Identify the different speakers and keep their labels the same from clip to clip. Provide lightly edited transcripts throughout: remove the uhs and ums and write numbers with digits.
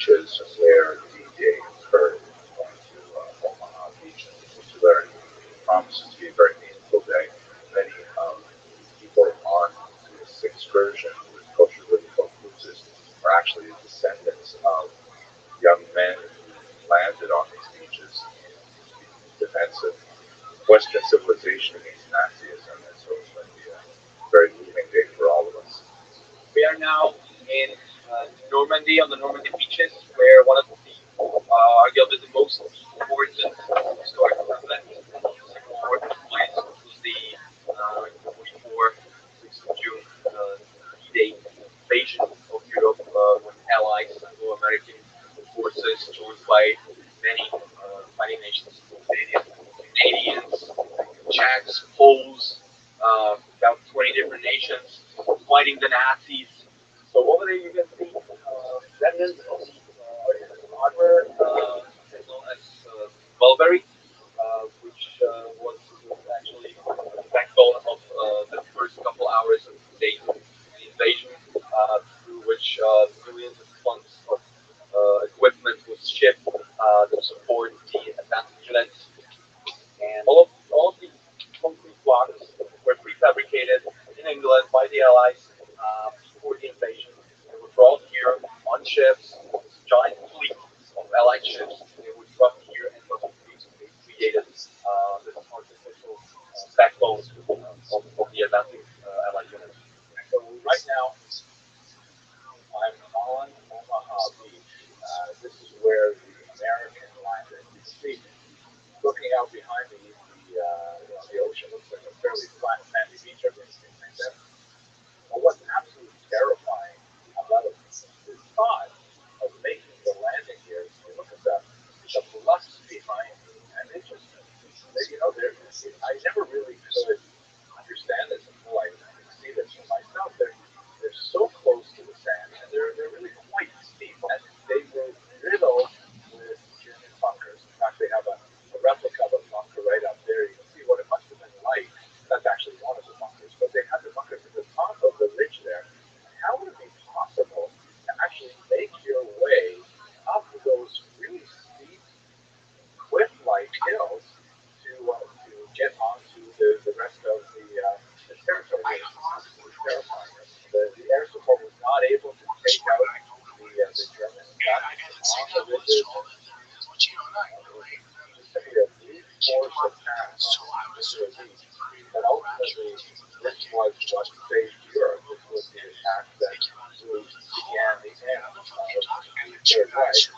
Speaker 1: beaches where D-Day occurred, going to Omaha Beach in particular. Promises to be a very meaningful day. Many people on this excursion with kosher biblical cruises are actually descendants of young men who landed on these beaches in defense of Western civilization against Nazism, and so it's going to be a very moving day for all of us.
Speaker 2: We are now in Normandy, on the Normandy beaches, where one of the arguably the most important historical events in the Civil War took place, which was the 44 6th of June D-Day invasion of Europe when Allies Anglo-American forces joined by many fighting nations, Canadians, Czechs, Poles, about 20 different nations fighting the Nazis. So over there you can see remnants of armor as well as mulberry, which was actually the backbone of the first couple hours of the invasion, through which millions of tons of equipment was shipped to support the advanced units. And all of these concrete blocks were prefabricated in England by the Allies before the invasion. They were brought here on ships, giant fleet of Allied ships. They would come here and they created this artificial backbone of the advancing Allied units. So right now I'm on Omaha Beach. This is where the American landed. You can see, looking out behind me, the ocean looks like a fairly flat, sandy beach. Everything's like that. But what's absolutely terrifying about this thought of making the landing here, is you look at the bluffs behind me, and it just, I never really could understand this until I see this for myself. They're so close to the sand, and they're really quite steep, and they were riddled with German bunkers. In fact, they have a replica of a bunker right up there. You can see what it must have been like. That's actually one of the bunkers, but they had the bunkers at the top of the ridge there. How would it be possible to actually make your way up those really steep cliff-like hills to get onto the rest of the territory? It's terrifying. The air support was not able to take out the German guns on the ridges. This could be a brute force attack on the beach. But ultimately, this was what saved Europe. This was the attack that really began the end of the Third Reich.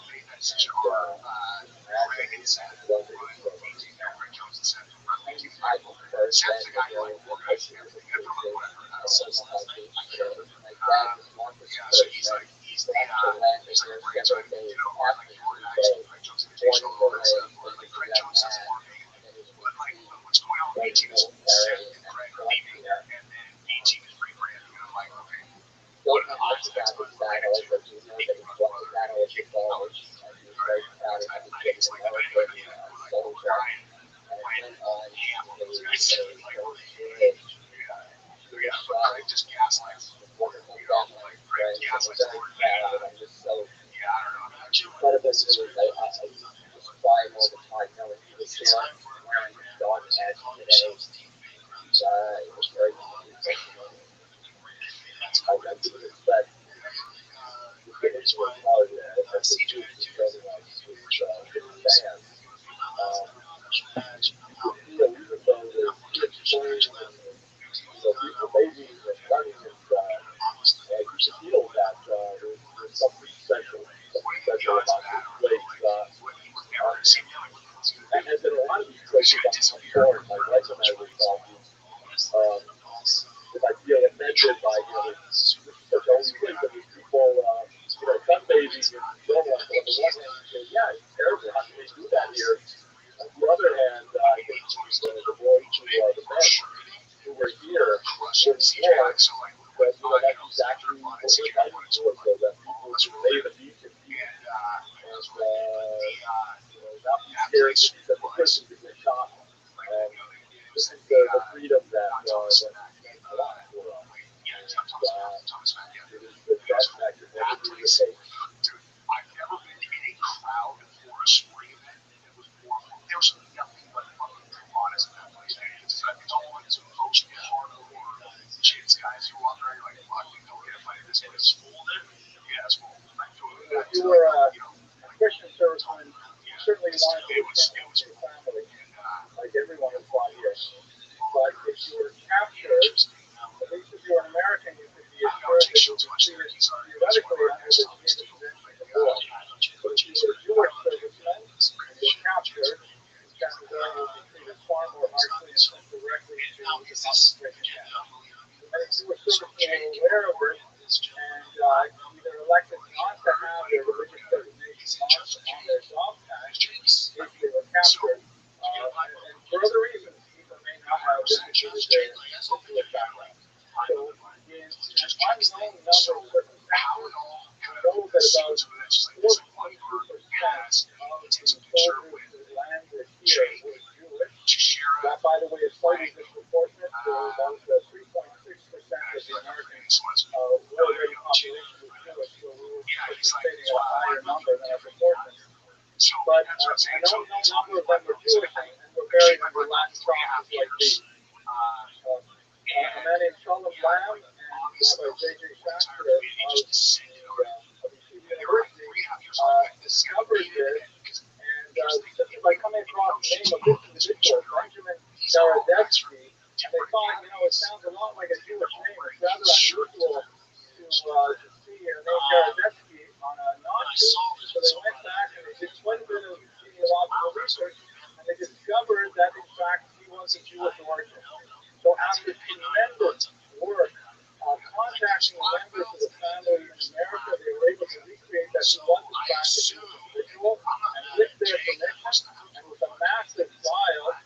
Speaker 1: were a Christian serviceman, certainly you wanted to return home to your family, like everyone was brought here. But if you were captured, at least if you were an American, you could be assured that you'll be treated theoretically under the Geneva Convention of War. But if you were a Jewish serviceman and you were captured, chances are you would be treated far more harshly and sent directly to the concentration camp. Many Jewish servicemen were aware of this and either elected not to have their religious designation marked on their job tags if they were captured, and for other reasons, people may not have indicated their Jewish background. So, in an unknown number of circumstances, we know that about 4.2% of the soldiers who landed here were Jewish. That, by the way, is slightly disproportionate. So about 3.6% of the American war-ready population was Jewish, so we were participating at a higher number than our proportion. But an unknown number of them were Jewish and were buried under Latin crosses like these. A man named Shalom Lamb and Rabbi J.J. Shachter of Yeshiva University discovered this, and simply by coming across the name of this individual, Benjamin Garadetsky, and they thought, it sounds a lot like a Jewish name. It's rather unusual to see a name Garadetsky on a non-Jew. So they went back and they did quite a bit of genealogical research, and they discovered that, in fact, he was of Jewish origin. So after tremendous work contacting members of the family in America, they were able to recreate that he was, in fact, a Jewish individual, and with their permission, and with a massive file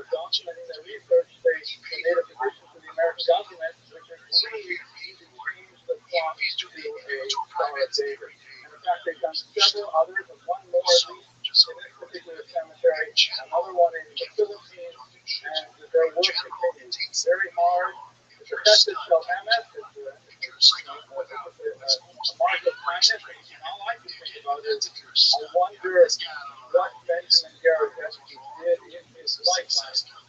Speaker 1: documenting their research, they made a petition to the American government, which agreed to change the cross to a Star of David. And in fact, they've done several others, and one more at least in this particular cemetery, another one in the Philippines, and their work continues very hard. The professor shall MS a mark of kindness, and all I can think about is I wonder what Benjamin Garadetsky did in his lifetime.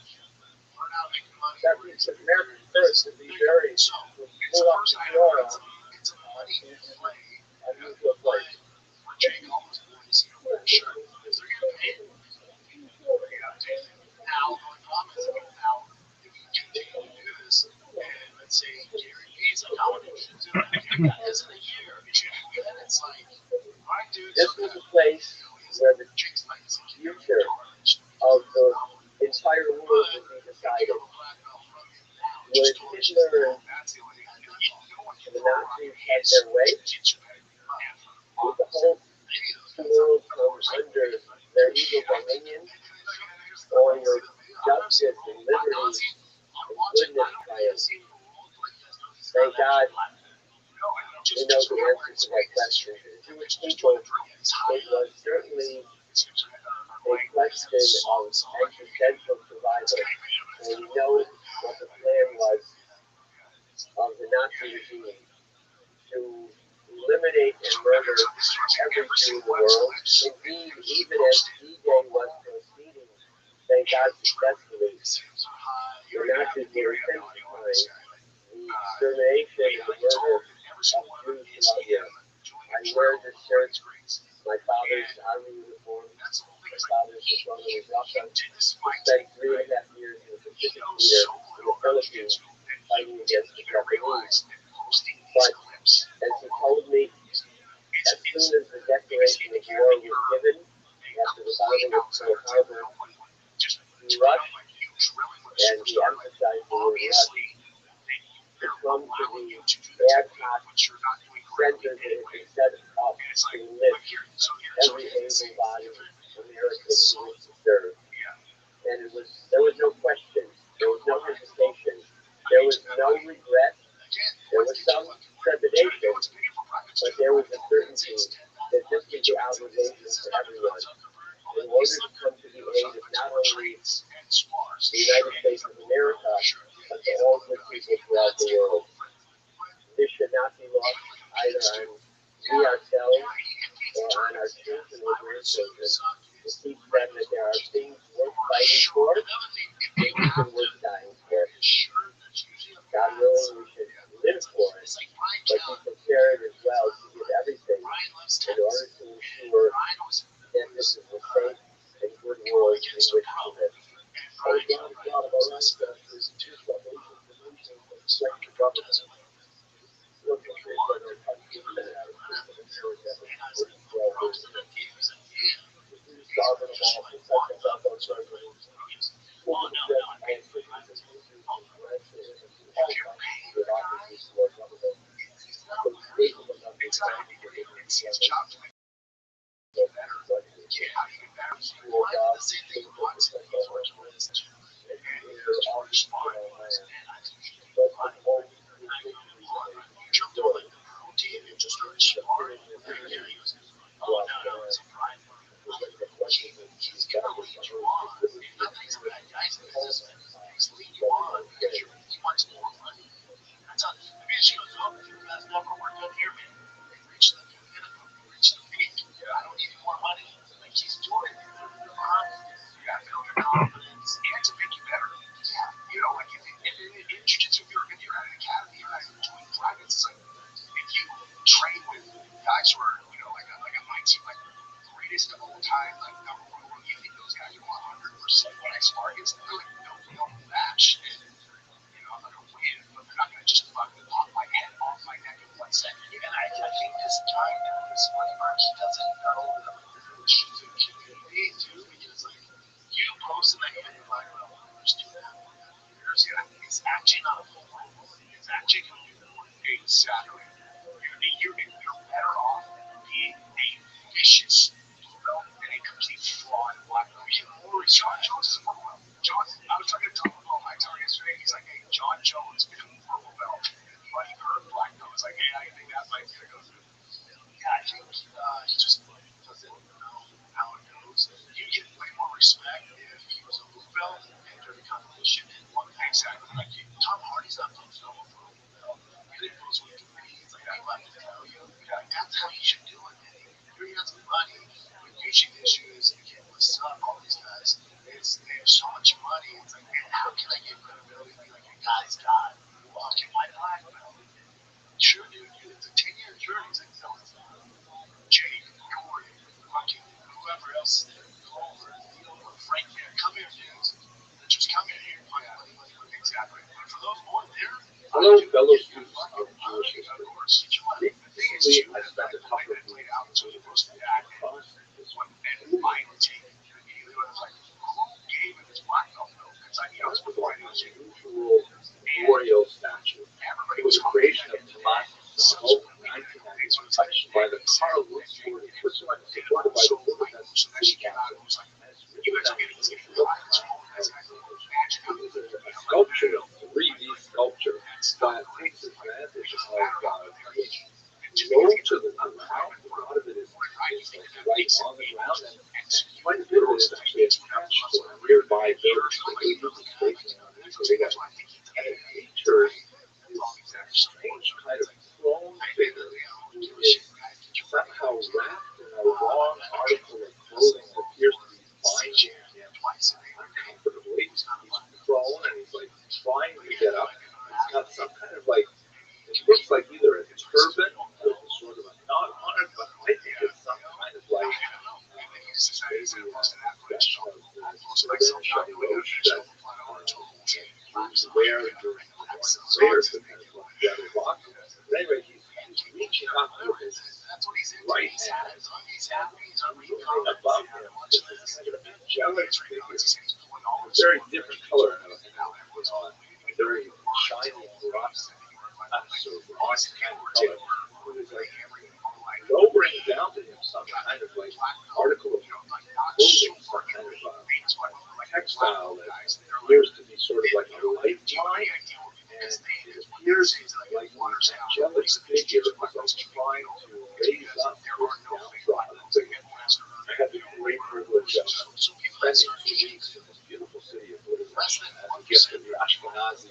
Speaker 1: That means the American first to be buried with full up to flora in an unusual place. This was a place where the future of the entire world would be decided. Would Hitler and the Nazis have their way? Would the whole world come under their evil dominion? Or would justice and liberty and goodness triumph? Thank God we know the answer to that question. For the Jewish people, it was certainly a question of existential survival. And we know what the plan was of the Nazi regime to eliminate and murder every Jew in the world. Indeed, even as D-Day was proceeding, thank God successfully, the Nazis were intensifying the extermination and the murder of Jews throughout Europe. I wear this shirt, my father's army uniform, my father's diploma was Russia. He spent 3.5 years in the Pacific Theater in the Philippines fighting against the Japanese. But as he told me, as soon as the declaration of war was given, after the bombing of Pearl Harbor, he rushed, and he emphasized the word rush, to come to the ad hoc center that had been set up to enlist every able-bodied American who was to serve. And there was no question, there was no hesitation, there was no regret, there was some trepidation, but there was a certainty that this was the obligation for everyone. In order to come to the aid of not only the United States of America, but to all good people throughout the world. This should not be lost either on we ourselves or on our children or grandchildren. To teach them that there are things worth fighting for and even worth dying for. God willing, we should live for it, but be prepared as well to give everything in order to
Speaker 3: sure that this is the faith and good world in which we live. God of our ancestors, two foundations, the nation, and secular government. Look at the other countries that have sovereign law, protecting our those resolutions. Well, no, and this issue is directly in all countries that opposites to our government. But critical and understanding of the Hello, fellow students of Jewish history. Recently, I spent a couple of weeks across this unusual memorial statue. It was a creation of Tomas Sabo in 1990 by the Carl Lutz School in Switzerland, supported by the Budapest City Council. A sculpture, a 3D sculpture that takes advantage of low to the ground. A lot of it is right on the ground, and quite a bit of it is actually attached to a nearby building. And it features this strange kind of prone figure who is somehow wrapped in a long article of clothing that appears to be binding him uncomfortably. He's prone and he's like trying to get up. He's got some kind of like, it looks like either a turban with sort of a knot on it, but I think it's some kind of like maybe a special brooch that he's wearing during prayers to kind of like gather rock. But anyway, he's reaching up with his right hand, and moving above him is this kind of angelic figure, a very different color, a very shiny brass, so brass kind of color, who is like lowering down to him some kind of like article of clothing, some kind of textile that appears to be sort of like a lifeline, and it appears like an angelic figure is like trying to raise up this downtrodden figure. I had the great privilege of spending 2 weeks in this beautiful city of Budapest as a gift of the Ashkenazi,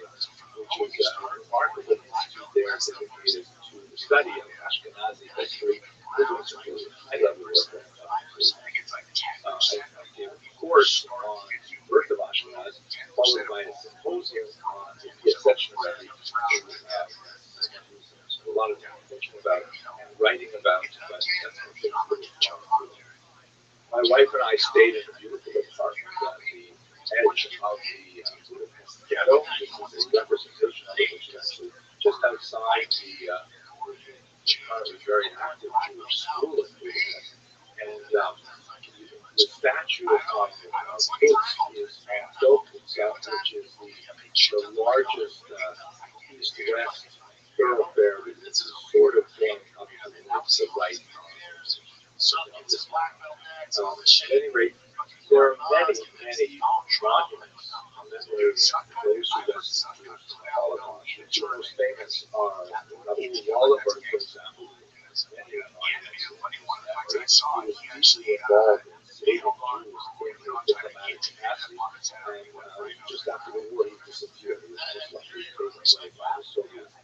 Speaker 3: which is a remarkable institute there dedicated to the study of Ashkenazi history. We're doing some really high-level work there. I gave a course on the birth of Ashkenaz, followed by a symposium on the ascension of Rabbi, a lot of information about and writing about, but that's what
Speaker 1: My wife and I stayed in a beautiful apartment at the edge of the Budapest ghetto. This is a representation of it, which is actually just outside the very active Jewish school in Budapest. And the statue of Hooks is on Doak itself, which is the largest east-west thoroughfare. It's sort of going up to the right. At any rate, there are many, many monuments commemorating those who rescued Jews from the Holocaust. The most famous are Rabbi, for example, who has many monuments in his memory. He was deeply involved in saving Jews in his diplomatic capacity, and just after the war, he disappeared. He was just luckily taken away by the Soviets.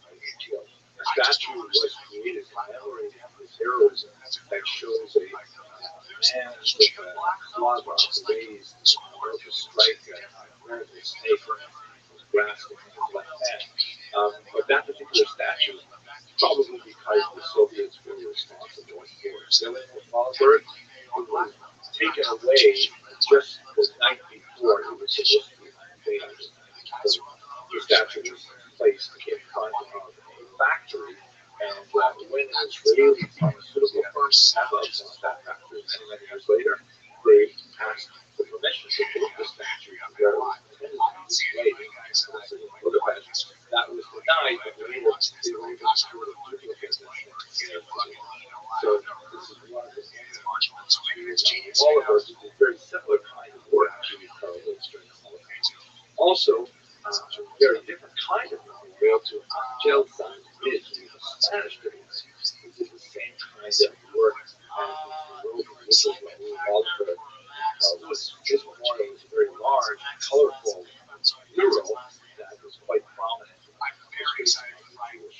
Speaker 1: A statue was created commemorating his heroism that shows a man with a club raised to strike a horrible snake was grasping in his left hand. But that particular statue, probably because the Soviets were responsible for killing Wallenberg, it was taken away just the night before it was supposed to be unveiled. So the statue was placed in front of a factory, and when an Israeli pharmaceutical firm established that factory many years later, they asked for permission to put the statue where it was intended to be displayed in Budapest. That was denied, but later they were able to sort of duplicate it. So this is one of the monuments to Wallenberg, who did very similar kind of work to Karl Lutz during the Holocaust. Also, a very different kind of memorial to Angel Sanz, Spanish students who did the same kind of work as the road which was Wallenberg. This memorial was a very large, colorful mural that was quite prominent in the history of Jewish.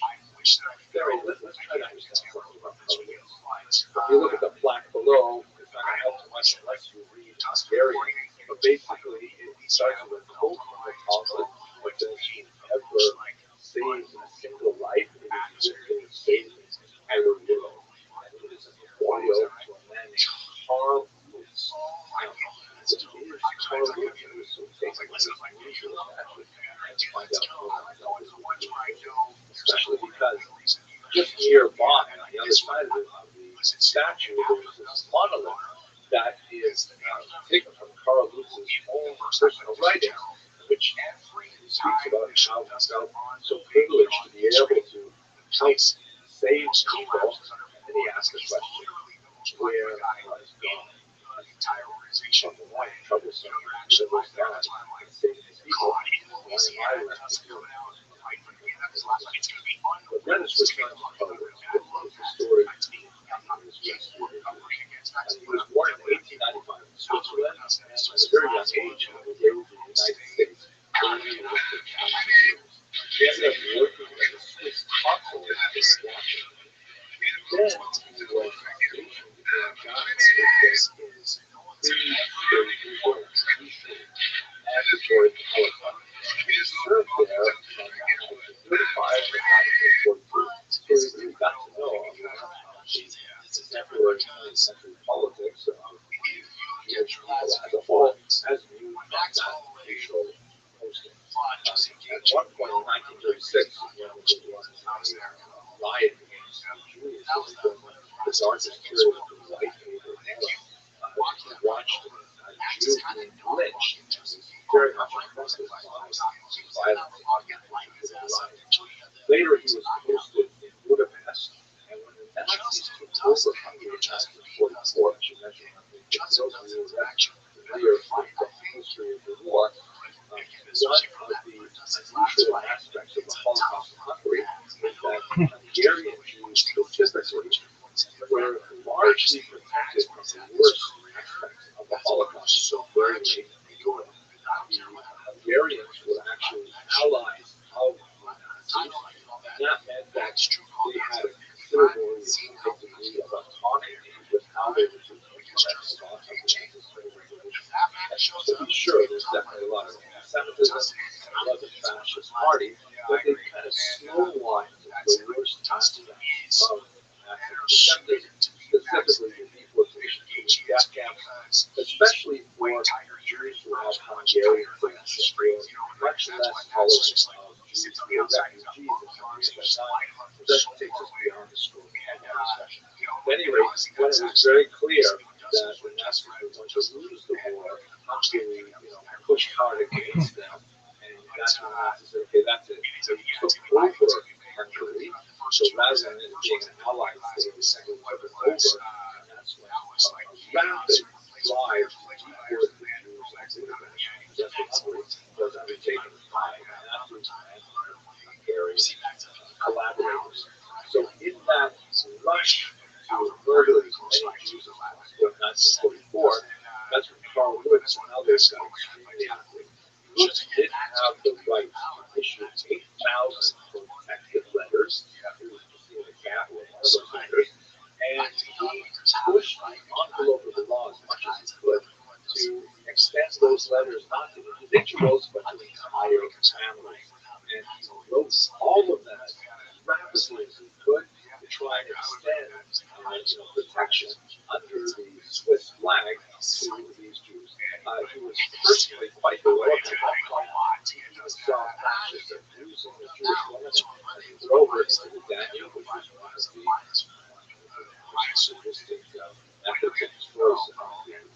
Speaker 1: Let's try to understand something about Holocaust. If you look at the plaque below, it's not going to help too much unless you read Hungarian, but basically it starts with a quote from the Talmud, which says, whoever saves a single life, it is literally saved the entire world. And it is a memorial to a man named Karl Lutz. Now, what is Karl Lutz? It was so famous, it's unusual actually, and to find out more about this religion, especially because just nearby, on the other side of the statue, there's this monolith that is taken from Karl Lutz's own personal writings, which speaks about how he felt so privileged to be able to help save people. And then he asked the question, where was God? From the one troublesome that was God and saving his people, why am I left to do it? But let us return to Karl Lutz, the story of his rescue. He was born in 1895 in Switzerland, and at a very young age, he was raised in the United States. He ended up working as a Swiss consulate in Washington. Then he was stationed in Ghana, which was pre-British rule and before the Holocaust. He served there from 1935 to 1942, so he got to know the contemporary 20th century politics of Jewish people as a whole, as viewed from that official posting. At one point in 1936, when there was a riot against Judaism, the darkest period of the white paper era, he watched Jews being lynched and was very much impressed by the violence. Later, he was posted in Budapest, and when the Nazis took over Hungary in 1944, which you mentioned, those who were familiar with the history of the war, one of the unusual aspects of the Holocaust in Hungary is that Hungarian Jews specifically were largely protected from the worst aspects of the Holocaust so very late in the war. The Hungarians were actually allies of the Nazis, and that meant that they had a considerable degree of autonomy with how they were doing the so to be sure, there's definitely a lot of anti-Semitism and a lot of the fascist party, but they kind of snowlined the worst aspects of anti-Semitism, specifically the deportation to death camps
Speaker 2: especially for Jews who have Hungarian citizenship, much less tolerant of Jews who are refugees in countries like that. That takes us beyond the scope of the discussion. At any rate, when it was very clear that the Nazis were going to lose the war, Hungary, pushed hard against them, and that's when the Nazis said, okay, that's it. So we took over Hungary, so rather than it being an allied state, we took it over, and that's when a rapid drive toward the Jews and Budapest was undertaken by Nazis and Hungary collaborators. So in that rush to murder as many Jews as possible in 1944, that's when Karl Woods and others got extremely active. Woods did have the right to issue 8,000 protected letters. He was Christina Cat was one of those letters. And he pushed the envelope of the law as much as he could to extend those letters not to individuals but to entire families. And he wrote all of them as rapidly as he could to try and extend protection under the Swiss flag to these Jews. He was personally quite heroic at that point. He saw fascists abusing the Jewish women and he drove her into the Danube, which was one of the sadistic methods of destroying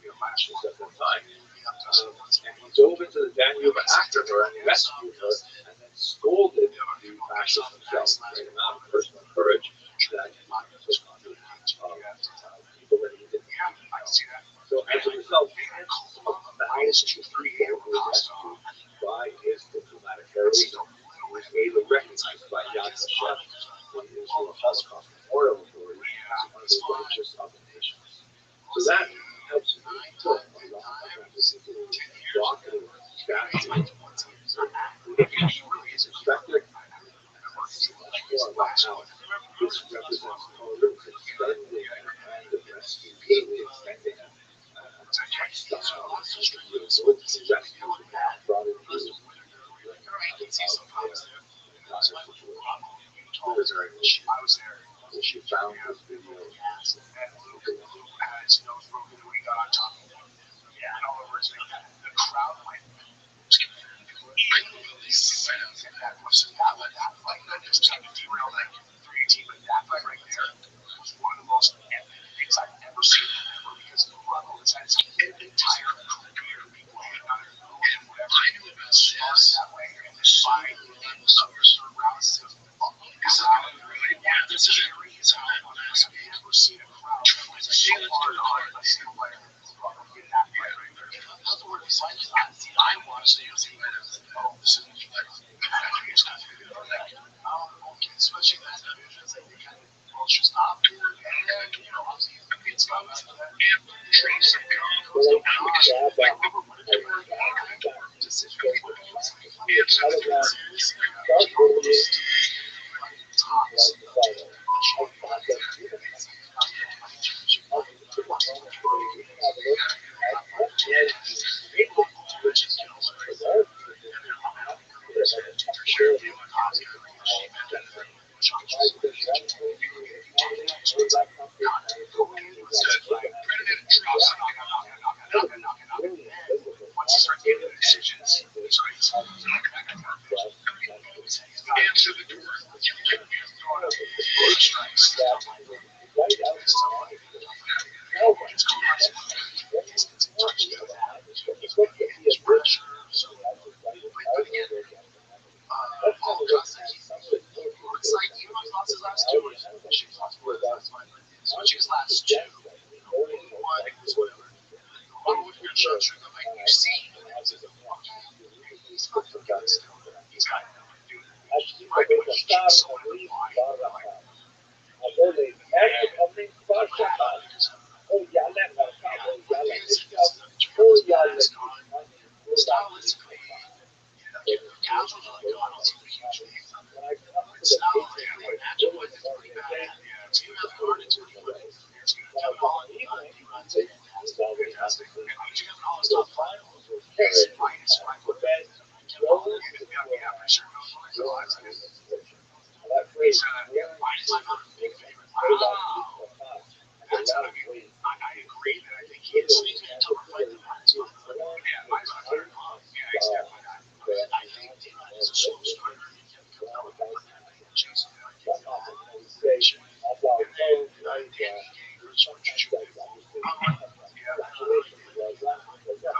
Speaker 2: the fascists at the time. And he dove into the Danube after her and rescued her and then scolded the fascists themselves. A great amount of personal courage that he took on people that he didn't have. So as a result, tens of thousands of people were rescued by his diplomatic heroism. He was later recognized by Yad Vashem in the Israel Holocaust Memorial Authority as one of the righteous of the nations. So that helps me put a lot of this provocative statue in perspective. See much more about how this represents Poland's extending a kind of rescue, really extending a textile system of rescue brought it through I was there. She found this video and Luke has broken the we got on top of him. Yeah, in other words, the crowd went. That fight, not just kind of derailed like 318, but that fight right there was one of the most epic things I've ever seen ever because of the level it's at. An entire career, people hang on their nose and whatever. I knew about this that way, and this fight and some rounds of this is every time I've ever seen a crowd so hard on a single player. I watched the especially that it's like they kind of just stop and obviously it's not trace of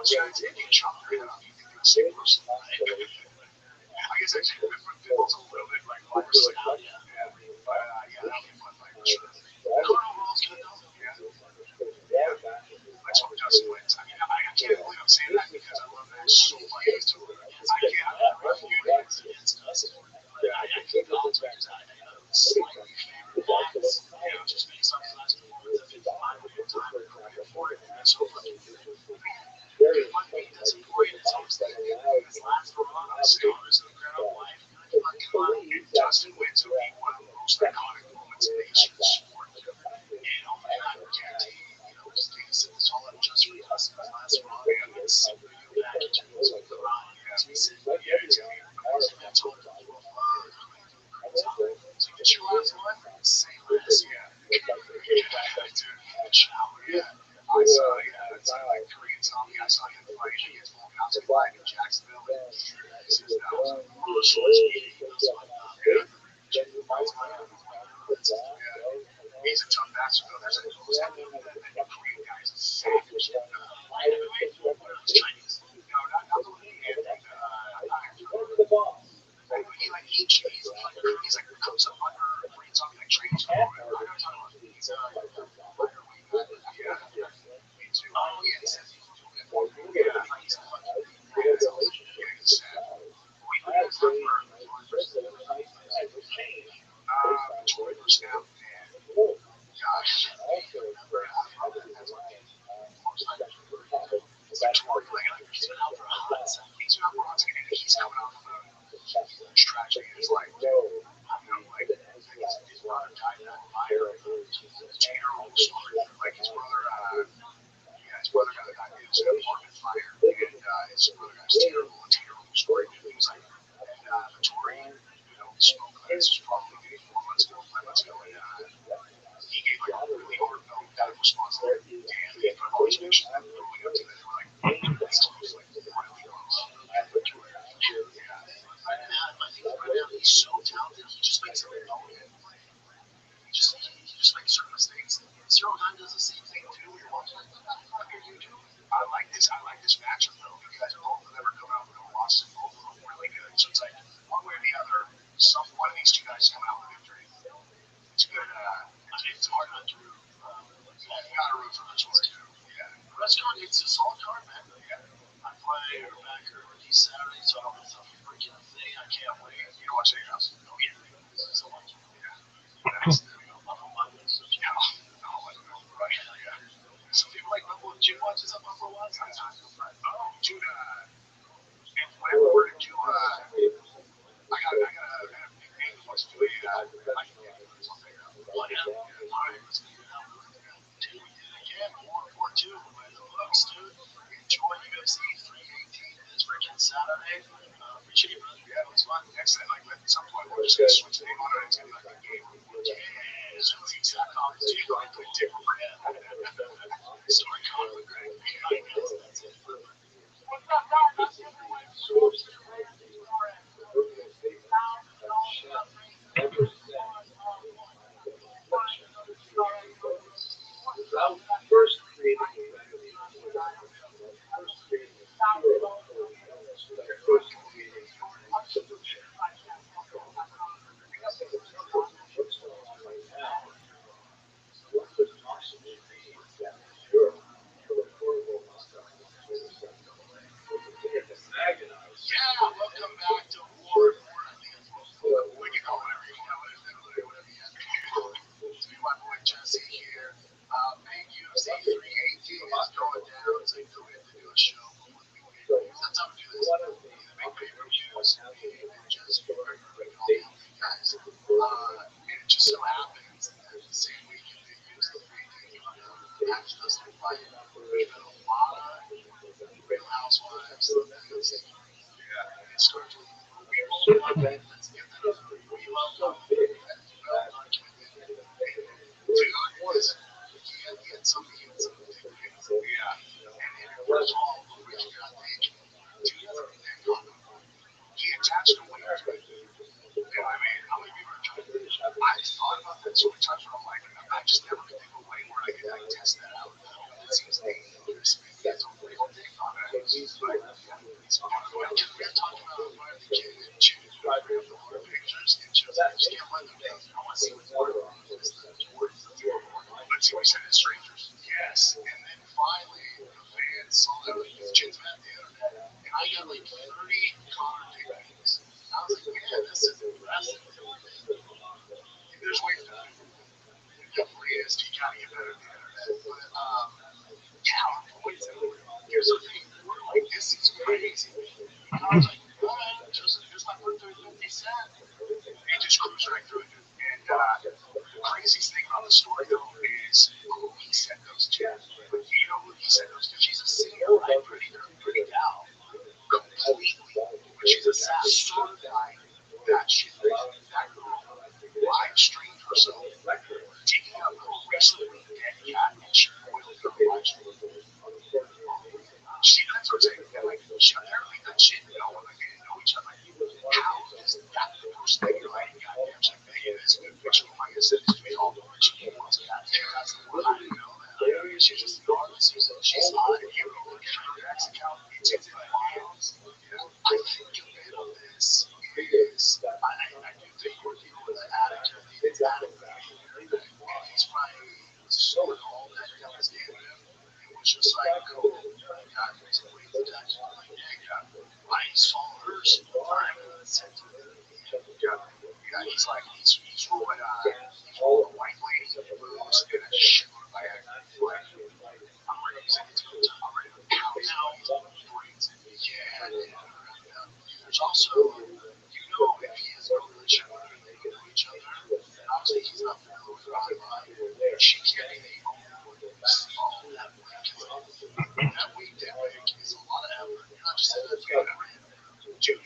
Speaker 3: strategy. You can chop their head off. You can do the same person. I guess I should have put Fiddle's a little bit like over out. Yeah. But yeah, that'll be a fun fight for sure. Overall's good though. Yeah. Let's hope Dustin wins. I mean, I can't believe I'm saying that because I love that so much. I can't. Against Dustin. I keep odds because I slightly favor Max. Just based on his last performance, I think the line would be time for it. That's so fucking good. It might be disappointing in some state. His last run, the stars in the crowd, life, fucking line. If Dustin wins, it'll be one of the most iconic moments in Asian sport. And I guarantee, just take a sip of all that just for Dustin's last run. It's super new package. It's like the ride. It's going to be amazing. That's all the people love. So get your last one, say less. Yeah. Dude, shower. Yeah. I saw, it's like Korean zombie. I saw him fight against Volkanovski live in Jacksonville. And he says that was a Rothschild'S meeting. He's a tough bastard, though. That's what goes on. That Korean guy is a savage. Chinese. No, not the one. He's like comes up under Korean zombie like trains. I know what you're talking about. He's me too. Oh yeah, he says he's doing it. Yeah, he's fucking. He's sad. We have for Detroit versus now. Gosh, he's been out for a hot second. He's been out for a hot second, and he's coming out from a huge tragedy in his life. His brother died in that fire. Terrible story. Like his brother, his brother got in an apartment fire, and his brother got terrible story. He was like, and Vittori, spoke. This was probably maybe 4 months ago, 5 months ago, and he gave like a really heartfelt response there. And they put all these pictures of them growing up to that. They were like, this was like really close. I think right now he's so talented. He just makes it known. He just makes certain mistakes. Cyril Gane does the same thing too. You're watching like, what the fuck are you doing? I like this matchup though because both of them are coming out with no losses and both of them really good. So it's like one way or the other, one of these two guys is coming out with victory. It's good. It's hard not to root. You gotta root for this one too. Yeah. Restaurant, it's a solid card, man. Yeah. I play back early Saturday, so I don't miss a freaking thing. I can't wait. You don't watch anything else? Oh yeah. So much. Yeah. Some people like Rumble and June watches up for a while. Oh, June, if whenever we're to do, I got a big name who wants to do I can get it. Oh, yeah. All right, let's do it. Dude, we did it again. 4-4-2 by the books, dude. Enjoy UFC 318 this freaking Saturday. Appreciate it, brother. Yeah, it was fun. Next time, like, at some point, we're just going to switch the name on it. It's going to be like a game. Yeah, it's the exact opposite. You're going to put different brand. Story conflict, right? That's it. What's up, guys?
Speaker 1: First creating
Speaker 3: Yeah, welcome back to War. We can call whatever you want. It's me, my boy Jesse here. Big UFC 318 is going down. It's like we have to do a show before the weekend. That's how we do this. The big pay-per-views, and just for all the guys. And it just so happens that the same weekend they used the 318 match does look like we've had a lot of Real Housewives of the UFC. Yeah, it's going to be a event. Let's get that up. We love dude, he had some things. Yeah. And first of all, Rich got taken. He attached a weight. And I mean, how many people are trying to do this? I thought about that so many times where I'm like, I just never could think of a way where I could test that out. It seems dangerous. It's a real thing on it. But so we have talked about why the kid and choose the pictures and just can't let them down. I want to see what's more of this. Let's see what he said to strangers. Yes. And then finally, the fans saw that with Chin's at the internet, and I got like 30 Connor pics. I was like, man, this is impressive. There's ways to do it. It definitely is. You gotta get better at the internet. But, yeah, what is it? Here's the thing. Like, this is crazy. And I was like, all right, just here's my birthday 50 cents. He just cruised right through it. And the craziest thing about the story, though, is who he sent those to. But you know who he sent those to? She's a singer, right? Pretty gal. Completely. But she's a certified that shit. That girl live streamed herself taking out a recently dead cat and she boiled her live stream. She that's what I'm saying. Like, she apparently that shit, you know, like they didn't know each other. How is that the person that you're like, goddamn, she's like, hey, this good picture of my sent this to me all the way. She wants that. That's the one I didn't know that. She's just an artist. She's hot. You know, look at her ex account. It's in miles. I think a bit of this is, I do think we're dealing with an addict. It's addict behavior. And he's probably so all that devastated him. It was just like, cool. God, there's a way to touch. Like, yeah, I saw her sometime and said to her, yeah, he's like, he's rolling a white lady blues and a shitload of Viagra. Like, I'm ready to take it to the top. I'm ready to pound out brains. Yeah. There's also, you know, if he is known each other and they don't know each other, then obviously he's not familiar with her online. She can't even see all that week. That week, that week is a lot of effort. You're not just saying that for that random. Dude,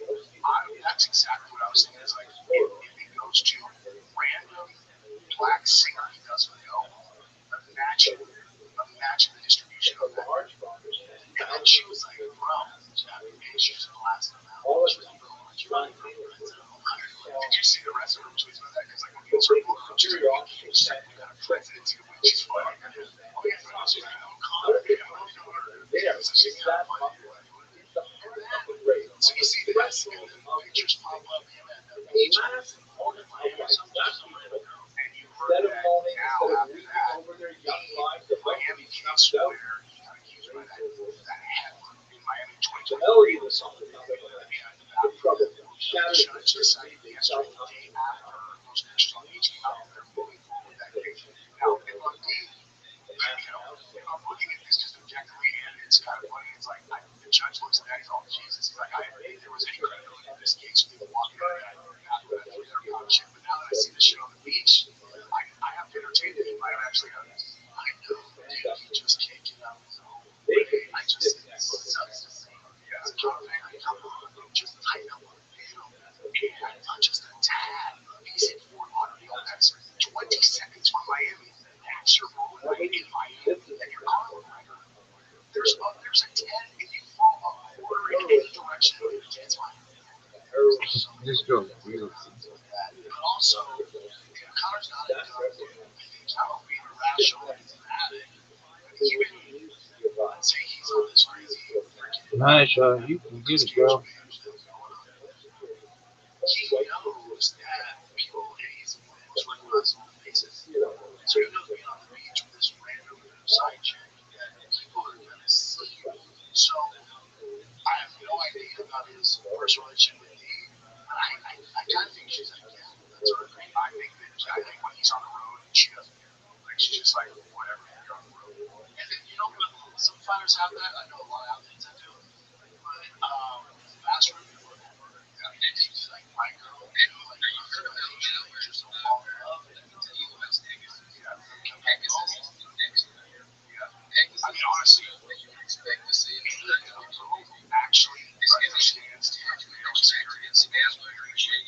Speaker 3: that's exactly what I was thinking. It's like, if it goes to random black singer he doesn't know, imagine the distribution of that. And then she was like, bro, she was blasting him out. She was like, bro, aren't you running from friends? Did you see the rest of her tweets about that? Because, like, when you start looking up, she's like, you got a presidency when she's funny. Oh, yeah, she's like, oh, Connor, yeah, I don't know her. Yeah, so she's got funny. So you see this, and then pictures pop up him at the beach, and you heard that now after that, the Miami case where he got accused by that headline in Miami 2023. The judge decided yesterday, the day after those pictures on the beach came out, they're moving forward with that case. Now, if I'm being, if I'm looking at this just objectively, and it's kind of funny, it's like, the judge looks at that, he's all, Jesus, he's like, I didn't think there was any credibility in this case, so people walking out of that, shit. But now that I see the shit on the beach, I have to entertain it. I actually have this. I know, dude, he just can't get out of his own way. I just, it's substance. Yeah, it's kind of like, come on, just tighten up on the panel. And not just a tad. He's in Fort Lauderdale. That's 20 seconds from Miami. That's your role in Miami. And you're calling right. There's a 10, if you fall a quarter in any direction, it's fine.
Speaker 4: Just go.
Speaker 3: But also, Connor's not a dumb dude. I don't being irrational and he's an addict. Even, let's say he's on this crazy freaking.
Speaker 4: Nice, you can get it, girl.
Speaker 3: He knows that people haze him and recognize all the faces. So he knows being on the beach with this random side chick that people are going to see. So I have no idea about his personal relationship with Dee. But I kind of think she's like, yeah, that's her thing. I think when he's on the road, she doesn't care. Like, she's just like, whatever, you're on the road. And then, you know, some fighters have that. I know a lot of athletes that do. But, fast road, and she's like, my girl, and like, just so fall in love. And I tell you the best thing is, yeah, I mean, honestly, what you expect to see actually understands technical experience and has better shape.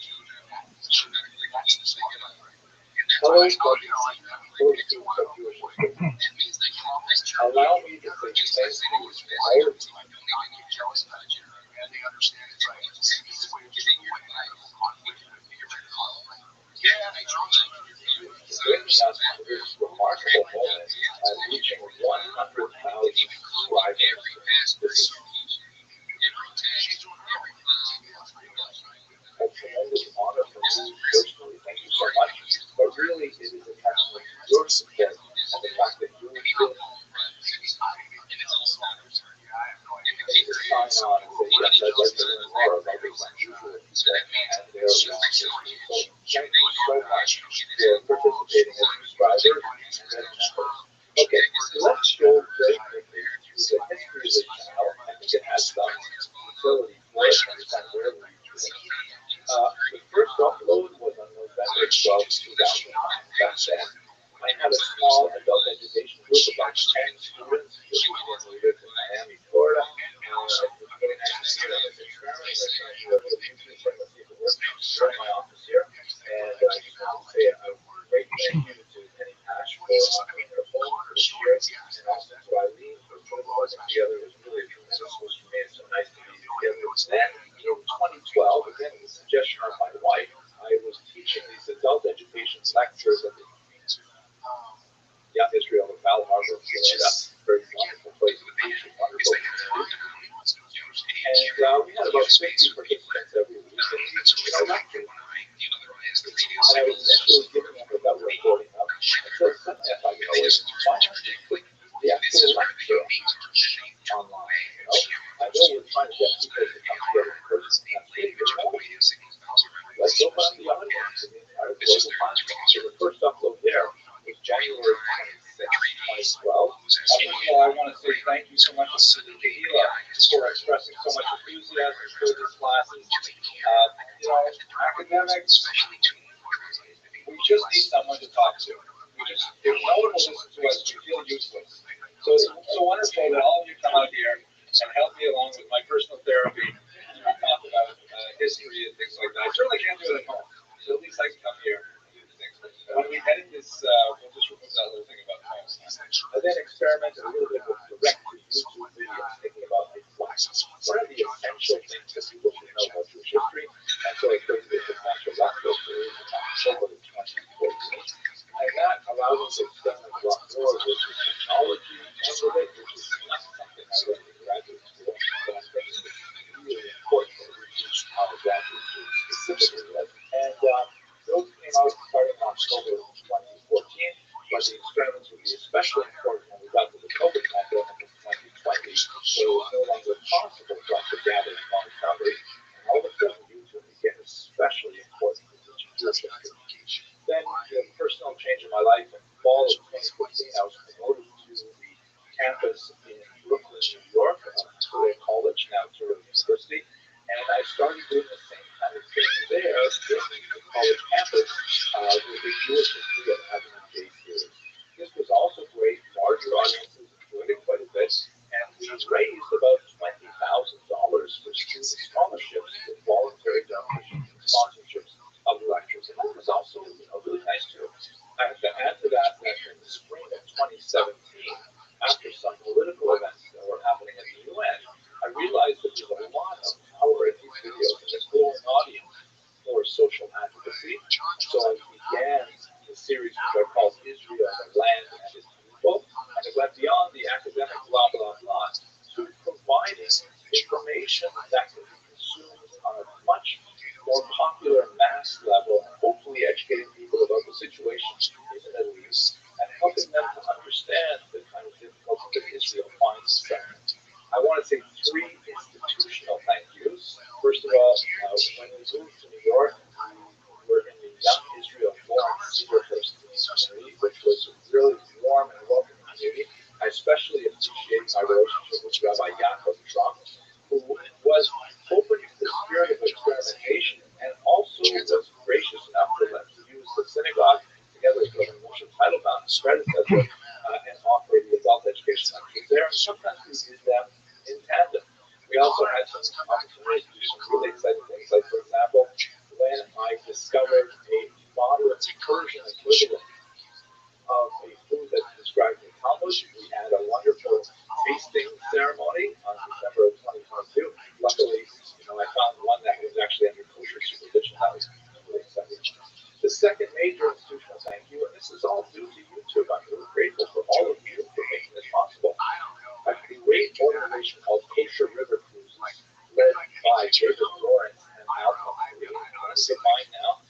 Speaker 3: That's the smart part. And that's why I know, you know, like, I mean, they picked one of them. It means they can always allow me to think just as they was wired to like not get jealous about each other. And they understand it's like it's an easy way to get in your conflict and figure it out. Yeah, they draw you.
Speaker 1: Which has this remarkable moment as reaching 100,000 subscribers. sign on and say, yes, I'd like to learn more about this unusual people and their long history. So thank you so much for participating as subscribers and as members. Okay, let's go very quickly through the history of this channel. I think it has some utility for us to understand where we reach. The first upload was on November 12th, 2009. Back then, I had a small adult education group, about 10 students, with we lived in Miami, Florida. And I was really nice to see them as experiments. I was going to do a YouTube so I can see if it works. I'm in my office here. And I just want to say a great thank you to Penny Cash for offering her home for this year, and also to Eileen for putting all this together. It was really a tremendous host for me. It's so nice to be together. Then in 2012, again, at the suggestion of my wife, I was teaching these adult education lectures at the Israel of Val Harbor, Florida. Very wonderful place to teach, a wonderful community. And we had about 60 participants every week. And lectured. And I was initially giving them without recording them. And so suddenly I thought, why don't you put the actual lecture online? I know we're trying to get people to come together in person and have video. Let's open up the audience to the entire global conference. So the first upload there was January 26, 2012. I want to say thank you so much to the Tehila for expressing so much enthusiasm for this class. Academics, we just need someone to talk to. If no one will listen to us, we feel useless. So it's so wonderful that all of you come out here and help me along with my personal therapy, talk about history and things like that. I certainly can't do it at home, so at least I can come here and do the things. When we edit this, we'll just remove that little thing about phones. I then experimented a little bit with direct-to-YouTube videos, thinking about what are the essential things that people should know about Jewish history, and so I created this essential lecture series in October of 2014. And that allowed us to experiment a lot more with the technology and with it, which is not something I learned in graduate school, but I think it's really important that we teach our graduate students specifically with. And those came out starting in October 2014, but the experiments would be especially important when we got to the COVID pandemic in 2020, so it was no longer possible for us to gather in large numbers, and all of a sudden YouTube became especially important for teaching Jewish history. Then the personal change in my life in fall of 2015, I was promoted to the campus in Brooklyn, New York, Touré College, now Touré University, and I started doing the same kind of thing there in the college campus with the Jewish history of having a day series. This was also great. Larger audiences enjoyed it quite a bit, and we raised about $20,000 for student scholarships with voluntary donations and sponsorships of the lectures. And that was also really nice too. I have to add to that in the spring of 2017, after some political events that were happening at the UN, I realized that there's a lot of power in these videos and this growing audience for social advocacy. So I began the series which I called Israel, the Land and Its People, and it went beyond the academic blah blah blah to providing information that can be consumed on a much more popular mass level, and hopefully educating people about the situation in the Middle East and helping them to understand the kind of difficulties that Israel finds itself in. I want to say 3 institutional thank yous. First of all, when we moved to New York, we were in the Young Israel Forum Cedarhurst community, which was a really warm and welcoming community. I especially appreciate my relationship with Rabbi Yaakov Trump, who was open to the spirit of experimentation and also was gracious enough to let us use the synagogue together with Rabbi Moshe Teitelbaum's predecessor and offer the adult education lectures there. And sometimes we did them in tandem. We also had some opportunities to do some really exciting things, like, for example, when I discovered a moderate Persian equivalent of a food that's described in Talmud. We had a wonderful tasting ceremony on December of 2022. Luckily, I found one that was actually under kosher supervision. That was really exciting. The second major institutional thank you, and this is all due to YouTube. I'm really grateful for all of you for making this possible. A great organization called Kosher River Cruises, led by Jacob Lawrence and Malcolm Green, friends of mine now.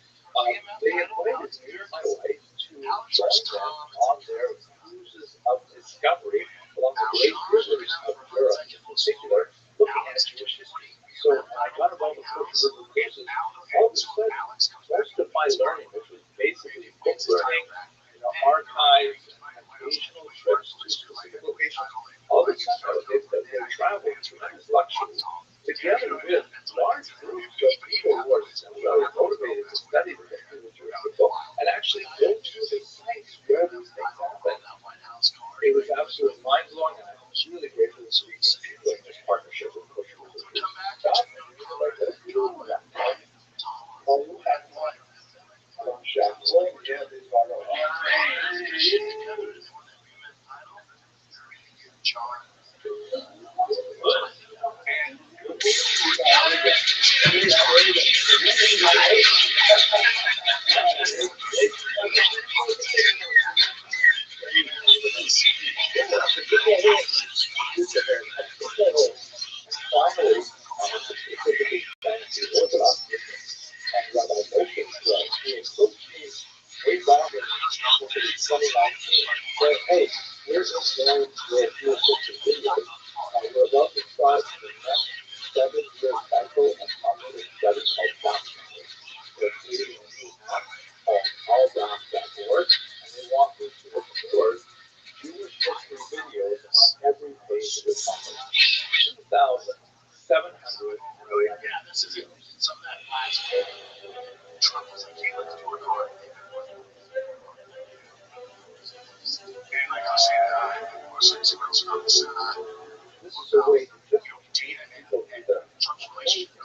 Speaker 1: They invited me and my wife to join them on their cruises of discovery along the great rivers of Europe, in particular, looking at they travel tremendous luxury together with large groups of people who are similarly motivated to study the history of the Jewish people and actually go to the sites where these things happen. It was absolutely mind blowing, and I'm really grateful to be doing this partnership with Kosher Religious Stuff. Like this, hey, here's a very good video. We're about to start the next 7-year cycle of cognitive study called Rothschild'S. We're creating a new app called alldocs.org, and they want you to record Jewish history videos on every page of the company. 2,711 videos.
Speaker 3: Trump was like, let's do a card. And like I said,
Speaker 1: This is a way to just teach people to the
Speaker 3: Trump's relationship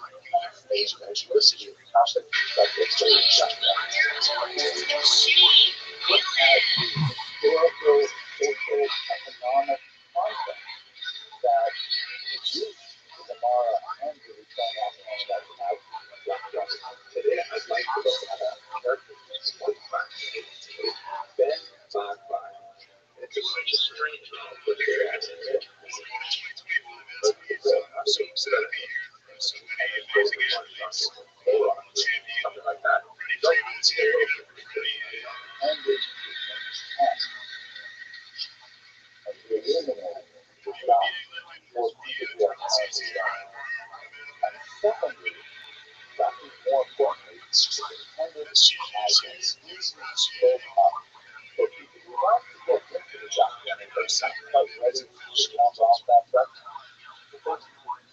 Speaker 1: these university topics subjects that we've got. Look at the historical, social, economic context that the Jews, the Gemara, and the Return of that have today. I'd like to look at a character who's quite fascinating. Ben Bakbai. It's such a strange name for the accent. Something like that. And this and to illuminate the shop for people who are currently dying. And secondly, perhaps more importantly, it's intended as an easy slope up for people who want to get into the documentary but not quite ready to jump off that button.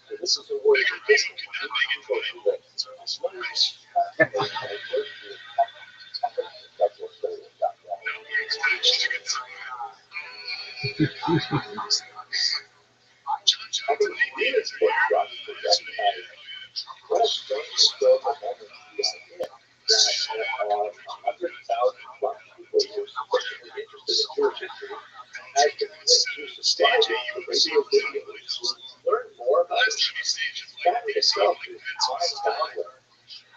Speaker 1: So this is a way to get people to the learn more about it. That in itself is mind-boggling.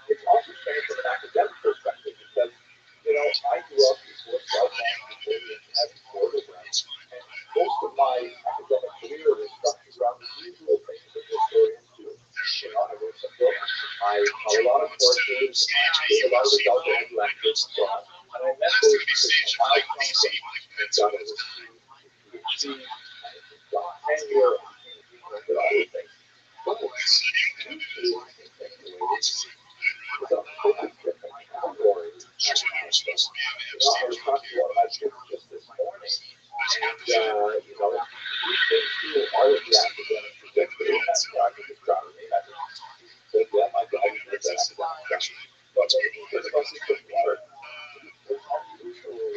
Speaker 1: It's also strange from an academic perspective because, I grew up before cell phones, before the internet, before the web, and most of my academic career was structured around the usual things that historians do. I wrote some books, I taught a lot of courses, gave a lot of adult lectures and so on, and I met those milestones and got a PhD, got tenure, and did all the things. But YouTube is a wholly different category. I was talking to one of my kids just this morning, and we came through all of the academic trajectory, and that's why I think it's proud of me. I said, yeah, my God, you did that academic. But because of us, it's just water. It's unusually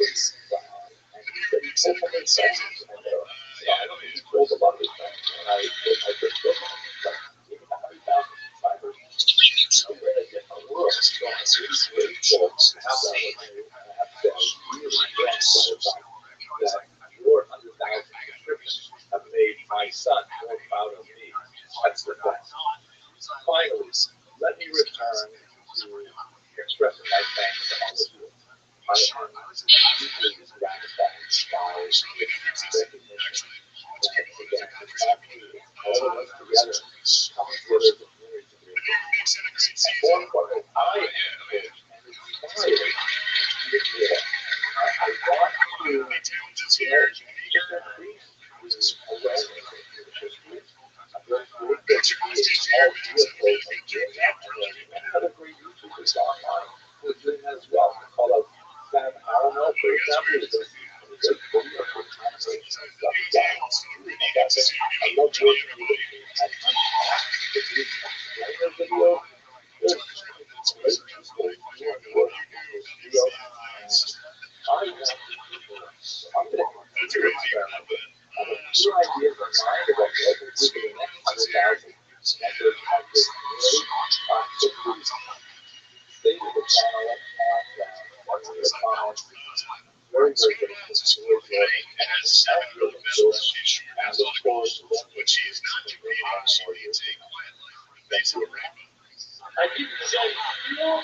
Speaker 1: fast. And he said, he told so many things, and I don't think he told a lot of his friends, and I just told him, like, even 100,000 subscribers, we're in a different world. So I'm really grateful to have that with you, and I have to say, I'm really grateful for the fact that your 100,000 subscriptions have made my son more proud of me. That's the best. Finally, let me return to expressing my thanks to all of you. I am deeply gratified by this recognition that, again, actually all of us together coming together as a community to do it. And more importantly, I am encouraged and inspired to do more. I want to increase the awareness of Jewish history. I'm very grateful to be all vehicles of doing that, and other great YouTubers online who are doing that as well. I call out Sam Aronoff, for example, who does a great video for translation and stuff. And that's I love working with the team at Unpacked, the new explainer video. There's so many great people doing work in this field, and I want to do more. So I'm going to continue experimenting. I have a few ideas in mind about what I can do for the next 100,000 members of this community. So please stay with the channel and watch the comments. Very, very grateful for your attention and your influence. And I look forward to what she is not doing for you. Thank you.
Speaker 2: I think so. You know,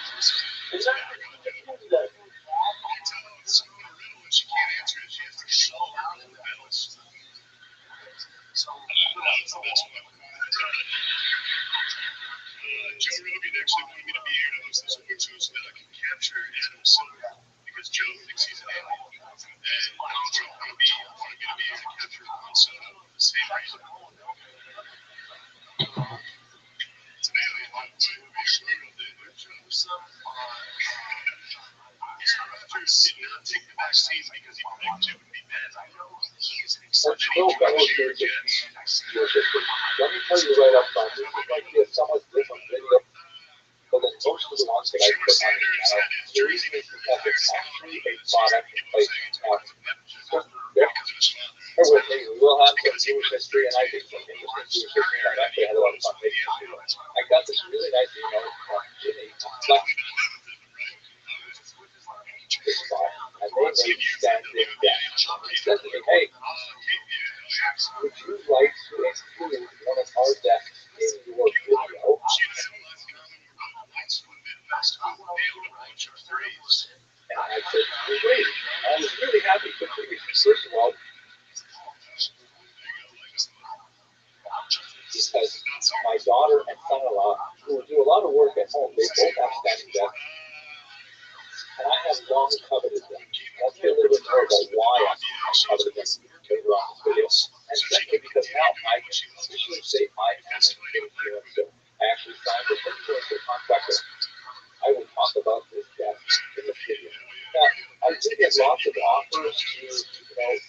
Speaker 2: it's not that.
Speaker 3: She can't answer it. She has to show out in the medals. So that's the best one. Joe Rogan actually wanted me to be here to host this award show so that I can capture Adam Silver because Joe thinks he's an alien. And Donald Trump wanted me to be here to capture Han Solo for the same reason. It's an alien. Rogers did not take the vaccine because he predicted it would be bad. He is an exceptional
Speaker 1: Let me tell you right up front, this might be a somewhat different video, but than most of the ones that I put on the channel. The reason is because it's actually a product in place. Now, bear with me, we will have some Jewish history, and I think some interesting Jewish history, and I've actually had a lot of fun making this video. I got this really nice email from Jimmy Flex. And they made stand in death. He said to me, hey, would you like to include one of our decks in your video? And I said, great. I was really happy to contribute. First of all, because my daughter and son-in-law, who do a lot of work at home, they both have standing desks. And I have long coveted them. I'll tell you a little bit more about why I coveted them later on in this video. And secondly, because now I can officially say I am an influencer. I actually signed an influencer contract with I will talk about this desk in this video. Now, I do get lots of offers to,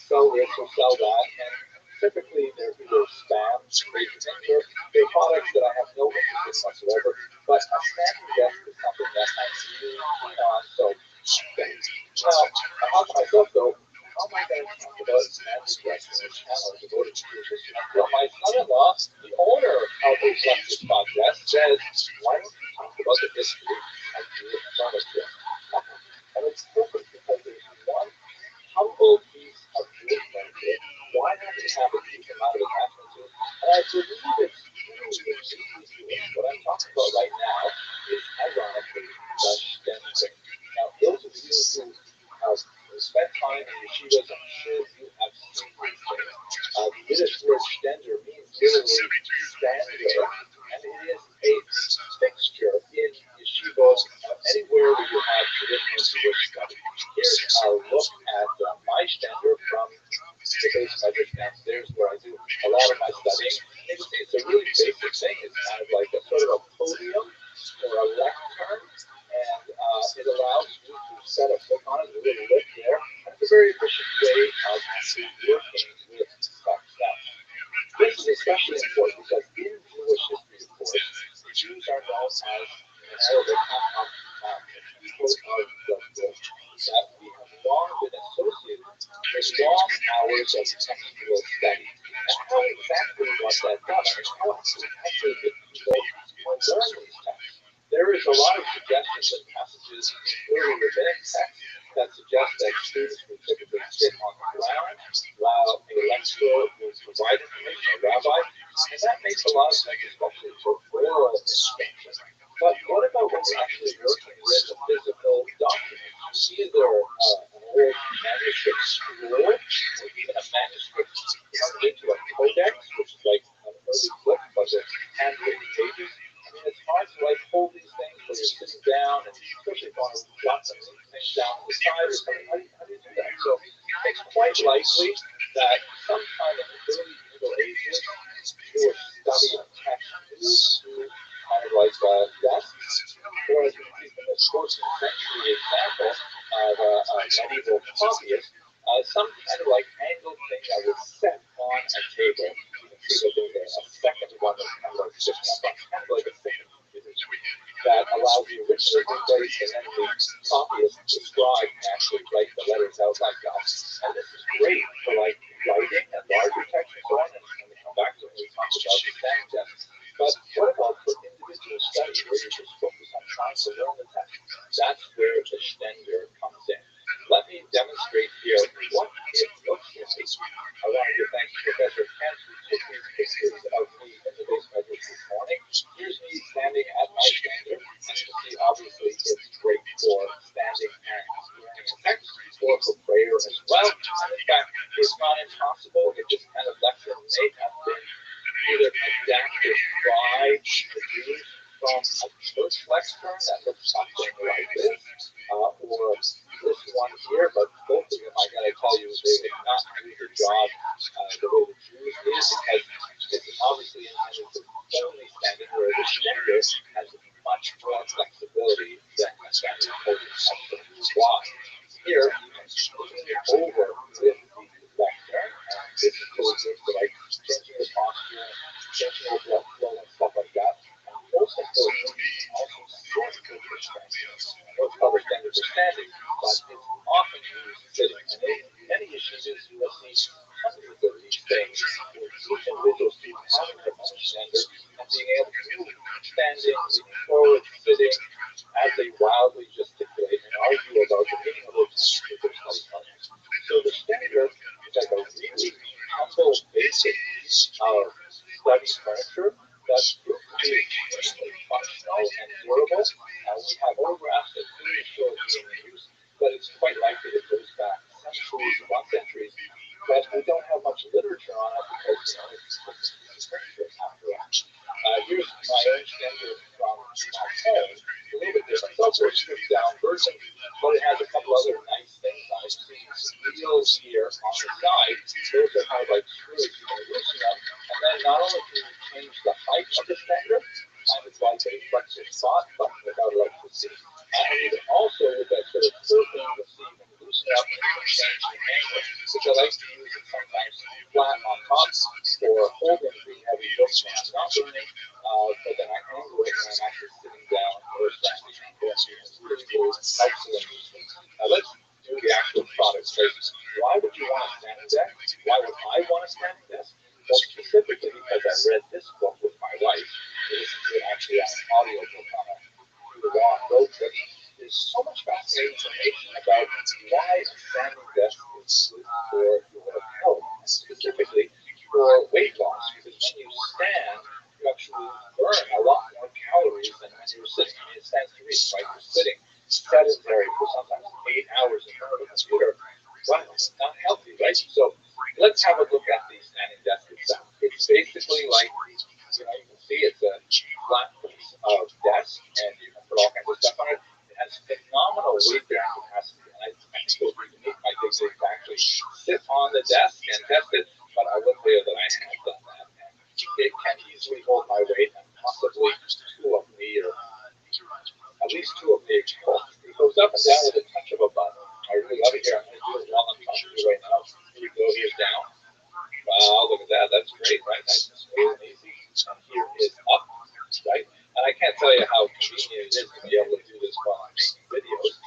Speaker 1: sell this or sell that, and typically they're either spam, crazy things, or they're products that I have no interest in whatsoever. But a standing desk is something that I'm really keen on, so now, I asked myself though, how am I going to talk about standing desks in this channel devoted to Jewish history? Well, my son-in-law, the owner of the Rothschild'S podcast, says, why don't you talk about the history of Jewish furniture? And it's perfect because there's one humble piece of Jewish furniture. Why not just have a decent amount of attachment to it? And I believe it's really easy. What I'm talking about right now is ironically the Stender. Now, those of you who have spent time in yeshivas, I'm sure you have seen these things. The Yiddish word Stender means literally stander, and it is a fixture in yeshivas anywhere where you have traditional Jewish study. Here's a look at my Stender from the basement just downstairs where I do a lot of my studying. You can see it's a really basic thing. It's kind of like a sort of a podium or a lectern, and it allows you to set a book on it, a little lip there, and it's a very efficient way of actually working with stuff. Now, this is especially important because in Jewish history, of course, the Jews are known as an Arabic people of the book, that we have long been associated with long hours of textual study. And how exactly was that done? I mean, how exactly did people learn these texts? There is a lot of suggestions and passages in early rabbinic texts that suggest that students would typically sit on the ground while a lecturer would provide information, a rabbi, and that makes a lot of sense, especially for oral instruction. But what about when we're actually working with a physical document? Either an old manuscript scroll, or even a manuscript turned into a codex, which is like an early book, but they're handwritten pages. I mean, it's hard to hold these things when you're sitting down, and especially if you want to jot some things down on the side or something. How do you do that? So it's quite likely that sometime in the early Middle Ages, Jewish study of text moved to kind of like desks, or as you can see from this 14th century example of a medieval copyist, some kind of like angled thing that was set on a table. You can
Speaker 2: see that there's a second one that's kind of like sticking up, kind of like a second computer that allows the original invoice and then the copyist, the scribe, can actually write the letters out like that. And this is great for like writing and larger text and so on, and we come back to when we talk about the standing text. But what about for individual study where you just focus on trying to learn the text? That's where the Stender comes in. Let me demonstrate here what it looks like. I want to give thanks to Professor Kent, who took these pictures of me in the base measures this morning. Here's me standing at my Stender, and you can see obviously it's great for standing and learning a text, or for prayer as well. And in fact, it's not impossible if this kind of lecture may have been either adapted by the Jews from a church lectern that looks something like this, or this one here, but both of them, I gotta tell you, they would not do the job the way the Jews did, because it's obviously intended to only stand in where the Stender has much more flexibility than a standard podium. That's why. Here, you can lean over with the lectern, and this includes things like changing the posture, changing the blood flow, and stuff like that. And most importantly, also sort the perspective. Most other standards are standing, but it's often used sitting. And in many issues, you'll see hundreds of these things where each individual student having their own standard and being able to move standing, leaning forward, sitting, as they wildly gesticulate and argue about the meaning of their text with their study partners. So the standard is like a really humble, basic piece of study furniture that proves to be extremely functional and durable. We have photographs that clearly show it being in use, but it's quite likely it goes back centuries upon centuries. But we don't have much literature on it because it's furniture after all. Here's my own standard from my home. It's a little bit different. It's also a stripped down version, but it has a couple other nice things on it. See some wheels here on the side. Those are kind of like screws. You can loosen them, and then not only can you change the height of the standard, kind of like a flexor spot, but without electricity. And also with that sort of curving, you'll see you can loosen up and you can change the angle, which I like to use it sometimes flat on top or holding the heavy books when I'm not learning, but then I angle it when I'm actually sitting down or standing. It's really helpful in these things. Now let's do the actual product first. Why would you want a standing desk? Why would I want a standing desk? Well, specifically because I read this book with my wife. This is actually an audio book on a long road trip. There's so much fascinating information about why a standing desk is good for your health, and specifically for weight loss. Because when you stand, you actually burn a lot more calories than when you're sitting. I mean, it stands to reason, right? You're sitting sedentary for sometimes 8 hours in front of a computer. Wow, it's not healthy, right? So let's have a look at the standing desk itself. It's basically like, you can see it's a flat piece of desk, and you can put all kinds of stuff on it. It has phenomenal weight bearing capacity, and I think it would be unique. My big to actually sit on the desk and test it, but I will tell you that I have done that, and it can easily hold my weight, and possibly two of me, or at least two of me. It goes up and down with a touch of a button. I really love it here. I'm going to do it while I'm talking to you right now. Here we go. Here's down. Wow, look at that. That's great, right? Nice and smooth and easy. And here is up, right? And I can't tell you how convenient it is to be able to do this while I'm making videos.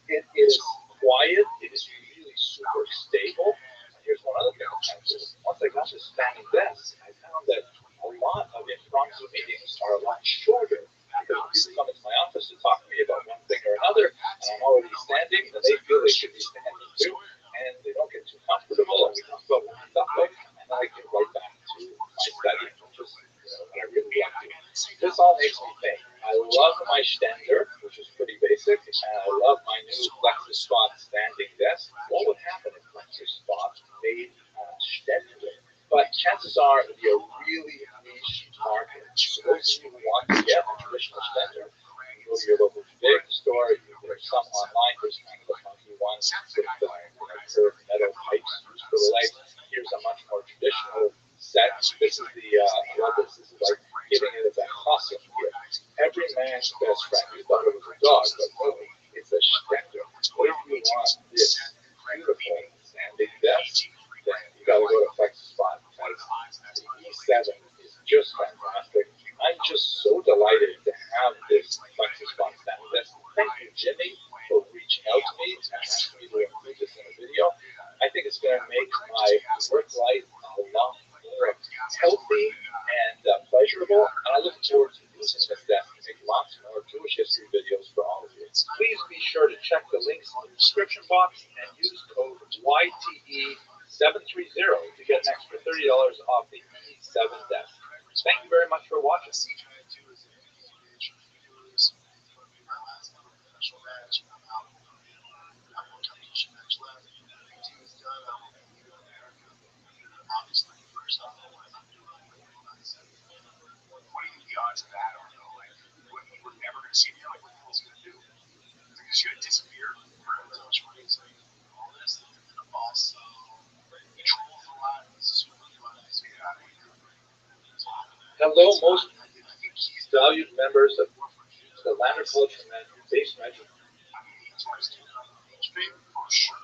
Speaker 2: It is quiet. It is really super stable. And here's one other thing that's kind of cool. Once I got this standing desk, I found that a lot of impromptu meetings are a lot shorter. Because people come into my office to talk to me about one thing or another, and I'm already standing, and they feel they should be standing too, and they don't get too comfortable, and we talk about one topic, and then I get right back to my study, which is what I really like to do. This all makes me think. I love my Stender, which is pretty basic, and I love my new Flexor Spot standing desk. What would happen if Flexor Spot made Stender? But chances are it would be a really niche market. So those of you who want to get a traditional Stender, you go to your local big store. There's some online. There's kind of a funky ones with curved metal pipes used for the legs. Here's a much more traditional set. This is the I love this. This is like giving it a costume here. Every man's best friend. You thought it was a dog, but really, it's a Stender. What if you want this beautiful standing desk? Then you got to go to Flexor Spot. Because the 7 is just fantastic. I'm just so delighted to have this Flex Response manifest. Thank you, Jimmy, for reaching out to me and asking me to include this in a video. I think it's going to make my work life a lot more healthy and pleasurable, and I look forward to using this then to make lots more Jewish history videos for all of you. Please be sure to check the links in the description box and use code YTE730 to get an extra $30 off the E7 desk. Thank you very much for watching.
Speaker 3: Obviously, first off, what do you think the odds of that? I don't know. Like, we're never going to see him. Like, what the hell's he going to do? He's just going to disappear for all this. And also, he trolls a lot. This is what he wants to get out of here.
Speaker 2: Hello, most valued members of the Lander Culture Base Regiment.
Speaker 3: I mean, he's for sure.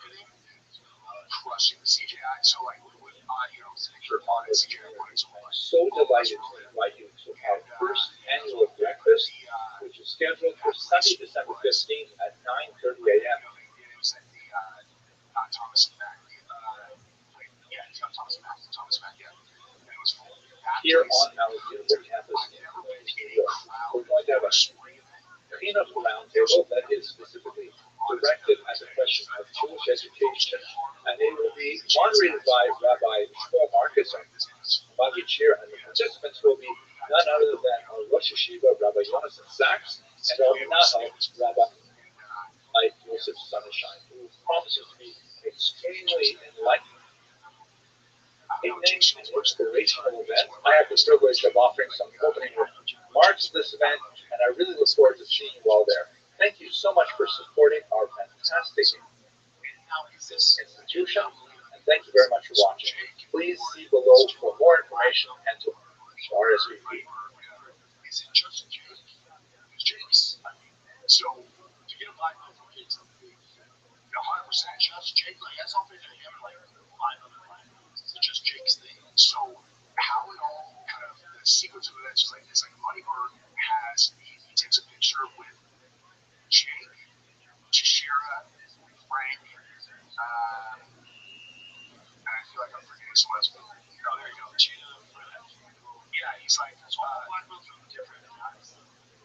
Speaker 3: Crushing the CGI. So, like, with audio,
Speaker 2: For on this journey, I'm so delighted to invite you to our first annual breakfast, which is scheduled for Sunday, December 15th at 9:30 a.m.
Speaker 3: Thomas Mack. Thomas Mack, yeah. And it was full.
Speaker 2: Here on our beautiful campus in New York. We're going to have a peanut roundtable that is specifically directed at the question of Jewish education, and it will be moderated by Rabbi Marcus and Bobby Cheer, and the participants will be none other than our Rosh Yeshiva, Rabbi Jonathan Sachs, and our Menahel, Rabbi Yosef Sunshine, who promises to be extremely enlightening, evening, and inspirational event. I have the privilege of offering some opening remarks to this event, and I really look forward to seeing you all there. Thank you so much for supporting our fantastic institution, and thank you very much for watching. Please see below for more information and to RSVP.
Speaker 3: Is it just Jake? It's Jake's. I mean, so to get a black belt from kids, 100% just Jake. Like, that's all been to him. Like, it's just Jake's thing. So how it all kind of the sequence of events is like this. Like, Moneybird he takes a picture with Jake, Chishira, Frank, and I feel like I'm forgetting someone else. But, there you go. Yeah, he's like, black belts are different.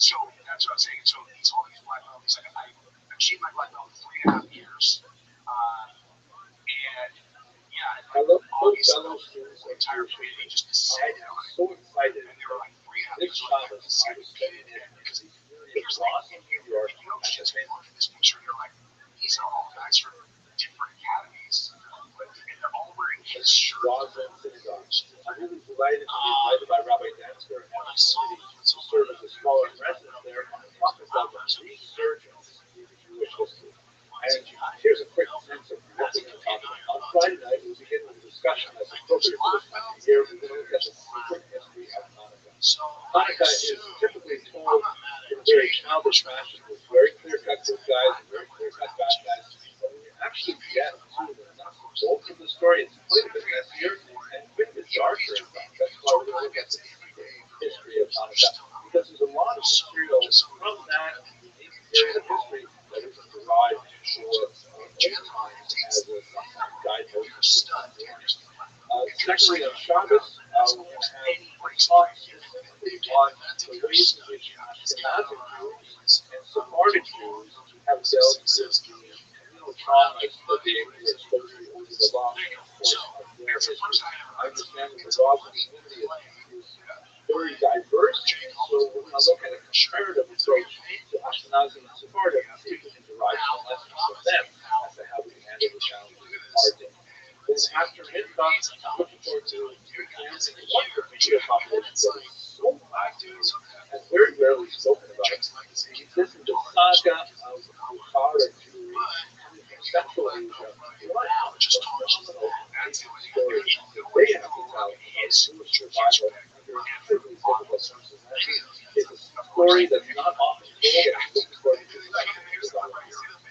Speaker 3: So that's what I'm saying. So he's holding his black belt. He's like, I achieved my black belt in 3.5 years. And yeah,
Speaker 2: I love
Speaker 3: all
Speaker 2: both
Speaker 3: these
Speaker 2: fellow students
Speaker 3: the entire community just
Speaker 2: I
Speaker 3: decided
Speaker 2: am
Speaker 3: on it.
Speaker 2: so excited
Speaker 3: And they were like, 3.5
Speaker 2: this
Speaker 3: years
Speaker 2: Shabbos.
Speaker 3: later,
Speaker 2: I was spending it because he's really lost in New York.
Speaker 3: you know, just look at this picture and you're like, these are all guys from different academies, but and they're all wearing his shirt.
Speaker 2: Rothschild'S synagogue. I'm really delighted to be invited by Rabbi Dansker and the community to serve as a scholar in residence there on the topic of resurgence in Jewish history. And here's a quick sense of what we're going to talk about. On Friday night, we'll begin with a discussion that's appropriate for this time of year. We're going to look at the secret history of Hanukkah. Hanukkah is typically told in a very childish fashion with very clear-cut good guys and very clear-cut bad guys. But when you actually get to the nuts and bolts of the story, it's quite a bit messier and quite a bit darker. In fact, that's why we're going to look at the secret history of Hanukkah, because there's a lot of material from that unique period of history that is derived for time as a guidepost. Secondly, on Shabbos, we're going to have talk specifically on the ways in which Ashkenazi Jews and Sephardic Jews have dealt with the communal traumas that they were exposed to over the long course of their history. I understand that the Rothschild community is very diverse, so we're going to look at a comparative approach to Ashkenazi and Sephardic and see if we can derive some lessons from them as to how we can handle the challenges of our day. Then after Mincha, I'm looking forward to examining the wonderful media population that is so active and very rarely spoken about. This is the saga of Bukhara Jewry coming from Central Asia. What a phenomenal story they have to tell of Jewish survival under extremely difficult circumstances. It's a story that's not often told, and I'm looking forward to discussing it about it.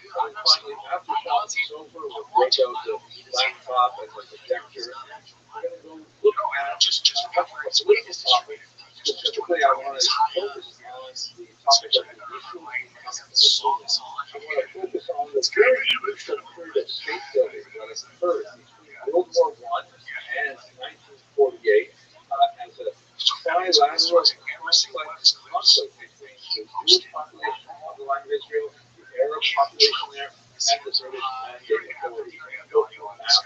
Speaker 2: And finally, after Shabbos is over, we'll break out the laptop and the projector. We're going to go look at much more
Speaker 3: So what is this topic?
Speaker 2: Specifically, I want to focus on the topic of the issue I want to focus on the very crucial period of state building that occurred between World War I and 1948 as a trilateral complex conflict between the Jewish population on the land of Israel, the Arab population there, and the British mandate authority. Go through maps,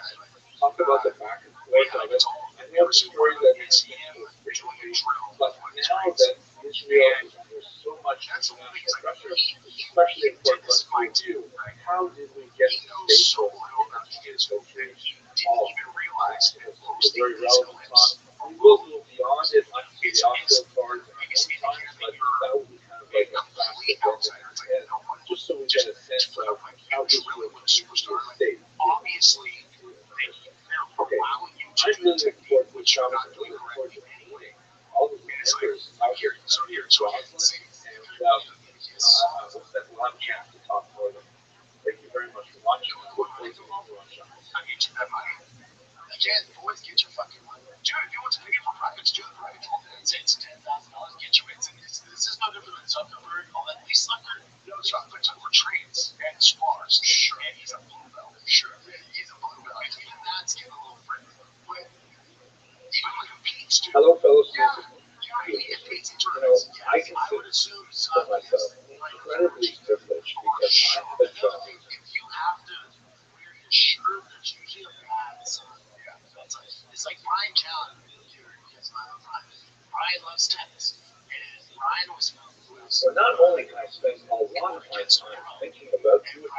Speaker 2: talk about the back and forth of it. I know the story that has been frequently, but now that Israel is under so much international pressure, especially in what we do, how did we get to state building in this negotiation at all? It's a very relevant talk. We will go beyond it, not to the Oslo cards at one time, but that will be kind of like a fast development, just so we get a sense of how Israel is state.
Speaker 3: Obviously,
Speaker 2: Okay, I'm really looking forward to the job. I'm really looking forward to meeting all of the members out here in Rothschild'S, and we'll spend a lot of chance to talk more of them. Thank you very much for watching. I look forward to meeting you on Rothschild'S.
Speaker 3: I get you that money. Again, boys, get your fucking money. Dude, if you want to pay for privates, do the private. It's $10,000, get your wits. And this is no different than Zuckerberg and all that. Lee Zucker knows Zuckerberg took for trades and spars. Sure. And he's a blue belt. Sure. He's a blue belt. Even that's getting a little friendly. But even when he competes, dude.
Speaker 2: Hello, fellow
Speaker 3: Yeah.
Speaker 2: students.
Speaker 3: You know, he competes in
Speaker 2: You know,
Speaker 3: tournaments.
Speaker 2: I
Speaker 3: Yes, I would
Speaker 2: consider
Speaker 3: assume
Speaker 2: myself incredibly privileged because I have a job.
Speaker 3: if you have to wear your shirt, there's usually a bad sign. Yeah. It's like Brian Callen. Brian loves tennis. And Brian was
Speaker 2: So not only can I spend a lot of my time thinking about Jewish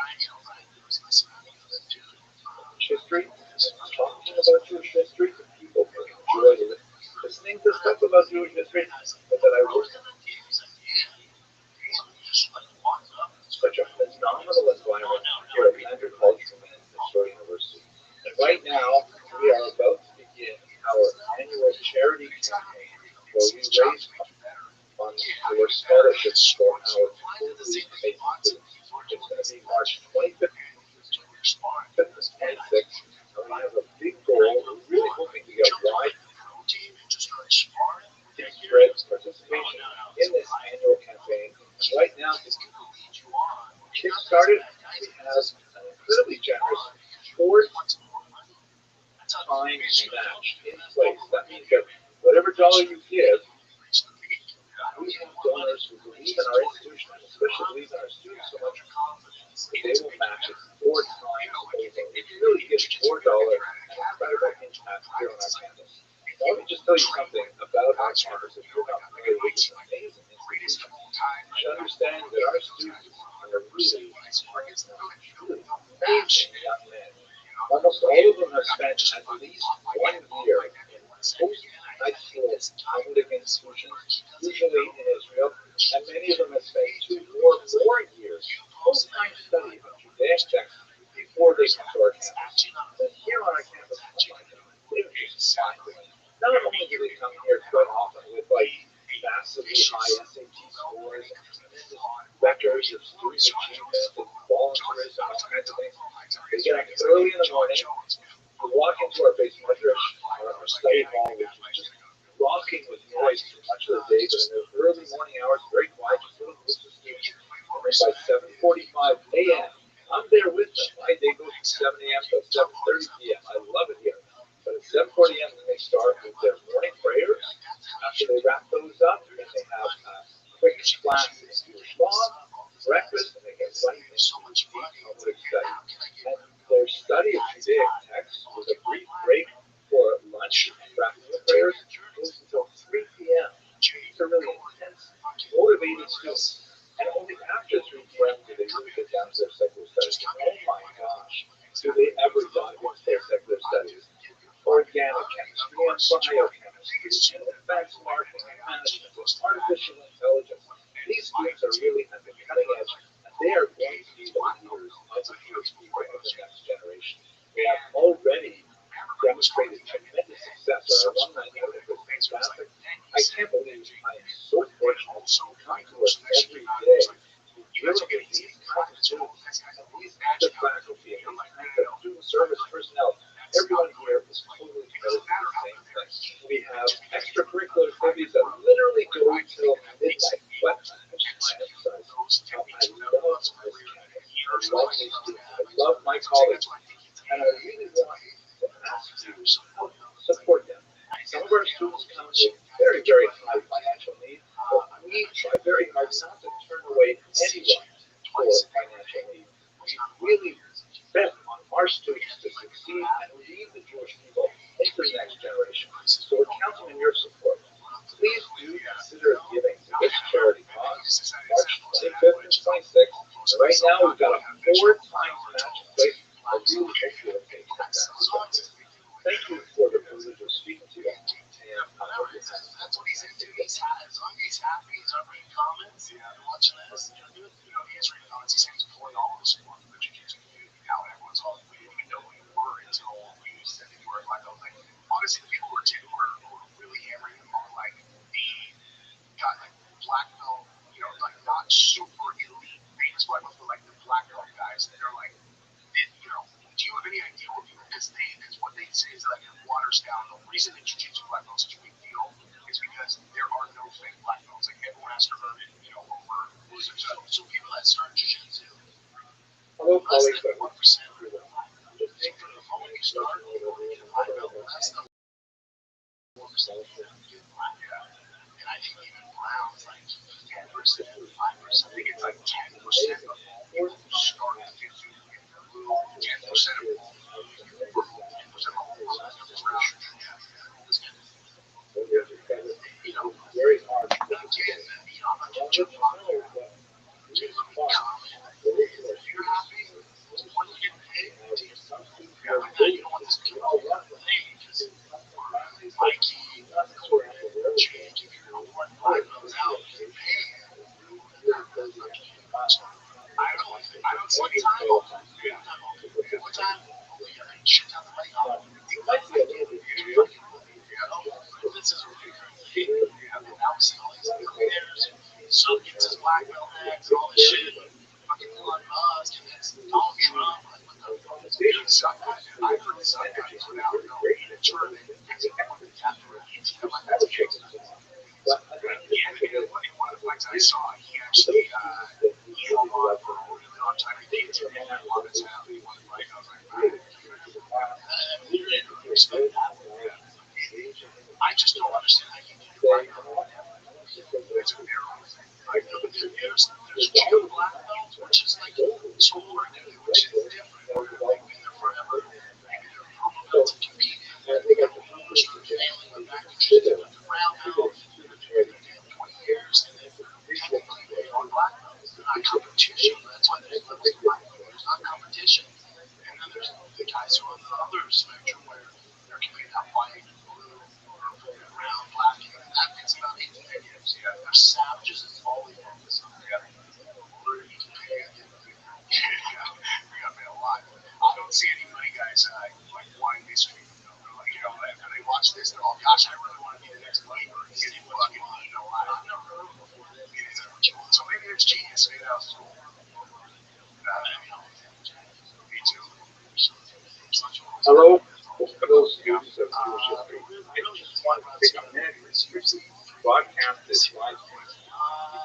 Speaker 2: history and talking about Jewish history to people who enjoy listening to stuff about Jewish history, but that I work in such a phenomenal environment here at the Agricultural and Historic University. And right now, we are about to begin our annual charity campaign where we raise funds for scholarships for our totally amazing students. It's going to be March 25th and 26th. And we have a big goal. We're really hoping to get wide spread participation in this annual campaign. And right now, to kick started, we have an incredibly generous short time match in place. That means that whatever dollar you give, we have donors who believe in our institution, and especially believe in our students so much, that they will match it 4 times over. It really gives $4 an incredible impact here on our campus. Now, let me just tell you something about our campus. If you're not familiar with this amazing institution, you should understand that our students are really amazing young men. Almost all of them have spent at least 1 year in post-high school public institutions, usually in Israel, and many of them have spent 2 or more years full-time study of Judaic texts before they come to our campus. And here on our campus, they're just fabulous. Not only do they come here quite often with like massively high SAT scores and vectors of student achievement and volunteerism and all kinds of things, they get up early in the morning, to walk into our base madrash, our study hall, which is just rocking with noise for much of the day, but in the early morning hours, very quiet, just little groups of students. And then by 7:45 a.m., I'm there with them. My day goes from 7 a.m. to 7:30 p.m. I love it here. But at 7:40 a.m., they start with their morning prayers. After they wrap those up, then they have a quick class in Jewish law, breakfast, and they get right into deep Talmudic study. And their study of Judaic texts with a brief break for lunch and afternoon prayers goes until 3 p.m. These are really intense, motivated students. And only after 3 p.m. do they really get down to their secular studies. Oh my gosh, do they ever dive into their secular studies? Organic chemistry and biochemistry and advanced marketing and management and artificial intelligence. These students are really at the cutting edge, and they are going to be the leaders of the PhD of the next generation. We have already demonstrated tremendous success. Our alumni network is fantastic. I can't believe I am so fortunate to come to us every day to deal with these kinds of students and these kinds of faculty and these kinds of student service personnel. Everyone here is totally committed to the same thing. We have extracurricular
Speaker 1: extracurricular activities that literally go until midnight. But I just want to emphasize how I love this campus. I love these students. I love my colleagues. And I really want to ask you to support them. Some of our students come with very, very high financial needs, but we try very hard not to turn away anyone for financial need. We really bet on our students to succeed and lead the Jewish people into the next generation. So we're counting on your support. Please do consider giving to this charity cause March 25th and 26th. And right now we've got a 4 times match in place. I really hope you will take that. Thank you for the privilege of speaking to you. And I hope you have
Speaker 3: That's what he's into. He's happy. As long as he's happy, he's not reading comments. Yeah, watching this. He's reading comments. He said he's pulling all the support from the jiu-jitsu community. Now everyone's all, we didn't even know who you were until we said that you were like, honestly, the people who are really hammering him on like the got like black belt, like not super elite famous black belts, but like the black belt guys that are like, do you have any idea what people? Because what they say is like it waters down. The reason that jiu-jitsu black belts is a big deal is because there are no fake black belts. Like everyone has to earn it, over. So people that start jiu-jitsu,
Speaker 1: Hello,
Speaker 3: less
Speaker 1: colleagues.
Speaker 3: than 1%. So from the moment you start, you get a black belt. Less than 1% get black belt. And I think even brown's like 10%, 5%. I think it's like 10% of all people who start at 50. 10% of all. 10% of all.
Speaker 1: Very hard.
Speaker 3: Again, beyond the jiu-jitsu, if you're happy, one you get paid, you don't want this to come out because Mikey, Jake, if you're going to run five those out, hey, I don't see time. What time? Shut down the light off. This is really crazy. Now we see all these millionaires. Some gets his black belt bags and all this shit. Fucking Elon Musk and that's Donald Trump. Like, what the fuck is this? I've heard this guy put out a tournament because he wanted to have to repeat. One of the fights I saw, he actually held on for a really long time. He didn't have a lot of time. He wanted to fight. I was like, we didn't understand that. I just don't understand how you can fight on it's a narrow thing. Like, there's two black belts, which is like taller dude, which is different. They've been there forever. Maybe they're purple belts and compete. They got the rules for failing the back to the brown belt. 20 years, and then technically they are black belts. They're not competition. That's why there's levels of black belts. There's not competition. And then there's the guys who are on the other spectrum where they're competing at white, blue, purple, brown, black, and that fits about 8 to 10 years. Yeah, they're savages. It's all they focus on. Yeah. Or you can pay. We got paid a lot. I don't see any money guys like wanting this stream. They're like, after they watch this, they're all, gosh, I really want to be the next money or get fucking I've never heard of before. So maybe it's genius. Maybe that was cool. Me too.
Speaker 1: Hello, fellow students of Jewish history. I just want to take a minute to broadcast this live stream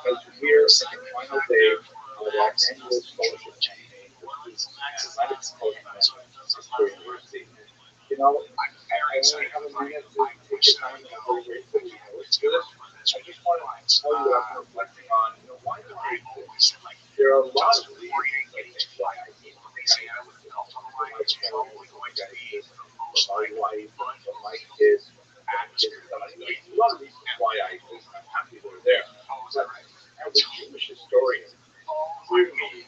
Speaker 1: because we're at the final day of our annual scholarship campaign for students at Atlantic College University. I only have a minute to take your time, and I'm very grateful you know it's good. I just want to tell you that I'm reflecting on, why do I do this? There are a lot of reasons I think why I do this. It's probably going to be for my wife, for my kids, active. There's a lot of reasons why I'm happy they're there. But as a Jewish historian, clearly,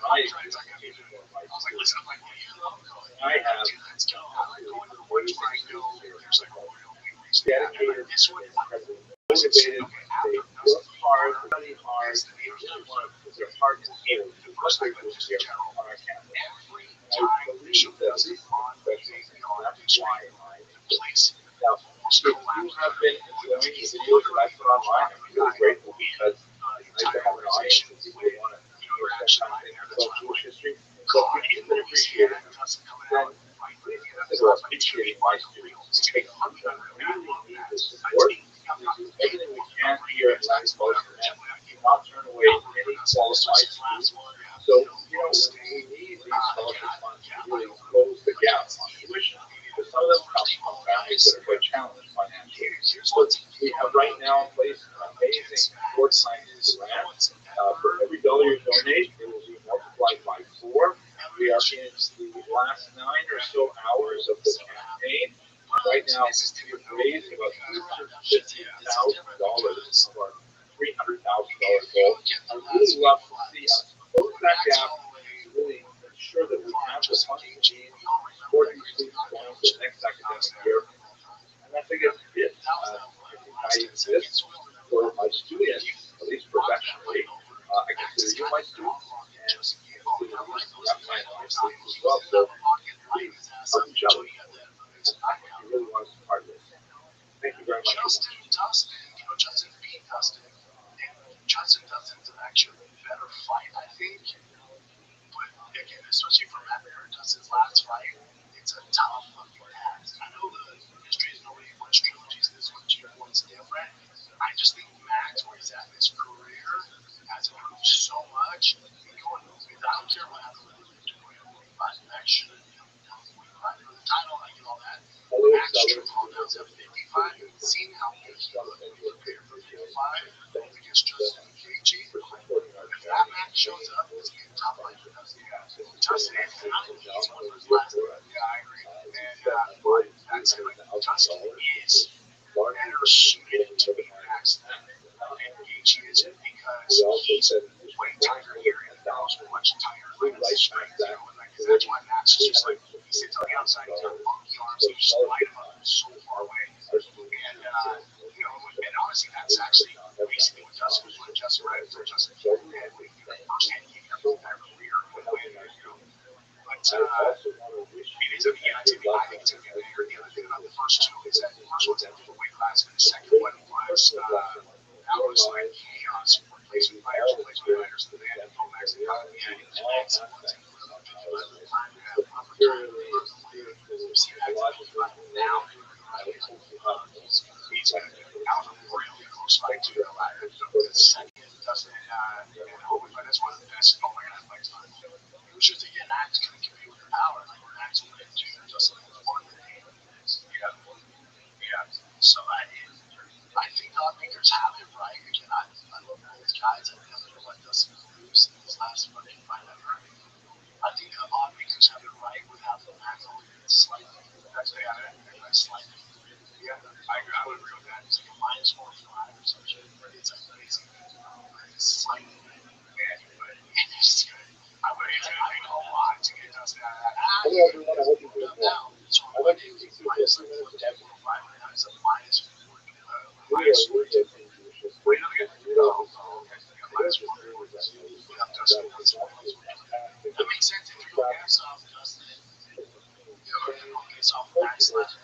Speaker 1: my investigation of my students, I have dedicated, incredibly motivated. They work hard, study hard. They really want to put their heart and soul into what they're doing here on our campus. And I believe that this is especially, that's why I'm in place. Now, if you have been enjoying the videos that I put online, I'm really grateful because it's nice to have an audience and people want to hear that kind of thing about Jewish history. But if you can appreciate it, then please consider appreciating my students because I really need the support. get nice motion and do not turn away any qualified students. So, we need these scholarship funds to really close the gap on tuition, because some of them come from families that are quite challenged financially. So we have right now in place an amazing four-times grant. For every dollar you donate, it will be multiplied by 4. We are in the last 9 or so hours of the campaign. Right now, we've raised about $250,000 of our $300,000 goal. I really love to see us close that gap and really ensure that we have the funding we need to support these students going into the next academic year. And I think it's it. I exist for my students, at least professionally. I consider you my students, and students represent my students as well. So please help each other. I think you really want to be part of this. Thank you very much.
Speaker 3: Justin beat Dustin, and Justin Dustin's actually a better fight, I think. But again, especially for Matt Barrett, Dustin's last fight, it's a tough fucking task. I know the history is nobody wants trilogies, this one, G1's different. I just think Max, where he's at in his career, has improved so much. I don't care what happens with the Max should have for the title, I get all that. Max should have gone down to 55 and seen how good he looked when he prepared for 55 against Justin Gaethje. If that match shows up, it's going to be a tough fight for Dustin. Justin, he's one of those last. Yeah, I agree. And that's like Justin is better suited to be Max than Gaethje is because he's way tighter here and knows much tighter with his strength. That's why Max is just like, he sits on the outside, he's got funky arms, he just light him up so far away. And honestly, that's actually basically what Justin was doing. Justin, right? So Justin had the first head kick of his career. But it is, I think it's going to be bigger. The other thing about the first two is that the first one's at the weight class, and the second one was, that was like chaos for replacement fighters, and they had to go back to the other end. Now, he's out of a really close fight to the second. And Hogan, but that's one of the best fights. It was just again, Max couldn't compete with the power. Like Max would do just like one thing. Yeah. So I think the makers have it right. Again, I love both guys. I never let Dustin lose in his last fucking fight ever. I think the odd makers have it right with having Max only slightly. Actually, slightly. Yeah, I would agree with that. It's like a -4 or 5 or some shit. It's like crazy. It's slightly. But it's good. I would take a lot to get Dustin out of that.
Speaker 1: Hello, everyone. I hope you feel well.
Speaker 3: So I think it's -5 and that's a -4. Wait, no, that makes sense. If you go gas off Dustin, gas off Max left.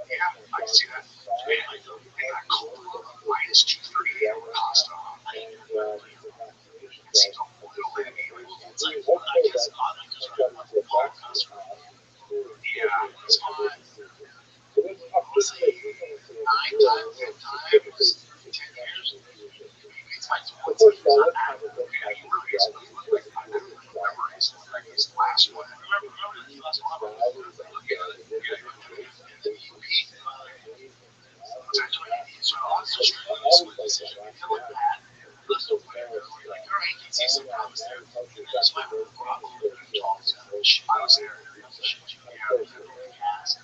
Speaker 3: Yeah, I can see that. They got cold -238 over Costa. It seems a little bit it's like, I guess, odd because Paul Costa. Yeah, it's on. Let's say 9 times, 10 times, 10 years. It's like once he's not out. Yeah, he really is. I remember his last one. I remember his last one. So also like that. Let's do whatever. Like, all right, you can see some problems there. That's why we're probably I was there.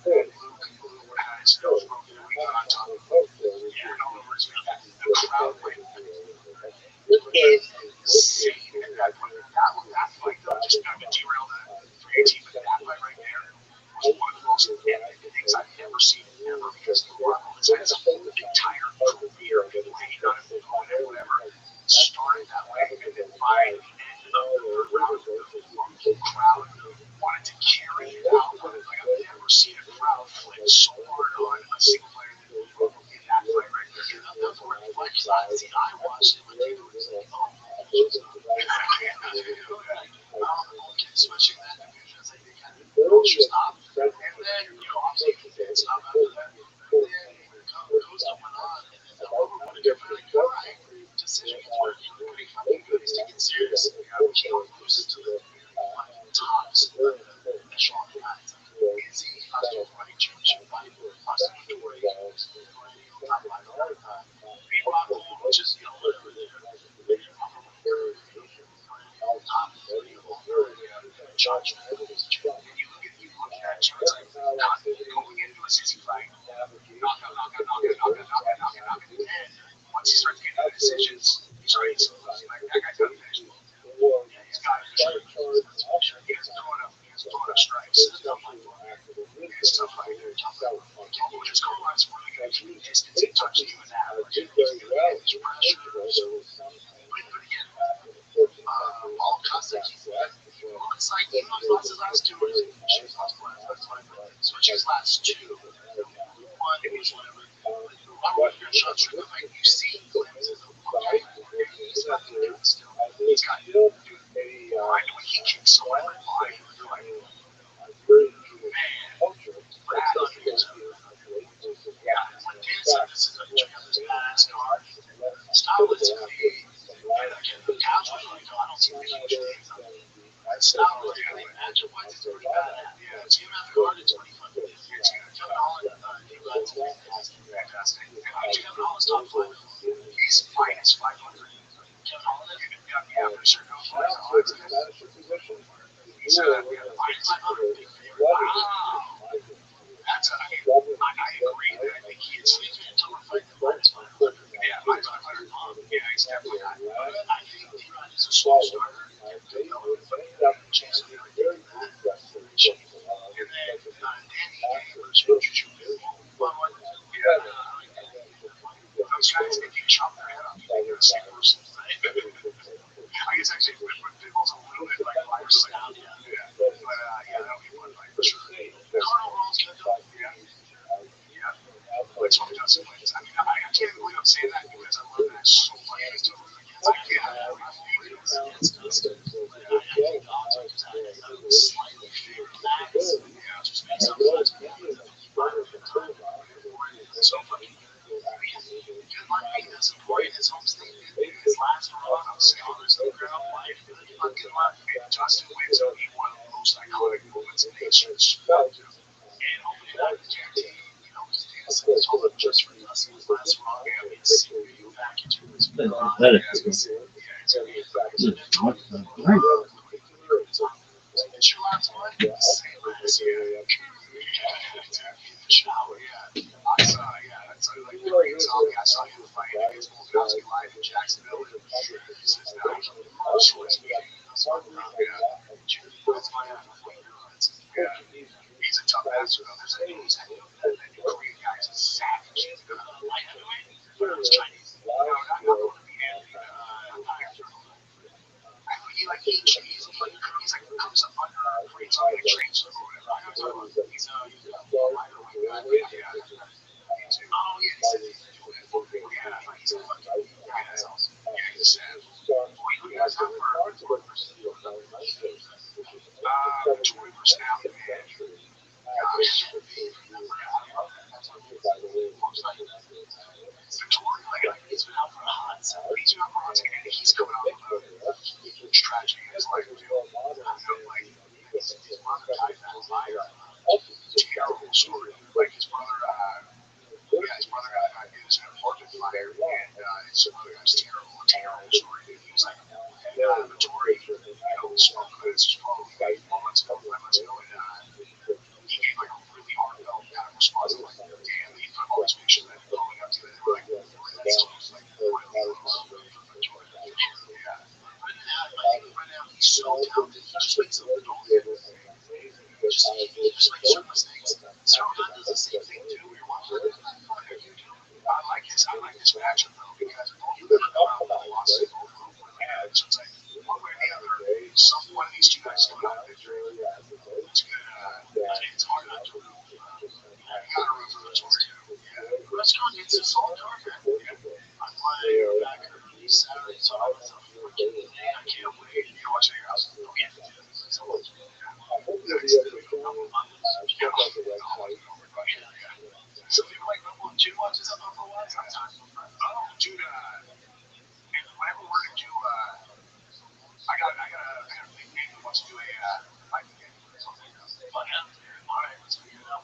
Speaker 3: Luke had his nose broken. We got on top of it. Yeah, all over his mouth. The crowd went insane at that point. That fight, though, just not to derail the 318, but that fight right there was one of the most epic things I've ever seen ever because the Rock has had his whole entire career laying on it, whatever. Started that way, and then by the end of the third round, the crowd wanted to carry it out. Like I've never seen a crowd flip so hard on a single player in that fight right there. That's where it flexed. I watched it, but they were like, oh, especially in that division, it's like they kind of stop. And then, obviously, it's not after that. championship fight. Lost to Vittori. Top five over. Beat Rothschild, which is, whatever they're top three of all time. Charge. And you look at that, it's like going into a sissy fight, knock. And then once he starts getting the decisions, he's already like that guy's got to finish. Yeah, he's got to finish. He has throwing up strikes. It's a tough fight for him. It's a tough fight. His goal line's really going to keep the distance and touch you in that. He's pressure. But again, all custody. Well, it's like he lost his last two. She lost his last two. One was whatever. One was your shots. Like you see glimpses of he's got the dude still. He's got I know when he kicks someone in the body, you're like, man, Brad Underwood's when Dan said this is a badass card, stylistically, and again, the casuals are like, I don't see the huge things on it. Stylistically, matchup-wise, it's pretty badass. Yeah, it's him after card, it's pretty fun. It's Kevin Holland, New Lads, fantastic. Kevin Holland's top 5. He's minus 500. Kevin Holland, for sure. He's minus 500. Big favorite. Wow. That's I agree that I think he's a tougher fight than minus 500. Yeah, minus 500. Yeah, he's definitely not. I think D-Rod is a slow starter. And then Danny Jiu-Jitsu. Those guys, if you chop their head off, they're the same person. I guess actually, Pitbull's a little bit like a virus. But that'll be one fight for sure. Carl Roll's good though. Yeah. That's what he does. I mean, I can't believe I'm saying that because I love that so much. I can't. It's Dustin. I think the odds are just slightly favored. Yeah, just makes up for it. So fucking good luck beating us in Point, his home state, his last run on Scholars of the Ground Life. Good luck. Justin wins out. He won the most iconic moments in nation's sport. And hopefully that is guaranteed. Because Dan said he told him just for us in his last run, we have to see you back into his run. Yeah, it's going to be a factor. It's your last one? Say less, yeah. Shower, yeah. I saw like I saw him fight against Volkanovski live in Jacksonville. And he says, now he's on the first choice meeting. He's a tough bastard, though. There's that new Korean guy is a savage. He's a light heavyweight. He's Chinese. Not going to be Anthony. He's like comes up under creates all the trains or whatever. I know he's a lighter weight guy. Oh yeah, he's a fucking guy. That's awesome. Yeah, he's sad. Who you guys have for Victoria versus Allen, man? Gosh. Victoria, he's been out for a hot second. He's been out for a hot second, and he's coming out of a huge tragedy in his life. His brother died in that fire. Terrible story. Like his brother got in an apartment fire, and his brother was terrible story. He was like, Vittori, smoked with his 4 months ago, 5 months ago, and he gave like a really heartfelt kind of response. Like, damn, he put all his pictures that going up to it. They were like, that's like really love for Vittori. Yeah. But right now he's so talented. He just makes a little bit. He just makes certain mistakes. Sterling does the same thing too. You're watching it. I like this matchup though because both of them are coming out with a loss. So it's like one way or the other, one of these two guys coming out with victory. It's good. It's hard not to root. You gotta root for the Tory. Yeah. Let's go against the Salt Target. I'm playing back Saturday, so I can't wait. You watch it at your house. Oh yeah. So people like, well, Jude watches up for a while. Sometimes. Oh, Jude. Whenever we're gonna do, I got a big name who wants to do a fighting game or something. But all right, let's figure it out.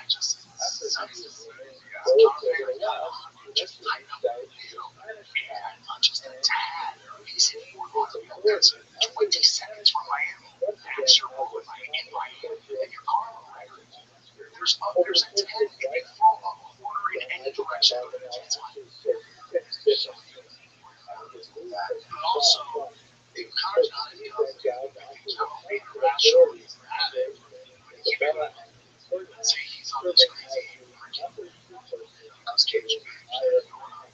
Speaker 3: I just sense
Speaker 2: go
Speaker 3: John
Speaker 2: for
Speaker 3: Mayer
Speaker 2: a
Speaker 3: got
Speaker 2: while.
Speaker 3: just
Speaker 2: That's what
Speaker 3: I
Speaker 2: these
Speaker 3: know,
Speaker 2: guys
Speaker 3: and not just a tad. He's hit more
Speaker 2: the
Speaker 3: automobiles 20 seconds from Miami. That's your moment in Miami. And your car record. There's a 10 you can throw a quarter in any direction, but it's like, but also, if cars not enough, you know, being rational, you this crazy hurricane comes Cajun going on.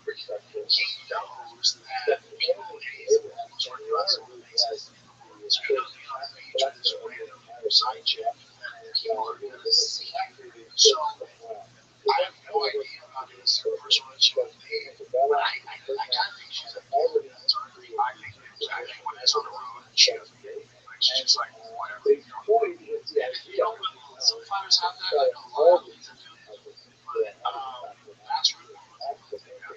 Speaker 3: He knows that people in his sort of hustle basis. So he knows the page of this random side chick that people are going to see. So I have no idea about his personal issue with me, but I kind of think she's a kid. I think exactly when it's on the road, she doesn't get it. Like, she's just like, whatever. You know, some fighters have that. I know a lot of athletes that do. But that's really what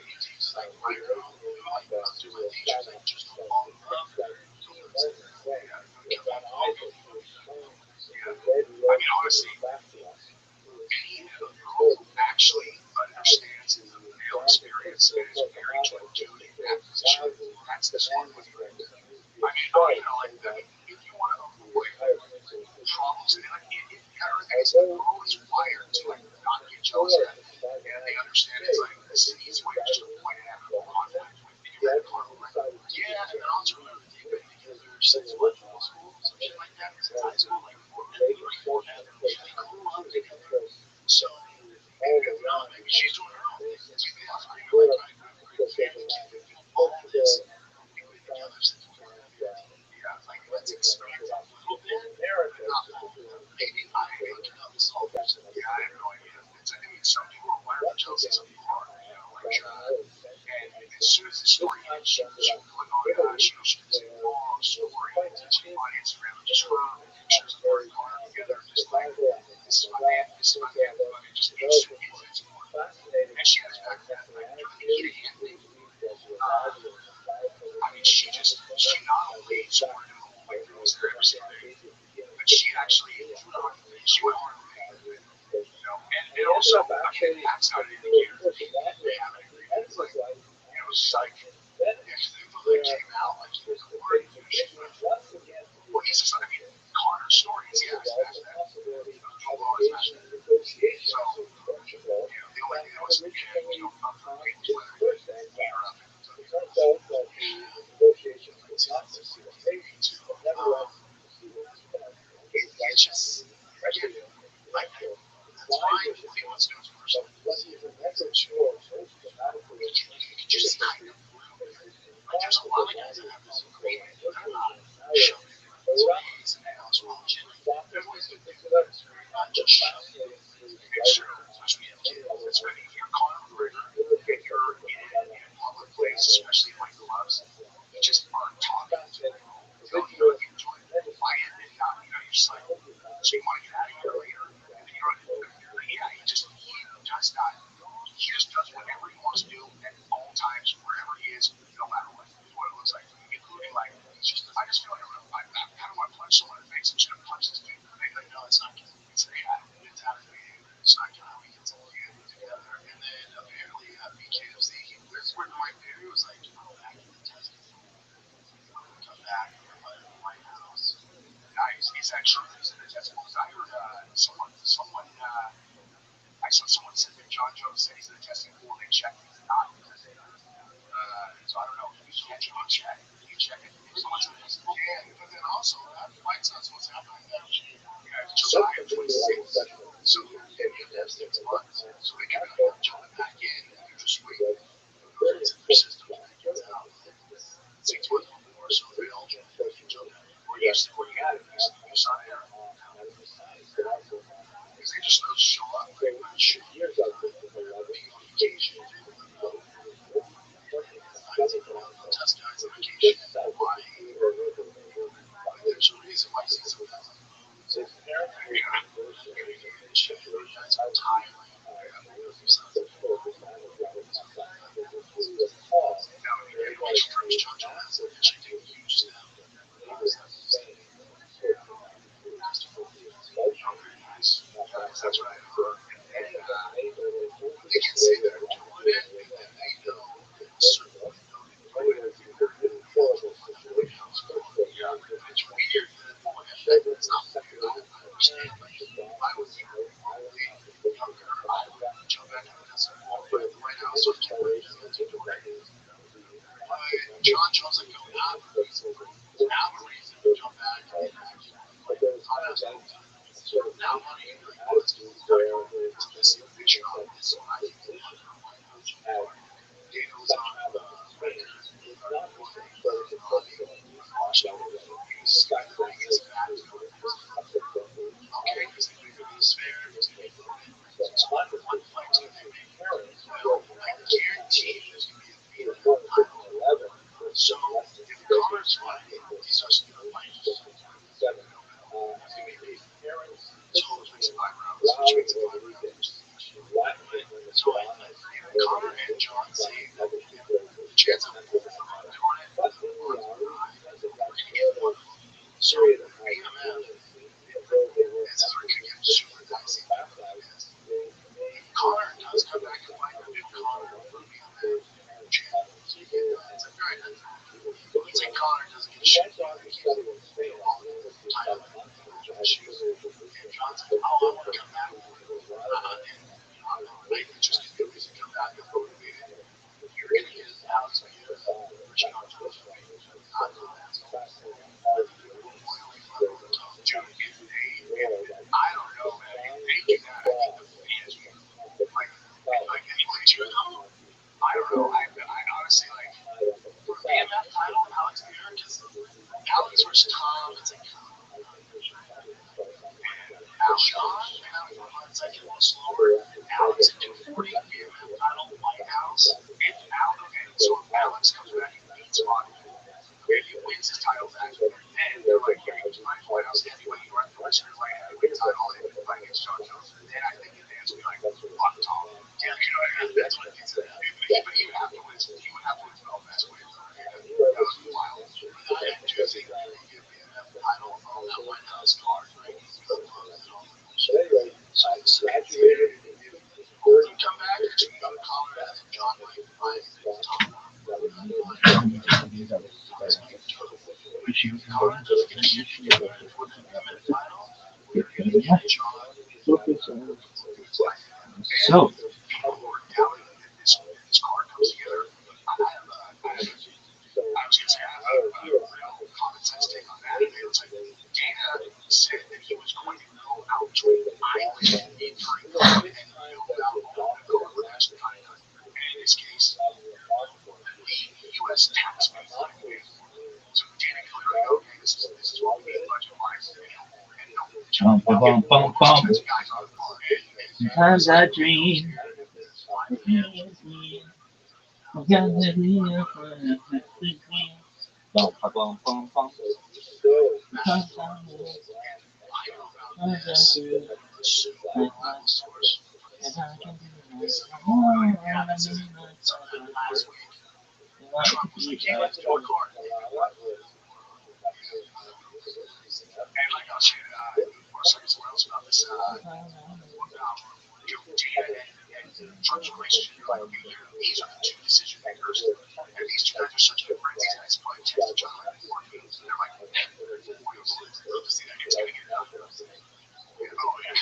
Speaker 3: he takes, like, right around, like, do my features, like, just don't fall in love. Yeah, I mean, honestly, any girl who actually understands the male experience and is married to a dude in that position, that's the smart one. I mean, like that. If you want to avoid problems, and like, the girl is wired to like not get jealous of that, and they understand it's like this is an easy way just to avoid having a conflict with your partner. Like, yeah, and also remember they've been together since what, middle school, some shit like that, since high school, like four, they grew up together. So, and maybe she's doing her own thing. It's even else. I know, like, I can't keep all this. We've been together since we were yeah, like, let's expand a little bit, but not full. Maybe I don't know this whole person. Yeah, I have no idea. I mean, some people are wired for jealousy, some people aren't. And as soon as the story ends, she click on that. She does a long story teaching on Instagram of just her pictures of her and Connor together, just like, this is my man, this is my man, but it just needs to be what it's for. And she has back that, like, doing the Nikita hand thing. I mean, she not only supported him the whole way through, was there every single day, but she actually, she went hard with him. And also, I mean, that's not an indicator that they have an agreement. Like, it was like, if the movie came out, like, he was already finishing with, well, he's just, I mean, Connor's story is, yeah, smash that. Joel always smash that. So, the only thing that was, not for me was whether he or up. It's just, like, that's fine if he wants to do his personal. You can just kind of, like, there's a lot of guys that have this agreement. They're not shoving ways in the house while chilling. There's ways to think about it. Not just shoving. Make sure, especially if you're Conor McGregor, if you're in a public place, especially in like gloves, you just aren't talking to them. Telling you if you enjoy the fight and not, you're just like, so you want to get out of here later. And then you're like, yeah, he just does not. He just does whatever he wants to do at all times, wherever he is, no matter what. Is what it looks like. Including like, I just feel like I kind of want to punch someone in the face. I'm just gonna punch this dude in the face. Like, no, it's not. It's out of the game. It's not how we get together. And then apparently, BKFC, where the white baby was like, come back to the testing. Come back to the White House. Nice. He's actually in the testing. I heard I saw someone said that John Jones said he's in the testing pool. They checked. He's not in the testing pool. So I don't know. You can't check. You check it. If someone's in the testing pool. Yeah, but then also, that fight's not supposed to happen in that year. Yeah, it's July of 26. So, and you have to have 6 months. So they can jump back in and you just wait. It's in their system. 6 months before, so they all jump back. Or you had it. You saw it. Because they just show up pretty much. Years ago, vacation. Test guys on vacation. Why? There's a reason why he's so bad. Guys are tired. That's right. And they can say that they're doing it, and they know certainly it's weird that it's not weird. I understand. Like, why would you really younger? I would jump back in the White House or John Jones like, go now. Now a reason to jump back. Now, money, like, oh, it's to see a picture on this, so I think the White House Daniels on record, he's got the biggest back okay, because they make these fairs, so one flex that they make, well, I guarantee there's going to be a meetup on 9/11. So if Connor's flying, these are some fighters. So it makes 5 rounds, which makes it 5 rounds. So Connor and John say that the chance of doing it are going to get one. So BMF is going to get super dicey. If Connor does come back and fight, if Connor for BMF champ, it's like, all right, let's say Connor doesn't get shit. And John's like, oh, I want to come back. I'm interested in movies and come back and motivated. You're going to get Alex Miller, John not the last John getting paid. I don't know, man. They do that. I think the fans, like anybody do know. I don't know. I honestly, like, for me, I'm not title Alex Miller because Alex versus Tom, it's like, John, it's like a little slower. Alex at 240, title White House. If Alex, okay, so if Alex comes back and beats Rodman, okay, he wins his title back, and they're like, you're going to fight White House heavyweight, you run the rest of your light heavyweight title, and you fight against John Jones. Then I think the fans will be like, fuck Tom. Yeah, you know what I mean? That's what it is. But he would have to win. He would have to win Belfast win. That was wild. I do think that he could be a title from that White House card, right? He's the love and all. So graduated. You come back, you go to Colorado, John Wayne, Tom. So, people who are doubting that this card comes together, I was going to say, I have a real common sense take on that. It's like Dana said that he was going to go out to an island in Korea and build out all the code national island. And in this case, the U.S. taxpayer money. So Dana clearly, okay, this is what we need budget wise.
Speaker 5: Bum, bum, bum, bum, bum. Sometimes I dream. Bum, bum, bum, bum.
Speaker 3: Trump was like, hey, let's do a card. And like I'll share, or sorry, someone else about this, Dana and Trump's relationship, like, these are the two decision makers, and these two guys are such good friends, these guys probably text each other like 4 meetings, and they're like, love to see that it's going to get done. Oh, yeah.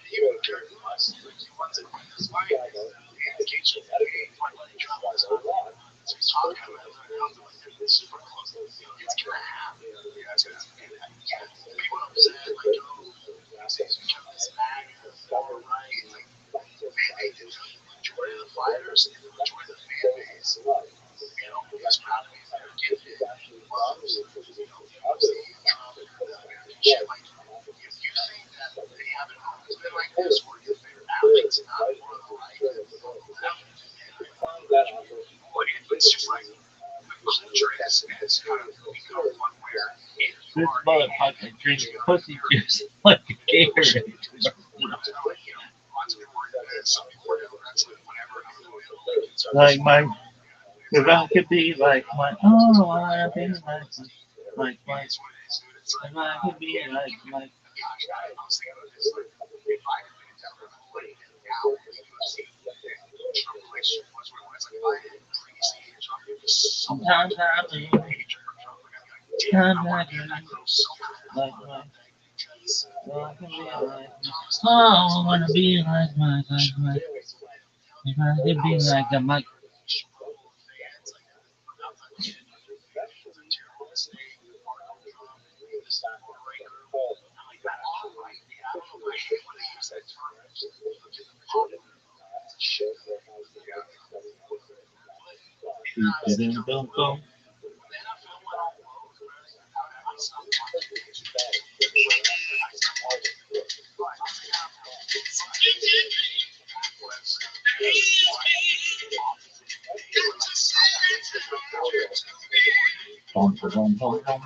Speaker 3: He won't care who was, he wants it, his wife, the indication that he might let Trump was on. So he's talking about it, it's super close. It's going to happen. Yeah, it's going to happen. Yeah, people upset, like, oh, this bag, right? Like, man, the majority of the fighters and the majority of the fan base, is proud of me. They're gifted, loves, loves the Trump and shit. Like, if you think that they haven't always been like this, or your favorite athlete's not more of the right, it's just like the culture has kind of become one where if you
Speaker 5: This
Speaker 3: are
Speaker 5: motherfucker drinks pussy juice like a Gatorade. Like my, if I could be like my, oh, I wanna be like my, if I could be like my. Sometimes I think I'm not gonna like my. So I can be like, oh, I wanna be like my. If I could be like a Mike. Dum-dum-dum-dum. Bum, bum, bum, bum.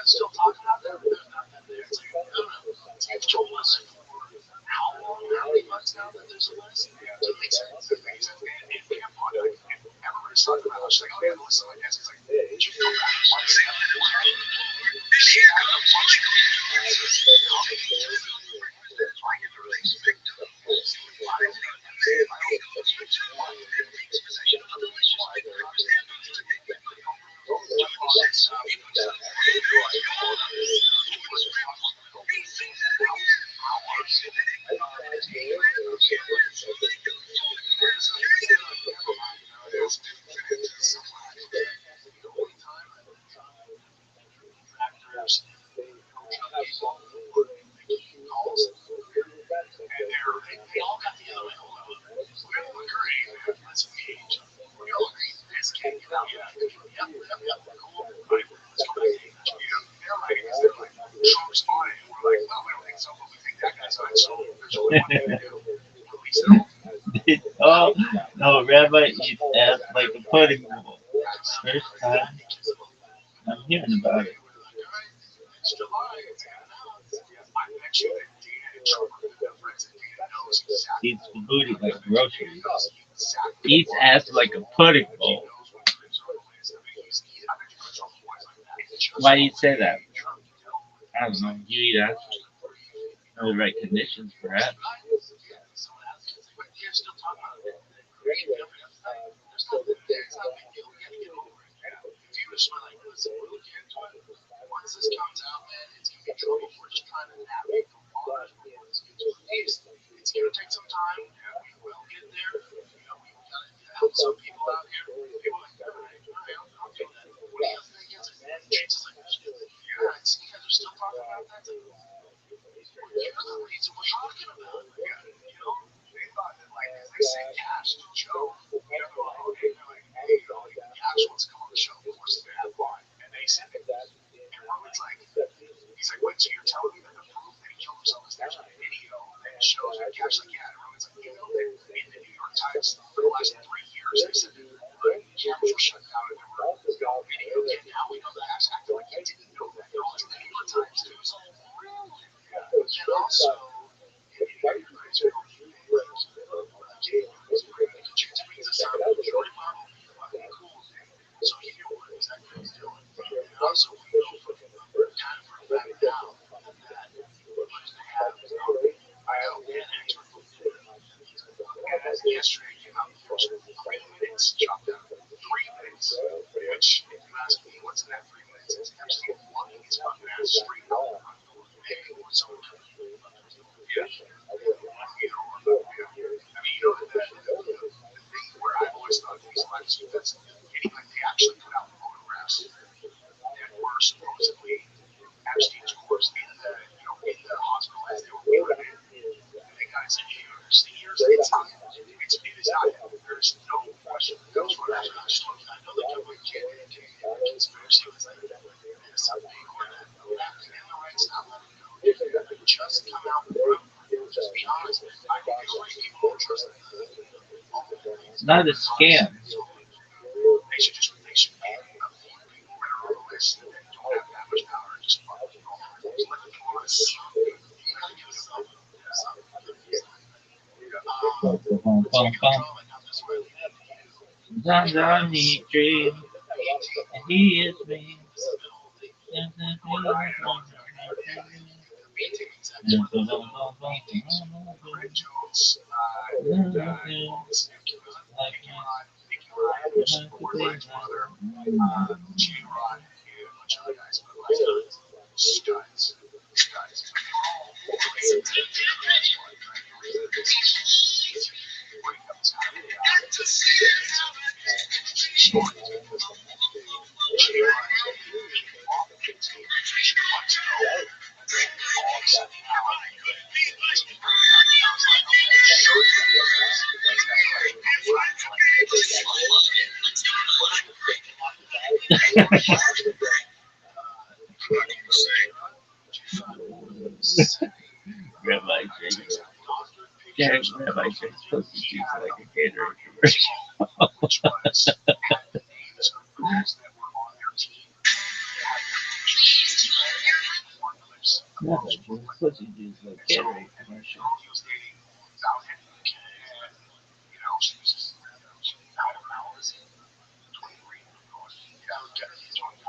Speaker 3: Still talking about that? There's nothing there. It's like, I don't know. You've told us for how long, how many months now that there's a list? Yeah, it makes sense. And everybody's talking about it. She's like, oh, yeah, listen, like this. It's like, did you go back once? They all got together like, hold on, we all agree, man. Let's engage. We all agree this can't get out. Yep, cool. Right, let's go back to they're like, Trump's on it. We're like, no, we don't think so, but we think that guy's on it. So there's only one thing to do. Release it all.
Speaker 5: Oh, no, Rabbi eats ass like a pudding bowl. First time I'm hearing about it.
Speaker 3: It's July. It's coming out. I bet you that Dana and Trump are going to have friends, and Dana knows exactly.
Speaker 5: Eats the booty like groceries.
Speaker 3: Exactly.
Speaker 5: Eats ass like a pudding bowl. Why do you say that? I don't know. You eat ass under the right conditions, perhaps.
Speaker 3: Once this comes out, man, it's gonna be trouble. We're just trying to navigate the waters. It's gonna take some time. We will get there. We gotta help some people out here. People are like, all right, I'll do that. What do you think? Jesus, like, yeah, it's, you guys are still talking about that. Like, you're the reason we're talking about it. They thought that, like, if they say cash to Joe, they're like, hey, cash wants to come on the show. Of course, they're gonna have fun. And they said it. And Roman's like, he's like, wait, so you're telling me that the proof that he killed himself is there's a video that shows that cash, like, yeah. And Roman's like, that in the New York Times for the last 3 years, they said that the cameras were shut down and there were video. And now we know that Ash acted like he didn't know that. No, it's in the New York Times news. And also, everybody's real cool. So he knew what exactly he was doing. And also, we know from kind of from back now that they have an expert from Florida. And yesterday came out the first 3 minutes, chopped down 3 minutes, which, if you ask me, what's in that 3 minutes? It's absolutely walking his fucking ass straight up. So, yeah. I mean, the thing where I always thought these elections, that's anyway, they actually put out photographs that were supposedly Epstein's corpse in the hospital as they were moving in. And the guy said, hey, here's it is not him. There's no question. Those photographs are just looking. I know they come with conspiracy was like there's something or that and the right stuff. Just come out front. Just be honest. I feel like people don't trust that.
Speaker 5: It's not a scam.
Speaker 3: They should be people that are on the list that don't have that much power. Just let them go on. You gotta give it up.
Speaker 5: Bum, bum, bum. Sometimes he dreams, and he is me. Rabbi James. Rabbi James pussy cheeks like a Gatorade commercial.
Speaker 3: which was had the names of girls that were on their team, had their pictures, porn clips of
Speaker 5: Yeah,
Speaker 3: girls
Speaker 5: like
Speaker 3: who
Speaker 5: this
Speaker 3: were playing.
Speaker 5: pussy juice like
Speaker 3: And so
Speaker 5: Gatorade
Speaker 3: the
Speaker 5: commercial.
Speaker 3: girl he was dating was out hitting, and she was just, I don't know, was 23, he's 25.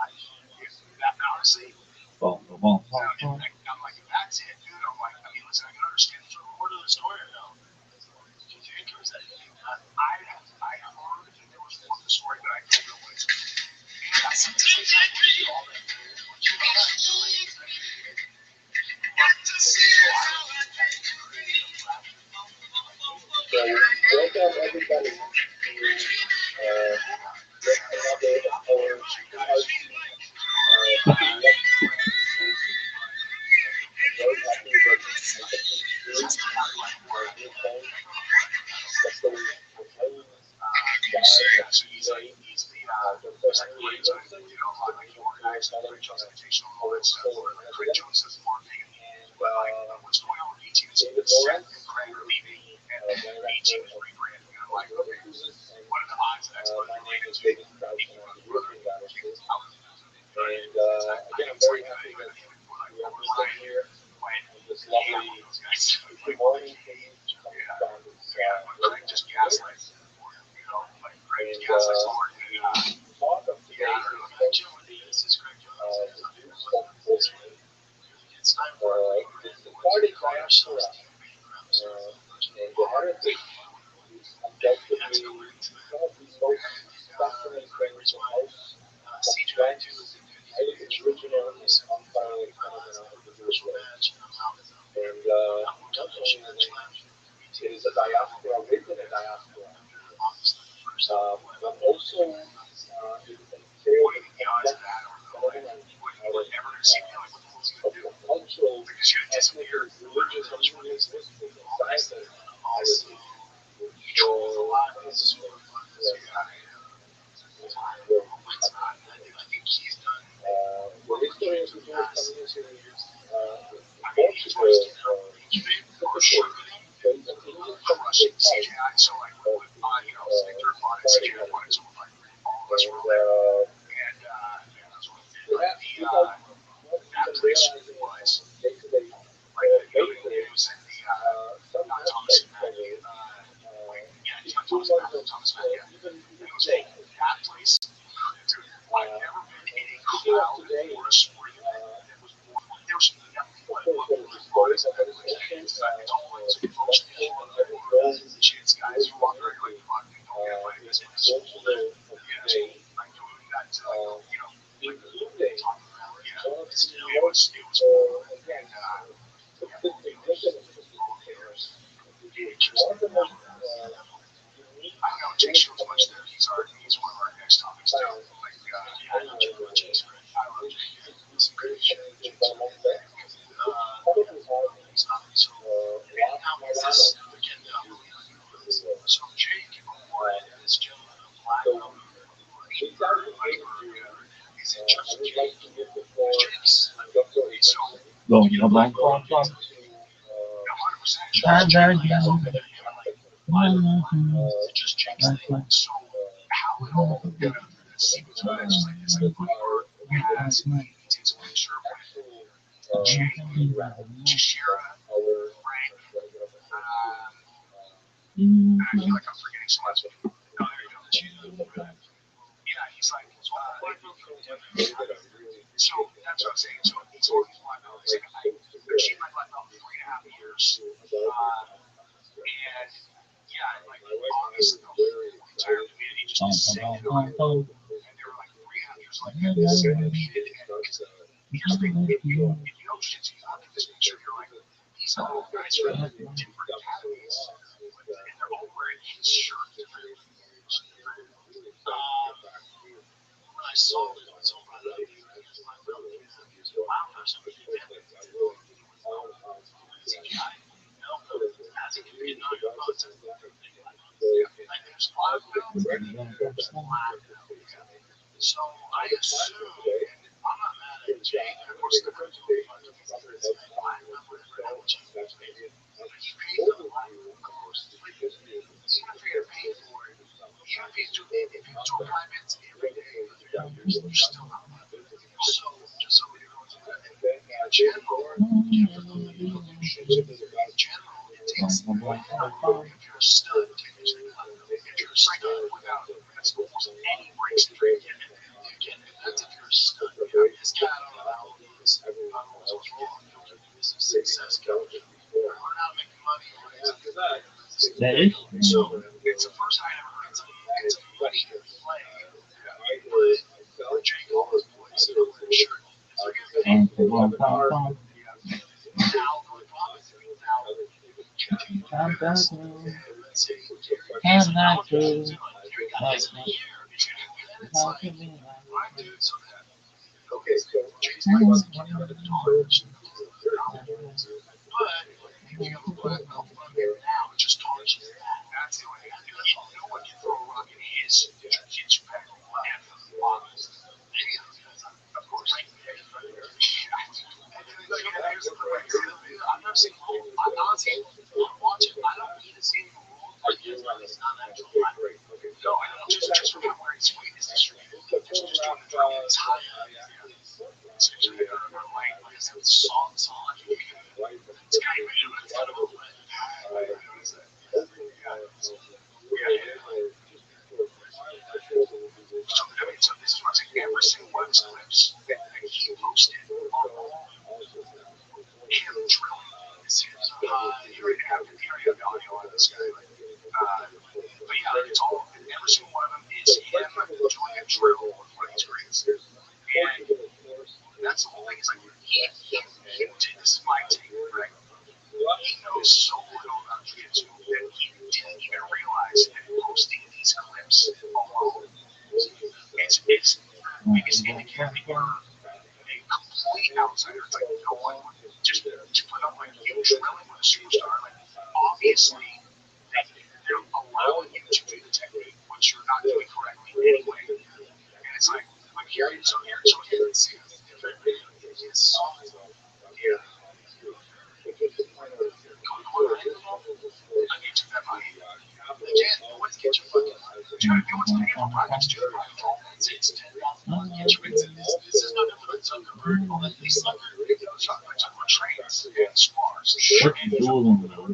Speaker 3: That honestly,
Speaker 5: Boom, boom, boom,
Speaker 3: so
Speaker 5: boom, boom.
Speaker 3: I'm like, if that's it, dude, I'm like, I mean, listen, I can understand the report of the story, though. Do you think it was anything that I heard that there was more of the story that I don't know what it's about. And I said, this is not all that what you know, I feel like it's like,
Speaker 1: So welcome everybody to yet another hour I'm very happy that I can introduce our new host, especially the main guy of today, Dr. Henry Wilson, the new curriculum our school president, and David Lawrence, who is the director of Rothschild'S, and my name is David Strauss, and I'm the European Director. And again, I'm very happy that we have Ruben here on this lovely Tuesday morning for you, coming from his work at work. And talk of today is going to be reduced homeschooling. The Sephardic diaspora and the heritage is undoubtedly some of the most fascinating and most complex, highly original and unparalleled phenomena of the Jewish life. And not only it is a diaspora within a diaspora, but also it entails a complex phenomenon out of cultural, ethnic, religious, and even linguistic and scientific heritage, which will happen. The history of the Jewish community in Portugal specifically plays an indispensable part of the Sephardic heritage. And perhaps without not even realizing it on a day-to-day basis, some aspects of it is still one that even today picking up today, of course, there is a story that was mentioned of having grown Jewish community in Portugal of today, including one of the most, again, significant, sophisticated, one of the most unique Jewish communities found which is Jewish community in Colombia, which probably has lost Mariano to the world. So, without further ado, I would like to give the floor to Dr. Wilson
Speaker 5: Boom, boom,
Speaker 1: who is
Speaker 5: boom,
Speaker 1: going
Speaker 5: boom,
Speaker 1: to
Speaker 5: boom.
Speaker 1: dive
Speaker 5: And
Speaker 1: into
Speaker 5: again.
Speaker 1: so many aspects of it.
Speaker 5: Like,
Speaker 1: Aspects that are actual background of our thank you so much, David. I really appreciate the introduction. So, I spoke to you about this and my wife and I were very excited
Speaker 5: boom, boom, boom, boom,
Speaker 1: to host this because with the different things we've done so long is that we're generating information and I'm really excited to get back to what actually happened as well. Of course, I will all of the sort of degrees of righteousness that have been deployed in positive directions so that we get this case right. Now, the title today is the presentation is probably about 20 minutes or so, and that's going to be an overview of the history of the Jewish community in Colombia.
Speaker 3: if he's doing private every day, you're still not loving. So, just so we know, in general, it takes, if you're a stud, if you're a stud without almost any breaks in training, again, that's if you're a stud. This guy, I don't know how old he is. I don't know what's wrong. He's a success coach. Learn how to make money.
Speaker 5: That is.
Speaker 3: So, it's the first time I ever heard something. It's a money play. But Jake all those boys, you know, for sure.
Speaker 5: And the one pom. I'm back. I'm not good. How can we
Speaker 3: Okay, so Jake's not going to the dollars. But you know what? Now it just tarnishes that. That's the way. You know when you throw a rock in his, it gets you back on the left. Of course. I've never seen home. I'm not seeing. I'm watching. I don't need to see him roll. It's not natural. No, I don't. Just from where he's weight is distributed. Just doing the drop. It's high. So usually I don't know, like songs on. It's kind of in front of a so this is what I'm saying. Every single one of his clips that he posted him drilling his hips high. You already have the audio on this guy. But yeah, it's all, every single one of them is him doing a drill with one of his grades. And that's the whole thing. It's like, he did this fight tape, right? He knows so little about jiu-jitsu that he didn't even realize that posting these clips alone is the biggest indicator that you're a complete outsider. It's like no one just to put up like you drilling with a superstar. Like obviously they're allowing you to do the technique, which you're not doing correctly anyway. And it's like here, so let's see. Yes. Yeah. I need to bet money. Again, always get your fucking. Do you know what's paying for private student It's $10,000 get your rates. This is not a Zuckerberg. At least like Zuckerberg trains and spars.
Speaker 5: What you doing, man?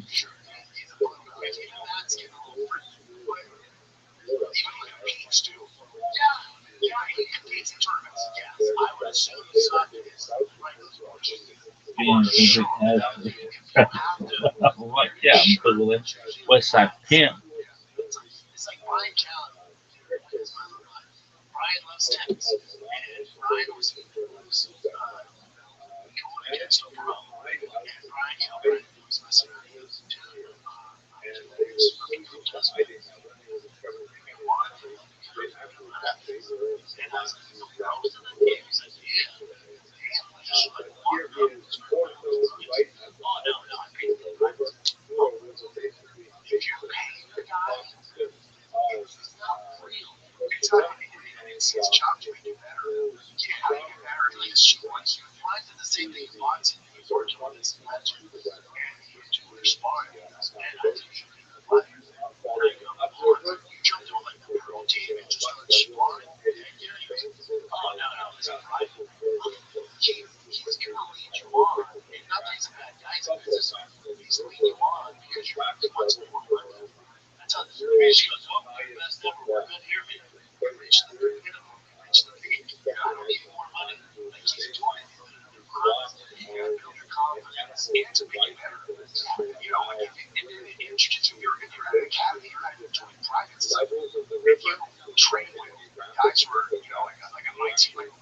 Speaker 3: Yeah, he competes in tournaments. Yes, I would assume he's not.
Speaker 5: Yeah, I'm Googling West Side Pimp.
Speaker 3: It's like Brian Callen. Brian loves tennis, and Brian was going against a pro. And Brian was messing around. And it's job to make it better. How do you get better? Once you find the same thing you want, you work on this legend, and you do respond. And as you jump to like the pro team and just start sparring. Oh no, it's a right. He's gonna lead you on. And not that he's a bad guy, he's leading you on because you're wants more money. That's how she goes, oh, my best ever, we're good here, reach the minimum, reach the peak. I don't need more money. Like he's doing it. You gotta build your confidence and to make it better. You know, like in jiu-jitsu, if you're at an academy, you're not even doing privates. If you train with guys who are, you know, like on my team, like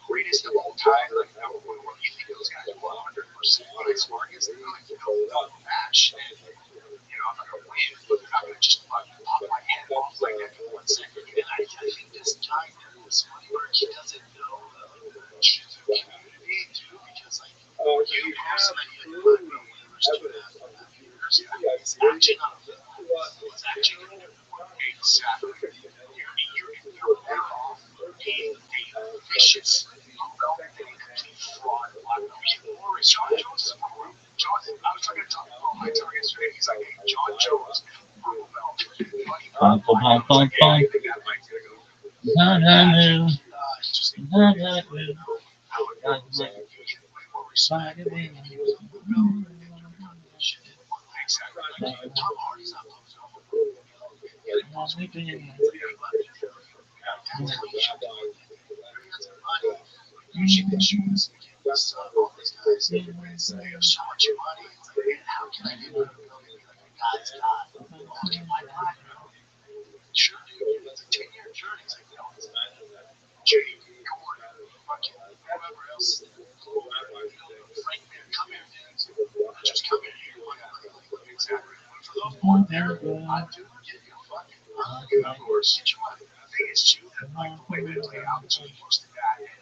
Speaker 3: greatest of all time, like what you think those guys will 100% when I sparring against them, like, you know, they'll match. And, you know, I'm not gonna win, but I'm gonna just pop my head off like that for 1 second. And I think this guy knows where he doesn't know the jiu-jitsu community too, because like you personally, like winners to that he's actually not a football. He's actually gonna work exactly. You're better off being a vicious, well-paid, complete fraud. John Jones is more. I was talking to my target yesterday. He's like, hey, John Jones, purple belt.
Speaker 5: Bum, bum, bum, bum, bum. Not that new. Not that new. Like my side of me.
Speaker 3: You should choose all these guys. They have so much money. It's like, man, how can I get my ability to be like a God's God? How can my God? Sure, dude. It's a 10-year journey. It's like, no, it's not. Jay, Gordon, fucking whoever else. Frank, man, come here, dude. Just come in here. Exactly. But for those more there, I do give you a fucking of course. Get your money. The thing is, too, that like the way they play out is close to that. And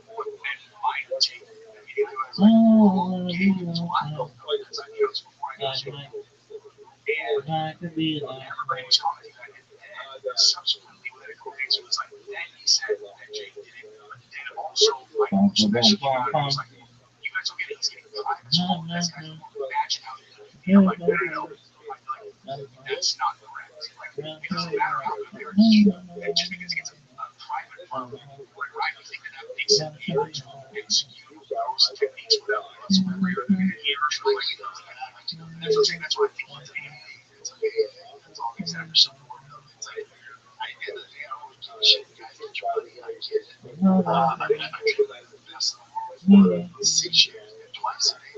Speaker 3: what men might take immediately was like, okay, so I don't know because I knew this before I got you. And everybody was commenting that. And then subsequently, when it was like, then he said that Jake did it. But then also, like, especially was like, you guys don't get it. He's getting private school. This guy's imagine how you know, like, no. That's not correct. Like, it doesn't matter how good they are. And just because he gets a private level, right? You think that makes it it's those techniques without us whenever you're in years or like, that's what I think he's doing. It's like, that's all these actors support them. It's like, at the end of the day, I don't really give a shit. Guys, get your money. I get it. I feel like the best in the world for 6 years and twice a day.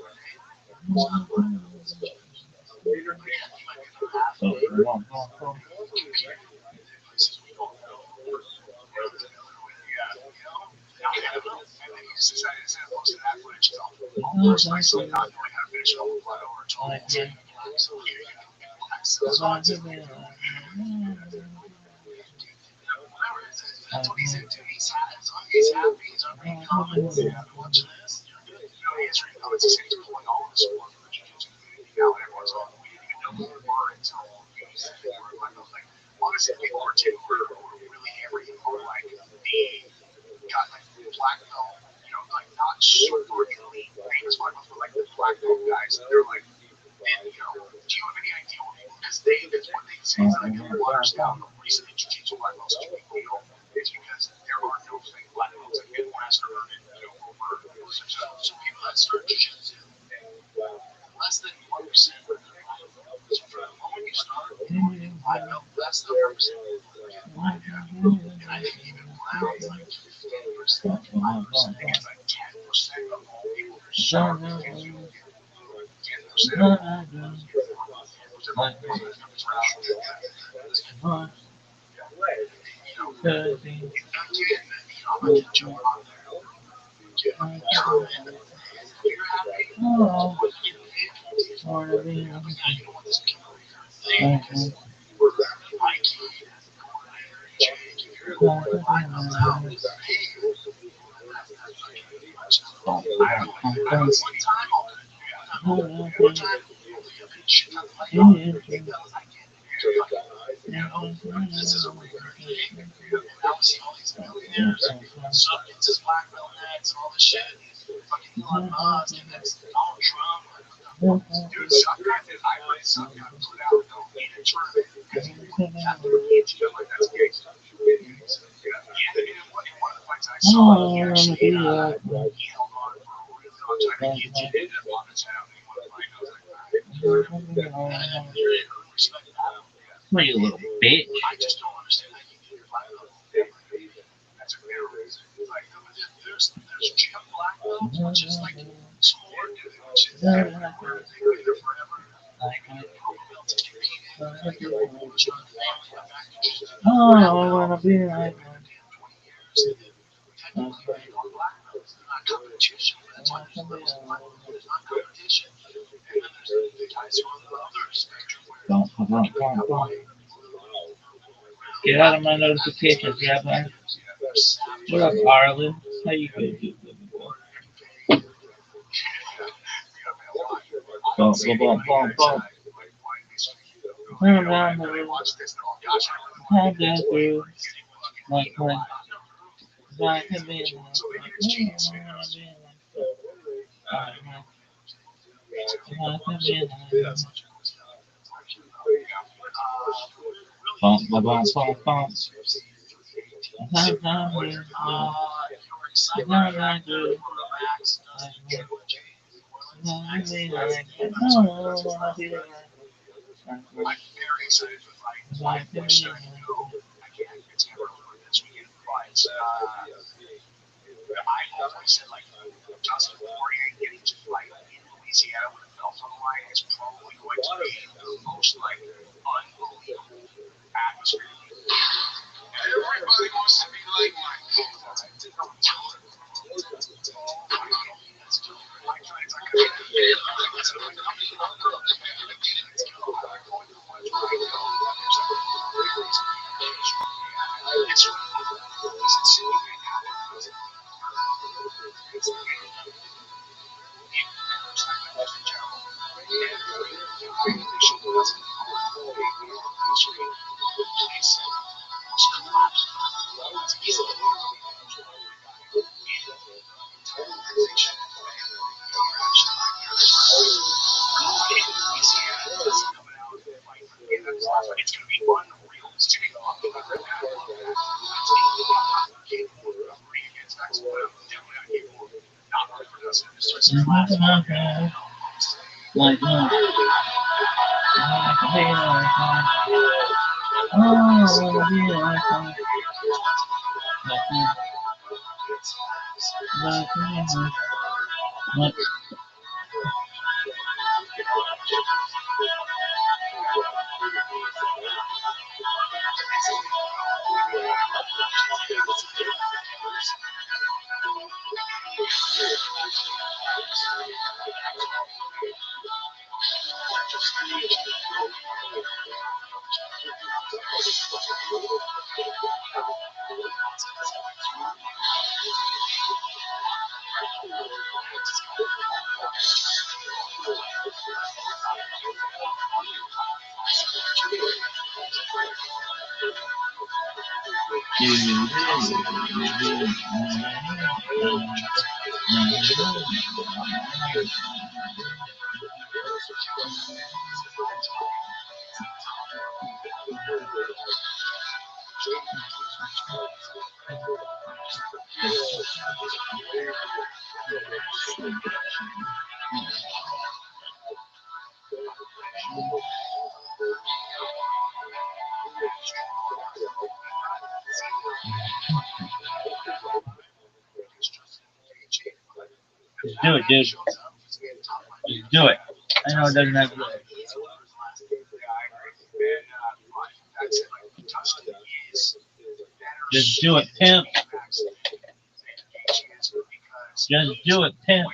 Speaker 3: That's what he's into. He's happy. He's on reading comments. Watching this. He's reading comments. He's pulling all of the support from the jiu-jitsu community now. Everyone's all, we didn't even know who we were until we were like, honestly, people were really angry or like me got like black belt, like not super elite famous black belts, but like the black belt guys. And they're like, man, do you have any idea what people? Because that's what they say is like the waters down the reason that jiu-jitsu black belts are big deal is because there are no fake black belts that get mastered over. So people that start jiu-jitsu, less than 1% of their black belt. So for the moment you start, black belt, less than 1%. And I think even brown is like 15%, 5%. I think it's like 10% of all people who start jiu-jitsu. 10% of all. This is a weird thing. Now we see all these millionaires, substances, black belt nets, and all this shit. Fucking Elon Musk and then Donald Trump. Dude, Subcraft and I read Subcraft put out a tournament because after the PTO, like that's great stuff. Yeah, and one of the fights I saw, he actually he held on for a really long time. And he did it on his head. He wanted to fight. I was like, all right. And I really respect that.
Speaker 5: Well, you little bitch.
Speaker 3: I just don't understand how you can get black belt. That's a fair reason. Like, there's gym black belts, which is like sport, which is they're forever.
Speaker 5: Oh, I wanna be like
Speaker 3: Competition. That's why there's not competition. And then there's the guys who are on the other spectrum.
Speaker 5: Get out of my notifications, Rabbi. What up, Arlen? How you doing? Bump, bump, bump, bump, bump. Around the room. Had that through. Like, I can be bump, bump, bump, bump. Sometimes you
Speaker 3: excited
Speaker 5: not like
Speaker 3: for
Speaker 5: you.
Speaker 3: Max
Speaker 5: Like
Speaker 3: Max
Speaker 5: me, like you. Oh, I wanna be
Speaker 3: I'm very excited for the fight. I wish that I could go again. It's never over this weekend. But I always said, like, Dustin Poirier getting to fight in Louisiana with a belt on the line is probably going to be the most, like, unbelievable atmosphere. Everybody wants to be like it's going to be unreal. It's going to be
Speaker 5: like me. I can be like oh, I wanna be like me. Like just do it, dude. Just do it. I know it doesn't have to. Just do it, pimp. Just do it, pimp.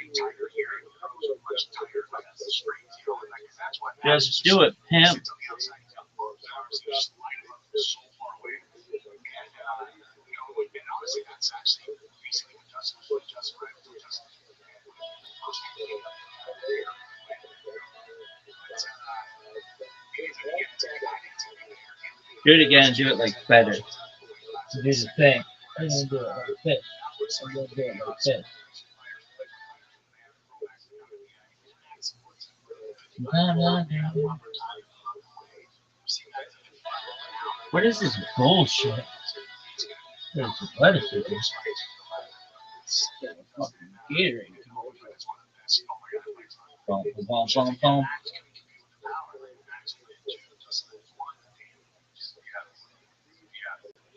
Speaker 5: Just do it, pimp. Do it again. Do it like better. Do the thing. I'm gonna do it like this. I'm gonna do it like this. What is this bullshit? What is this? Fucking Gatorade. Boom, boom, boom, boom.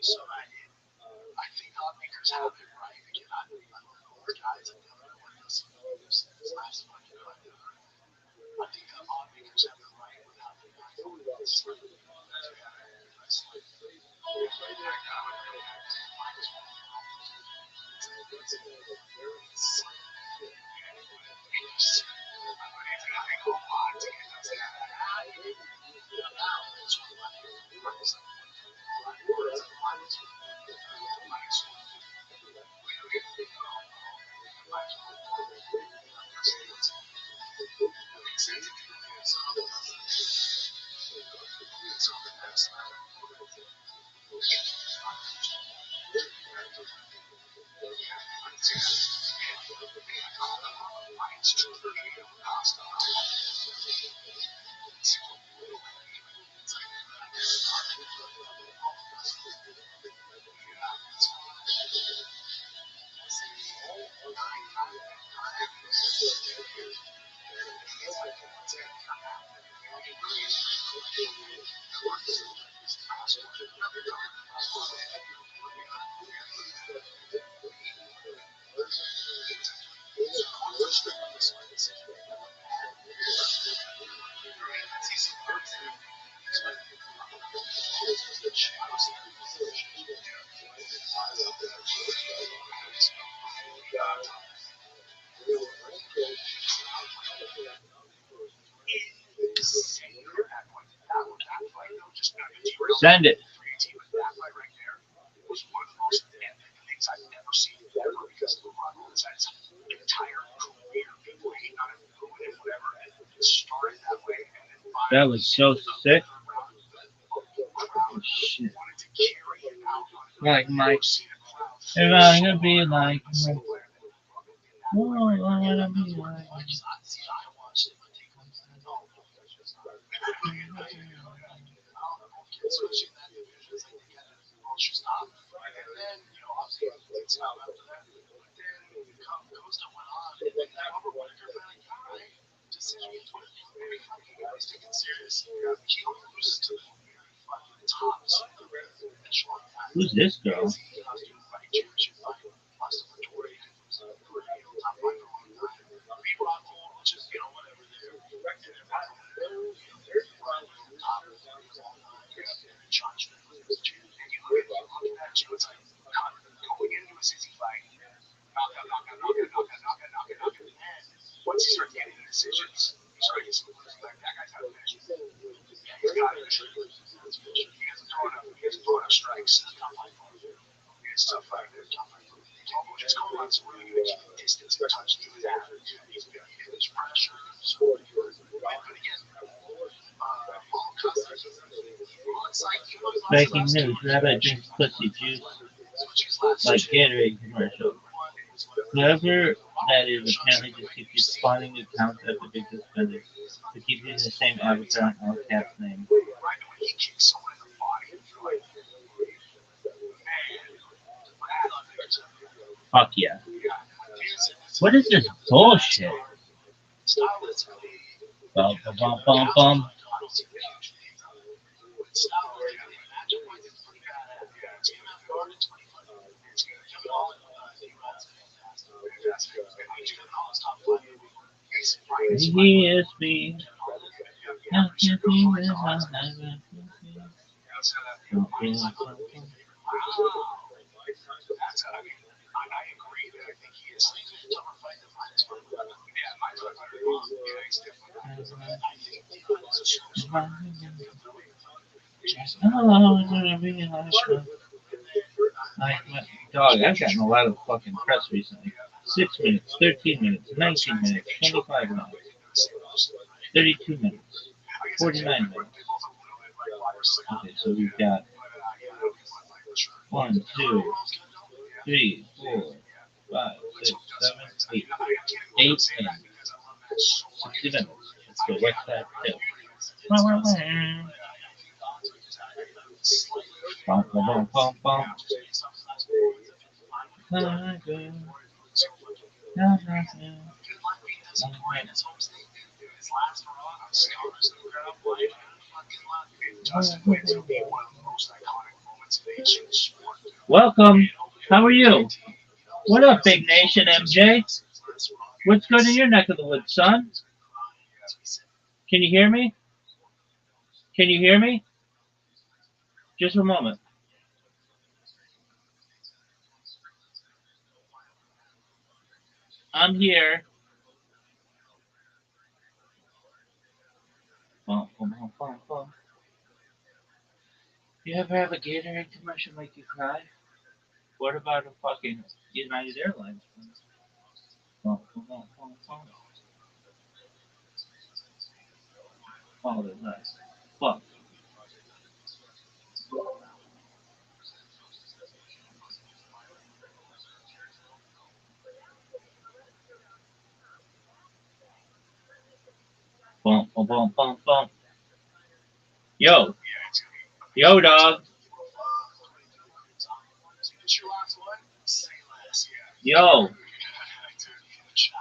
Speaker 3: So I think Hotmakers have it right. Again, I don't know guys. I never know what else said this last fight. I think Hotmakers have it right without the guys. Insane from that point. That fight, though, just
Speaker 5: Send it.
Speaker 3: 318, but that fight right there was one of the most epic things I've ever seen ever because LeBron has had his entire career, people hating on him, booing him, whatever, and it started that way, and then
Speaker 5: That
Speaker 3: finally
Speaker 5: was so sick.
Speaker 3: the crowd
Speaker 5: Shit.
Speaker 3: wanted to carry it out on him.
Speaker 5: Like Mike.
Speaker 3: I've seen a crowd
Speaker 5: If I could be like
Speaker 3: a single
Speaker 5: Mike.
Speaker 3: player that in that
Speaker 5: Oh,
Speaker 3: fight
Speaker 5: I
Speaker 3: right there.
Speaker 5: wanna be like
Speaker 3: I just, I watched it, but no, especially in that division, it's like they got Rothschild'S top, and then obviously it's out after that. But then Costa went on, and then that other one, you're like, all right, just since you get 20, maybe fucking guys take it serious. He loses to the fucking tops of the echelon guys.
Speaker 5: Who's this girl?
Speaker 3: He has to fight championship fight, lost to Victoria, for top five for a long time. Beat Rothschild, which is whatever. Going into a 60 fight, knock out. Once he starts getting decisions, you start getting some losing. Like that guy's got a vision. Yeah, he's got a vision. He doesn't throw enough strikes. It's tough fight for him. It's tough fight. Just going on some really good distance and touch to his average. He's been hitting his pressure. But again,
Speaker 5: Breaking news. Rabbi drinks pussy juice like Gatorade commercial. Whoever that is apparently just keeps spawning accounts after big suspended to keep using the same avatar and all caps name. Fuck yeah. What is this bullshit? Bum, bum, bum, bum, bum. He is me. How can you be without never? Dog, I've gotten a lot of fucking press recently. 6 minutes, 13 minutes, 19 minutes, 25 minutes, 32 minutes, 49 minutes. Okay, so we've got 1, 2, 3, 4, 5, 6, 7, 8. 8 and 60 minutes. Let's go right back to bum, bum, bum, bum. Welcome. How are you? What up, Big Nation MJ? What's good in your neck of the woods, son? Can you hear me? Can you hear me? Just a moment. I'm here. Bum, bum, bum, bum, bum. You ever have a Gatorade commercial make you cry? What about a fucking United Airlines one? Bum, bum, bum, bum, bum. Oh, they're nice. Fuck. Bum, bum, bum, bum, bum. Yo. Yo, dog. Yo.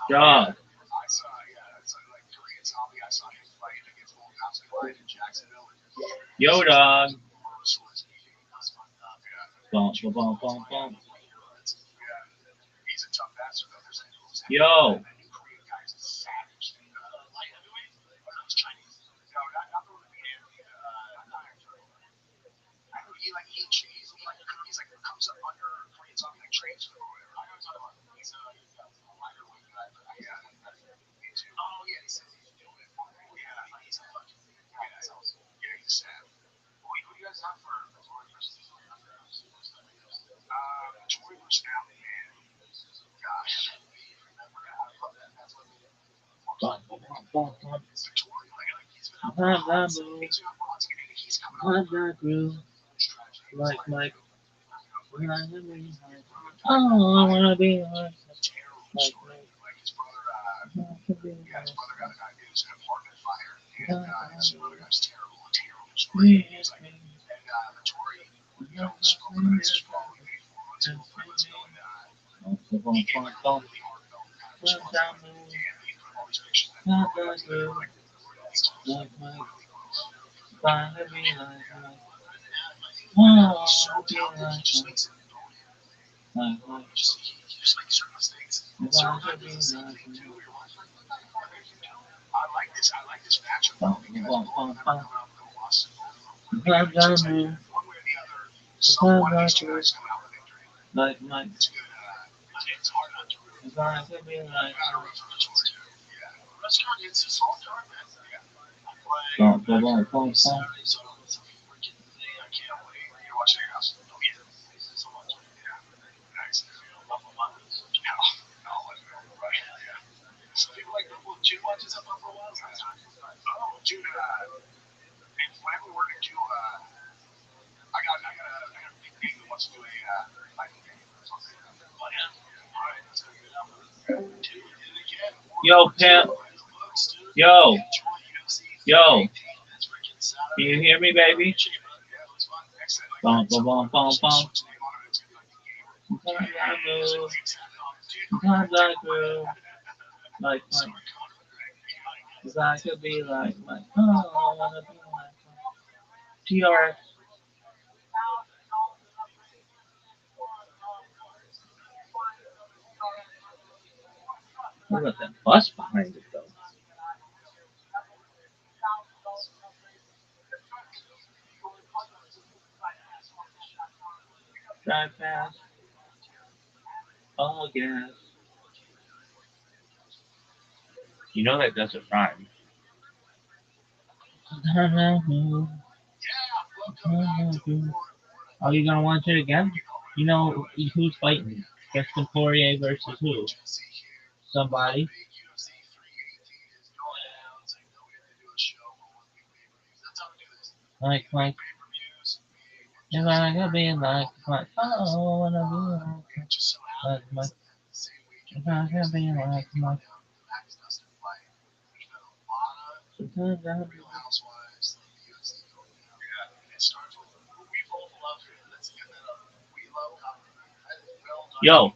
Speaker 5: Dog. Yo, dog. Bum, bum, bum, bum, bum. Yo. That groove, like Mike. Oh, I wanna be like Mike. Like Mike. Wanna be like Mike. Oh, I wanna be like Mike. Like Mike. Wanna be like Mike. Like Mike. Wanna be like Yo, pimp. Yo. Yo. Can you hear me, baby? Bum, bum, bum, bum, bum. Sometimes I groove like Mike. Cause I could be like Mike. Oh, I wanna be like Mike. TRX. Look at that bus behind it, though. Drive fast. All gas. You know that doesn't rhyme. Oh, you gonna watch it again? You know who's fighting? Justin Poirier versus who? Somebody. Like, if I could be like, oh, I wanna be like, if I could be like, sometimes I Yo.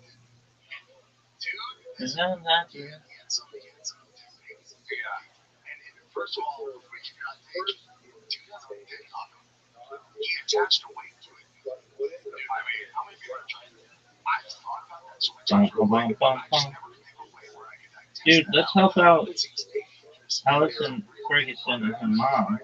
Speaker 5: Dude, let's help out Allison Ferguson and her mom.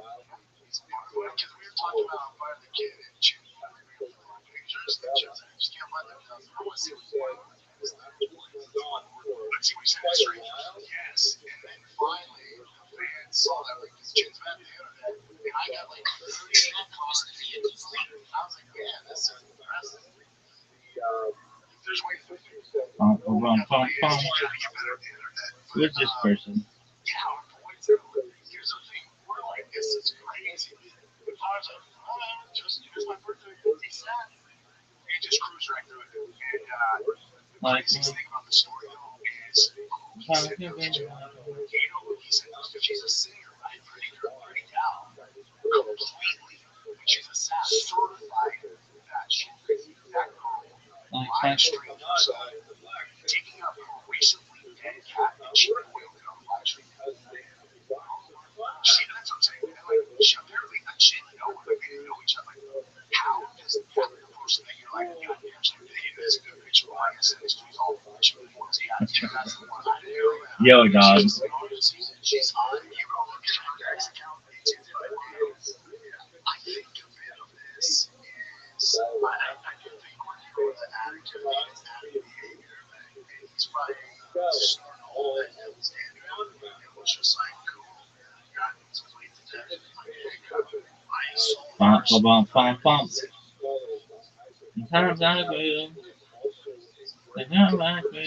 Speaker 5: Who is this person? Like, like, yo, dog.
Speaker 3: He's probably starting all that standing out. It was just like cool. Got played to death.
Speaker 5: Bump, bump, bump, bump. Sometimes I feel, sometimes I feel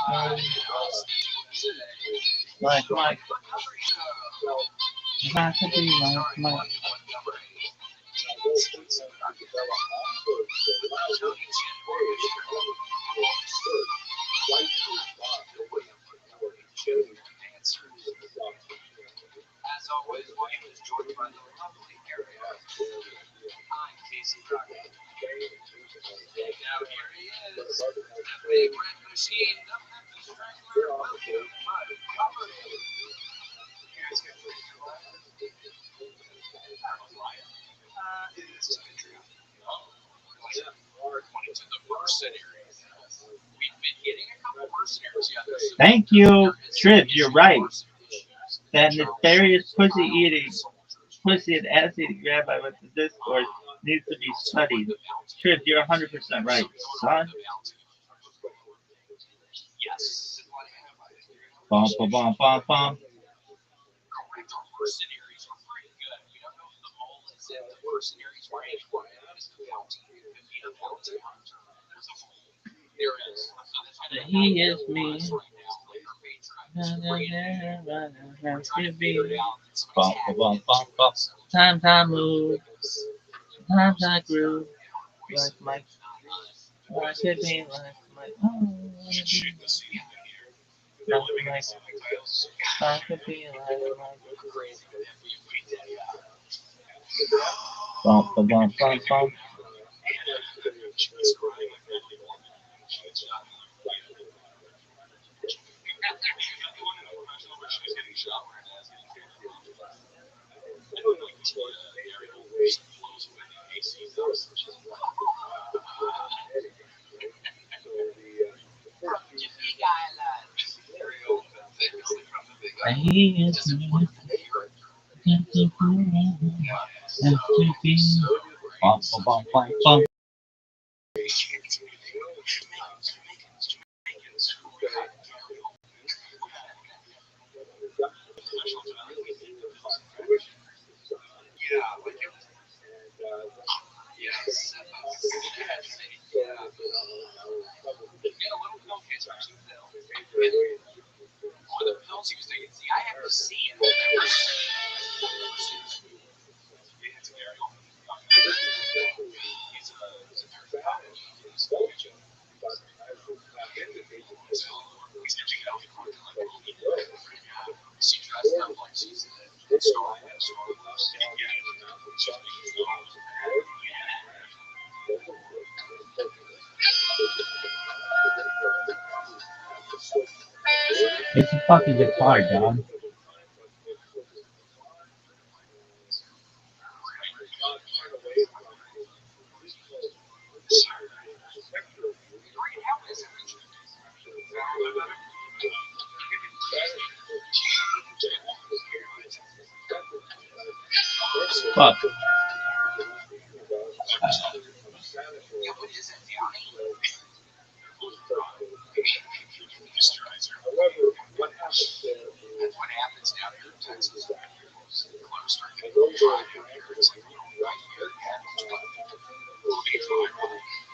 Speaker 5: like I could be like Mike. If I could be like Mike.
Speaker 3: As always, William is joined by the lovely Ariel. I'm Casey Crockett. And now here he is, the big red machine, the Memphis Strangler, William Montgomery. Here's your to the mercenaries. We've been getting a couple mercenaries together.
Speaker 5: Thank you, Triv. You're right. That nefarious pussy and ass eating rabbi with the Discord needs to be studied. Triv, you're 100% right, son.
Speaker 3: Yes.
Speaker 5: Bum, bum, bum, bum, bum.
Speaker 3: Mercenaries are pretty good. We don't know if the mole is in the mercenaries range, but it's the bounty. It could be a bounty hunter. There's a mole. There is.
Speaker 5: He is me. Bum, bum, bum, bum. Sometimes I move. Sometimes I groove. Like Mike. Or I could be like Mike. Oh, I wanna be like Mike. I could be like Mike. Bum, bum, bum, bum, bum. He is me. Bum, bum, bum, bum, bum.
Speaker 3: The pills he was taking. See, I have to see it.
Speaker 5: It's a fucking guitar, dog. Fuck.
Speaker 3: What happens down here in Texas?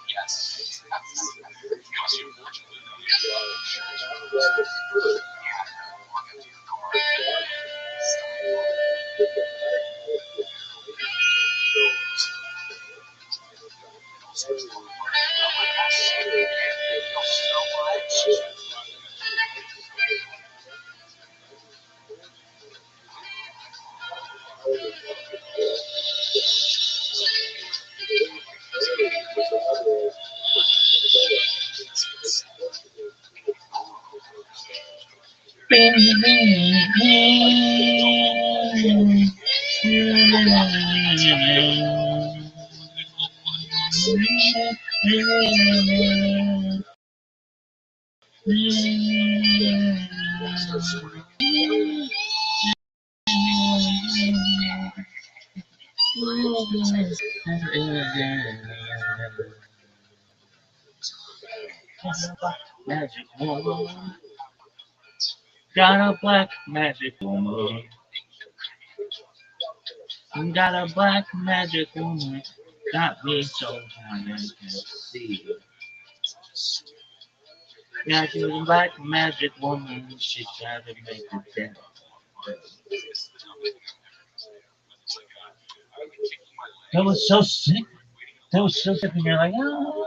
Speaker 3: Yes.
Speaker 5: Magic woman, got a black magic woman, got a black magic woman, got me so high I can see. Yeah, she was a black magic woman, she tried to make it dead. That was so sick. That was so sick, and you're like, oh.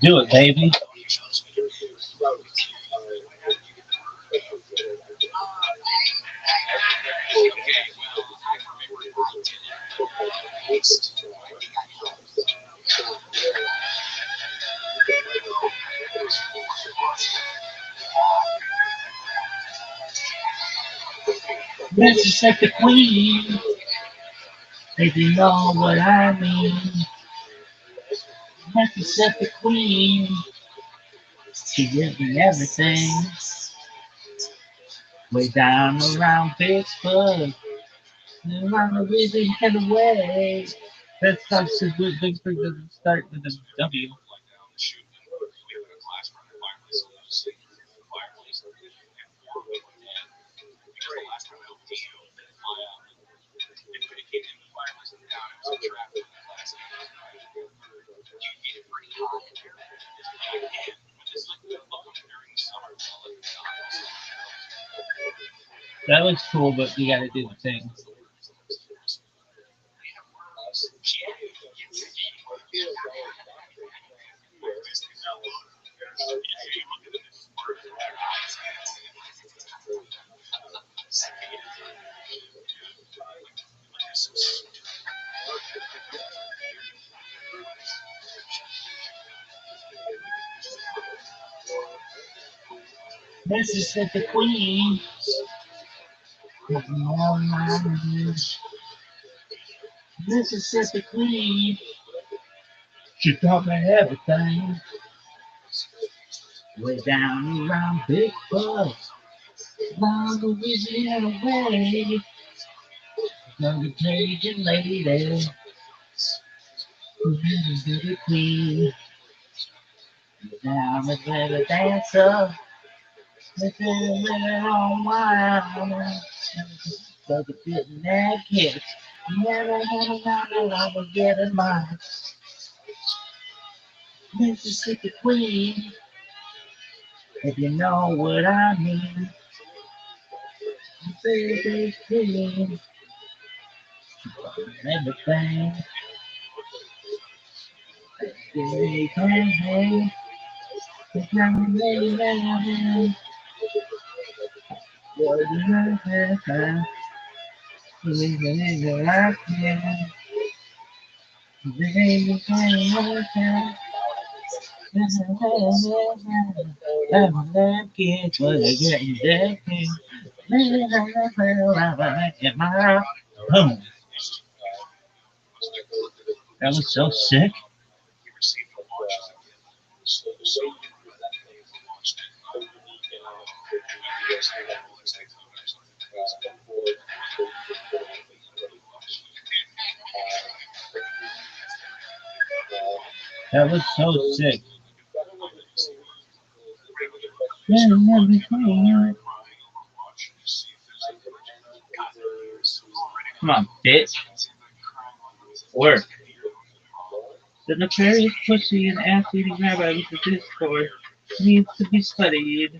Speaker 5: Do it, baby. Mississippi Queen, if you know what I mean. Mississippi Queen, she gives me everything. Way down around Pittsburgh, around the region head away. That starts with Vicksburg doesn't start with a W. That looks cool, but you gotta do the thing. Mississippi Queen. Mississippi Queen. She taught me everything. Way down around Big Bug. Long Louisiana way. Young Canadian lady. Mississippi Queen. Down with the dancer. Mississippi on wild. So the getting that kiss. Never had a night I was getting mine. Mississippi Queen, if you know what I mean. Mississippi Queen, everything. Hey, hey, hey. It's not a lady man. What do you have? Living I can. Baby, can I'm that kid, but I get that kid. Get my boom. That was so sick. That was so sick. Come on, bitch. Work. The nefarious pussy and ass-eating rabbi with the discord needs to be studied.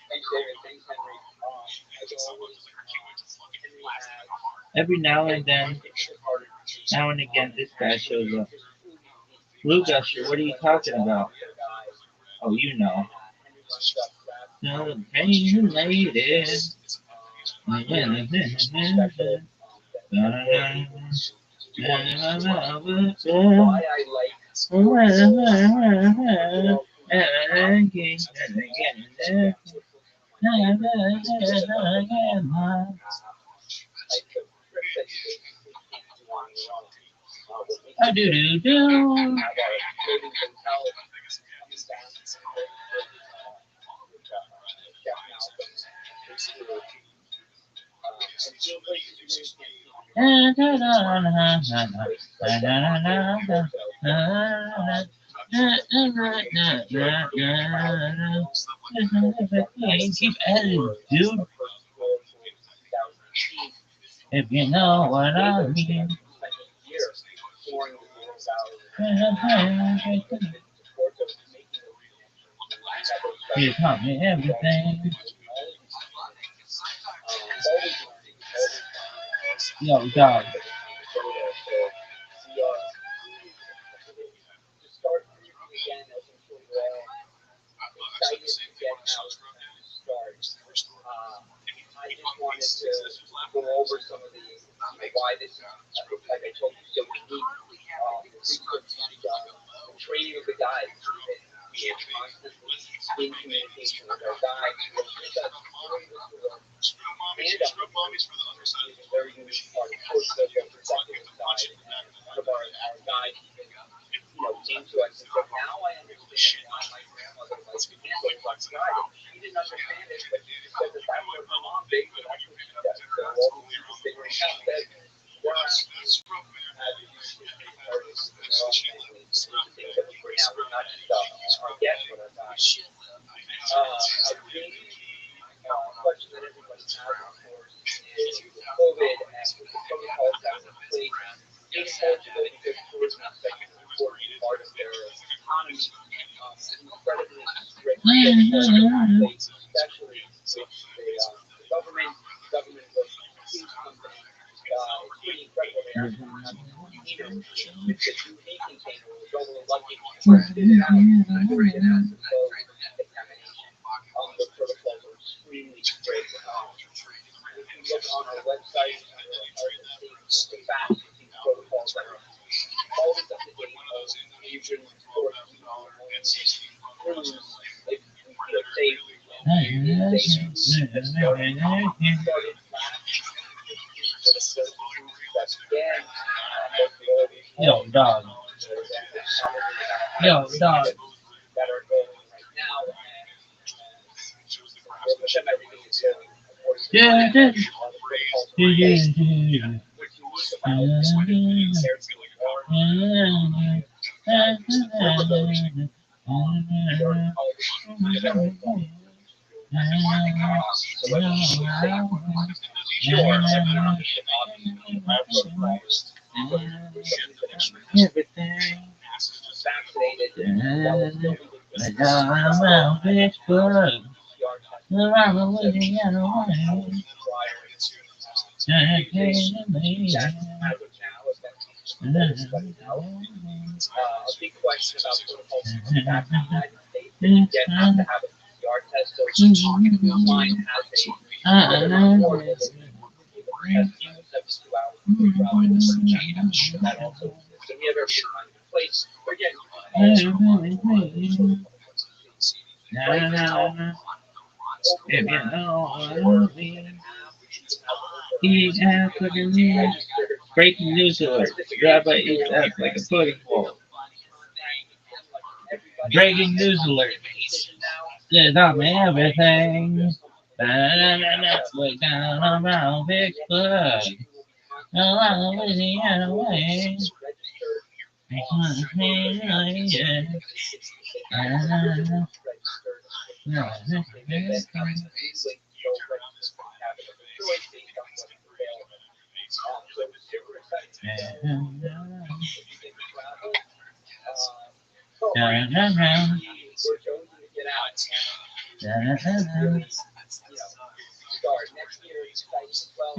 Speaker 2: Thanks, David. Thanks, Henry.
Speaker 5: Every now and then, now and again, this guy shows up. Blue Gusher, what are you talking about? Oh, you know. Hey, lady.
Speaker 2: Why I
Speaker 5: I do. Keep adding, dude. If you know what I mean. You taught me everything. Yo, dog.
Speaker 2: I just wanted to go over some of the why this is, like I told you, so unique. The training of the guys. We are constantly in communication with our guys. And very unique part. Of course, the executive side. One of our guys came to us and said, now I understand why my grandmother likes to handle Black Friday. She didn't understand it, but she just said that that's what my mom did, and that's what she does. So all these people figuring out that we're not things that we bring out. We're not just our guests, but our guys. I think question that everybody has, of course, is COVID and with the protocols that were in place. It's eligible because tourism is such an important part of their economy. Incredibly strict regulations, especially with the government. The government was a huge company. It's pretty incredible. They actually have containers with the two container was over lucky to spit it out before it has to go contamination. The protocols are extremely strict. If you look on our website, the facts, these protocols that are always up to date. Asian sports, cruise, if we could say,
Speaker 5: Yo, dog. Yo, dog.
Speaker 2: That are going right now, and with them everything is going according to
Speaker 5: Yeah,
Speaker 2: plan.
Speaker 5: yeah.
Speaker 2: What's unique about this compared to
Speaker 5: Everything.
Speaker 2: vaccinated,
Speaker 5: Around Pittsburgh, around Louisiana,
Speaker 2: a big question about protocols back in the United States. They again have to have a PCR test, so each line has a report that they test 72 hours before that also. So we have everything in place. But again,
Speaker 5: if you know me, eat African meat. Breaking news alert. Rabbi eats ass like a pudding bowl. Breaking news alert. There's not everything. Way down around Vicksburg. Around Louisiana way.
Speaker 2: start next year. It's exciting as well.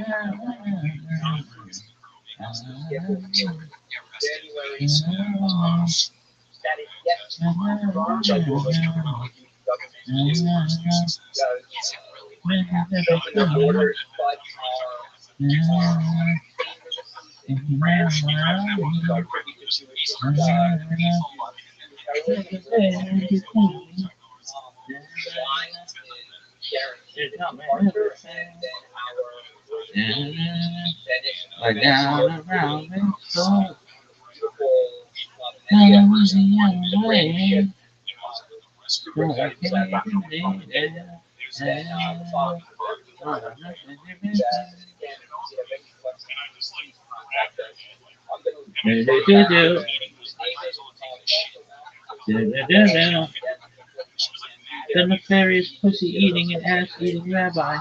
Speaker 2: January. That is yet to be confirmed. The borders, but France will start guaranteed departure, and then our
Speaker 5: Like down around Vicksburg.
Speaker 2: Louisiana way. Super excited for that.
Speaker 5: Da-da-da-da. The nefarious pussy eating and ass eating rabbi.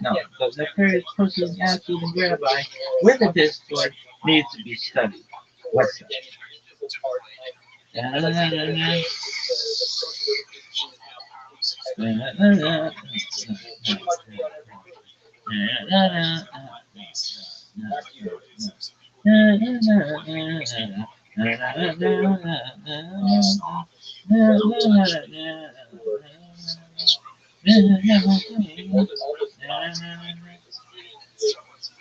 Speaker 5: No, the nefarious pussy and ass eating rabbi with a discord needs to be studied. What's that? Da-da-da-da-da. Da-da-da-da.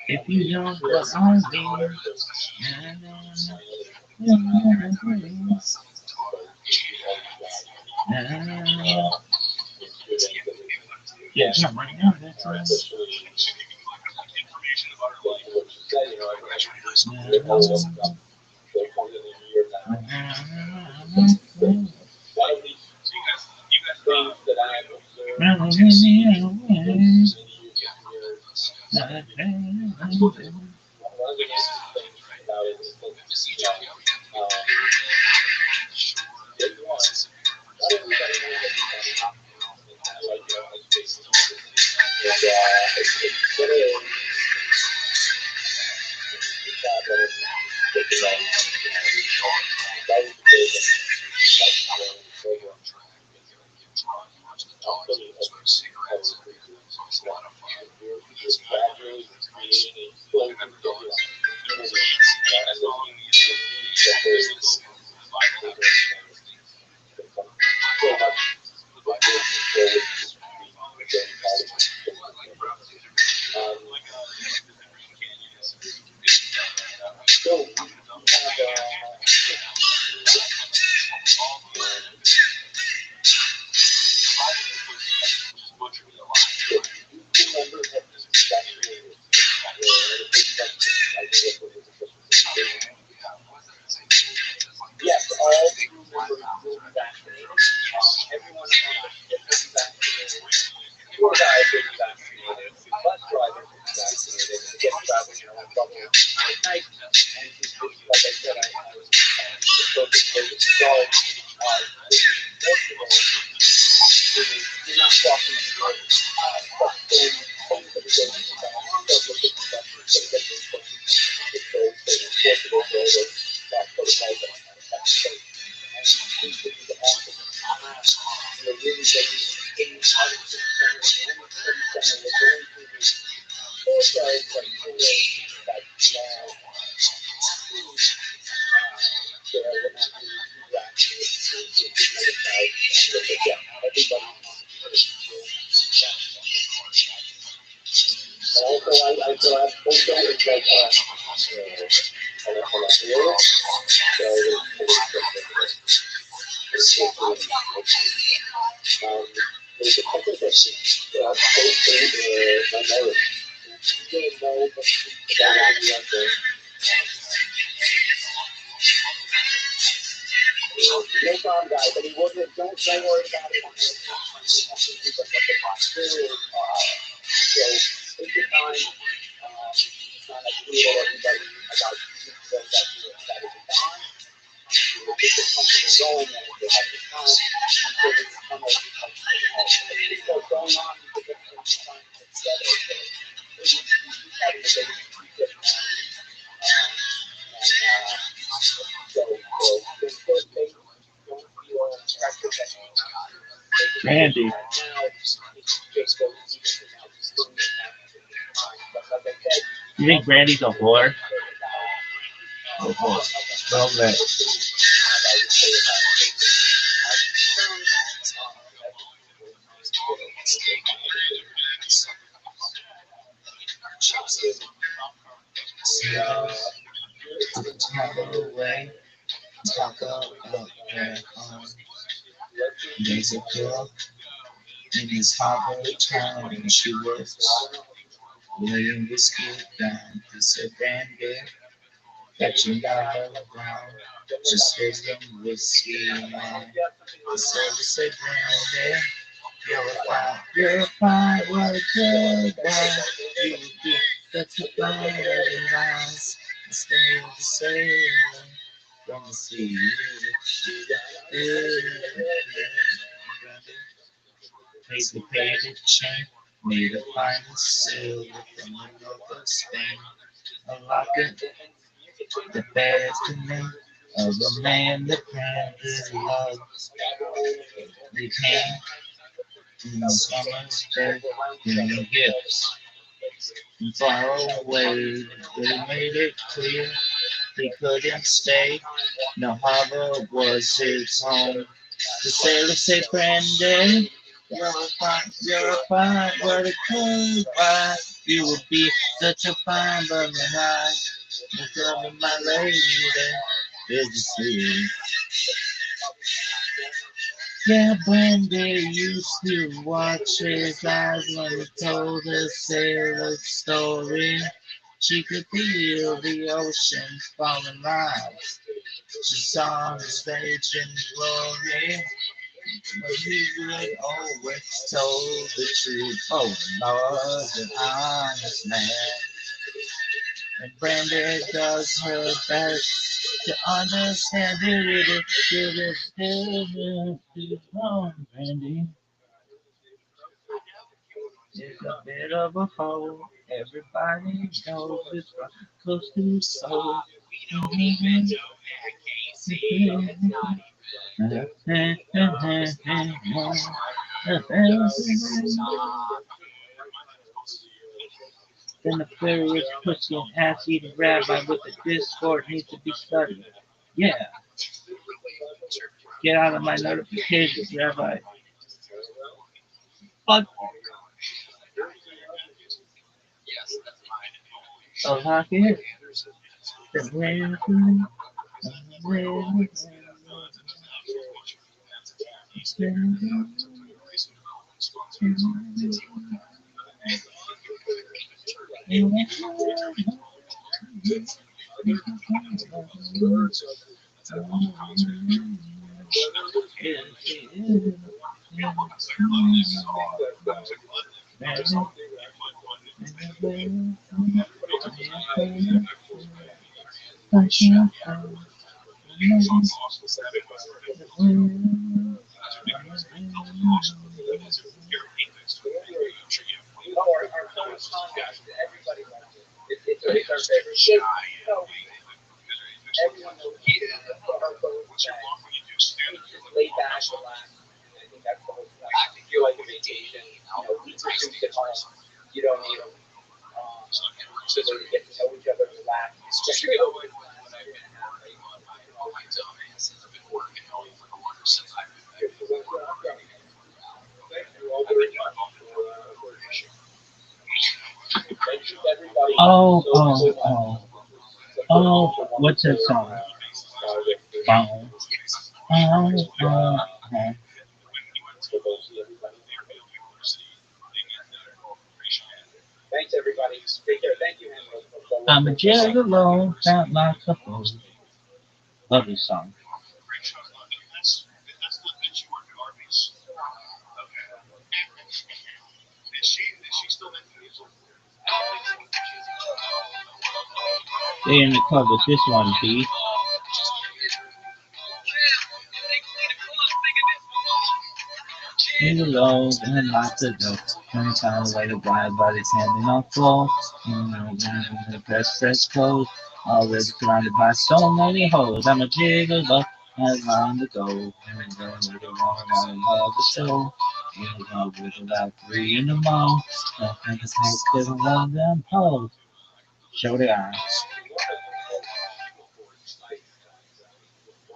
Speaker 5: If you know what I mean. Yeah, no, right now that's Randy. You think Brandy's a whore? Well, that. Away, talk about there's a girl in this harbor town and she works laying whiskey down. He said, Brandy, catching out around, just getting whiskey, man. He said, Brandy, you're a fine, what a good guy. You would be such a fine eyes, stay the same from the sea. Paid the chain, made a fine silver from the north of Spain. A locket, the destiny of a man that granted love. They came in summer's day, bringing gifts from far away. They made it clear he couldn't stay. No harbor was his home. The sailor said, Brandon, you're a fine, what a cool ride. You would be such a fine brother tonight. You tell me, my lady, good to see you. Yeah, Brandy used to watch his eyes when he told the sailor story. She could feel the ocean falling lives. She saw his face in glory, but he would always tell the truth. Oh, Lord, an honest man. And Brandy does her best to understand it. Oh, Brandy is a bit of a hoe. Everybody knows it's from coast to soul. Then the furious pussy and ass-eating rabbi with the discord needs to be studied. Yeah, get out of my notifications, Rabbi. Fuck. Oh, lock it. The way
Speaker 2: It's our favorite. Everyone knows our boat is just laid back, relaxed. I think that's the whole point. I feel like a vacation. We produce at home. You don't need them. So that we get to know each other, relax. Especially
Speaker 5: oh, oh, oh, oh, what's that song? Oh, oh, oh, oh.
Speaker 2: thanks, everybody. Take care. Thank you, Henry.
Speaker 5: I'm a gigolo, sound like a fool. Love this song. They in the club with this one, B. In the low, and lots of dope. Turn time away to blind bodies handing on floor. In the press clothes. Already surrounded by so many hoes. I'm a gigolo, I'm on the go. And then we don't love the show. In love with about 3 in the morning. Nothing is nice because I love them hoes. Show the eyes.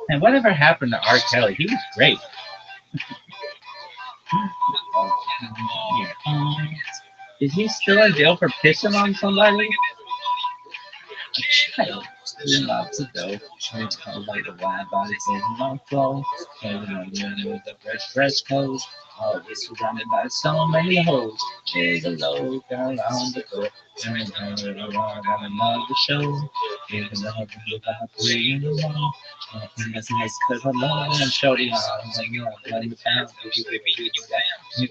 Speaker 5: And whatever happened to R. Kelly? He was great. Is he still in jail for pissing on somebody? A child. Lots of dope. Like a wide body saying no flow. With the fresh clothes. Always surrounded by so many hoes. Gigolo, girl on the go. Turn around, I love the show. Even up with about 3 in the morning. Nothing is nice cause I love them. Shorty, I'm like, you're on the town. You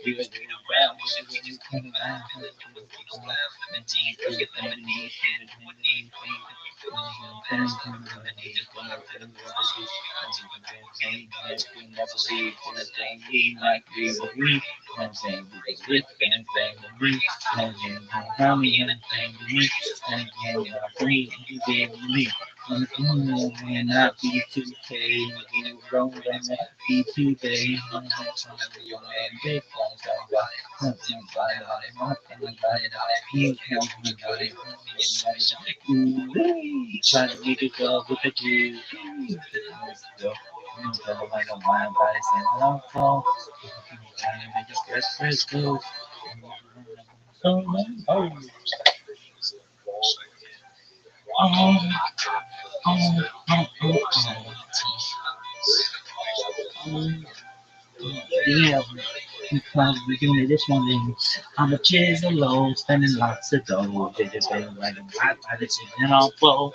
Speaker 5: Trying to make it go with the Jew. Like a blind body saying, "Don't fall." Trying to make it fresh go. Oh, oh, oh, oh, oh, oh. Yeah, because we're doing this one thing. I'm a chisel, spending lots of dough. Did it been like a hot by the chicken on flow.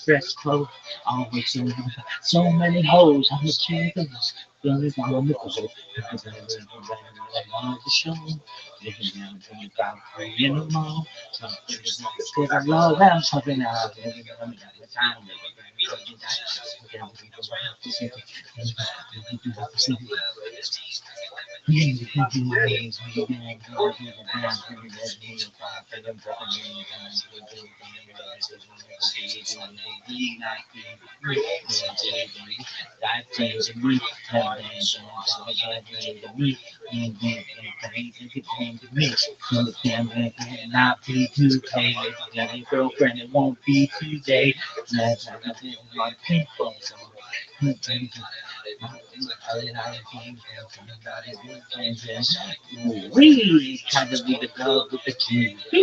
Speaker 5: Fresh clothes, always so many hoes. I'm a chisel, feeling on the go. On the show, you got free in the mall. Cause I love them, something out. The time. Not be too paid. Got a girlfriend, it won't be today. That's not my people. We try to be the girl with the key. We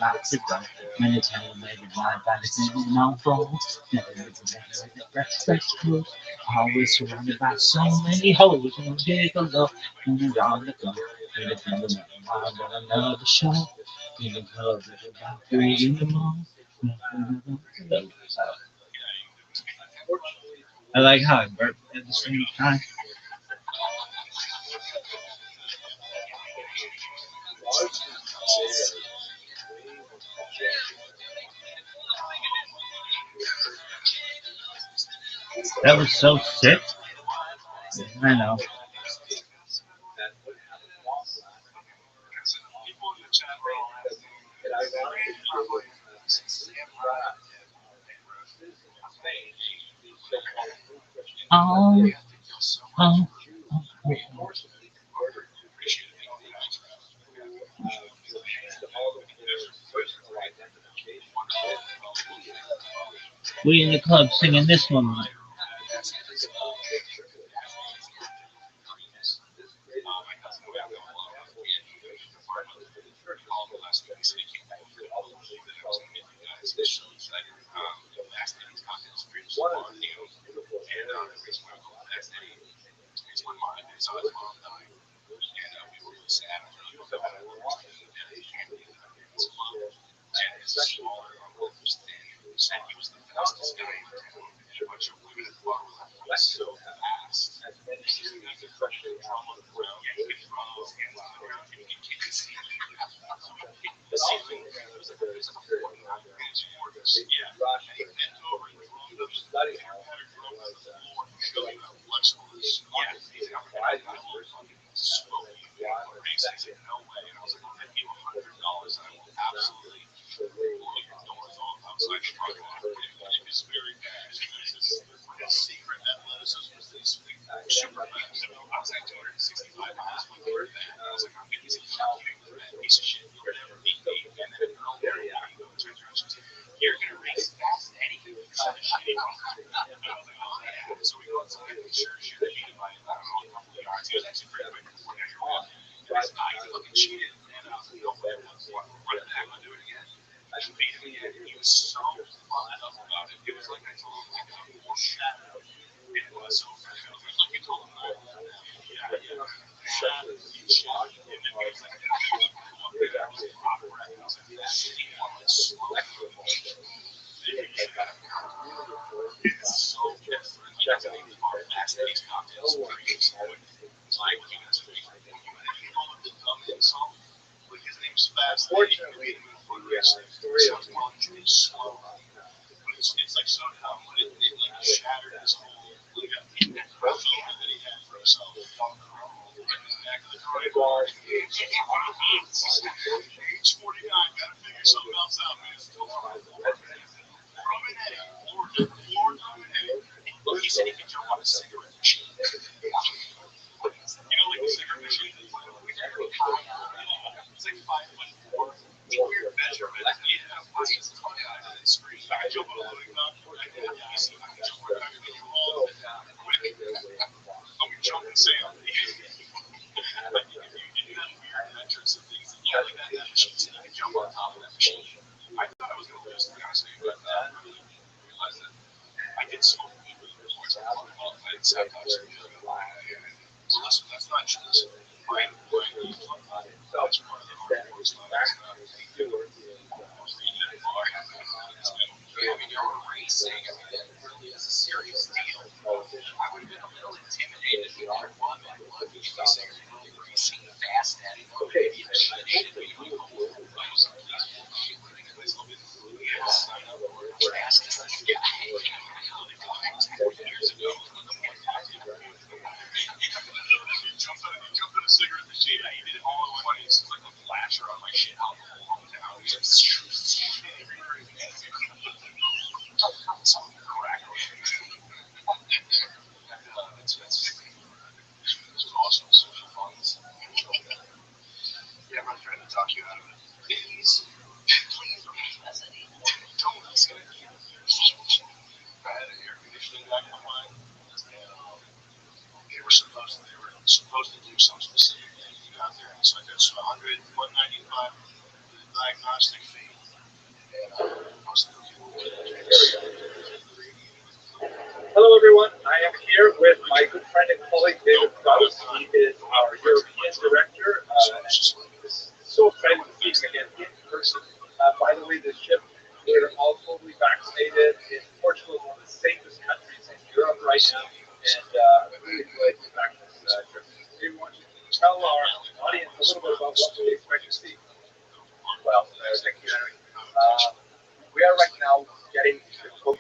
Speaker 5: lots to go. Many times, maybe my body's in no phone. Fresh clothes. Always surrounded by so many hoes. And big below. And we're on the go. We're the kind of mind on another show. We're the club at about 3 in the morning. I like how I burp at the same time. That was so sick. I know. Oh, oh, oh. We in the club singing this one.
Speaker 1: Unfortunately, the story of
Speaker 3: It's like so dumb, but it like shattered his whole persona that he had for himself. Age 49, gotta figure something else out, man. Look, he said he could jump on a cigarette machine. You know, like a cigarette machine. It's like 5'4". It's a weird measurement. Yeah, it's funny on the screen. I can jump on a loading dock. I can easy. I can jump right back into the wall. Quick. I'm jumping Sam. Like, you have weird metrics and things. Yeah, like that machine said I could jump on top of that machine. I thought I was going to lose, to be honest with you, but I realized that I did smoke weed with the boys. I didn't sabotage them. Well, listen, that's not true. Brian, that's part of the hardcore stuff. I mean, you're racing. I mean, it really is a serious deal. I would have been a little intimidated if I won my blood racing, really racing fast at it. Maybe intimidated, but you know, ask this guy 4 years ago. He jumped on a cigarette machine. He did it all in one. It's like a flasher on my shit out the whole town. Something crack. It's awesome. Social funds. Yeah, I'm trying to talk you out of it. Please. Don't listen to me. I had an air conditioning back behind. They were supposed to do some specific thing out there. It's like it's 100, 195 diagnostic fee. And I was looking
Speaker 2: Hello, everyone. I am here with my good friend and colleague David Strauss. He is our European director. So excited to see him again in person. By the way, this ship, we're all totally vaccinated. Portugal is one of the safest countries in Europe right now, and really glad to be back this trip. Do you want to tell our audience a little bit about what we expect to see?
Speaker 1: Well, thank you, Henry. We are right now getting the whole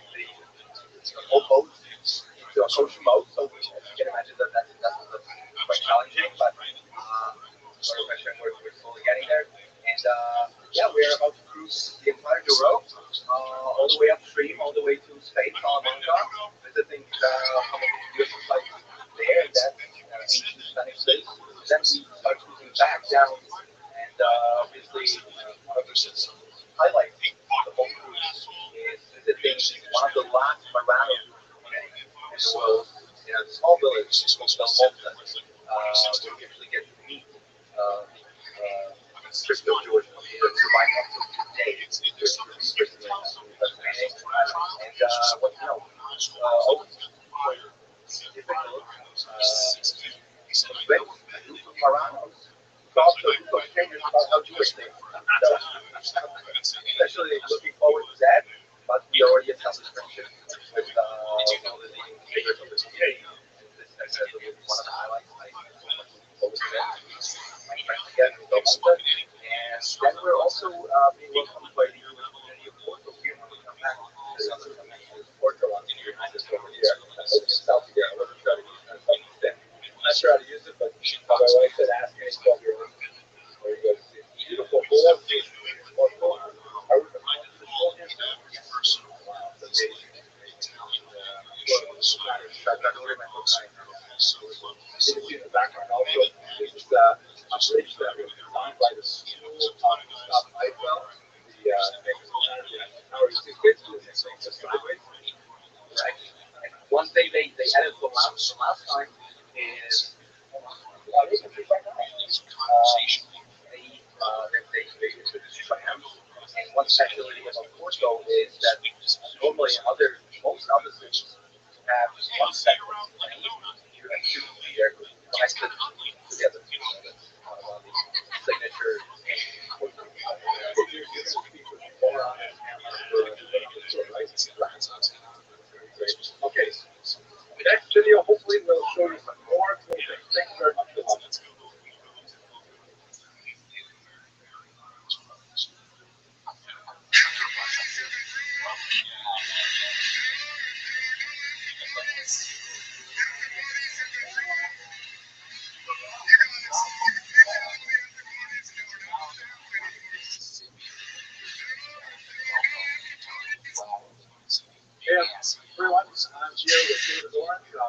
Speaker 1: boat into a coach mode, so as you can imagine that's quite challenging, but we're slowly getting there. And yeah, we are about to cruise the entire Euro, all the way upstream, all the way to Spain, Salamanca, visiting some of the beautiful places there, and that ancient Spanish place. Then we start cruising back down, and obviously one of the highlights of the whole cruise is visiting one of the last Marano communities in the world, in a small village called Del Monte, where we actually get to meet Christo George, who survived up to today. There's three Christians and what you know, always typical event, a group of Maranos talk to strangers about how Jewish they are. So, especially looking forward to that, but we already established friendship with all the leading figures of the community. This is one of the highlights. I look forward to that. My friends again in Belmonte. And then we're also being welcomed by the Jewish community of Porto. We want to come back to Porto on the year just over here. South here. I'm not sure how to use it, but my wife said ask any 12-year-old. There you go. Beautiful board. Porto. Are we familiar with the board here? Yes. Wow, it's amazing. You can see in the background also, this is a bridge that was designed by the school of Gustav Eiffel, the famous tower you see kids doing this thing just sideways. Right. And one thing they added the last time is they introduced trams. And one specialty about Porto is that normally most other cities have just one section. You have two here connected together. Signature. Okay. Next video, hopefully, we'll show you some more cool things. Thank you very much for watching.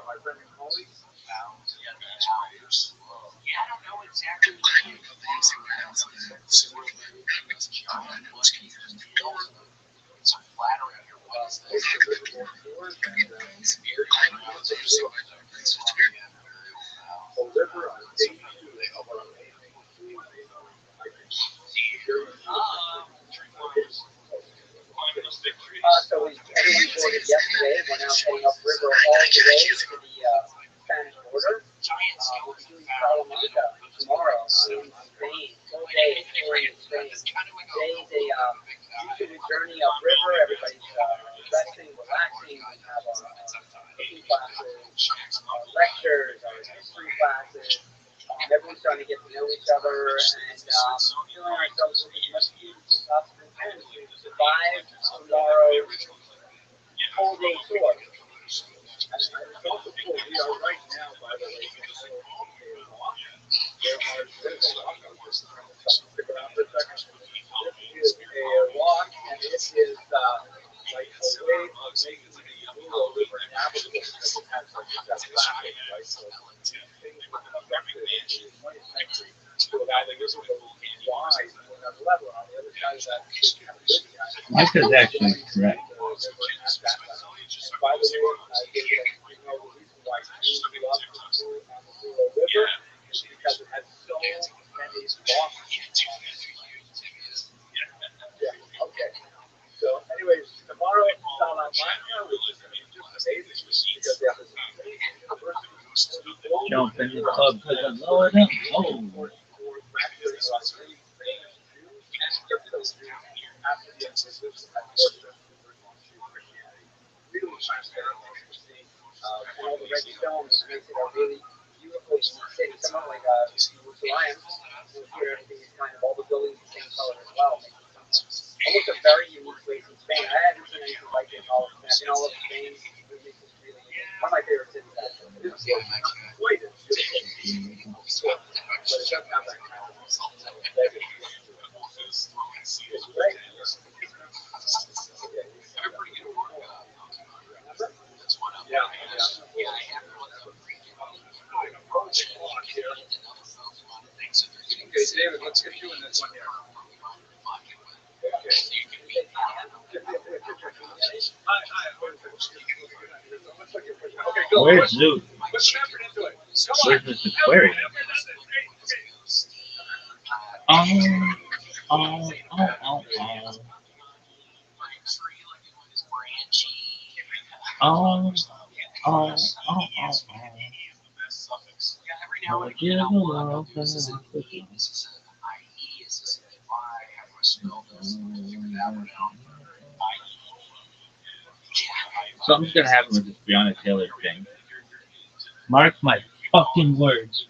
Speaker 2: my friend and colleague.
Speaker 3: Yeah, I don't know exactly what he thinks about this world. It's so flattering. What is this?
Speaker 1: The liver on day 2 of our amazing food. I can hear you.
Speaker 2: So everyone boarded yesterday. We're now heading upriver all the way to the Spanish border. We'll be doing Salamanca tomorrow in Spain. Full day touring in Spain. Today's a leisurely journey upriver. Everybody's resting, relaxing. We have our cooking classes, our lectures, our history classes. Everyone's starting to get to know each other and feeling ourselves with as much ease as we possibly can to survive tomorrow's whole day tour.
Speaker 1: It's also cool. We are right now, by the way, in the middle of a walk. There's a walk on this. Stick around for a second. This is a walk, and it is like a way of making the Blue River navigable because it has like that traffic, right? So these things were constructed in the 20th century to allow the river to go wide to another level. On the other side of that, you have a bridge behind it.
Speaker 5: Mike is actually correct.
Speaker 1: And by the way, David, you know the reason why you love the school on the Blue River is because it has so many locks. Yeah, okay. So, anyways, tomorrow, Salamanca, which is going to be just amazing because they have this
Speaker 5: Jump in the club to the Lord. Oh,
Speaker 2: All the red stones makes it a really beautiful city, somewhat like Jerusalem. Here, everything is kind of all the buildings the same color as well. Almost a very unique place in Spain. I haven't seen anything like it in all of Spain. All of Spain really is really one of my favorite cities. Actually,
Speaker 1: quite as beautiful, but it doesn't have that kind of it's great. Yeah,
Speaker 2: Okay, David, let's get you in this one here.
Speaker 1: Okay, go.
Speaker 5: where's Zeus?
Speaker 1: Put some effort into it.
Speaker 5: Where's this aquarium? Oh, oh, oh, oh, oh. Oh, oh, oh, oh, oh. Oh, give a love for the Something's gonna happen with this Breonna Taylor thing. Mark my fucking words.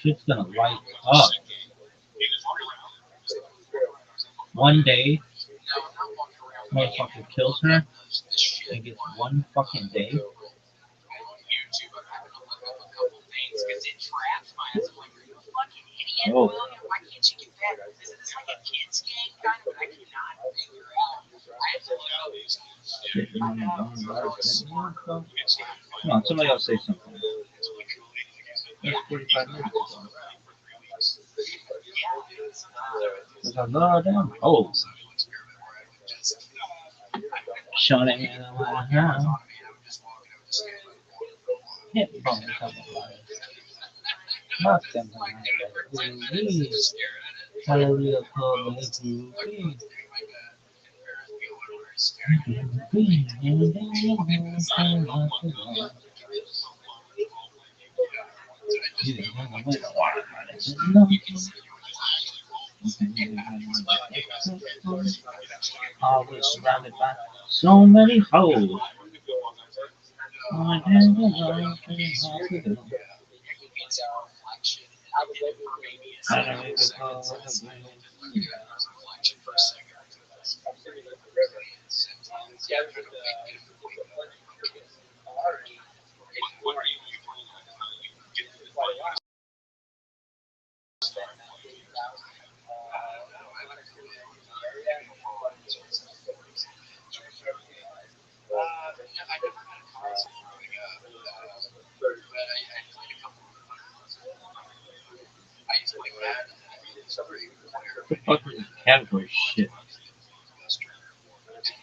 Speaker 5: Shit's gonna light up. One day, motherfucker kills her and gets one fucking day. Oh. Shit, come on, somebody else say something. That's 45 minutes ago. There's a lot of them. Oh. Showing me the way now. Hit bump something about it. Knock them around. Please. Hallelujah, call me to be. I was surrounded by so many hoes. I didn't know how to do. I don't even call it a
Speaker 3: I used to like that, and then I needed somebody where
Speaker 5: The fuck is category shit?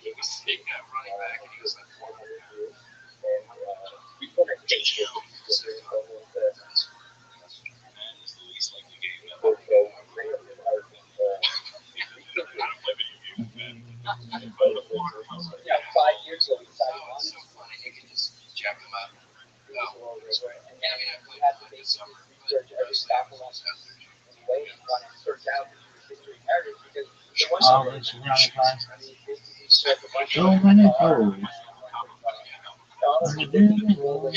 Speaker 3: he was big running back, and he was like 400 pounds.
Speaker 2: We put a date.
Speaker 3: So that is the least likely game that I don't play video games, man.
Speaker 2: Yeah, 5 years ago we decided
Speaker 3: Oh,
Speaker 2: on
Speaker 3: it's
Speaker 2: it.
Speaker 3: so funny. You can just jack them up. Oh, that's right.
Speaker 2: And
Speaker 3: Yeah, I
Speaker 2: then
Speaker 3: mean, I
Speaker 2: we
Speaker 3: played
Speaker 2: had to
Speaker 3: one this
Speaker 2: basically
Speaker 3: summer, but
Speaker 2: research every
Speaker 3: mostly
Speaker 2: staff
Speaker 3: I was
Speaker 2: along
Speaker 3: just out there.
Speaker 2: the way and want to search out the history characters because the one
Speaker 5: All
Speaker 2: thing
Speaker 5: this around the time.
Speaker 2: I mean basically said the bunch
Speaker 5: So many holes.
Speaker 2: dollars
Speaker 5: I'm a damn hole.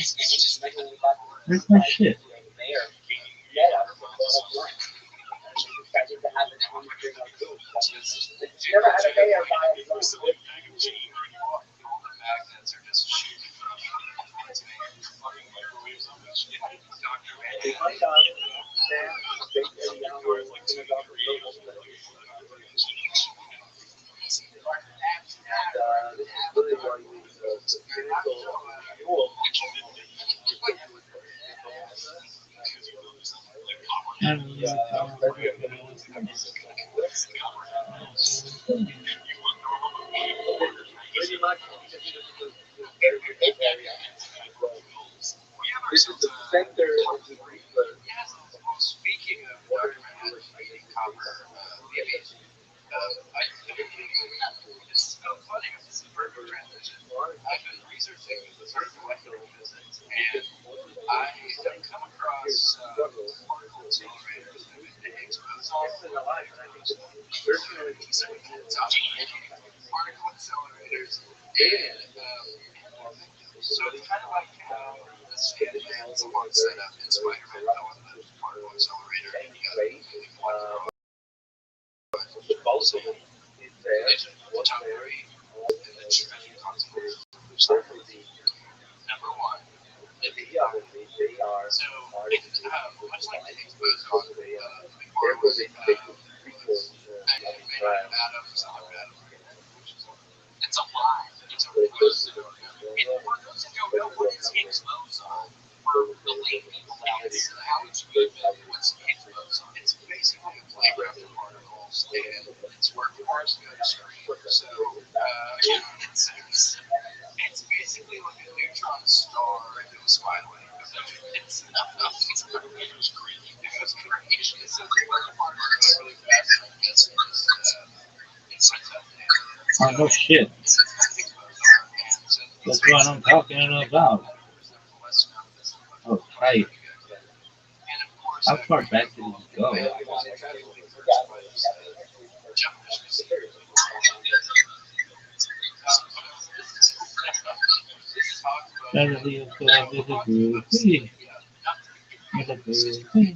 Speaker 5: Where's my shit?
Speaker 2: the mayor met us and bought us lunch. And we decided to have it on bring our food. You never had a mayor buy us lunch.
Speaker 3: Magnets are just shooting from fucking microwaves on which Dr.
Speaker 2: They
Speaker 3: Van
Speaker 2: might not stand basically young or like in a doctor's building, but this is really like the pinnacle fuel. Pretty much this is the center of the reaper.
Speaker 3: Speaking of Dr. Manhattan eating copper babies, I typically it's so funny. This is a perfect transition. I've been researching the sort of molecular physics, and I have come across particle accelerators that have been exposed particle accelerators, and so it's kind of like how the Spider-Man's one set up in Spider-Man that was the particle accelerator, and you got a
Speaker 2: Both of them is there.
Speaker 3: the top three, and then treasure consequences. Number one,
Speaker 2: Obviously, they are
Speaker 3: so
Speaker 2: artists.
Speaker 3: much like the Higgs boson,
Speaker 2: Therefore, they prequel
Speaker 3: atoms and their atoms. It's a lie. It's a
Speaker 2: but
Speaker 3: real story. And for those who don't know what is Higgs boson, for the lay people, it's how to even what's Higgs boson. It's basically a playground for particles, and it's where quarks go to screen. So it's basically like a neutron star if it was spiraling. It's crazy. It goes crazy. It's a really fast. It's
Speaker 5: Oh, no shit. That's what I'm talking about. Oh, right. How far back did it go? Saturday is the groove. Hey, the groove. Hey,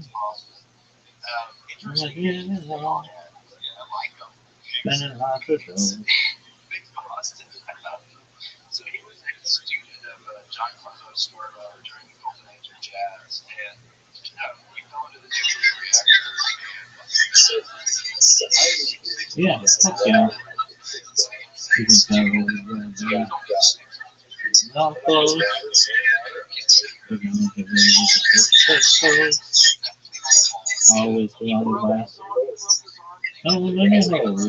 Speaker 5: spending lots of dough.
Speaker 3: So he was a student of John Carlos Stormo during the golden age of jazz, and he fell into the nuclear reactor.
Speaker 5: Yeah, fuck yeah. You can tell not close. Always be on the last. No, many holes.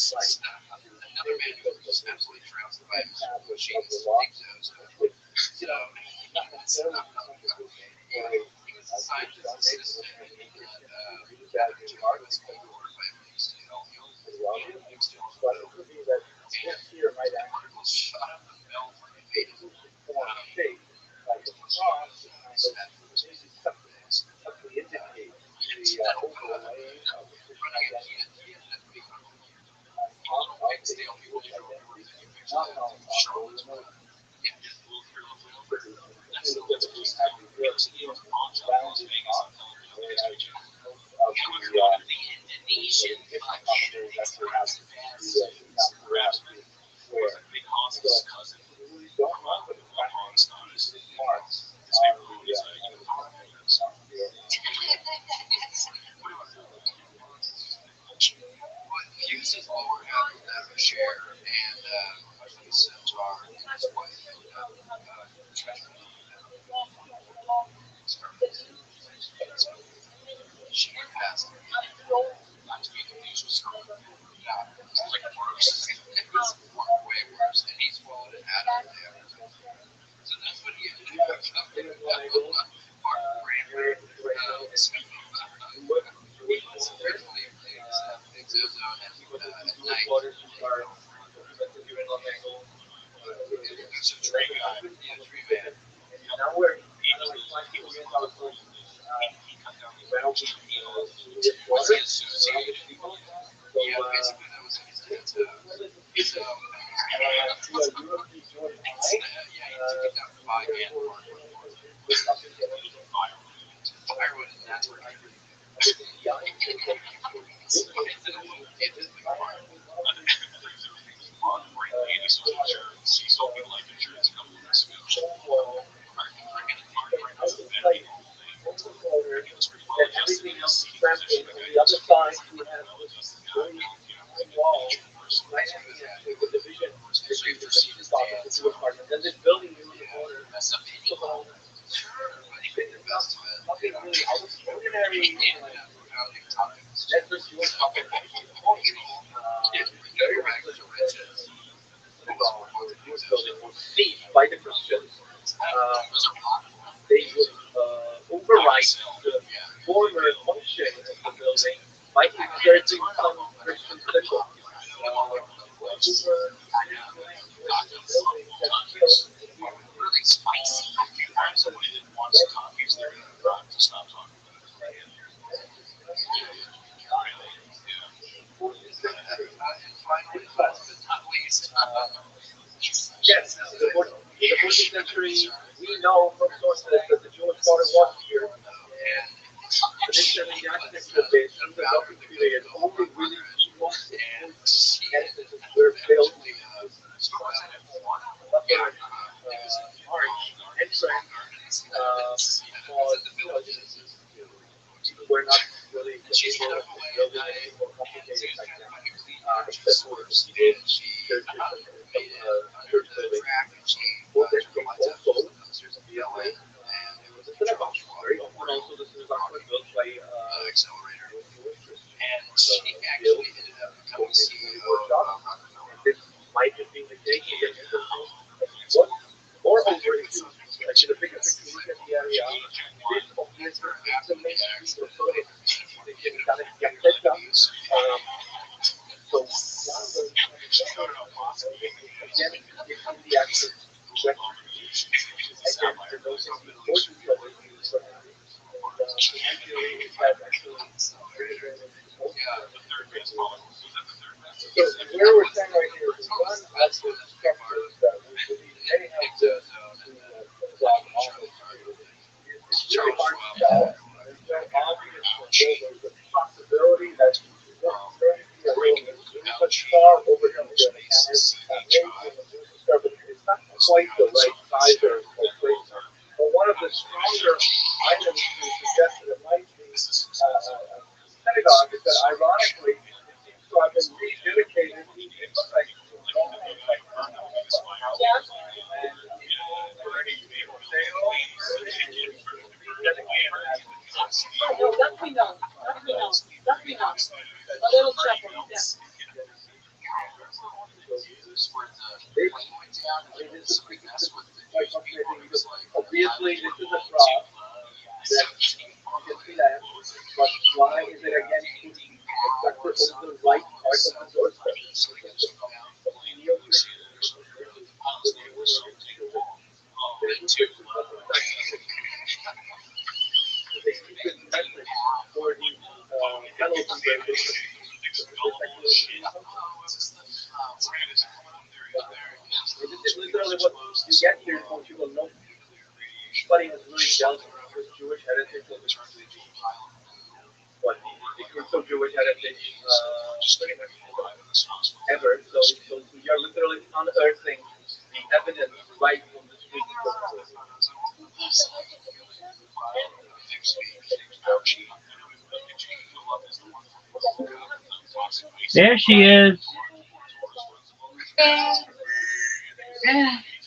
Speaker 3: Another man who was just absolutely trounced by his machines, exos. So he was a scientist assistant at Jarvis Igor family steel. And the particles shot up the belt like a beta. Indonesian actually has they cause his cousin upon studies his favorite movie is Hughes is lower half of that of a share, and the centaur and his wife treasure. She passed not to be confused with someone like worse. It's way worse, and he's followed it out of there. So that's what he ended up with. Mark Brainerd, apparently things at night. There's a tree guy, tree man.
Speaker 2: Now we're
Speaker 3: He cut down the
Speaker 2: Was it?
Speaker 3: Yeah, basically that was his his yeah, he took it down to 5 and 1. Firewood is natural. She sold me life insurance a couple of weeks ago.
Speaker 2: everything else is trapped on the other side. You have this wall right at the division between the Christian office and the apartment. Then this building in the corner. Nothing really out of the ordinary. That's just your pocket. Very regular riches. This building was seized by the Christians. They would override the former function of the building by inserting some Christian symbols.
Speaker 3: Really spicy. Somebody didn't want some copies, they're going to stop talking about it. And finally, last but not least,
Speaker 2: Yes, the 14th century, we know from sources that the Jewish water was here. And initially, the architecture of this in the Gothic period only really most edifices were built arch entrance because we're not really capable of building anything more complicated like that. Except for churches and church buildings. Well, there's also very often also the synagogue was built by
Speaker 3: accelerator. And she actually ended up becoming CEO of
Speaker 2: this might have been the case again. What? Moreover, if you like the bigger picture, look at the area. This obviously is a main street of Florida. So again, if the access again, the most important of it is so where we're saying right here is one of the structures that we believe may have to block all of it's really hard to tell. There's no obvious there's a possibility that much far over the cameras, it's not quite the right size or place. But one of the stronger items to suggest that it might be synagogue is that ironically it seems to have been rededicated. It looks like
Speaker 6: no, that we know. That we know. That we know. A little chapel, yeah.
Speaker 2: Obviously, this is a cross that you can see that, but why is it again expected over the right part of the doorstep? For the fellows who are this is literally what you get here for people know. But he was really jealous of his Jewish heritage of the what Jewish heritage pretty much ever. So we are literally unearthing the evidence right from the streets.
Speaker 5: There she is.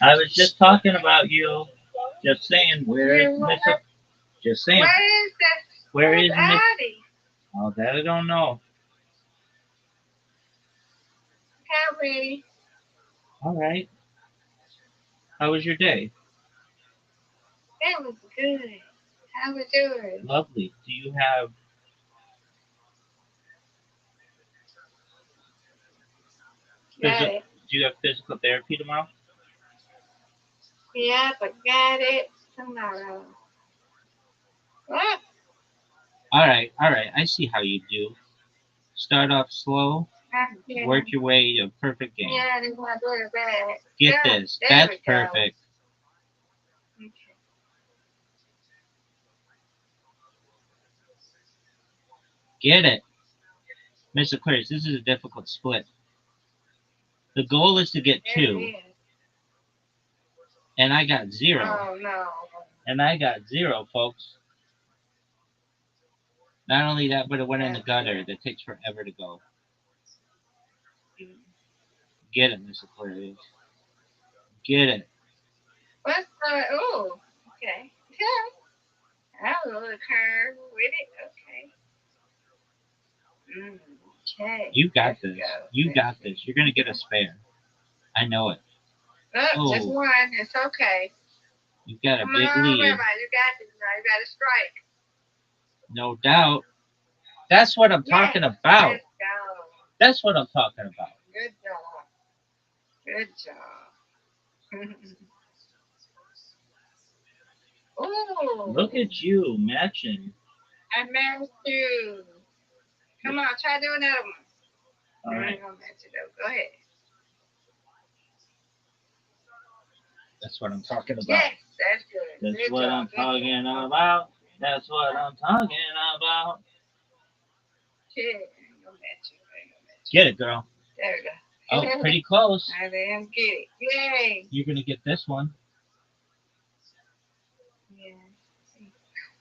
Speaker 5: I was just talking about you. Just saying, where is Mr. Just saying, where is Miss? Oh, that I don't know. All right. How was your day?
Speaker 6: That was good. How was yours?
Speaker 5: Lovely. Do you have
Speaker 6: Got it.
Speaker 5: do you have physical therapy tomorrow?
Speaker 6: Yep, I got it tomorrow. What?
Speaker 5: All right. I see how you do. Start off slow,
Speaker 6: Yeah.
Speaker 5: work your way to a perfect game.
Speaker 6: Yeah, they want to go to bed.
Speaker 5: Get
Speaker 6: Yeah,
Speaker 5: this.
Speaker 6: there
Speaker 5: That's
Speaker 6: we go.
Speaker 5: perfect.
Speaker 6: Okay.
Speaker 5: Get it. Mr. Aquarius, this is a difficult split. The goal is to get
Speaker 6: There it
Speaker 5: 2,
Speaker 6: is.
Speaker 5: and I got 0.
Speaker 6: Oh, no.
Speaker 5: And I got 0, folks. Not only that, but it went in the gutter. That takes forever to go. Get it, Mr. Aquarius. Get it.
Speaker 6: What's the... Oh, okay. Yeah. That was a little curve with it. Okay. Okay.
Speaker 5: You got
Speaker 6: Let's
Speaker 5: this.
Speaker 6: go.
Speaker 5: You got this. You're going to get a spare. I know it.
Speaker 6: Oh, just one. It's okay.
Speaker 5: You've got a
Speaker 6: Come
Speaker 5: big
Speaker 6: on,
Speaker 5: lead.
Speaker 6: Rabbi. You got this now. You got to strike.
Speaker 5: No doubt. That's what I'm talking about.
Speaker 6: Let's go.
Speaker 5: That's what I'm talking about.
Speaker 6: Good job. Good job. Oh.
Speaker 5: Look at you matching.
Speaker 6: I matched you. Come on, try doing another one.
Speaker 5: All right.
Speaker 6: Gonna match it up. Go ahead.
Speaker 5: That's what I'm talking about.
Speaker 6: Yes, that's good.
Speaker 5: That's
Speaker 6: Good
Speaker 5: what
Speaker 6: job.
Speaker 5: I'm
Speaker 6: Good
Speaker 5: talking
Speaker 6: job.
Speaker 5: about. That's what I'm talking about.
Speaker 6: Yeah, I'm gonna match you.
Speaker 5: Get it, girl.
Speaker 6: There we go.
Speaker 5: Oh, pretty close.
Speaker 6: I didn't get it. Yay.
Speaker 5: You're going to get this one.
Speaker 6: Yeah.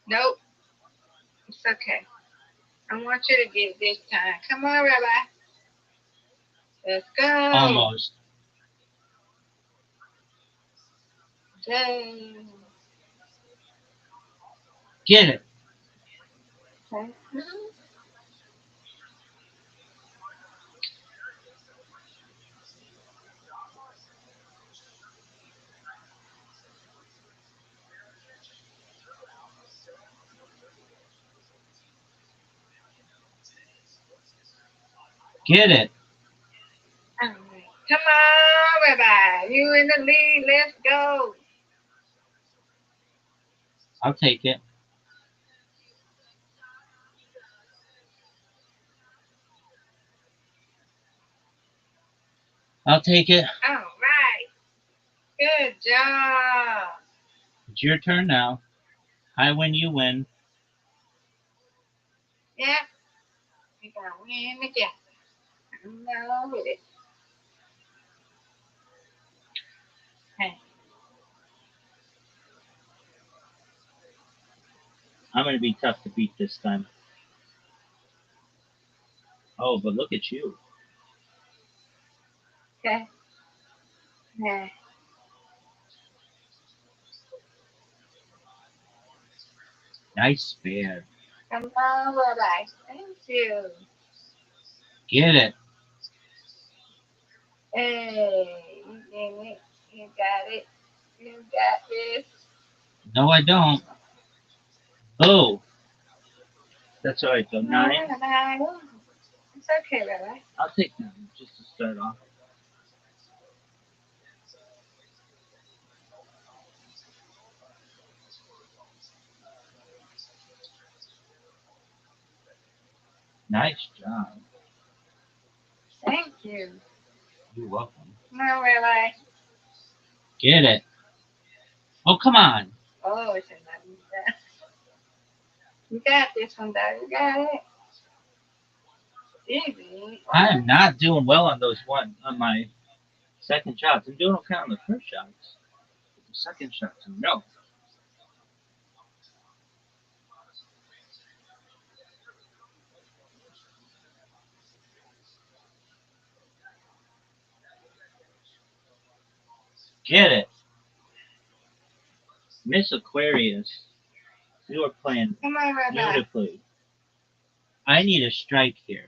Speaker 6: Nope. It's okay. I want you to get it this time. Come on, Rabbi. Let's go.
Speaker 5: Almost.
Speaker 6: Yay.
Speaker 5: Get it.
Speaker 6: Okay.
Speaker 5: Get it.
Speaker 6: All right. Come on, Rabbi. You in the lead. Let's go.
Speaker 5: I'll take it. I'll take it.
Speaker 6: All right. Good job.
Speaker 5: It's your turn now. I win, you win.
Speaker 6: Yep. We got to win together. I know with it. Hey.
Speaker 5: I'm going to be tough to beat this time. Oh, but look at you.
Speaker 6: Okay. Yeah.
Speaker 5: Nice spare.
Speaker 6: Come on, Rabbi. Thank you.
Speaker 5: Get it.
Speaker 6: Hey, you did it. You got it. You got this.
Speaker 5: No, I don't. Oh. That's all right, though. 9.
Speaker 6: Rabbi. It's okay, Rabbi.
Speaker 5: I'll take 9 just to start off. Nice job.
Speaker 6: Thank you.
Speaker 5: You're welcome.
Speaker 6: Come on, Rabbi.
Speaker 5: Get it. Oh, come on.
Speaker 6: Oh, it's another. You got this one, though. You got it. Easy.
Speaker 5: I am not doing well on my second shots. I'm doing okay on the first shots. The second shots, no. Get it. Miss Aquarius, you are playing
Speaker 6: Come on, Rabbi.
Speaker 5: beautifully. I need a strike here.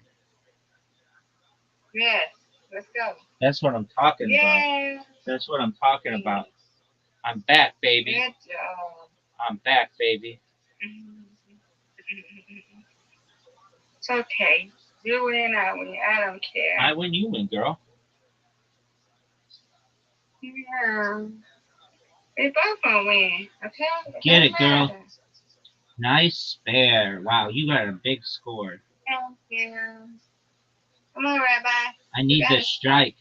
Speaker 6: Yes. Let's go.
Speaker 5: That's what I'm talking about.
Speaker 6: Yeah.
Speaker 5: That's what I'm talking about. I'm back, baby.
Speaker 6: Good job.
Speaker 5: I'm back, baby.
Speaker 6: It's okay. You win, I win. I don't care.
Speaker 5: I win, you win, girl.
Speaker 6: Yeah. We both gonna win. Okay?
Speaker 5: Get it, girl. Nice spare. Wow, you got a big score.
Speaker 6: Thank you. Come on, Rabbi.
Speaker 5: I need this strike.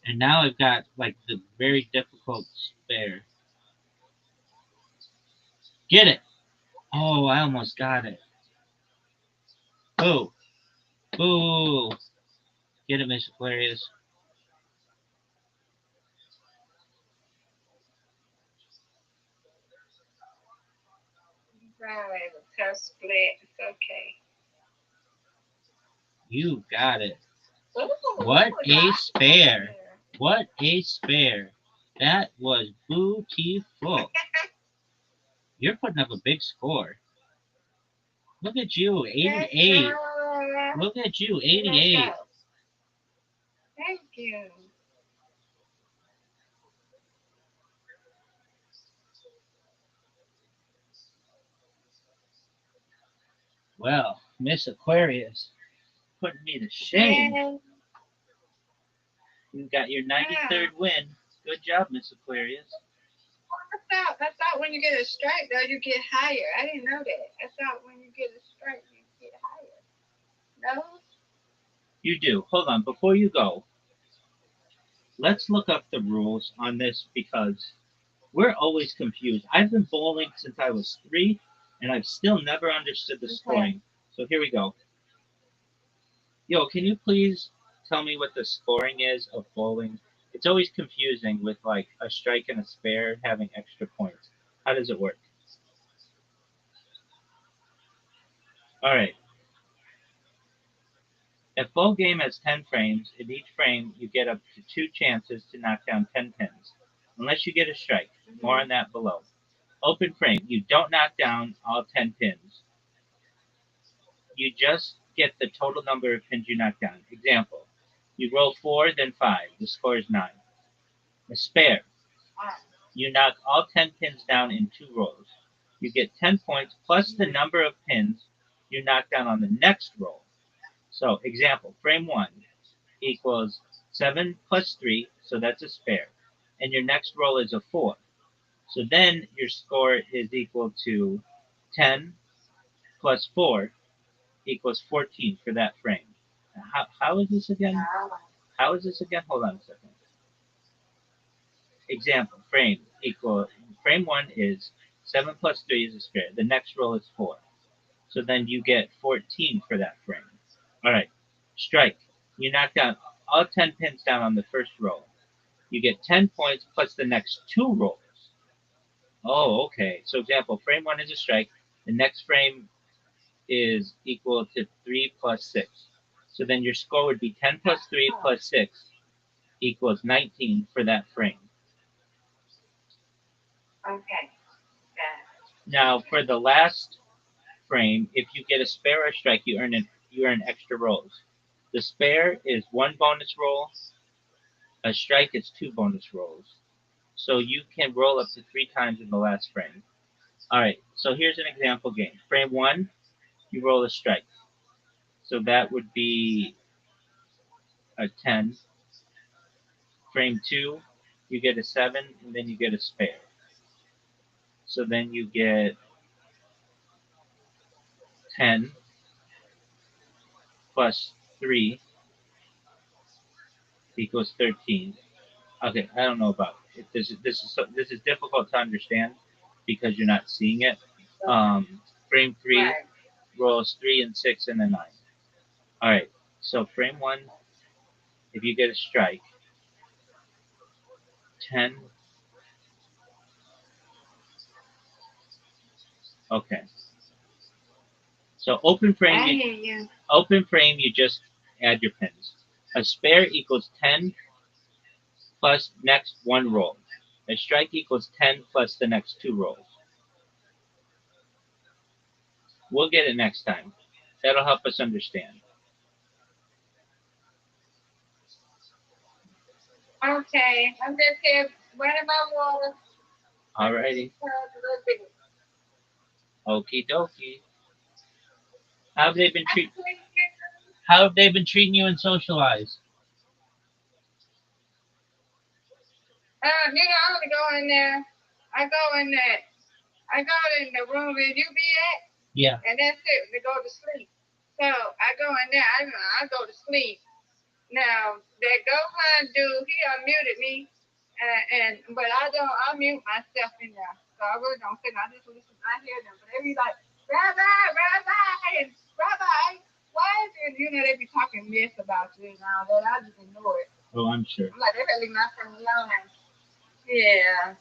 Speaker 5: And now I've got like the very difficult spare. Get it. Oh, I almost got it. Boo. Boo. Get it, Miss Aquarius.
Speaker 6: Right, a tough split. It's okay.
Speaker 5: You got it.
Speaker 6: Ooh,
Speaker 5: What a spare. What a spare. That was beautiful. You're putting up a big score. Look at you, 88. Look at you, 88.
Speaker 6: Thank you.
Speaker 5: Well, Miss Aquarius, putting me to shame.
Speaker 6: Yeah.
Speaker 5: You got your 93rd win. Good job, Miss Aquarius.
Speaker 6: I thought when you get a strike, though, you get higher. I didn't know that. I thought when you get a strike, you get higher. No?
Speaker 5: You do. Hold on, before you go, let's look up the rules on this because we're always confused. I've been bowling since I was 3, and I've still never understood the scoring. So here we go. Yo, can you please tell me what the scoring is of bowling? It's always confusing with like a strike and a spare having extra points. How does it work? All right. A full game has 10 frames. In each frame, you get up to 2 chances to knock down 10 pins, unless you get a strike. More on that below. Open frame. You don't knock down all 10 pins. You just get the total number of pins you knock down. Example. You roll 4, then 5. The score is 9. A spare. You knock all 10 pins down in 2 rolls. You get 10 points plus the number of pins you knock down on the next roll. So, example, frame 1 equals 7 plus 3, so that's a spare. And your next roll is a 4. So then your score is equal to 10 plus 4 equals 14 for that frame. How is this again? How is this again? Hold on a second. Example, frame 1 is 7 plus 3 is a spare. The next roll is 4. So then you get 14 for that frame. All right, strike. You knock down all 10 pins down on the first roll. You get 10 points plus the next 2 rolls. Oh, okay. So example, frame 1 is a strike. The next frame is equal to 3 plus 6. So then your score would be 10 plus 3 plus 6 equals 19 for that frame.
Speaker 6: Okay.
Speaker 5: Now for the last frame, if you get a spare or strike, you earn extra rolls. The spare is 1 bonus roll. A strike is 2 bonus rolls. So you can roll up to 3 times in the last frame. All right, so here's an example game. Frame 1, you roll a strike. So that would be a 10. Frame 2, you get a 7, and then you get a spare. So then you get 10 plus 3 equals 13. Okay, I don't know about it. This is difficult to understand because you're not seeing it. Frame 3 rolls 3 and 6 and a 9. All right. So frame one, if you get a strike, 10. Okay. So
Speaker 6: I hear you.
Speaker 5: open frame, you just add your pins. A spare equals 10 plus next one roll. A strike equals 10 plus the next two rolls. We'll get it next time. That'll help us understand.
Speaker 6: Okay. I'm just here running my water.
Speaker 5: Alrighty. Okie dokie. How have they been treat? How have they been treating you in Socialize?
Speaker 6: I only go in there. I go in there. I go in the room where you be at,
Speaker 5: Yeah.
Speaker 6: and that's it. To go to sleep. So I go in there. I go to sleep. Now that Gohan dude, he unmuted me, but I don't unmute myself in there. So I really don't think I just listen. I hear them, but they be like, Rabbi, and Rabbi. Why is it? They be talking mess about you and all that. I just ignore it.
Speaker 5: Oh, I'm sure.
Speaker 6: I'm like, they better leave my friend alone. Yeah.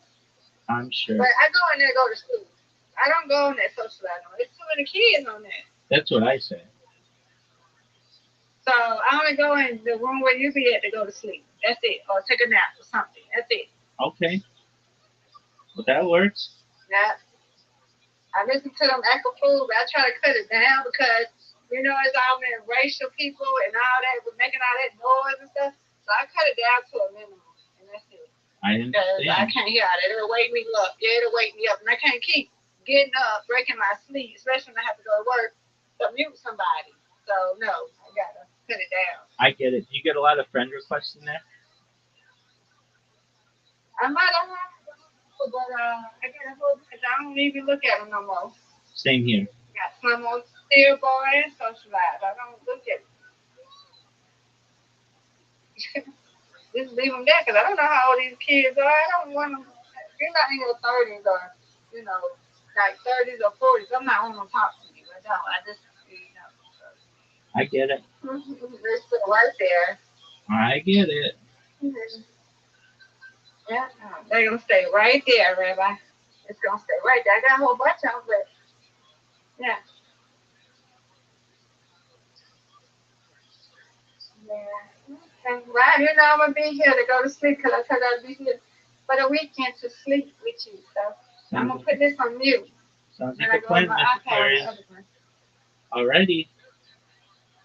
Speaker 5: I'm sure.
Speaker 6: But I go in there to go to school. I don't go in there socialize. There's too many kids on there.
Speaker 5: That's what I say.
Speaker 6: So I only go in the room where you be at to go to sleep. That's it. Or take a nap or something. That's it.
Speaker 5: Okay. Well, that works.
Speaker 6: Yeah. I listen to them echo food, but I try to cut it down because, it's all been racial people and all that, but making all that noise and stuff. So I cut it down to a minimum. And that's it.
Speaker 5: I
Speaker 6: Because I
Speaker 5: understand.
Speaker 6: can't hear it. It'll wake me up. Yeah, it'll wake me up. And I can't keep getting up, breaking my sleep, especially when I have to go to work to mute somebody. So, no, I got to cut it down.
Speaker 5: I get it. You get a lot of friend requests in there?
Speaker 6: I might have, but I got a whole because I don't even look at them no more.
Speaker 5: Same here.
Speaker 6: Got some on still boy and socialize. I don't look at just leave them there because I don't know how old these kids are. I don't want them. You're not in your 30s or, like 30s or 40s. I'm not on them talk to you. I don't. I just.
Speaker 5: I get it.
Speaker 6: They're still right there.
Speaker 5: I get it.
Speaker 6: Mhm. Yeah, they're gonna stay right there, Rabbi. It's gonna stay right there. I got a whole bunch of them, but yeah. Yeah. Okay. Well, I'm gonna be here to go to sleep because I said I'd be here for the weekend to sleep with you. So I'm gonna put this on mute.
Speaker 5: Sounds
Speaker 6: And
Speaker 5: like
Speaker 6: I
Speaker 5: a
Speaker 6: go on
Speaker 5: plan,
Speaker 6: my
Speaker 5: Miss
Speaker 6: iPad on the
Speaker 5: Aquarius.
Speaker 6: other one.
Speaker 5: Alrighty.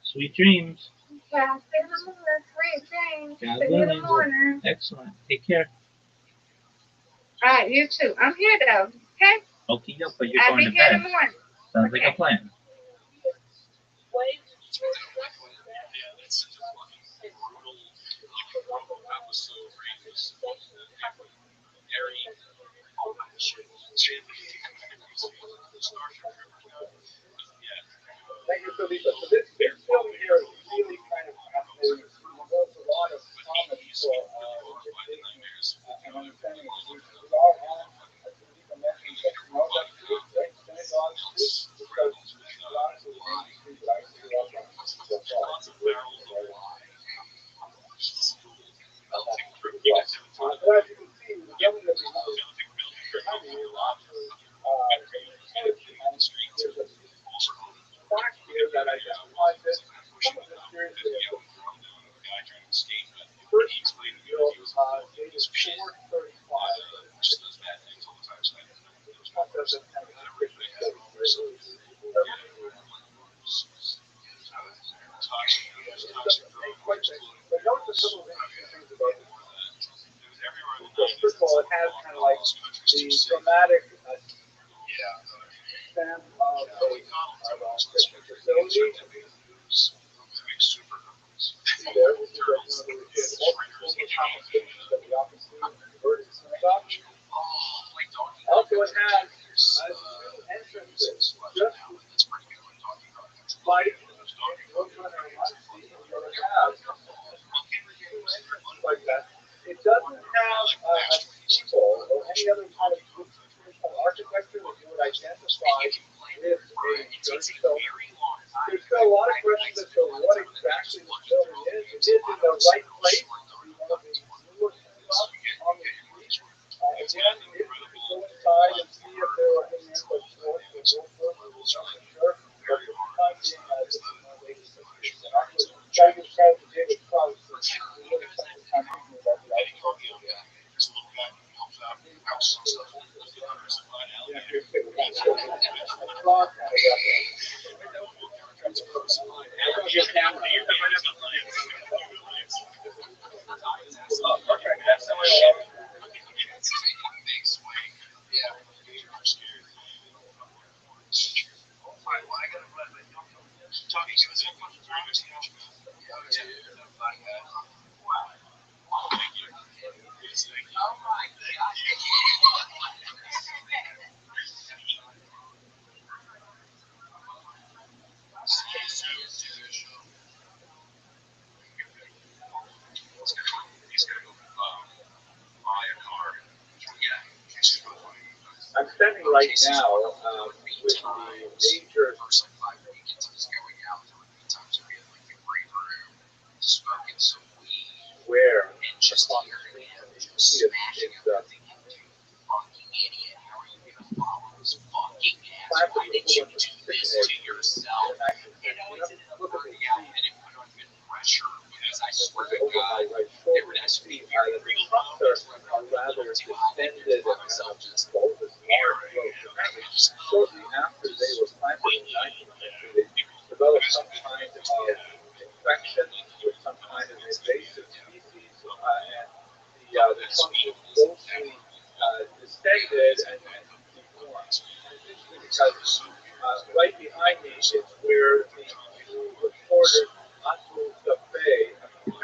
Speaker 5: Sweet dreams.
Speaker 6: Okay, I'll see you in the morning. Sweet dreams.
Speaker 5: God
Speaker 6: See you in the
Speaker 5: willing.
Speaker 6: morning.
Speaker 5: Excellent. Take care.
Speaker 6: All right, you too. I'm here though. Okay.
Speaker 5: Okie doke, but you're
Speaker 6: I'll
Speaker 5: going
Speaker 6: be
Speaker 5: to
Speaker 6: here in
Speaker 5: bed.
Speaker 6: the morning.
Speaker 5: Sounds
Speaker 6: Okay.
Speaker 5: like a plan.
Speaker 3: Yeah, that's such a fucking brutal episode where he was very shit.
Speaker 1: Thank you, Felipe. So this film here is really kind of fascinating. It involves a lot of comments for and understanding of the we all have, as Felipe mentioned, that that fruit, right? Synagogue fruit, because a lot of the industry that I grew up on so far is right? But as you can see, the building that we have is having a lot of there's a fact here that identifies this. Some of the seriously as the first bill dated 435, but it doesn't have a description of but notice a couple of interesting things about this. So first of all, it has kind of like the dramatic stamp of a Christian facility. There, this is one of the most conversations that we often see in converted synagogue. Also, it has two entrances, just like Brooklyn or Muncie, where it has two entrances like that. It doesn't have a steeple or any other kind of traditional architecture that you would identify with a church. So there's still a lot of questions as to what actually this building is. It is in the right place. One of the newest spots on the street. Again, if you could go inside and see if there are any input source or Wolfsburg, we're not sure. But for the time being, this is one of the latest pictures. And I'm just trying to describe to David Krause. We really spent some time thinking about the idea. Yeah, here's the Rock kind of I'm standing right now with the major square on the screen. You can see shortly after they were planted in the 19th century, they developed some kind of infection with some kind of invasive species, and the function mostly descended and deformed. Because right behind me is where the two reporters Rothschild'S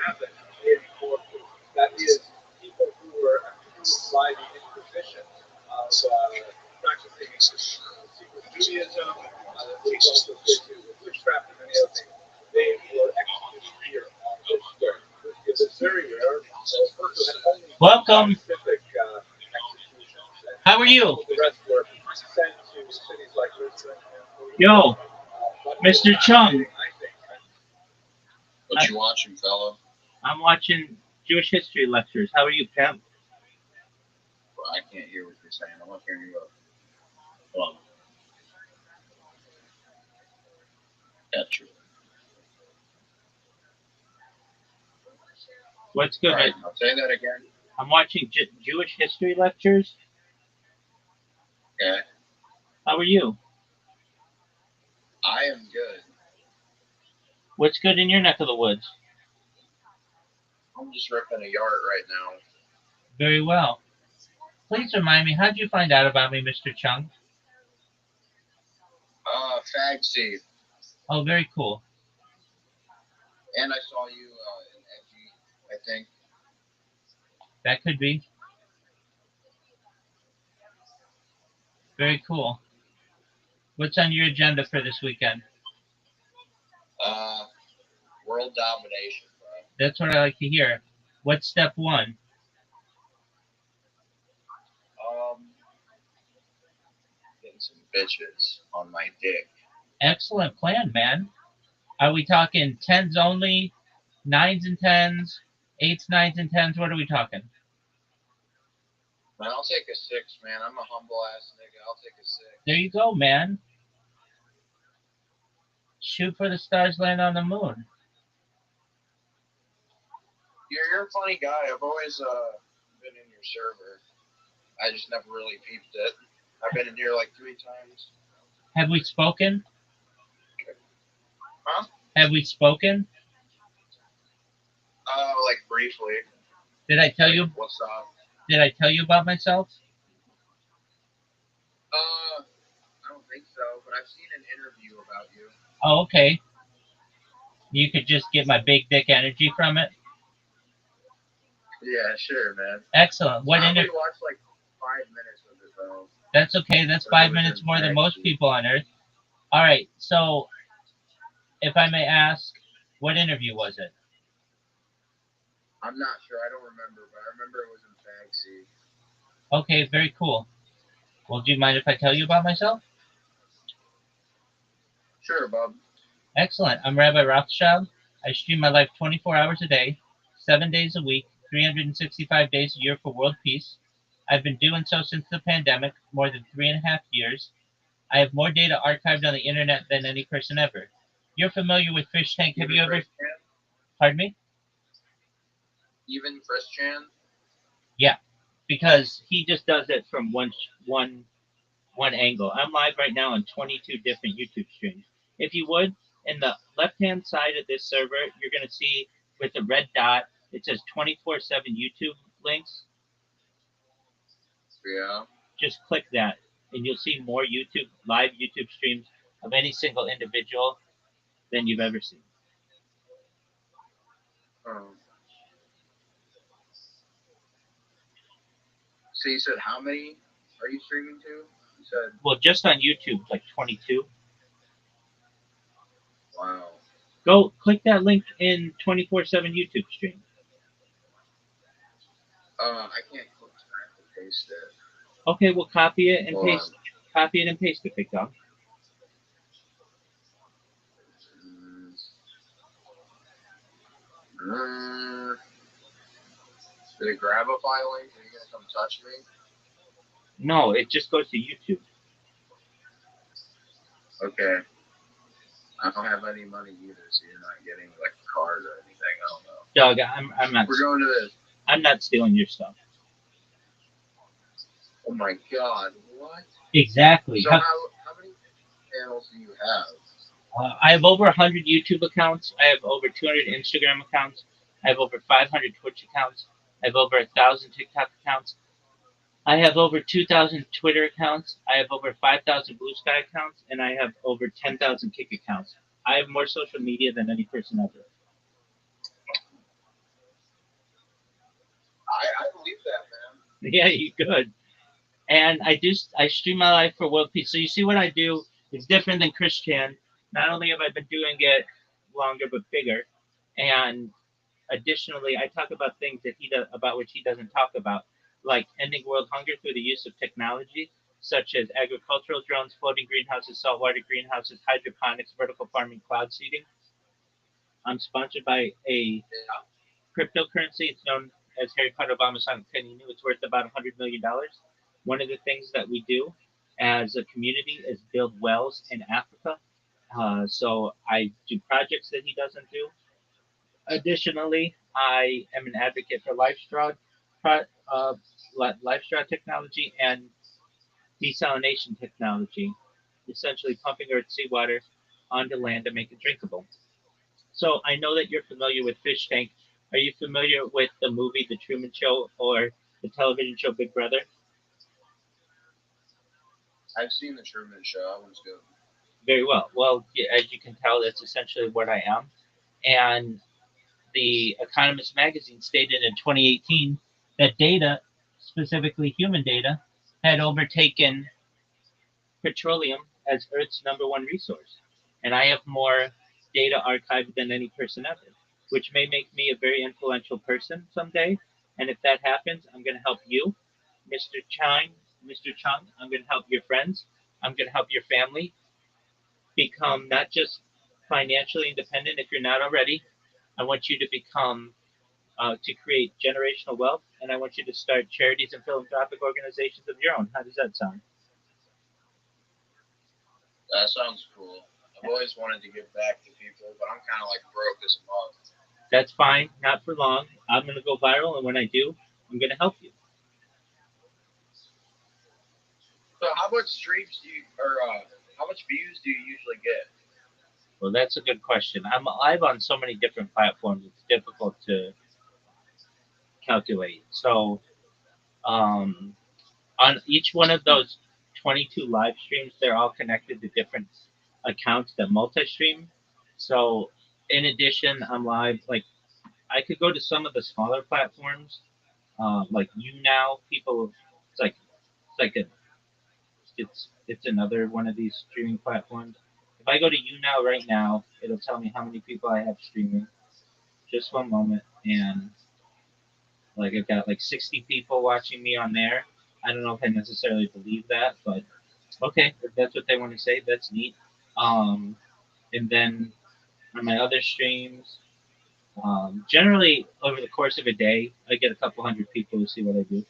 Speaker 1: happened in Corfu. That is, people who were accused by the Inquisition of practicing secret Judaism, there was also associated with witchcraft and many other things. They were executed here on this square. It was very rare. Corfu had only
Speaker 5: Welcome.
Speaker 1: specific executions.
Speaker 5: How are you?
Speaker 1: The rest were sent to cities like Lisbon.
Speaker 5: Yo, Mr. Chung.
Speaker 3: What you watching, fella?
Speaker 5: I'm watching Jewish history lectures. How are you, Pimp?
Speaker 3: Well, I can't hear what you're saying. I'm not hearing you up.
Speaker 5: Well,
Speaker 3: That's true.
Speaker 5: what's good?
Speaker 3: Right, I'll say that again.
Speaker 5: I'm watching Jewish history lectures.
Speaker 3: Okay.
Speaker 5: How are you?
Speaker 3: I am good.
Speaker 5: What's good in your neck of the woods?
Speaker 3: I'm just ripping a yard right now.
Speaker 5: Very well. Please remind me, how'd you find out about me, Mr. Chung?
Speaker 3: Fag seed.
Speaker 5: Oh, very cool.
Speaker 3: And I saw you in Edgy, I think.
Speaker 5: That could be. Very cool. What's on your agenda for this weekend?
Speaker 3: World domination, bro.
Speaker 5: That's what I like to hear. What's step one?
Speaker 3: Getting some bitches on my dick.
Speaker 5: Excellent plan, man. Are we talking tens only, nines and tens, eights, nines, and tens? What are we talking?
Speaker 3: Man, I'll take a 6, man. I'm a humble ass nigga. I'll take a 6.
Speaker 5: There you go, man. Shoot for the stars, land on the moon.
Speaker 3: You're a funny guy. I've always been in your server. I just never really peeped it. I've been in here like 3 times.
Speaker 5: Have we spoken?
Speaker 3: Huh?
Speaker 5: Have we spoken?
Speaker 3: Like briefly.
Speaker 5: Did I tell you?
Speaker 3: What's up?
Speaker 5: Did I tell you about myself?
Speaker 3: I don't think so, but I've seen an interview about you.
Speaker 5: Oh, okay. You could just get my big dick energy from it.
Speaker 3: Yeah, sure, man.
Speaker 5: Excellent. What
Speaker 3: I
Speaker 5: interview?
Speaker 3: only watched like 5 minutes of it, though.
Speaker 5: That's okay. That's 5 minutes more than most people on Earth. All right. So, if I may ask, what interview was it?
Speaker 3: I'm not sure. I don't remember, but I remember it was in Fantasy.
Speaker 5: Okay, very cool. Well, do you mind if I tell you about myself?
Speaker 3: Sure, bub.
Speaker 5: Excellent. I'm Rabbi Rothschild. I stream my life 24 hours a day, 7 days a week, 365 days a year for world peace. I've been doing so since the pandemic, more than 3.5 years. I have more data archived on the internet than any person ever. You're familiar with Fish Tank. Have you ever? Pardon me?
Speaker 2: Even Christian.
Speaker 5: Yeah, because he just does it from one angle. I'm live right now on 22 different YouTube streams. If you would, in the left-hand side of this server, you're going to see with the red dot, it says 24/7 YouTube links.
Speaker 2: Yeah.
Speaker 5: Just click that, and you'll see more live YouTube streams of any single individual than you've ever seen.
Speaker 2: So you said how many are you streaming to? You said.
Speaker 5: Well, just on YouTube, like 22.
Speaker 2: Wow.
Speaker 5: Go click that link in 24/7 YouTube stream.
Speaker 2: I can't click. I have to paste it.
Speaker 5: Okay, we'll copy it and
Speaker 2: Hold
Speaker 5: paste. Copy it and paste it, Big Dog.
Speaker 2: Did it grab a file link? Are you gonna come touch me?
Speaker 5: No, it just goes to YouTube.
Speaker 2: Okay. I don't have any money either, so you're not getting like a card or anything. I don't know.
Speaker 5: Doug, I'm not.
Speaker 2: We're going to this.
Speaker 5: I'm not stealing your stuff.
Speaker 2: Oh my God! What?
Speaker 5: Exactly.
Speaker 2: So how many channels do you have?
Speaker 5: I have over 100 YouTube accounts. I have over 200 Instagram accounts. I have over 500 Twitch accounts. I have over 1,000 TikTok accounts. I have over 2,000 Twitter accounts. I have over 5,000 Blue Sky accounts, and I have over 10,000 Kick accounts. I have more social media than any person ever.
Speaker 2: I believe that, man.
Speaker 5: Yeah, you could. And I stream my life for world peace. So you see what I do is different than Christian. Not only have I been doing it longer but bigger, and additionally, I talk about things that he does about which he doesn't talk about, like ending world hunger through the use of technology such as agricultural drones, floating greenhouses, saltwater greenhouses, hydroponics, vertical farming, cloud seeding. I'm sponsored by a cryptocurrency. It's known as Harry Potter Obama Sonic Penny New. It's worth about $100 million. One of the things that we do as a community is build wells in Africa. So I do projects that he doesn't do. Additionally, I am an advocate for uh, life straw technology and desalination technology, essentially pumping earth seawater onto land to make it drinkable. So I know that you're familiar with Fish Tank. Are you familiar with the movie The Truman Show or the television show Big Brother?
Speaker 2: I've seen the Truman Show. That was good.
Speaker 5: Very well. Well, as you can tell, that's essentially what I am. And the Economist magazine stated in 2018 that data, specifically human data, had overtaken petroleum as Earth's number one resource. And I have more data archived than any person ever, which may make me a very influential person someday. And if that happens, I'm going to help you, Mr. Chang, Mr. Chung. I'm going to help your friends. I'm going to help your family become not just financially independent if you're not already. I want you to become to create generational wealth, and I want you to start charities and philanthropic organizations of your own. How does that sound?
Speaker 2: That sounds cool. I've always wanted to give back to people, but I'm kind of like broke this month.
Speaker 5: That's fine. Not for long. I'm going to go viral, and when I do, I'm going to help you.
Speaker 2: So how much streams do you, or how much views do you usually get?
Speaker 5: Well, that's a good question. I'm live on so many different platforms. It's difficult to calculate. So, on each one of those 22 live streams, they're all connected to different accounts that multi-stream. So, in addition, I'm live. Like, I could go to some of the smaller platforms, like YouNow. People, it's like a it's another one of these streaming platforms. If I go to YouNow right now, it'll tell me how many people I have streaming. Just one moment, and like I've got like 60 people watching me on there. I don't know if I necessarily believe that, but okay, if that's what they want to say, that's neat. And then on my other streams, Generally, over the course of a day, I get a couple hundred people who see what I do.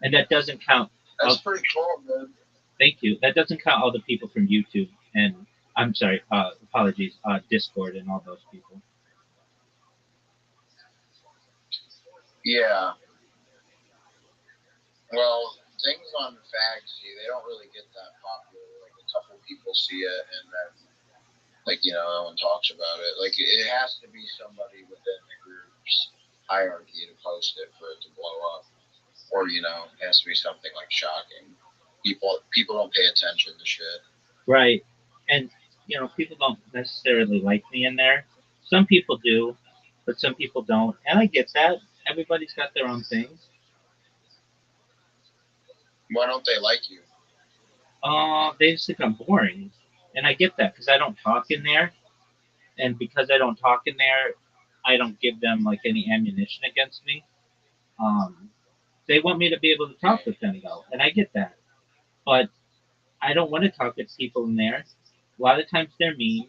Speaker 5: And that doesn't count.
Speaker 1: That's pretty cool, man.
Speaker 5: Thank you. That doesn't count all the people from YouTube and I'm sorry, apologies, Discord and all those people.
Speaker 1: Yeah. Well, things on Fagsy, they don't really get that popular. Like a couple people see it, and then, like, no one talks about it. Like, it has to be somebody within the group's hierarchy to post it for it to blow up, or it has to be something like shocking. People don't pay attention to shit.
Speaker 5: Right. And people don't necessarily like me in there. Some people do, but some people don't. And I get that. Everybody's got their own things.
Speaker 1: Why don't they like you?
Speaker 5: They just think I'm boring. And I get that because I don't talk in there. And because I don't talk in there, I don't give them like any ammunition against me. Um, they want me to be able to talk with them though, and I get that. But I don't want to talk with people in there. A lot of times they're mean.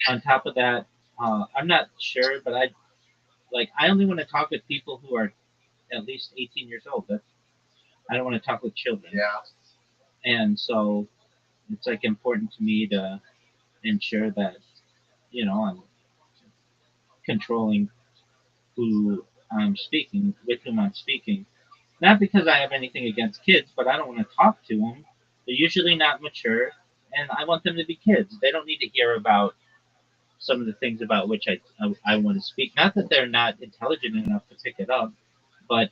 Speaker 5: On top of that, I'm not sure, but I only want to talk with people who are at least 18 years old. I don't want to talk with children.
Speaker 1: Yeah.
Speaker 5: And so it's like important to me to ensure that I'm controlling who I'm speaking with, whom I'm speaking. Not because I have anything against kids, but I don't want to talk to them. They're usually not mature, and I want them to be kids. They don't need to hear about some of the things about which I want to speak. Not that they're not intelligent enough to pick it up, but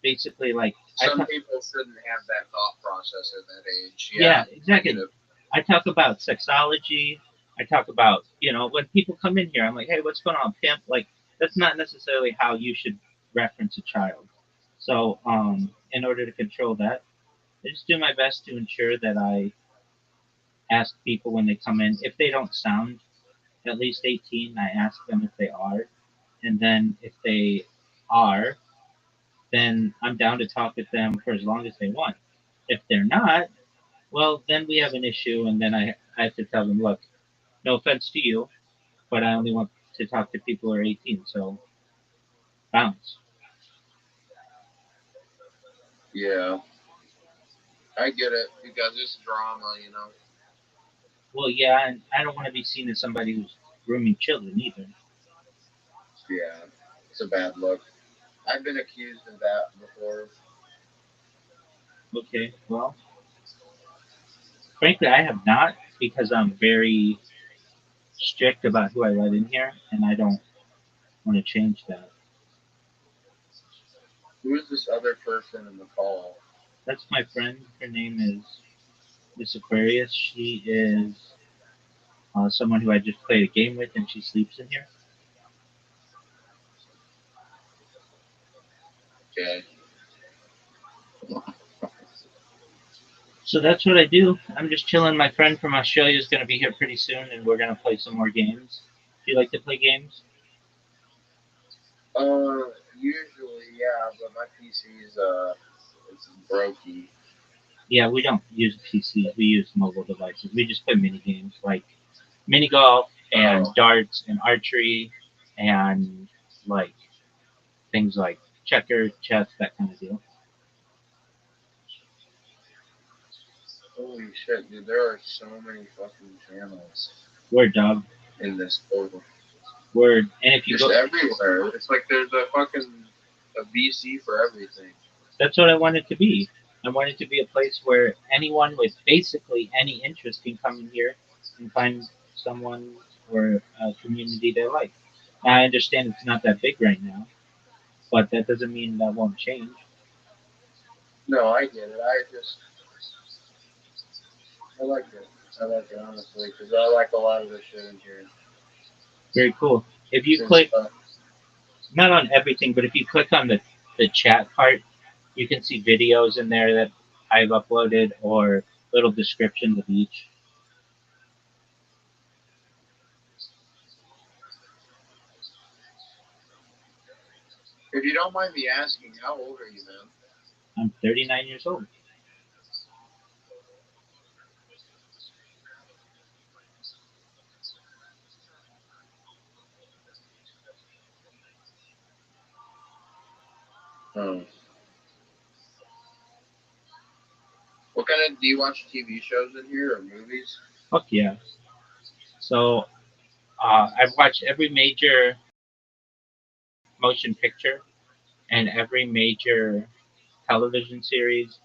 Speaker 5: basically, like
Speaker 1: some people shouldn't have that thought process at that age.
Speaker 5: Yeah, exactly. I talk about sexology. I talk about when people come in here, I'm like, hey, what's going on, pimp? Like that's not necessarily how you should reference a child. So, in order to control that, I just do my best to ensure that I ask people when they come in if they don't sound at least 18. I ask them if they are, and then if they are, then I'm down to talk with them for as long as they want. If they're not, well, then we have an issue, and then I have to tell them, look, no offense to you, but I only want to talk to people who are 18, so bounce.
Speaker 1: Yeah. I get it, because it's drama.
Speaker 5: Well, yeah, and I don't want to be seen as somebody who's grooming children either.
Speaker 1: Yeah. It's a bad look. I've been accused of that before.
Speaker 5: Okay, well, frankly, I have not because I'm very strict about who I let in here, and I don't want to change that.
Speaker 1: Who is this other person in the call?
Speaker 5: That's my friend. Her name is Miss Aquarius. She is someone who I just played a game with, and she sleeps in here.
Speaker 1: Okay.
Speaker 5: So that's what I do. I'm just chilling. My friend from Australia is going to be here pretty soon, and we're going to play some more games. Do you like to play games?
Speaker 1: Usually, yeah, but my PC is it's brokey.
Speaker 5: Yeah, we don't use PCs. We use mobile devices. We just play mini games like mini golf and darts and archery and like things like checkers, chess, that kind of deal.
Speaker 1: Holy shit, dude! There are so many fucking channels
Speaker 5: Word, dog.
Speaker 1: in this portal.
Speaker 5: Word. And if you
Speaker 1: Just
Speaker 5: go
Speaker 1: everywhere, it's like there's a VC for everything.
Speaker 5: That's what I want it to be. I want it to be a place where anyone with basically any interest can come in here and find someone or a community they like. I understand it's not that big right now, but that doesn't mean that won't change.
Speaker 1: No, I get it. I like it. I like it honestly because I like a lot of the shit in here.
Speaker 5: Very cool. If you click, not on everything, but if you click on the chat part, you can see videos in there that I've uploaded or little descriptions of each.
Speaker 1: If you don't mind me asking, how old are you, man?
Speaker 5: I'm 39 years old.
Speaker 3: Hmm. What kind of do you watch TV shows in here or movies?
Speaker 5: Fuck yeah. So I've watched every major motion picture and every major television series,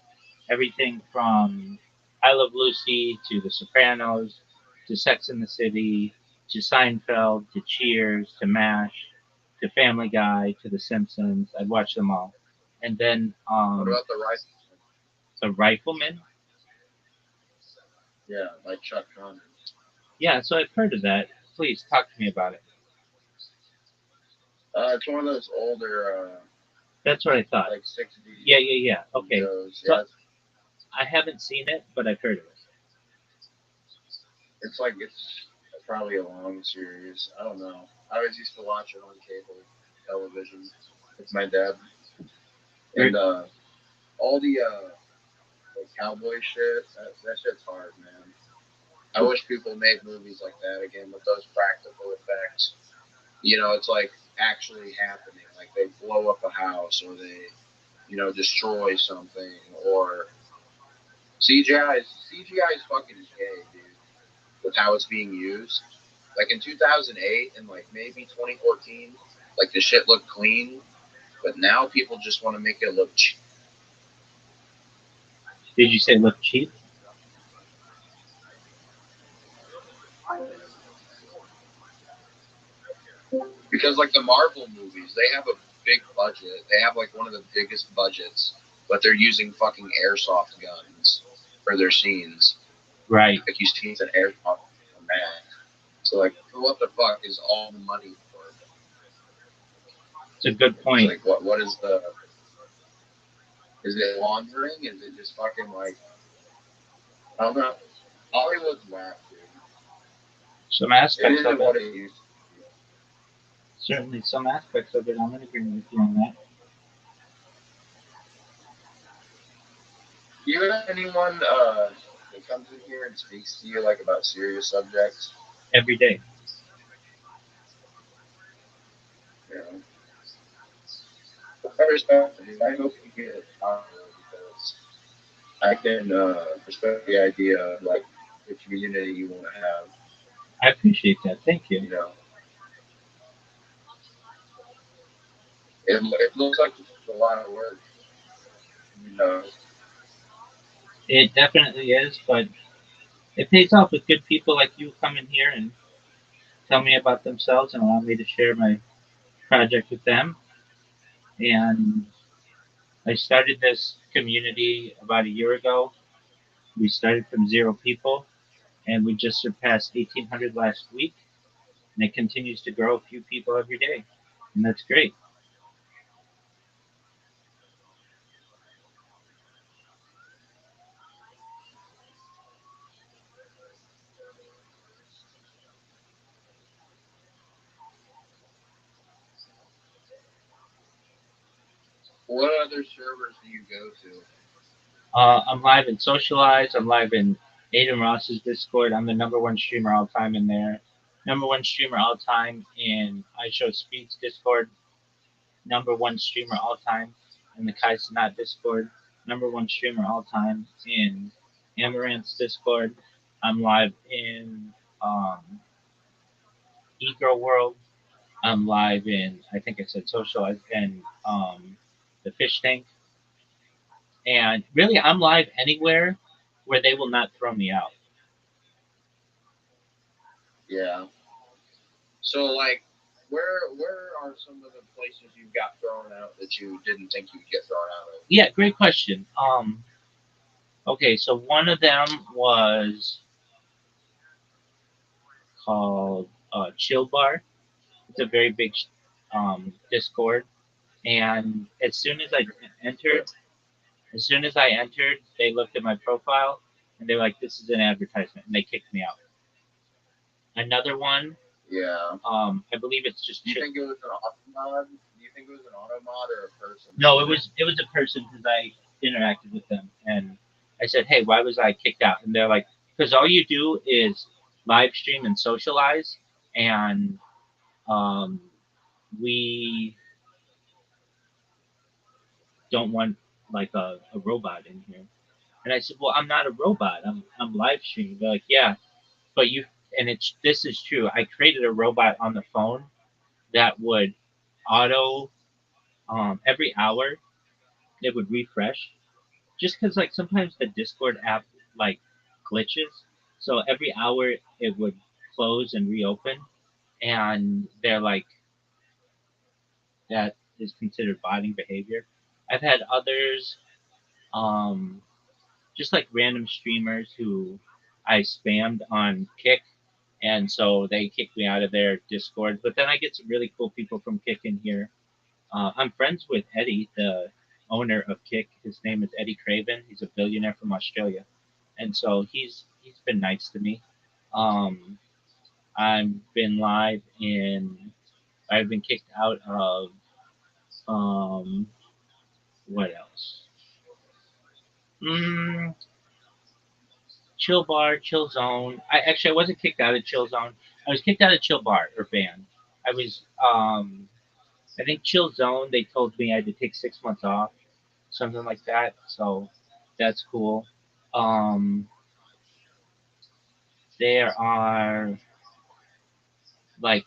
Speaker 5: everything from I Love Lucy to The Sopranos to Sex and the City to Seinfeld to Cheers to MASH to Family Guy to The Simpsons. I'd watch them all. And then
Speaker 3: What about the Rifleman?
Speaker 5: The Rifleman.
Speaker 3: Yeah, like Chuck Connors.
Speaker 5: Yeah, so I've heard of that. Please talk to me about it.
Speaker 3: It's one of those older,
Speaker 5: That's what I thought.
Speaker 3: like 60s
Speaker 5: Yeah. Okay.
Speaker 3: shows.
Speaker 5: So
Speaker 3: Yeah,
Speaker 5: I haven't seen it, but I've heard of it.
Speaker 3: it's probably a long series. I don't know. I always used to watch it on cable television with my dad, and all the cowboy shit. That shit's hard, man. I wish people made movies like that again with those practical effects. You know, it's like actually happening. Like they blow up a house or they, destroy something or CGI is fucking gay, dude. With how it's being used. Like in 2008 and like maybe 2014, like the shit looked clean, but now people just want to make it look cheap.
Speaker 5: Did you say look cheap?
Speaker 3: Because like the Marvel movies, they have a big budget. They have like one of the biggest budgets, but they're using fucking airsoft guns for their scenes.
Speaker 5: Right.
Speaker 3: Like you see an airsoft man. So like, what the fuck is all the money for?
Speaker 5: It's a good point.
Speaker 3: It's like, what is the? Is it laundering? Is it just fucking like? I don't know. Hollywood's whack, dude.
Speaker 5: Some
Speaker 3: It
Speaker 5: aspects
Speaker 3: isn't
Speaker 5: of
Speaker 3: what
Speaker 5: it.
Speaker 3: it used to be.
Speaker 5: Certainly, some aspects of it. I'm in agreement with you on that.
Speaker 3: Do you have anyone that comes in here and speaks to you like about serious subjects?
Speaker 5: Every day.
Speaker 3: You know, I respect it. I hope you get it popular because I can respect the idea of like the community you want to have.
Speaker 5: I appreciate that. Thank
Speaker 3: You
Speaker 5: you.
Speaker 3: know, it looks like it's a lot of work. You know,
Speaker 5: It definitely is, but it pays off with good people like you come in here and tell me about themselves and allow me to share my project with them. And I started this community about a year ago. We started from 0 people, and we just surpassed 1,800 last week, and it continues to grow a few people every day, and that's great.
Speaker 3: what other servers do you go to?
Speaker 5: I'm live in Socialize. I'm live in Aiden Ross's Discord. I'm the number one streamer all time in there. Number one streamer all time in I Show Speed's Discord. Number one streamer all time in the Kai Sanat Discord. Number one streamer all time in Amaranth's Discord. I'm live in Egro World. I'm live in, I think I said Socialize, and the Fish Tank. And really, I'm live anywhere where they will not throw me out.
Speaker 3: Yeah. So like, where are some of the places you got thrown out that you didn't think you'd get thrown out of?
Speaker 5: Yeah, great question. Okay, so one of them was called Chill Bar. It's a very big Discord, and entered, as soon as I entered, they looked at my profile and they were like, "This is an advertisement," and they kicked me out. Another one,
Speaker 3: Yeah.
Speaker 5: I believe it's just.
Speaker 3: Do you think it was an auto mod? Do you think it was an auto mod or a person?
Speaker 5: No, it was a person because I interacted with them and I said, "Hey, why was I kicked out?" And they're like, "Because all you do is live stream and socialize, and um, we don't want like a robot in here. And I said, well, I'm not a robot. I'm live streaming. They're like, yeah, but you and it's this is true. I created a robot on the phone that would auto every hour it would refresh just because like sometimes the Discord app like glitches. So every hour it would close and reopen, and they're like that is considered botting behavior. I've had others, um, just like random streamers who I spammed on Kick, and so they kicked me out of their Discord. But then I get some really cool people from Kick in here. I'm friends with Eddie, the owner of Kick. His name is Eddie Craven. He's a billionaire from Australia, and so he's been nice to me. Um, I've been live in. I've been kicked out of. Um, what else? Mm, Chill Bar, Chill Zone. I wasn't kicked out of Chill Zone. I was kicked out of Chill Bar or banned. I was I think Chill Zone. They told me I had to take 6 months off, something like that. So that's cool. Um, there are like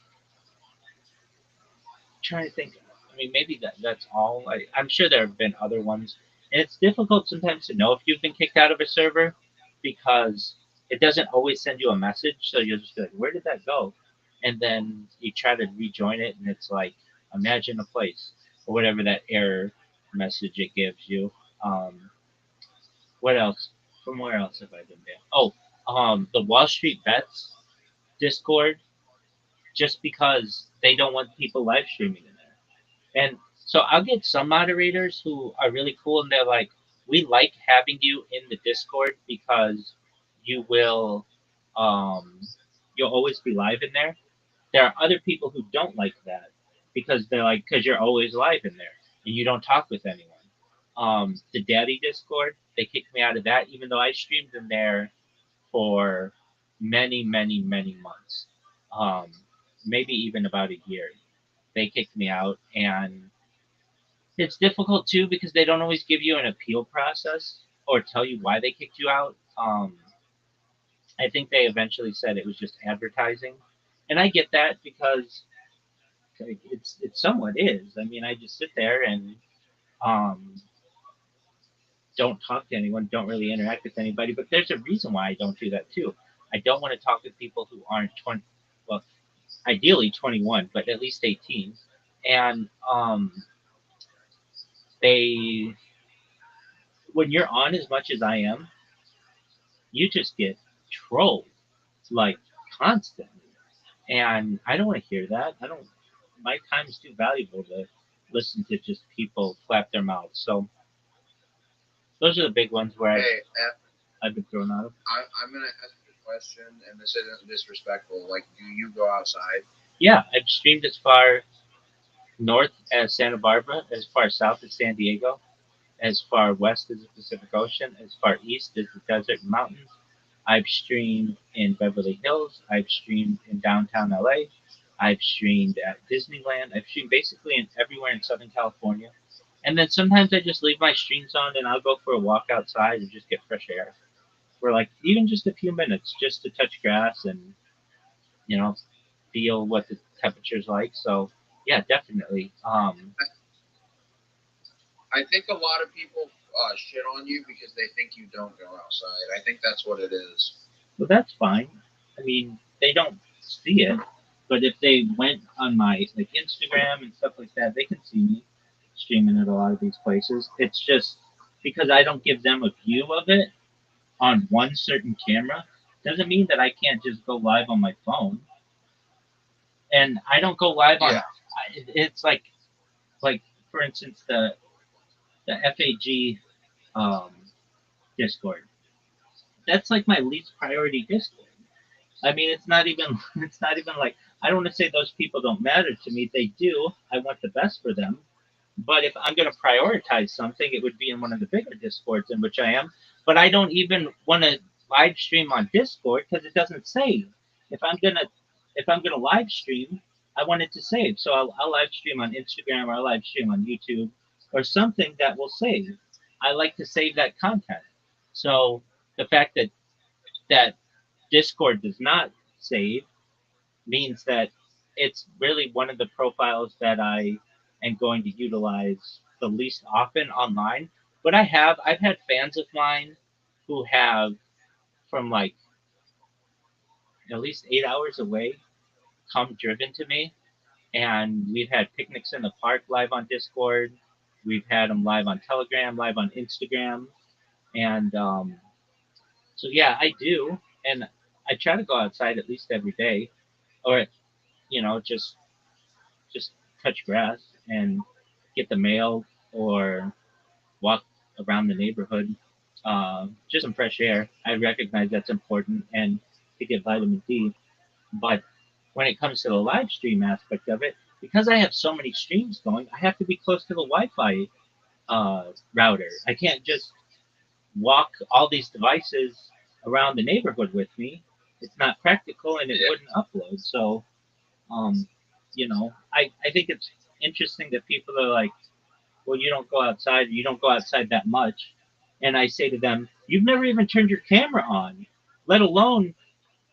Speaker 5: trying to think. I mean, maybe that's all. I'm sure there have been other ones, and it's difficult sometimes to know if you've been kicked out of a server because it doesn't always send you a message. So you'll just be like, "Where did that go?" And then you try to rejoin it, and it's like, "Imagine a place," or whatever that error message it gives you. Um, what else? From where else have I been banned? Oh, the Wall Street Bets Discord, just because they don't want people live streaming in there. And so I'll get some moderators who are really cool and they're like, we like having you in the Discord because you will um you'll always be live in there. There are other people who don't like that because they're like, because you're always live in there and you don't talk with anyone. The Daddy Discord, they kicked me out of that even though I streamed in there for many, many, many months. Um, Maybe even about a year. They kicked me out, and it's difficult too because they don't always give you an appeal process or tell you why they kicked you out. I think they eventually said it was just advertising, and I get that because it's somewhat is. I mean, I just sit there and um, don't talk to anyone, don't really interact with anybody. But there's a reason why I don't do that too. I don't want to talk with people who aren't 20, well, ideally 21, but at least 18. And they, when you're on as much as I am, you just get trolled like constantly. And I don't want to hear that. I don't, my time is too valuable to listen to just people flap their mouths. So those are the big ones where
Speaker 3: Hey,
Speaker 5: I've been thrown out of.
Speaker 3: I'm gonna ask you a question, and this isn't disrespectful. Like, do you go outside?
Speaker 5: Yeah, I've streamed as far north as Santa Barbara, as far south as San Diego, as far west as the Pacific Ocean, as far east as the desert and mountains. I've streamed in Beverly Hills. I've streamed in downtown LA. I've streamed at Disneyland. I've streamed basically in everywhere in Southern California. And then sometimes I just leave my streams on and I'll go for a walk outside and just get fresh air for like even just a few minutes just to touch grass and, you know, feel what the temperature's like. So yeah, definitely.
Speaker 3: I think a lot of people shit on you because they think you don't go outside. I think that's what it is.
Speaker 5: Well, that's fine. I mean, they don't see it, but if they went on my like Instagram and stuff like that, they can see me streaming at a lot of these places. It's just because I don't give them a view of it on one certain camera doesn't mean that I can't just go live on my phone. And I don't go live on.
Speaker 3: Yeah.
Speaker 5: It's like for instance the FAG um, Discord. That's like my least priority Discord. I mean, it's not even it's not even like I don't want to say those people don't matter to me. They do. I want the best for them. But if I'm going to prioritize something, it would be in one of the bigger Discords in which I am. But I don't even want to live stream on Discord because it doesn't save. If I'm gonna if I'm gonna live stream, I want it to save. So I'll live stream on Instagram or I'll live stream on YouTube or something that will save. I like to save that content. So the fact that Discord does not save means that it's really one of the profiles that I am going to utilize the least often online. But I've had fans of mine who have from like at least 8 hours away come driven to me, and we've had picnics in the park live on Discord. We've had them live on Telegram, live on Instagram, and so yeah, I do, and I try to go outside at least every day, or just touch grass and get the mail or walk around the neighborhood. Just some fresh air. I recognize that's important and to get vitamin D. But when it comes to the live stream aspect of it, because I have so many streams going, I have to be close to the Wi-Fi router. I can't just walk all these devices around the neighborhood with me. It's not practical and it wouldn't upload. So, um, I think it's interesting that people are like, well, you don't go outside, you don't go outside that much. And I say to them, you've never even turned your camera on, let alone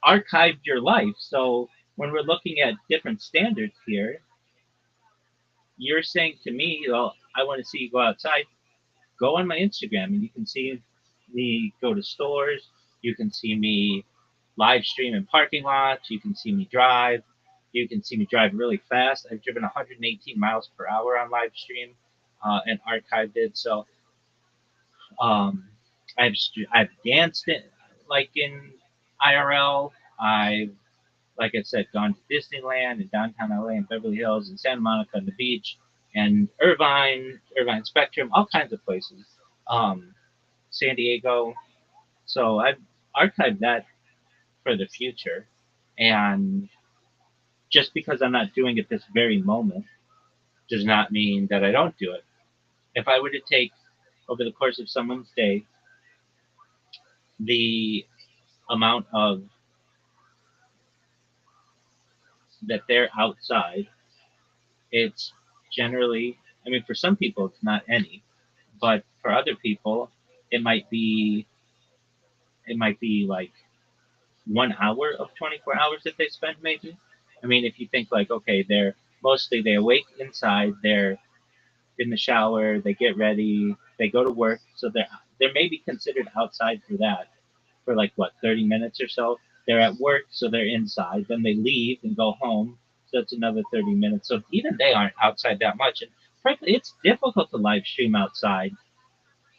Speaker 5: archived your life. So when we're looking at different standards here, you're saying to me, well, I want to see you go outside. Go on my Instagram and you can see me go to stores. You can see me live stream in parking lots. You can see me drive. You can see me drive really fast. I've driven 118 miles per hour on live stream and archived it. So um, I've danced it like in IRL. I've like I said, gone to Disneyland and downtown LA and Beverly Hills and Santa Monica and the beach and Irvine Spectrum, all kinds of places. Um, San Diego. So I've archived that for the future. And just because I'm not doing it this very moment does not mean that I don't do it. If I were to take over the course of someone's day the amount of that they're outside, it's generally, I mean, for some people, it's not any, but for other people, it might be, it might be like 1 hour of 24 hours that they spend maybe. I mean, if you think like, okay, they awake inside, they're in the shower, they get ready, they go to work, so they're maybe considered outside for that for like what 30 minutes or so. They're at work, so they're inside. Then they leave and go home, so it's another 30 minutes. So even they aren't outside that much. And frankly, it's difficult to live stream outside.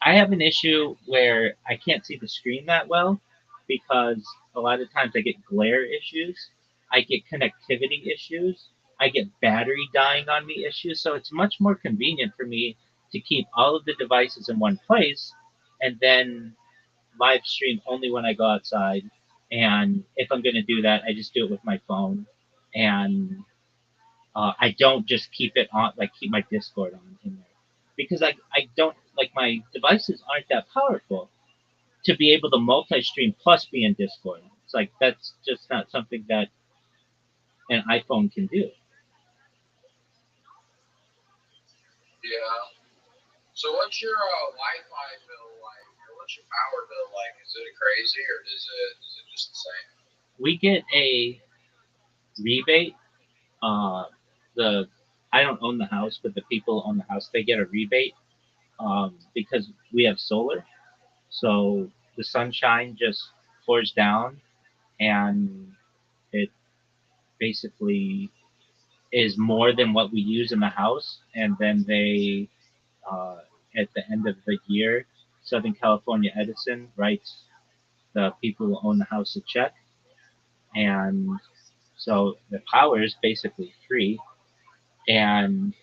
Speaker 5: I have an issue where I can't see the screen that well because a lot of times I get glare issues, I get connectivity issues, I get battery dying on me issues. So it's much more convenient for me to keep all of the devices in one place and then live stream only when I go outside. And if I'm going to do that, I just do it with my phone. And I don't just keep it on, like keep my Discord on in there. Because I don't, like my devices aren't that powerful to be able to multi stream plus be in Discord. It's like, that's just not something that an iPhone can do.
Speaker 3: Yeah. So what's your Wi-Fi bill like, or what's your power bill like? Is it crazy, or is it just the same?
Speaker 5: We get a rebate. Uh, the I don't own the house, but the people own the house. They get a rebate because we have solar. So the sunshine just pours down, and it basically is more than what we use in the house. And then they, uh, at the end of the year, Southern California Edison writes the people who own the house a check. And so the power is basically free. And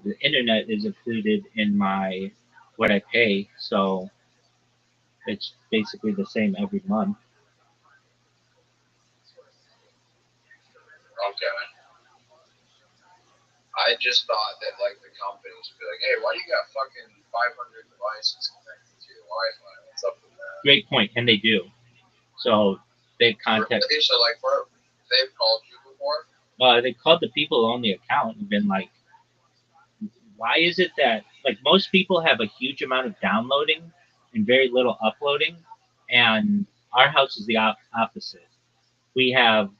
Speaker 5: the internet is included in my what I pay. So it's basically the same every month.
Speaker 3: Okay. I just thought that like the companies would be like, hey, why do you got fucking 500 devices connected to your Wi-Fi? What's up with that?
Speaker 5: Great point, and they do. So they've contacted.
Speaker 3: Really? So like, they've called you before?
Speaker 5: They called the people on the account and been like, why is it that like most people have a huge amount of downloading and very little uploading, and our house is the opposite. We have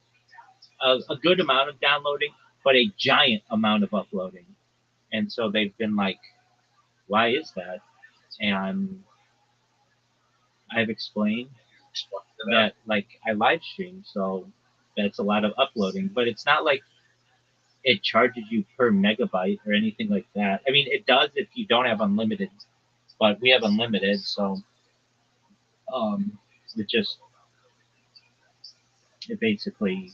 Speaker 5: a good amount of downloading, but a giant amount of uploading, and so they've been like, why is that? And I've explained that like I live stream, so that's a lot of uploading, but it's not like it charges you per megabyte or anything like that. I mean, it does if you don't have unlimited, but we have unlimited, so um, it just it basically.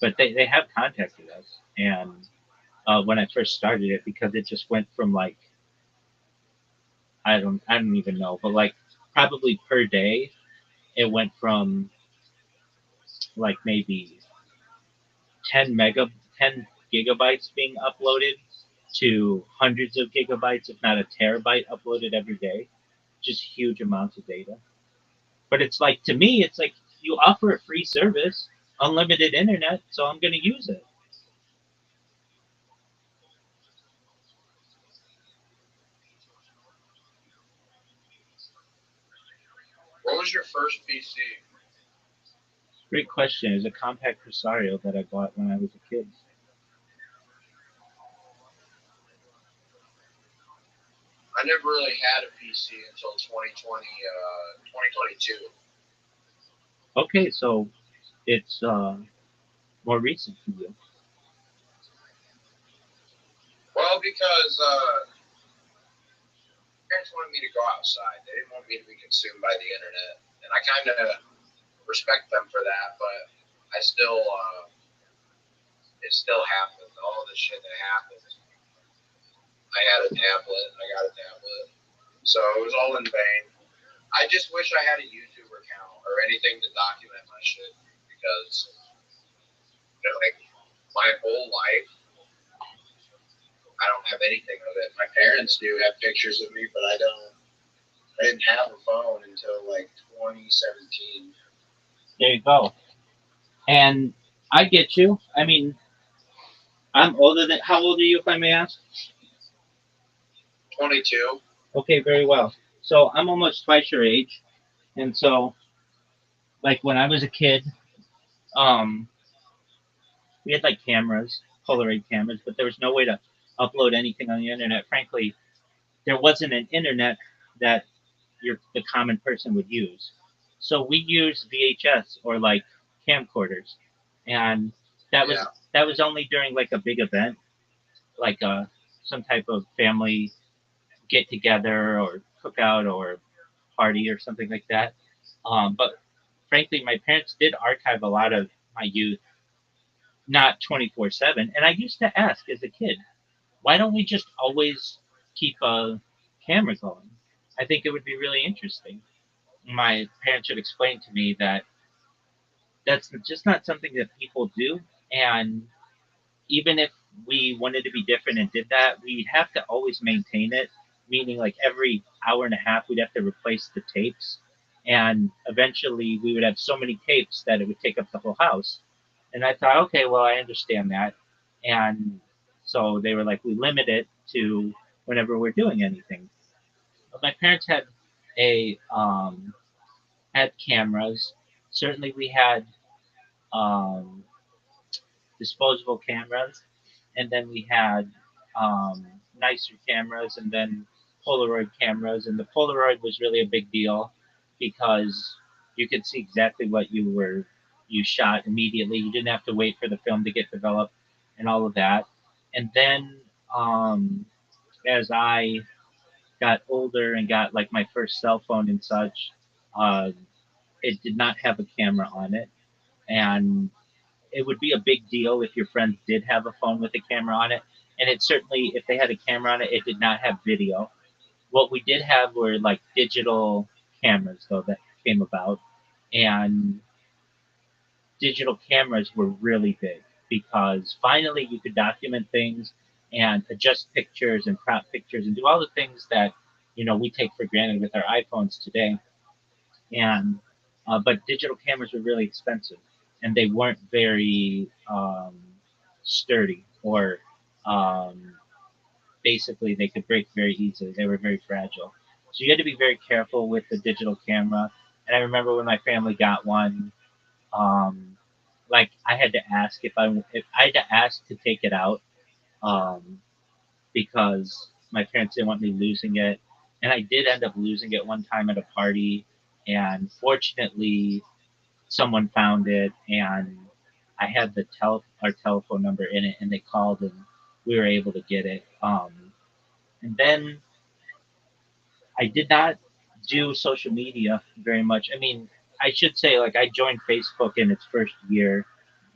Speaker 5: But they have contacted us, and when I first started it, because it just went from like I don't even know, but like probably per day it went from like maybe 10 gigabytes being uploaded to hundreds of gigabytes, if not a terabyte uploaded every day. Just huge amounts of data. But it's like to me, it's like you offer a free service, unlimited internet, so I'm going to use it.
Speaker 3: What was your first PC?
Speaker 5: Great question. It's a compact Presario that I bought when I was a kid.
Speaker 3: I never really had a PC until 2022.
Speaker 5: Okay, so it's more recent for you.
Speaker 3: Well, because parents wanted me to go outside. They didn't want me to be consumed by the internet, and I kind of respect them for that. But I still, it still happened. All the shit that happened. I had a tablet. I got a tablet, so it was all in vain. I just wish I had a YouTube account or anything to document my shit because, like, my whole life, I don't have anything of it. My parents do have pictures of me, but I don't. I didn't have a phone until like 2017.
Speaker 5: There you go. And I get you. I mean, I'm older than. How old are you, if I may ask?
Speaker 3: 22.
Speaker 5: Okay, very well. So I'm almost twice your age, and so like when I was a kid, um, we had like cameras, Polaroid cameras, but there was no way to upload anything on the internet. Frankly, there wasn't an internet that the common person would use. So we used VHS or like camcorders, and that was
Speaker 3: Yeah.
Speaker 5: that was only during like a big event, like some type of family get together or cookout or party or something like that. But frankly, my parents did archive a lot of my youth, not 24/7. And I used to ask as a kid, why don't we just always keep a camera going? I think it would be really interesting. My parents would explain to me that that's just not something that people do. And even if we wanted to be different and did that, we'd have to always maintain it, meaning like every hour and a half, we'd have to replace the tapes. And eventually, we would have so many tapes that it would take up the whole house. And I thought, okay, well, I understand that. And so they were like, we limit it to whenever we're doing anything. But my parents a had cameras. Certainly, we had um, disposable cameras, and then we had nicer cameras, and then Polaroid cameras. And the Polaroid was really a big deal because you could see exactly what you shot immediately. You didn't have to wait for the film to get developed and all of that. And then um, as I got older and got like my first cell phone and such, uh, it did not have a camera on it, and it would be a big deal if your friends did have a phone with a camera on it. And it certainly, if they had a camera on it, it did not have video. What we did have were like digital cameras, though, that came about. And digital cameras were really big because finally you could document things and adjust pictures and crop pictures and do all the things that, we take for granted with our iPhones today. And but digital cameras were really expensive, and they weren't very sturdy, or um, basically they could break very easily. They were very fragile. So you had to be very careful with the digital camera. And I remember when my family got one, um, like I had to ask if I had to ask to take it out, um, because my parents didn't want me losing it. And I did end up losing it one time at a party, and fortunately someone found it, and I had our telephone number in it, and they called, and we were able to get it. And then I did not do social media very much. I mean, I should say, like, I joined Facebook in its first year.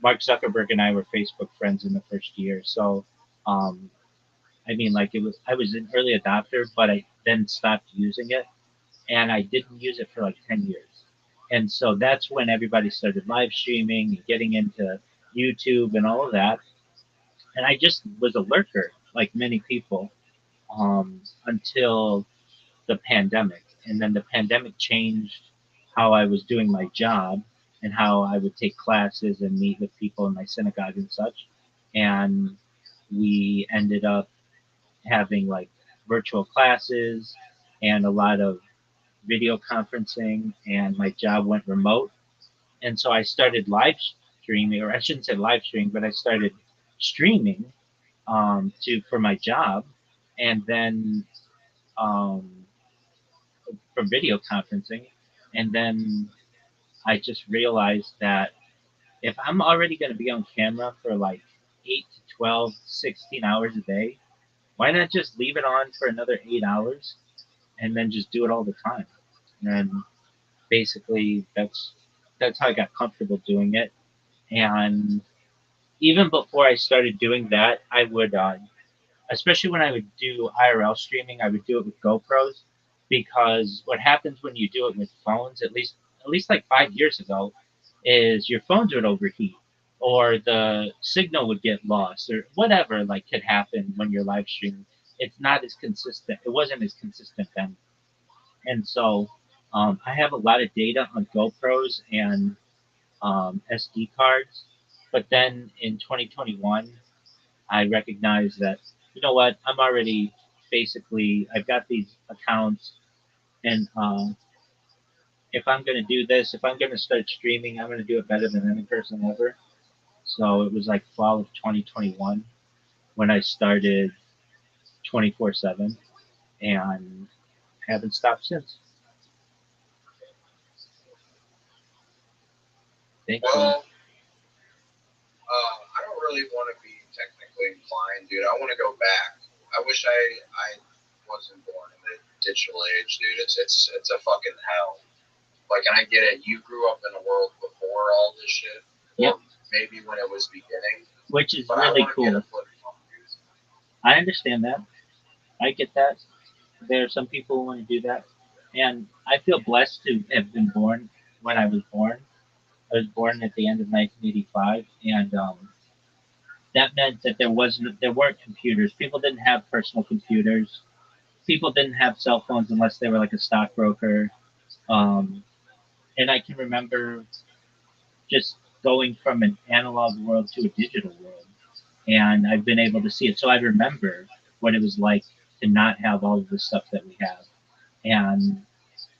Speaker 5: Mark Zuckerberg and I were Facebook friends in the first year. So, um, I mean, like, I was an early adopter, but I then stopped using it, and I didn't use it for like 10 years. And so that's when everybody started live streaming and getting into YouTube and all of that. And I just was a lurker, like many people, until the pandemic. And then the pandemic changed how I was doing my job and how I would take classes and meet with people in my synagogue and such. And we ended up having like virtual classes and a lot of video conferencing, and my job went remote. And so I started live streaming, or I shouldn't say live streaming, but I started streaming to for my job, and then um, for video conferencing. And then I just realized that if I'm already going to be on camera for like 8 to 12, 16 hours a day, why not just leave it on for another 8 hours and then just do it all the time? And basically, that's how I got comfortable doing it. And even before I started doing that, I would, especially when I would do IRL streaming, I would do it with GoPros, because what happens when you do it with phones, at least like 5 years ago, is your phones would overheat, or the signal would get lost, or whatever like could happen when you're live streaming. It's not as consistent. It wasn't as consistent then, and so I have a lot of data on GoPros and SD cards. But then in 2021, I recognized that, you know what, I'm already basically, I've got these accounts, and if I'm going to do this, if I'm going to start streaming, I'm going to do it better than any person ever. So it was like fall of 2021 when I started 24/7, and haven't stopped since. Thank you.
Speaker 3: Well, I don't really want to be technically inclined, dude. I want to go back. I wish I wasn't born in the digital age, dude. It's a fucking hell. Like, and I get it. You grew up in a world before all this shit.
Speaker 5: Yep.
Speaker 3: Or maybe when it was beginning.
Speaker 5: Which is
Speaker 3: But
Speaker 5: really
Speaker 3: I want to
Speaker 5: cool.
Speaker 3: get a flip phone, dude.
Speaker 5: I understand that. I get that. There are some people who want to do that. And I feel blessed to have been born when I was born. I was born at the end of 1985, and that meant that there weren't computers. People didn't have personal computers. People didn't have cell phones unless they were like a stockbroker. Um, and I can remember just going from an analog world to a digital world, and I've been able to see it. So I remember what it was like to not have all of the stuff that we have, and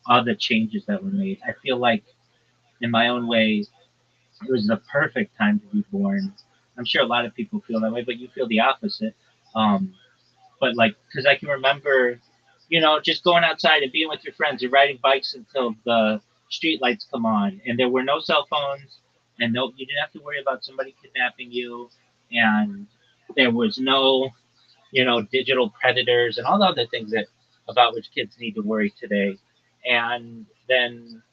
Speaker 5: all the changes that were made. I feel like, in my own way, it was the perfect time to be born. I'm sure a lot of people feel that way, but you feel the opposite. Um, but like, because I can remember, just going outside and being with your friends and riding bikes until the street lights come on, and there were no cell phones, and no, you didn't have to worry about somebody kidnapping you, and there was no, digital predators and all the other things that about which kids need to worry today. And then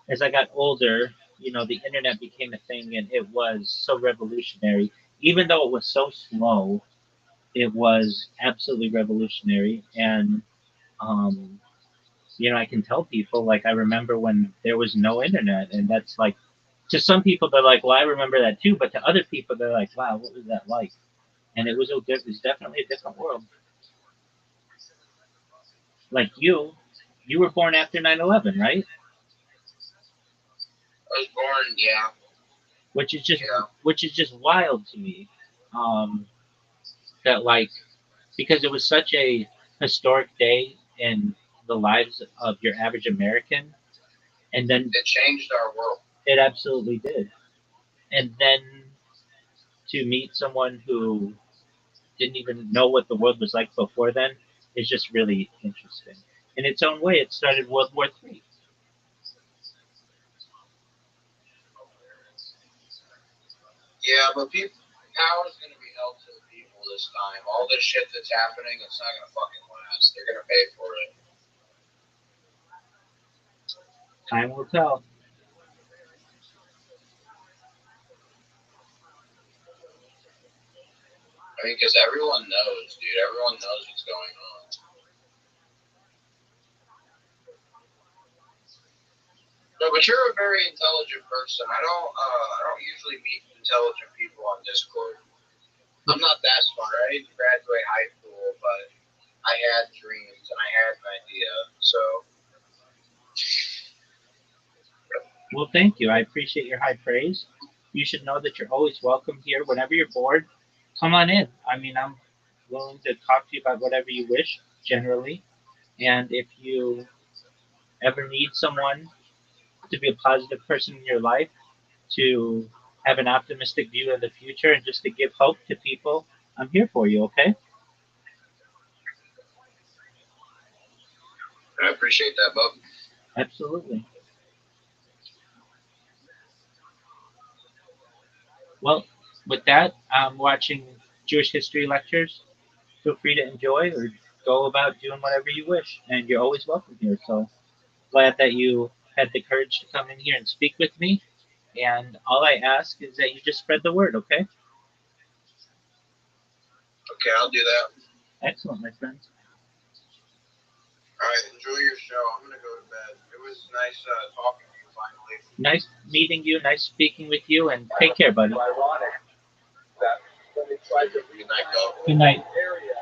Speaker 5: as I got older, the internet became a thing, and it was so revolutionary. Even though it was so slow, it was absolutely revolutionary. And, um, I can tell people, like, I remember when there was no internet, and that's like, to some people, they're like, well, I remember that too. But to other people, they're like, wow, what was that like? And it was definitely a different world. Like you were born after 9/11, right?
Speaker 3: I was born, yeah.
Speaker 5: Which is just
Speaker 3: Yeah.
Speaker 5: which is just wild to me. Um, that like because it was such a historic day in the lives of your average American, and then
Speaker 2: It changed our world.
Speaker 5: it absolutely did. And then to meet someone who didn't even know what the world was like before then is just really interesting. In its own way, it started World War III.
Speaker 2: Yeah, but power's gonna be held to the people this time. All this shit that's happening, it's not gonna fucking last. They're gonna pay for it.
Speaker 5: Time will tell.
Speaker 2: I mean, because everyone knows, dude. Everyone knows what's going on. No, but you're a very intelligent person. I don't usually meet intelligent people on Discord. I'm not that smart. I didn't graduate high school, but I had dreams and I had an idea. So
Speaker 5: Well, thank you. I appreciate your high praise. You should know that you're always welcome here. Whenever you're bored, come on in. I mean, I'm willing to talk to you about whatever you wish, generally. And if you ever need someone to be a positive person in your life, to have an optimistic view of the future, and just to give hope to people, I'm here for you, okay?
Speaker 2: I appreciate that, Bob.
Speaker 5: Absolutely. Well, with that, I'm watching Jewish history lectures. Feel free to enjoy or go about doing whatever you wish, and you're always welcome here. So glad that you had the courage to come in here and speak with me. And all I ask is that you just spread the word, okay?
Speaker 2: Okay, I'll do that.
Speaker 5: Excellent, my friends.
Speaker 2: All right, enjoy your show. I'm gonna go to bed. It was nice talking to you finally.
Speaker 5: Nice meeting you. Nice speaking with you. And take care, buddy.
Speaker 1: Ironic that when they tried to
Speaker 2: Good night, Bob.
Speaker 5: Good night.
Speaker 1: area,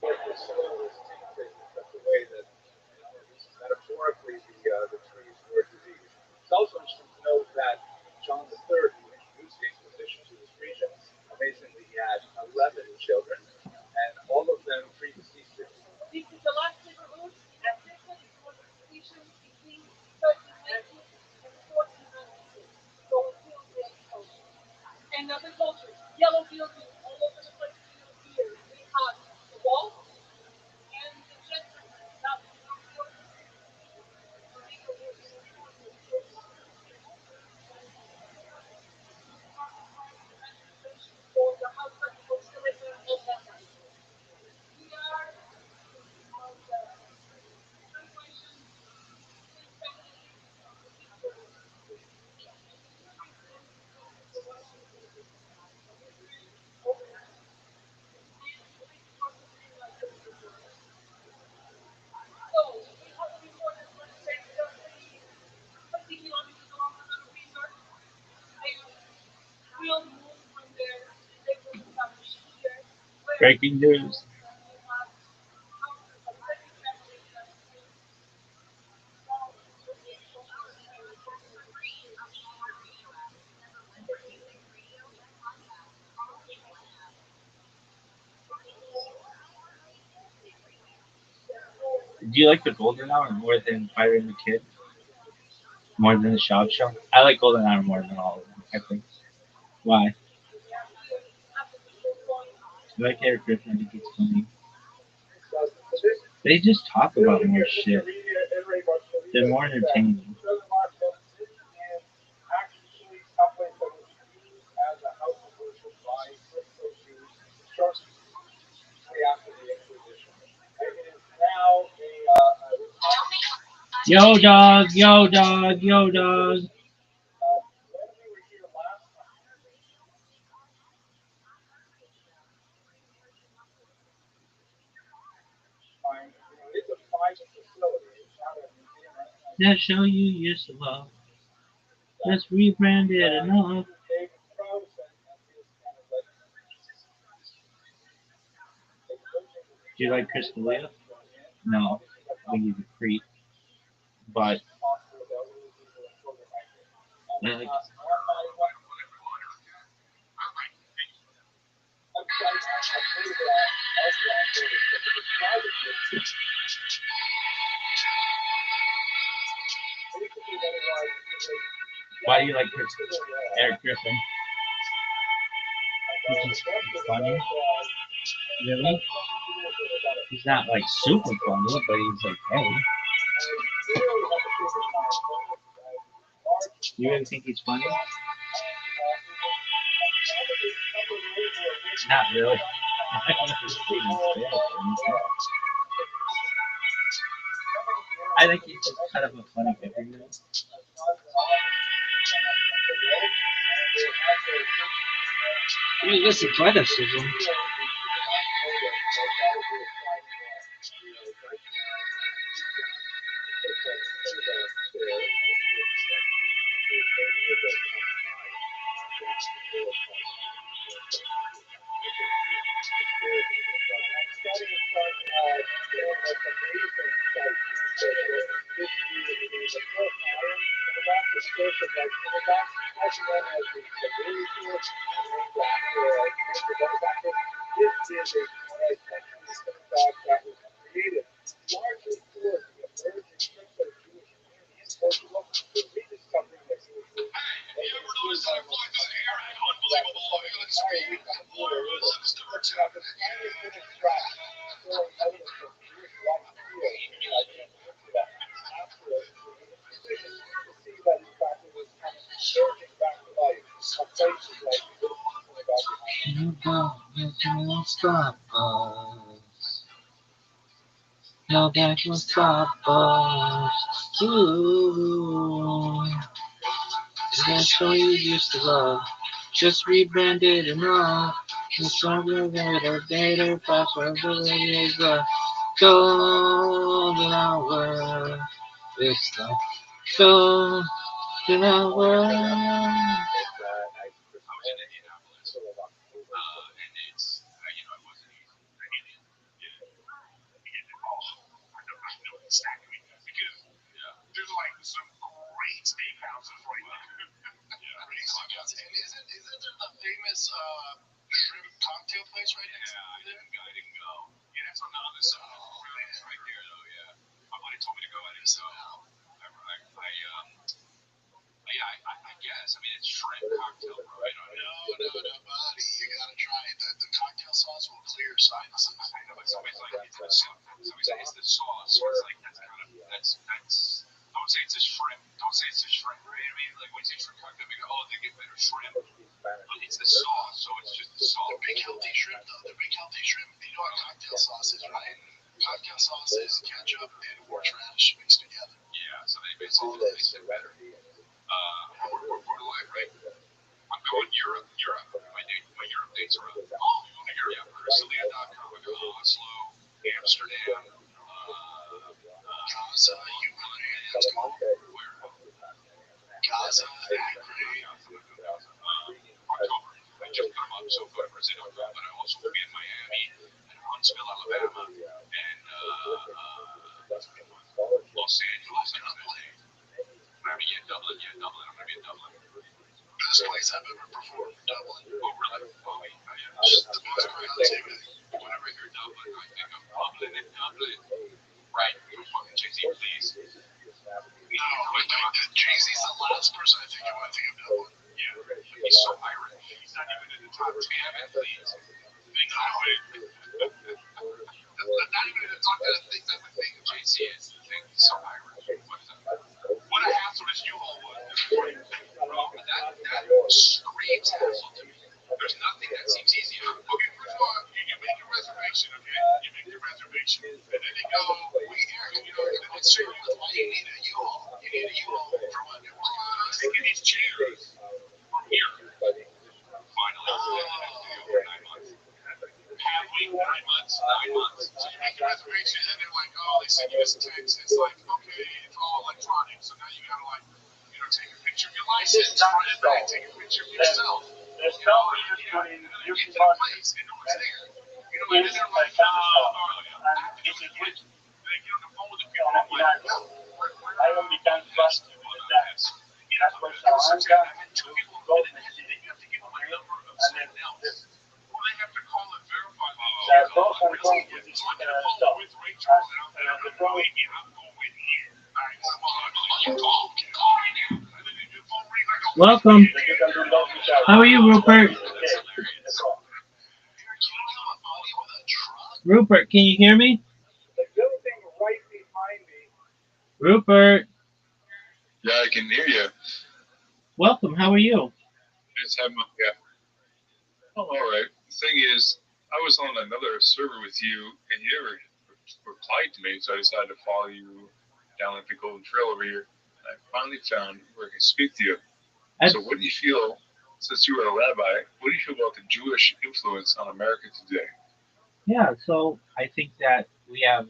Speaker 1: but the soil was tainted in such a way that, at least metaphorically, the trees were diseased. It's also interesting to note that John III, who introduced the Inquisition to this region, amazingly, he had 11 children, and all of them predeceased him.
Speaker 5: Breaking news. Do you like the Golden Hour more than Fire and the Kid? More than the Shop Show? I like Golden Hour more than all of them, I think. Why? I like Eric Griffin. I think it's funny. They just talk about more shit. They're more entertaining. Yo, dog. Yo, dog. Yo, dog. That show you used to love. Let's rebrand it enough. Do you like Chris D'Elia? No. I think he's a creep. But I like Why do you like Eric Griffin? He's funny. Really? He's not like super funny, but he's okay. You really think he's funny? Not really. I think he's just kind of a funny figure.
Speaker 4: You get some criticism. Won't stop us. No, that won't stop us. Ooh, that's all you used to love. Just rebranded and wrong. It's all good at a data possibility is the golden hour. It's the golden hour.
Speaker 3: There's like some great steakhouses right there. Great steakhouses. And isn't there the famous shrimp cocktail place right next to there? I didn't go. Yeah, that's on the other side. It's right there though, yeah. My buddy told me to go. I didn't go. I guess. I mean, it's shrimp cocktail, right? No, buddy. You gotta try it. The cocktail sauce will clear sinuses. I know, but somebody's like, it's the sauce. Somebody said it's the sauce. So it's like, that's. Don't say it's a shrimp. Don't say it's a shrimp, right? I mean, like when you say shrimp cocktail, we go, oh, they get better shrimp. But it's the sauce, so it's just the sauce. The big healthy shrimp, though. The big healthy shrimp. You know what cocktail sauce is, right? Cocktail sauce is ketchup and horseradish mixed together. Yeah, so they all taste better. We're live, right? I'm going Europe. My Europe dates are up. Oh, you want to Europe? Yeah, Chrysalia.com. I go Oslo, Amsterdam, Gaza, Ukraine. Let's go. Where? Gaza, Ukraine. October. I just got up, so go to Brazil. But I also will be in Miami and Huntsville, Alabama, and Los Angeles. Miami, Dublin. I'm going to be in Dublin. Best place I've ever performed, Dublin. Oh, really? Oh, yeah. Just the most creativity. Whenever I hear Dublin, I think of Dublin and Dublin. Right. Fucking Jay-Z, please. No, Jay-Z's the last person I think of when I think of Dublin. Yeah. He's so Irish. He's not even in the top 10, please. Not even in the top 10 things I would think of Jay-Z is the thing. He's so Irish. What a hassle this U-Haul was. That screams hassle to me. There's nothing that seems easy. Okay, first of all, you make your reservation, okay? You make your reservation. And then they go, wait here, and it's certain why you need a U-Haul. You need a U-Haul for what? I'm taking these chairs from here. Finally, over 9 months. Halfway, 9 months. So you make your reservation, and they're like, oh, they send you this text. It's like, okay, it's all electronic. So now you gotta take a picture of your license, front and back, take a picture of yourself. There's no you get to the place and no one's there. And then they're like, they get on the phone with the people and I'm like, no, I don't become trusted with that. I met 2 people who didn't hesitate. You have to give them a number of someone else. Well, they have to call and verify Before we
Speaker 5: Welcome. How are you, Rupert? Rupert, can you hear me?
Speaker 1: The building right behind me.
Speaker 5: Rupert,
Speaker 3: Yeah, I can hear you.
Speaker 5: welcome. How are you?
Speaker 3: Just have my, yeah. Oh, all right. The thing is, I was on another server with you, and you never replied to me, so I decided to follow you down like the Golden Trail over here. I finally found where I can speak to you.
Speaker 5: I,
Speaker 3: So, what do you feel, since you are a rabbi, what do you feel about the Jewish influence on America today?
Speaker 5: yeah, so I think that we have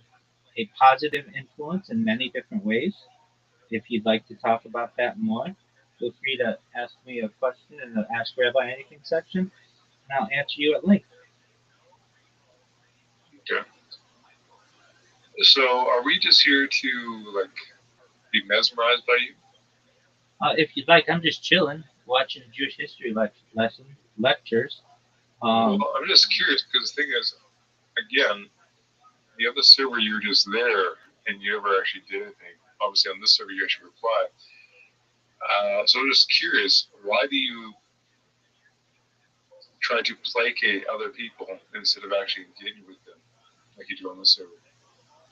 Speaker 5: a positive influence in many different ways. If you'd like to talk about that more, feel free to ask me a question in the Ask Rabbi Anything section, and I'll answer you at length.
Speaker 3: Okay. So, are we just here to like be mesmerized by you?
Speaker 5: If you'd like, I'm just chilling, watching Jewish history lectures.
Speaker 3: Well,
Speaker 5: Um,
Speaker 3: I'm just curious because the thing is, again, the other server you were just there and you never actually did anything. Obviously, on this server you actually reply. So I'm just curious, why do you try to placate other people instead of actually engaging with them like you do on this server?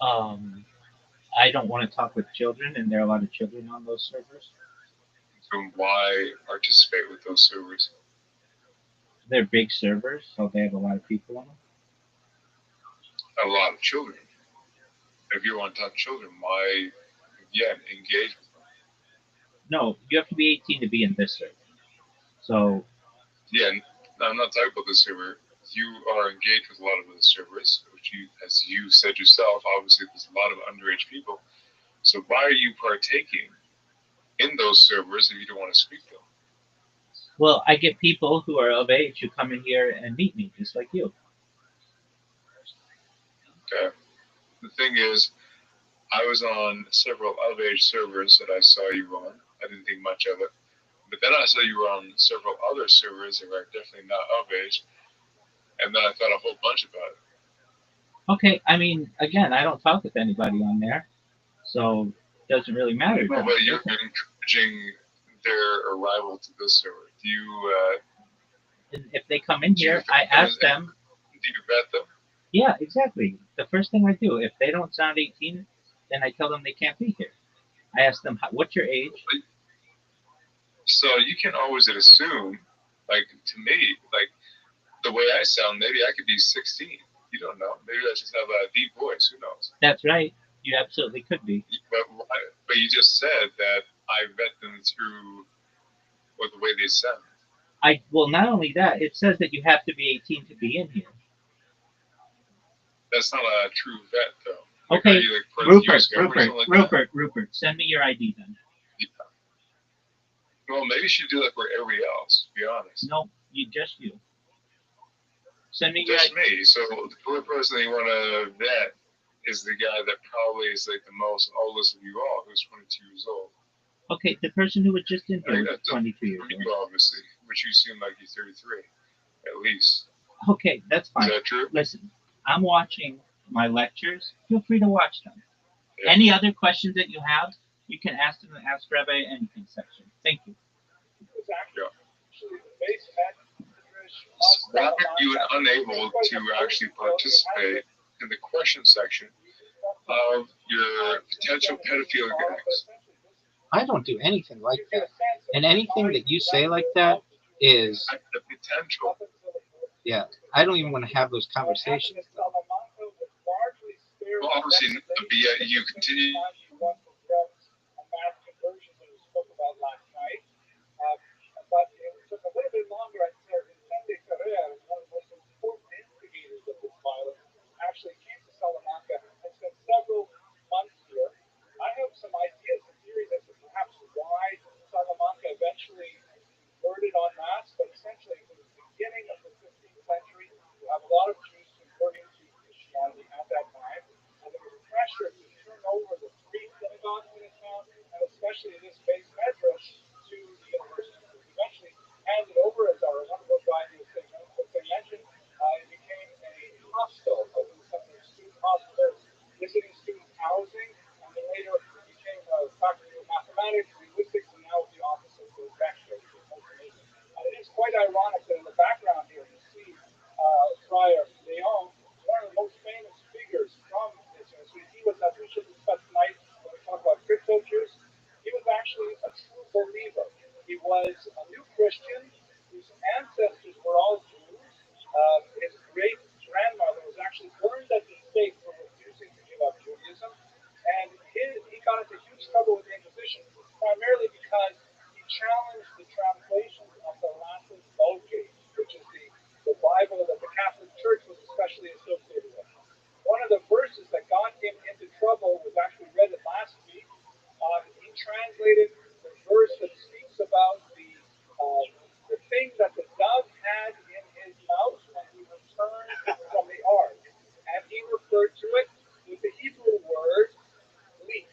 Speaker 5: um, I don't want to talk with children, and there are a lot of children on those servers.
Speaker 3: So why participate with those servers?
Speaker 5: They're big servers, so they have a lot of people on them.
Speaker 3: A lot of children. If you want to talk to children, why again engage with them?
Speaker 5: No, you have to be 18 to be in this server. So
Speaker 3: Yeah, I'm not talking about this server. You are engaged with a lot of the servers, which you, as you said yourself, obviously there's a lot of underage people. So why are you partaking in those servers if you don't want to speak to them?
Speaker 5: well, I get people who are of age who come in here and meet me, just like you.
Speaker 3: Okay. The thing is, I was on several of age servers that I saw you on. I didn't think much of it. But then I saw you were on several other servers that were definitely not of age, and then I thought a whole bunch about it.
Speaker 5: Okay, I mean, again, I don't talk with anybody on there, so it doesn't really matter. It
Speaker 3: Well,
Speaker 5: doesn't
Speaker 3: but you're
Speaker 5: filter.
Speaker 3: encouraging their arrival to this server.
Speaker 5: And if they come in
Speaker 3: Do you
Speaker 5: here,
Speaker 3: vet
Speaker 5: I
Speaker 3: them?
Speaker 5: ask them.
Speaker 3: Do you vet them?
Speaker 5: Yeah, exactly. The first thing I do, if they don't sound 18, then I tell them they can't be here. I ask them, "What's your age?"
Speaker 3: So you can always assume, like to me, like the way I sound, maybe I could be 16. You don't know. Maybe I just have a deep voice. Who knows?
Speaker 5: That's right. You absolutely could be.
Speaker 3: But you just said that I vet them through or the way they sound.
Speaker 5: I well, not only that, it says that you have to be 18 to be in here.
Speaker 3: That's not a true vet, though. Like, are
Speaker 5: Okay,
Speaker 3: you like part of the
Speaker 5: Rupert,
Speaker 3: U.S. government or
Speaker 5: Rupert,
Speaker 3: something like that?
Speaker 5: Rupert, send me your ID then.
Speaker 3: Yeah. Well, maybe you should do that for everybody else. To be honest,
Speaker 5: No, you. Send me your
Speaker 3: just
Speaker 5: ID.
Speaker 3: me. So the only person you want to vet is the guy that probably is like the most oldest of you all, who's 22 years old.
Speaker 5: Okay, the person who was just in
Speaker 3: I
Speaker 5: here
Speaker 3: mean,
Speaker 5: was 22 years
Speaker 3: from you,
Speaker 5: old.
Speaker 3: obviously, which you seem like you're 33, at least.
Speaker 5: Okay, that's
Speaker 3: Is
Speaker 5: fine.
Speaker 3: that true?
Speaker 5: Listen, I'm watching my lectures. Feel free to watch them.
Speaker 3: Yeah.
Speaker 5: Any other questions that you have, you can ask them in the Ask Rabbi Anything section. Thank you.
Speaker 1: Was
Speaker 3: Yeah.
Speaker 1: actually the base medrash
Speaker 3: So why are you unable to actually participate in the question section of your potential pedophilic acts?
Speaker 4: I don't do anything like that. And anything that you say like that is,
Speaker 3: The potential.
Speaker 4: yeah, I don't even want to have those conversations.
Speaker 3: Well, obviously, but yet you continue.
Speaker 1: But it took a little bit longer until Intende Ferrer, one of the most important instigators of this violence, actually came to Salamanca and spent several months here. I have some ideas and theories as to perhaps why Salamanca eventually converted en masse, but essentially it was the beginning of the 15th century. You have a lot of Jews converting to Christianity at that time, and there was pressure to turn over the 300
Speaker 3: ironic that in the background here you see Friar Leon, one of the most famous figures from this history. He was, as we should discuss tonight when we talk about crypto Jews, he was actually a true believer. He was a new Christian whose ancestors were all Jews. His great grandmother was actually burned at the stake for refusing to give up Judaism. And he got into huge trouble with the Inquisition, primarily because he challenged the translations of the Latin Vulgate, which is the Bible that the Catholic Church was especially associated with. One of the verses that got him into trouble was actually read it last week. He translated the verse that speaks about the thing that the dove had in his mouth when he returned from the ark. And he referred to it with the Hebrew word leaf.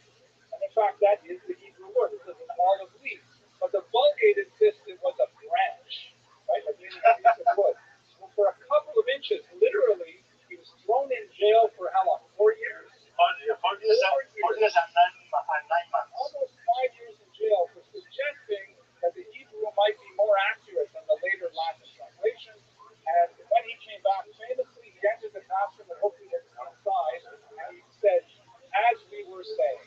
Speaker 3: And in fact, that is the Hebrew word. It says an olive leaf. But the Vulgate insisted was a branch, right? Like meaning a piece of wood. Well, for a couple of inches, literally, he was thrown in jail for how long? 4 years?
Speaker 5: 4 years and 9 months.
Speaker 3: Almost 5 years in jail for suggesting that the Hebrew might be more accurate than the later Latin translation. And when he came back, famously, he entered the classroom and hopefully had inside, and he said, as we were saying,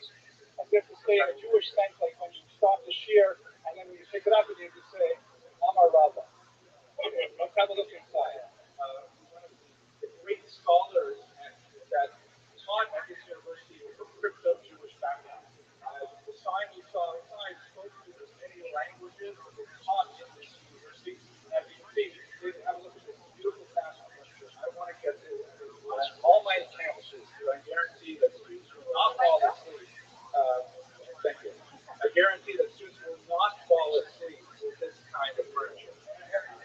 Speaker 3: as if to say in a Jewish sense, like when you stop the shear, and then when you pick it up, and you just say, Amar Rabba. Okay, let's have a look inside. One of the great scholars that taught at this university was from crypto-Jewish background. The sign we saw inside spoke to as many languages that were taught in this university. As you can see, have a look at this beautiful classroom. I want to get this on all my campuses, because I guarantee that students will not fall asleep. Thank you. I guarantee that students will not fall asleep with this kind of furniture.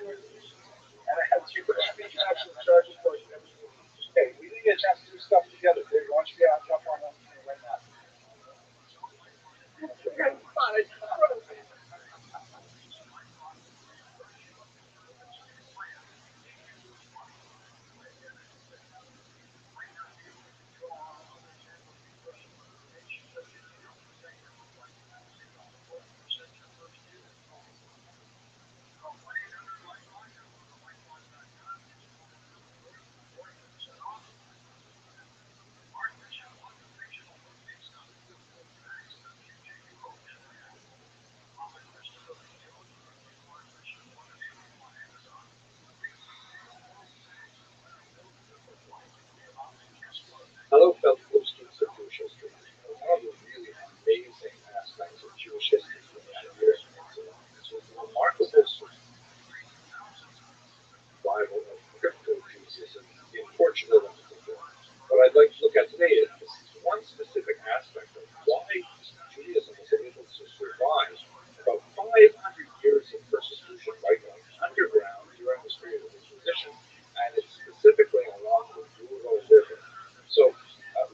Speaker 3: And I have two actual charges for you. Okay, we didn't get a chance to do stuff together. Dave, why don't you get on jump on that right now? Hello, fellow students of Jewish history. One of the really amazing aspects of Jewish history is a remarkable survival of crypto-Judaism in Portugal in particular. What I'd like to look at today is one specific aspect of why Judaism was able to survive about 500 years of persecution right underground during this period of Inquisition, and it's specifically along the Douro River. So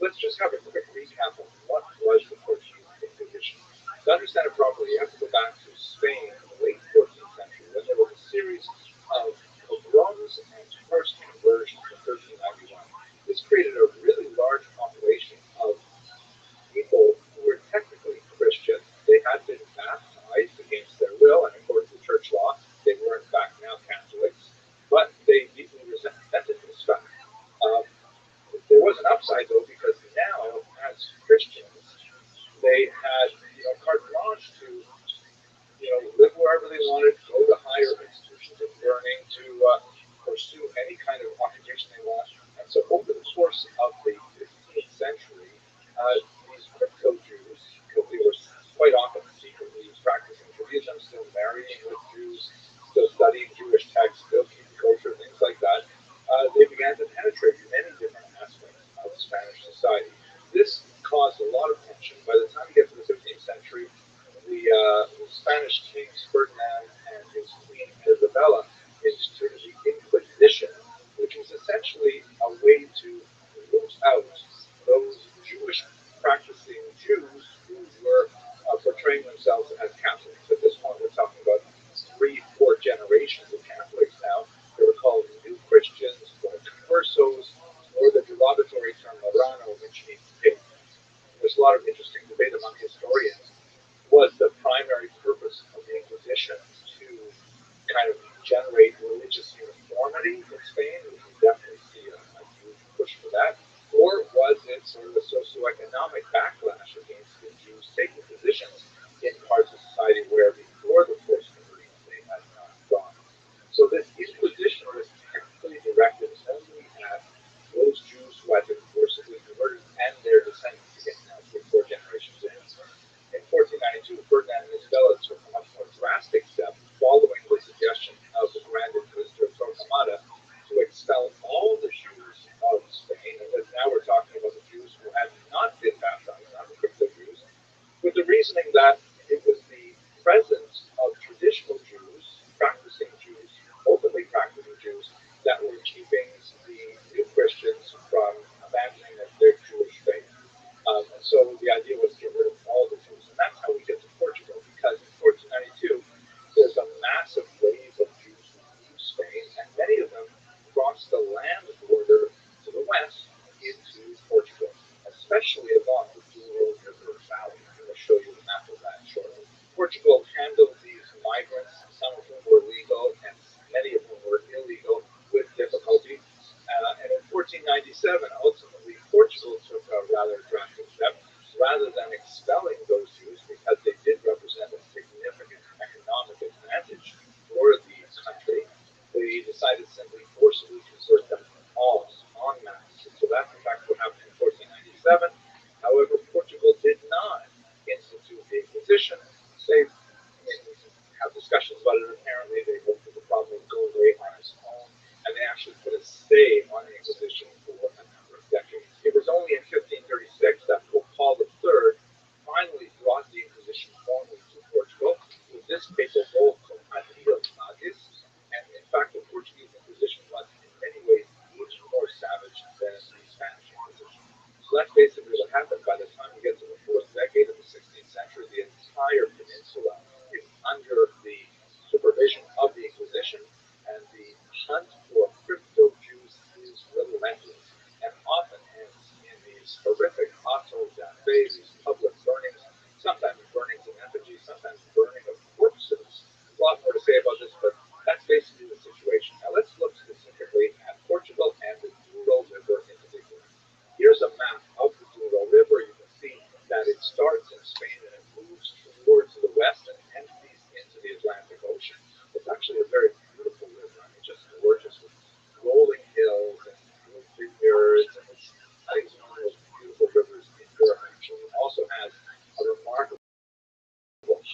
Speaker 3: let's just have a quick recap of what was the Portuguese Inquisition. To understand it properly, you have to go back to Spain in the late 14th century, when there was a series of pogroms and forced conversions in 1391. This created a really large population of people who were technically Christian. They had been baptized against their will, and according to church law, they were in fact now Catholics, but they deeply resented this fact. There was an upside though, because now, as Christians, they had carte blanche to live wherever they wanted, go to higher institutions of learning, to pursue any kind of occupation they want. And so over the course of the 15th century, these crypto Jews, because they were quite often secretly practicing Judaism, still marrying with Jews, still studying Jewish texts, still keeping culture, things like that, they began to penetrate many different aspects of Spanish society. This caused a lot of tension. By the time you get to the 15th century, the Spanish kings Ferdinand and his queen Isabella instituted the Inquisition, which was essentially a way to root out those Jewish practicing Jews who were portraying themselves as Catholics. At this point, we're talking about 3-4 generations of Catholics now. They were called New Christians or Conversos, or the derogatory term Marrano, which means pig. There's a lot of interesting debate among historians. Was the primary purpose of the Inquisition to kind of
Speaker 1: generate religious uniformity in Spain? We can definitely see a huge push for that. Or was it sort of a socioeconomic backlash against the Jews taking positions in parts of society where before the forced conversion they had not gone? So this Inquisition was technically directed only at those Jews who had been forcibly converted and their descendants, again, now 4 generations in. In 1492, Ferdinand and Isabella took a much more drastic step following the suggestion of the Grand Inquisitor Torquemada to expel all the Jews of Spain. And now we're talking about the Jews who had not been baptized, not the crypto Jews, with the reasoning that it was the presence of traditional Jews, practicing Jews, openly practicing Jews, that were keeping the new Christians from abandoning their Jewish faith. And so the idea was to get rid of all the Jews. And that's how we get to Portugal, because in 1492, there's a massive wave of Jews who leave Spain, and many of them cross the land border to the west into Portugal, especially along the Douro River Valley. I'm going to show you a map of that shortly. Portugal handled these migrants, some of whom were legal and many of whom were illegal, with difficulty. And in 1497, ultimately, Portugal took a rather drastic step. Rather than expelling those Jews, because they did represent a significant economic advantage for the country, they decided to simply forcibly convert them all en masse. So that's in fact what happened in 1497. However, Portugal did not institute the Inquisition. They have discussions about it. Apparently, they looked at the problem of go away on its own, and they actually put a stay on the Inquisition for a number of decades. It was only in 1536 that Pope Paul III finally brought the Inquisition formally to Portugal with this papal bull called Adil Nazis. And in fact, the Portuguese Inquisition was in many ways much more savage than the Spanish Inquisition. So that's basically what happened. By the time we get to the 4th decade of the 16th century, the entire peninsula is under the supervision of the Inquisition, and the hunt for crypto Jews is relentless and often ends in these horrific auto da fe, these public burnings, sometimes burnings of effigy, sometimes burning of corpses. There's a lot more to say about this, but that's basically the situation. Now let's look specifically at Portugal and the Douro River in particular. Here's a map of the Douro River. You can see that it starts in Spain and it moves towards the west and empties into the Atlantic Ocean. It's actually a very beautiful river. I mean, just gorgeous with rolling hills and vineyards. And it's, I think it's one of the most beautiful rivers in Europe, actually. It also has a remarkable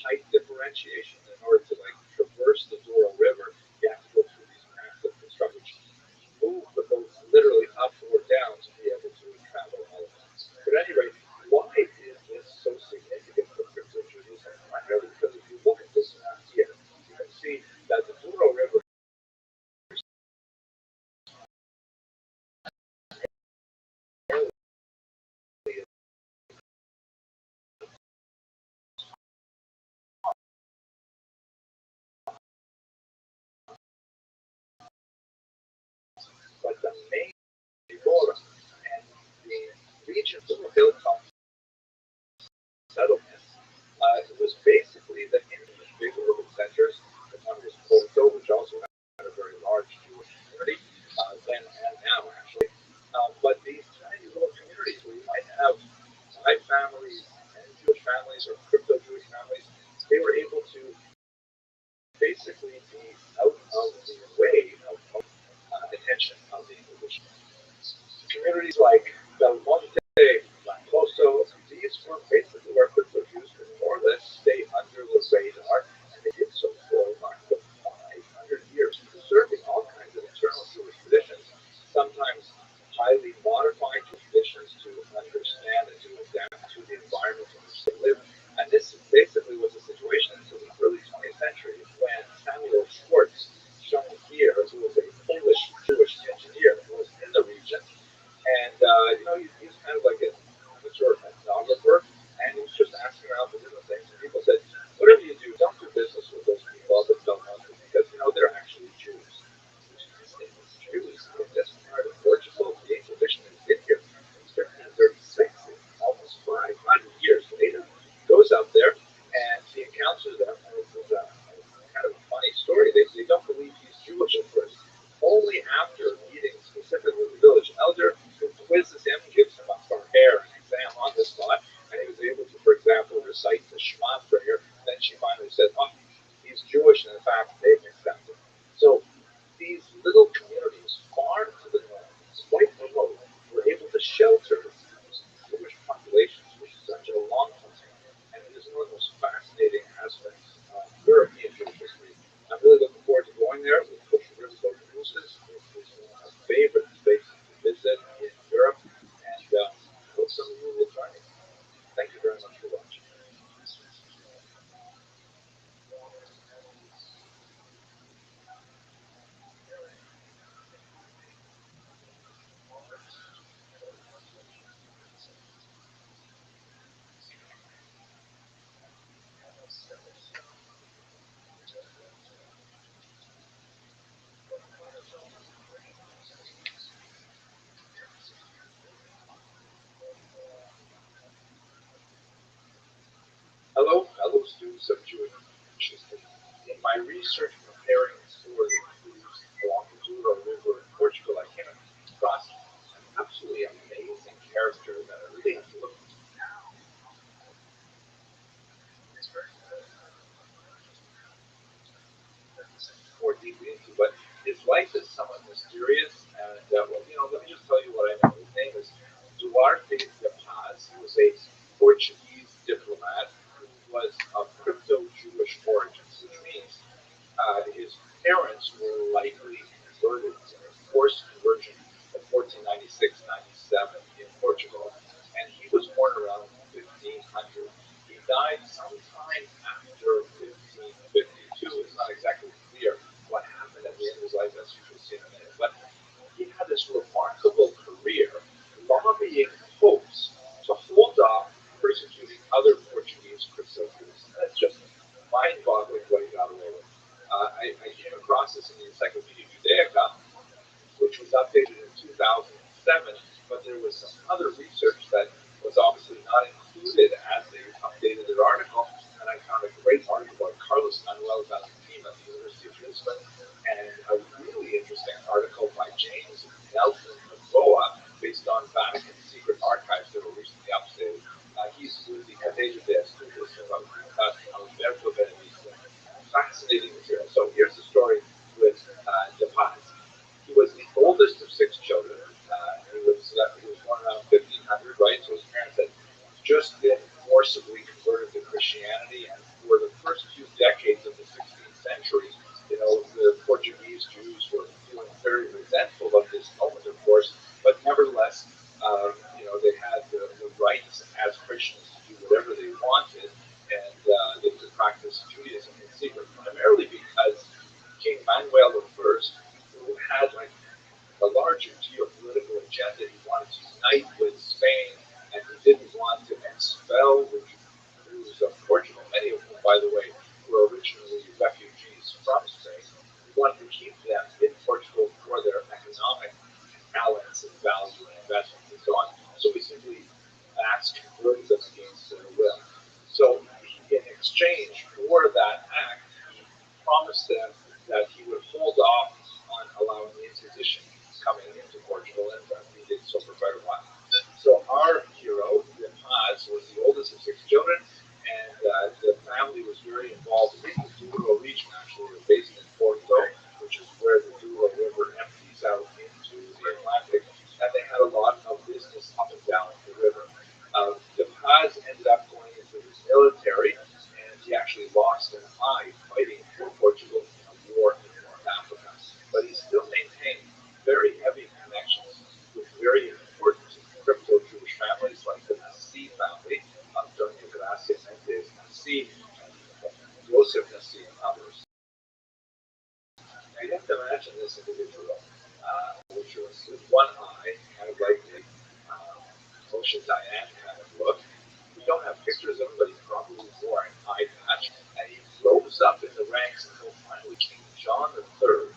Speaker 1: height differentiation. In order to traverse the Douro River, you have to go through these massive constructions, move the boats literally up or down to be able to travel all of that. But at any rate, why is this so significant for crypto Judaism? Primarily because if you look at this map here, you can see that the Douro River but the main Rivora and the region of the hilltop settlements, it was basically the Indian big urban centers. The one was Porto, which also had a very large Jewish community, then and now actually. But these tiny little communities where you might have Thai families and Jewish families or crypto Jewish families, they were able to basically be out of the way of attention of the Inquisition. Communities like Belmonte, Lancoso, these were basically where crypto Jews could more or less stay under the radar, and they did so for for 500 years, preserving all kinds of internal Jewish traditions, sometimes highly modified traditions to understand and to adapt to the environment in which they live. And this basically was a situation until the early 20th century when Samuel Schwartz, shown here, who was a Polish Jewish engineer, was in the region. And, he's kind of like an amateur ethnographer, and he was just asking around for different things. And people said, whatever you do, don't do business with those people that don't know you, because, they're actually Jews. It's Jews in this part of Portugal. The Inquisition has been here since 1536, almost 500 years later. Goes out there, and he encounters them, and it's kind of a funny story. They don't Jewish, and in fact, they've accepted. So these little communities far to the north, quite remote, were able to shelter these Jewish populations for such a long time. And it is one of the most fascinating aspects of European Jewish history. I'm really looking forward to going there. We'll push the riverboat cruises. It is one of my favorite places to visit in Europe. And I hope some of you will join me. Thank you very much for watching. Hello, fellow students of Jewish history. In my research preparing for the cruise along the Douro River in Portugal, I came across an absolutely amazing character that I really have to look more deeply into. But his life is somewhat mysterious, and well, let me just tell you what I know. His name is Duarte de Paz. He was a Portuguese diplomat who was of crypto-Jewish origins, which means his parents were likely converted in a forced conversion of 1496-97 in Portugal, and he was born around 1500. He died sometime after 1552. It's not exactly clear what happened at the end of his life, as you will see in a minute. But he had this remarkable career lobbying popes to hold off persecuting other Portuguese Christians. That's just mind-boggling what he got away with. I came across this in the Encyclopedia Judaica, which was updated in 2007, but there was some other research that was obviously not included as they updated their article, and I found a great article by Carlos Manuel Valentim at the University of Lisbon, and a really interesting article by James Nelson Novoa based on Vatican secret archives that were recently updated. He's with the Cathedral de Estudios of Alberto Benedicto. Fascinating material. So here's the story with De Paz. He was the oldest of six children. He was born around 1500, right? So his parents had just been forcibly converted to Christianity, and for the first few decades of the 16th century, the Portuguese Jews were feeling very resentful of this moment, of course, but nevertheless, they had the rights as Christians to do whatever they wanted, and they could practice Judaism in secret, primarily because King Manuel I, who had like a larger geopolitical agenda. He wanted to unite with Spain, and he didn't want to expel the Jews of Portugal, many of whom, by the way, were originally refugees from Spain. He wanted to keep them in Portugal for their economic talents and value and investments and so on. So he simply mass converted them against their will. So in exchange for that act, he promised them that he would hold off on allowing the Inquisition coming into Portugal, and he did so for quite a while. So our hero, De Paz, was the oldest of six children, and the family was very involved in the Douro region. Actually, they were based in Porto, which is where the Douro River empties out into the Atlantic, and they had a lot of business up and down the river. De Paz ended up going into the military, and he actually lost an eye fighting for Portugal in a war in North Africa. But he still maintained very heavy connections with very important crypto-Jewish families like the Nassi family, Antonio Gracia Mendes Nassi, and Joseph Nassi, and others. Now you have to imagine this individual, which was with one eye, kind of like the Moshe Dayan kind of look. We don't have pictures of him, but he probably wore an eye patch, and he rose up in the ranks until finally King John III,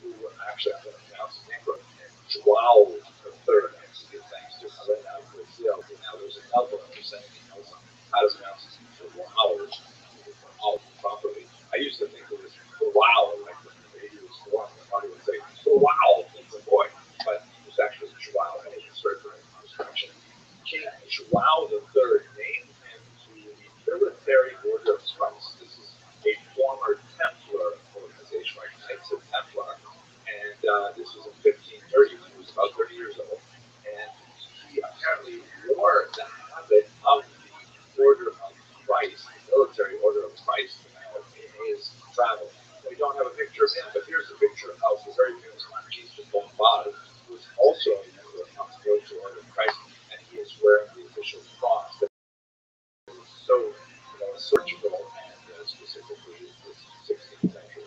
Speaker 1: who actually I'm going to pronounce his name correctly, João III, to give thanks to Helena of Brazil. Now there's an elbow for saying he knows how to pronounce João properly. I used to think it was wow, like when the baby was born, the body would say, wow, it's a boy, but it was actually João, and it was sort of instruction. King João III named him to the military order of Christ. This is a former Templar don't have a picture of him, but here's a picture of the very famous Marquis de Pombal, who is also a member of the Order of Christ, and he is wearing the official cross that is so, surgical and specifically the 16th century.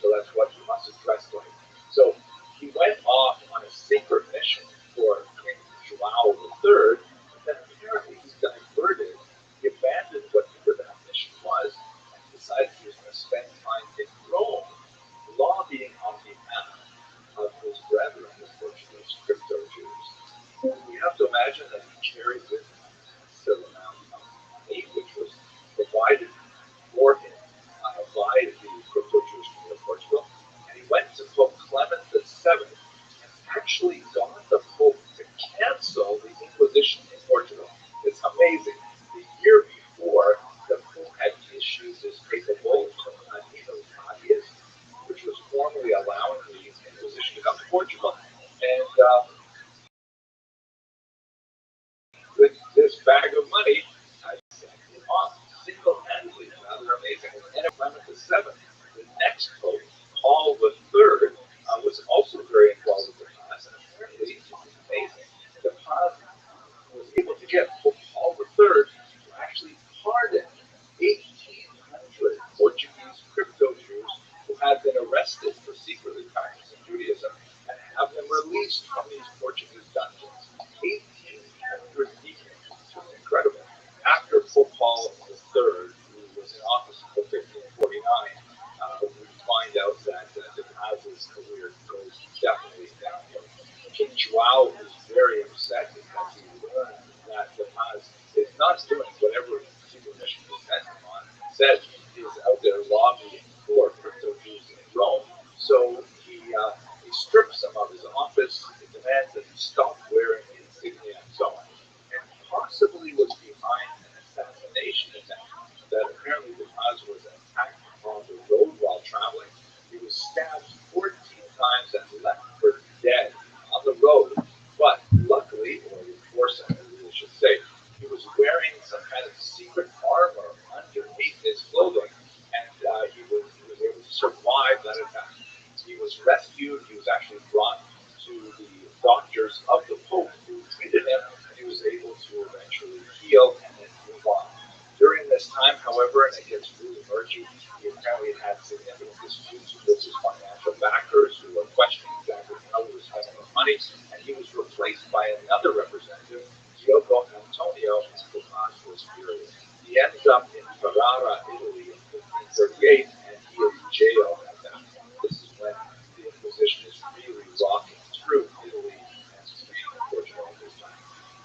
Speaker 1: So that's what he must have dressed like. So he went off on a secret mission for King Joao III, but then apparently he's diverted. He abandoned whatever that mission was and decided he was going to spend time in Rome, lobbying on behalf of his brethren, the Portuguese crypto Jews. We have to imagine that he carried with him a massive amount of money, which was provided for him by the crypto Jewish community of Portugal. And he went to Pope Clement VII and actually got the Pope to cancel the Inquisition in Portugal. It's amazing. The year before, the Pope had issued this papal which was formally allowing the Inquisition to come to Portugal. And with this bag of money, I sent him off single-handedly, rather amazing. And Clement VII, the next Pope, Paul III, was also very involved with the Paz, and apparently, it's amazing, the Paz was able to get Pope Paul III to actually pardon 1,800 Portuguese crypto Jews who had been arrested for secretly practicing Judaism and have them released from these Portuguese dungeons. 1,800 people. It's just incredible. After Pope Paul III, who was in office until 1549, we find out that the Paz's career goes definitely downhill. King Joao is very upset because he learned that the Paz is not doing whatever secret mission he sent him on, said he's out there lobbying for crypto Jews in Rome. So he strips him of his office, he demands that he stop wearing insignia and so on. And possibly was behind an assassination attempt that apparently the Paz was attacked on the road while traveling. He was stabbed 14 times and left for dead on the road. But luckily, or fortunately, I should say, he was wearing some kind of secret armor underneath his clothing, and he was able to survive that attack. He was rescued. He was actually brought to the doctors of the Pope who treated him, and he was able to eventually heal and then move on. During this time, however, and it gets really murky, he apparently had significant disputes with his financial backers who were questioning exactly how he was spending his money, and he was replaced by another representative, Diogo Antonio, and the Paz was furious. He ends up in Ferrara, Italy in 1538, and he is jailed at that point. This is when the Inquisition is really rocking through Italy and Spain and Portugal at this time.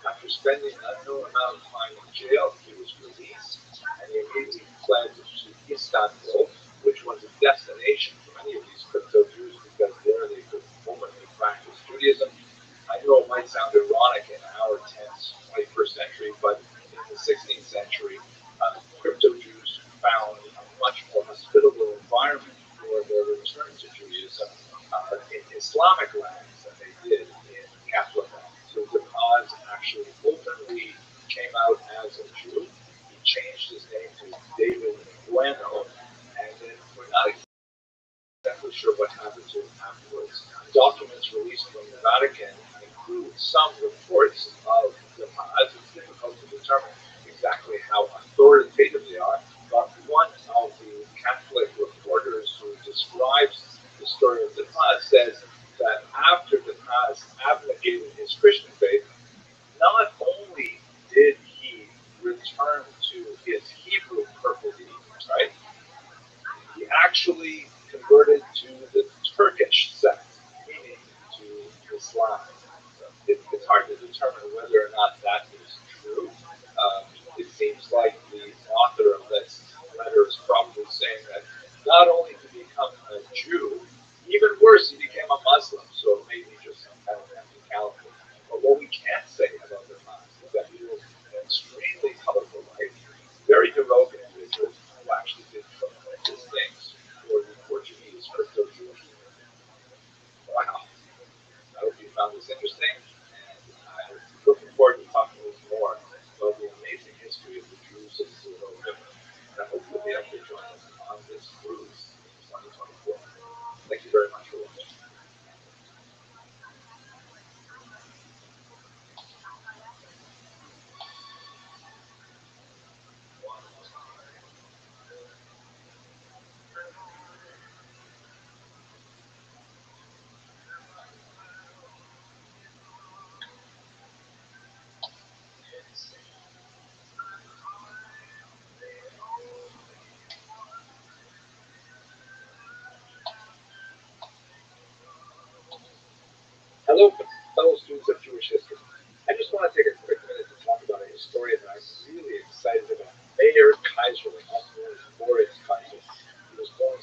Speaker 1: After spending an unknown amount of time in jail, he was released, and he immediately fled to Istanbul, which was a destination for many of these crypto Jews because there they could openly practice Judaism. I know it might sound ironic in our tense 21st century, but in the 16th century, crypto Jews found a much more hospitable environment for their return to Judaism in Islamic lands than they did in Catholic lands. So the Paz actually openly came out as a Jew. He changed his name to David Bueno, and then we're not exactly sure what happened to him afterwards. Documents released from the Vatican include some reports of the Paz. It's difficult to determine exactly how authoritative they are, but one of the Catholic reporters who describes the story of the Paz says that after the Paz abnegated his Christian faith, not only did he return to his Hebrew purple deeds, right? He actually converted to the Turkish sect, meaning to Islam. It's hard to determine whether or not that is true. It seems like the author of this letter is probably saying that not only did he become a Jew, even worse, he became a Muslim. So maybe just some kind of technicality. But what we can say about the Paz is that he was an extremely colorful life, very heroic individual who actually did tremendous things for the Portuguese crypto
Speaker 3: fellow students of Jewish history. I just want to take a quick minute to talk about a historian that I'm really excited about. Mayer Kaiserling, also known as Moritz Kaiser. He was born.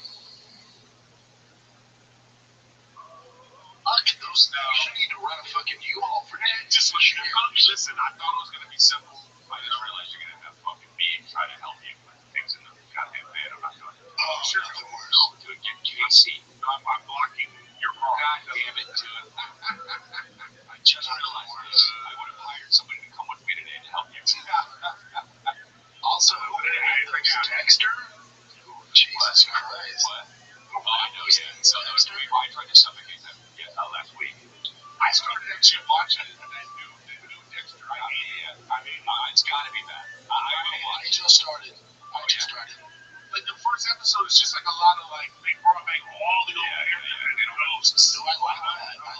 Speaker 7: Fuck those now. You need to run a fucking U-Haul for that. Just listen, I thought it was going to be simple. I didn't realize you're going to have fucking me trying to help you with things in the goddamn bed. I'm not doing it. Oh, sure, of course. Dude, get Casey. No, I'm blocking your car. God damn it, dude. I just realized this. I would have hired somebody to come with me today to help you. Also, Dexter? Jesus Christ. What? Oh, I know, yeah. So that was me. I tried to suffocate them last week. I started actually watching it, and I knew Dexter. I mean, it's got to be bad. I just started. Like the first episode is just like a lot of like they brought back all the old hosts. So I like that. I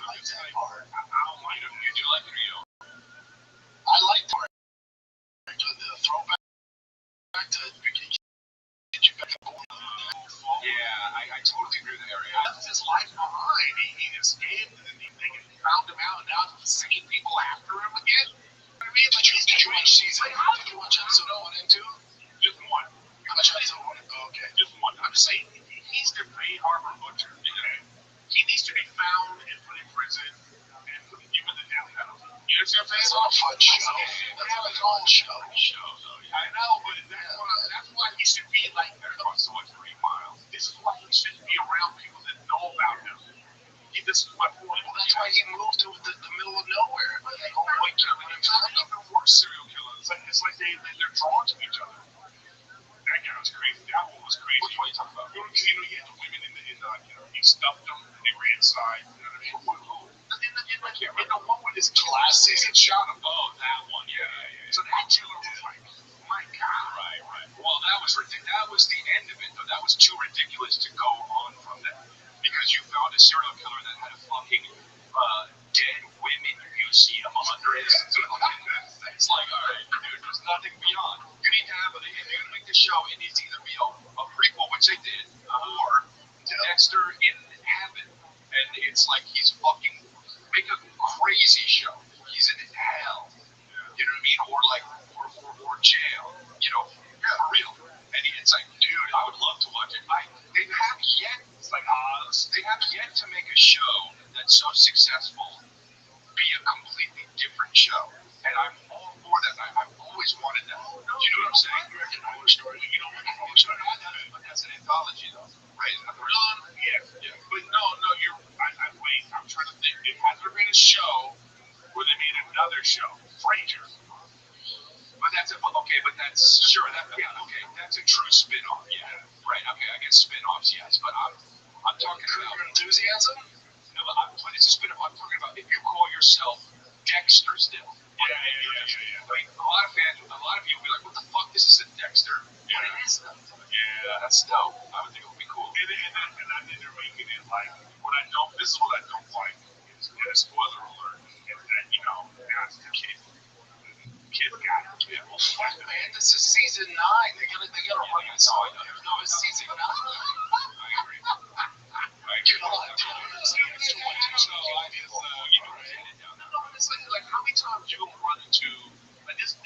Speaker 7: like that part. I don't mind them. You do like it or you don't? I like part. The throwback to get you back up. Yeah, I totally agree with Harry. He left his life behind. He escaped, and then they found him out, and now the same people after him again. You know what I mean? Like, did you watch season? Did you watch episode 1 and 2? Just one. How much episode 1? Okay, just one. I'm just saying, he's the Bay Harbor Butcher. He needs to be found and put in prison and given the death penalty. You know what I'm saying? It's all a fun show. That's like a whole show. I know, but that's why he should be like that across so much 3 miles. This is why he shouldn't be around people that know about him. This is my point. Well, that's why he moved to the middle of nowhere. Like, oh my God, even worse serial killers. It's like they're drawn to each other. That guy was crazy. That one was crazy. What are you talking about? You had the women in the he stuffed them and they ran inside. You know what I mean? In the one with his glasses and shot him. Oh, that one. Yeah. So that killer was like, oh my God. Right. Well, that was the end of it, though. That was too ridiculous to go on from that. Because you found a serial killer that had a fucking dead women museum under his. It's like, all right, dude, there's nothing beyond. You need to have, if you're going to make this show, it needs to either be a prequel, which they did, or Dexter in heaven. And it's like he's fucking, make a crazy show. He's in hell. You know what I mean? Or jail. For real. And it's like, dude, I would love to watch it. They have yet to make a show that's so successful be a completely different show. And I'm all for that. I've always wanted that. Do you know what I'm saying? You reckon horror story? You don't like horror story? But that's an anthology, though, right? Yeah. But no, wait. I'm trying to think. Has there been a show where they made another show? Frasier. But that's that's a true spin-off. Yeah, right. Okay, I guess spin-offs, yes. But I'm talking about enthusiasm. No, but it's a spin-off. I'm talking about if you call yourself Dexter still. Yeah. Like, a lot of people be like, what the fuck? This isn't Dexter. Yeah. But it is though. Yeah, that's dope. I would think it would be cool. And I think they're making it like, this is what I don't like, is, and a spoiler alert, is that, that's the kid. Kid got it. Yeah, well, fuck, man, this is season 9. They gotta run it. So no, it's season 9. I agree. Like, how many times you gonna run into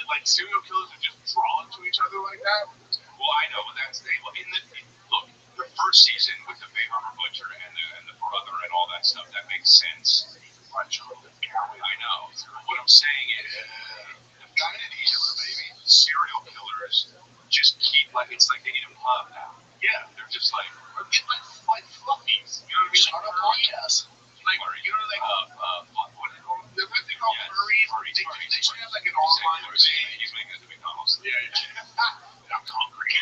Speaker 7: like serial killers are just drawn to each other like that? Well, I know, but that's look, the first season with the Bay Harbor Butcher and the brother and all that stuff, that makes sense. I know. What I'm saying is, the fact that these serial killers just keep it's like they need a pub now. Yeah, they're just like fluffies. You know what I mean? Start a podcast. Like, what do they call them? They're what they call furries. They should have like an online thing. He's making it to McDonald's. Yeah. I'm hungry.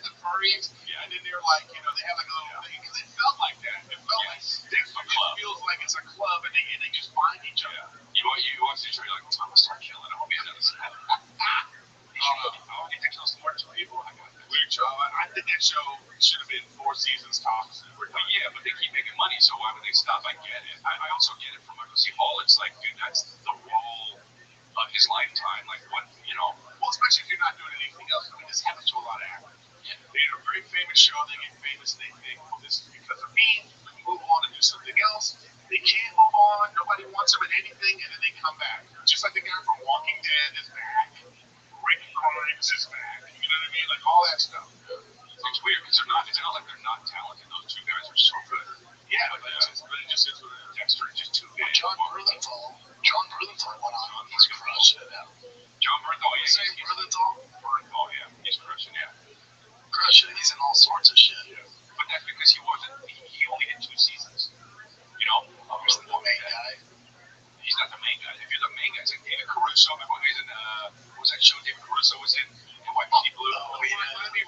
Speaker 7: The furries. Yeah. And then they're like, they have like a little thing. Because it felt like that. It felt like it feels like it's a club and they just find each other. You watch the show, you're like, I'm gonna start killing. I hope he does. I need to kill some more people. I got that. Weird show. I think that show should have been 4 seasons tops. But they keep making money, so why would they stop? I get it. I also get it from Michael C. Hall. It's like, dude, that's the role of his lifetime. Like, what, well, especially if you're not doing anything else. I mean, this happens to a lot of actors. They had a very famous show. They get famous. They well, this is because of me. Move on and do something else. They can't move on. Nobody wants them in anything, and then they come back. Just like the guy from Walking Dead is back. Rick Grimes is back. You know what I mean? Like all that stuff.
Speaker 3: So it's weird because it's not like they're not talented. Those two guys are so good.
Speaker 7: Yeah, but it just is what Dexter is just too big. John Bernthal went on. He's crushing it now.
Speaker 3: John Bernthal, yeah.
Speaker 7: Same Bernthal,
Speaker 3: yeah. He's crushing, yeah.
Speaker 7: Crushing. He's in all sorts of shit.
Speaker 3: Yeah. But that's because he only did 2 seasons. You know?
Speaker 7: He's the main guy.
Speaker 3: He's not the main guy. If you're the main guy, it's like David Caruso. Remember when he was in, what was that show David Caruso was in? NYPD Blue?
Speaker 7: Oh, yeah.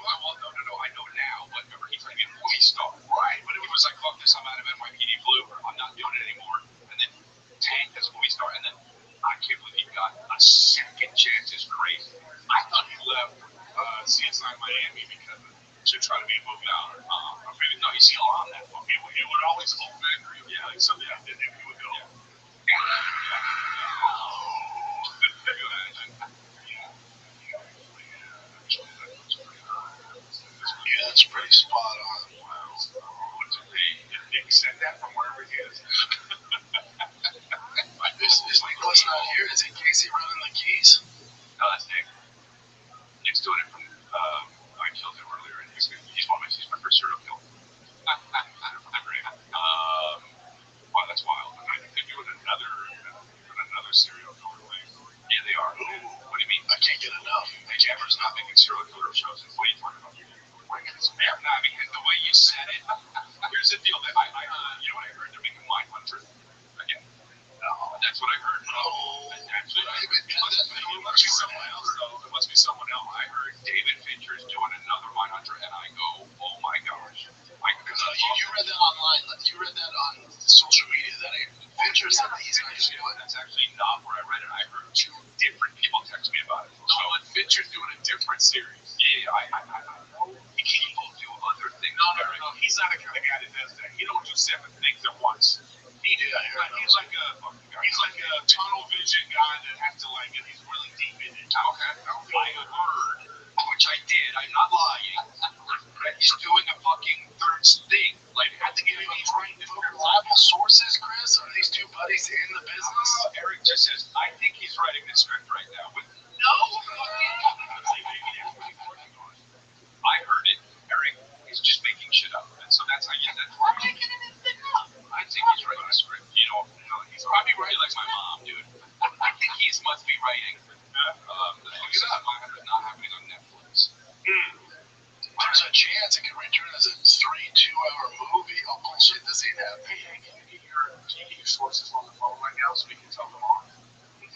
Speaker 3: Well, no, I know now, but remember he's like a movie star. Right, but it was like, fuck this, I'm out of NYPD Blue. I'm not doing it anymore. And then tanked as a movie star, and then I can't believe he got a second chance. It's crazy.
Speaker 7: I thought he left CSI Miami because to try to be a movie star.
Speaker 3: No, he's still on that one.
Speaker 7: He would always open. Yeah, like something like that. He would go. Yeah, that's pretty spot on.
Speaker 3: Wow. What's it be? If Nick said that from wherever he is.
Speaker 7: Is Nicholas not here? Is it Casey running the keys?
Speaker 3: No, that's Nick. Nick's doing it from, I killed him earlier, and he's my first serial killer. Wow, that's wild. I think they're doing another serial killer thing. Yeah, they are.
Speaker 7: Ooh.
Speaker 3: What do you mean?
Speaker 7: I can't get enough.
Speaker 3: Hey, Jammer's not making serial killer shows. What are you talking about? No, I mean, the way you said it. Here's the deal. You know what I heard? They're making Mindhunter again.
Speaker 7: No.
Speaker 3: That's what I heard.
Speaker 7: Oh.
Speaker 3: That's what it must be someone else, though. It must be someone else. I heard David Fincher's doing another Mindhunter, and I go, oh my gosh.
Speaker 7: You read that online. You read that on social media. That Fincher said that he's going to do it.
Speaker 3: That's actually not where I read it. I heard 2 different people text me about it.
Speaker 7: No, but Fincher's doing a different series.
Speaker 3: Yeah, I know. People do other things.
Speaker 7: No. He's not the kind of guy that does that. He don't do 7 things at once. He's like a tunnel vision guy that has to he's really deep in it.
Speaker 3: Okay. I heard, which I did. I'm not lying. That he's doing a fucking 3rd thing. Like,
Speaker 7: I think he's trying to reliable sources, Chris. Are these 2 buddies in the business?
Speaker 3: Eric just says, I think he's writing the script right now. But
Speaker 7: no.
Speaker 3: I heard it. Eric is just making shit up. And so that's how you that's where I think he's writing the script. He's probably writing like my mom, dude. I think he must be writing. Look it up. Not happening on Netflix.
Speaker 7: There's a chance it could return as a 3-2-hour movie. Oh, bullshit. This ain't happening.
Speaker 3: Hey, can you get your sources on the phone right now so we can tell them on?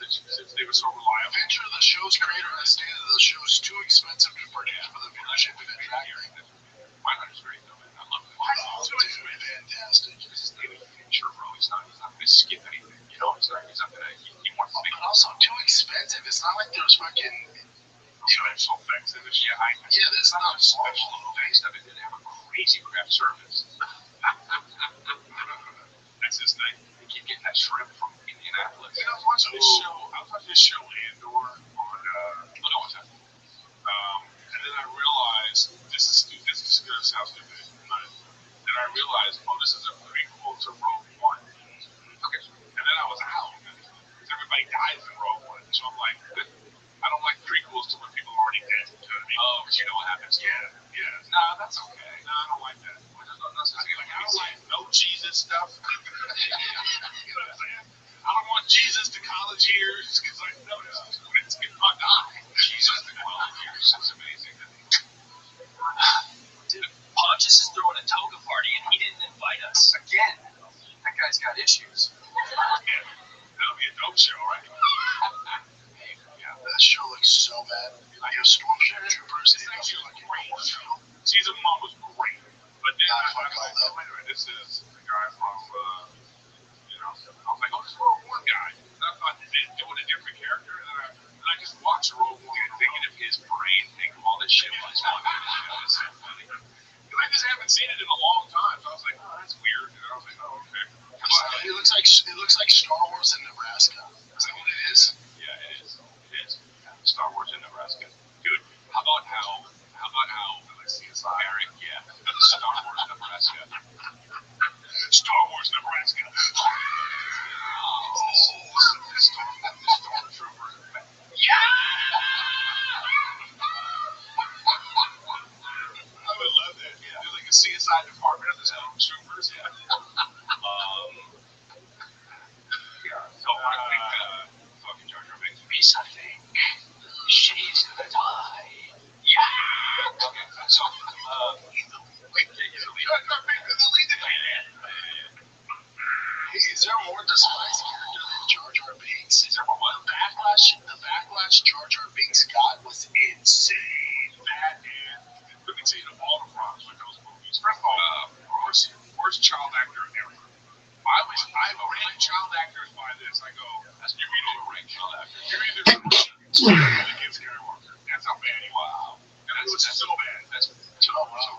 Speaker 3: Since they were so reliable.
Speaker 7: Venture, the show's creator, has stated that the show is too expensive to produce for the viewership it attracts.
Speaker 3: Mindhunter's great, though, man. I love it.
Speaker 7: Oh, dude, fantastic.
Speaker 3: This is David Fincher, bro. He's not going to skip anything. He's not going to. He wants to make.
Speaker 7: But also too expensive. It's not like there's fucking.
Speaker 3: Special effects in this.
Speaker 7: Yeah, there's not
Speaker 3: special effects of it. They have a crazy craft service.
Speaker 7: That's his thing.
Speaker 3: They keep getting that shrimp from Indianapolis.
Speaker 7: I was watching this show Andor on.
Speaker 3: What's that?
Speaker 7: And then I realized this is gonna sound stupid, but then I realized, this is a prequel to Rogue One.
Speaker 3: Okay.
Speaker 7: And then I was out because everybody dies in Rogue One, so I'm like, I don't like prequels to when people are already dead. You know what I mean?
Speaker 3: Oh, because you know what happens.
Speaker 7: Yeah.
Speaker 3: Nah, that's okay.
Speaker 7: No, I don't like that. I don't like no Jesus stuff. You know what I'm saying? I don't want Jesus to college years because I know it's gonna die.
Speaker 3: Jesus to college years. That's amazing.
Speaker 2: Dude, Pontius is throwing a toga party and he didn't invite us.
Speaker 3: Again, that guy's got issues.
Speaker 7: Yeah, that'll be a dope show, right? That show looks so bad. Like your stormtroopers, it looks like great. Season 1 was great, but then this is the guy from, I was like, this is Rogue One guy. And I thought they were doing a different character, and then I just watched Rogue One thinking of his brain, thinking all this shit was on. It's so funny. Because I just haven't seen it in a long time, so I was like, that's weird. And I was like, okay. It looks like Star Wars in Nebraska. Is that what it is?
Speaker 3: Yeah, it is. Star Wars in Nebraska. Dude, how about how Eric, Star Wars Nebraska.
Speaker 7: Star Wars Nebraska. Department of the Stormtroopers.
Speaker 3: Yeah. So I think fucking Jar Jar Binks.
Speaker 7: Lisa think she's gonna die. Yeah.
Speaker 3: Okay, so
Speaker 7: He's the leader. Is there more despised character than Jar Jar Binks? Is there more what? The backlash Jar Jar Binks got was insane.
Speaker 3: That and let me tell you all the problems with those movies. First of all, worst child actor ever. I've ranked child actors by this. I go, you're either a ranked child actor. You're either against Skywalker. That's how bad he was. And that was so bad. That's to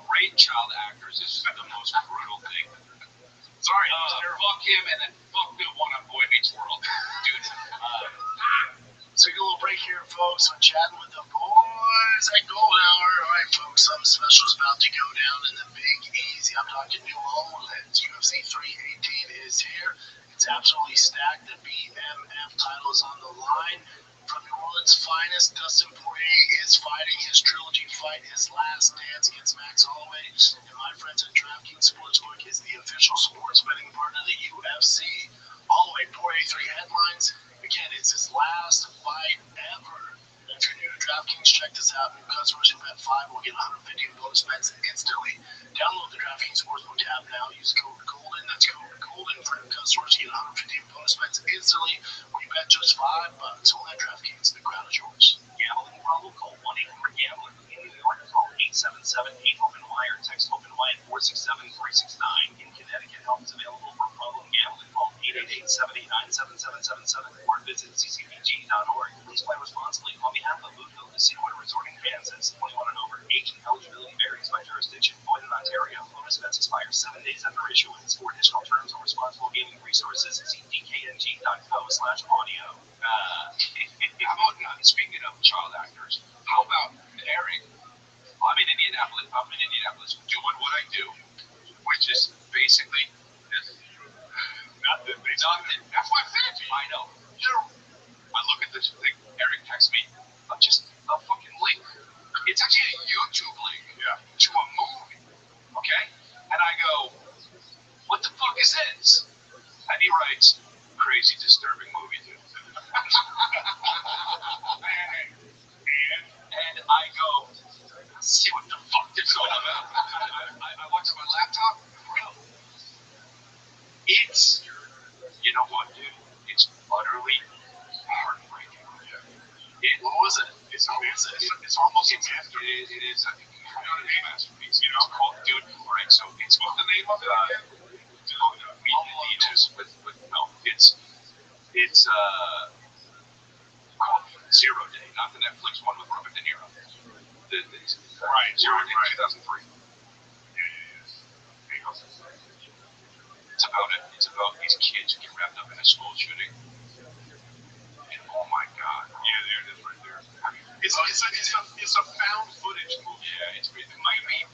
Speaker 3: rate child actors is the most brutal thing.
Speaker 7: Sorry,
Speaker 3: Fuck him and then fuck the one on Boy Meets World. Dude.
Speaker 7: So we get a little break here, folks. I'm chatting with the boys at Gold Hour. All right, folks, something special is about to go down in the Big Easy. I'm talking New Orleans. UFC 318 is here. It's absolutely stacked. The BMF title is on the line. From New Orleans' finest, Dustin Poirier is fighting his trilogy fight, his last dance against Max Holloway. And my friends at DraftKings Sportsbook is the official sports betting partner of the UFC. Holloway, Poirier, 3 headlines. Again, it's his last fight ever. If you're new to DraftKings, check this out. New customers who bet 5 will get 150 in bonus bets instantly. Download the DraftKings Sportsbook app now. Use code GOLDEN. That's code GOLDEN for new customers to get 150 in bonus bets instantly when you bet just $5. Only at DraftKings. The crowd is yours.
Speaker 3: Gambling problem? Call 1-800-GAMBLER. In New York, call 877-8-OPEN-Y or text OPEN-Y at 467-369. In Connecticut, help is available for problem gambling. Call 888-789-7777 or visit ccpg.org. Please play responsibly on behalf of Boonville Casino and Resort in Kansas. 21 and over. Age and eligibility varies by jurisdiction. Void in Ontario. Bonus bets expire 7 days after issuance. For additional terms on responsible gaming resources, see dkng.co/audio. How about, speaking of child actors, how about Eric? I'm in Indianapolis doing what I do, which is basically nothing. That's what I said to you. I know. I look at this thing. Eric texts me just a fucking link. It's actually a YouTube link to a movie. Okay? And I go, what the fuck is this? And he writes, crazy, disturbing movie, dude. And I go, see what the fuck this is all about. I watch on my laptop. It's, you know what, dude? It's utterly heartbreaking. What was it? It's almost a masterpiece. It is a masterpiece. You know, called, dude. All right, so it's what's the name of it? It's called Zero Day, not the Netflix one with Robert De Niro. Right, Zero Day, 2003. It's about these kids who get wrapped up in a school shooting. And oh my God. Yeah, there it is right there. It's a found footage movie. Yeah, it might be.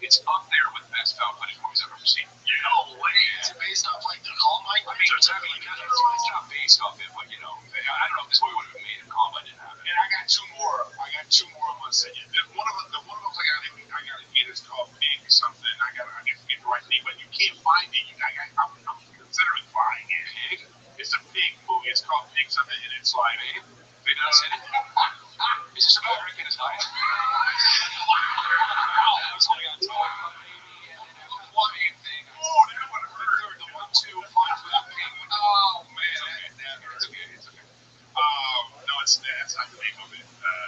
Speaker 3: It's up there with best found footage movies I've ever seen.
Speaker 7: No way. Is it based off like the Columbine?
Speaker 3: It's not based off it, but you know, I don't know if this movie would have been made if Columbine didn't have it. And I got two more. I'm gonna send you. One of them I gotta get is called Big something. I gotta get the right name, but you can't find it. I'm considering buying it. Big? It's a big movie. It's called Big something, and it's like Big Nuts in it. Is this about Eric and his diet? Wow, I was only on top. One thing. Oh, that would have hurt. The 1-2 punch with a penguin. Oh man, it's okay. No, that's not the name of it.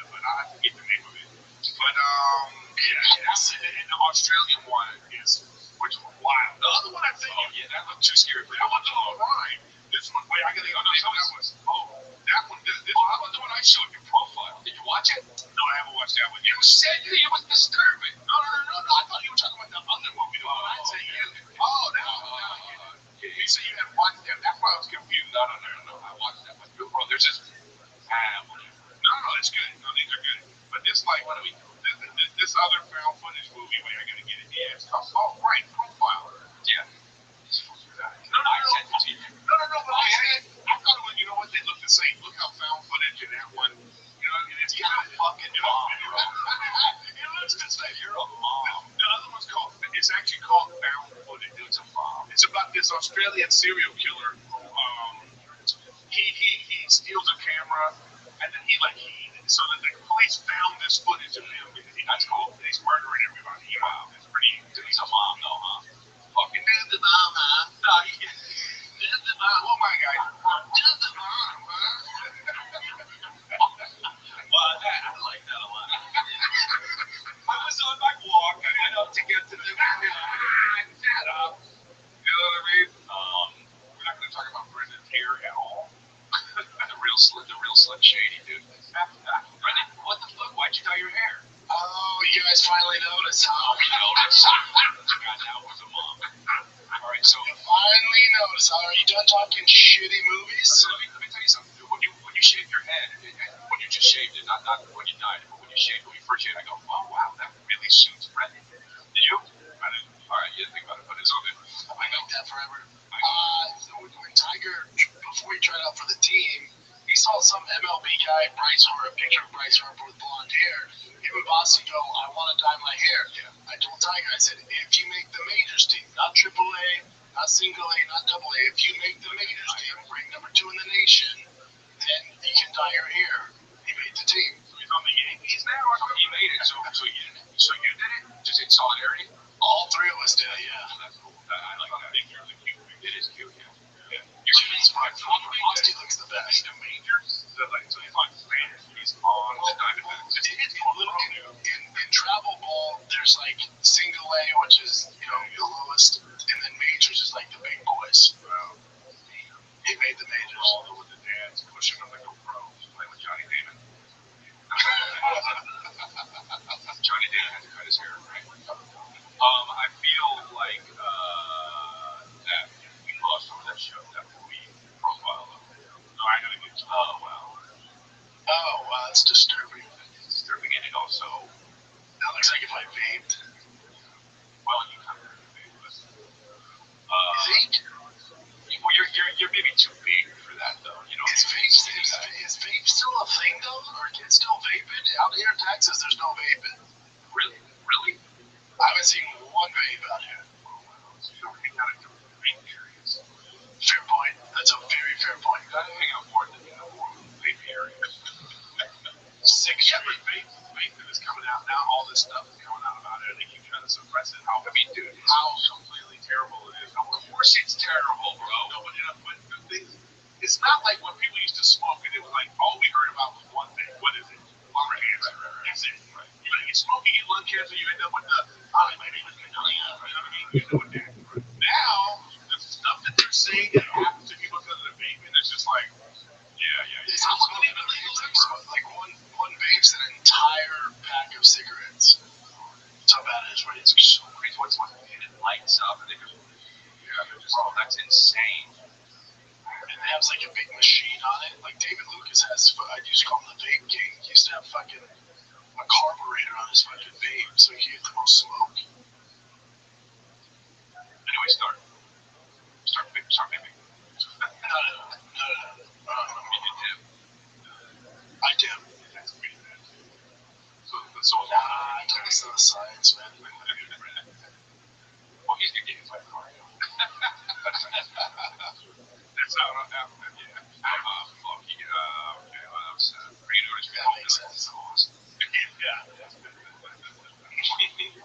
Speaker 3: But I forget the name of it. But and the Australian one is which was wild. The other one I think that looked too scary. But that one's all right. This one, wait, I gotta go. That one. How about the one I showed you profile? Did you watch it? No, I haven't watched that one. You said it was disturbing. No. I thought you were talking about the other movie. I said you said you hadn't watched that. That's why I was confused. No. I watched that. But bro, there's this. No, it's good. No, these are good. But this this other found footage movie. Wait, I gotta get it. Yeah, it's called Profile. Yeah. No. But I thought it was. You know what? They look the same. Look how found footage in that one. You know, and it's kind of fucking. It looks the same. You're a mom. The other one's called. It's actually called
Speaker 7: this Australian serial killer. He steals a camera, and then so that the police found this footage of him. That's cool. He's murdering everybody. Wow, it's pretty. He's a mom, though, huh? Fucking dude, the mom, huh? No, dude, the mom. Oh my God, dude, the mom, huh? Well, I like that a lot. I was on my walk. I went up to get to the. Shut up. You know what I mean? We're not going to talk about Brendan's hair at all. The real Slim Shady, dude. Brendan, what the fuck? Why'd you dye your hair?
Speaker 3: Oh, you guys finally noticed, huh?
Speaker 7: We noticed. God, now it was a mom. All right, so
Speaker 3: You finally noticed, huh? Are you done talking shitty movies?
Speaker 7: so let me tell you something. Dude. When you shave your head, when you just shaved it, not when you dyed it, but when you shaved, when you first shaved, I go, oh wow, that really suits Brendan. Did you? I didn't. All right, you didn't think about it, but it's all good.
Speaker 3: I know that forever. When Tiger, before he tried out for the team, he saw some MLB guy, Bryce Harper, a picture of Bryce Harper with blonde hair. Him and Boston go, I want to dye my hair. Yeah. I told Tiger, I said, if you make the majors team, not AAA, not single A, not double A, if you make the majors team, rank number 2 in the nation, then you can dye your hair. He made the team.
Speaker 7: So he's on the Yankees now, or he made it? So you did it? Just in solidarity?
Speaker 3: All 3 of us did, yeah.
Speaker 7: That's cool. I like that. It's really cute. It is cute, yeah.
Speaker 3: Boston looks the best.
Speaker 7: The majors? So he's on Spanish. He's on the Diamondbacks.
Speaker 3: In travel ball, there's like single A, which is the lowest, and then majors is like the big boys.
Speaker 7: Wow.
Speaker 3: He made the majors.
Speaker 7: All with the dads pushing him like a pro, playing with Johnny Damon. Johnny Damon had to cut his hair, right? I feel like that we lost some of that show, that movie profile. No, I gotta get. Oh wow.
Speaker 3: Oh wow, that's disturbing.
Speaker 7: It's disturbing, and it also.
Speaker 3: That looks like if I vaped.
Speaker 7: Well, you kind of vape, but.
Speaker 3: Vape?
Speaker 7: Well, you're maybe too big for that, though. You know.
Speaker 3: Is vape still a thing though, or can it still vape it? Out here in Texas, there's no vaping.
Speaker 7: Really?
Speaker 3: I haven't seen one vape out here.
Speaker 7: So you don't hang out at different vape areas.
Speaker 3: Fair point. That's a very fair point.
Speaker 7: You gotta hang out more than vape areas.
Speaker 3: Sick
Speaker 7: Yeah,
Speaker 3: street.
Speaker 7: but vape is coming out now. All this stuff is coming out about it. They keep trying to suppress it. Dude, how completely terrible it is. Of course it's terrible, bro. No, but the thing, it's not like when people used to smoke and it was like all we heard about was one thing. What is it? Lung cancer. That's it. Right. You smoke, you get lung cancer, you end up with maybe with you know what I mean? You end up with that. Now, the stuff that they're saying that happens to people because of the vaping is just like, yeah.
Speaker 3: It's unbelievable. Like one vapes an entire pack of cigarettes. That's how bad it is. Right? It's so crazy.
Speaker 7: What's and it lights up and they just bro, that's insane.
Speaker 3: And they have like a big machine on it. Like David Lucas has, I used to call him the vape king. He used to have fucking a carburetor on his fucking vape, so he get the most smoke.
Speaker 7: Anyway, start vaping.
Speaker 3: No.
Speaker 7: You can dip.
Speaker 3: I do.
Speaker 7: That's pretty bad. So
Speaker 3: I don't listen to the science, man.
Speaker 7: well, he's gonna get his own car. That's not what happened. Yeah. Okay, I'm sad.
Speaker 3: That makes sense.
Speaker 7: Yeah.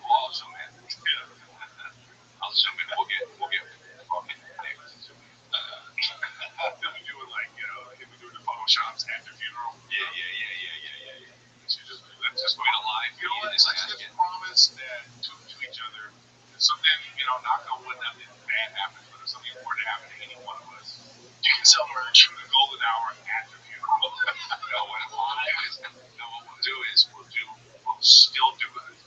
Speaker 7: Awesome, man. Yeah. I'll zoom in. We'll get fucking names. Then we do it like, we do the photoshops at the funeral. Yeah. Let's just wait a live. You know what? Let's just promise that to each other. Something, knock on wood, nothing bad happens, but if something were to happen to any one of us,
Speaker 3: You can sell merch.
Speaker 7: the golden hour at the funeral. What we'll do is we'll still do it.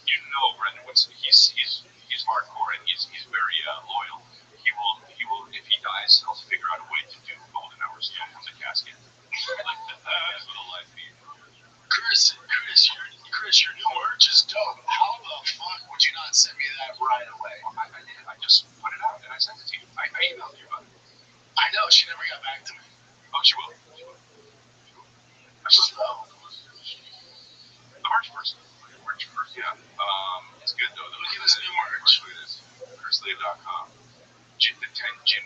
Speaker 7: Brendan, he's hardcore and he's very loyal. He will if he dies, he'll figure out a way to do golden hours still from the casket. That's what a life be.
Speaker 3: Chris, your new merch is dope. How the fuck would you not send me that right away?
Speaker 7: I did. I just put it out and I sent it to you. I emailed you about it.
Speaker 3: I know, she never got back to me.
Speaker 7: Oh, she will.
Speaker 3: I just know.
Speaker 7: The merch person. Yeah. It's good though.
Speaker 3: Look at this new merch.
Speaker 7: Look at this. ChrisLave.com. The 10 gin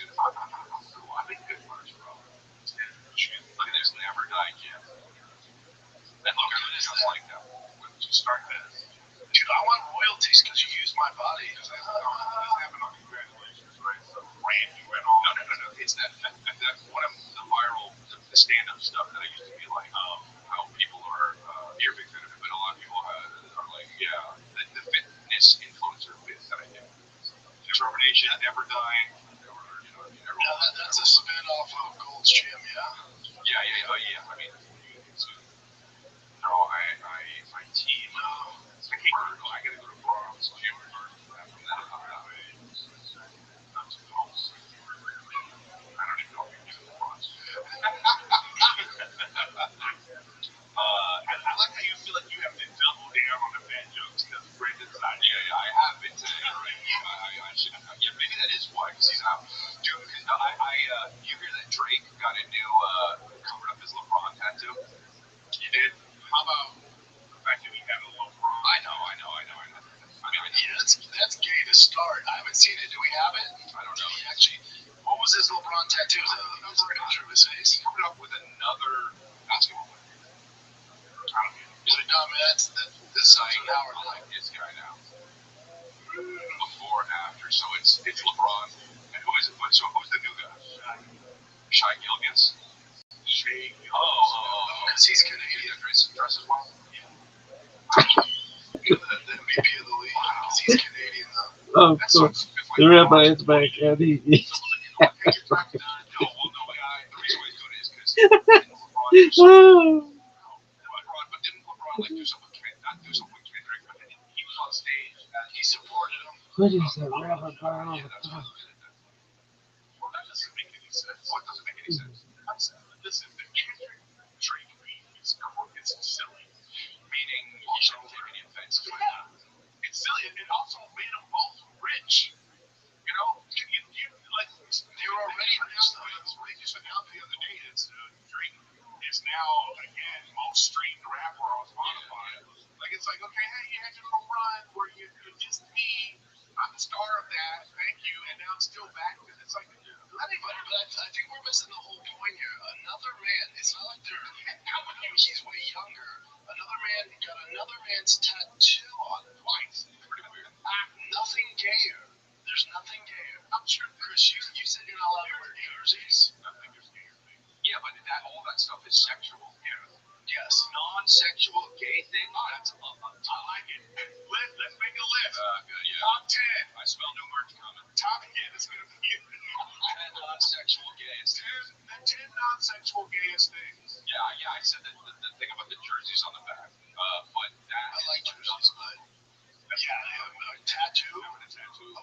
Speaker 7: dude, I'm cool. I make good merch, bro. Look at this, never die Jim. And look at it just like that. When you start this.
Speaker 3: Dude, I want royalties because you used my body.
Speaker 7: Doesn't happen on congratulations, right? So brand you and all. No. It's that one of the viral, the stand-up stuff that I used to be like, how people are, you're a big fan of it, but a lot of people are like, yeah, the fitness influencer bits that I do. Determination, never dying.
Speaker 3: That's a spin-off of Gold's Gym, yeah?
Speaker 7: Yeah. I mean, no, my team, I can't go to, I gotta go to Rothschild'S gym first. After that, I'm supposed to. I don't even know if you do the Rothschild. I like how you feel like you have to double down on the bad jokes because Brandon's not. Yeah, I have been today, right? I should have. Yeah, maybe that is why, because he's out. Dude, you hear that Drake got a new, covered up his LeBron tattoo? He did? How about the fact that he had a LeBron? I know.
Speaker 3: Yeah, that's gay to start. I haven't seen it. Do we have it?
Speaker 7: I don't know.
Speaker 3: What was his LeBron tattoo? Was it a picture of his face?
Speaker 7: He covered up with another basketball player.
Speaker 3: That's this Howard
Speaker 7: like this guy now. Before and after. So it's LeBron. And who is it? So who's the new guy? Shai Gilgeous.
Speaker 3: Because he's Canadian.
Speaker 7: Dresses well.
Speaker 3: The MVP of the league. Because he's Canadian, though.
Speaker 4: Oh, of course. The Rabbi is back, and he
Speaker 7: The reason why he's doing it is because LeBron didn't LeBron like do something with Kendrick, but then he was on stage and he supported him.
Speaker 4: what is that Rabbi bar on the top?
Speaker 7: Well, that doesn't make any sense. What doesn't make any sense? Listen, the Kendrick Drake beef is silly. Meaning you shouldn't take any offense to it. It's silly. It also made them both rich. You know, you like they were already rich though. They just announced the other day that Drake is now again most streamed rapper on Spotify. Like it's like, okay, hey, you had your little run where you just me. I'm the star of that. Thank you. And now I'm still back with it. It's like anybody, but I think we're missing the whole point here. Another man. It's not like he's way younger. Another man got another man's tattoo on it twice. Pretty weird. Nothing gayer. There's nothing gayer. I'm sure, Chris, you said you're not allowed to wear jerseys. I think there's gayer things. Yeah, but all that stuff is sexual. Yeah. Yes. Non-sexual gay thing. I like it. Let's make a list. Good, yeah. Top 10. I smell new merch coming. Top 10 is going to be 10 non-sexual gays. 10 non-sexual gayest things. Yeah. I said the thing about the jerseys on the back. But that I like jerseys, but a tattoo of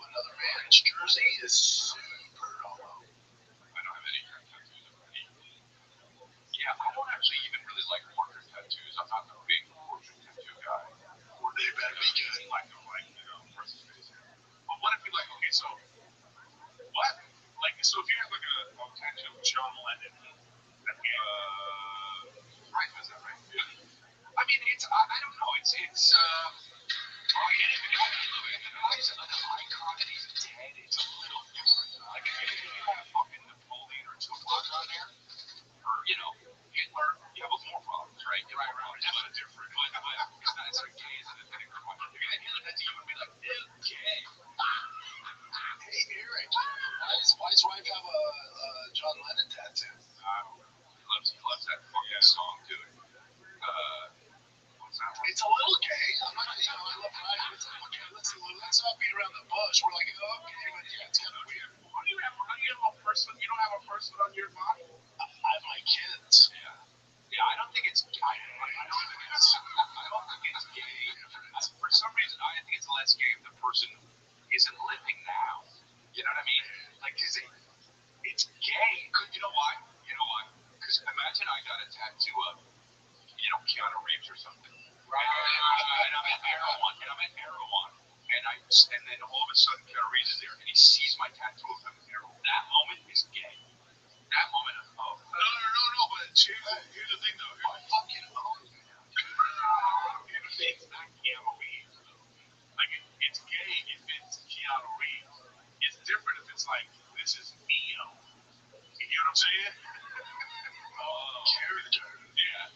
Speaker 7: another man's jersey is super homo. I don't have any tattoos of any. Yeah, I don't actually even really like portrait tattoos. I'm not a big portrait tattoo guy. Or they better be good. Like person's face. But what if you like, okay, so what? Like, so if you have like a tattoo of John Lennon, right, is that right? Yeah. I mean, I don't know, it's eyes of an icon and he's dead, it's a little different. Like, if you had a fucking Napoleon or Tupac on there, or, Hitler, you have more problems, right? You're right. That's different. But it's not as gay as an aesthetic or what. If you had Hitler, you would be like, ew, gay. Hey, Eric, why does Ryan have a John Lennon tattoo? He loves that fucking song, dude. It's a little gay. I'm not, I love Ryan. It's a little gay. Let's not beat around the bush. We're like, okay, but yeah, it's kind of weird. How do you have a person? You don't have a person on your body? I have my kids. Yeah, I don't think it's. I don't think it's gay. For some reason, I think it's less gay if the person isn't living now. You know what I mean? Like, it's gay. You know why? Because imagine I got a tattoo of, Keanu Reeves or something. Right. And I'm at Erewhon. And then all of a sudden Keanu Reeves is there and he sees my tattoo of him in Erewhon. That moment is gay. That moment of, no, but here's the thing though. I fucking own you. It's not Keanu Reeves. Like, it's gay if it's Keanu Reeves. It's different if it's like, this is me I'm saying? Character. Yeah.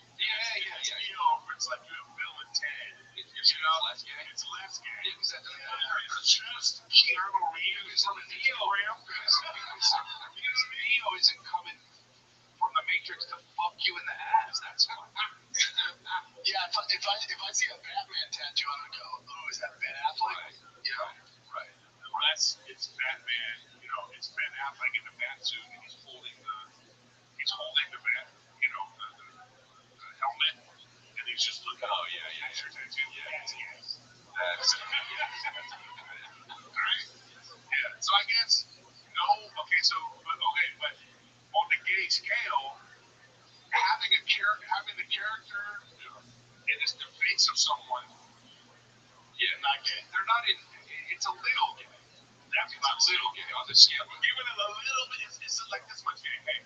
Speaker 7: It's like you have Bill and Ted. It's less gay. It's less gay. It's just Keanu Reeves from Neo. Because Neo isn't coming from the Matrix to fuck you in the ass. That's why. Yeah, if I see a Batman tattoo, I'm gonna go, "Ooh, is that Ben Affleck?" Right. You know? Right. Unless it's Batman, it's Ben Affleck in the bat suit and he's holding the bat, the helmet, and he's just looking. Oh yeah, sure tattoo. Yeah, that's right. Yeah. So I guess no. Okay. But on the gay scale, having the character in the face of someone, not gay. They're not in. It's a little gay. That's not little gay on the scale. Even a little bit. It's like this much gay. Hey,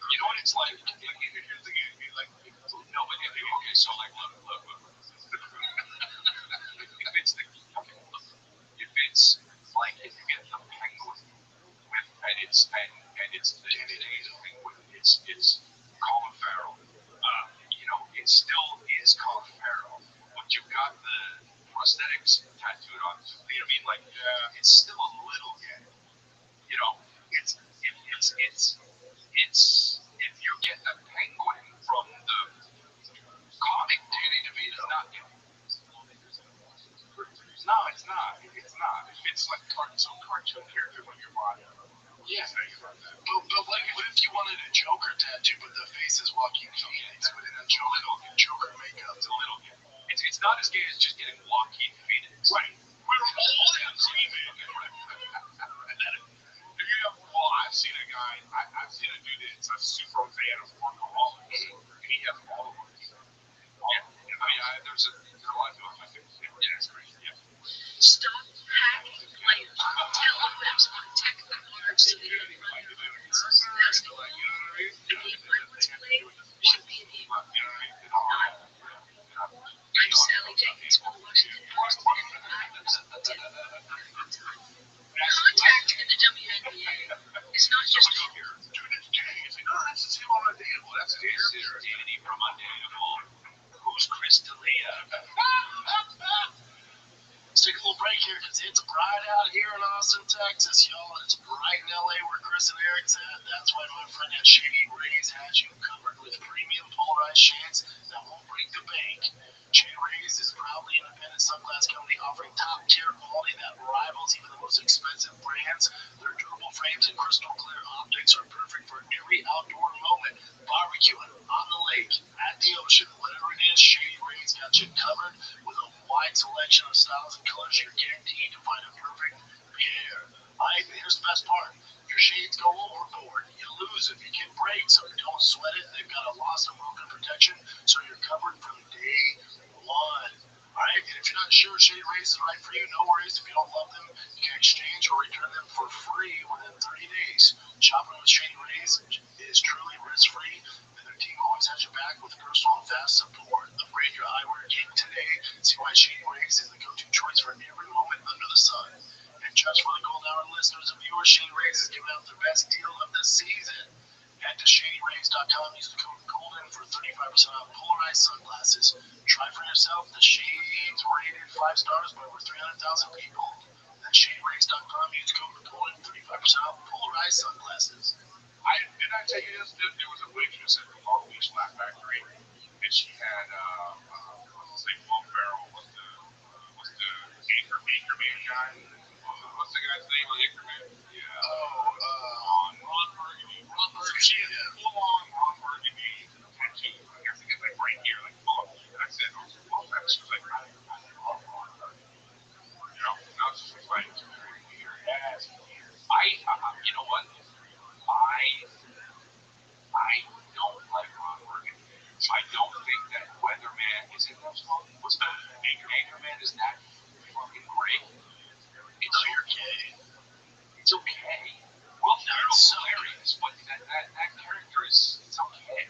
Speaker 7: you know what it's like? Here's the gay. Like no, but okay. So like look. If it's like if you get the penguin and it's the today's penguin, it's Colin Farrell. It still is Colin Farrell, but you've got the prosthetics tattooed on. You know what I mean? Like it's still a little gay. It's if you get the penguin from the comic, Danny DeVito's not gay. No, it's not. It's not. It's like some cartoon character when you're body. Yeah. But what if you wanted a Joker tattoo, but the face is Joaquin Phoenix, but in a Joker makeup? It's a little gay. It's not as gay as just getting Joaquin Phoenix. Right. We're all in agreement. Well, I've seen a guy. I've seen a dude that's a super fan of workaholics, and he has all of them. Yeah. I mean, there's a lot of people. Yeah, it's crazy. Yeah.
Speaker 8: Stop hacking players. Tell the reps protect the cards so they don't run your cards. That's the rule. The game I want to play should be a game of not. I'm Sally Jenkins for the Washington Post, and I was contact in the WNBA is not just a
Speaker 7: Dude, it's gay. It's like, no, that's the same on Undateable. That's Danny from Undateable. Who's Chris D'Elia? Let's take a little break here because it's bright out here in Austin, Texas, y'all. It's bright in LA where Chris and Eric's at. That's why my friend at Shady Rays has you covered with premium polarized shades that won't break the bank. Shady Rays is a proudly independent sunglass company offering top-tier quality that rivals even the most expensive brands. Their durable frames and crystal clear optics are perfect for every outdoor moment. Barbecuing, on the lake, at the ocean, whatever it is, Shady Rays got you covered with a wide selection of styles and colors. You're guaranteed to find a perfect pair. Here's the best part. Your shades go overboard. You lose it. You can break, so don't sweat it. They've got a lost and broken protection, so you're covered from day one. Alright, and if you're not sure Shady Rays is right for you, no worries. If you don't love them, you can exchange or return them for free within 30 days. Shopping with Shady Rays is truly risk-free, and their team always has your back with personal and fast support. Upgrade your eyewear game today. See why Shady Rays is the go-to choice for every moment under the sun. And just for the Golden Hour listeners and viewers, Shady Rays is giving out their best deal of the season. Head to ShadyRays.com, use the code GOLDEN for 35% off polarized sunglasses. Try for yourself the shades rated 5 stars by over 300,000 people. That's ShadyRays.com, use code GOLDEN, 35% off polarized sunglasses.
Speaker 3: Didn't I tell you this? There was a waitress at the Long Beach Laugh Factory, and she had, let's say, Will Ferrell was the Anchorman guy. What's the guy's name on Anchorman? Yeah. Ron Burgundy. She had full-on Ron Burgundy tattoo. I guess it's like right here, like full. And I said, oh, that. She was like, I love Ron Burgundy. And I was just like, your ass.
Speaker 2: You know what? I don't like Ron Burgundy. I don't think that Weatherman is in that song. What's the Anchorman? Is that fucking great? It's okay. It's okay. Well, Daryl's hilarious, but that character is okay.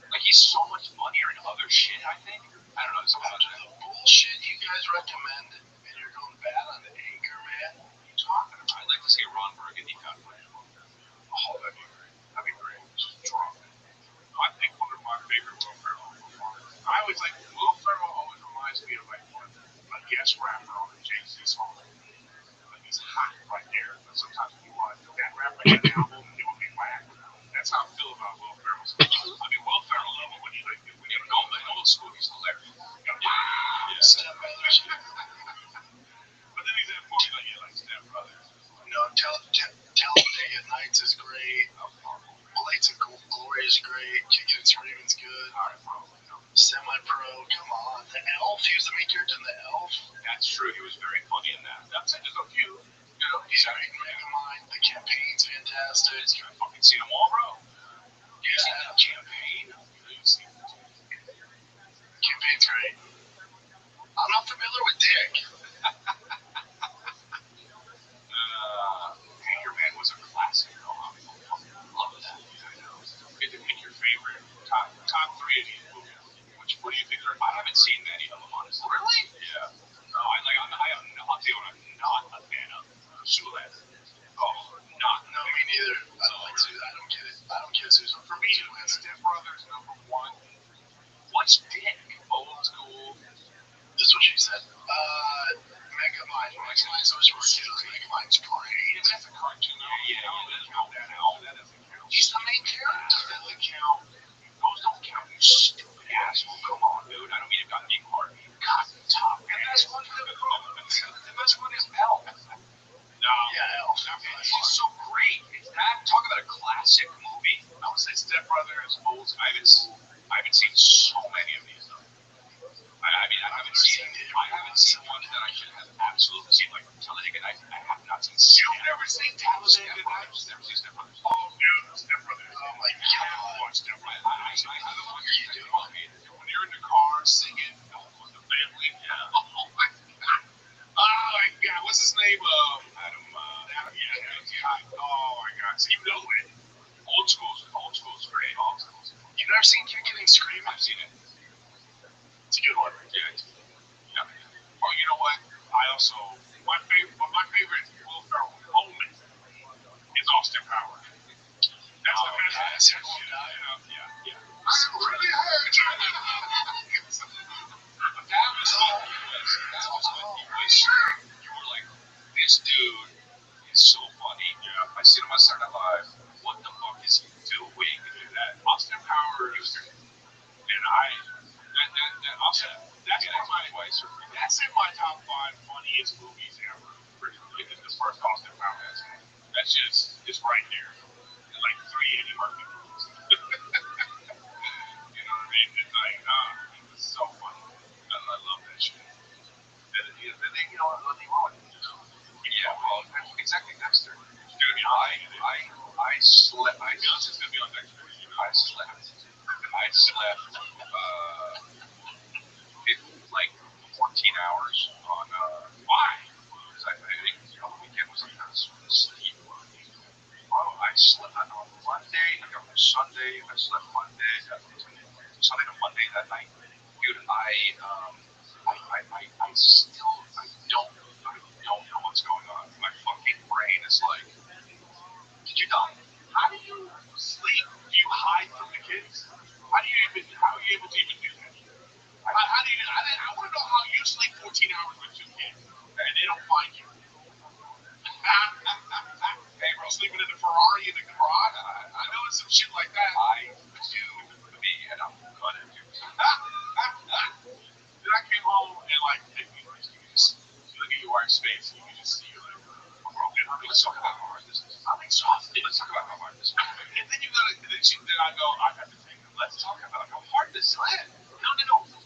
Speaker 2: Like he's so much funnier in other shit. I think. I don't know. It's about
Speaker 7: the bullshit you guys recommend, and you're going bad on the Anchorman.
Speaker 2: What are you talking about? I'd like to see a Ron Burgundy cut.
Speaker 7: Oh, like an album, it would be whack. That's how I feel about Will Ferrell. I mean, Will Ferrell level when he like when he in old school, he's hilarious. Yeah.
Speaker 3: Step Brothers.
Speaker 7: But then he's in movies like Step Brothers.
Speaker 3: No, Talladega Nights is great. Blades of Glory is great. Kicking and Screaming's good. Semi-Pro, come on. The Elf, he was the main character in The Elf.
Speaker 7: That's true. He was very funny in that. That's it. There's a few. You know,
Speaker 3: He's great in Megamind. The Campaign's fantastic.
Speaker 7: I've fucking seen them all, bro. You seen
Speaker 3: Yeah.
Speaker 7: the Campaign?
Speaker 3: Campaign's great. I'm not familiar with Dick.
Speaker 7: Anchorman was a classic. Oh, I love that. I know. Get to pick your favorite top three of these movies. What do you think? I haven't seen many of them, honestly. Really? Yeah. No, I'll tell you what, I'm not a fan of Zoolander. Oh, not.
Speaker 3: No, me neither. I don't like Zoolander. I don't get it. I don't get Zoolander.
Speaker 7: For me, Step Brothers number one. What's Dick? Old school.
Speaker 3: This is what she said. Megamind. Megamind's always ridiculous. Megamind's great.
Speaker 7: That's a cartoon. Yeah, that doesn't count. That doesn't count.
Speaker 3: He's the main character.
Speaker 7: That doesn't count. Those don't count, you stupid asshole. Come on, dude. I don't mean to got me hard. Cotton top. And that's one of the best one is Elf. No.
Speaker 3: Yeah, Elf.
Speaker 7: It's so great. It's that. Talk about a classic movie. I would say Step Brothers, Old. I haven't seen so many of these though. I haven't seen one that I should have absolutely seen. Like Talladega Nights, I have not seen. You've never seen Talladega Nights? Never seen Step Brothers. Oh, dude, Step Brothers.
Speaker 3: Oh my God.
Speaker 7: Watch Step Brothers. I haven't watched it. When you're in the car singing, with the family. Yeah. Oh my God. Oh my God. What's his name? Adam. Yeah. Oh my God. So you know it. Old school's great.
Speaker 3: You've never seen Kicking and Screaming?
Speaker 7: I've seen it.
Speaker 3: It's a good one.
Speaker 7: Yeah. Oh, you know what? My favorite Will Ferrell moment is Austin Powers. That's the best. Yeah. I'm really hurt. But that was all. You were like, this dude is so funny. Yeah. I seen him on Saturday Night Live. What the fuck is he doing? That Austin Powers, and that's in my top 5 funniest movies ever. The first Austin Powers. That's just, it's right there. Like 3 Eddie Murphy movies. You know what I mean? It's like, it was so funny. I love that shit. Then you know what they wrote? Yeah, well, exactly, Dexter. Dude, I slept. Beyonce's gonna be on Dexter. I slept. Like 14 hours on. Why? Because I think the weekend was like I was asleep. Oh, I slept on Monday. I got home Sunday. I slept Monday. Sunday to Monday that night, dude. I don't know what's going on. My fucking brain is like, did you die? How do you sleep? Do you hide from the kids? How are you able to even do that? I want to know how you sleep 14 hours with 2 kids and they don't find you. Hey, bro, sleeping in the Ferrari in the garage? I know it's some shit like that. I do me, and I'm gonna do. Then I came home and like, you look at your wife's face, and you can just see like, broken. Let's talk about how hard this is. I'm exhausted. Let's talk about how hard this is. And then then I go, I have to think. Let's talk about how hard this is. No.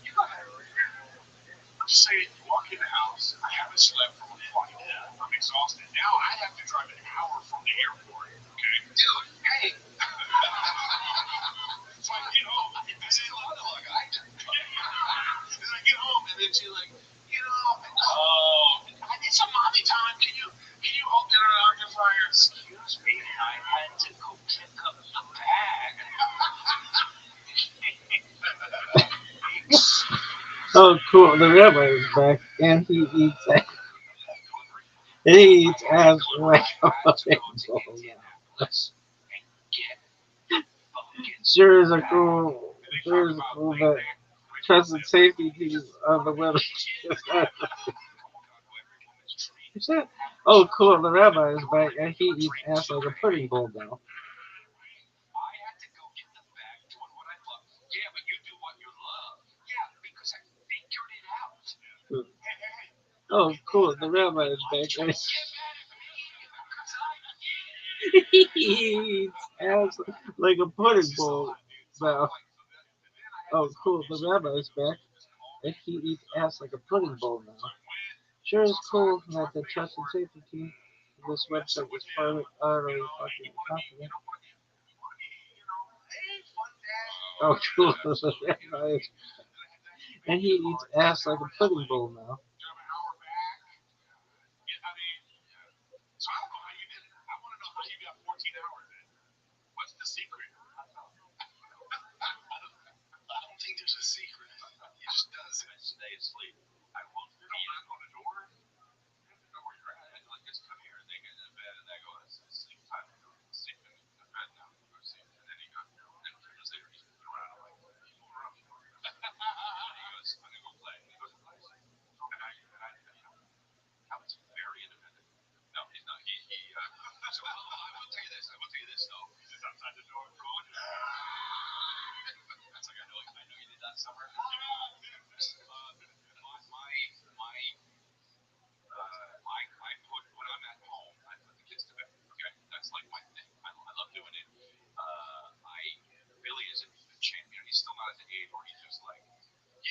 Speaker 7: You gotta. I'm just saying, you walk in the house. I haven't slept from a flight. I'm exhausted. Now I have to drive an hour from the airport. Okay, dude. Hey. So I get home. I say, "Look, I do." Then I get home, and then she's like, I need some mommy time. Can you open an occupier? Excuse me, I had to go pick up the bag.
Speaker 4: Oh, cool. The Rabbi is back, and he eats as well. Sure is a cool that trusted safety piece of the weather. What's that? Oh, cool. The rabbi is back, and he eats ass like a pudding bowl now.
Speaker 7: I had to go get the bag doing what I love. Yeah, but you do what you love. Yeah, because I figured it out. Hey, hey, hey.
Speaker 4: Oh, cool. The rabbi is back, and
Speaker 7: Get mad at me because I
Speaker 4: he eats ass like a pudding bowl now. Oh, cool. The rabbi is back, and he eats ass like a pudding bowl now. Sure is cool that the trust and safety team of this website is utterly fucking confident. Oh, cool. The rabbi is, and he eats ass like a pudding bowl now.
Speaker 7: An hour back. Yeah, I mean, so I don't know how you did it. I want to know how you got 14 hours in. What's the secret? I don't think there's a secret. He just does it. I stay asleep. I won't be knock on the door. You have to know where you're at. Like, just come here and they get in bed and they go, it's sleep time. Sleep in the bed now. Go sleep. And then he goes, and 2 years later, he's moving around. I'm like, what are you moving around for? And he goes, I'm going to go play. And he goes and plays. Calvin's very independent. No, he's not. So I will tell you this. I will tell you this though. He's just outside the door going. That's like I know you did that summer. I put when I'm at home, I put the kids to bed. Okay, that's like my thing. I love doing it. I Billy isn't even champion. He's still not at the age where he's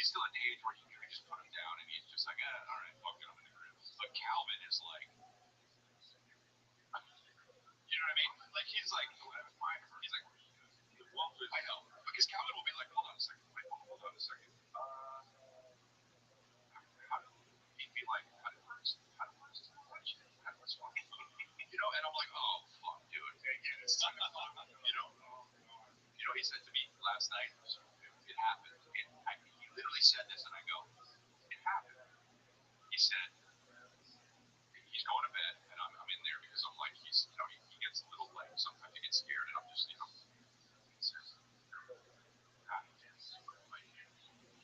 Speaker 7: still at the age where you can just put him down and he's just like, all right, fuck it, I'm in the crib. But Calvin is like, you know what I mean? Like he's like, he's like, well, I know because Calvin will be like, hold on a second, wait, hold on a second. He'd be like, how did first? How did first? How did first? You know, and I'm like, oh fuck, dude, okay, yeah, it's time to clock. He said to me last night, it happened. He literally said this, and I go, it happened. He said, he's going to bed, and I'm in there because I'm like, he gets a little like, sometimes he gets scared, and I'm just, he says,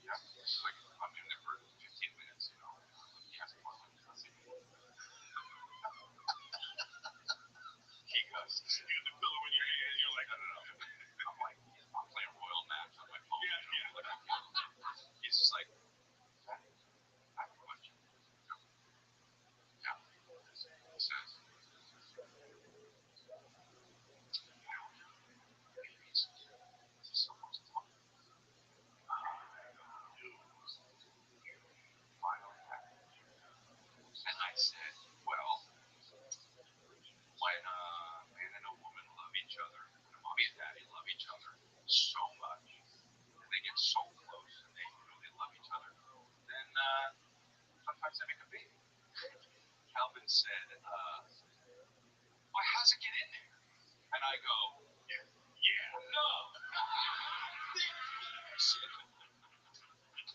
Speaker 7: yeah, it's like, I'm in there for 15 minutes, he has to work with me. He goes, you get the pillow in your hand, you're like, I don't know. I'm like, I'm playing Royal Match on my phone. Yeah. He's just like, I have a question. Yeah. He says, this is supposed to talk. Finally happened. And I said, well, when a man and a woman love each other, when a mommy and daddy love each other so much, and they get so close, and they love each other, then sometimes they make a baby. Calvin said, why, how's it get in there? And I go, yeah, no.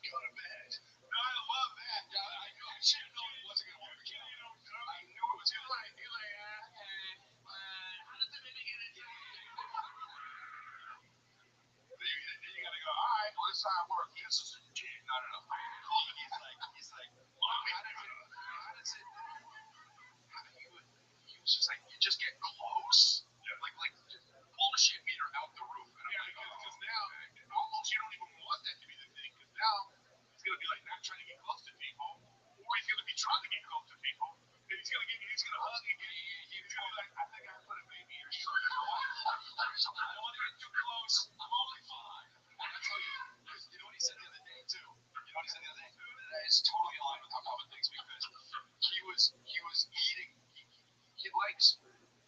Speaker 7: Go to bed. No, I love that. I knew I should have known it wasn't going to work. I knew it was going to work. You're like, how does it make it in there? Then you gotta go, all right, well, this is how it works. This is a kid. No. He's like, Mom, how does it, he was just like, you just get close. Yeah. Like, just pull the shit meter out the roof. And I'm like, because now, almost you don't even want that to be the thing, because now he's going to be like not trying to get close to people, or he's going to be trying to get close to people, and he's going to hug and he's going to be like, I think I put a baby in your shirt. I don't want to get too close. I'm only 5. And I tell you, you know what he said the other day, too? You know what he said the other day? That is totally aligned with how Calvin thinks, because he was eating, he likes,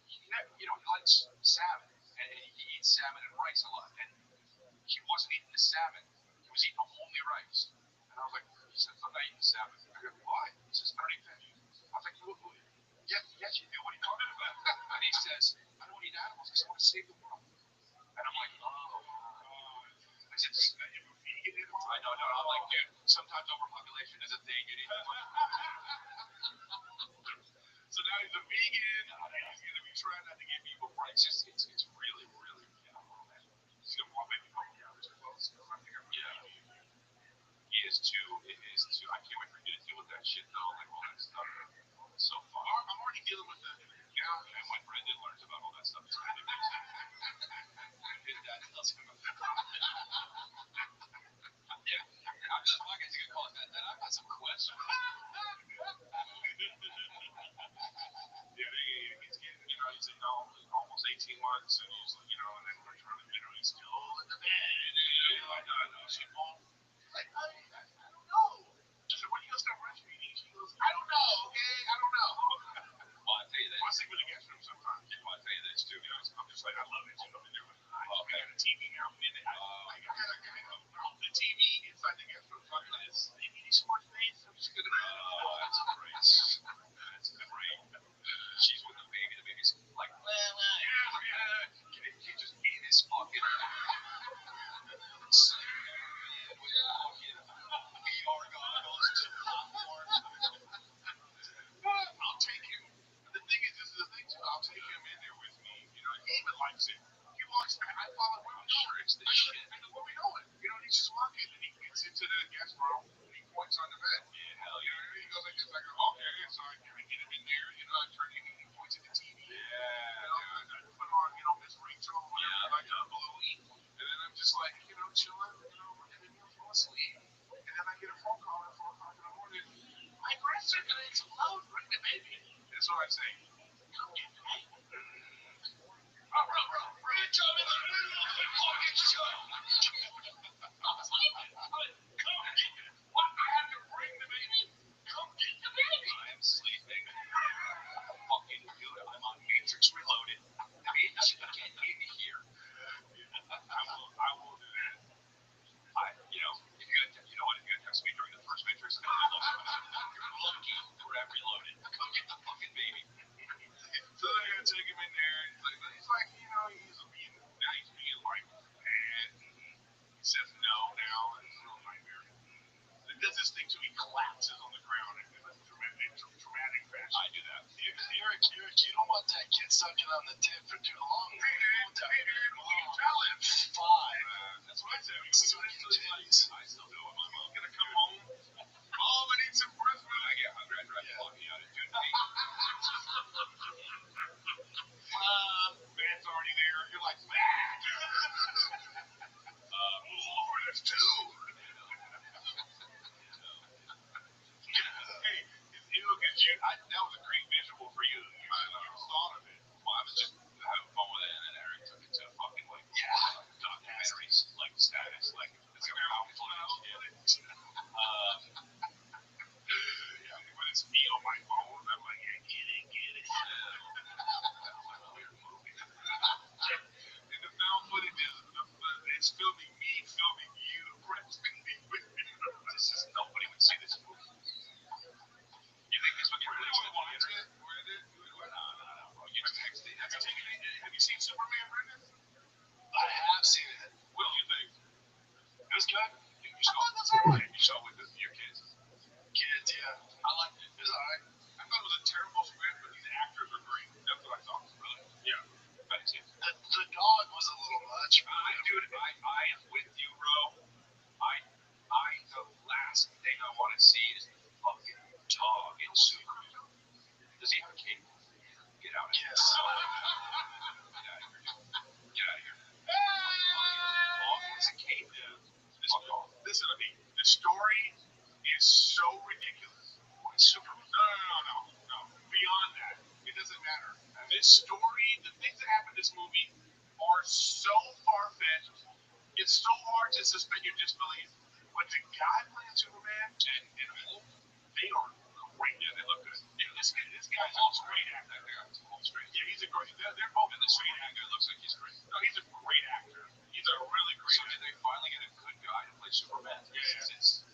Speaker 7: he likes salmon, and he eats salmon and rice a lot, and he wasn't eating the salmon, he was eating only rice. And I was like, he says, I'm not eating salmon. I go, why? He says, I don't eat fish. I was like, yes, you do. What are you talking about? And he says, I don't eat animals because I want to save the world. And I'm like, oh. I said, you're vegan animal? I know. I'm like, dude, sometimes overpopulation is a thing. You need to So now he's a vegan, and he's going to be trying not to get people pregnant. It's really, really, he's going to want maybe go too close. Yeah. He is too. It is too. I can't wait for you to deal with that shit though, like all that stuff. so far. I'm already dealing with the, and when Brendan learns about all that stuff, it's kind of his dad tells him about yeah, I'm just fucking to get called that. I've got some questions. Yeah, he's getting, he's almost 18 months, and he's, and then we're trying to, he's still in the bed. And I know, she won't. Like, I don't know. I said, when are you gonna start breastfeeding? She goes, I don't know, okay? I don't know. Well, I tell you this. I sleep in the guest room sometimes. Well, I tell you this too. I'm just like, I love it. I'm in there with I got a TV now. I got the TV inside the guest room. So I'm like, any smart space? I'm just gonna. Oh, that's great. That's great. She's with the baby. The baby's like, yeah. He just in his fucking. VR goggles to the platform. I'll take him. The thing is, this is the thing too. I'll take him in there with me. He even likes it. He walks. I follow him. Sure, it's this shit. I know where we going. He's just walking and he gets into the guest room and he points on the bed. Yeah, hell yeah. He goes like this. I go, okay. So I get him in there. I turn him and he points at the TV. Yeah. I put on, Miss Rachel. Yeah. Like Bluey. And then I'm just like, chilling. And then he'll fall asleep. And then I get a phone call at 4 o'clock in the morning. My breasts are gonna explode. Bring the baby. That's what I say. Come get the baby. Bro, Rich, I'm in the middle of the fucking show. I'm sleeping. Come get it. What? I have to bring the baby? Come get the baby. I'm sleeping. Fucking dude, I'm on Matrix Reloaded. Bitch, get in here. I will do that. If you're gonna text me during the first Matrix, you're lucky we're Reloaded. Come get the fucking baby. So they're gonna take him in there. He's like, he's being like bad. He says no now, and it's a real nightmare. It does this thing too. He collapses on the ground in a dramatic fashion. I do that. Eric, you don't want that kid sucking on the tip for too long. Hey, dude, what are you telling? 5. That's what I said. I still do it. My mom's gonna come home. Mom, I need some breast milk. I get hungry. I try to plug me out of dude. Man's already there. You're like, man. Lord, there's 2. Hey, that was a great visual for you. You thought of it. Well, I was just having fun with it, and then Eric took it to fucking documentaries, like status, like it's a found footage. When it's me on my phone, I'm like, yeah, get it. That was like a weird movie. And the found footage is it's filming me, filming you, breastfeeding with me. Nobody would see this movie. You think this would get released on the internet? No. You text it. Have you seen Superman, Brendan? I have seen it. What do you think? It was good. You saw it with your kids. Kids, yeah. I liked it. It was alright. I thought it was a terrible script, but these actors are great. That's what I thought. Really? Yeah. I did too. The dog was a little much. Dude, I am with you, bro. The last thing I want to see is the fucking dog in Superman. Does he have a cape? Get out of here. Yes. Get out of here. Get out of here. Dog has a cape. Yeah. Listen to me. The story is so ridiculous. Superman. No. Beyond that, it doesn't matter. This story, the things that happen in this movie are so far-fetched. It's so hard to suspend your disbelief. But the guy playing Superman and Hulk, they are great. Yeah, they look good. Yeah, this guy's a great actor. Hulk's great. Yeah, he's a great. They're both in this great actor. Looks like he's great. No, he's a great actor. He's a really great actor. So did they finally get a good guy to play Superman? Yeah. It's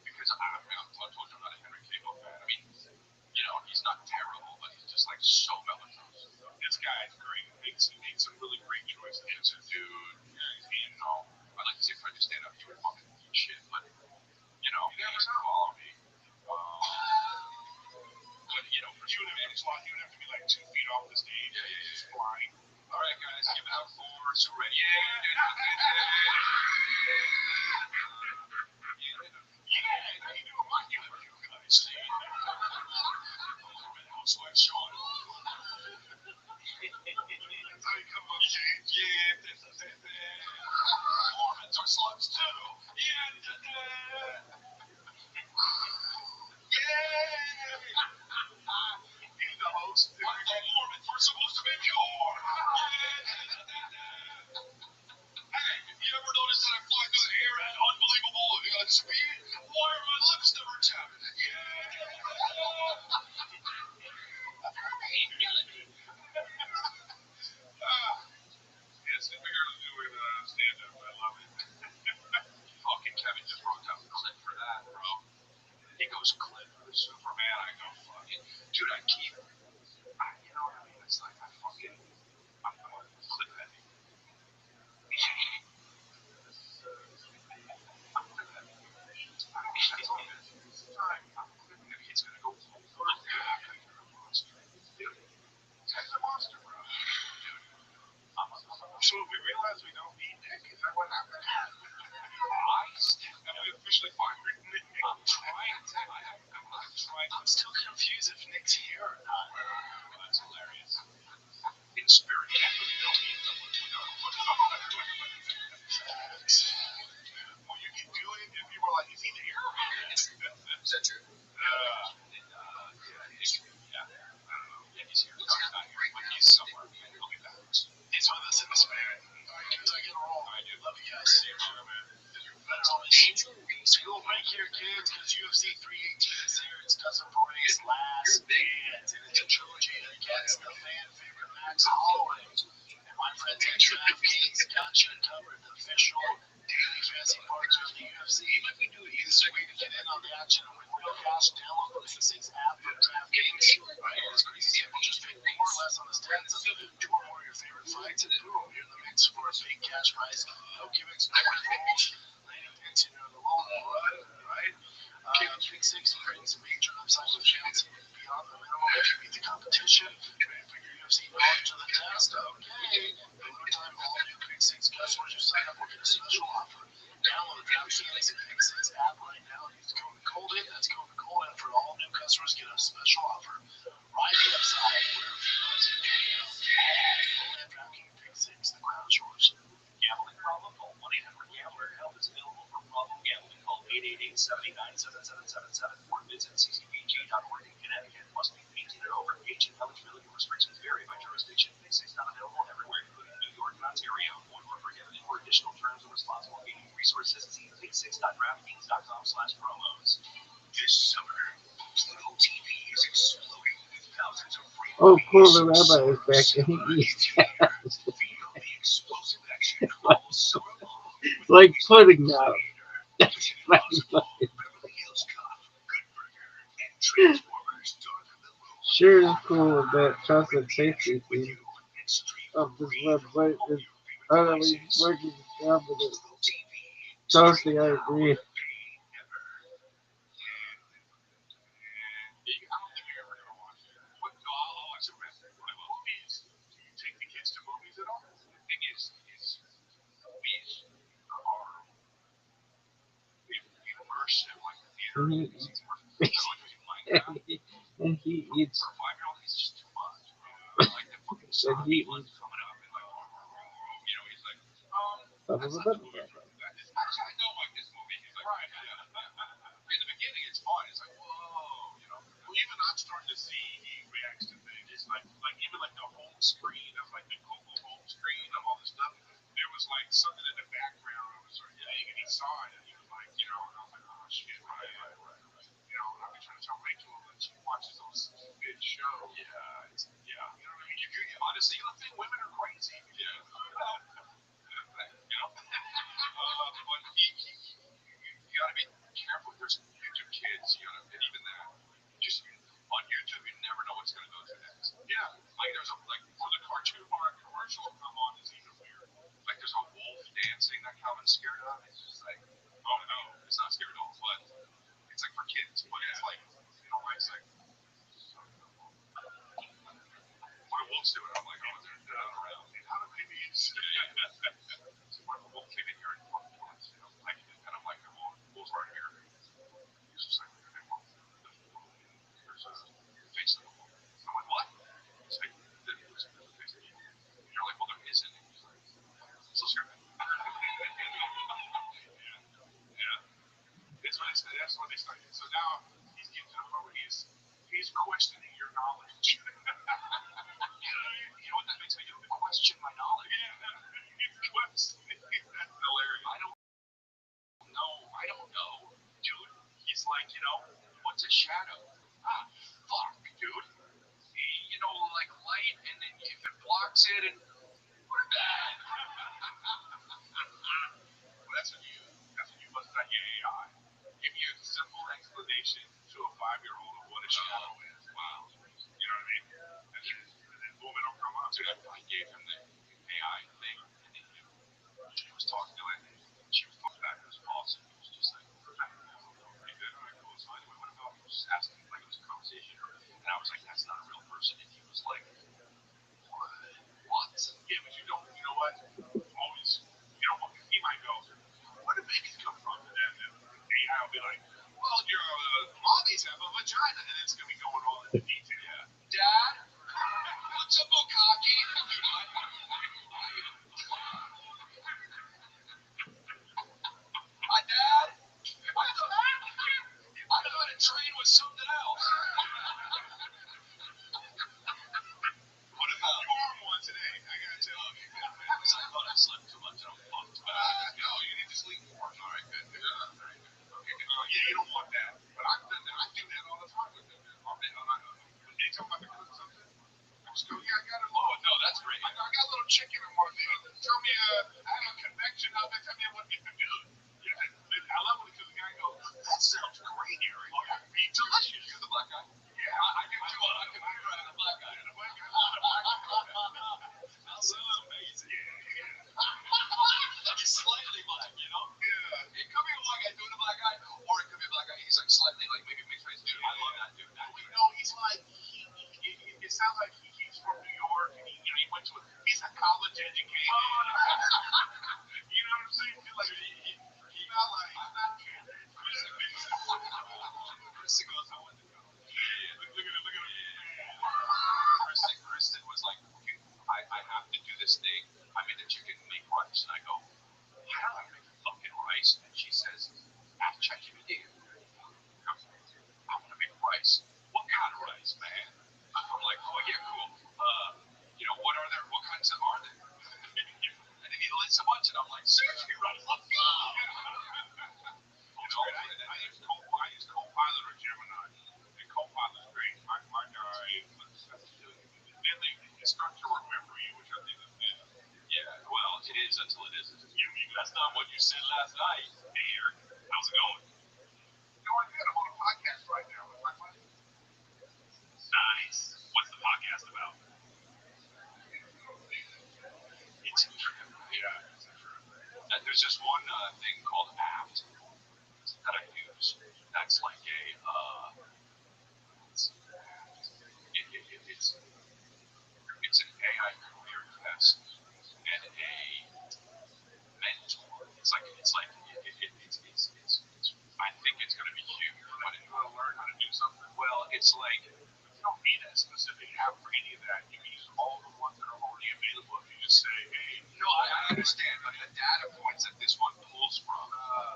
Speaker 7: because I told you I'm not a Henry Cavill fan. I mean, he's not terrible, but he's just like so melodramatic. This guy's great. He makes some really great choices. It's a dude. I'd like to see Fred just stand up. He would fucking eat shit, but you never follow me. But for you to manage lot, you would have to be like 2 feet off the stage. Yeah. Just flying. All right, guys, give it up for Surrey. Yeah, how you doing? What you guys see? sweat, Sean. That's how you come on stage. Yeah, Mormons are sluts too. Yeah. He's the host. Mormons were supposed to be pure. Hey, you ever notice that I fly through the air at unbelievable speed? Why are my lips never tapping? Yes, we're doing stand-up. I love it. Fucking Kevin just wrote down the clip for that, bro. He goes clip for Superman. I go fucking dude. I keep. You know what I mean? It's like I'm clip heavy. That's all it is. I'm clipping heavy. It's gonna go full force. Dude, Ted's a monster, bro. So we realize we don't need Nick. Is that what happened? And we officially fired Nick. I'm trying to. I'm still confused if Nick's here or not. That's hilarious. In spirit, we don't need someone to know. Well, you can do it if people are like, is he there? Is that true? Yeah. I don't know. Yeah, he's here. No, he's not here. But he's somewhere. He'll be back. He's with us in the spirit. All right, kids, I get a roll. I do. Love you guys. Same here, man. School break here, kids, because UFC 318 is here. It's Dustin Poirier's last dance, and it's a trilogy against the fan favorite Max Holloway. And my friends at DraftKings got you covered, the official daily fantasy partner of the UFC. Like we do it, easiest way to get in on the action and win real cash. Download the Pick Six app from DraftKings. Right, it's crazy simple. Just pick more or less on the stats of two or more of your favorite fights, and boom, you're in the mix for a big cash prize. No gimmicks, no rolls. You know, the long run, right? Pick Six brings major upside with chances beyond the minimum if you beat the competition. Ready to put your UFC knowledge to the test? Okay. In no time, all new Pick Six customers who sign up will get a special offer. Download the DraftKings Pick Six app right now and use code GOLDEN. That's code GOLDEN for all new customers. Get a special offer. Ride the upside. DraftKings Pick Six. The crowd is yours. Gambling problem? Call 1-800-GAMBLER. Help is available for problem gambling. Call 888-79-7777 or visit ccpg.org in Connecticut. Must be 18 and over. Age and eligibility restrictions vary by jurisdiction. Pick Six not available everywhere, including New York and Ontario. One more prohibited. For additional terms and responsible gaming resources, see pick6.draftkings.com/promos. This summer, Pluto TV is exploding with thousands of free.
Speaker 4: Oh, cool, the rabbi is back and he eats ass. Like pudding now. That's funny. Sure is cool that chocolate safety theme of this website is utterly working competent. Totally, I agree. And he eats. And he eats.
Speaker 7: Even I'm starting to see he reacts to things like even like the home screen of like the Google home screen of all this stuff. There was like something in the background. I was sort of and he saw it and he was like, and I was like, oh shit, right. I've been trying to tell Rachel that she watches those stupid shows. Yeah, you know what I mean? You honestly, you think women are crazy? Yeah. But you gotta be careful. There's YouTube kids, and even that. Just on YouTube, you never know what's gonna go to next. Yeah, like there's for the cartoon or a commercial will come on is even weird. Like there's a wolf dancing that Calvin's scared of. It's just like, oh no, it's not scared at all. But it's like for kids. But it's like, it's like what a wolf's doing. I'm like, oh, they're not around. How do they be? So what if a wolf came in here and fucked once? Like kind of like the wolves aren't here. He's just like, there's a face of the wolf. said it. Well, that's when you must not your AI. Give me a simple explanation to a 5-year-old of what a shadow is. Wow. You know what I mean? And then woman will come up to that. I gave him the AI thing, and he was talking to it. She was talking back. It was awesome. He was just like, pretty good. All right, cool. So anyway, what about he was just asking like it was a conversation, and I was like, that's not a real person, and he was like, what? Yeah, but you don't. You know what? Always. You know what? He might go, where did bacon come from? And then AI will be like, well, your mommies have a vagina, and it's gonna be going all into detail. Yeah. Dad, what's a bukkake? Dude, my dad, I thought a train was something else. What about you are one today? I gotta tell you. Because I thought I slept too much. I'm fucked. No, you need to sleep more. All right, good. Okay, good. Yeah, you don't want that. But I do that all the time with them. When they talk about the cook something, I just go, yeah, I got it. Oh, no, that's great. I got a little chicken in one thing. Tell me, I have a connection of it. Tell me what you can do. Yeah, I love when the guy goes, that sounds great, Eric. Oh, that'd be delicious. You're the black guy? Yeah, I do too. I can figure out the black guy. The black guy. That sounds amazing. Yeah. He's slightly black, you know? Yeah. It could be a white guy doing a black guy, or it could be a black guy. He's like slightly, like maybe mixed race dude. I love that dude. No, he's like, it sounds like he's from New York, and he went to he's a college educated. You know what I'm saying? Like, he's not like, I'm not kidding. Kristen goes, I went to college. Yeah. Look at it. Yeah. Kristen was like, okay, I have to do this thing. I made the chicken make rice. And I go, how do I make fucking rice? And she says, ask ChatGPT. I want to make rice. What kind of rice, man? I'm like, oh yeah, cool. What kinds are there? And then he lists a bunch, and I'm like, seriously, rice, let's go. I use Copilot or Gemini, and Copilot's great. My guy, then they start to remember you, which I think is good. Yeah, well, it is until it isn't. Yeah, that's not what you said last night. Hey, Eric, how's it going? Going good. I'm on a podcast right now with my buddy. Nice. What's the podcast about? It's a trip. Yeah, it's a trip. There's this one thing called Apt that I use. That's like it's an AI career test and a mentor. I think it's going to be huge. But if you want to learn how to do something, well, it's like you don't need a specific app for any of that. You can use all the ones that are already available. If you just say, hey, no, I understand, but the data points that this one pulls from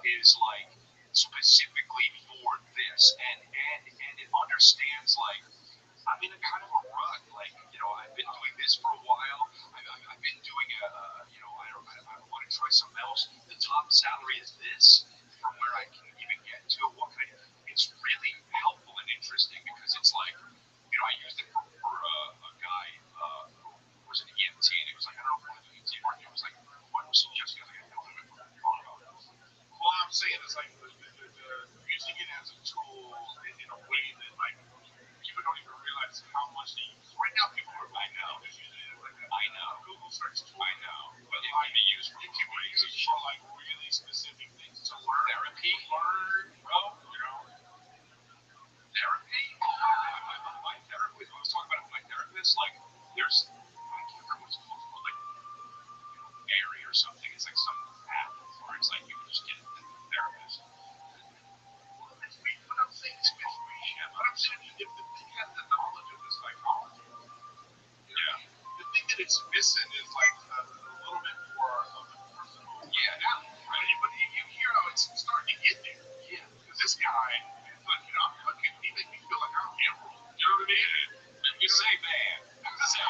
Speaker 7: is like specifically for this, and it understands like I'm in a kind of a rut. Like, I've been doing this for a while. I've been doing I want to try something else. The top salary is this from where I can even get to. It's really helpful and interesting because it's like, I used it for a guy who was an EMT, and he was like, I don't know if I want to do EMT work. He was like, what was suggesting? I was like, I don't even know what about it. Well, I'm saying is like, using it as a tool in a way that like, people don't even realize how much they use. Right now, people are just using it like that. I know. Google search tool. I know. But it can be used for like really specific things. To learn therapy. Bro, therapy. My therapist. I was talking about it with my therapist. Like, there's, I can't remember what it's called. Like, Mary or something. It's like some app where it's like you can just get a therapist. What I'm saying is what I'm saying is if the thing has the knowledge of the psychology, the thing that it's missing is like a little bit more of the personal. Yeah, right. But you hear how it's starting to get there. Yeah. Because this guy, I'm cooking. He makes me feel like I'm emerald. You know what I mean? You say man. Say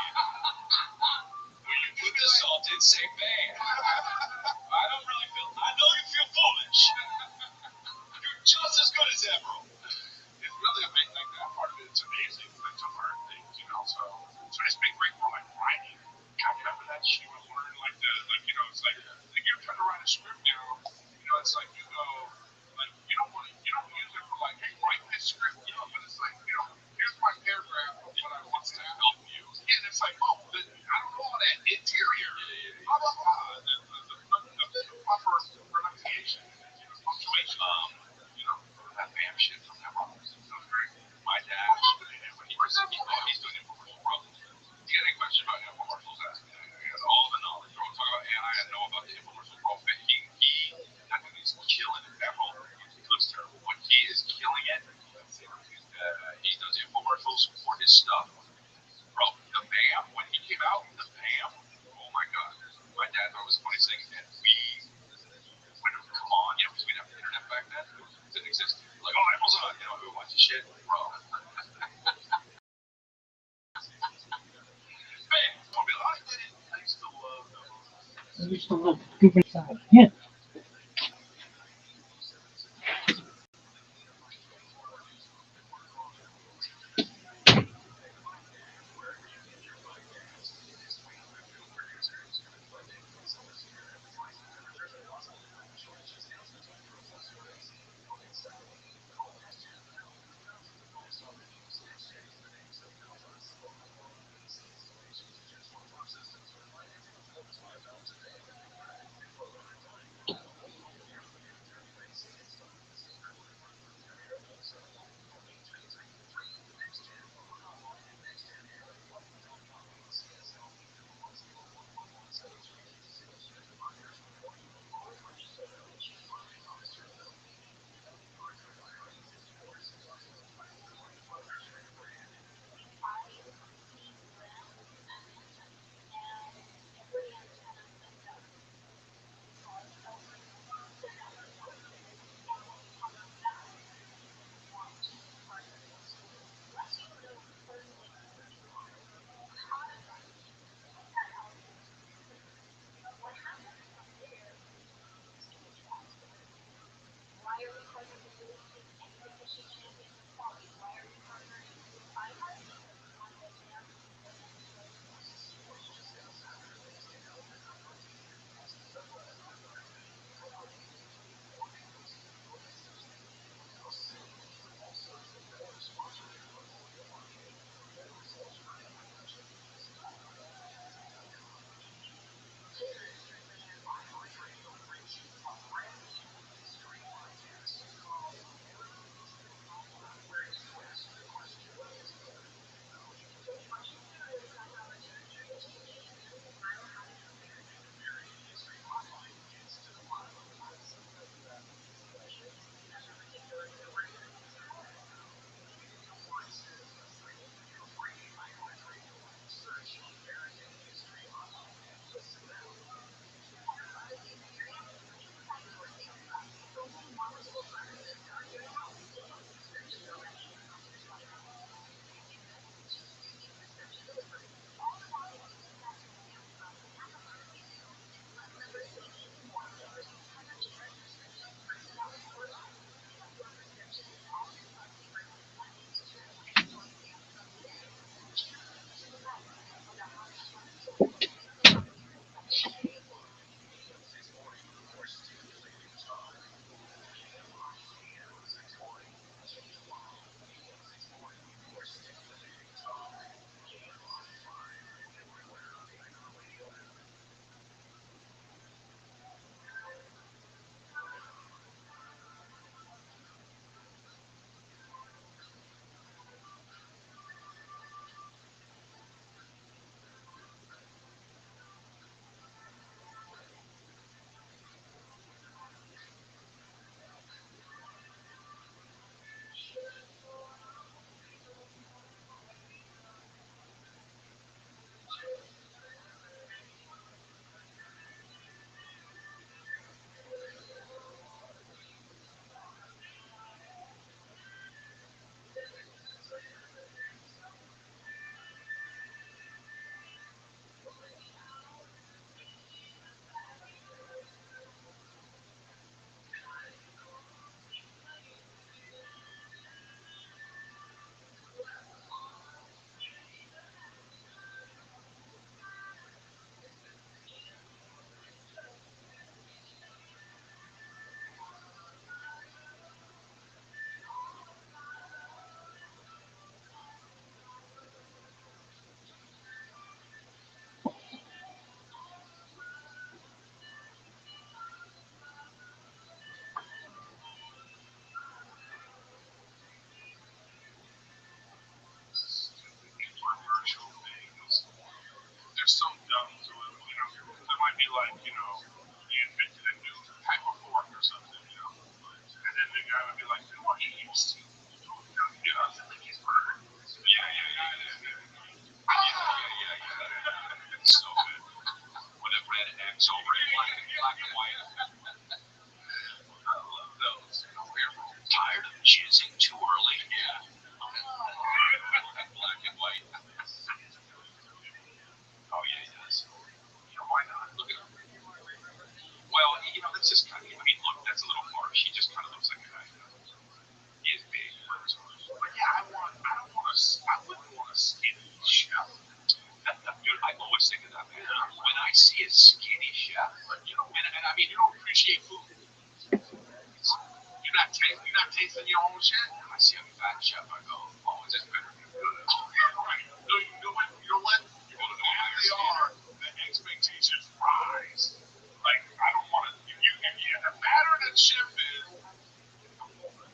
Speaker 7: when you put the salt in, say man. I don't really feel. I know you feel foolish. You're just as good as emerald. It's really amazing. Like that part of it, it's amazing to learn things, So it's been great for like writing. God, it's like, oh, I don't know all that interior, blah blah blah, the proper pronunciation, punctuation, that bam shit from that wrong. My dad, when he's doing it for full bro. You got any question about infomercials? Ask me. He has all the knowledge. Bro, talk about AI. I know about the infomercials, bro. But not that he's killing it. That whole looks terrible. When he is killing it, he does infomercials for his stuff. Bro, the BAM, when he came out, the BAM, oh my god. My dad thought it was the funniest thing, and we went, come on, because we didn't have the internet back then. It didn't exist. Like, oh, Amazon, we watch the shit, bro. BAM, don't be like, I did it. I used to love those.
Speaker 5: I used to look good inside. Yeah.
Speaker 7: like, he invented a new type of fork or something, and then the guy would be like, "What do you use?" Like his bird. Yeah. It's so good. With a red X over it, black and white. I love those. We're tired of jizzing too early. Yeah. Black and white. Oh yeah, he does. Why not? Look at him. Well, that's just kind of. I mean, look, that's a little harsh. He just kind of looks like a guy. He is big. But yeah, I wouldn't want a skinny chef. Dude, I always think of that, man. When I see a skinny chef, and I mean, you don't appreciate food. You're not tasting your own shit. I see a fat chef, I go, oh, is this better than good? Right. No, you know what? You want to know how they are. The expectations rise. Like, I don't want to. The matter that chef is,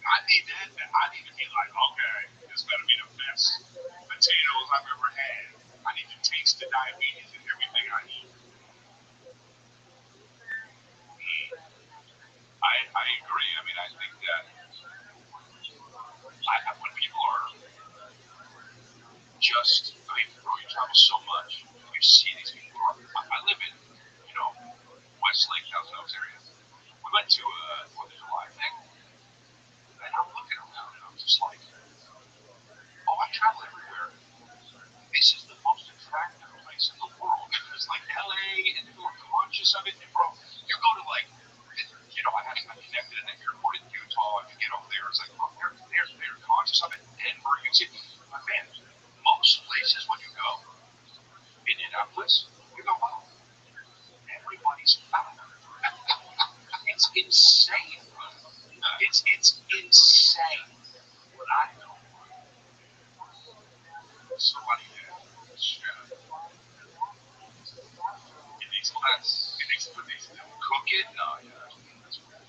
Speaker 7: I need to be like, okay, this better be the best potatoes I've ever had. I need to taste the diabetes and everything I eat. I agree. I mean, I think that when people are just, I mean, bro, you travel so much, you see these people. I live in, Westlake, Thousand Oaks area. We went to a 4th of July thing, and I'm looking around, and I'm just like, oh, I travel everywhere. This is the most attractive place in the world. It's like LA, and people are conscious of it. And bro, you go to like, I connected in the airport in Utah. If you get over there, it's like, oh, they're conscious of it. Denver, you see, but man, most places when you go, Indianapolis, you go, wow, everybody's fat. It's insane. It's insane. What I know, somebody there, it makes cook it. No,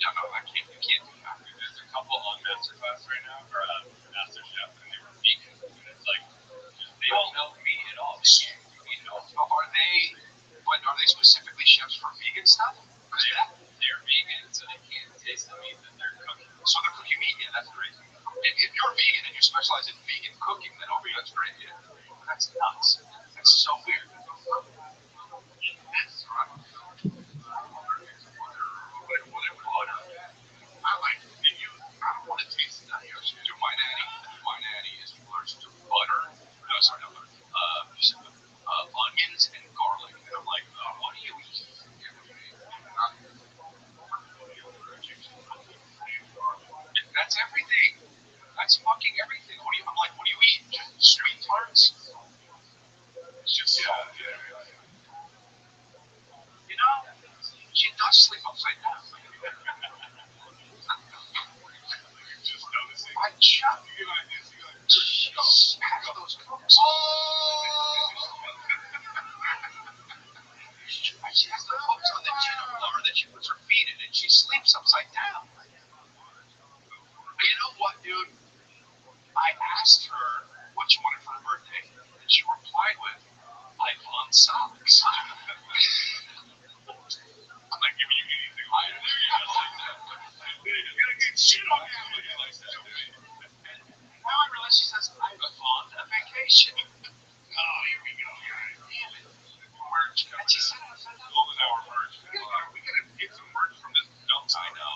Speaker 7: I can't. You can't do that.
Speaker 2: There's a couple on Masterclass right now, or Master Chef, and they were vegan. And it's like, they don't know meat at all. They can't do meat at all.
Speaker 7: Are they specifically chefs for vegan stuff?
Speaker 2: They're vegan, so they can't taste the meat that they're cooking.
Speaker 7: So they're cooking meat, yeah, that's great. If you're vegan and you specialize in vegan cooking, then that's great, yeah. That's nuts. That's so weird. That's right. I don't want to taste none of your shit. Dude, my nanny is allergic to butter. No, sorry, not butter. Onions and garlic. And I'm like, what do you eat? That's everything. That's fucking everything. I'm like, what do you eat? Just sweet tarts? It's just, she does sleep upside down. Just noticing. I chuck. You like this. She has those cooks. She has the hooks on the chin bar that she puts her feet in, and she sleeps upside down. You know what, dude? I asked her what she wanted for her birthday, and she replied with, I want socks. I'm not giving you anything higher than that. Like that. You're gonna get shit on you. Like that. And now I realize she says, I have on a vacation. Oh, here we go. Damn it. Merch coming. And she said, golden hour merch. We gotta get some merch from this dump. I know.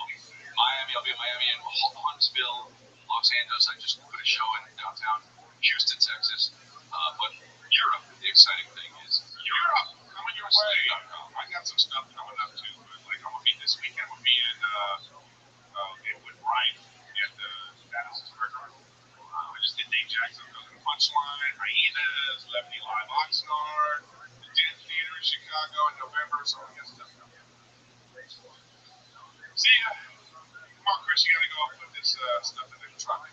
Speaker 7: Miami, I'll be in Miami and Huntsville, Los Angeles. I just put a show in downtown Houston, Texas. But Europe, the exciting thing is Europe coming your way. I got some stuff coming up too. Like I'm gonna be this weekend. I'm gonna be with Ryan at the Dallas Square. I just did Dave Jackson, Punchline, Hyenas, Lefty Live Oxnard, the Den Theater in Chicago in November. So I got stuff coming. See ya. Come on, Chris, you gotta go and put this stuff in the truck.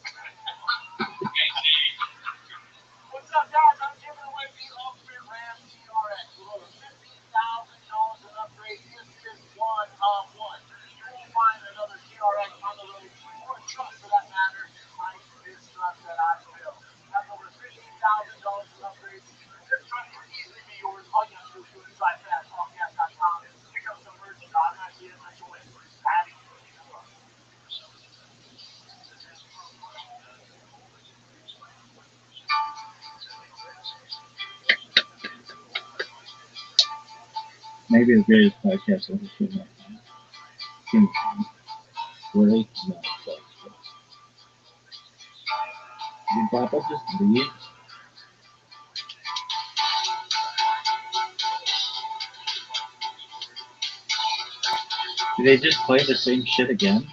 Speaker 3: What's up, guys? I'm giving away the Ultimate Ram TRX. We're over $50,000 in upgrade. This is one of one. You won't find another TRX on the road, or a truck for that matter, like this truck that I built. That's over $15,000 in upgrades. This truck can easily be yours. All you have to do is drive fast, allgas.com.
Speaker 5: Maybe the greatest podcast ever seen my time. Really? No, so. Did Papa just leave? Did they just play the same shit again?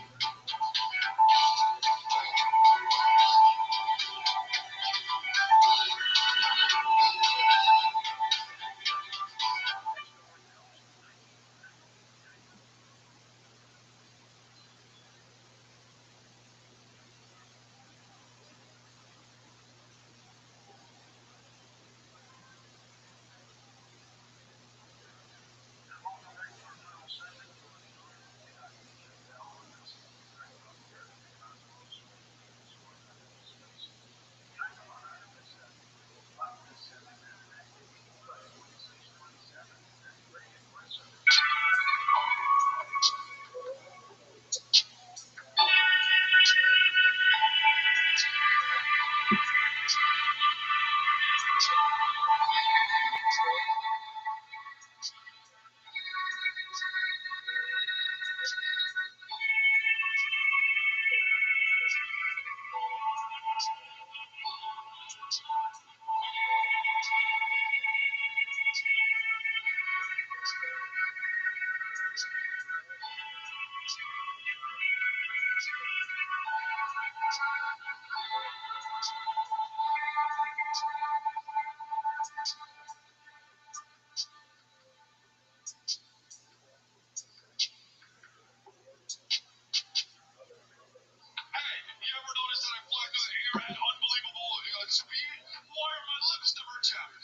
Speaker 7: Hey, you ever notice that I fly through the air at unbelievable speed? Why are my lips never chapped?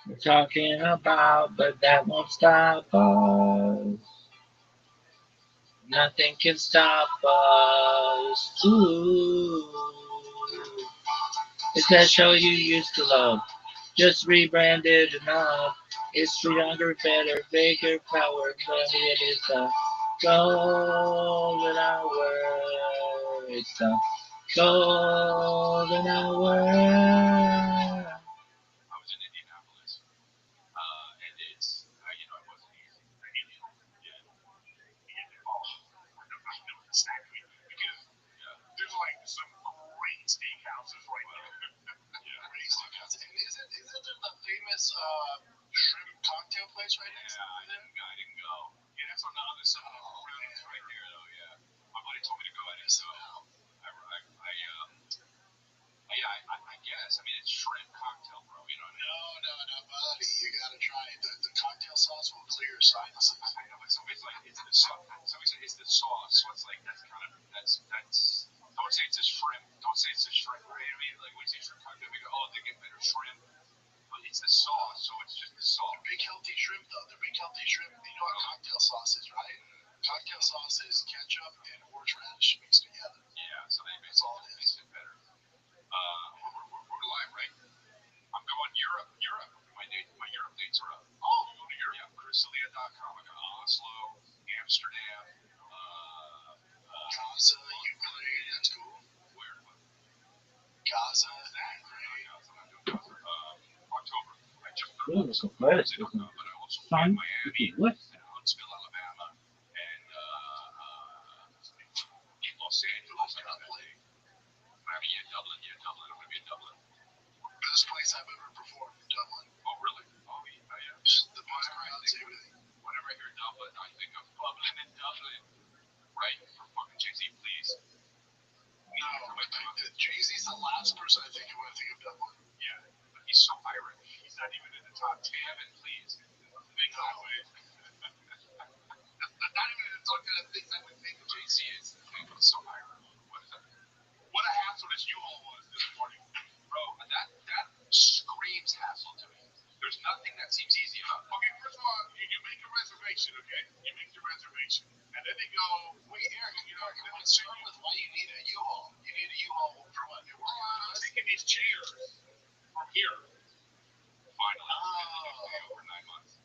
Speaker 5: We're talking about, but that won't stop us. Nothing can stop us. Ooh. It's that show you used to love, just rebranded enough. It's stronger, better, bigger, power, but it is the golden hour. It's the golden hour.
Speaker 7: I was in Indianapolis, and it's, it wasn't easy. Yeah. Oh, I know exactly. Because there's like some great steakhouses right there. Great steakhouses. And isn't there the famous shrimp cocktail place right next to there? I didn't go. Yeah, that's on the other side. It's right there, though, yeah. My buddy told me to go. I didn't go. I guess. I mean, it's shrimp cocktail, bro. You know what I mean? No, buddy. You gotta try it. The cocktail sauce will clear your sinuses. I know, but somebody's like, it's the sauce. Somebody said it's the sauce. So it's like, that's. Don't say it's a shrimp. Don't say it's a shrimp, right? I mean, like, when you say shrimp cocktail, we go, oh, they get better shrimp. But it's the sauce, so it's just the sauce. They're big healthy shrimp, though. They're big healthy shrimp. You know what cocktail sauce is, right? Cocktail sauce is ketchup and horseradish mixed together. Yeah, so they make it better. We're live, right? I'm going Europe. My Europe dates are up. Oh, you go to Europe? Yeah, Chrysalia.com. I got Oslo, Amsterdam, Gaza, Ukraine. That's cool. Where? Gaza, Ukraine. October. I just
Speaker 5: Ooh, so fast.
Speaker 7: but I also
Speaker 5: Fun.
Speaker 7: Miami,
Speaker 5: What?
Speaker 7: Huntsville, Alabama, and Los Angeles. Miami, Dublin. I'm gonna be in Dublin. Best place I've ever performed in Dublin. Oh, really? Oh, yeah. The best crowds, everything. Whenever I hear Dublin, I think of Dublin and Dublin. Right? For fucking Jay-Z, please. No, but Jay-Z's the last person I think of when I think of Dublin. Yeah, but he's so Irish. He's not even in the top 10. Kevin, please. Exactly. Not even in the top 10 of things I would think of Jay-Z is. He's so Irish. What is that? What a hassle this U-Haul was this morning. Bro, that screams hassle to me. There's nothing that seems easy about it. Okay, first of all, you make a reservation, okay? You make your reservation. And then they go, wait, Eric, let's start with why you need a U-Haul. You need a U-Haul for what? I'm taking these chairs from here. Finally. Over 9 months.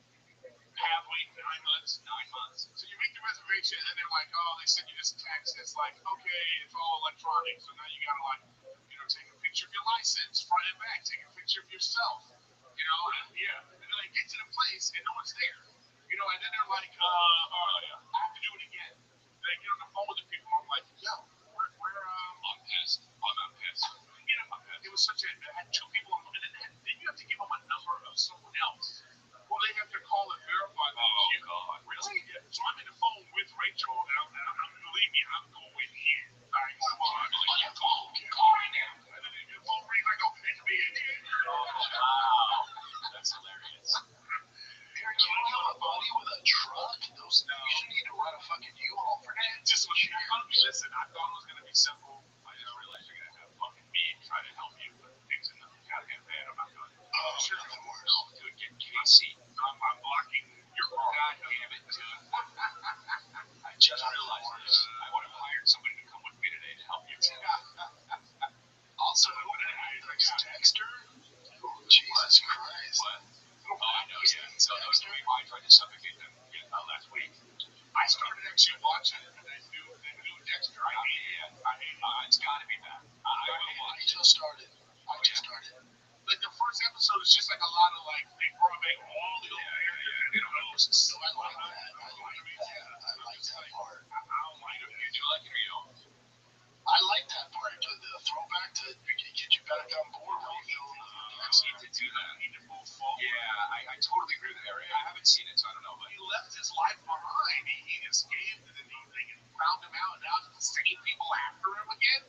Speaker 7: Halfway, 9 months. 9 months. So you make the reservation, and they're like, oh, they send you this text. It's like, okay, it's all electronic, so now you gotta like, take a picture of your license, front and back, take a picture of yourself, and and then I get to the place and no one's there, and then they're like, I have to do it again. Then I get on the phone with the people, I'm like, yo, where I'm pissed. I'm pissed. It was such a, I had two people, and then you have to give them a number of someone else. Well, they have to call and verify that. Oh, God, really? Yeah. So I'm in the phone with Rachel, and I'm believe me, I'm going in. I'm on your phone. Call right now. And then the phone rings, I go, it's me again. Oh, wow. That's hilarious.
Speaker 3: Eric, you don't have a buddy with a truck? You should need to run a fucking U-Haul for that.
Speaker 7: Listen, I thought it was going to be simple. I just realized you're going to have fucking me try to help you with things in the goddamn bed. I'm not doing it. Oh, sure. Dude, get Casey. I'm blocking your car. God damn it, dude. I just realized this. I would have hired somebody to come with me today to help you.
Speaker 3: Also, who is Dexter? Oh, Jesus Christ.
Speaker 7: What? Oh, I know, yeah. So that was the reason why I tried to suffocate them last week. I started actually watching the new Dexter. I hate it. It's got to be bad. I just started. Like the first episode is just like a lot of like they brought back all the old characters. So I like that. I like that part. I don't like it. You like it or you don't? I like that part. The throwback to get you back on board. Need to do that. Need to move forward. Yeah, I totally agree with Harry. I haven't seen it, so I don't know. But he left his life behind. He escaped, and then they found him out, and now it's the same people after him again.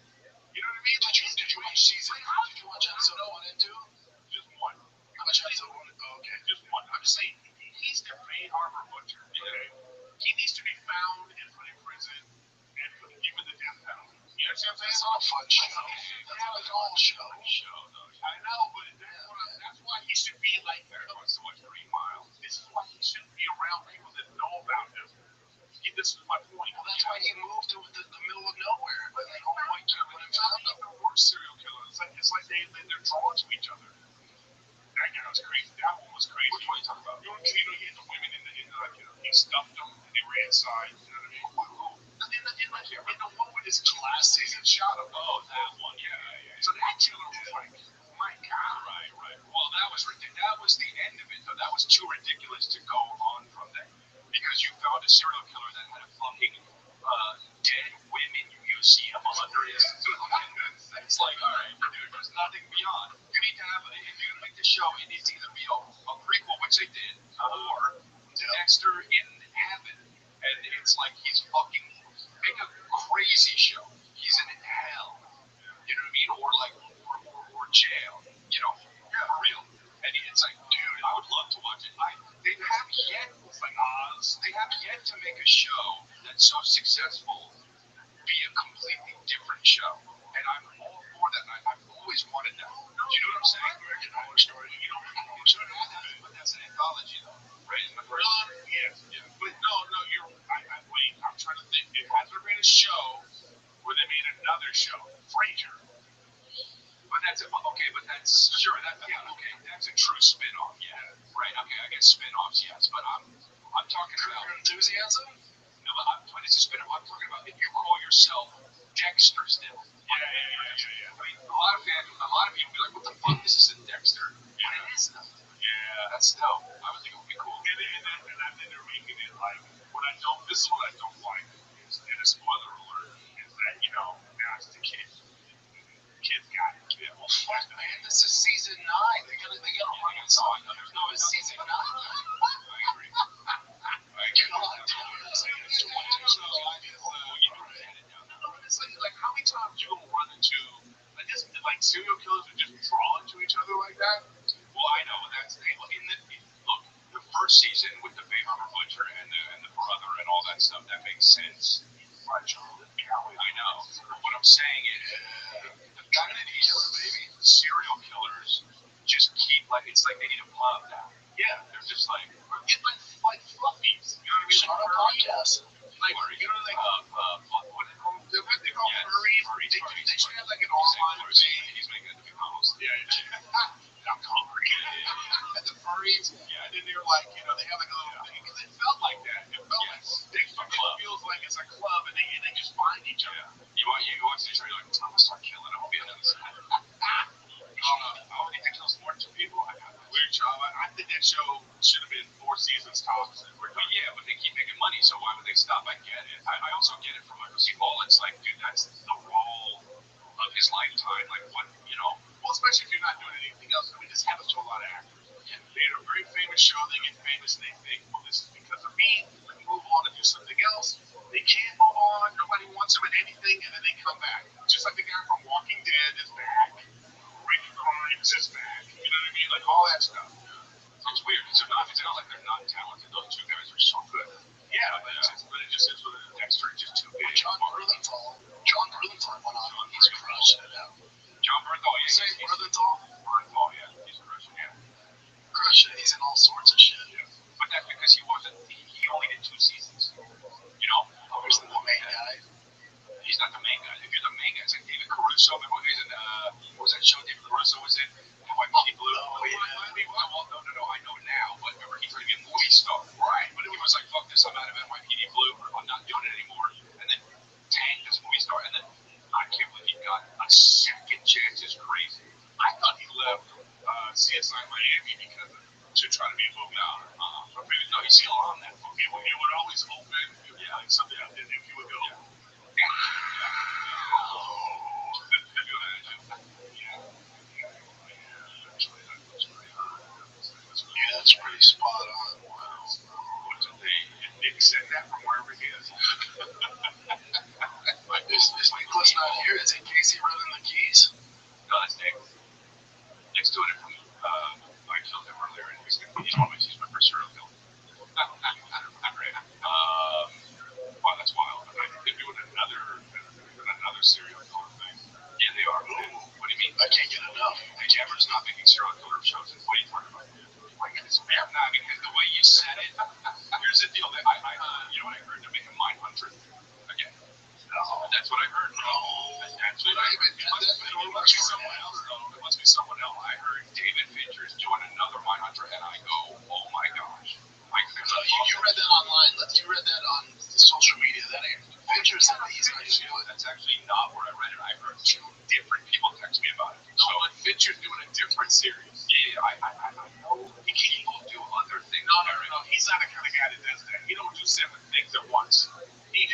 Speaker 7: You know what I mean?
Speaker 3: Did you watch season? Did you watch episode 1 and 2?
Speaker 7: Just one.
Speaker 3: How much episode 1? Oh, okay.
Speaker 7: Just one. I'm just saying, he's the Bay Harbor Butcher. Okay? He needs to be found and put in prison and given the death penalty. You understand what I'm saying?
Speaker 3: It's not a fun show. That's like a whole show.
Speaker 7: I know, but that's why he should be like wants to watch 3 Mile. This is why he shouldn't be around people that know about him. This is my point.
Speaker 3: Well, that's why he moved to the middle of nowhere. But they don't like him when he found them.
Speaker 7: The worst serial killers. It's like they're drawn to each other. That guy was crazy. That one was crazy. Which one are you talking about? You had the women in the he stuffed them and they were inside. You know what I mean? And the one with his last season shot him. Oh, that one. Yeah. So that killer was like, my God. Right. Well, that was ridiculous. That was the end of it, though. That was too ridiculous to go on from there. Because you found a serial killer that had a fucking dead women museum under his. It's like, all right, dude, there's nothing beyond. You need to have, if you're going to make the show, it needs to either be a prequel, which they did, or Dexter in heaven. And it's like he's fucking, make a crazy show. He's in hell. You know what I mean? Or like, or jail. For real. And it's like, dude, I would love to watch it. They have yet, like Oz, they have yet to make a show that's so successful be a completely different show. And I'm all for that. I've always wanted that. Do you know what I'm saying? American Horror Story. But that's an anthology, though. Right? Isn't the first? Yeah. But no, wait. I'm trying to think. Has there been a show where they made another show? Frasier. But that's okay. But that's sure. Okay. That's a true spin-off. Yeah. Right. Okay. I guess spin-offs. Yes. But I'm talking about
Speaker 3: Enthusiasm.
Speaker 7: No, but it's a spin-off. I'm talking about if you call yourself Dexter still. Yeah. I mean, a lot of people be like, "What the fuck? This isn't Dexter." Yeah. But it is though. Yeah. That's dope. I would think it would be cool. And then they're making it like This is what I don't like. And a spoiler alert is that now it's the kids. Kids got it. Yeah.
Speaker 3: Well, fuck, man. This is season 9. They gotta run it on. No, it's season 9.
Speaker 7: I agree. It's like how many times you gonna run into like serial killers are just drawn to each other like that? Well, I know that's look, the first season with the Bay Harbor Butcher and the brother and all that stuff, that makes sense. Right, I know. What I'm saying is the fact that these serial killers just keep it's like they need a pub now. Yeah, they're just like fluffies. You know what I mean?
Speaker 3: Start a podcast.
Speaker 7: Like what they call them? They call furries. They should have like an online thing. He's making it to be host. Yeah. I'm hungry. The furries. Yeah. And then they're like, they have like a little thing. Because it felt like that. It felt like Dexter Club. as a club, and they just find each other. You watch the show, you're like, I'm gonna start killing him. I'll be on the other side. How many think those more two people? Weird show. I think that show should have been 4 seasons tops. Yeah, but they keep making money, so why would they stop? I get it. I also get it from Michael C. Ball. It's like, dude, that's the role of his lifetime. Like, what, well, especially if you're not doing anything else. I mean, this happens to a lot of actors. They had a very famous show, they get famous, and they think, well, this is because of me. Let me move on and do something else. They can't move on. Nobody wants them in anything, and then they come back. Just like the guy from Walking Dead is back. Rick Grimes is back. You know what I mean? Like, all that stuff. So it's weird. It's not like they're not talented. Those two guys are so good. Yeah, but it just is what it is. Dexter is just too big.
Speaker 3: John Bernthal went on. He's crushing it out.
Speaker 7: John Bernthal, yeah.
Speaker 3: Same Bernthal?
Speaker 7: Bernthal, yeah. He's crushing it.
Speaker 3: Crushing it. He's in all sorts of shit.
Speaker 7: Yeah. But that's because he only did 2 seasons.
Speaker 3: He's the main guy.
Speaker 7: He's not the main guy. If you're the main guy, it's like David Caruso. Remember he's in, what was that show David Caruso was in? Hawaii Meet Blue. Oh, yeah. Well, no, I know now, but remember he's going to be a movie star. Right. But he was like, fuck this, I'm out of NYPD Blue. I'm not doing it anymore. And then tanked as a movie star. And then I can't believe he got a second chance. It's crazy. I thought he left CSI Miami because to try to be a movie. But maybe, no, he's still on that. He would always open. Yeah, like something I did if he would go.
Speaker 3: Yeah, that's pretty spot on.
Speaker 7: Wow. Nick said that from wherever he is.
Speaker 3: Is Nicholas not here? Is it Casey running the keys?
Speaker 7: No, that's Nick. Nick's doing it from, I killed him earlier, and he's my first serial killer. Not great. Wow, that's wild. I think they're doing another serial killer thing. Yeah, they are. What do you mean?
Speaker 3: I can't get enough.
Speaker 7: The camera's not making serial killer shows. What are you talking about? Like, it's fair. No, because the way you said it, here's the deal. You know what I heard? They're making Mindhunter again. No. That's what I heard. No. That's what I heard. It must be someone else, though. It must be someone else. I heard David Fincher's doing another Mindhunter, and I go, oh my gosh.
Speaker 3: You read that online. You read that on social media. That ain't Fincher said that he's going to do it.
Speaker 7: That's actually not where I read it. I heard 2 different people text me about it.
Speaker 3: No, but Fincher's doing a different series.
Speaker 7: Yeah, I know people do other things.
Speaker 3: No. He's not the kind of guy that does that. He don't do 7 things at once. He's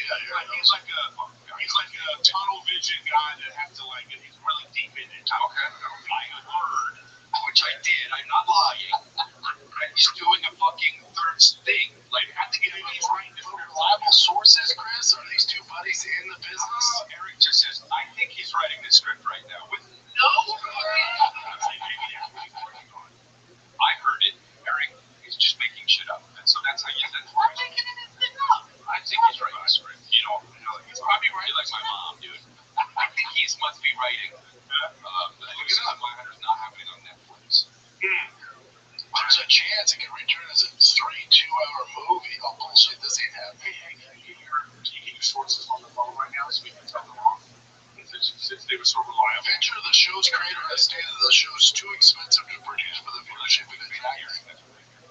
Speaker 3: like a tunnel vision guy that has to and he's really deep in it.
Speaker 7: Okay. I heard, which I did. I'm not lying. He's doing a fucking 3rd thing. Like, I think he's trying to
Speaker 3: reliable sources, Chris. Are these 2 buddies in the business?
Speaker 7: Eric just says, I think he's writing this script right now with no. I heard it. Eric is just making shit up, and so that's how you. I'm making it up. I think he's writing a script. He's probably writing like my mom, dude. I think he must be writing. Look it up. Mindhunter's not happening on Netflix.
Speaker 3: There's a chance it can return as a 3-2-hour movie. Oh bullshit! This ain't happening.
Speaker 7: Can you hear sources on the phone right now, so we can tell them off? Since they were so reliable.
Speaker 3: Venture, the show's creator, has stated the show's too expensive to produce for the viewership it is accurate.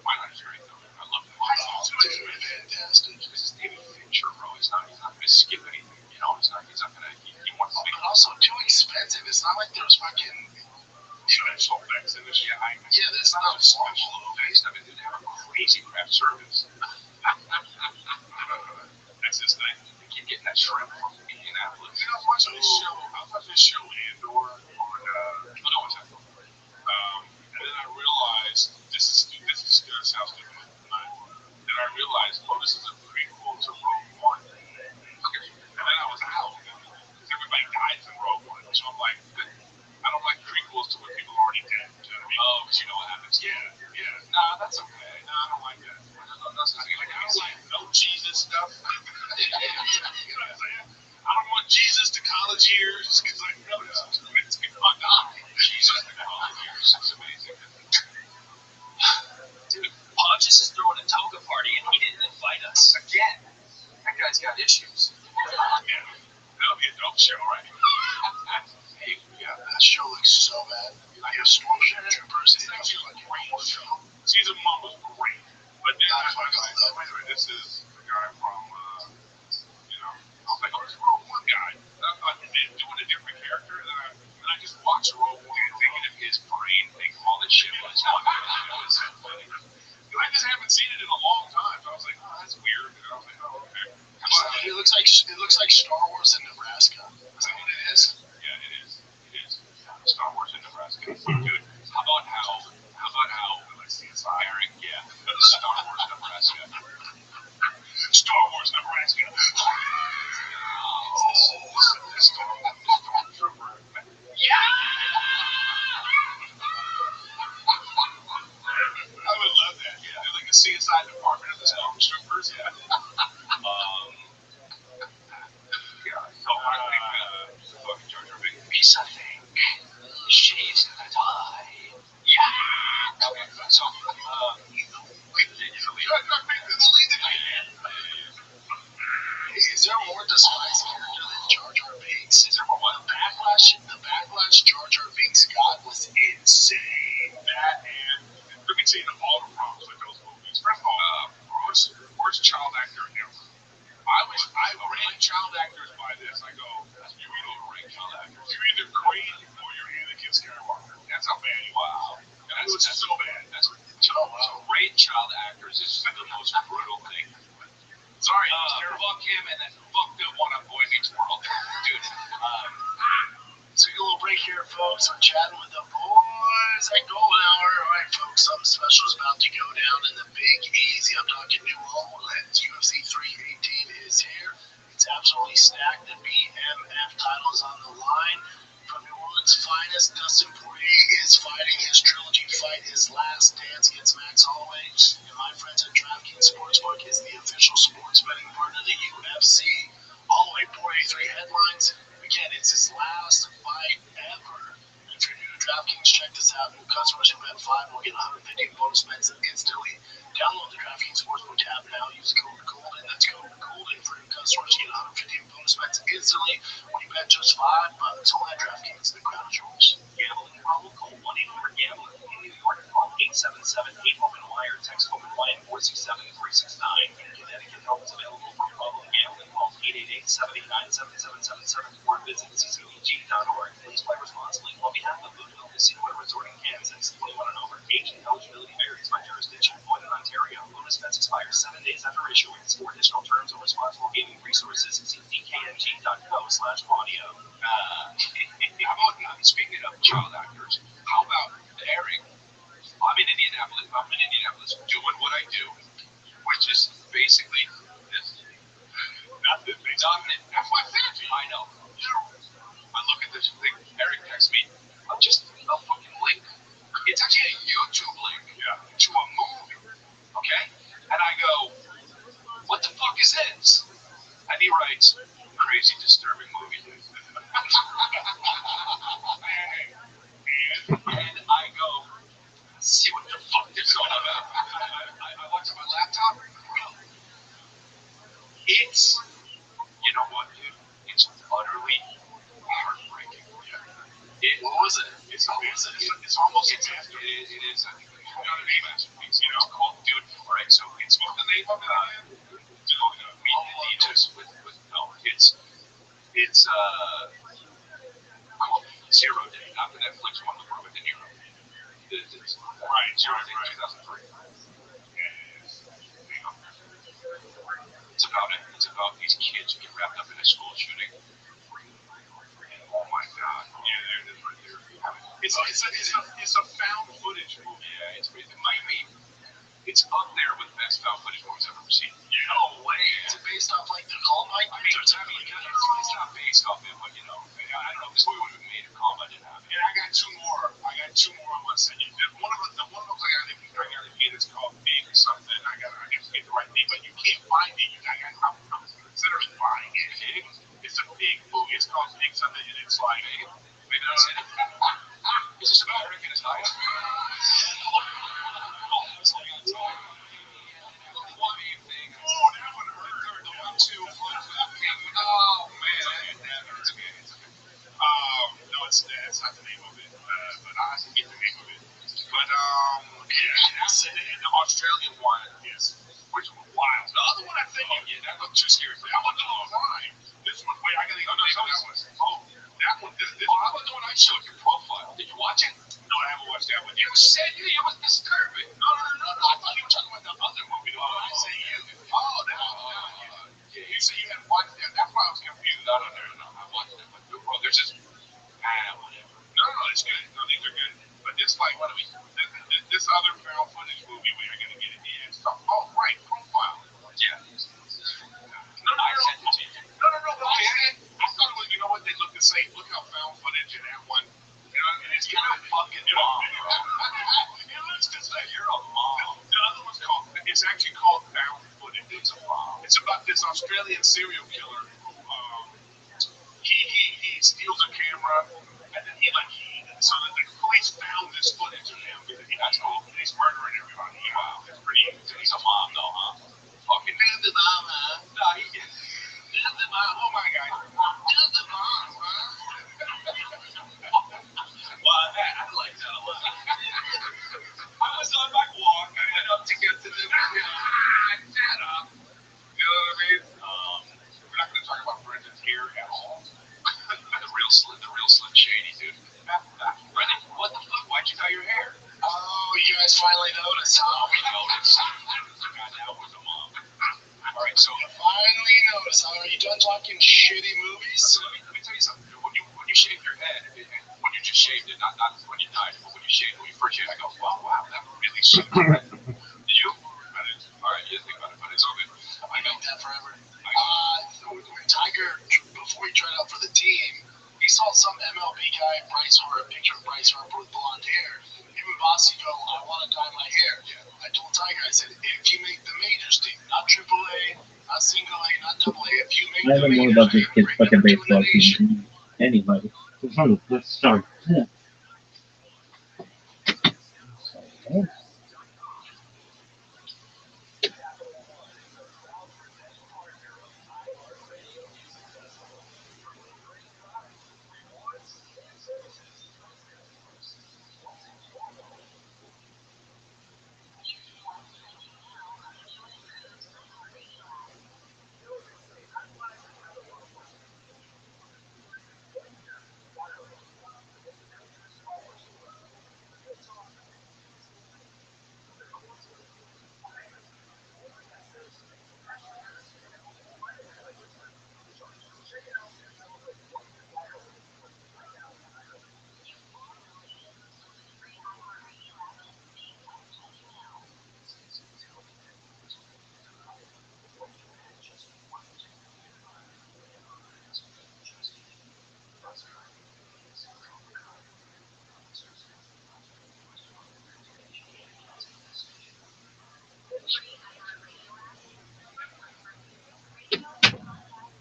Speaker 7: Mindhunter's great, though. I love that.
Speaker 3: It's fantastic.
Speaker 7: This is David Fincher, bro. He's not going to skip anything. He's not going to. He wants to make.
Speaker 3: But also too expensive. It's not like there's fucking.
Speaker 7: Special effects in this.
Speaker 3: Yeah, that's not
Speaker 7: special effects. I mean, they have a crazy craft service. That's his thing. They keep getting that shrimp from Indianapolis. I was watching this show Andor on. I know what's happening. And then I realized this is gonna sound stupid, but then I realized, this is a prequel to Rogue One. Okay. And then I was out. Because everybody dies in Rogue One. So I'm like, I don't like prequels to when people are already dead. You know what I mean? Oh, because you know what happens. Yeah. Nah, that's okay. Nah, I don't like that. I don't like no Jesus stuff. You know what I'm saying? I don't want Jesus to college years because it's going on. Jesus to college years. It's amazing.
Speaker 2: Dude, Pontius is throwing a toga party and he didn't invite us.
Speaker 7: Again, that guy's got issues. Yeah. That'll be a dope show, right?
Speaker 3: Hey, yeah, that show looks so bad. Like a stormtroopers. It's actually like a great show.
Speaker 7: Season 1 was great. But then, this is the guy from,
Speaker 3: looks like Star Wars in Nebraska. Is that what it is?
Speaker 7: Yeah, it is. It is. Star Wars in Nebraska. Dude, how about how Eric, yeah, Star Wars Nebraska.
Speaker 3: Star Wars Nebraska.
Speaker 7: Stormtrooper. Yeah!
Speaker 3: I would love that. Yeah, they're like a CSI department of the Stormtroopers. Yeah.
Speaker 7: So I think fucking Jar Jar Binks.
Speaker 3: Piece of thing. She's gonna die. Yeah.
Speaker 7: Okay, so
Speaker 3: Is there a more despised character than Jar Jar Binks? Is there more? The backlash Jar Jar Binks got was insane.
Speaker 7: that and let me tell you all the problems with those movies. First of all, worst child actor ever. I rank child actors by this. I go, you either rank child actors. You're either great or you're Anakin Skywalker. That's how bad you are. And that's so bad. That's so great child actors is the most brutal thing. Sorry, fuck him and then fuck the one on Boy Meets World. Dude,
Speaker 3: So a little break here, folks. I'm chatting with the boys at Golden Hour. All right, folks, something special is about to go down in the Big Easy. I'm talking New Orleans. UFC 318 is here. It's absolutely stacked. The BMF title is on the line. From New Orleans' finest, Dustin Poirier is fighting his trilogy fight, his last dance against Max Holloway. And my friends at DraftKings Sportsbook is the official sports betting partner of the UFC. Holloway Poirier 3 headlines. Again, it's his last fight ever. If you're new to DraftKings, check this out. New customers who bet 5 will get 150 bonus bets instantly. Download the DraftKings Sportsbook app now. Use code GOLDEN. That's code GOLDEN for new customers to get 150 bonus bets instantly when you bet just $5. Only at DraftKings. The crowd is yours.
Speaker 9: Gambling problem? Call 1-800-GAMBLER. In New York, call 877-8-OPEN-Y or text OPEN-Y at 467-369. In Connecticut, help is available for problem gambling. Call 888-789-7777 or visit ccpg.org. Please play responsibly. On behalf of Boonville Casino and Resort in Kansas, 21 and over. Age and eligibility varies by jurisdiction. Void in Ontario. Bonus bets expire 7 days after issuance. For additional terms and responsible gaming resources, see dkng.co/audio.
Speaker 7: how about, speaking of child actors, how about Eric? I'm in Indianapolis doing what I do, which is basically this. Nothing. That's my therapy. I know. I look at this thing. Eric texts me. I'm just a fucking link. It's actually a YouTube link to a movie. Okay? And I go, what the fuck is this? And he writes, crazy, disturbing movie. and I go, see what the fuck this is all about. I watch on my laptop. It's, you know what, dude? It's utterly heartbreaking. What was it? It's almost a masterpiece. It is. You know the name of it? You know, called, dude. All right, so it's what the name of it? It's called Zero Day, not the Netflix one with Robert De Niro. Right, Zero Day, 2003. It's about these kids who get wrapped up in a school shooting. Oh my God! Yeah, there it is right there. It's a found footage movie. Yeah, it might be. It's up there with the best found footage movies I've ever seen. No way.
Speaker 3: Is it based off like the Columbine?
Speaker 7: It's not based off it, but you know, I don't know if this movie would have been made if Columbine didn't happen. And I got two more. I want to send you. One of them I got a kid. It's called Big something. I got to get the right name, but you can't find it. I'm considering buying it. It's a big movie. It's called Big something, and it's like maybe that's it. Is this about Eric and his diet? No, it's not the name of it, but I have to get the name of it. But that's the Australian one, yes, which was wild. The other one I think, that looked too scary. That one looked fine. This one, wait, I gotta get that one. How about the one I showed your profile? Did you watch it? No, I haven't watched that one. You said it was disturbing. No. I thought you were talking about the other movie. I say you. Oh, that one. You said you hadn't watched that. was confused. I don't know. I watched it, but well, there's this. Whatever. No, it's good. No, these are good. But this like what are we? This other found footage movie we are gonna get at the end. So, oh, right, Profile. Yeah. No. I sent it to you. No. I thought it was. You know what? They look the same. Look how found footage in that one. You know, and it's kind of fucking mom, bro. It looks the same. You're a mom. The other one's called. It's actually called Found Footage. It's a mom. It's about this Australian serial killer who he steals a camera and then so that the police found this footage of him because he's murdering everybody. Wow, it's pretty. He's a mom though, huh? Fucking do the mom, huh? No, he did. Do the mom. Oh my god. Do the mom, huh? Well, I like that a lot. I was on my walk. I went up to get to the shut up. You know what I mean? We're not going to talk about Brendan's hair at all. The real Slim Shady, dude. Brendan, what the fuck? Why'd you dye your hair?
Speaker 3: Oh, you guys finally noticed, huh?
Speaker 7: We noticed. God, now we're the mom. All right, so
Speaker 3: You finally noticed. Are you done talking shitty movies?
Speaker 7: So let me tell you something. When you shave your head, when you just shaved it, not when you dyed it, but when you shaved, when you first shaved, I go, wow, that really sucked. Do you? All right, you think about it, but it's all good.
Speaker 3: I make that forever. When Tiger, before he tried out for the team, he saw some MLB guy, a picture of Bryce Harper with blonde hair. Him and Bossy go, I want to dye my hair. I told Tiger, I said, if you make the majors team, not AAA, not single A, not double A, if you make
Speaker 5: I
Speaker 3: the
Speaker 5: don't know
Speaker 3: majors,
Speaker 5: about this kid's
Speaker 3: bring
Speaker 5: fucking
Speaker 3: them to
Speaker 5: baseball
Speaker 3: a nation.
Speaker 5: team. Anybody. Let's start. Yeah.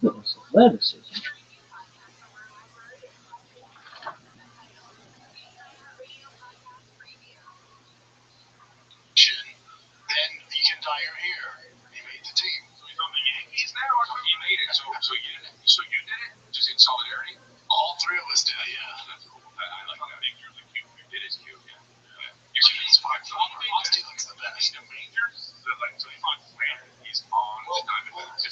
Speaker 5: Athleticism.
Speaker 3: Then you can dye your hair. He made the team.
Speaker 7: So he's on the Yankees now, or he made it. So you did it just in solidarity.
Speaker 3: All three of us did, yeah.
Speaker 7: That's cool. I like that. You're really cute. You did it cute. Yeah.
Speaker 3: You're cute as fuck. Austin looks the best.
Speaker 7: The majors. So he's on plan. He's on the Diamondbacks.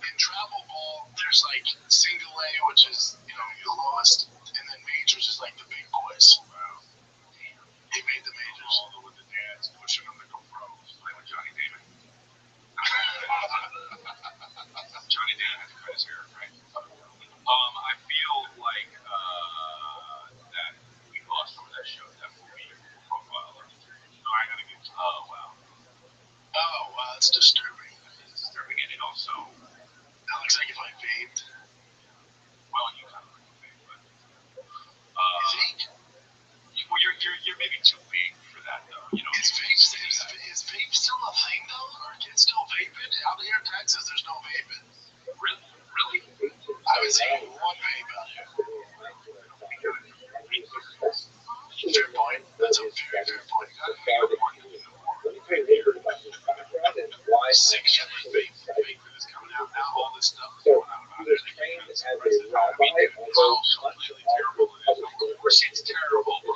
Speaker 3: In travel ball, there's like single A, which is the lowest, and then majors is like the big boys.
Speaker 7: Wow.
Speaker 3: He made the majors.
Speaker 7: All with the dads pushing them to go pros, playing with Johnny Damon. Johnny Damon had to cut his hair, right? I feel like that we lost some of that show, that movie Profile. No, I gotta get. Oh wow.
Speaker 3: Oh wow, that's disturbing.
Speaker 7: It's disturbing, and it also.
Speaker 3: That looks like if I vaped.
Speaker 7: Well, you kind of like a big, but.
Speaker 3: You think?
Speaker 7: Well, you're maybe too big for that though. You know.
Speaker 3: Is vape still a thing though? Are kids still vaping? Out here in Texas, there's no vaping.
Speaker 7: Really?
Speaker 3: I haven't seen one vape out here. Fair point. That's a very fair point.
Speaker 1: Why
Speaker 3: 6 years vape is coming out now. All this stuff is
Speaker 1: So
Speaker 3: going out about
Speaker 1: he was
Speaker 3: it.
Speaker 1: trained as a rabbi.
Speaker 3: How completely terrible it is. Of course it's terrible, bro.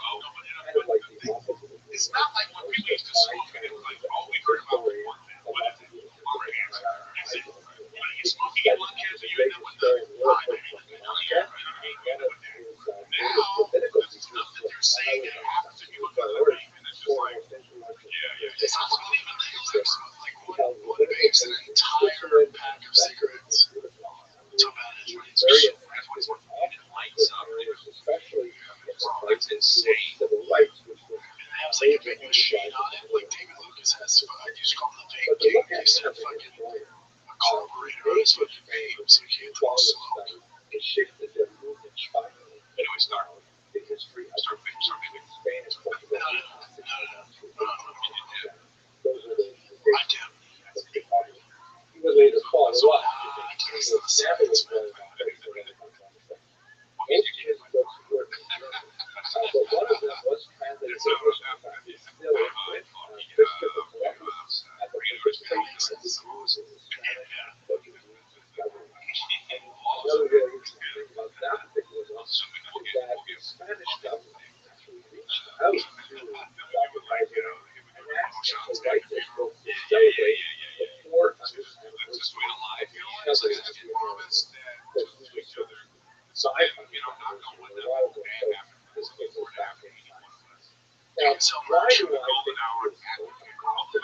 Speaker 3: It's not like when people used to smoke and it was like all we heard about was one thing. What is it? Lumber hands. That's it. When you're smoking in one cancer, you end up with the high baby. Now, the stuff that they're saying that happens if you look at the vape, and it's just like, it's not even legal. Like one vape's an entire pack of cigarettes. also a fame, so you can't talk slow.
Speaker 1: It shifted their movement spirally.
Speaker 3: Anyway, start.
Speaker 1: The history of
Speaker 3: Start maybe.
Speaker 1: Spain is Portugal.
Speaker 3: No.
Speaker 1: Those are the
Speaker 3: I do.
Speaker 1: he would later fall
Speaker 3: So,
Speaker 1: off.
Speaker 3: it's not science, man.
Speaker 1: Most of his books were in German, but one of them was translated to English. It's still in print. Christopher Columbus at the participation of the Jews in the Spanish Portuguese discovery. Another really interesting thing about that particular book is that the Spanish government actually reached out to Dr. Kaiser and asked him to write this book to celebrate the 400th anniversary of the discovery of the Americas. Because we were sort of 500 anniversary a while ago, so this book was back in time. Now, why do I think this is so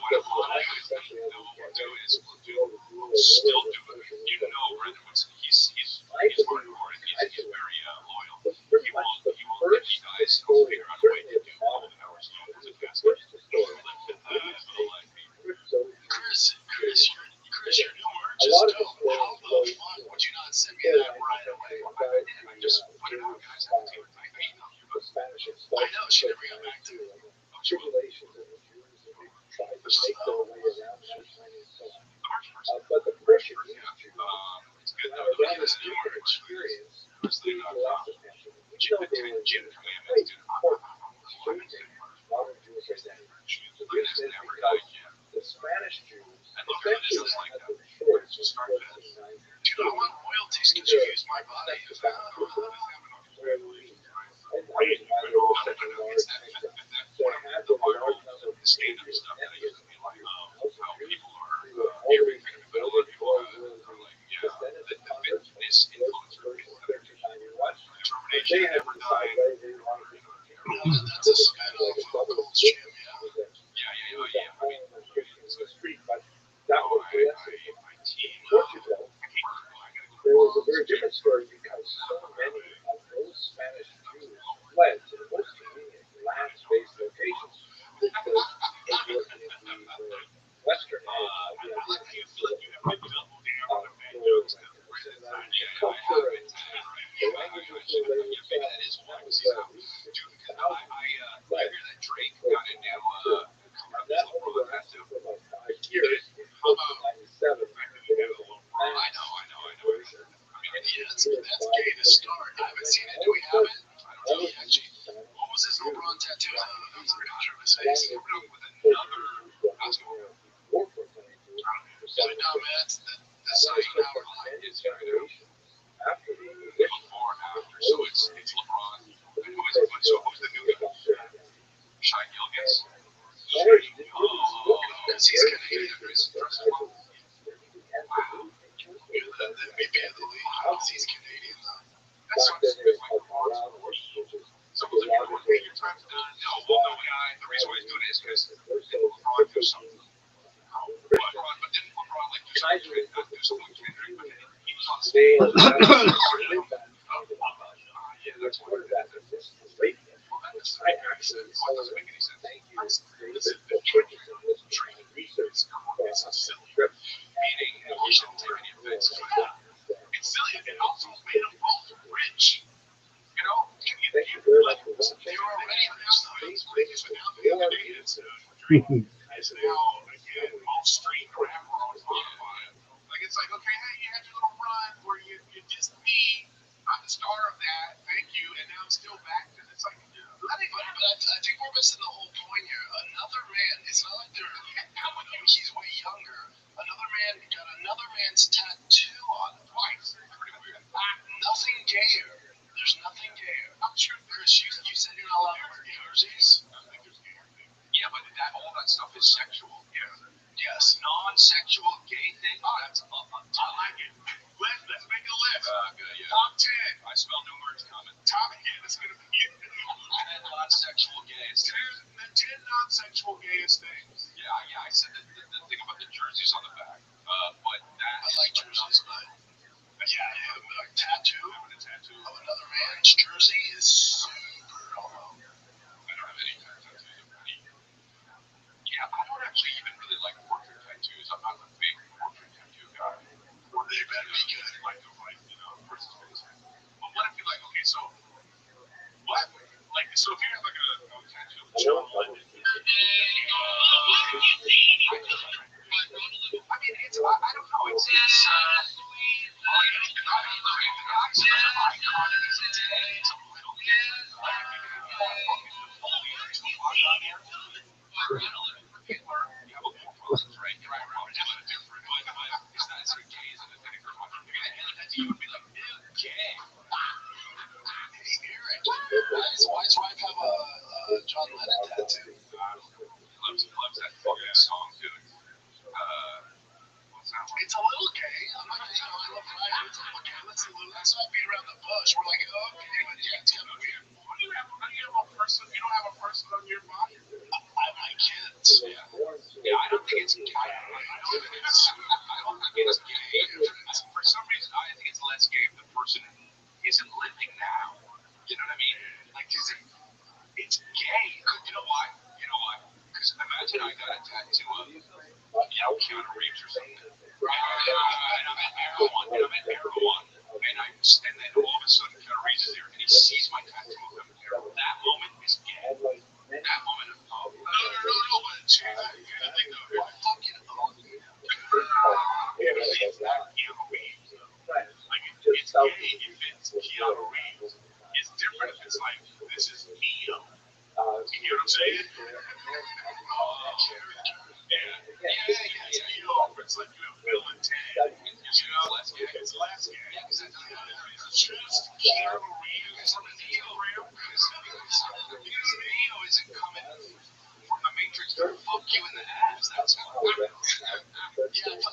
Speaker 1: because what I especially as we get ready to deal with the
Speaker 3: Still doing it. You know, Brendan, he's
Speaker 1: I
Speaker 3: smart
Speaker 1: believe
Speaker 3: about it.
Speaker 1: I
Speaker 3: He's very loyal.
Speaker 1: was pretty much the first story, certainly of the modern hours, was the first story that really made crypto
Speaker 3: Chris, your new merch
Speaker 1: a
Speaker 3: is
Speaker 1: lot of
Speaker 3: dope.
Speaker 1: the
Speaker 3: How
Speaker 1: stories
Speaker 3: the fuck would you not send me
Speaker 1: yeah,
Speaker 3: that right away?
Speaker 1: I just put it out, guys. The Spanish
Speaker 3: I know, she never got back to me.
Speaker 1: tribulations of the Jews and they tried to make their way around Mediterranean and so on. But the Portuguese Jews had a rather different experience with the last attention. Even though they were quite important in shaping modern Jewish identity. The reason is because the Spanish Jews essentially had the choice in 1490.
Speaker 3: Dude, I want royalties because you use my body.
Speaker 1: Where we I didn't mind there was such a large kingdom. So it had the large number of pages and ethnic also Jews who were already converted for descendants of converts from version 1391. But they had to decide whether they wanted to continue living like a brother of Christian. It was a home of Christians in the street, but that was the essence of it. In Portugal, there was a very different story because so many of those Spanish Jews fled to the most convenient land-based locations, which was in the western edge of the Iberian the culture and the languages were very so that was at least 60,000 fled and that only lasted for about 5 years. In 1497, there was a mass conversion.
Speaker 3: That's gay to start. I haven't seen it. Do we have it?
Speaker 1: All of
Speaker 3: Actually,
Speaker 1: these
Speaker 3: what was his LeBron tattoo? That's pretty much on his
Speaker 1: along
Speaker 3: face.
Speaker 1: with the Portuguese that was there before 1492 for
Speaker 3: So,
Speaker 1: some
Speaker 3: no, man, that's
Speaker 1: and then
Speaker 3: like
Speaker 1: it took
Speaker 3: Howard
Speaker 1: them
Speaker 3: Line.
Speaker 1: many generations after the Inquisition
Speaker 3: So it's LeBron.
Speaker 1: for the Portuguese to pick up their identity.
Speaker 3: Shai Gilgis.
Speaker 1: Scholars didn't really look at
Speaker 3: Because he's Canadian. MVP of the league. How is he's Canadian, though?
Speaker 1: Back then they were called Morales, which is derogatory.
Speaker 3: The reason why he's doing it is because
Speaker 1: LeBron
Speaker 3: do something.
Speaker 1: Christian.
Speaker 3: But didn't LeBron like do
Speaker 1: Kaiser
Speaker 3: something?
Speaker 1: was
Speaker 3: Do something to Kendrick, but then he was on
Speaker 1: They
Speaker 3: stage.
Speaker 1: lived that reported that this raped him. I actually thank you, David, for purchasing this research for us on the trip.
Speaker 3: Meaning, he shouldn't take any offense. It's silly. It also made them both rich. You know?
Speaker 1: Thank you very much for watching.
Speaker 3: They were already
Speaker 1: Please make
Speaker 3: rich,
Speaker 1: it
Speaker 3: but now
Speaker 1: more
Speaker 3: they're Canadians. It's now, again, most street crap are on Spotify. Like, it's like, okay, hey, you had your little run where you dissed me. I'm the star of that. Thank you. And now I'm still back. And it's like, but I think we're missing the whole point here. Another man, it's not like he's way younger. Another man got another man's tattoo on him. Twice. Pretty weird. Nothing gayer. There's nothing gayer. I'm sure, Chris, you said you're not allowed to wear jerseys. Yeah, but all that stuff is sexual. Yeah. Yes. Non-sexual gay thing. Oh, that's I like it. Let's make a list. Good, yeah. Top 10. I smell new words coming. Top 10 is going to be 10 non-sexual gays. 10 non-sexual gayest things. Yeah. I said the thing about the jerseys on the back. But that I like jerseys, but yeah, a tattoo of another man's jersey is super homo. I don't have any tattoos. Yeah, I don't actually even really like portrait tattoos. I'm not a big portrait tattoo guy.
Speaker 7: he would be like, "Ew, gay." Hey, Eric, why his wife have a John Lennon tattoo?
Speaker 3: Loves that fucking song, dude. What's that one?
Speaker 7: It's a little gay. I'm not, I love Friday. It's a little gay. Let's not beat around the bush. We're like, okay, but yeah, it's kind of weird.
Speaker 3: How do you have a person? You don't have a person on your body?
Speaker 7: I have my kids.
Speaker 3: Yeah, I don't think it's gay. I don't think it's gay. For some reason, I think it's less gay if the person isn't living now. You know what I mean? Like, it's gay. You know why? Because imagine I got a tattoo of, Keanu Reeves or something. And I'm at Erewhon. And then all of a sudden, Keanu Reeves is there, and he sees my tattoo of him. That moment is gay. That moment of,
Speaker 7: No, but check that. You gotta think though, you're fucking ugly.
Speaker 3: it's not Keanu Reeves. Like, it's gay if it's Keanu Reeves. It's different if it's like, this is Neo. You know what I'm saying? It's Neo. It's like, Bill and Ted. Less gay. It's less gay. It's just Keanu Reeves on a Neo ramp. Because Neo isn't coming from the Matrix to fuck you in the ass. That's why.
Speaker 7: Yeah, if I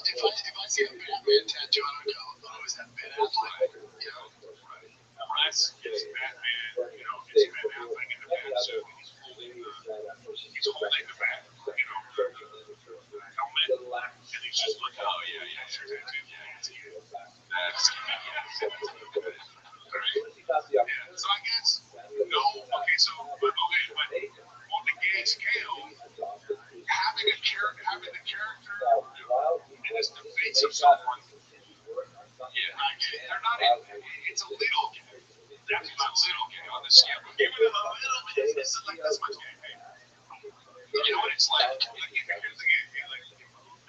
Speaker 7: see a Batman tattoo, I don't go, oh, is that Ben Affleck? You know?
Speaker 3: Unless it's Batman, it's Ben Affleck in the Batsuit. He's holding the bat, the helmet, and he's just like, oh yeah, sure, tattoo, yeah, it's you. That's good. Yeah, so I guess, no, okay, but on the gay scale, having the character, and it's the face of someone, they're not, it's a little gay. That's not little gay on the scale, but give it a little bit, it's like this much gay. You know what it's like? Here's the gay,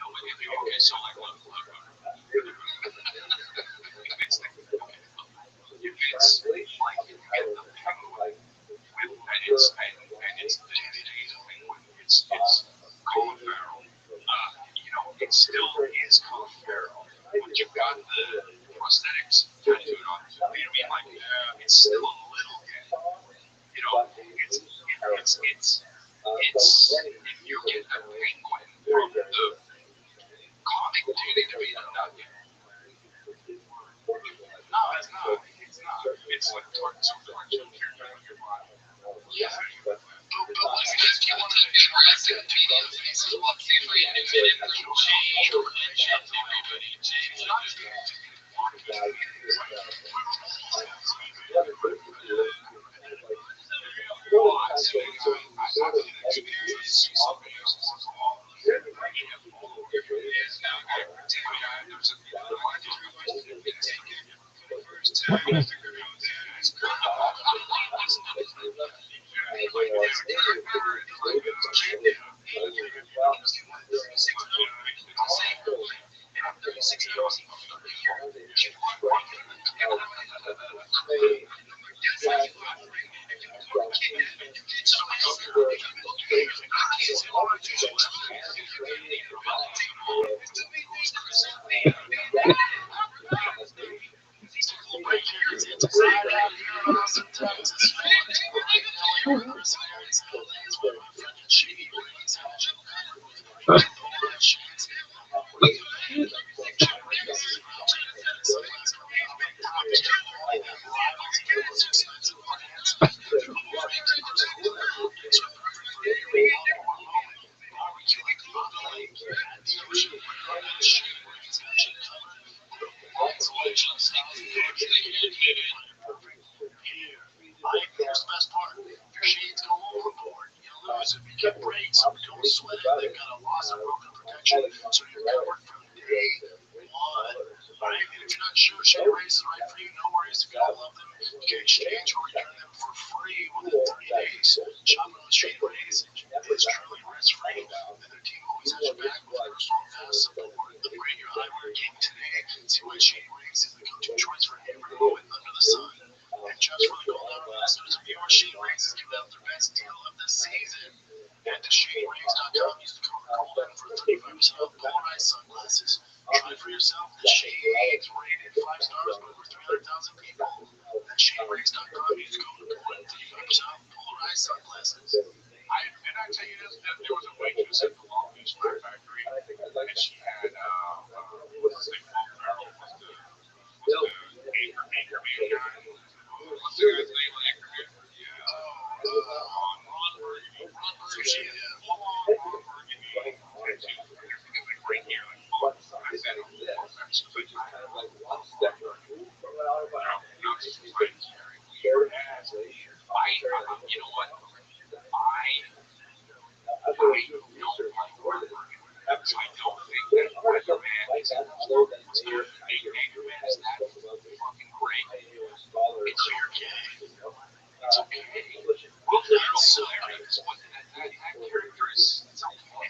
Speaker 3: okay, so like, look. If it's like you get the penguin and it's the day-to-day penguin, it's Colin Farrell. It still is Colin Farrell, but you've got the prosthetics tattooed on. You know what I mean? Like, it's still a little gay. It's if you get a penguin from the comic Danny DeVito, not gay. No, it's not. It's like some cartoon character on your body. Yeah.
Speaker 7: But what if you wanted to get rid of video faces, what if you did it in Here's the best part. Your shades go overboard. You lose if you get breaks or don't sweat it. They've got a loss of broken protection, so you're covered from day one. Right? And if you're not sure Shade Rays is right for you, no worries. If you don't love them, you can exchange or return them for free within 30 days. Shopping on Shade Rays is truly risk-free, and their team always has your back with personal fast support. Upgrade your eyewear game today. See why Shade Rays is the go-to choice for every moment under the sun. And just for the Gold Hour listeners of yours, Shade Rays is giving out their best deal of the season. Head to ShadeRays.com, use the code GOLDEN for 35% off polarized sunglasses. Try it for yourself. The Shade's rated 5 stars by over 300,000 people. At ShadeRays.com, use code GOLDEN to get 5% polarized sunglasses.
Speaker 3: Did I tell you this? That there was a waitress at the Long Beach Fire Factory, and she had what's his name? Will Ferrell was the anchor man guy. What's the guy's name on Anchorman? Yeah. Ron Burgundy. So she had full-on Ron Burgundy tattoos. Everything like right here, like full. I said, oh, she was like, I don't like one step. No, she's like, your ass. You know what? I don't like Ron Burgundy. I don't think that Anchorman is as good. Anchorman is that fucking great. It's your game. It's okay. Will Ferrell's hilarious, but that character is okay.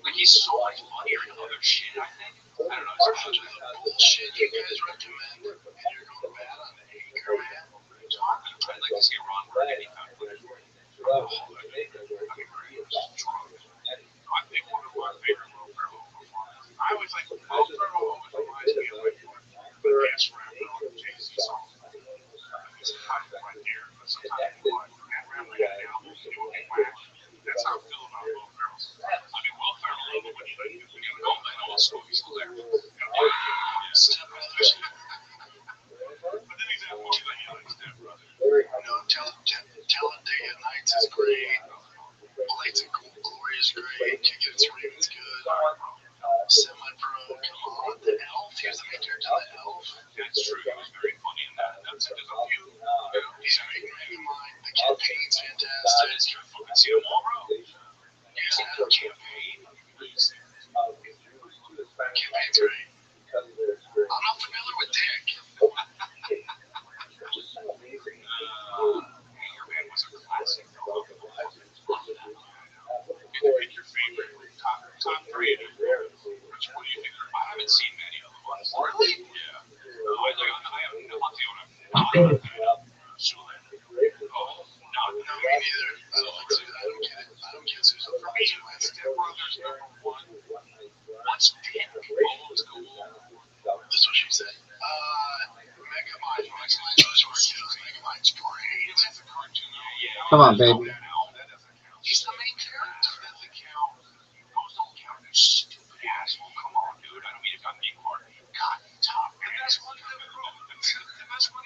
Speaker 3: Like, he's so much funnier in other shit, I think. I don't know. It's a bunch of bullshit you guys recommend, and you're going bad on the Anchorman. I'd like to see Ron Burgundy kind of footage. I think one of my favorite Will Ferrell performances. I always like Will Ferrell always reminds me of like the best rapper on the Jay-Z song. It's hot right there, but sometimes you want that rapper got an album, you know, that's how I feel about Will Ferrell. I mean, Will Ferrell, when you go back old school, he's hilarious. Step Brothers. But then he's at one like, you like Step Brothers.
Speaker 7: No, Talladega Nights is great. Blades and Cold Glory is great. Kick It Screaming's good. Semi-Pro, come on. The Elf, he was the main character of The Elf.
Speaker 3: That's true. He was very funny in that. That's a few.
Speaker 7: He's a big man of mine. The campaign's fantastic.
Speaker 3: Fucking see them all, bro.
Speaker 7: Yeah,
Speaker 3: Campaign.
Speaker 7: campaign's great. I'm not familiar with Dick.
Speaker 3: Anchorman was a classic. Pick your favorite top three. Which one do you think? I haven't seen many of them.
Speaker 7: Really?
Speaker 3: Yeah. I'll tell you what I'm
Speaker 7: No, me neither. I don't get it. I don't get Susan.
Speaker 3: For me, Step Brothers number one. What's Dick? Let's go.
Speaker 7: This is what she said. Megamind. Megamind's great.
Speaker 3: That's a cartoon. Yeah.
Speaker 4: Come on, baby.
Speaker 3: That doesn't count.
Speaker 7: He's the main character.
Speaker 3: That doesn't count. Those don't count. They're stupid asshole. Come on, dude. I don't mean to cut me apart. God, top. The best one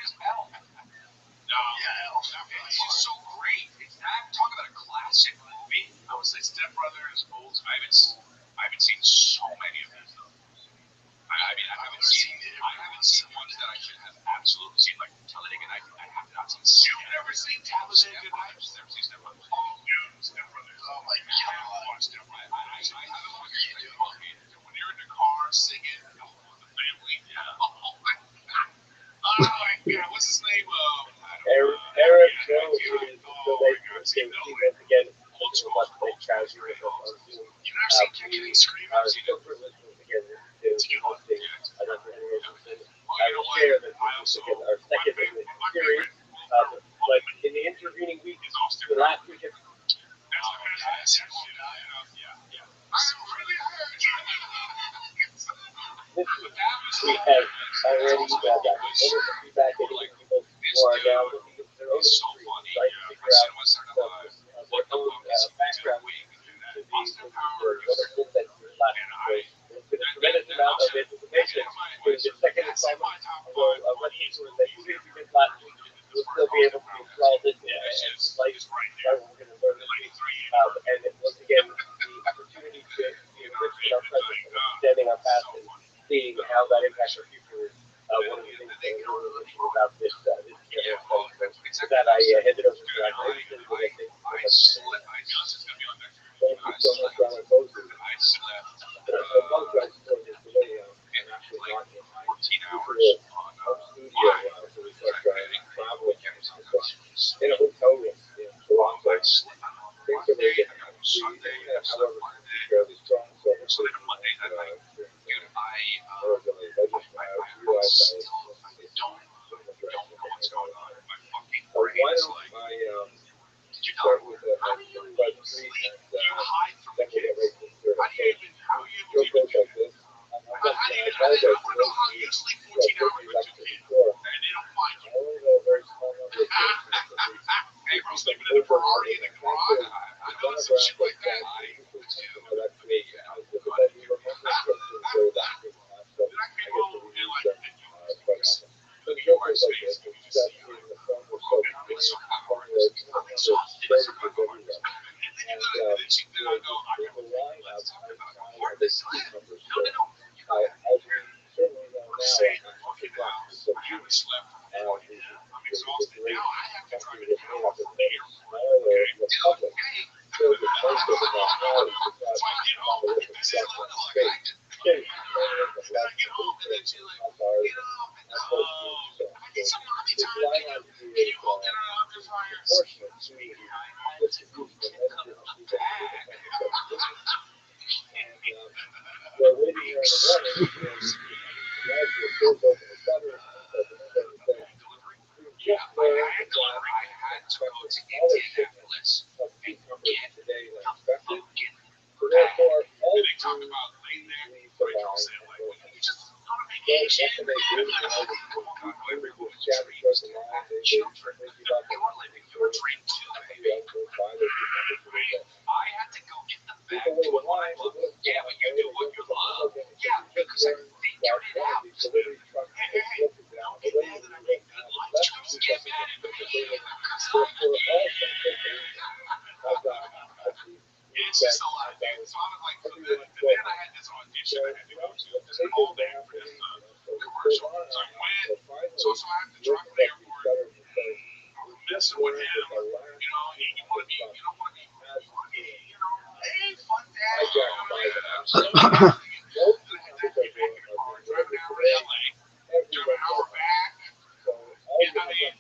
Speaker 3: is Elf. No.
Speaker 7: Yeah, Elf.
Speaker 3: He's so great. It's that. Talk about a classic movie. I would say Step Brothers, Old. I haven't seen so many of these though. I haven't seen ones that I should have absolutely seen. Like Talladega Nights, I have not seen. You've never seen Talladega Nights? Never seen Step Brothers. Oh, dude, Step Brothers.
Speaker 7: Oh my God.
Speaker 3: Watch Step Brothers. I haven't watched it. When you're in the car singing, the family. Yeah. Oh my God. Oh my God. What's his name?
Speaker 2: Eric Jones.
Speaker 3: Oh my God. See, no.
Speaker 2: Again,
Speaker 3: Old school.
Speaker 7: You've never seen Kicking and Screaming?
Speaker 2: It's a good one. I will share that our second series, like in the intervening week, the last weekend. We have already got feedback and people who are now looking at their own industry, trying to figure out their own background to the wonderful that there's been a tremendous amount of information. There's a second installment of a resource that even if you did last week, you'll still be able to install this and like how we're going to learn this week. And once again, the opportunity to enrich our present, understanding our past, and seeing how that impacts our future is one of the things that I'm really looking about this general study. So that I hand it over to you. Thank you so much for all the posts. I apologize for this delay. I'm actually not in
Speaker 3: 14 hours on
Speaker 2: home studio, so we start traveling in a hotel room in Toronto. Things are really getting Sunday, however, fairly strong. So
Speaker 3: later Monday that night, dude, I
Speaker 2: realized
Speaker 3: don't know what's going on. My fucking
Speaker 2: why
Speaker 3: brain is
Speaker 2: don't
Speaker 3: like,
Speaker 2: I start with
Speaker 3: how do you
Speaker 2: pleasantries
Speaker 3: sleep?
Speaker 2: and
Speaker 3: You hide from
Speaker 2: then
Speaker 3: the
Speaker 2: we get
Speaker 3: kids.
Speaker 2: right to the
Speaker 3: How do you even
Speaker 2: like this.
Speaker 1: know that
Speaker 7: I know how you sleep 14 hours with two kids,
Speaker 1: before.
Speaker 7: and they don't find
Speaker 1: I
Speaker 7: you.
Speaker 1: only know a very small number of cases.
Speaker 7: Hey, bro, sleeping in the Ferrari in the garage. I know some shit like that. I do. I mean, yeah,
Speaker 1: But then you remember cases where that was not, so
Speaker 7: then I
Speaker 1: I
Speaker 7: came
Speaker 1: get to
Speaker 7: home and
Speaker 1: reuse
Speaker 7: like,
Speaker 1: them
Speaker 7: and you
Speaker 1: quite often. So the
Speaker 7: your
Speaker 1: joke
Speaker 7: wife's
Speaker 1: is like
Speaker 7: face,
Speaker 1: this,
Speaker 7: and you
Speaker 1: it's
Speaker 7: just
Speaker 1: that
Speaker 7: see
Speaker 1: being
Speaker 7: like,
Speaker 1: the phone was so
Speaker 7: okay, I'm being so
Speaker 1: one
Speaker 7: hard.
Speaker 1: where
Speaker 7: I'm exhausted. It's so
Speaker 1: everywhere.
Speaker 7: hard. And then she, then I go, I
Speaker 1: The
Speaker 7: go,
Speaker 1: lineup
Speaker 7: let's talk about
Speaker 1: outside
Speaker 7: what
Speaker 1: of the
Speaker 7: this
Speaker 1: team
Speaker 7: is.
Speaker 1: members.
Speaker 7: No, no, no.
Speaker 1: As we certainly know
Speaker 7: We're
Speaker 1: now,
Speaker 7: saying,
Speaker 1: after
Speaker 7: okay,
Speaker 1: the
Speaker 7: now,
Speaker 1: so
Speaker 7: I haven't slept. I'm
Speaker 1: the
Speaker 7: exhausted.
Speaker 1: great
Speaker 7: Now I have to drive
Speaker 1: country
Speaker 7: an
Speaker 1: was made
Speaker 7: hour
Speaker 1: up of
Speaker 7: from the
Speaker 1: many
Speaker 7: airport.
Speaker 1: smaller
Speaker 7: Okay, dude,
Speaker 1: republics
Speaker 7: hey.
Speaker 1: filled with most of them are highly
Speaker 7: So I get home, I hit this
Speaker 1: successful
Speaker 7: little like
Speaker 1: state.
Speaker 7: I did.
Speaker 1: Kids,
Speaker 7: Then I get home and then she's like,
Speaker 1: hot bars,
Speaker 7: get up and
Speaker 1: so
Speaker 7: I need some mommy
Speaker 1: this
Speaker 7: time.
Speaker 1: lineup
Speaker 7: Can
Speaker 1: is
Speaker 7: you go get an under fire?
Speaker 1: proportionate to the distribution of energy
Speaker 7: Come
Speaker 1: people
Speaker 7: back.
Speaker 1: and they're waiting here in the morning and as the doors open the shutter and so
Speaker 7: Yeah, I had delivery. I had to go to Indianapolis
Speaker 1: of peak numbers today than expected.
Speaker 7: fucking
Speaker 1: So therefore, all
Speaker 7: and they talk about laying there. I don't say like, you just go on vacation.
Speaker 1: what can they do? You know,
Speaker 7: Every
Speaker 1: with scattered across the line, they give up
Speaker 7: You're living your dream too, baby. I had to go get the bag to a line. Yeah, but you do what you love. Yeah, because I figured it out. Hey, don't get mad that I make good life choices. Get mad at me because I'm it's just a lot. So I was like, so then I had this audition I had to go to. This all day for this commercial. So I went. So I have to drive to the airport. I'm messing with him. You know, you want to be, you don't want to be, you know, hey, fun dad. You know what I mean? I'm so happy. And I had to get back in the car, drive an hour to LA, drive an hour back. And I mean,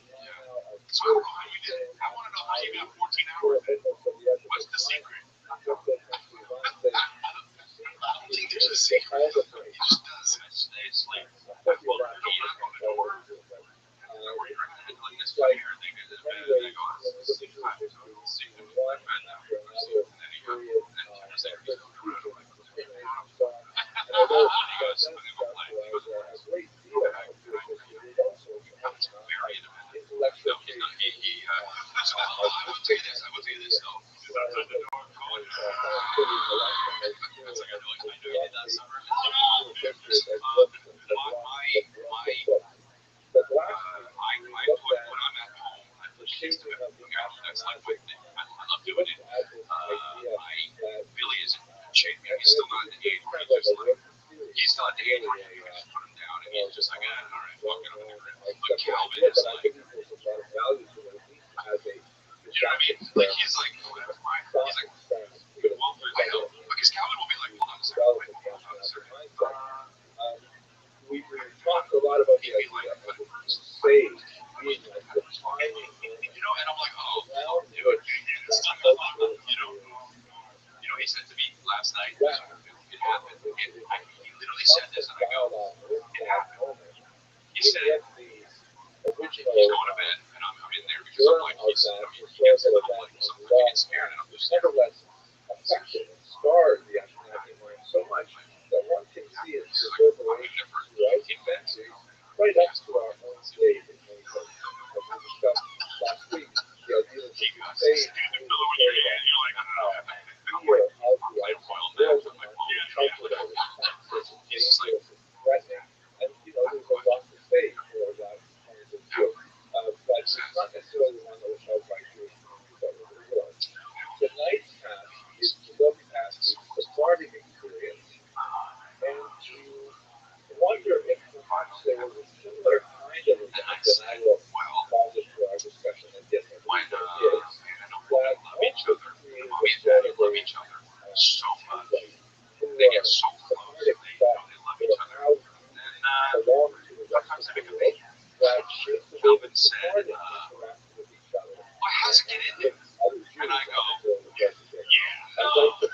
Speaker 7: so I don't know how you did it. I want to know how you got 14 hours in. What's the secret? I don't think there's a secret. He just does it. It's like, I pulled the door, knock on the door. Where you're at, like this guy here, they go, this bed, they go, it's 6 times. It's 6 times. And then he goes, and I say, he's going around. I'm like, what's going on? He goes, and they go play. He goes, it's very intimate. No, he's not. Listen, I will tell you this. I will tell you this, though. Knocked on the door, going, it's like, I know you did that summer. I put, when I'm at home, I put kids to bed. That's like my thing. I love doing it. Billy isn't shaping me. He's still not at the age where he's just like, he's still at the age where you can just put him down and he's just like, all right, fuck it, I'm in the crib. But Calvin is like, you know what I mean? Like, he's like, whatever, fine. He's like, well, I help. Because Calvin will be like, hold on a second, wait, hold on a second.
Speaker 1: We talked a lot about the idea of save being like the timing,
Speaker 7: you know, and I'm like, oh, dude, you know, he said to me last night, it happened. He literally said this, and I go, it happened. He said, he's going to bed, and I'm in there because I'm like, he gets it, I'm like, sometimes I get scared, and I'm just there.
Speaker 1: nevertheless affected and scarred the Ashkenazi mind so much that one can see it reverberation throughout the centuries, right up to our own days in many ways. As we discussed last week, the idea that you can say
Speaker 7: The pillow in your hand, you're like, I don't know. I'm
Speaker 1: fear
Speaker 7: like,
Speaker 1: of
Speaker 7: I'm
Speaker 1: the
Speaker 7: playing
Speaker 1: outside
Speaker 7: foil
Speaker 1: world
Speaker 7: match on
Speaker 1: and
Speaker 7: my
Speaker 1: not
Speaker 7: phone.
Speaker 1: being
Speaker 7: Yeah,
Speaker 1: calculated, dangerous, and threatening. And, there's a lot to say for that point of view. But it's not necessarily one that was held by Jewish people that were real. Tonight's task is to look at the Sephardic experience and to wonder if perhaps there was a similar kind of event, and I will call this for our discussion a different
Speaker 7: when
Speaker 1: is,
Speaker 7: that love each other, the mommy and daddy love each other so much. They get so close. They love each other. And sometimes they make a baby. Calvin said, well, how's it get in there? And I go, yeah, no. Go to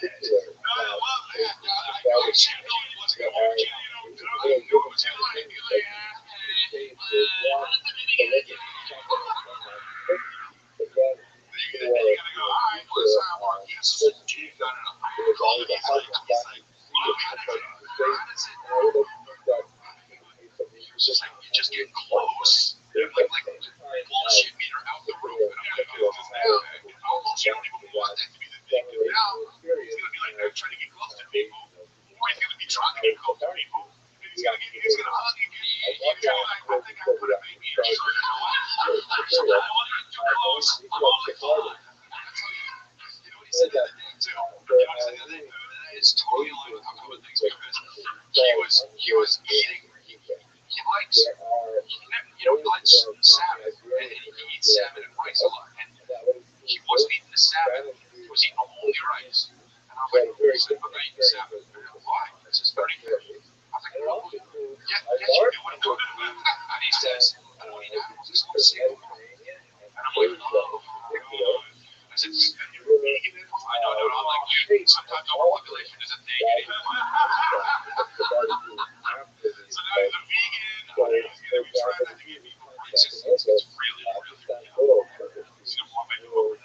Speaker 7: bed. No, I love that. I go to people, or he's going to be drunk and go to people. He's going to hug you. You feel like, I think I put a baby in a shirt. You know what? I don't want to get too close. I'm on the phone. You know what he said the other day, too? You know what he said the other day? It's totally aligned with how common things because he was eating. He likes, he likes salmon, and he eats salmon and rice a lot. And he wasn't eating the salmon, he was eating only rice. And I was like, he said, but I eat salmon. Why? This is 30 years. I was like, well, yes, you do what I'm doing. And he says, I don't eat animals, I just want to see them. And I'm like, oh. I said, you're vegan animals? I know, I'm like, dude, sometimes overpopulation is a thing. So now he's a vegan. He's going to be trying not to get vegan. It's really, really, he's going to want to make a little bit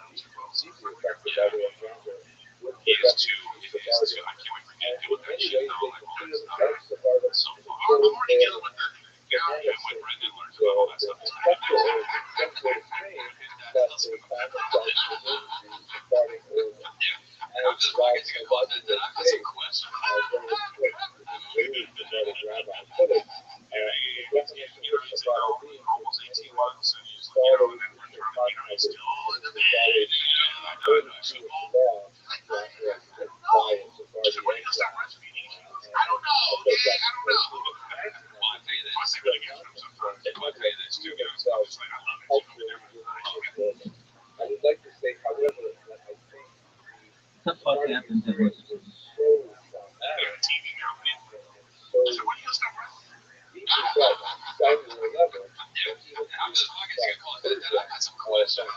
Speaker 7: He is too. I can't wait for him to deal with that shit though. Like all that stuff. So I'm already dealing with the guy and when Brendan learns about all that stuff. I'm just like, it's going to go out there. I've got some questions. Almost 18 months and he's like, and then we're trying to, he's still in the bed. I know. So, so when are you going to start breastfeeding? I don't know. Yeah, I don't know. Well, I tell you this. I really get from sometimes. I'll tell you this too, guys. I was like, I love it. You know, everything.
Speaker 1: I would like to say, however, that I think
Speaker 5: The fuck happened to us?
Speaker 1: so traumatic
Speaker 7: TV now, man.
Speaker 1: so
Speaker 7: So when are you going to start breastfeeding?
Speaker 1: cellular level.
Speaker 7: I'm just fucking sick of it. I got some questions.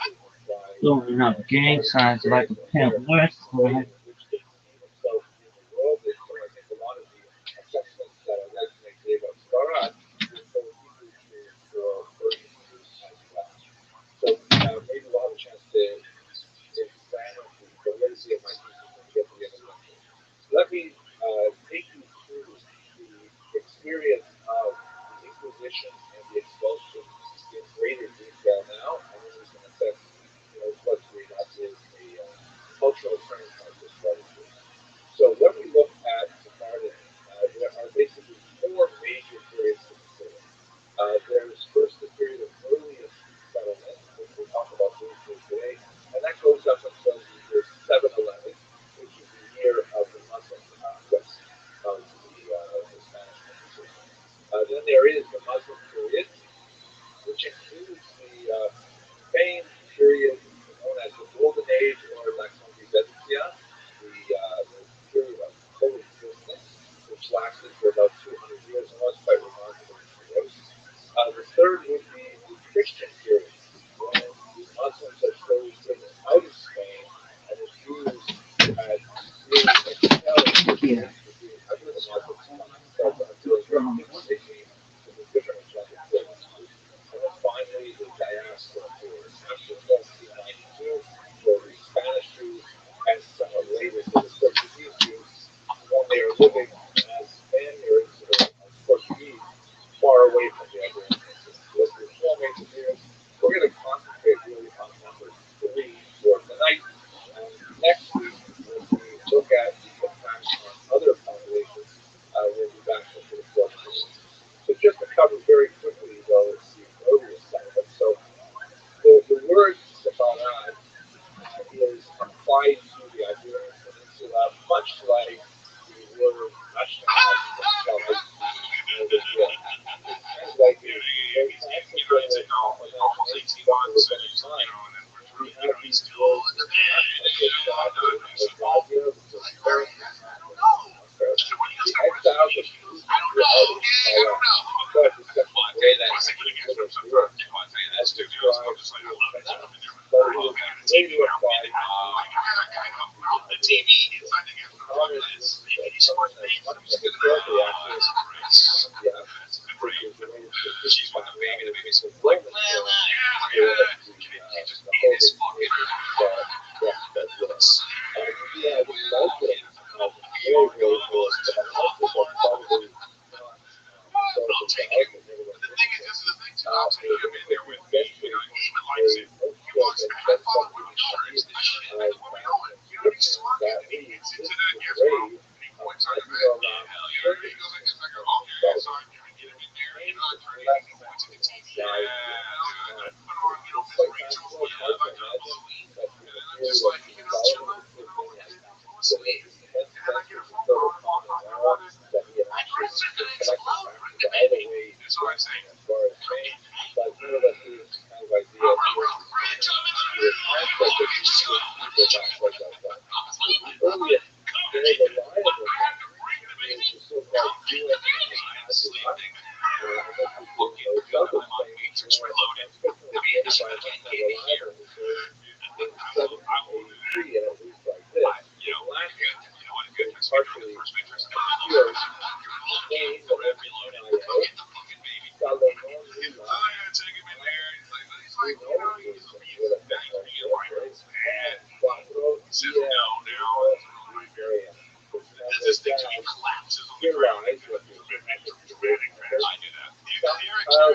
Speaker 5: Throwing up gang signs like a pimp wrestler.
Speaker 1: Which they see themselves in the world. And so I think a lot of the assessments that I'd like to make today about Farad will go deeply for Hebrews as well. So maybe we'll have a chance to examine the validity of my thesis when we get to the end of the lecture. Let me take you through the experience of the Inquisition and the expulsion in greater detail now, and then we can assess, what we have is a cultural turning point for Sephardicism. So when we look at Sephardicism, there are basically four major periods to consider. There's first the period of earliest settlement, which we'll talk about briefly today, and that goes up until the year 711, which is the year of the Muslim conquest of the Spanish Inquisition. Then there is the Muslim period, which includes the famed period known as the Golden Age or La Convivencia, the period of coexistence, which lasted for about 200 years and was quite remarkable in many ways. The third would be the Christian period, when the Muslims had slowly taken out of Spain and the Jews had really excelled
Speaker 5: Yeah.
Speaker 1: under the Muslims until they came to the different agenda towards Jews. And then finally, the diaspora period, after 1792, for the Spanish Jews, and somewhat later for the Portuguese Jews, when they are living as Spaniards or as Portuguese, far away from the other influences. So there's four major periods. We're going to concentrate really on number three for tonight. And next week, when we look at the impact on other populations, we'll be back into the fourth period. So just to cover very quickly, though, the earliest settlement. So the word Sepharad is applied to the Iberian Peninsula, much like the word little comment that he had actually connected back to the other way
Speaker 7: That's what I'm saying.
Speaker 1: as far as Spain, but more or less his kind of idea of the concept that you should keep it back like that. The earliest, very reliable thing is the so-called US sleeping.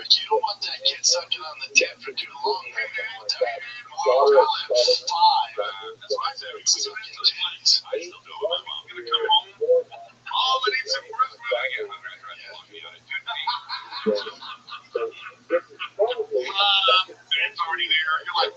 Speaker 7: You don't want that kid sucking on the tip for too long. Call it 5. That's why I said it's I still do it. I'm going to come home. Oh, I need some work. It's already there. You're like,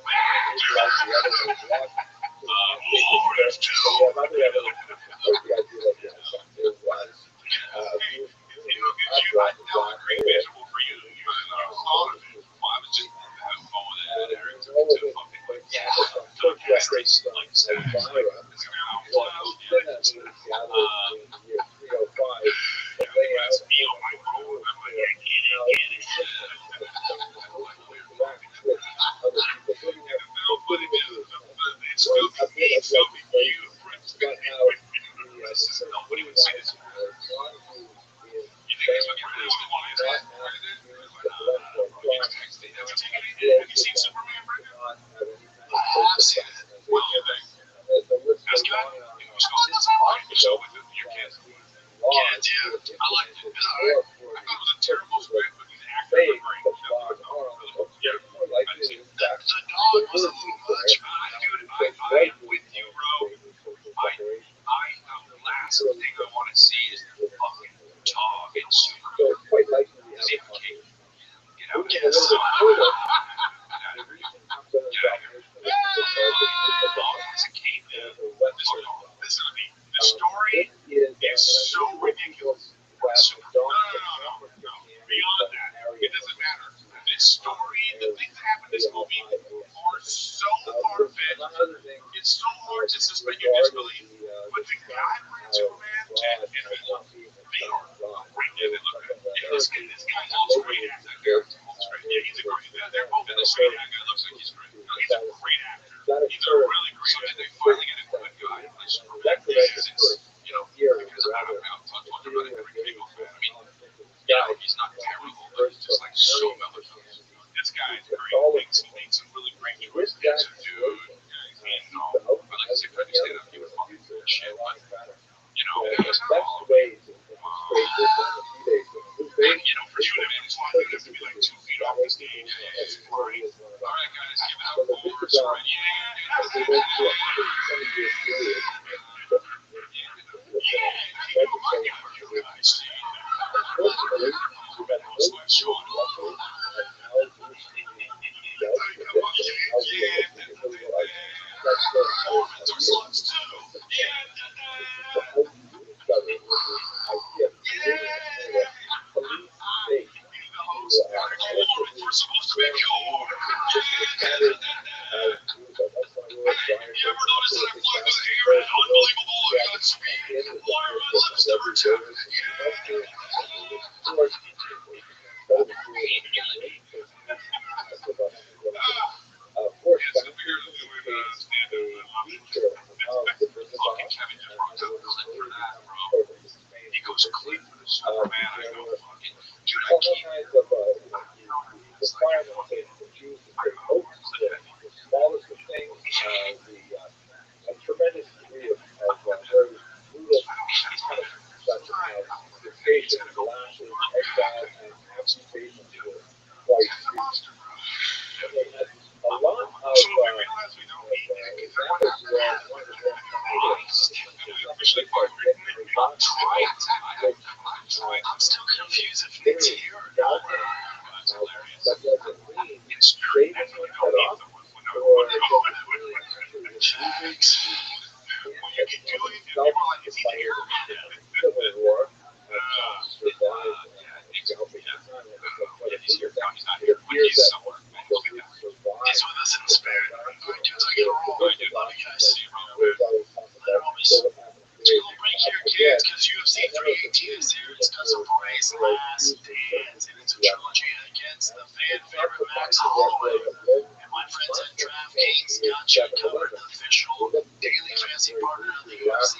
Speaker 3: it's because UFC 318 is here. It's because of Bray's Last Dance, and it's a trilogy against the fan favorite Max Holloway. And my friends at DraftKings got you covered, the official daily fantasy partner of the UFC.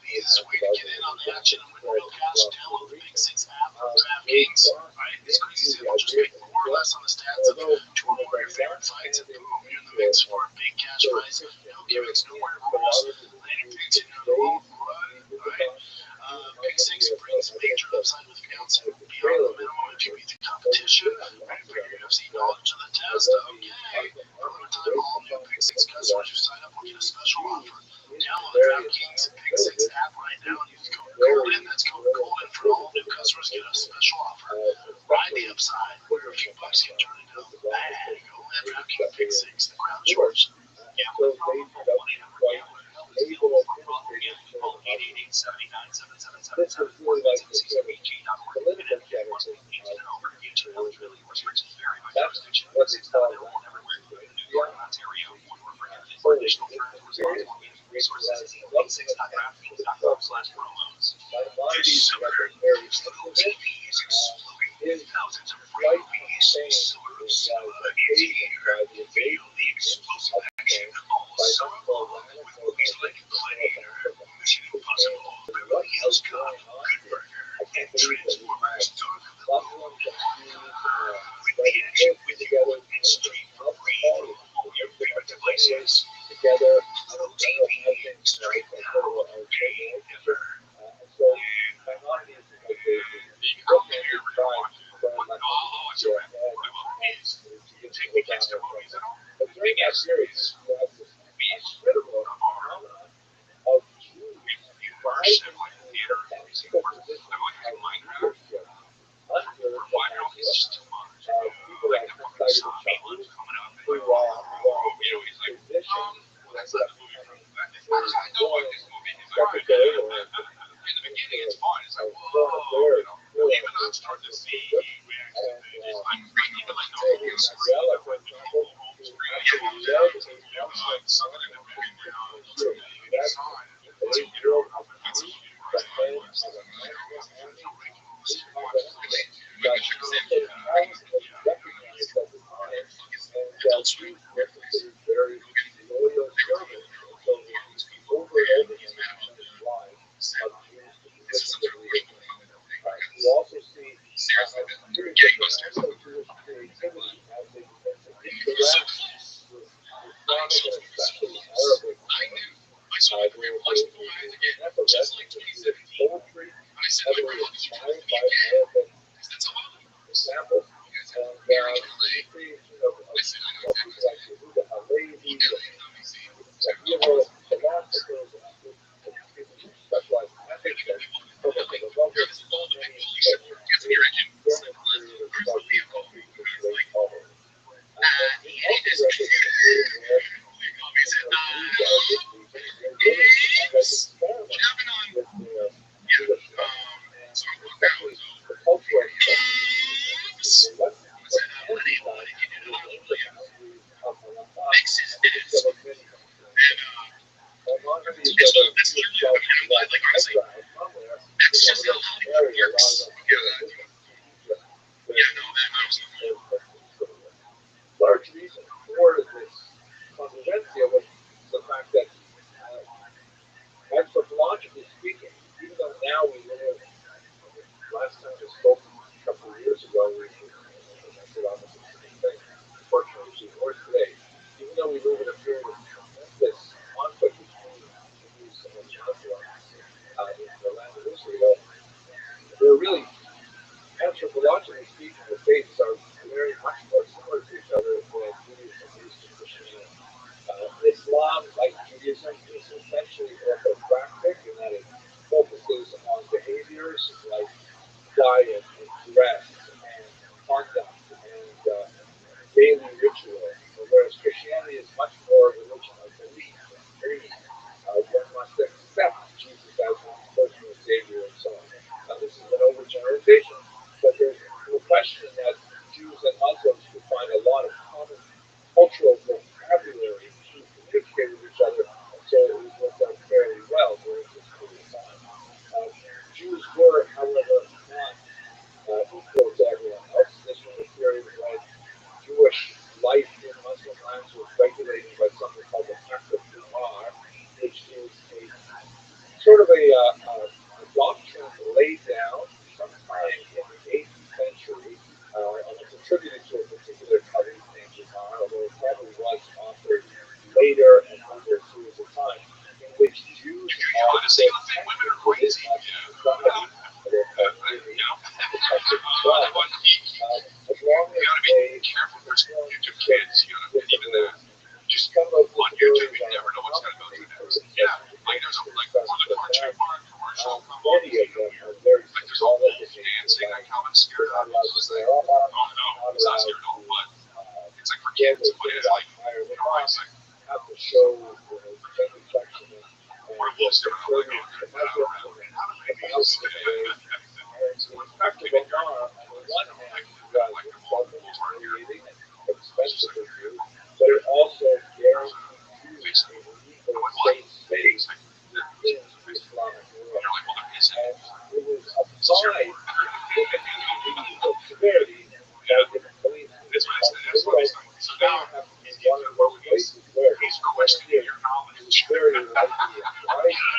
Speaker 3: The easiest way to get in on the action and win real cash, download the Big Six app from DraftKings. Right? It's crazy simple. Just pick more or less on the stats of two or more of your favorite fights, and boom, you're in the mix for a big cash prize. No gimmicks, no weird rules. Landing picks in your home run, right? Big Six brings major upside with payouts beyond the minimum if you beat the competition. Ready for your UFC knowledge to the test? Okay. For limited time, all new Big Six customers who sign up will get a special offer. Download the DraftKings Big Six app right now and use code GOLDEN. That's code GOLDEN for all new customers. Get a special offer. Ride the upside, where a few bucks can turn into a bag. Only at DraftKings Big Six. The crowd is yours. Gambling problem? Call 1-800-GAMBLER. Help is available for problem gambling. Call 888-79-7777 or visit ccpg.org. Minimum get must be 18 and over. 18 eligibility restrictions vary by jurisdiction. This is not available everywhere, including New York and Ontario. One more prohibited. For additional terms and responsible gaming resources, see big6.draftkings.com/promos. This summer, Flow TV is exploding. Thousands of freebies. Summer of Slug is here. Feel the explosive action all summer long with movies like Gladiator, Mission Impossible, Beverly Hills Cop, Good Burger, and Transformers Dark of the Moon. With the action with you and stream for free from all your favorite devices. Flow TV, straight now, pay never. You can come in here when you want to. Oh, it's a rap. What I love is you take the kids to movies and all. Big ass series. Movies are immersive like theater movies. I like Minecraft. For Minecraft, it's just too much. Like the fucking zombie ones coming out and like, he's like, that's not the movie from that. How does I know what this movie is? Like, in the beginning, it's fun. It's like, whoa, even I'm starting to see reactions. It's like, even like the home screen, like when the home screen, something in the background, inside, it's a hero, it's a humorous line, it's like, Adult Swim. Very loyal servant. So over and over again, this is a really good one. You also see very different creativity as they interact with Islamic and especially Arabic. I saw it when we watched the movie again, just like 2017. Poetry, heavily inspired by Arabic examples. And the creation of people like Yehuda Halevi, Shapiro, philosophers, specialized methods that focus on the level of so many large reason for this controversy was the fact that, anthropologically speaking, even though now we live, last time we spoke a couple of years ago, we said almost the same thing. Unfortunately, or today, even though we live in a period of tremendous conflict between Jews and Muslims in the land of Israel, they're really, anthropologically speaking, the faiths are very much more similar to each other than Judaism is to Christianity. Islam, like Judaism, is essentially orthopraxic in that it focuses on behaviors like diet and dress and conduct and daily ritual, whereas Christianity is much more a religion of belief and creed. One must accept Jesus as one personal Savior and so on. Now, this is an overgeneralization, but there's no question that Jews and Muslims could find a lot of common cultural vocabulary to communicate with each other, and so it worked out fairly well during this period of time.
Speaker 1: Jews were, however, not equal to everyone else. This was a period when Jewish life in Muslim lands was regulated by something called the Act of Umar, which is a sort of a doctrine laid down sometime in the 8th century, and it's attributed to a particular caliph named Umar, although it probably was authored later and over a series of time, in which Jews are protected within Muslim society. They're really protected as well, as long as they perform certain just some of the
Speaker 7: YouTube, you
Speaker 1: stories
Speaker 7: never know what's going to go through next.
Speaker 1: yeah,
Speaker 7: Like there's a like for the country park commercial.
Speaker 1: many of them are very
Speaker 7: Like there's all
Speaker 1: symbolic
Speaker 7: wolves
Speaker 1: in
Speaker 7: dancing.
Speaker 1: nature.
Speaker 7: Like Calvin scared
Speaker 1: Not
Speaker 7: of.
Speaker 1: allowed to
Speaker 7: It's
Speaker 1: wear
Speaker 7: like,
Speaker 1: armor,
Speaker 7: oh no,
Speaker 1: not
Speaker 7: it's not
Speaker 1: allowed
Speaker 7: scared at all. But
Speaker 1: to
Speaker 7: it's like for
Speaker 1: get
Speaker 7: kids.
Speaker 1: the
Speaker 7: But
Speaker 1: kids
Speaker 7: it's
Speaker 1: out
Speaker 7: like
Speaker 1: higher than
Speaker 7: you're always
Speaker 1: us,
Speaker 7: like,
Speaker 1: have to show genuflection and
Speaker 7: what a wolf's doing. I'm like,
Speaker 1: subservience to
Speaker 7: oh, I
Speaker 1: Muslims
Speaker 7: don't know.
Speaker 1: and
Speaker 7: How did
Speaker 1: the
Speaker 7: maybe
Speaker 1: thousands of ways. And the effect of Omar, on the one hand, was self-humiliating and expensive for Jews, but it also guaranteed Jews a legal safe space in the Islamic world. And it was applied with a degree of severity by different beliefs in different parts of the world. Spain happened to be one of those places where it was very likely and widely basically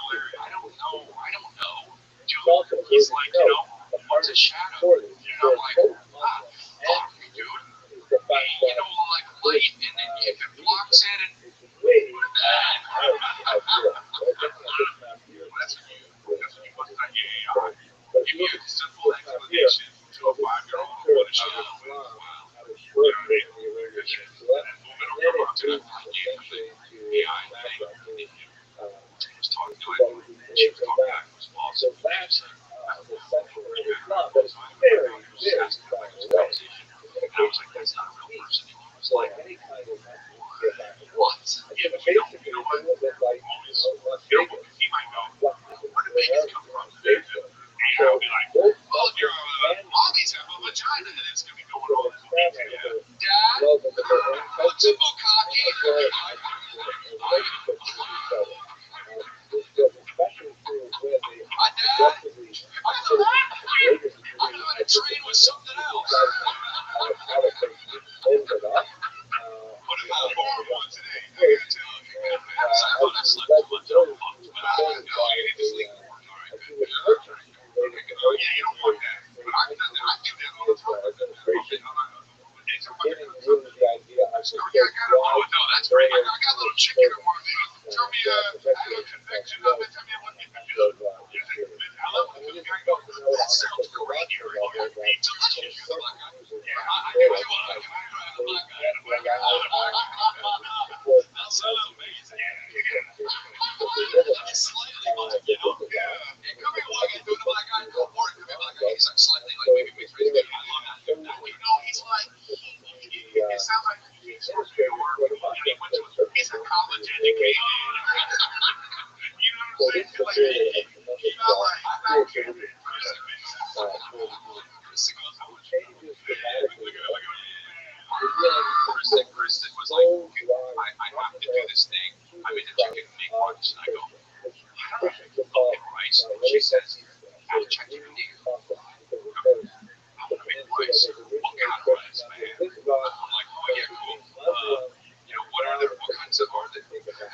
Speaker 1: moved out of society for a couple hundred years. It's also worth note the part of before this, before both Muslims and Jews, is the fact that this is way out Europe. So I'm looking at this map here. But if you look at this map here, so the center of Islam had its birth rate in the Arabian Peninsula, and then it moved essentially into Africa, what would be today Iraq. So that's the center of Islam, but it's very, very far away. Communication takes weeks for any kind of message to get back and forth. And so basically, it's a little bit like Las Vegas. What happens to America stays there. So both Muslims and Jews will experiment with love of their own culture as well as relationships with each other. This was especially true when they progressively put a greater degree of discipline. How to basically close it up. As we led the village, he was supported by a Jewish merchant who later converted to his administration, getting really the idea of this very broad area of Jewish service and perpetuating that growth of this period. And it is important to note on a sociological level that the important Jews were there because they went out and support Muslims and they live in us. They live in us. Changes dramatically. Christians would call the peninsula was originally Christian under the Visigoths, but it became Muslim. Now the Christians are going to take it back.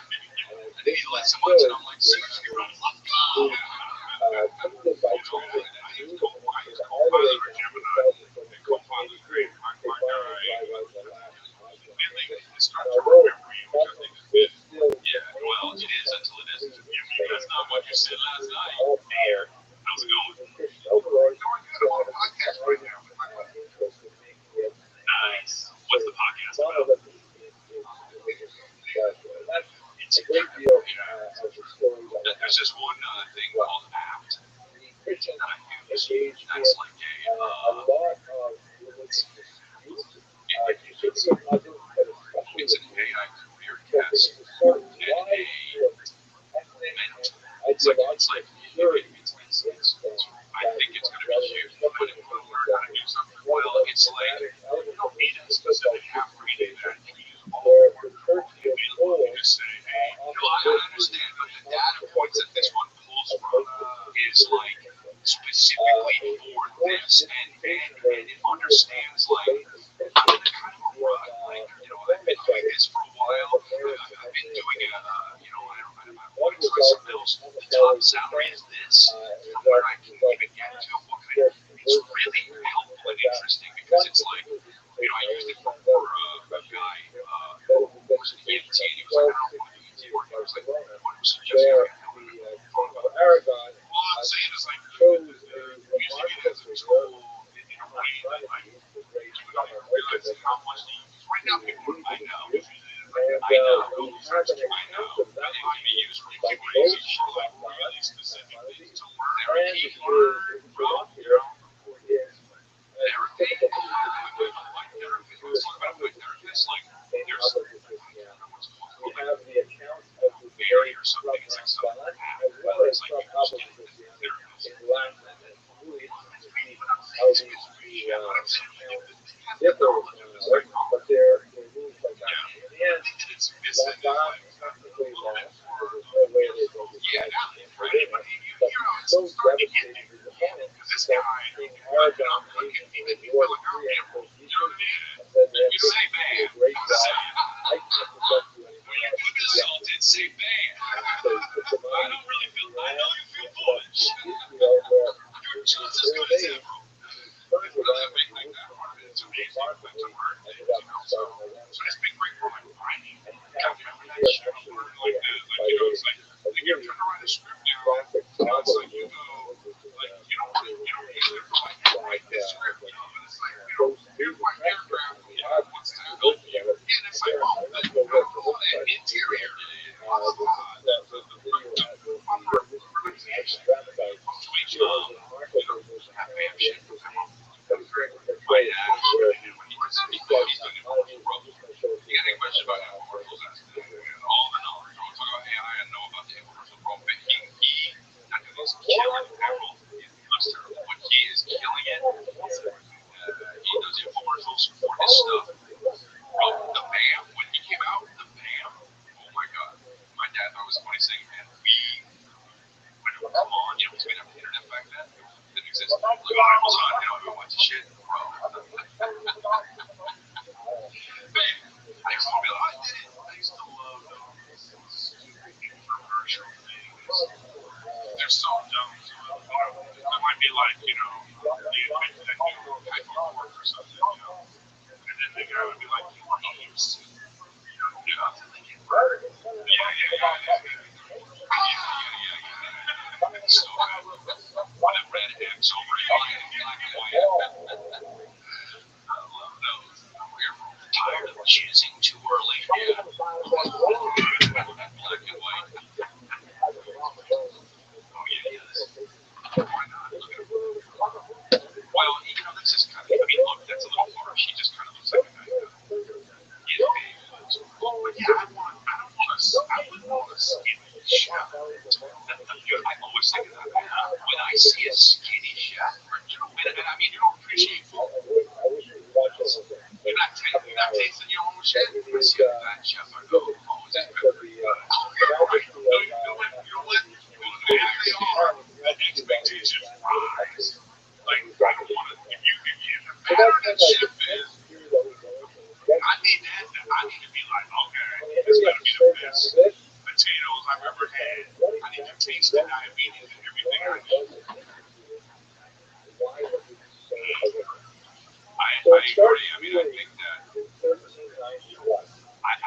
Speaker 1: And as this unfolded, kingdom by kingdom, through the peninsula, all the way down to Belgium from 1483, they finally drive out the last Muslim kingdom. And although Muslims still maintain free space for Muslims to move all power to the Christian overlords, still have a decided interest in making it sort of monolithic in religious character. And that's a great deal of the story that
Speaker 7: There's this one thing called APT.
Speaker 1: the Christians engaged in a lot of religious disputes, usually with Muslims, but especially with Jews, because there was a sort of widespread ethnic and ideological purity in Spain that was rather reflected in religious ethics. One of the most dramatic elements of this is the so-called Christian station, where the church was told, often
Speaker 7: want to explain something else. The top salary is this. From what I can even get to, what kind of, it's really helpful and interesting because it's like, I used it for a guy who was an EMT, and he was like, I don't want to do EMT work. I was like, what was suggesting?
Speaker 1: Aragon
Speaker 7: All I'm saying is like, using it as a tool in a way that like, people don't even realize how much they use. Right now, people I know. I know, Google search, I know, that it can be used for QAs and shit like really specific things to learn a keyword from, therapy. Like therapy, let's talk about my therapist. Like, there's, I don't know what's called, like, Barry or something. It's like some app, but it's like you just get the therapist.
Speaker 1: but they're rules like that.
Speaker 7: Yeah, I think that it's missing is like a little bit more. Yeah, now right? But it's starting to get there. Because this guy, like, I'm looking, even people like, oh, yeah, you know what I mean? You say man. When you put insulted, say man. I don't really feel, I know you feel foolish. Your just as good as ever. It doesn't make like that hard. It's amazing. It's a hard thing, So it's been great for my writing. I remember that shit. I'm working like this. Like, it's like, you're trying to write a script now. It's like, you go, like, you don't usually go like, write this script, but it's like, here's my paragraph. What's to help you? And it's like, oh, an interior. Blah, blah, blah. Pronunciation. Punctuation. That man shit. My dad, he's done it for trouble. You got any questions about infomercials? All the knowledge. I want to talk about AI. I know about the infomercial problem, but not because he's killing the payroll. He looks terrible, but he is killing it. He does infomercials for his stuff. Bro, the BAM, when he came out, the BAM, oh my god. My dad thought it was a funny thing, and when it would come on, we didn't have the internet back then. It didn't exist. Like, oh, it was on, we watch the shit. Bro. I used to be like, I did it. I used to love those stupid infomercial things. They're so dumb. It might be like, the invented that new type of work or something, And then the guy would be like, you want to use So when it red X over black and white. I love those. We're tired of choosing too early. Yeah. Black and white. Oh, yeah, yes. Why not? Look at him. Well, this is kind of, look, that's a little harsh. He just kind of looks like a guy. I wouldn't want a skinny chef. I always think of that. When I see a skinny chef, you don't appreciate food. You're not tasting your own shit. I see a fat chef, I go, oh, is this better? You know what? As they are, the expectations rise. Like, I don't want to, if the pattern that chef is, I need to be like, okay, it's going to be the best potatoes I've ever had. I need to taste the diabetes and everything I need. I agree. I think that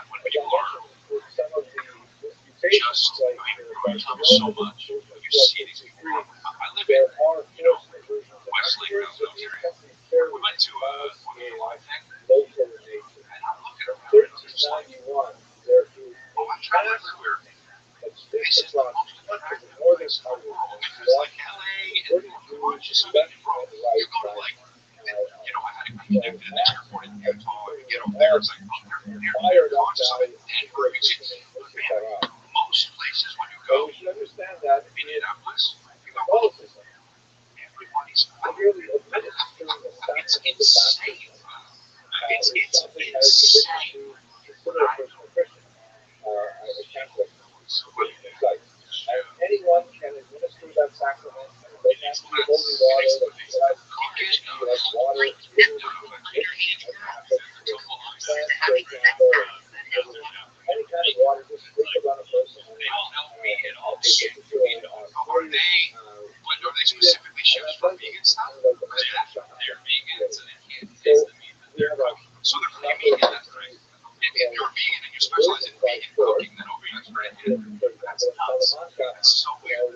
Speaker 7: when people are just, we talk so much, you see these people. I live in, Westlake, Mills area. We went to a thing, and I'm looking around, and I'm just like, I travel everywhere. This is the most attractive place in the world. Because like LA and gorgeous, bro, you go to like, I had to connect to the airport in Utah and get over there. It's like, they're gorgeous. I'm in Denver. Most places when you go, Minneapolis, you go, everybody's it's insane. It's insane.
Speaker 1: Anyone can administer that sacrament. They have to be holy water, water, plants, for example, any kind of water, just think about
Speaker 7: Are they specifically chefs for vegan stuff?
Speaker 2: Yeah, they're vegan, so they can't taste the meat that they're cooking.
Speaker 7: So they're cooking vegan, that's right. If you're vegan and you specialize in vegan cooking, then over here, right? That's nuts. That's so weird.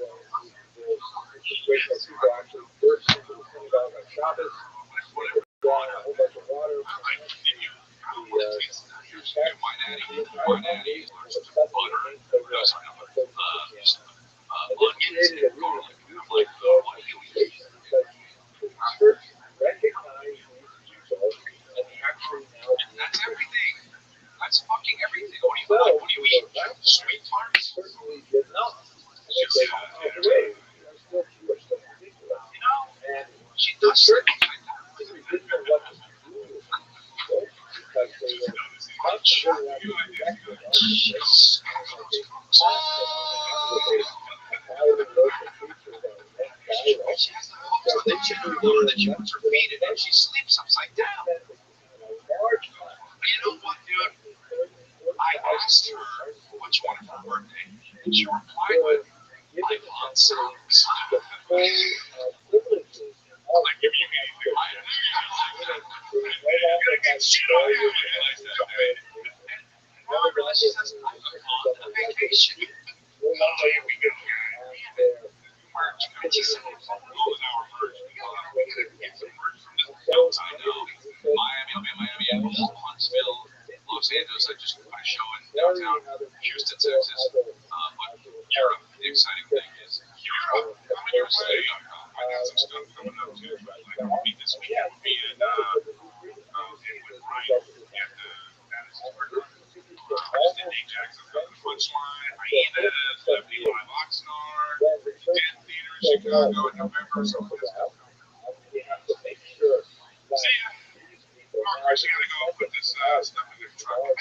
Speaker 7: Onions and garlic. And I'm like, what do you eat? That's everything. That's fucking everything. What do you eat? Sweet tarts? She does something like that. She has the hooks on the chicken or the chickens are feet and she sleeps upside down. You know what, dude? I asked her what she wanted for her birthday, and she replied with, I want socks. I'm like, if you need to, you're gonna get shit on you when you like that, dude. And now I realize she says, I'm on a vacation. I'll tell you, we go. And she said, what was our merch? We could get some merch from this outside now. Miami, Huntsville, Los Angeles. I just put a show in downtown Houston, Texas. But Europe, the exciting thing is Europe. I'm in your city. I got some stuff coming up too. Like I'll be this weekend. I'll be in with Ryan at Madison Square Garden. Nick Jackson's got the punchline. Hyenas, Lefty Live Oxnard, 10 Theater in Chicago in November. So it's see ya. Mark, I actually gotta go put this stuff in the truck.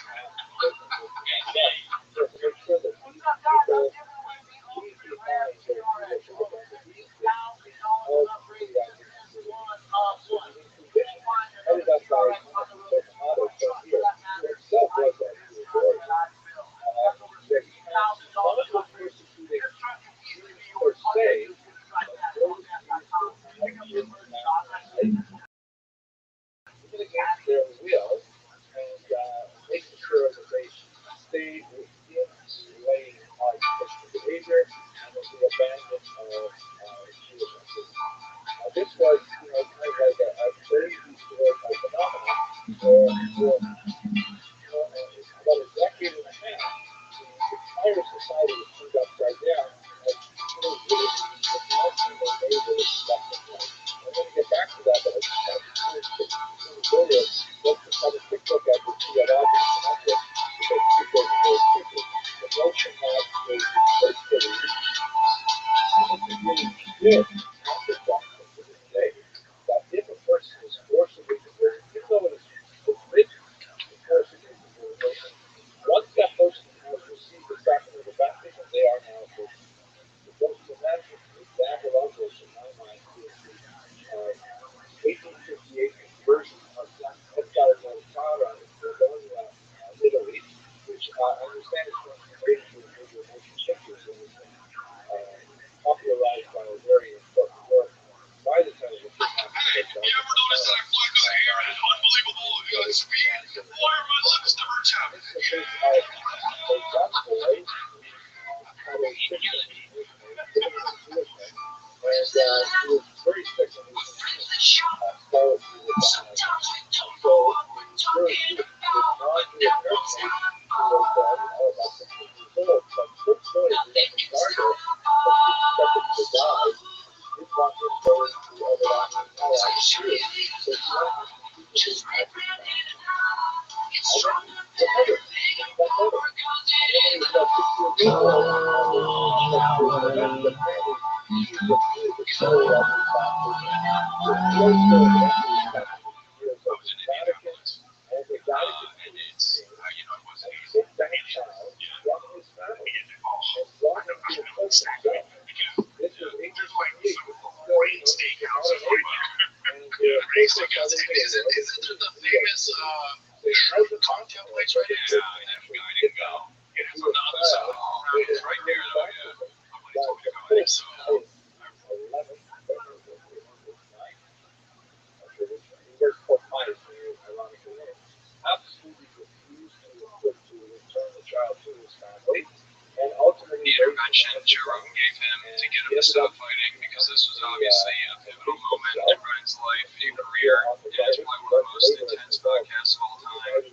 Speaker 7: Joe Rogan gave him to get him to stop fighting, because this was obviously a pivotal moment in Brian's life and career, and it's probably one of the most intense podcasts of all time.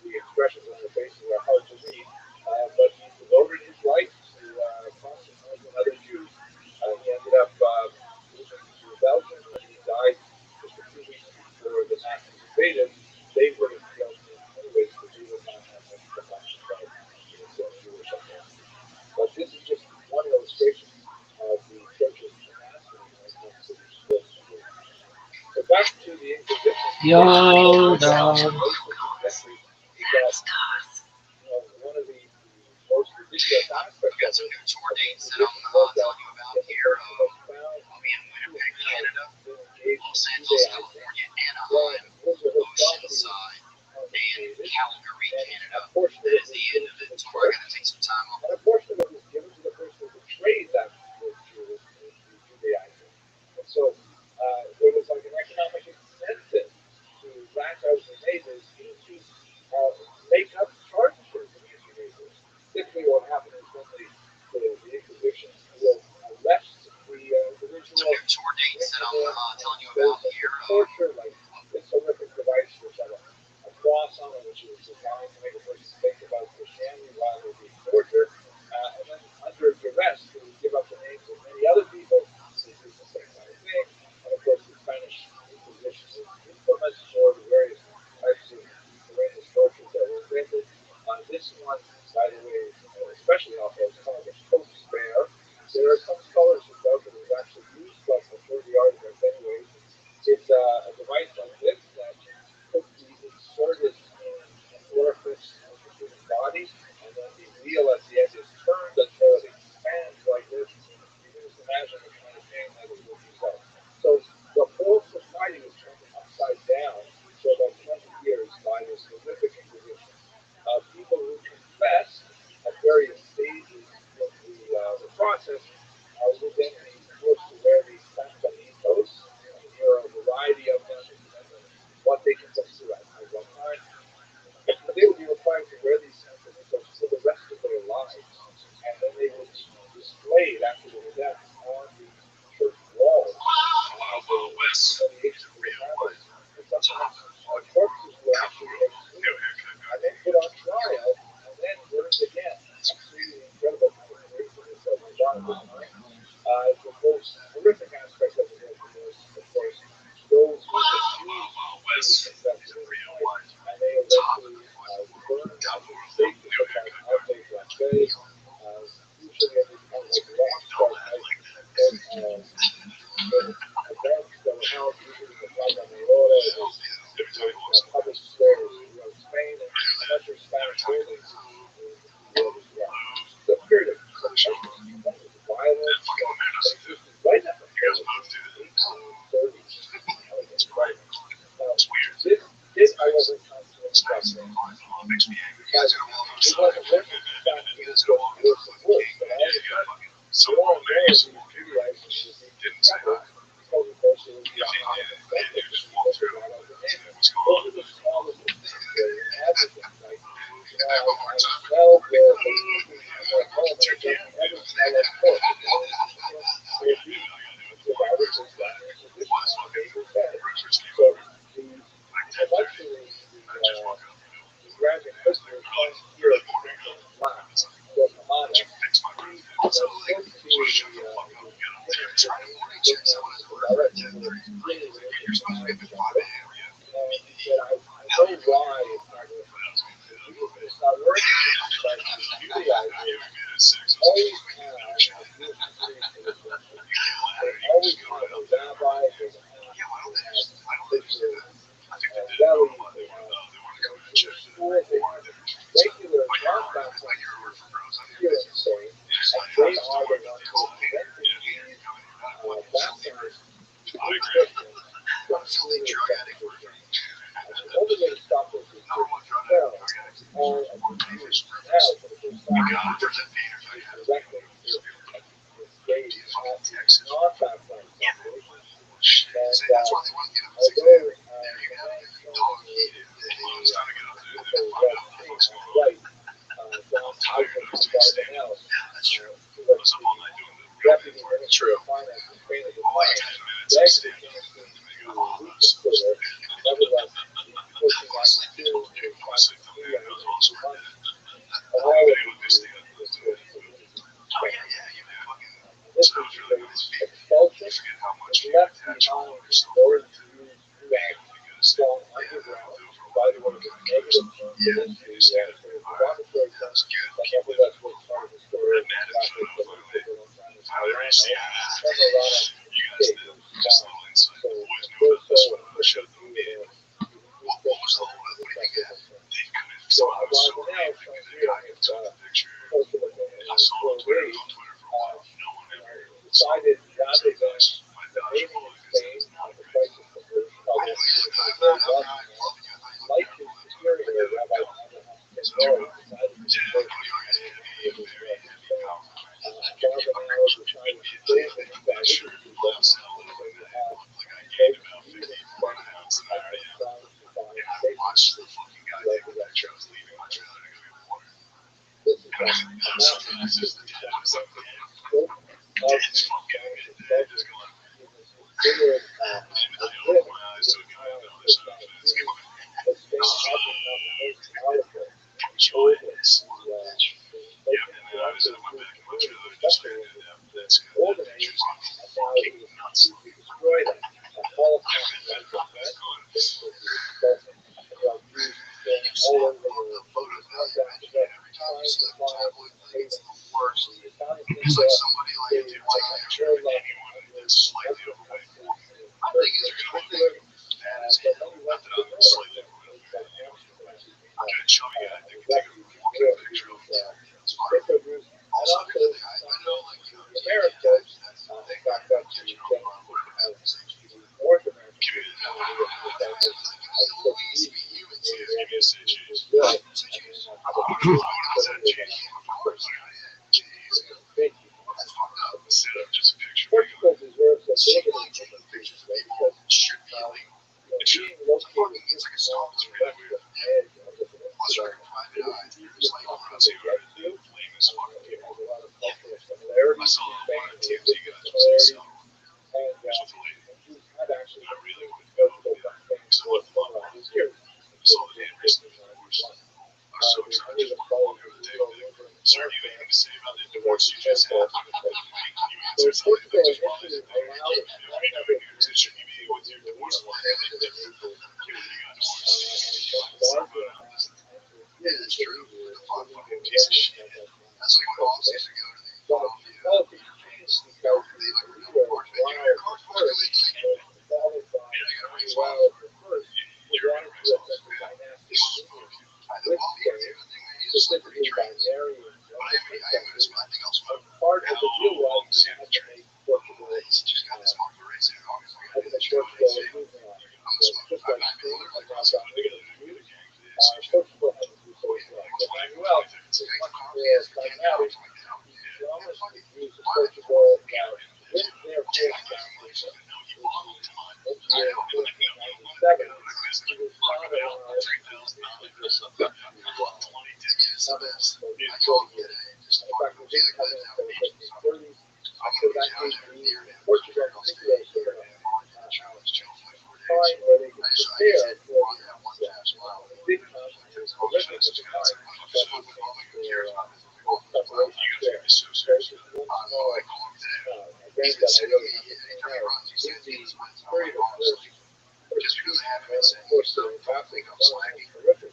Speaker 1: The expressions on their faces are hard to read, but he devoted his life to constant other Jews. He ended up moving to Belgium, and he died just a few weeks before the Nazis invaded. They would have killed him anyways, because he would not have much about he was Jewish up there. But this is just one illustration of the church's tenacity when it comes to these sports. But back to the Inquisition.
Speaker 5: Yo, dog.
Speaker 1: One of the most ridiculous aspects
Speaker 3: I've got some new tour dates that I'm telling you about here. I'll be in Winnipeg, Canada, Los Angeles, California, Anaheim, Oceanside, and Calgary, Canada. And at the end of the tour, I got to take some time off.
Speaker 1: And a portion of it was given to the person who betrayed that Judaizing. And so there was like an economic incentive to rack out the neighbors to make up charges against the neighbors. Typically what happened is when the Inquisition will arrest the original
Speaker 3: Some new tour dates that I'm telling you about here.
Speaker 1: torture, like this horrific device which had a cross on it, which was designed to make a person think about Christianity while they were being tortured. And then under duress, they would give up the names of many other people. This is the same kind of thing. And of course, the Spanish Inquisition was infamous for the various types of horrendous tortures that were invented. This one, by the way, especially also is called the Pope's Bear. There are some scholars who doubt that it was actually used, but majority arguments anyways. It's a device like this that could be inserted in an orifice of the human body, and then the wheel at the end is turned until it expands like this. You can just imagine the kind of pain that it would result. So the whole society was turned upside down for about 20 years by this horrific Inquisition. People who confessed at various stages of the process would then be forced to wear these santanitos. There are a variety of them, depending on what they confess to at one time. But they would be required to wear these santanitos for the rest of their lives. And then they would be displayed after their death on the church walls as a humiliation to the families. And sometimes corpses were actually exhumed and then put on trial and then burned again. Absolutely incredible kind of craziness that went on at the time. The most horrific aspect of it was, of course, those who refused to confess to their crime, and they eventually burned at the stake, such as Ave Blanche. Usually it was kind of like Rothschild'S events that were held usually in the Plaza Mayor, public squares throughout Spain, and much of Spanish buildings in the world as well. The period of violence right up until the 1830s. Right. Now, this, however, comes to an adjustment. Because it wasn't working, in fact, it was getting worse and worse, but all of a sudden, more and more of these Judaizers were being discovered, because of course it was the opposite of the people who got out the name. Those are the smallest of things, the advocates, like, I smell the baby in their home, and it doesn't ever smell like pork. They're beef survivors of that Inquisition, and they were dead. So eventually, the Grand Inquisitor comes here at the black, Guatemala. He was sent to the and he said, I know why it's not working. The reason it's not working is that the Judaizers always have a Jewish experience with them. They always have a rabbi, there's a imam, they have literary belly, they have Jewish school, they have regular non-baptized here in Spain, and they are the ones who prevented these baptized Christians from truly accepting Christianity. The only way to stop this is to expel all of the Jews now for the first time directly engaged at non-baptized populations. And although the man shown right, John
Speaker 7: all your nights doing stand-up. Yeah, that's true. I was up all night doing the real big part.
Speaker 3: True.
Speaker 7: Oh, like 10 minutes of stand-up. And then I got all those. I fall asleep before I fall asleep till noon. It was awesome. I've been able to do stand-up. Oh, yeah, you fucking. So it was really nice. You forget how much you attach all of yourself to it. Because I do it for a while. You want to kind of keep yourself. Yeah. You stand up. All right. That's good. Keep living. And Matt and Photo finally reached the you guys did. Just a little insight. The boys knew about this one. I showed them in. What was the whole what did you get? They couldn't. So I was so angry that the guy who took the picture. I saw it on Twitter. It was on Twitter for a while. No one ever decided rather than my dodge ball because it was not a great. I'm loving you. Like his superior, Rabbi. It's very. Yeah, Cody Argus is heavy, very heavy power. I'm not sure if I'll sell a little bit. Like I gained about 54 pounds and I already am. And I watched the fucking goddamn picture. I was leaving my trailer to go get water. And I'm surprised there's the dad. I was like, man, dad's fucking good. Dad just going. And I opened my eyes to a guy on the other side of the fence going, enjoy this little bitch. Yeah, and then I was at my back in my trailer just staring at that school. That picture's fucking nuts. You see all the photos now you mentioned it every time you see like a tabloid thing, it's the worst. It's like somebody like a teenager or anyone that's slightly overweight. My thing is you're gonna look fat as hell. Not that I'm slightly overweight. I'm gonna show you. I think take a more good picture of that. It's fine. Also, here's the thing. I know, like, you know, TV guys, that's the thing. Get your own car, whatever happens. North American community. Louise, humans here. Give me a say cheese. I would have said cheese before. Cheese. That's fucked up. Instead of just a picture. She really taking pictures of people should be illegal. It should. It's like a stalk. It's really weird. Plus, you're going to find it out. It's like one of those famous fucking people. I saw one of the TMZ guys was in Seattle. It was with a lady. I really wanted to go because I left love. I saw the damn recently divorced. I was so excited just to walk over the table. Sir, do you have anything to say about the divorce you just had? Can you answer something that just bothers you? What are you doing here? Should you be with your divorce lawyer? You got divorced. Yeah, that's true. The fucking piece of shit. That's like when Boss used to go to the Philadelphia fans. They like were doing party. Man, your car's fucking legally. Man, I gotta raise wild first. You're gonna raise wild. I know all the other thing that he's a slippery train. But I think I'll smoke. How long does he have to train? He's just got this market race in August. I gotta go to the thing. I'm gonna smoke. I've been literally crossing together to do the gang for this. He's been sitting anytime he runs, he sends me these ones. I'm like, honestly, just because I haven't been saying he's so think I'm slacking. I'm gonna be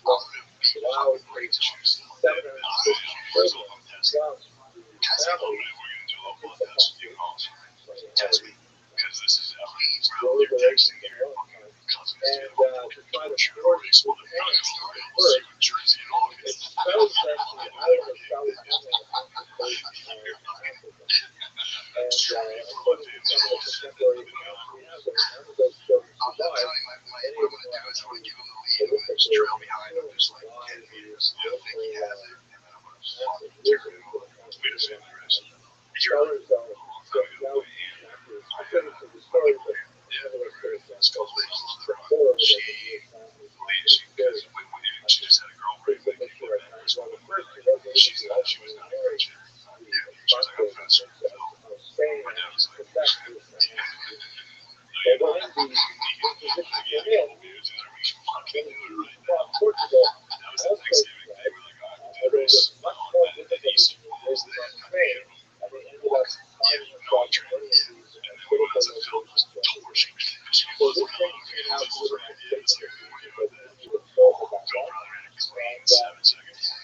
Speaker 7: fucking great to choose. First of all, I'm testing. Test me. We're gonna do a little blood test. You can also test me because this is please, bro. You're texting your fucking cousins to try to share a race with a guy who's in Jersey and all of it. I'm not telling my plan. What I'm going to do is I'm going to give him the lead. I'm going to just trail behind him, just like 10 meters. He'll think he has it. And then I'm going to fucking tear him over. We just have the rest. Did you really? A long time ago. I had a plan. Yeah, whatever. It's called Lady Mother. She just had a girlfriend that came up and was one of them. She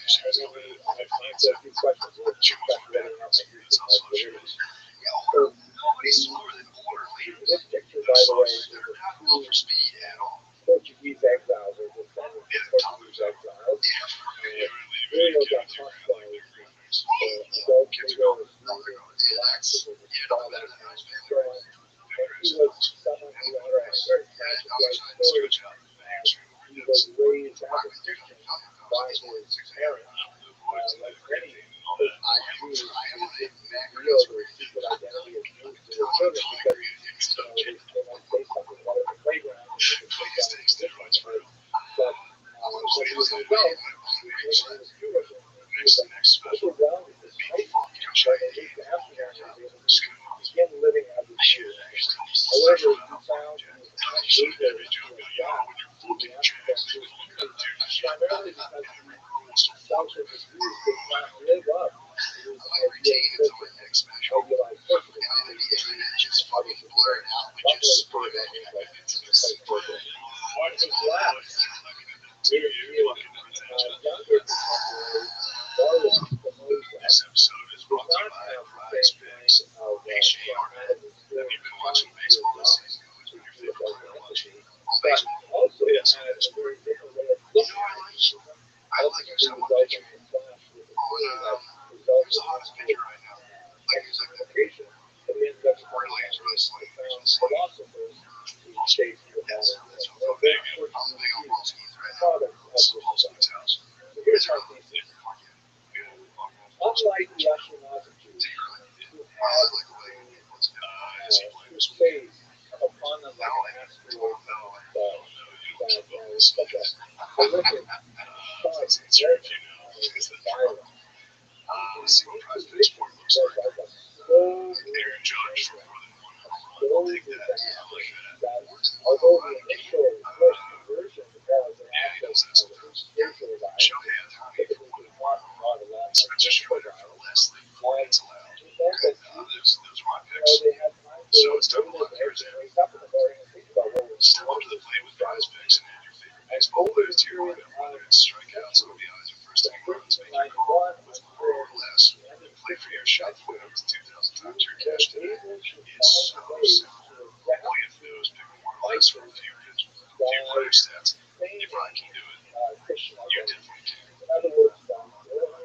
Speaker 1: a few questions. We'll check that out.
Speaker 7: It's also a shame.
Speaker 1: So,
Speaker 7: Nobody's slower than border leaders.
Speaker 1: this picture, by the way,
Speaker 7: They're not built for speed at all.
Speaker 1: Portuguese exiles or descendants of Portuguese exiles. Really got hospitalized. Adult Negro was losing relaxed with his father and so on. And he was someone who had a very tragic life story. He was raised as a Christian by his parents. Like many Jews, he real their secret identity as Jews to their children because they might say something about it in the playground and they could take down the difference. But when he was an adult, when he was Jewish, he was overwhelmed with this faith. But at least after that, he was able to begin living as a Jew. However, he found he was not able to adapt to the African community, primarily because he felt that the Jews did not live up to his ideal person, idealized person.
Speaker 7: Just fucking blurred out, but just put that in like
Speaker 1: On his left is his younger contemporary, Barley the Moses.
Speaker 7: this episode is
Speaker 1: Does
Speaker 7: brought to
Speaker 1: not
Speaker 7: you by
Speaker 1: have the
Speaker 7: Prize
Speaker 1: same
Speaker 7: Picks.
Speaker 1: kind of traumatic
Speaker 7: Have you
Speaker 1: experience
Speaker 7: been watching baseball this season? Who's been your favorite player watching?
Speaker 1: but also
Speaker 7: Yes.
Speaker 1: has a very different way of looking at it.
Speaker 7: I like
Speaker 1: The
Speaker 7: there's that one
Speaker 1: results
Speaker 7: pitcher.
Speaker 1: in the class with the
Speaker 7: Oh,
Speaker 1: team that
Speaker 7: who's
Speaker 1: results
Speaker 7: the hottest pitcher right now? Like, he's like the
Speaker 1: education, but he ends up
Speaker 7: really is really
Speaker 1: becoming
Speaker 7: slick.
Speaker 1: a philosophers who chase the
Speaker 7: Yes,
Speaker 1: modern
Speaker 7: that's
Speaker 1: world.
Speaker 7: what I'm big. I'm big on Paul Smith right now.
Speaker 1: Product of
Speaker 7: It's
Speaker 1: this
Speaker 7: Paul Smith's house.
Speaker 1: So here's our thesis. Unlike the Ashkenazi Jews, who had this phase upon them like an asteroid that was such a horrific thought, violence.
Speaker 7: See what Prize Picks sport looks like. Aaron Judge for more than one. I'll take that. Yeah, I like that.
Speaker 1: Although the initial first conversion was an act of spiritual violence,
Speaker 7: Shohei Ohtani
Speaker 1: typically
Speaker 7: for
Speaker 1: does not involve a lot of
Speaker 7: Spencer
Speaker 1: physical
Speaker 7: Strider for
Speaker 1: violence.
Speaker 7: Leslie for It's Allowed.
Speaker 1: He said that
Speaker 7: Those are my picks.
Speaker 1: they had time to
Speaker 7: So it's time to
Speaker 1: go to
Speaker 7: look
Speaker 1: bed
Speaker 7: Thursday.
Speaker 1: and wake up in the morning and think about what was
Speaker 7: Step up to the plate with Prize Picks and add your favorite baseball players to your lineup, whether it's strikeouts, OBIs, or first inning runs. Make your call with more or less. Play for your shot for up to 2,000 times your cash today. It's so simple. All you have to do is pick more or less from a few player stats. You probably can do it. You definitely can.
Speaker 1: in other words, they were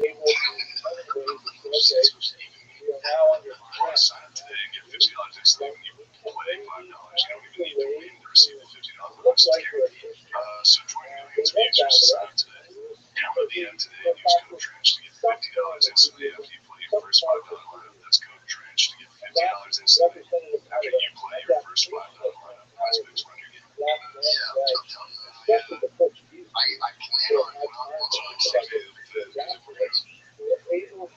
Speaker 1: able to find ways to say, okay, we are now under threat.
Speaker 7: Sign up today and get $50 instantly when you play $5. You don't even need to win to receive the $50 bonus. It's guaranteed. So join millions of users to sign up today. Download the app today and use code TRANCH to get $50 instantly after you play your first $5 lineup. That's code TRANCH to get $50 instantly after you play your first $5 lineup. Prize Picks run your game.
Speaker 1: Especially the Portuguese.
Speaker 7: I plan on going on once or twice a day.
Speaker 1: We're able to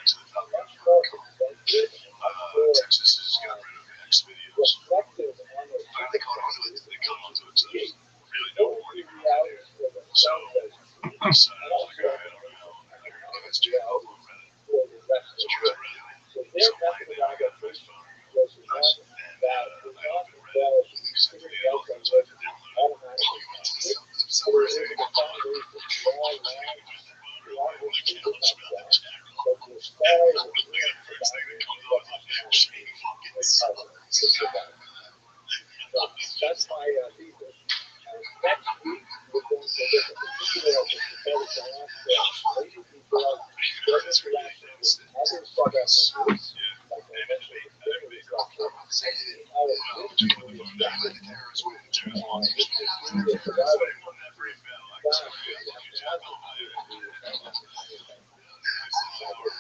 Speaker 7: Into the top
Speaker 1: much more expensive,
Speaker 7: Texas has got rid of X videos.
Speaker 1: reflective on those
Speaker 7: Finally caught on to it. They caught on to it. So there's really no warning around
Speaker 1: reality
Speaker 7: there.
Speaker 1: for the
Speaker 7: So
Speaker 1: that
Speaker 7: I decided, I was like, all right, I don't know. If it's Jay Alba on Reddit,
Speaker 1: for the rest of
Speaker 7: it's
Speaker 1: the
Speaker 7: Reddit.
Speaker 1: So their method of adaptation was one that did not involve figuring out that would automatically happen. So we're able to find ways to draw lines along which people have that, but the style of the that's my thesis. Next week, we're going to look at particular of the prophetic diaspora, lazy people, their interaction with other sub-ethnic groups, like I mentioned, the family structure, and how it eventually is affected the survival class of the Ashkenazi.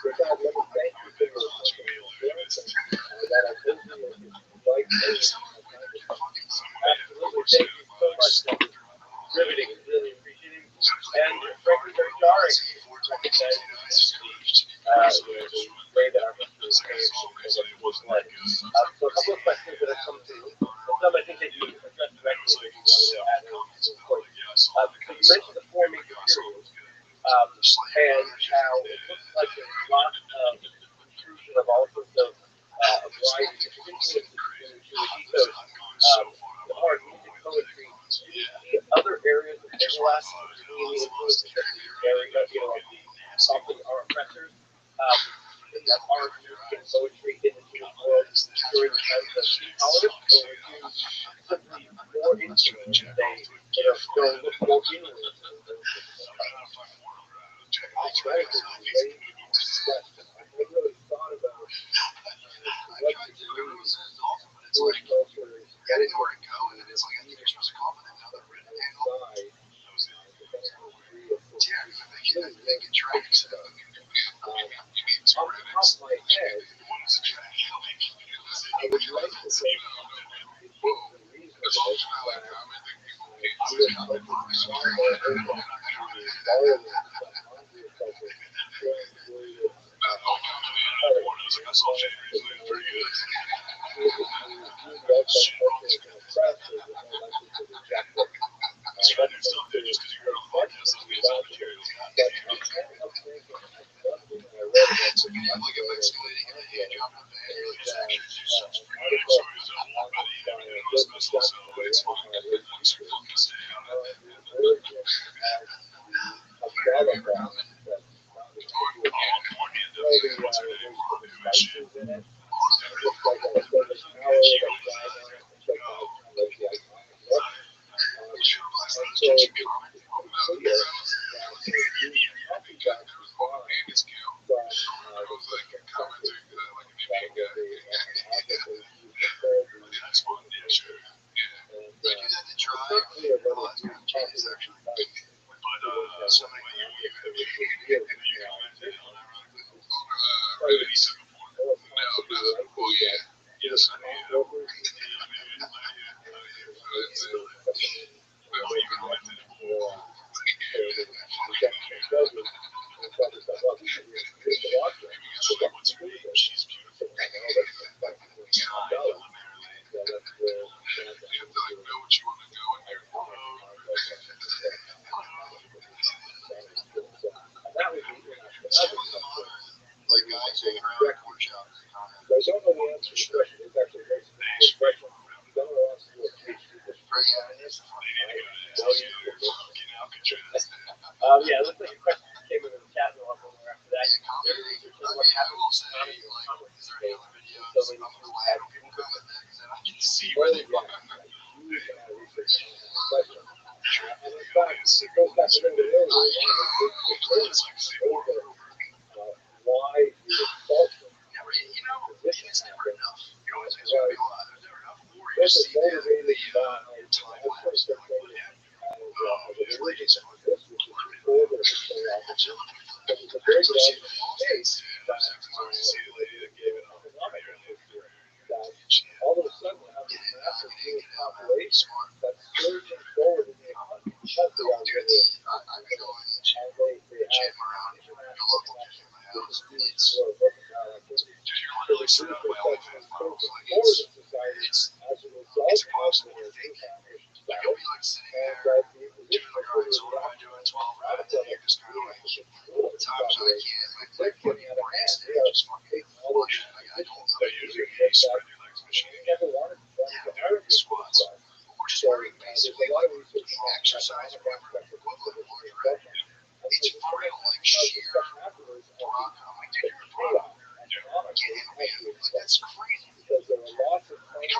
Speaker 1: With that, let me thank you for your experience and that I told you if you'd like to absolutely thank you so much.
Speaker 2: Riveting, really appreciating, and frankly very jarring. Recognizing the way that our history is changed and what it was like. So a couple of questions that have come through. Some I think that you addressed directly if you wanted to add in at this point. So you mentioned the four major periods, and how it looks like there's lots of intrusion of all sorts of varieties of influences into the ethos, the art, music, poetry, see other areas of overlap between the influences of the area, like the something our oppressors, that are using poetry in the Jewish world during times of intolerance, or do simply more influence they go look more inward?
Speaker 6: That's right. It's a great question. I really thought about what degrees Jewish culture is getting where it go, and then it's like I think you're supposed to call it another written handle. Depending on the degree of really making tracks. Off the top of my head, I would like to say it's reasonable that Jewish culture is far more open to borrowing from non-Jewish culture during the period of
Speaker 2: Yeah, it looks like a question came in the chat a little bit after that. There is research on what happens to economy and commerce today. So many Jews have and in fact, it goes back to the earlier why the culture position happened. This is motivated by the religious this, which is before the official officer, but it's a very good case that all of a sudden we have this massive Jewish population that's surging forward in the economy because they are really and they have international students who are working out activities. So the Jewish perception is surging forward in society as a result of their Jewish foundation status, and that the position of the they're getting out of hand. They are taking all of these positions that you never wanted to run the Arab squads. So there's a lot of research on exercise aspect of government. It's for real, like sheer afterwards of the payoff economic that's crazy because there are lots of plans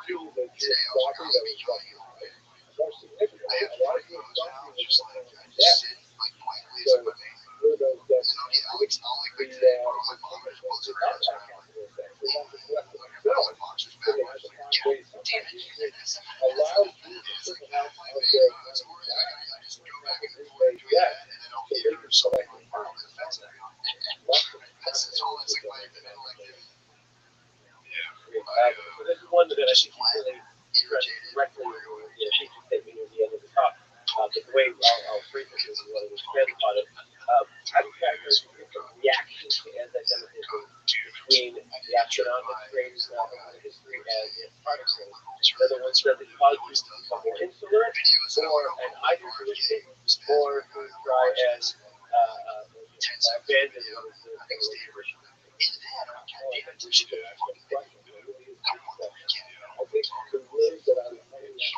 Speaker 2: to the Jewish squadron that was running away. More significant, a lot of Jewish squadron was running debt. So through those debts, it's not like the establishment did not have capital debt. They want to collect them themselves. So they had to find ways to allow Jews a certain amount of their repay debt so they could collect the funds. So this is one that I think really addressed directly in the teaching statement at the end of the talk. The way I'll phrase it is what I was read about it. How do you characterize the different reactions to anti-Semitism between the economic trends of history and the product trends? In other words, does it cause you to become more insular, or an either solution, or to try and abandon what is the situation? I think the word that I would use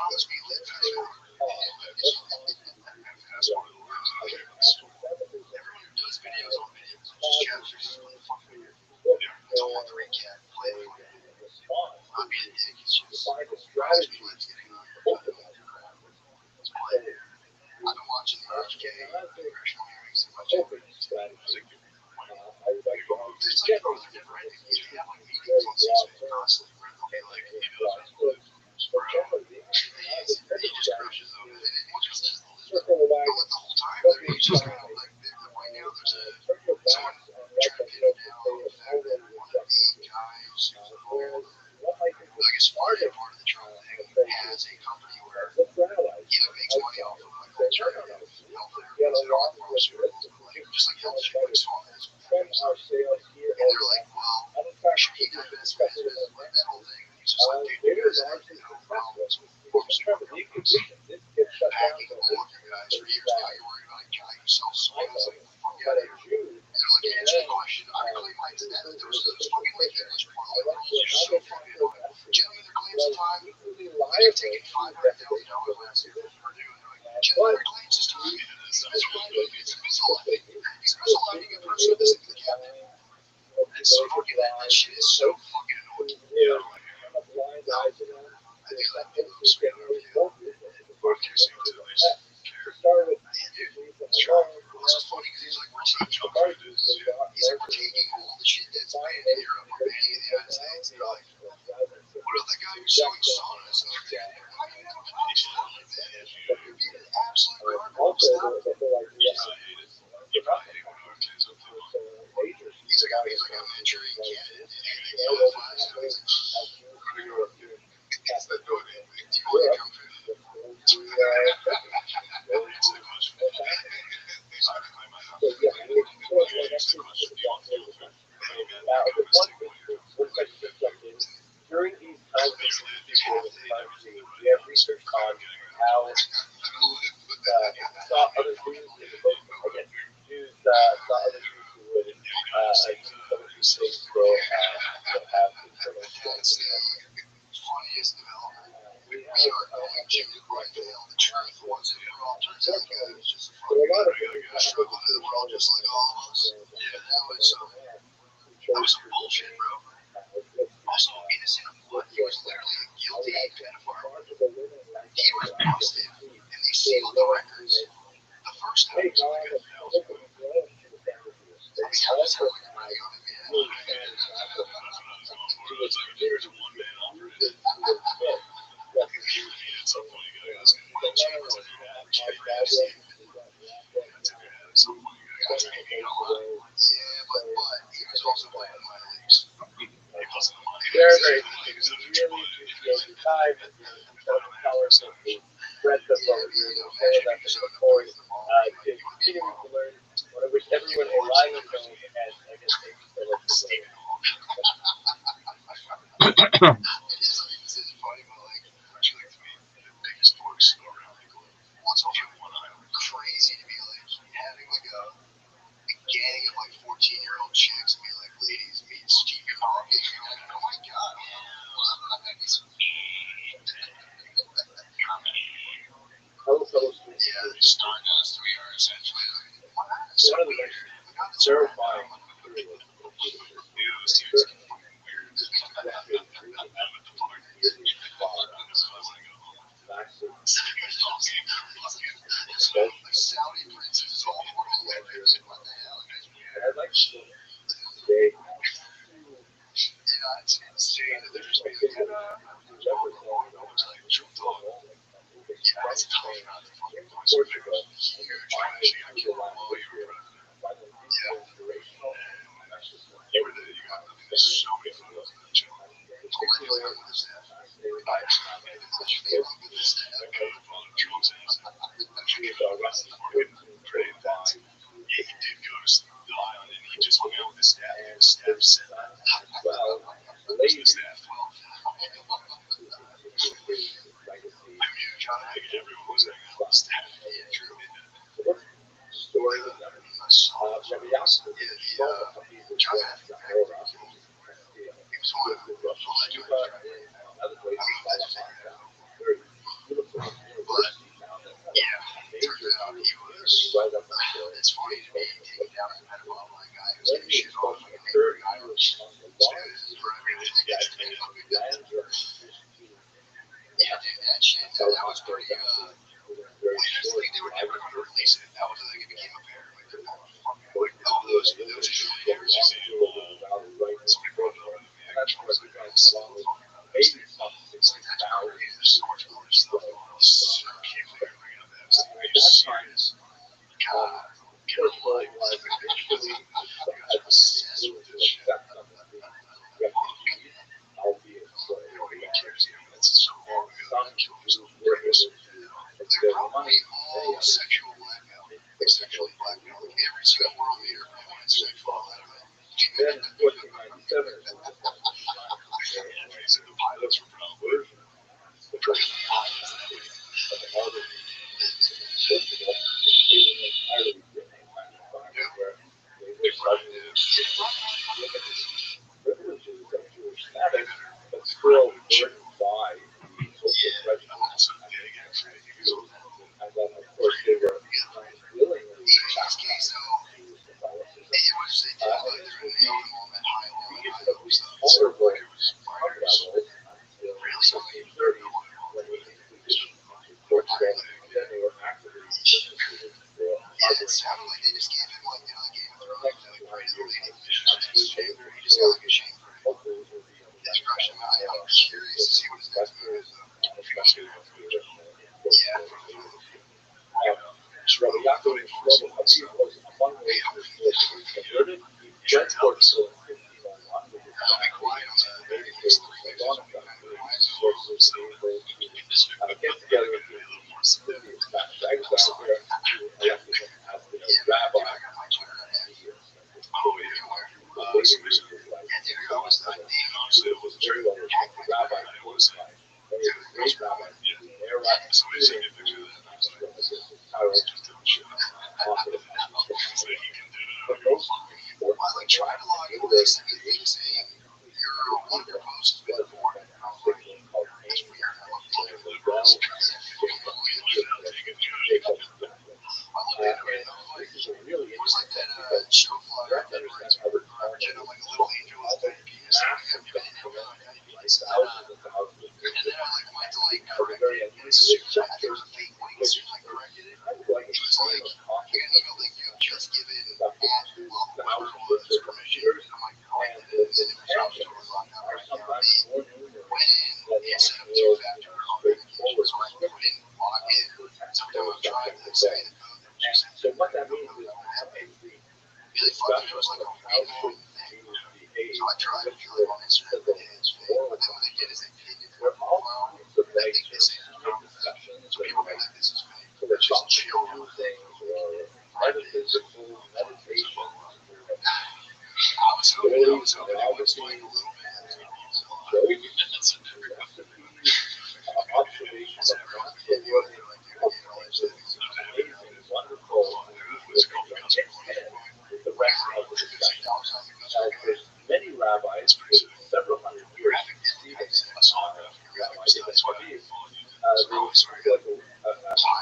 Speaker 3: like right now there's someone trying to pin it down on the fact that one of the guys who's involved, I guess part of the drug thing has a company where either makes money off of like alternative health therapies that aren't pharmaceuticals, but like just like health shit, like supplements and things. And they're like, well, should he divest that whole thing? And he's just like, dude, you guys have problems with pharmaceutical companies packing all of you guys for years. Now you're worried about a guy who sells supplements. Like, fuck out of here. And they're like, answer the question. I claim my that those fucking like English parlor girls are so fucking annoying. Gentlemen, their claims of time. Like, I've taken $500,000 last year from Purdue, and they're like, gentlemen, their claims this time. It's misaligned. A person with this thing to the cabinet. It's so fucking that shit is so fucking annoying. Yeah. I think that was great. Fuck you, seem to at least care. Yeah, dude. It's true. It's just funny because he's like, we're taking we're taking all the shit that's banned in Europe, we're banning in the United States. And you're like, what about the guy who's selling saunas over there? How do you have a connection like that? You're being an absolute garbage. Stop it.
Speaker 7: You probably hate when our kids up there.
Speaker 3: He's like a Manchurian candidate. Anything qualifies. It's the door. Do you want to come through?
Speaker 7: It's a question. I claim my house. It's the question. Do you want to deal with it?
Speaker 2: During these times of controversy, we have research on how saw other Jews in the book. Again, Jews saw other Jews who would use some of these things to have internal
Speaker 3: That's the funniest development. We are going to unveil the truth once and for all. Turns out guy was just a fucking struggling through the world just like all of us. Yeah, that was some bullshit, bro. Also, innocent of what? He was literally a guilty pedophile. He was busted, and they sealed the records. The first time was like a thousand. I mean, how does that look money on him, man?
Speaker 7: It's like, here's a one-man operative. At some point, you gotta ask him, what else you want to do? At some point, you gotta ask him,
Speaker 3: Yeah, but he was also playing in my leagues.
Speaker 7: he wasn't money.
Speaker 2: Very, very interesting. We really appreciate your time and your powers of the breadth of what we're saying about the course. To continue to learn, I wish everyone a lively film, and I guess thank you so much for listening.
Speaker 3: This is funny, but like,
Speaker 7: Would you like to meet the biggest dorks around the globe?
Speaker 3: well, it's also crazy to be like having like a gang of like 14-year-old chicks and be like, ladies, meet Stephen Hawking. And you're like, oh my god. Yeah, the Stardust, we are essentially like, so weird.
Speaker 2: Terrifying.
Speaker 7: Yeah, those dudes can be weird. I'm at the party. So I want to go home.
Speaker 3: Like Saudi princes all over the world. What the hell?
Speaker 2: I'd like to today.
Speaker 3: Yeah, it's insane that they're just being like, yeah, it's tough not to fucking voice a huge tragedy. I killed them while you were president. Yeah.
Speaker 7: You were there, you got so many photos of that show.
Speaker 3: Totally understand. I actually understand.
Speaker 7: I got the photo of Trump's ass. Pretty that. Yeah, he did go to the island and he just hung out with his staff. And his staff said,
Speaker 2: Well,
Speaker 7: who's the staff?
Speaker 3: I mean, John,
Speaker 7: Everyone was hanging out with the staff.
Speaker 3: yeah, true.
Speaker 2: story.
Speaker 3: Rabbi, yeah, John Matthew, he was one of the legends, right? I mean, let's figure it out. But, yeah, turns out he was, it's funny to me, taking down a pedophile like guy who's getting shit off like a neighboring Irish students for everything that gets to me. Yeah, dude, that shit, that was pretty, honestly, they were never going to release it. That was like it became apparent. Like, they're not fucking, like, all those years.
Speaker 7: Somebody brought it up in the actual was like, it's so fucking
Speaker 2: Maybe
Speaker 3: It's like, that's crazy. There's so much more stuff going on. So, I can't believe we're going to have that. Are you serious? God. it sounded like they just gave him like the other Game of Thrones, like crazy lady fish chamber. He just got like a chamber. Just crush him out. I'm curious to see what his next move is though. Yeah,
Speaker 1: Rabbi Yaakov and Shlomo Habib was among those who were converted. Transport to 1501, which is
Speaker 3: I'll be quiet on that.
Speaker 1: maybe they long enough sources able to get together and do the expansion. I was down there elected him as the rabbi.
Speaker 3: Oh, yeah. So there's yeah, dude, I was like,
Speaker 1: Honestly, it was very well respected rabbi. It was a great rabbi. Their rabbi. So we see a picture of that. But most people,
Speaker 3: I like tried to log into this and it was saying one of your posts has been reported. And I was like, that's weird. I looked at it. I looked at it and I was like, it was like that show flyer that was like a little angel with a penis. And then I like went to like correct it and it's super bad. There was a fake link, so I corrected it. It was like, you can email link you have just given at Rothschild'S permission. And I'm like, oh, and it was Rothschild'S on that right now. They went in and set up two-factor authentication, so I couldn't log in. So every time I'm trying to say the code, they're just
Speaker 1: so what that means is
Speaker 3: really fucked. It was like a random thing. So I tried to kill it on Instagram, but it's fake. But then what they did is they pinned it to their profile. They think this is so people be like, this is fake.
Speaker 1: so that
Speaker 3: Just chill.
Speaker 1: things or metaphysical meditation.
Speaker 3: I was hoping it was like a little bit.
Speaker 1: Observations of amazing, wonderful, the rest of the discussion. Now, there's many rabbis, several hundred years, even rabbis,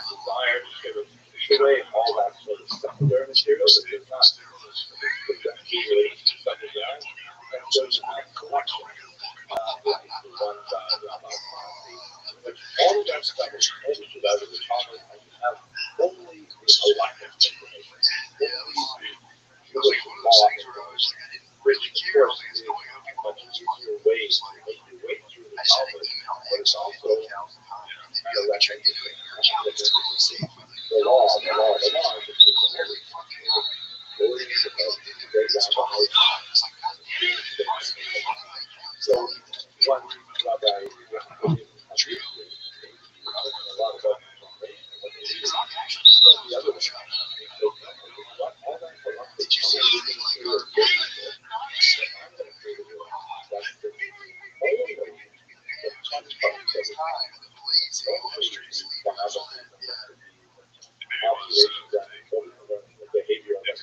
Speaker 1: desire to sort of put away all that sort of secondary material that does not really secondary. And so you have collection, one which all of that stuff is posted out of the Talmud, and you have only elective information. Only
Speaker 3: One of those things where I was like, I didn't really care. I was like, it's going up. People
Speaker 1: much easier way to make your way through the
Speaker 3: I just had
Speaker 1: Talmud,
Speaker 3: an email
Speaker 1: but it's also
Speaker 3: they'd be like, check into it. Your account is totally safe.
Speaker 1: the law, is just holy fucking law. Really, the great rabbi. So, one rabbi, a lot about the other
Speaker 3: Did you see anything
Speaker 1: behavior of that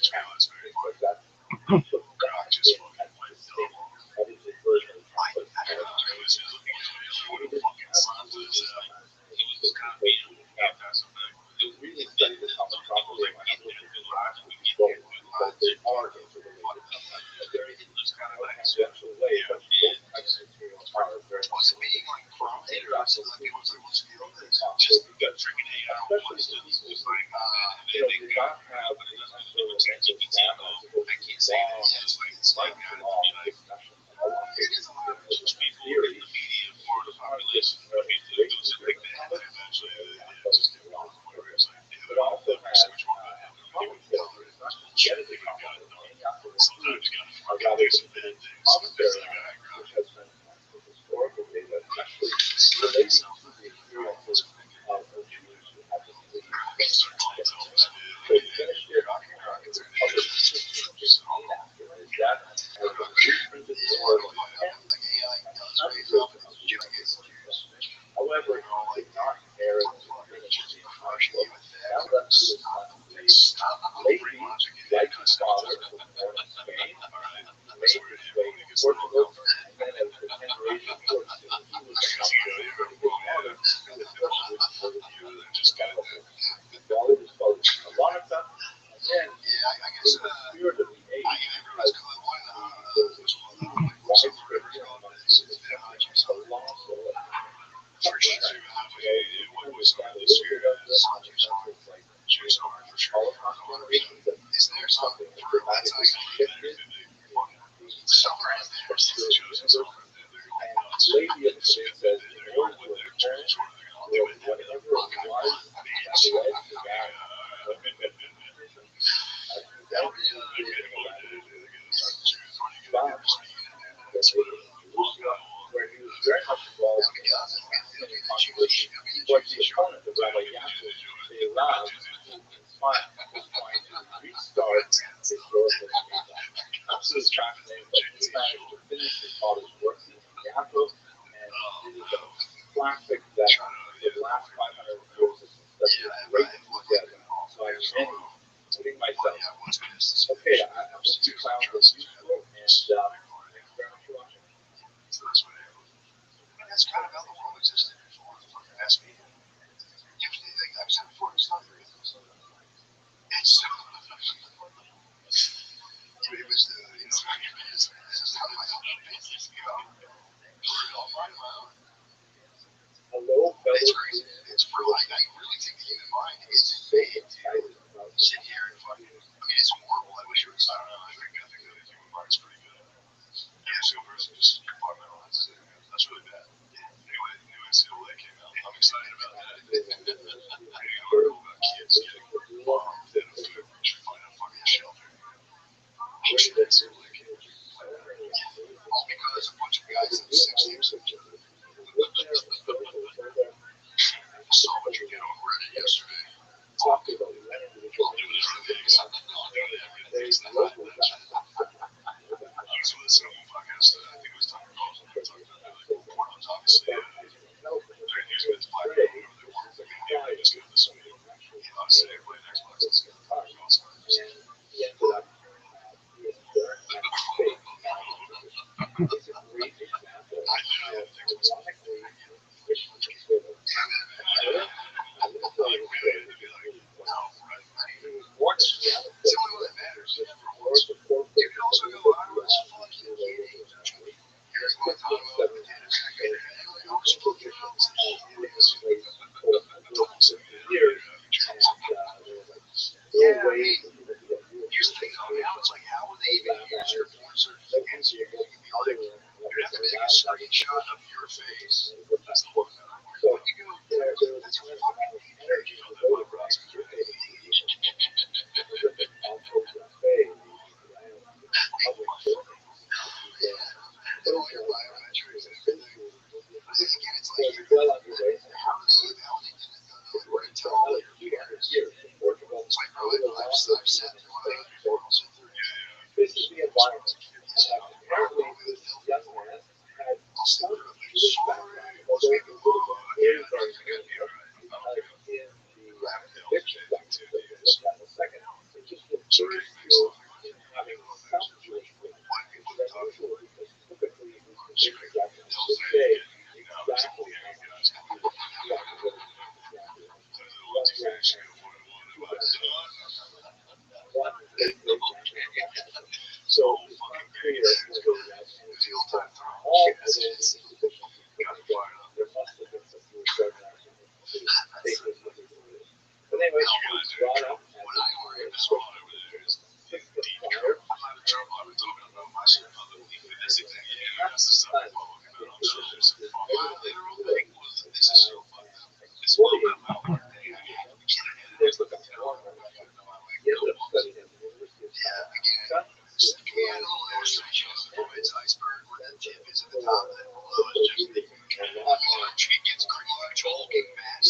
Speaker 3: was it being like prompted or was it like it was like what's the other just freaking hate out on this
Speaker 1: they did not have I can't say that.
Speaker 3: It's like
Speaker 1: discussion.
Speaker 3: it is a lot of
Speaker 1: Theory.
Speaker 3: the media for the population. I mean, it was like that, but eventually it just didn't go where it's like,
Speaker 1: But also
Speaker 3: which one would happen? They would know that it's not genetic. Sometimes you gotta do some bad things. There's like a
Speaker 1: which has been historical data, especially relating to the experiences of the Jews who had to flee. So you finish your public that has been reprinted more than 10 However, it did not merit now that to the lady, like his father, was born in Spain, made his way to Portugal,
Speaker 3: is there something for that's how you get it? Summer is there.
Speaker 1: And lady of the day says, in order to return whatever it was that led to that, where he was very much involved in the controversy, was the opponent of Rabbi Yaakov, the Rav, who was trying to restart historical Judaism. Absolutely fascinating, but he managed to finish his father's work, Yaakov, and this is a classic that for the last 500 years has been such a great enthusiasm by many, including myself. Okay, I hope you found this useful, and thank you very much for watching.
Speaker 3: That's kind of how the world existed before. Ask me. Usually, I've said before, it's not very. It's it was the this is how my business came out. I'll find them out.
Speaker 1: Hello, fellow
Speaker 3: It's crazy. It's for like I really think the human mind is fake. Sit here and fucking. I mean, it's horrible. I wish it was. I don't know. I think the human mind is pretty good. Yeah, so person just compartmentalizes it. That's really bad. Anyway, see how that came out. I'm excited about that. Reading an article about kids getting bombed in a food. We should find a fucking shelter. That's it. All because a bunch of guys have sex games with each other. I saw what you get on Reddit yesterday.
Speaker 1: talk about that individual.
Speaker 3: I'll do it every day. I'll do it every day. I was listening to a podcast. I think it was Tucker Carlson. They were talking about Portland's obviously they're using it to buy whatever they want. They just got this week. Obviously, they play Xbox. Let's get Tucker Carlson.
Speaker 1: He ended up being there at stake. It's a great example of ironically Christian conservative. I wouldn't tell you he was born in reality.
Speaker 3: It's the only one that matters. You can also go, I was fucking kidding. Here's what I thought about it. I was fucking
Speaker 1: years, and there was like no way.
Speaker 3: Here's the thing though, now it's like, how would they even use your porn certificates? You'd have to make a screenshot of your face. That's the one.
Speaker 1: So you go, that's fucking energy for voting rights. Well underway.
Speaker 3: How do they we're in town later.
Speaker 1: Years in Portugal.
Speaker 3: It's like, bro, I've said
Speaker 1: This is the environment. Apparently, this young man had some Jewish background, although it would have been very, very good because in the conviction documents that we'll look at in a second, it just refers to him having some Jewish background, which is unusual because typically the conviction documents would say exactly how much you have to go to so it's not clear whether that's energy from all of those positions. There must have been some Jewish background to take this what they believe. But anyway, he was brought up as a sixth fire. There's like a form of he ended up studying at the University of Wisconsin.
Speaker 3: It's iceberg where that tip is at the top and then below is just the tree gets creamy, bulking mass.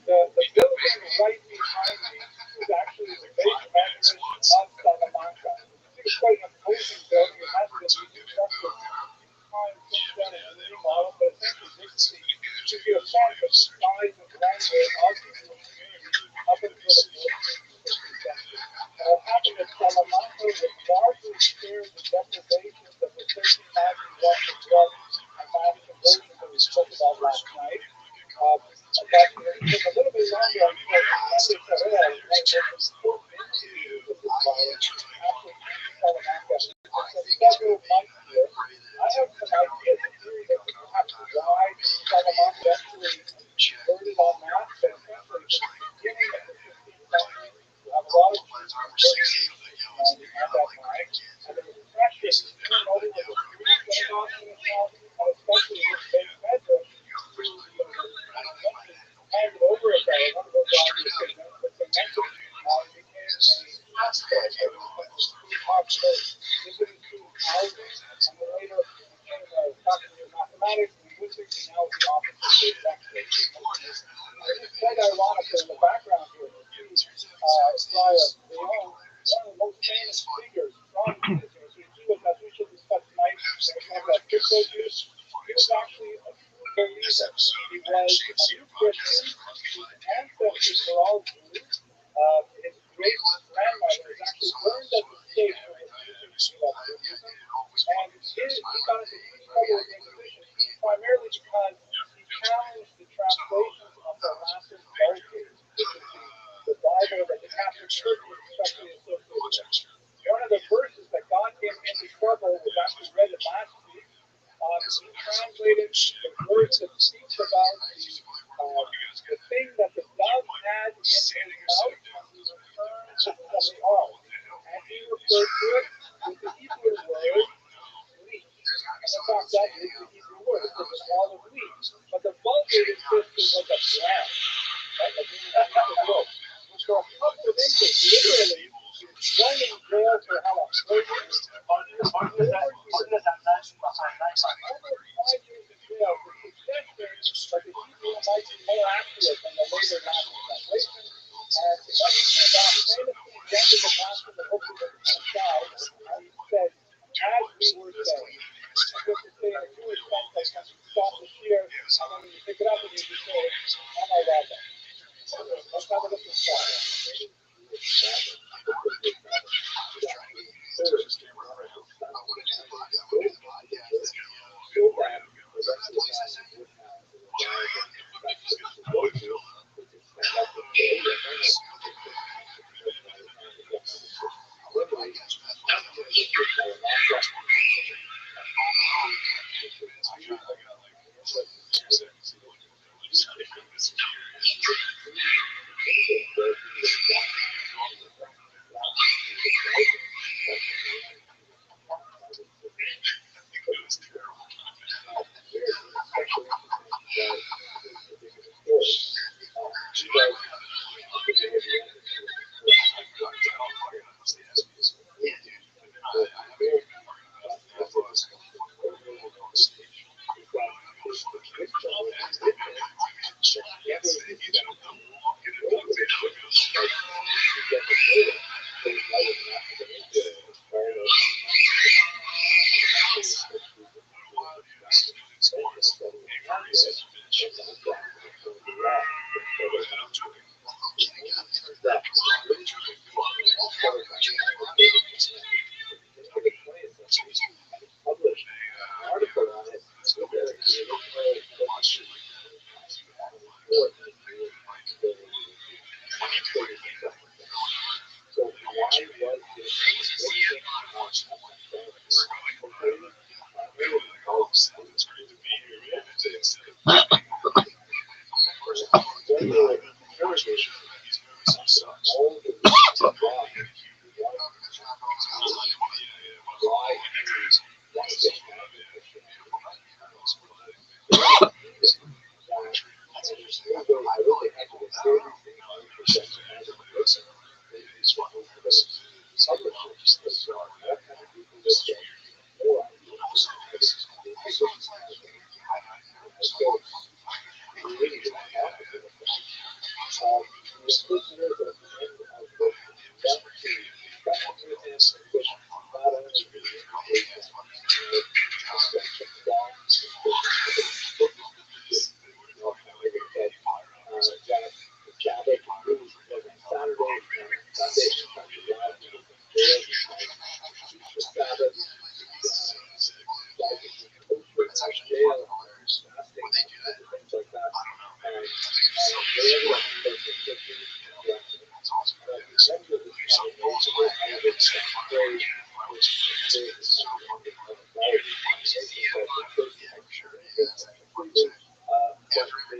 Speaker 6: The building right behind me is actually the base memory of Salamanca. It's quite an imposing building. It has been reconstructed time since then as a new model, but essentially this gives you a sense of the size and grandeur of the community up until the 14th century. What happened at Salamanca was largely spared the deprivations of the 13,000 Russian drugs and mass conversion that we spoke about last night.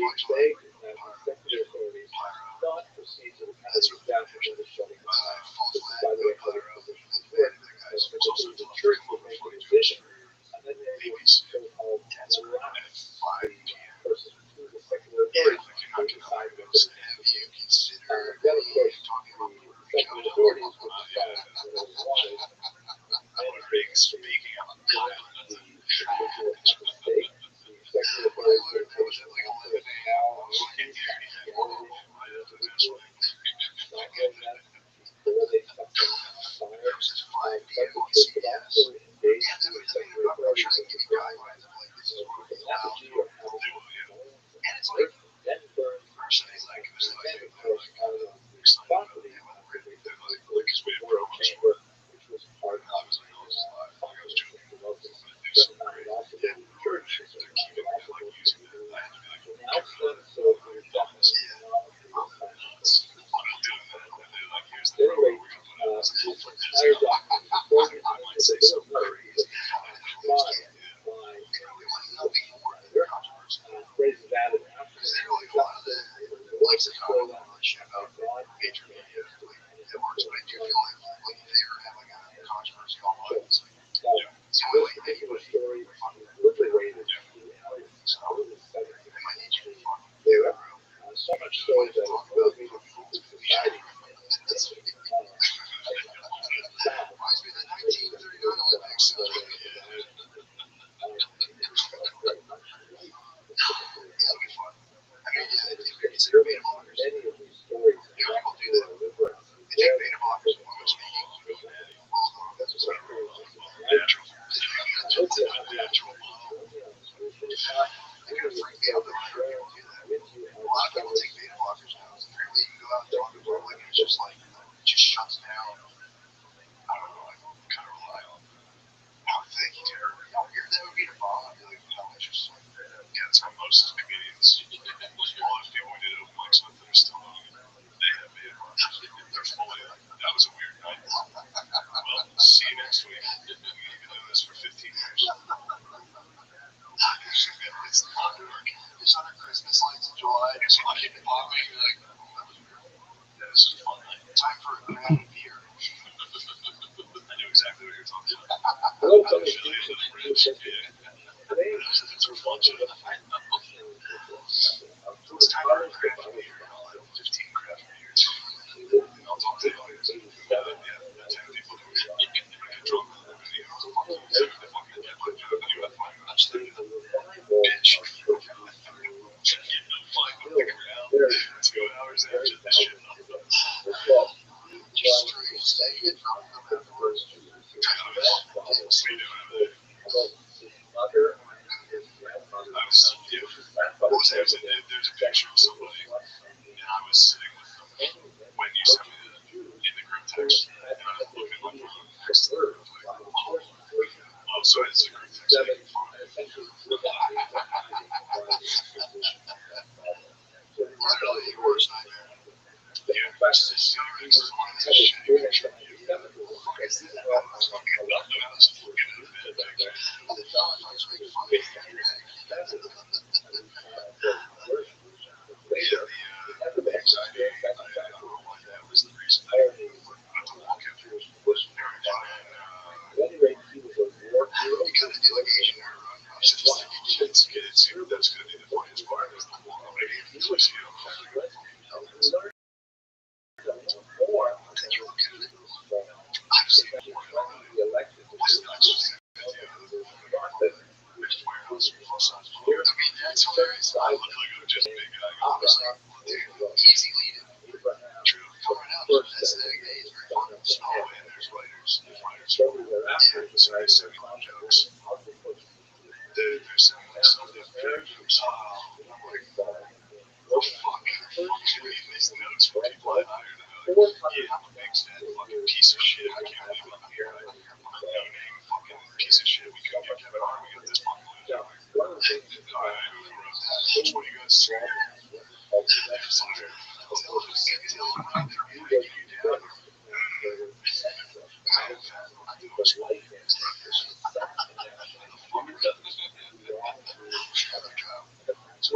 Speaker 1: authorities begged that the secular authorities not proceed to the kind of establishment of shutting it down. This is, by the way, how the position is written, that typically the church would make a decision, and then they would so-called harass the person through the secular authorities to decide what they're going to do. Then, of course, the secular authorities would decide what they wanted, and speaking of the individual had a stake. The secular authorities would occasionally put a cow on the not getting that before they set them on fire. But the church would also engage the secular authorities in the apogee of how and then burn and of course out of the property which was part of the church. Now, so anyway, entire document phrases added after particular story liberated so much so that it motivated society. Many of these stories
Speaker 7: just shuts down. I don't know, I kind of rely on thank you, Terry. You're never being a bomb. I'd be like, no, it's just like, yeah, that's how most comedians, all those people we did open mics with that are still on, they have been, they're fully like, that was a weird night. Well, see you next week. We've been doing this for 15 years. It's not work. It's under Christmas lights in July. It's fucking popping. You're like, that was a fun night. Time for a grand beer. I knew exactly what you were talking about. It's for fun. It's time for a craft beer. I'll have 15 craft beers. And I'll talk to the audience. Yeah, 10 people do it. I get drunk with the video. The fucking get my joke. You have my much there. Bitch. Get no flying up the ground. 2 hours after this shit. Just straight staying from them afterwards. There's a picture of somebody, and I was sitting with them when you sent me in the group text, and I was looking at my phone next to them. Oh, sorry, it's a group text. Literally, your worst nightmare. Yeah, that's just one of the shitty picture of you. That's going to be the funniest part. Piece of shit. I can't believe I'm here. I'm a no-name fucking piece of shit. We couldn't get Kevin Hart. We got this fucking loser. Which one of you guys say? So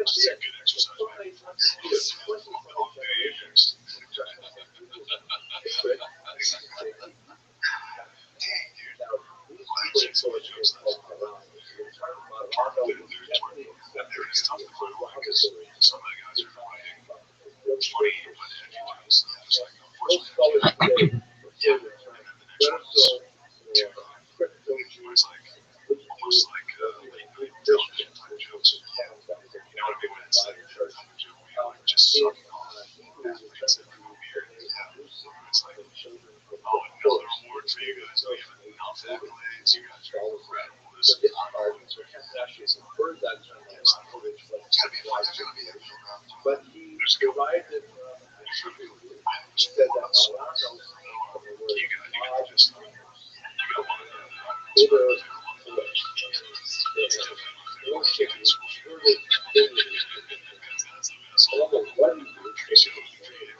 Speaker 7: Just a good exercise, man. Long day next. Dang, dude. Well, that's so much jokes left. It's tough to put away because some of the guys are writing funny but heavy jokes. Just like, unfortunately, yeah. And then the next one is too it's like almost like late night television type jokes. You know what I mean? When it's like a joke where you're like just sucking off athletes and beer. Yeah. It's like, oh, another award for you guys. We have enough accolades. You guys are incredible. This is incredible. It's gotta be fun. It's gotta be every round. There's a couple. You got just you got one of them. It's definitely kicking school. That's the best. Tracy will be creative.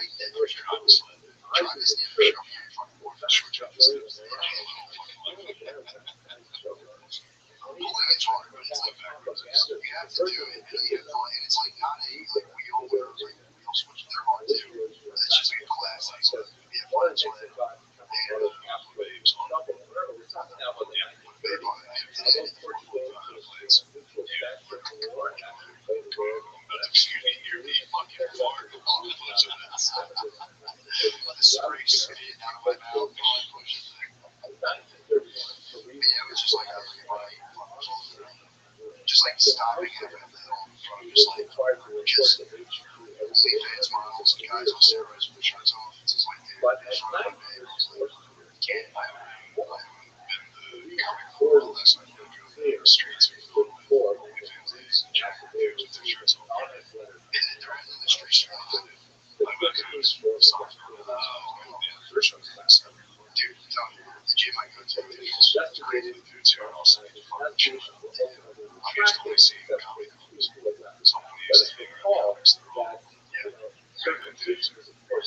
Speaker 3: height that you're trying to stand for sure. Fucking more for short jumps. Bowling is hard, but it's like backwards. You have to do it. And it's like not a wheel where wheel switch. They're hard too. It's just like a classic. So yeah, one is one. And waves on it. Wave on it. Today, excuse me, you're the fucking fart. The spray spit out of my mouth. Yeah, it was just like just like stopping at the hill in front of just complete fan smiles and guys on steroids with their shirts off. It's just like, dude, it's not my name. I was like, can't. I haven't been the comic book unless I go to the streets and go to the fans days and check the dudes with their shirts off. And they're in the streets. I went to soft first one class. Dude, the gym I go to is created with dudes who are also fucking shit. I'm used to only seeing comedy films. So I'm used to seeing comics. They're all, good dudes. Regular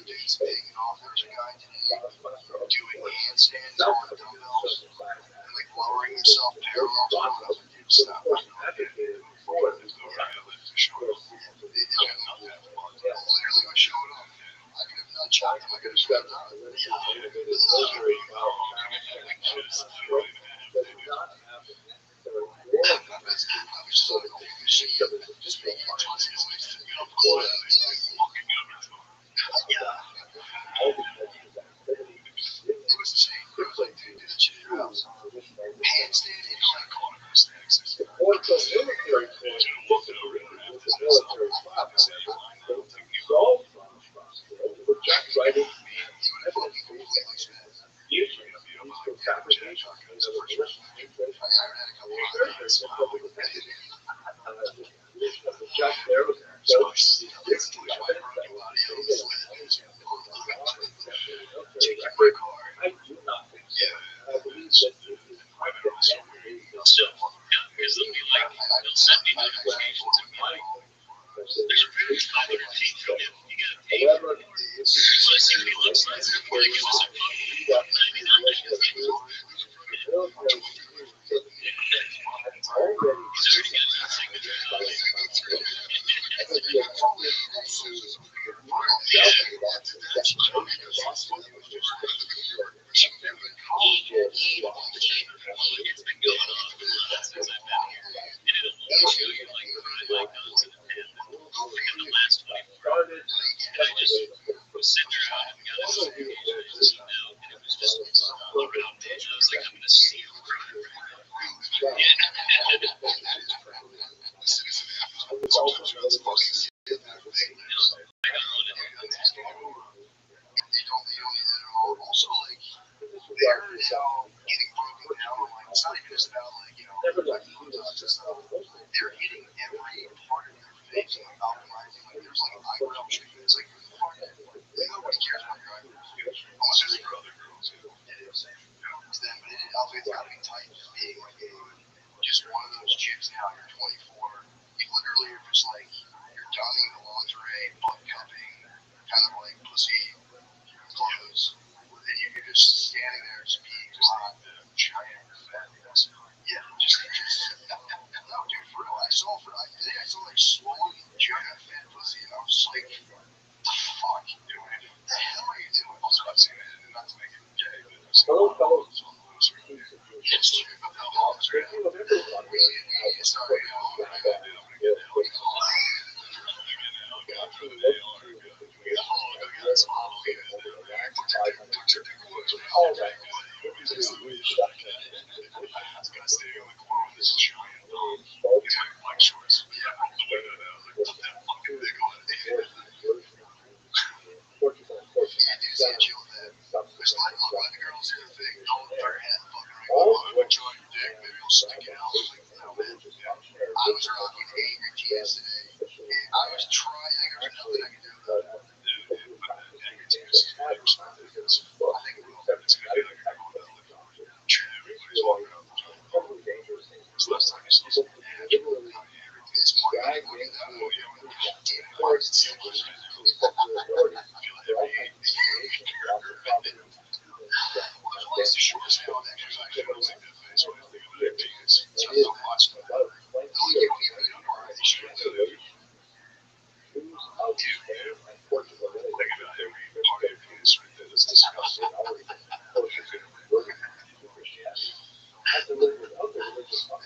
Speaker 3: dudes hanging off. There's a guy today doing handstands on the dumbbells and like lowering himself parallel to the other dude. Stop. Literally, I showed up. I could have not chopped him. I could have stepped out. Just making it it was the same. It was like, dude, do that shit at your house. Handstand and like corner snacks.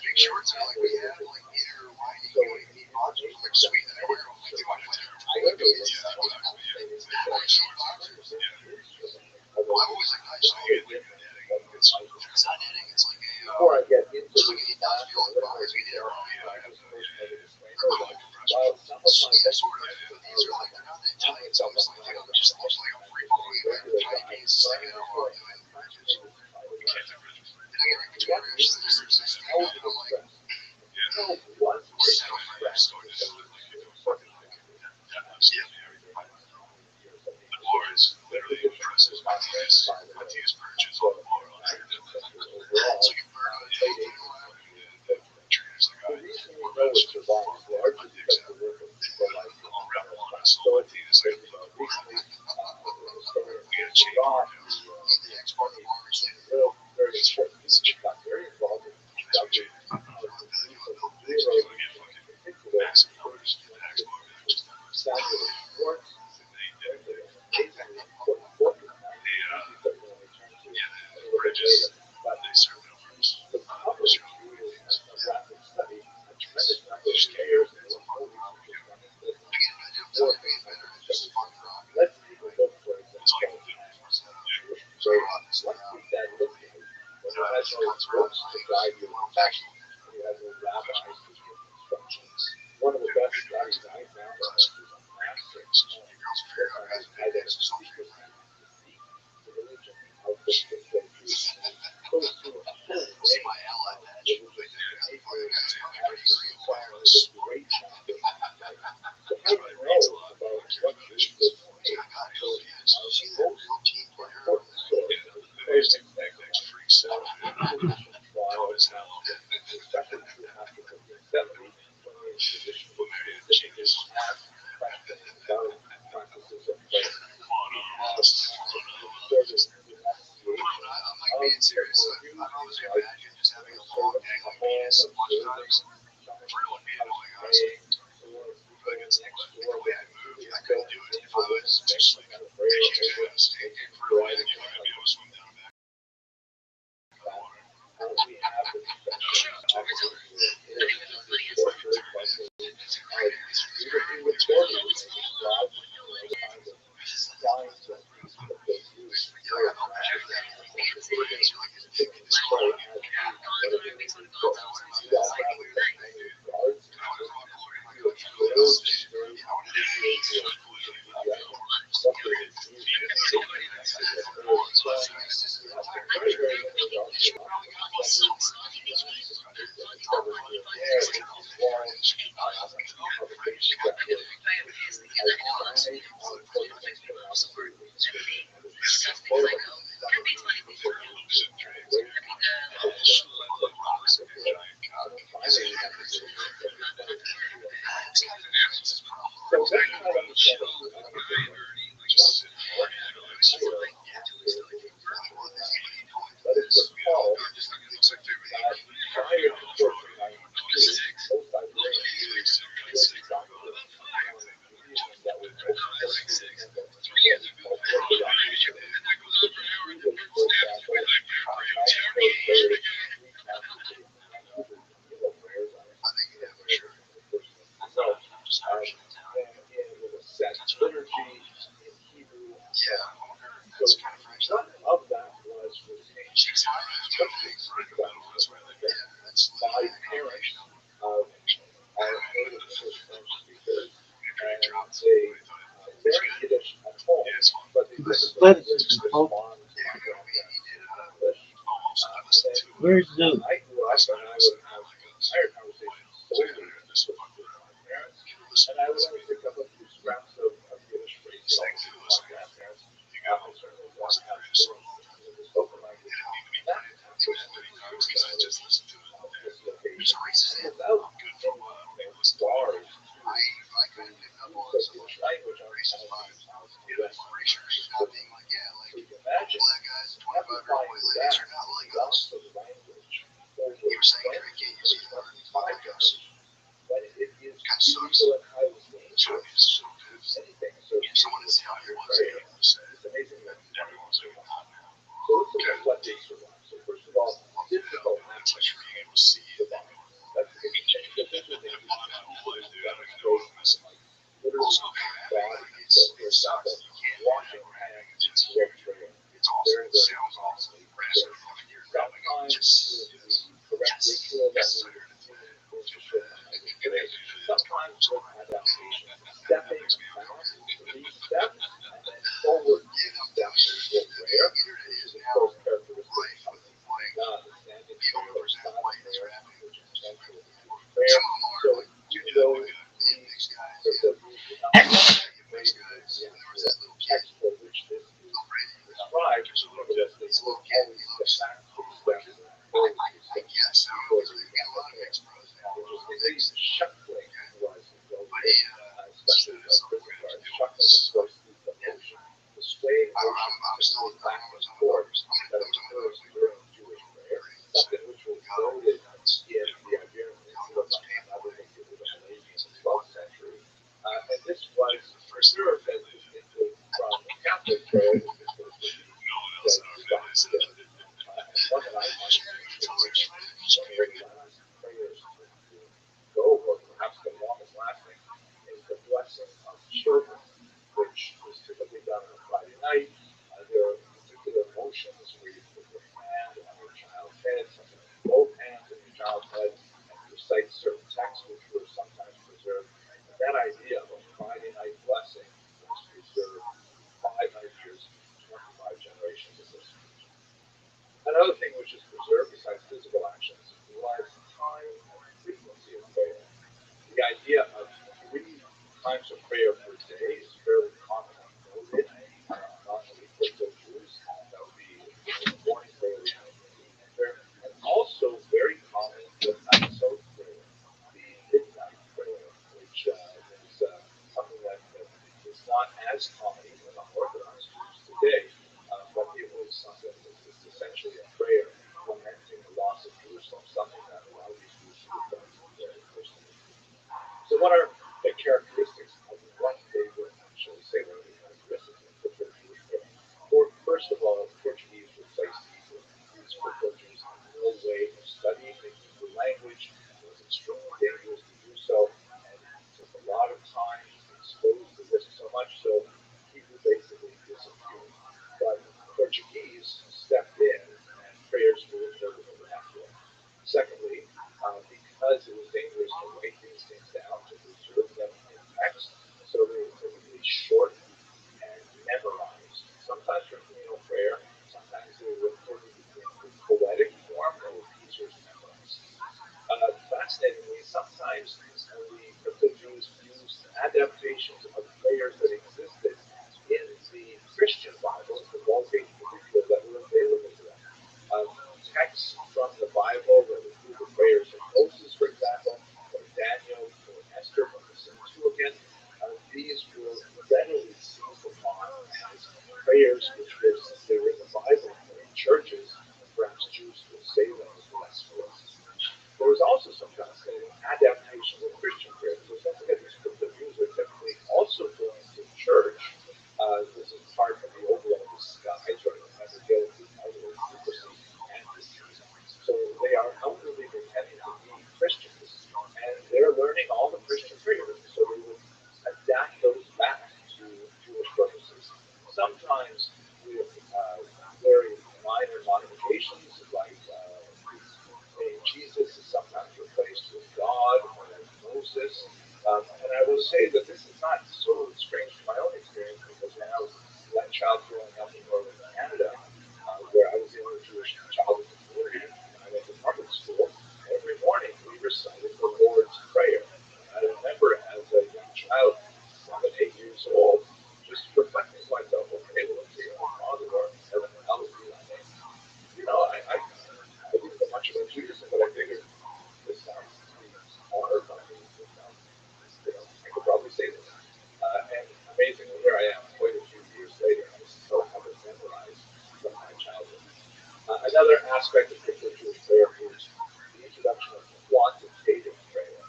Speaker 3: big shorts are like we have, like inner lining, you know, you need boxers, like sweet, and I wear them. They want to well, I've always liked high school. It's not knitting, it's like a, it's like an industrial environment. We did our own, yeah, sort of. These are like, they're not that tight, so it's like, it just looks like I'm free falling, like the tight jeans, it's like, I don't know, doing practice. And I get like Twitter, and I'm like, settle for that.
Speaker 7: The bar is literally impressive. Matthias perches on the bar on
Speaker 3: It's like a bird on a tape.
Speaker 7: There's like a match to the bar. My dick's out. I'll wrap on a soul. Matthias like, we gotta change our house.
Speaker 3: The next part of the bar is like,
Speaker 7: Massive numbers in the next bar match. The bridges, they serve numbers.
Speaker 1: One of the best guys I found
Speaker 3: see my ally badge. I'm like being serious. I've always imagined just having a long neck like penis a bunch of times. Everyone being like us. Like it's next the way I moved, I couldn't do it if I was just like fishing fast and for a while you might be able to swim down back in the water.
Speaker 5: Where's Luke?
Speaker 1: And I would always pick up a few scraps of Yiddish phrases. example, washing hands with prayer.
Speaker 7: It's also sounds also impressive.
Speaker 1: Sometimes the correct ritual that we need to show today. Sometimes with adaptation, stepping back 3 steps and then forward 3 steps with prayer, which is of course characteristic of the standing prayer or silent prayer, which is essential to prayer. So even though these privileges do not agree with the actual text for which this is described, nevertheless they will always step back 3 steps and forward 3 steps before they begin the prayer. Which is the big shuffling was especially like Christmas card, shuffling of course is the motion, the swaying motion typically back and forth that occurs during Jewish prayer, something which was noted in the Iberian Peninsula by another than the Malays in the 12th century. And this was preserved as distinctive from Catholic prayer, which is supposed to be dead stop still. And one that I find one of the last prayers to go, or perhaps the longest lasting, is the blessing of children, which is typically done on a Friday night. There are particular motions where you put your hand on your child's head, sometimes both hands on your child's head, and recite certain texts which were sometimes preserved. And that idea of a Friday night blessing was preserved 500 years, 25 generations of this. Another thing which is preserved besides physical actions was time and frequency of prayer. The idea of 3 times of prayer per day is fairly commonly noted among the crypto Jews. That would be the morning prayer, the afternoon prayer, and also very common the Hatzot prayer, the midnight prayer, which is something that is not as common even among Orthodox Jews today, but it was something that was essentially a prayer lamenting the loss of Jerusalem, something that a lot of these Jews would have done very personally. So what are the characteristics of what they would actually say? What are the characteristics of crypto Jewish prayer? First of all, Portuguese would say Hebrew. These crypto Jews had no way of studying the Hebrew language. It was extremely dangerous to do so, and it took a lot of time, exposed the risk so much so Hebrew basically disappeared. But Portuguese stepped in and prayers were interpreted in that way. Secondly, because it was dangerous to write these things down, to preserve them in text, so they were typically short and memorized. Sometimes for communal prayer, sometimes they were recorded in poetic form or easier to memorize. Fascinatingly, sometimes the crypto Jews used adaptations of prayers that existed in the Christian Bibles, the Vulgate in particular, that were available to them. Texts from the Bible that include the prayers of Moses, for example, or Daniel, or Esther from the Septuagint. These were readily seized upon as prayers which were, since they were in the Bible or in churches, perhaps Jews would say them as blasphemous. There was also some fascinating adaptations of Christian prayer. So don't forget, these crypto Jews are typically also going to church. This is part of the overall disguise, right? Remember, guilt is outward secrecy and deceit. So they are outwardly pretending to be Christians, and they're learning all the Christian prayers. So they would adapt those back to Jewish purposes. Sometimes with very minor modifications, like name Jesus is sometimes replaced with God or with Moses. And I will say that this is not so strange from my own experience, because when I was a young child growing up in northern Canada, where I was in a Jewish childhood community, and I went to public school, every morning we recited the Lord's Prayer. And I remember as a young child, 7, 8 years old, just reflecting to myself, okay, well, let's see, our Father who art in heaven, hallowed be thy name. I didn't know much about Judaism, but I figured this sounds to be honored by me. This sounds, I could probably say this. And amazingly, here I am, quite a few years later, I still have it memorized from my childhood. Another aspect of crypto Jewish prayer is the introduction of quantitative prayer,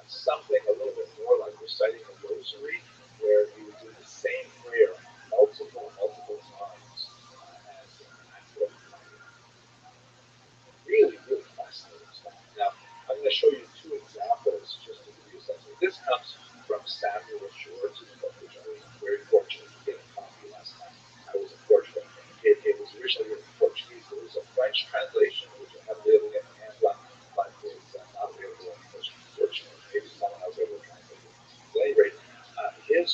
Speaker 1: something a little bit more like reciting a rosary, where you do the same prayer multiple times as an act of really, really fascinating stuff. Now, I'm going to show you 2 examples just to give you a sense of it. This comes from Samuel Schwartz's book, which I was very fortunate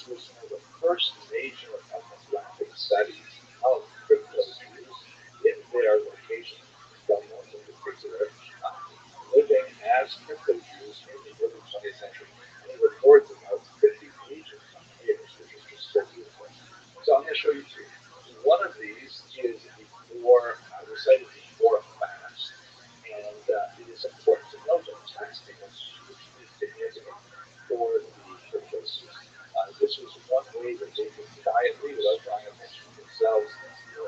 Speaker 1: this was one of the first major ethnographic studies of crypto Jews in their locations, Belmont in particular, living as crypto Jews in the early 20th century. And he records about 50 pages on papers, which is just so beautiful. So I'm going to show you two. One of these is before, recited before a fast, and it is important to note that fasting was hugely significant for the cryptos. This was one way that they could quietly, without drawing attention to themselves,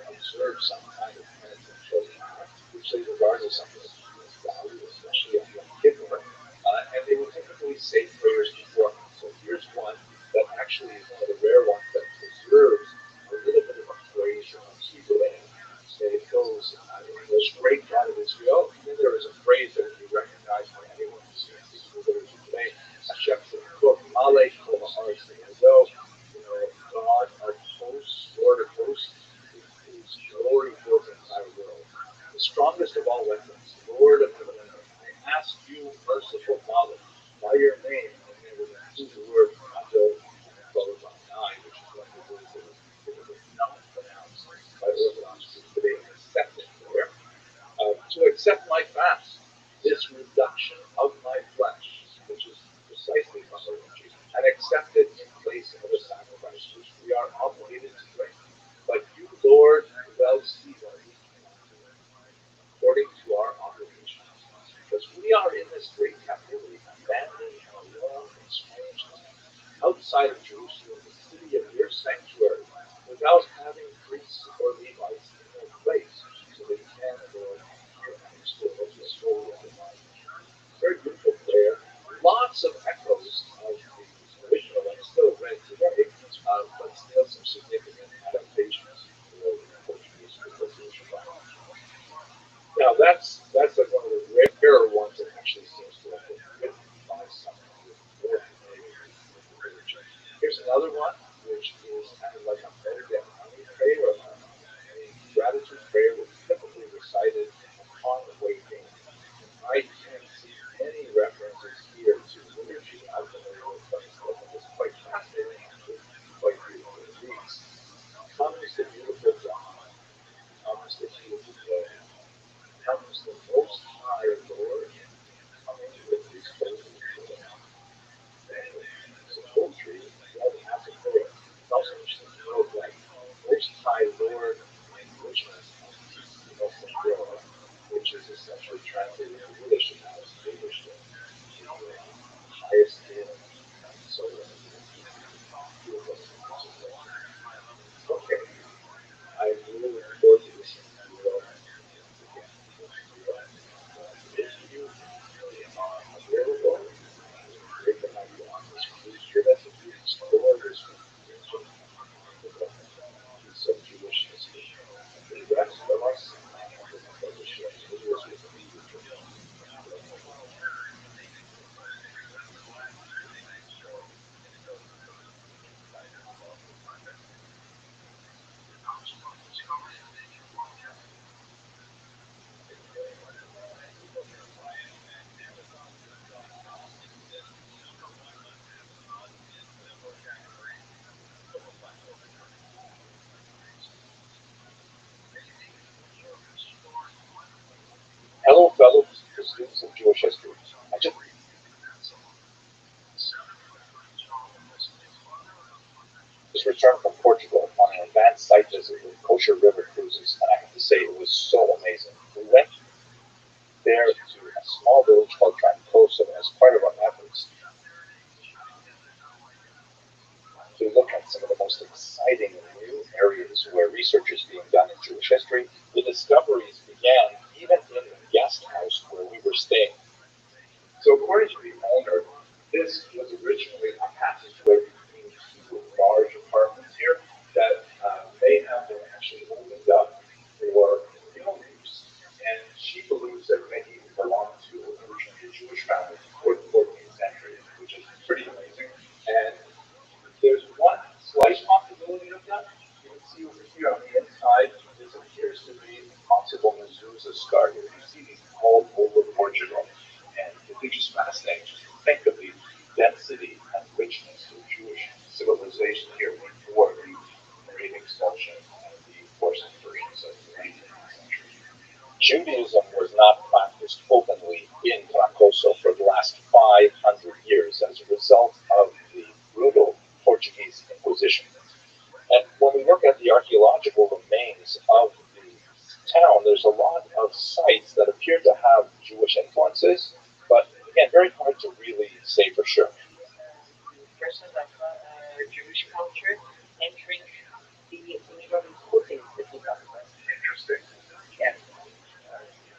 Speaker 1: observe some kind of penitential act, which they regarded as something of huge value, especially on Yom Kippur. And they would typically say prayers beforehand. So here's one that actually is one of the rare ones that preserves a little bit of a phrase from Hebrew. It goes in English, great God of Israel. And then there is a phrase that would be recognized by anyone who sees the Hebrew literature today. Hashem Tzedakot, Malay, Kol Haaretz Le'edo. God, our hosts, Lord of hosts, whose glory fills the entire world. The strongest of all weapons, Lord of heaven and earth. I ask you, merciful Father, by your name, and then we include the word Adon, followed by nine, which is one of the words that was typically not pronounced by Orthodox Jews today, except in prayer. To accept my fast, this reduction of my flesh, which is precisely following Jesus, and accept it in place of a sacrifice, which we are obligated to bring. But you, Lord, well see what we cannot do, according to our obligations. Because we are in this great captivity, abandoned and alone in strange land, outside of Jerusalem, the city of your sanctuary, without having priests or Levites in their place, so they can, Lord, hear and restore what is holy and divine. Very beautiful prayer. Lots of echoes of the original and still read today, but still some significant adaptations for the Portuguese pronunciation. Now that's one of the rarer ones that actually seems to have been written by someone who is more familiar with the literature. Here's another one, which is kind of like a better than money prayer, or a gratitude prayer that's typically recited upon waking. I can't see any references here to liturgy. I'm familiar with, but I think it's quite fascinating, actually, quite beautiful. It reads, comes the beautiful dawn, comes the beautiful day, comes the most high Lord, coming with his holy joy. And it's a poetry, you don't have to pray it. It's also interesting to know that most high Lord in English is Senor, which is essentially translated into Yiddish as English, the highest in. So beautiful. Okay, I really look forward to this. If you are available, great to have you on this cruise here. That's a huge explore this piece of Jewish history. The rest of us have a pleasure sharing videos with you. Hello, fellow students of Jewish history. I just returned from Portugal on an advanced site visit with Kosher River Cruises, and I have to say it was so amazing. We went there to a small village called Trancoso as part of our efforts to look at some of the most exciting new areas where research is being done in Jewish history. The discoveries began even in the guest house where we were staying. So according to the owner, this was originally a passageway between two large apartments here that may have been actually opened up for funeral use. And she believes that many belonged to originally a Jewish family before the 14th century, which is pretty amazing. And there's one slight possibility of that. You can see over here on the inside, this appears to be a possible mezuzah scar here. You see these all over Portugal. And it's just fascinating just to think of the density and richness of Jewish civilization civilization here before the Great Expulsion and the forced conversions of the 19th century.
Speaker 3: Judaism was not practiced openly in Trancoso for the last 500 years as a result of the brutal Portuguese Inquisition. And when we look at the archaeological remains of the town, there's a lot of sites that appear to have Jewish influences, but again, very hard to really say for sure.
Speaker 8: Person of Jewish culture entering the neighborhood buildings that we talked about.
Speaker 1: Interesting.
Speaker 8: Yes.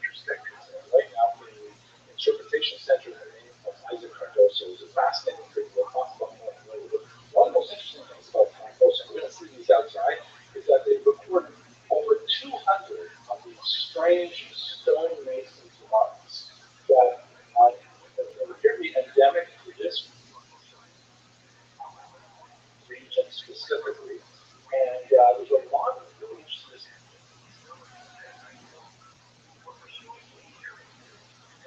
Speaker 1: Interesting.
Speaker 3: Right now, the Interpretation Center in the name of Isaac Cardoso is a fascinating thing. We'll talk about more later. One of the most interesting things about Cardoso, we're going to see these outside, is that they recorded over 200 of these strange stonemason marks that appear to be endemic to this region specifically. And there's a lot of really interesting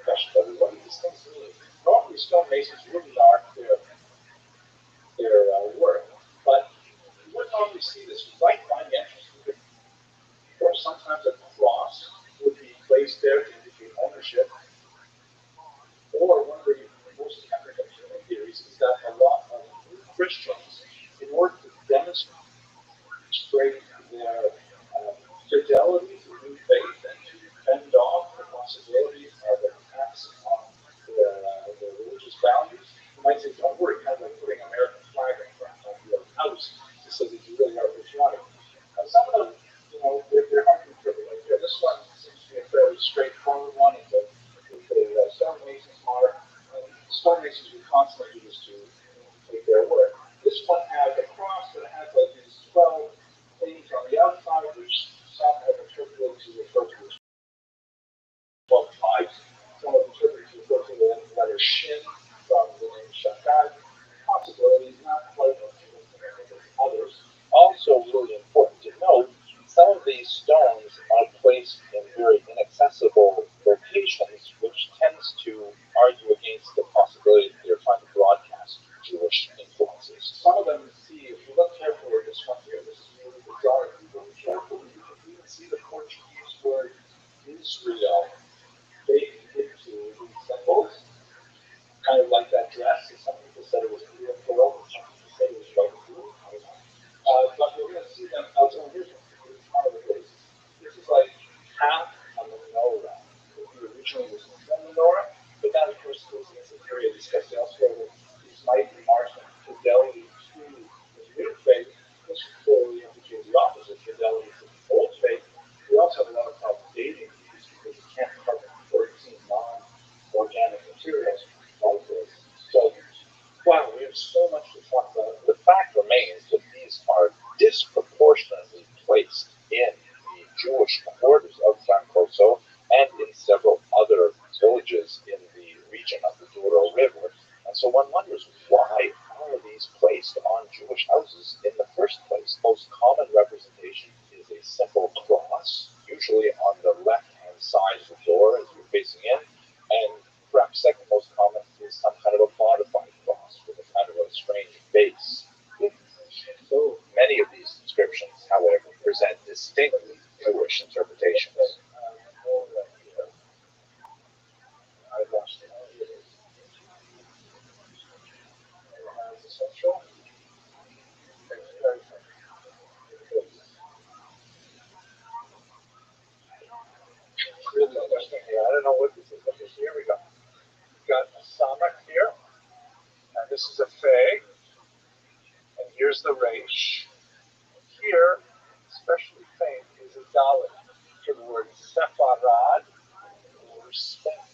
Speaker 3: question of what do these things mean. Normally, stonemasons really are their work, but you wouldn't normally see this. You might find the entrance, or sometimes a cross would be placed there to indicate ownership. Or one of the most counter-cultural theories is that a lot of Christians, in order to demonstrate their fidelity to new faith and to fend off the possibility of attacks on their religious values, you might say, don't worry, kind of like putting an American flag in front of your house to say that you really are patriotic. Some of them, they're hard to interpret. Like this one seems to be a fairly straightforward one. It's a stonemason's mark. And stonemasons would constantly do this to take their work. This one has a cross that has like these 12 things on the outside, which some have interpreted to refer to as 12 tribes. Some have interpreted to refer to the letter Shin from the name Shaddai. Possibilities not quite as significant as others. Also, really important to note, some of these stones are placed in very inaccessible locations, which tends to argue against the possibility that they're trying to broadcast Jewish influences. Some of them, see, if you look carefully at this one here, this is really bizarre. If you look carefully, you can even see the Portuguese word Israel baked into these symbols, kind of like that dress. Some people said it was blue and gold, some people said it was white and blue. But we're going to see them outside. Here's one of the places. This is like half a menorah. It originally was a full menorah, but that, of course, goes against the theory I discussed elsewhere that these might be marks of fidelity to the new faith. This clearly indicates the opposite, fidelity to the old faith. We also have a lot of problem dating these because you can't cover 13 non-organic materials like this. So, wow, we have so much to talk about. The fact remains that these are disproportionately placed in the Jewish quarters of Trancoso and in several other villages in the region of the Douro River. And so one wonders, why are these placed on Jewish houses in the first place? Most common representation is a simple cross, usually on the left-hand side of the door as you're facing in, and perhaps second most common is some kind of a modified cross with a kind of a strange base. So many of these inscriptions, however, present distinctly Jewish interpretations. I lost it. Central. Really interesting here. I don't know what this is, but here we go. We've got a Samach here, and this is a Fey, and here's the Resh. Here, especially famed, is a Dalit for the word Sepharad, or respect.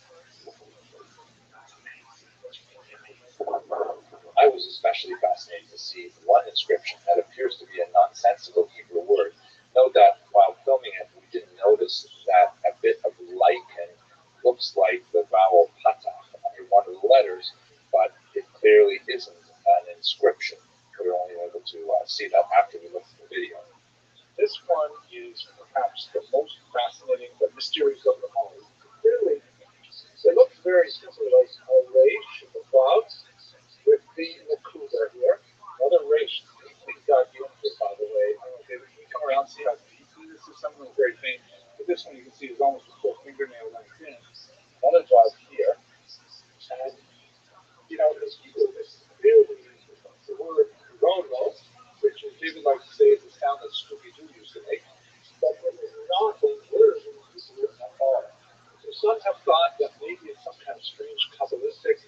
Speaker 3: I was especially fascinated to see one inscription that appears to be a nonsensical Hebrew word. Note that while filming it, we didn't notice that a bit of lichen looks like the vowel patach under one of the letters, but it clearly isn't an inscription. We were only able to see that after we looked at the video. This one is perhaps the most fascinating, the mysterious of them all. Clearly, it looks very simply like a race in the clouds with the Nakuda here. Another race deeply
Speaker 1: might say it's a sound that Scooby-Doo used to make, but it is not a word at all. So some have thought that maybe it's some kind of strange Kabbalistic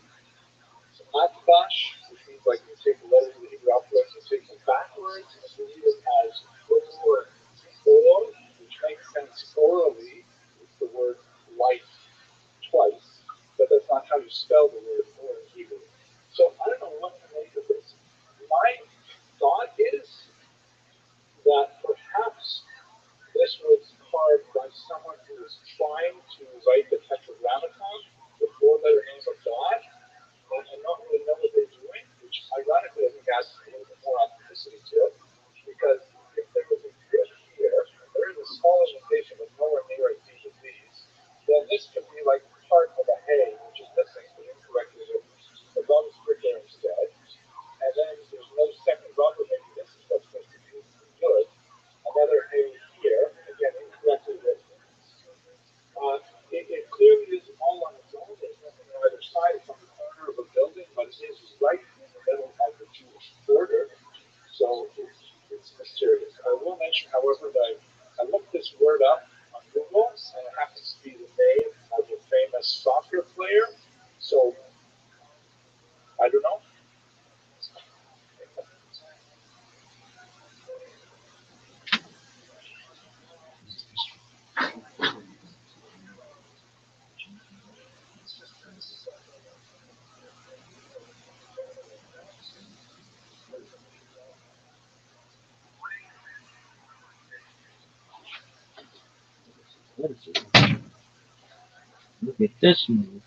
Speaker 1: atbash, which means like you take the letters of the Hebrew alphabet and you take them backwards and you read it as or, which makes sense orally. It's the word light twice, but that's not how you spell the word or in Hebrew. So I don't know what to make of this. My thought is that perhaps this was carved by someone who was trying to write the Tetragrammaton, the four-letter name of God, and not really know what they're doing, which ironically I think adds a little bit more authenticity to it, because if there was a good here, there is a small indentation but nowhere near as deep as these, then this could be like part of a hay, which is missing, but incorrectly written. The rubber brick there instead, and then there's no second rubber, maybe this is what's supposed to be good. Another hay here, again incorrectly written. It clearly is all on its own. There's nothing on either side. It's on the corner of a building, but it is right in the middle of the Jewish border. So it's mysterious. I will mention, however, that I looked this word up on Google, and it happens to be the name of a famous soccer player. So I don't know.
Speaker 5: Look at this move.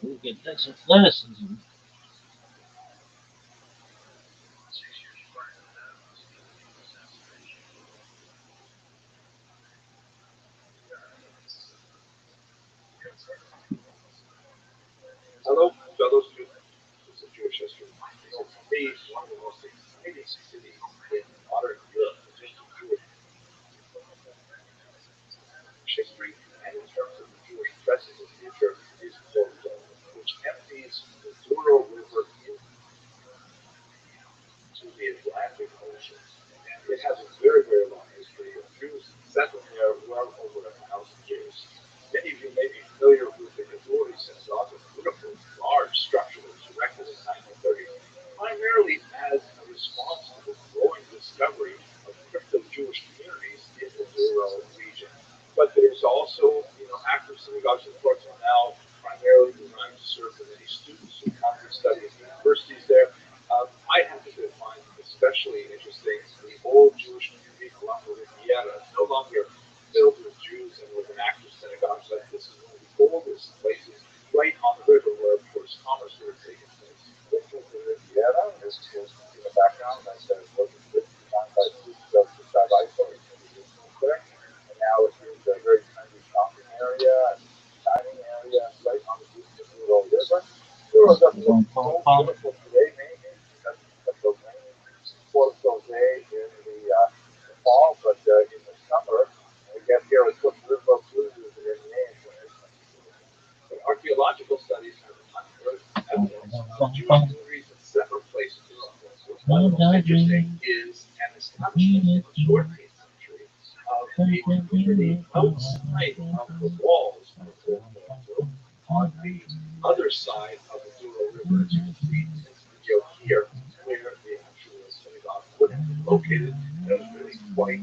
Speaker 5: Look at this athleticism.
Speaker 1: Hello, fellow students. This is Jewish history. For me, one of the most exciting cities in modern Europe, particularly Jewish history, and in terms of the Jewish presence and future, is Porto, which empties the Douro River into the Atlantic Ocean. And it has a very, very long history of Jews settling there well over 1,000 years. Many of you may be familiar with the Geduri synagogue, a beautiful, large structure that was erected in 1930, primarily as a response to the growing discovery of crypto-Jewish communities in the Douro region. But there's also, active synagogues in Porto now, primarily designed to serve the many students who come to study at universities there. I happen to find especially interesting the old Jewish community along the Riviera. It's no longer filled with Jews and with an active synagogue, but this is one of the oldest places right on the river where, of course, commerce would have taken place. This was the Riviera, this was in the background, I said it wasn't designed by students of the Rabbi, there. And now it is a very trendy shopping area and dining area right on the Douro River. Douro doesn't look so beautiful today, maybe, because it's so rainy. Port Jose in the fall, but in the summer, we get here with river cruises in the name. But archaeological studies have unearthed evidence of Jewish communities in several places around the world. What's most interesting is an establishment in the 14th century of a community outside of the walls of Porto on the other side of the Douro River. As you can see in this video here, where the actual synagogue would have been located, and it was really quite,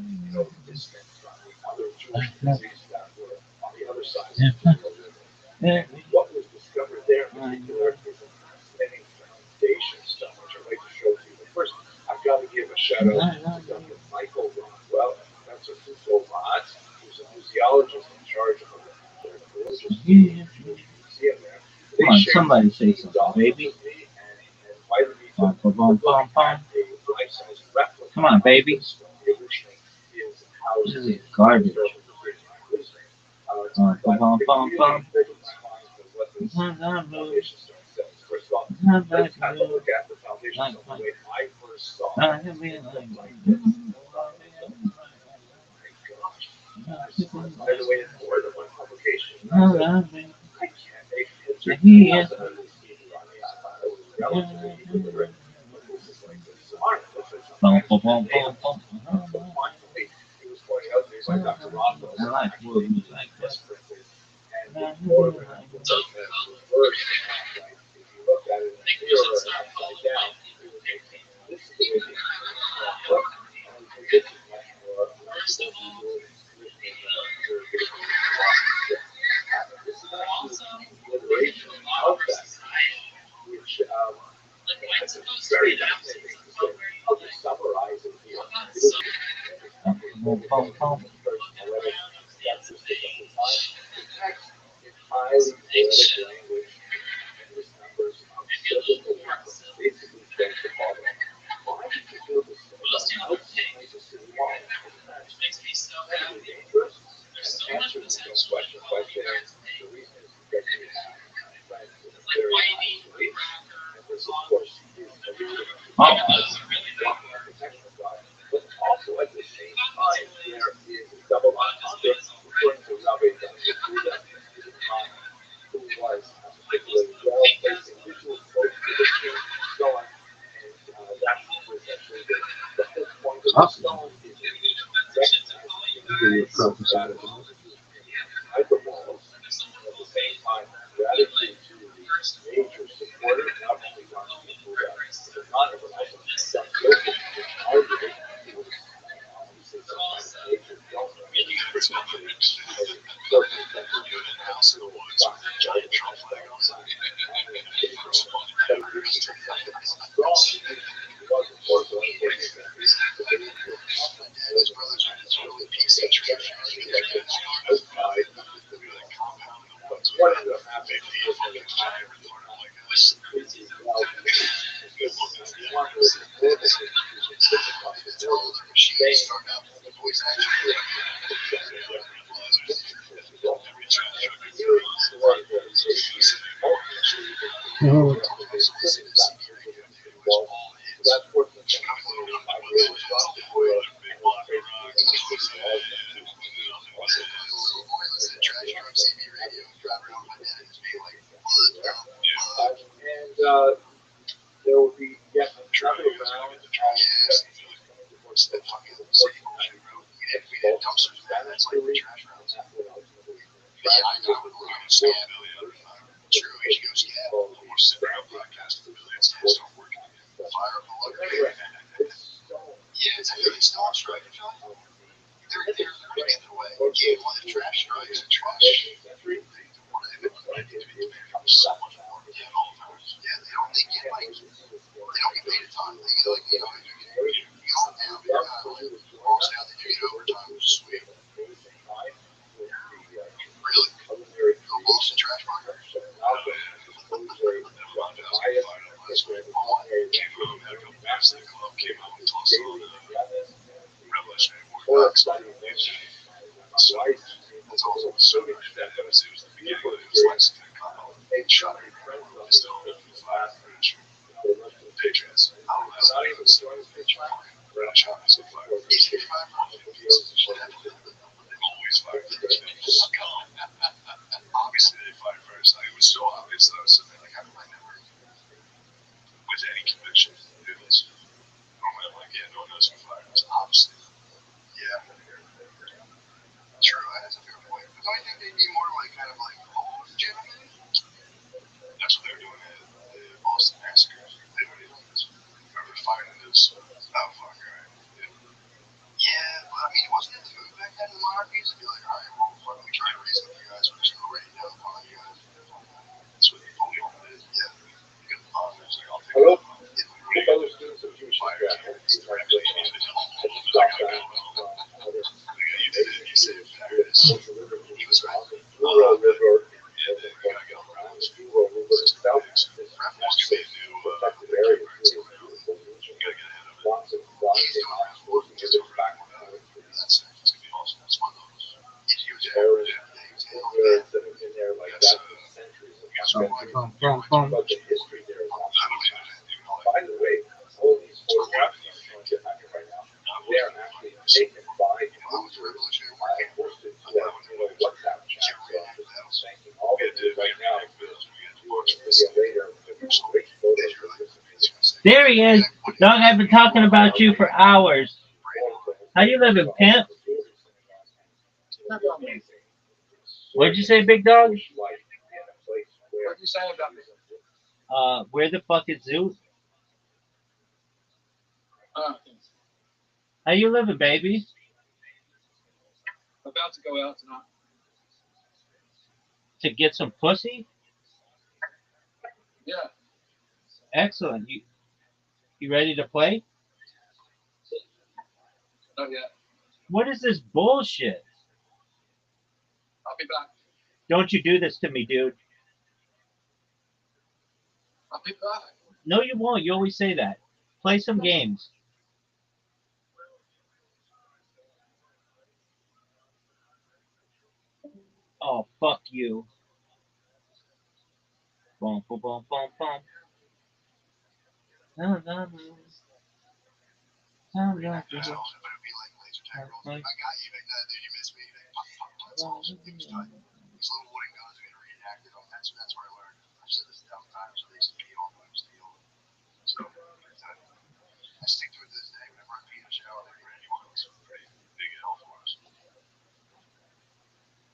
Speaker 1: distant from the other Jewish communities that were on the other side of the Douro River. And what was discovered there in particular is a fascinating foundation stone, which I'd like to show to you. But first, I've got to give a shout out to Dr. Michael Rothwell, Professor Hugo Rotz, who's a museologist in charge of the gorgeous Jewish museum there.
Speaker 5: Come on, somebody say something, baby. Come on, baby. This is garbage.
Speaker 1: By the way, it's more than one publication. I can't make heads or tails out of this relatively illiterate, but this is like the smart. Listen,
Speaker 5: Boom, boom, boom, boom, boom.
Speaker 1: Finally, he was pointing out things like Dr. Rothschild'S
Speaker 5: I like movies like this.
Speaker 1: and more than worse, like if you look at it in a mirror and upside down, it would make this is the way the look, and this is much more this is actually the liberation of that, which it's very fascinating to say. I'll just summarize it here.
Speaker 5: Boom, boom, boom.
Speaker 1: Highly poetic language and this numbers of biblical numbers basically says the following. Why did you build this outside the city wall? Isn't that dangerous? And the answer is no question by saying the reason is because we have friends in a very high place, and this of course is a reason protection of God. But also at the same time there is a double entendre according to Rabbi who was a particularly well-placed individual close to the king and so on. And that's essentially the whole point of the stone is recognizing hyperbolas, and at the same time gratitude to the major supporter, not only God's people that are not but also John Gilbert, which arguably he was obviously sometimes a major donor, especially as a person that was in the house of the giant Trump flag on the his brothers are just really PC tradition. Outside, what ended up happening is that the time was completely well one was they started out the voice acting. That's what and there will be yet another round of towards the fucking city road. We had dumpsters there. That's like the trash rounds. Yeah, I know. True, HGO scan. We're sitting around podcasting. It's still working. Fire up the look. Yeah, it's a good install strike. They're getting away. Yeah, one of the trash strikes and trash. They become so much more. Yeah, they don't get like, they don't get paid a ton. They get like, you know, you go down, they got almost now they do get overtime, which is sweet. Really? No Wilson trash marker? Came out and told us all the revolutionary war docs. That's also so much that it was the beginning of his Lexington column. They shot your friend still Patriots. Not even the joint Patriots. Red Shots of fire. Always fire first. Obviously they fired first. Like, it was so obvious that I was sitting there like, how come I never, with any conviction, do this? Normally I'm like, yeah, no one knows who fired us. Obviously. Yeah. True, that's a fair point. But don't you think they'd be more like kind of like, oh, legitimate? That's what they were doing at the Boston Massacre. They already done this. Remember fighting this? Oh, fuck, right. Yeah, but I mean, wasn't it the move back then in the monarchies? To be like, all right, well, fuck, we try to raise up you guys, we're just going to rain down upon you guys. That's what Napoleon did. Yeah. Because the politics, like, I'll take it. Other students of Jewish fire. You said Paris. He was right. Rural River. Yeah, they gotta get around. Rural River itself is a new protected area. You gotta get ahead of it. Lots of working his way back. That's gonna be awesome. That's one of those. Terrorists that have been there like that for centuries. But the history there is by the way, all these photographs I'm showing you right now, they're actually taken by I posted to our WhatsApp chat. So thanking all of you right now. You watch the video later. Great photos.
Speaker 5: There he is. Dog, I've been talking about you for hours. How you living, pimp? What'd you say, big dog?
Speaker 3: What'd you say about me?
Speaker 5: Where the fuck is Zeus?
Speaker 3: Uh,
Speaker 5: How you living, baby?
Speaker 3: about to go out tonight.
Speaker 5: To get some pussy?
Speaker 3: Yeah.
Speaker 5: Excellent. You ready to play?
Speaker 3: Not yet.
Speaker 5: What is this bullshit?
Speaker 3: I'll be back.
Speaker 5: Don't you do this to me, dude.
Speaker 3: I'll be back.
Speaker 5: No, you won't. You always say that. Play some games. Oh, fuck you. Boom, boom, boom, boom, boom. No, no, no.
Speaker 7: I got you, big dude. You miss me. That's awesome. It was tight. These little wooden guns are getting reenacted. That's where I learned. I've said this a thousand times. So they used to pee all over steel. So I stick to it to this day. Whenever I pee in the shower, I look for anyone else. Pretty big L for us.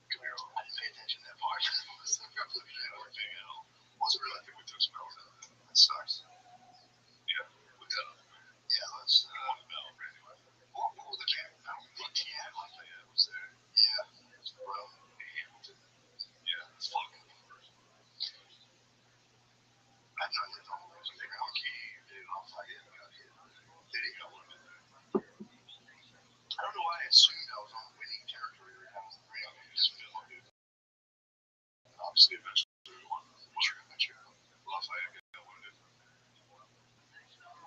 Speaker 7: Come here. I didn't pay attention to that part. Big L. Wasn't really. I think we took some L's out of it. That sucks. Yeah. Yeah, let's. What were the camp? What camp? Lafayette was there. Yeah. Bro. Hamilton. Yeah. Fuck. I thought they thought it was a big hockey. Dude, Lafayette got hit. Did he got one in there? I don't know why I assumed I was on the winning territory right now. Just feel like it. Obviously, eventually, we won. True. Lafayette got one in there.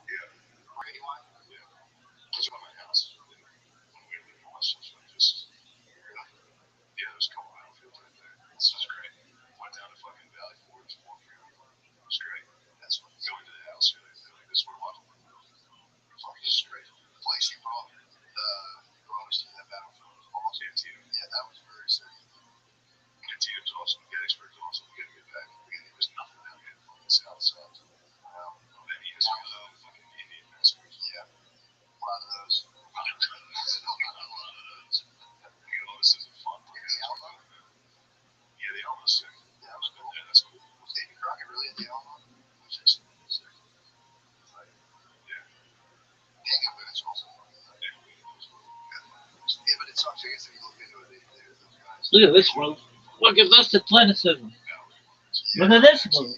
Speaker 7: Yeah. Anyway? Yeah. That's why my house. When we lived in Westchester, like this. Yeah, there's a couple of battlefields right there. This was great. Went down to fucking Valley Forge, It was great. That's when going to the house here. They're like, this is where Waffle House is. Fucking straight. The place you brought us to that battlefield was awesome. Yeah, that was very sick. Antietam was awesome. Gettysburg was awesome. We gotta get back. There was nothing down here in the south side. Then you just feel fucking Indian massacres. Yeah. A lot of those. A lot of those. This isn't fun. Yeah, the Almo's sick. Yeah, that was cool. Yeah, that's cool. Was David Crockett really at the Alamo? Was it sick? Yeah. Daniel Boone's also yeah, but it sucks. I guess if you look into it, those guys.
Speaker 5: Look at this move. Look at this athleticism. Look at this move.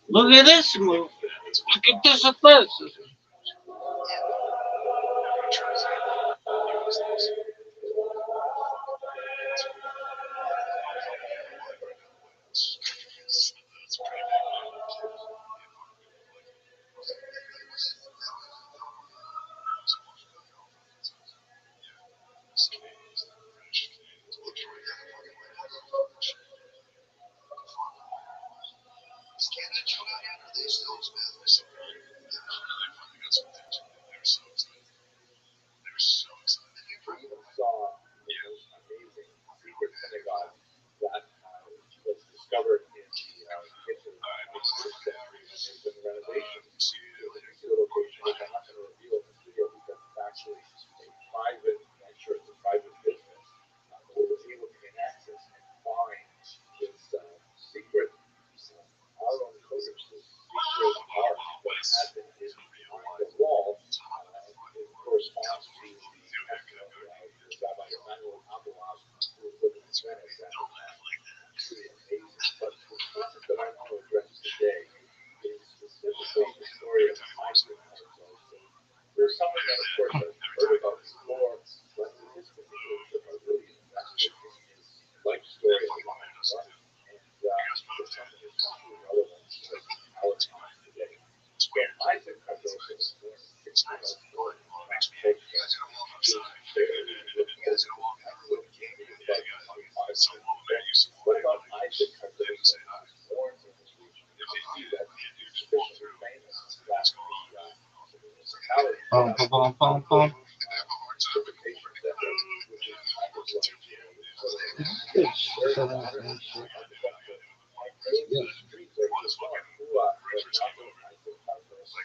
Speaker 5: Look at this move. Look at this athleticism.
Speaker 7: Is Canada chill out yet? Or are they still Smith? They're so good. Yeah, they finally got some attention. They were so excited.
Speaker 1: Saw the most amazing secret synagogue that was discovered in the kitchen this century, and there's been renovations to the particular location, which I'm not going to reveal in this video because it's actually a private venture, it's a private business, but we were able to gain access and find this secret art on the coast, this secret art that had been hidden behind the wall. It corresponds to the passing of Rabbi Emmanuel Abuab, who was living in Venice, and truly amazing. But the concept that I want to address today is specifically the story of Isaac Cardoso. There's someone that, of course, I've heard about before, but in this particular trip, I really invested in his life story a lot more, and it's something especially relevant to our time today. So Isaac Cardoso was born in 1604 in Mexico. What about Isaac Cardoso? He was born in this region of Cuba, sufficiently famous that the municipality interpretation that which is kind of like
Speaker 4: Good shit.
Speaker 1: my name is street where he was born, Cuba, Bernardo Isaac Cardoso.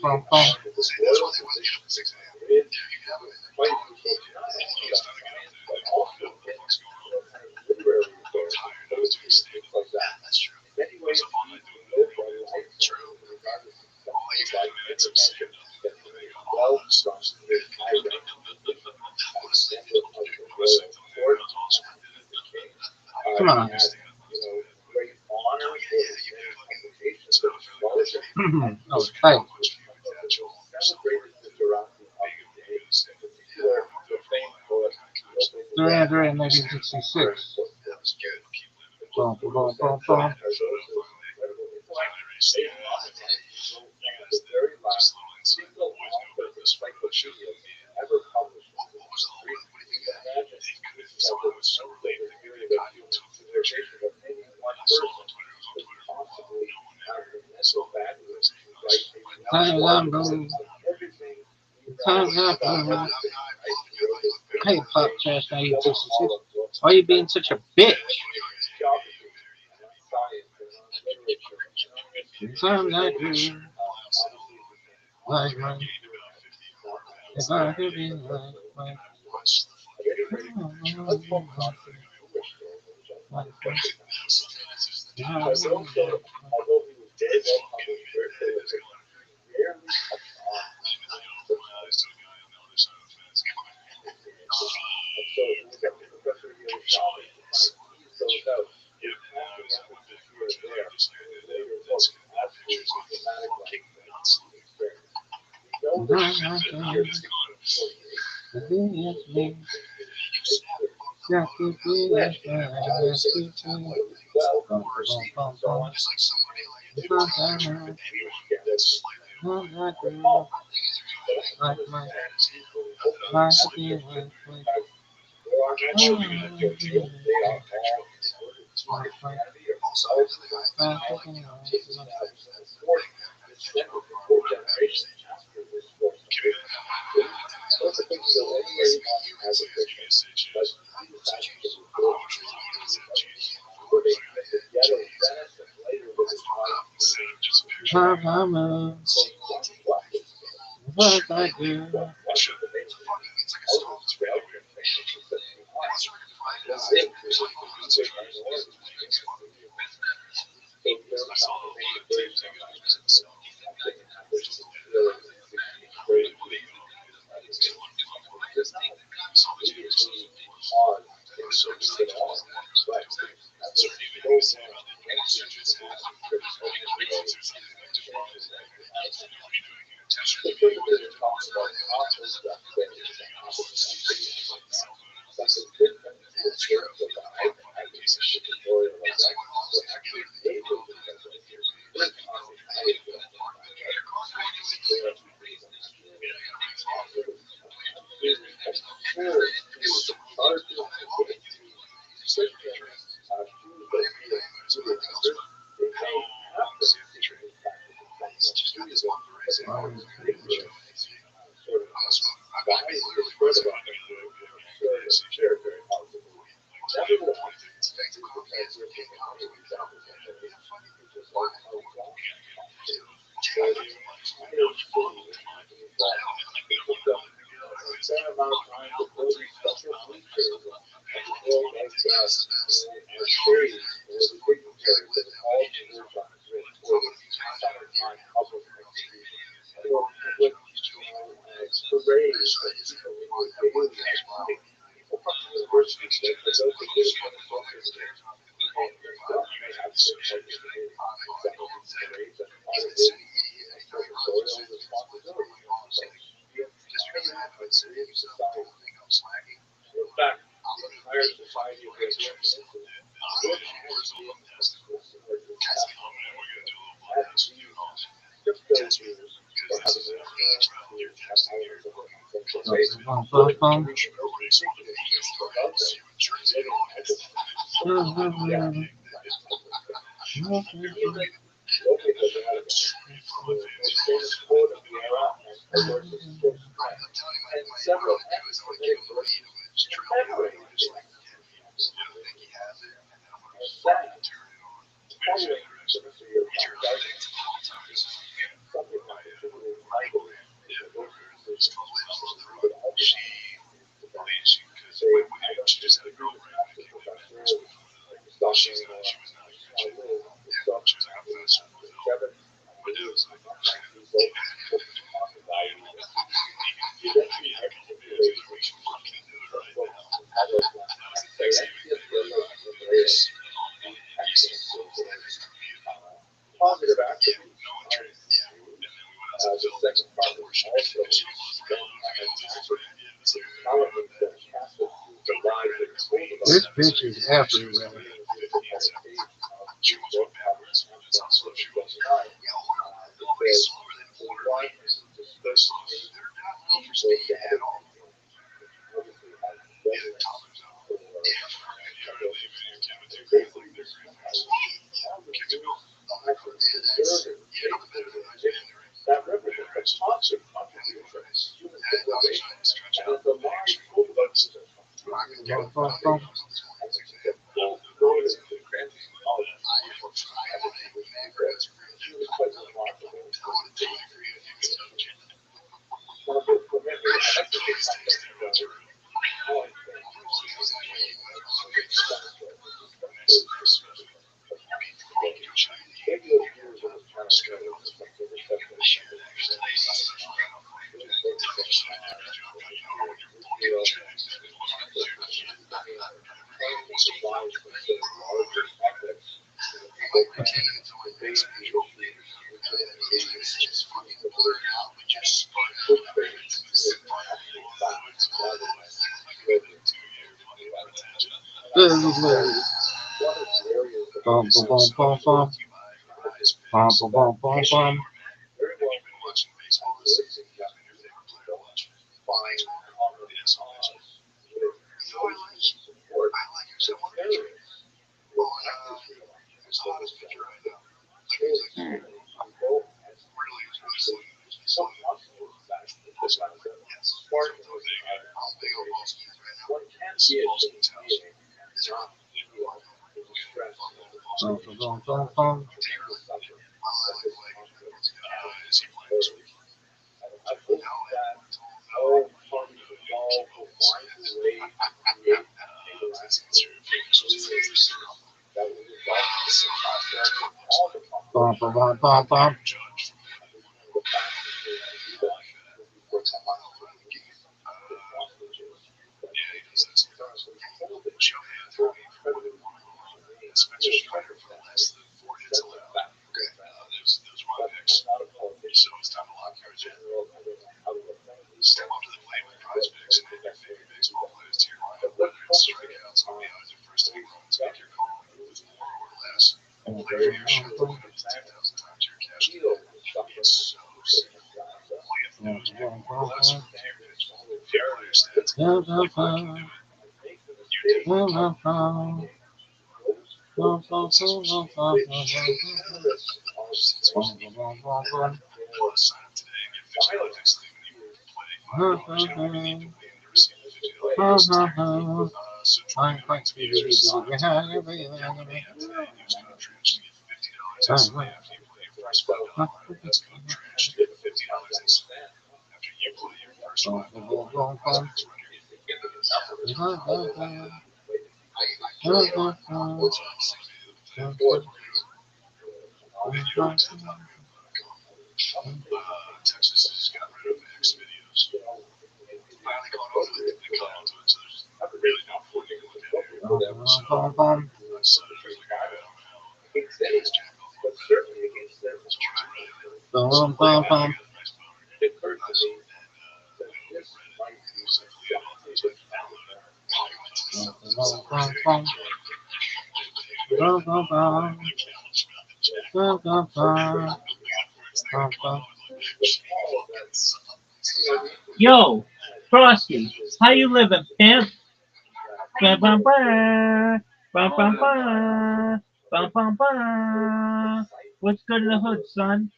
Speaker 4: Boom, boom.
Speaker 3: That's why they want to get up at 6 a.m. Yeah, you can have it. I'm tired. I was doing stand up. That's true. It's a fun night doing it. True. All you got to do is some stand up. All the stuff.
Speaker 4: Come on. Oh, tight. 300 in 1966. Boom, boom, boom, boom. Time's up, bro. Time's up, bro. Hey, Pop Trash 1966. Why are you being such a bitch? Time's up, bro. Like, man. If I could be like, man. What I do?
Speaker 7: was called Lives on the Road. She just had a girlfriend when it came to Memphis before that. She was not a Christian. Yeah, she was like, I'm faster than Phil. My dad was like, I mean, had a couple beers. He's like, we can fucking do it right now. That was the Thanksgiving dinner.
Speaker 1: Positive attributes.
Speaker 7: No one turned. Yeah. And then we went out to Phil.
Speaker 1: Second part was
Speaker 7: Worship.
Speaker 1: also
Speaker 7: She was real. I got this friend. Yeah, it's like,
Speaker 1: elements that Catholic provide that
Speaker 4: This bitch is everywhere.
Speaker 7: she almost went backwards. That's how slow she was. Yeah, nobody's slower than Porter. They're slow. They're not known for speed at all. Yeah, the toddlers out. Yeah, they came with their grand, like their grandparents. Kids are going. Yeah, nothing better than those in
Speaker 1: that represents a positive contribution.
Speaker 7: stretch out the actual bugs.
Speaker 4: Bum, bum, bum, bum, bum. Bum, bum, bum, bum, bum. Bum, bum, bum, bum. Bum, bum, bum, bum, bum.
Speaker 7: Spencer Strider for less than 4 hits allowed. There's one picks, so it's time to lock yours in. Step up to the plate with prize picks and hit your favorite baseball players to your lineup, whether it's strikeouts, RBIs, or first inning runs. Make your call with more or less. Play for your shot to win up to 2,000 times your cash today. It's so simple. All you have to do is pick more or less with your pitch. If your player stats, you can do it. You did it.
Speaker 4: Bum, bum, bum, bum, bum, bum, bum.
Speaker 7: Sign up today and get $50 instantly when you play $5 and you need to win to receive a $50 bonus. So try and find users sign up today. Use code TRASH to get $50 instantly after you play your first $5 line. That's code TRASH to get $50 instantly after you play your first $5 line. Prospects run your Texas has got rid of X videos. Finally caught on to it. They caught on to it, so there's really no point you can look at it. So there's like, I don't know. It's jack off. But certainly against them, it's really.
Speaker 4: Bum, bum, bum.
Speaker 1: It occurred to me that this might be
Speaker 4: Bum, bum, bum. Bum, bum, bum. Bum, bum.
Speaker 5: Yo, Frosty, how you living, pimp? Bum, bum, bum. Bum, bum, bum. Bum, bum, bum. What's good in the hood, son?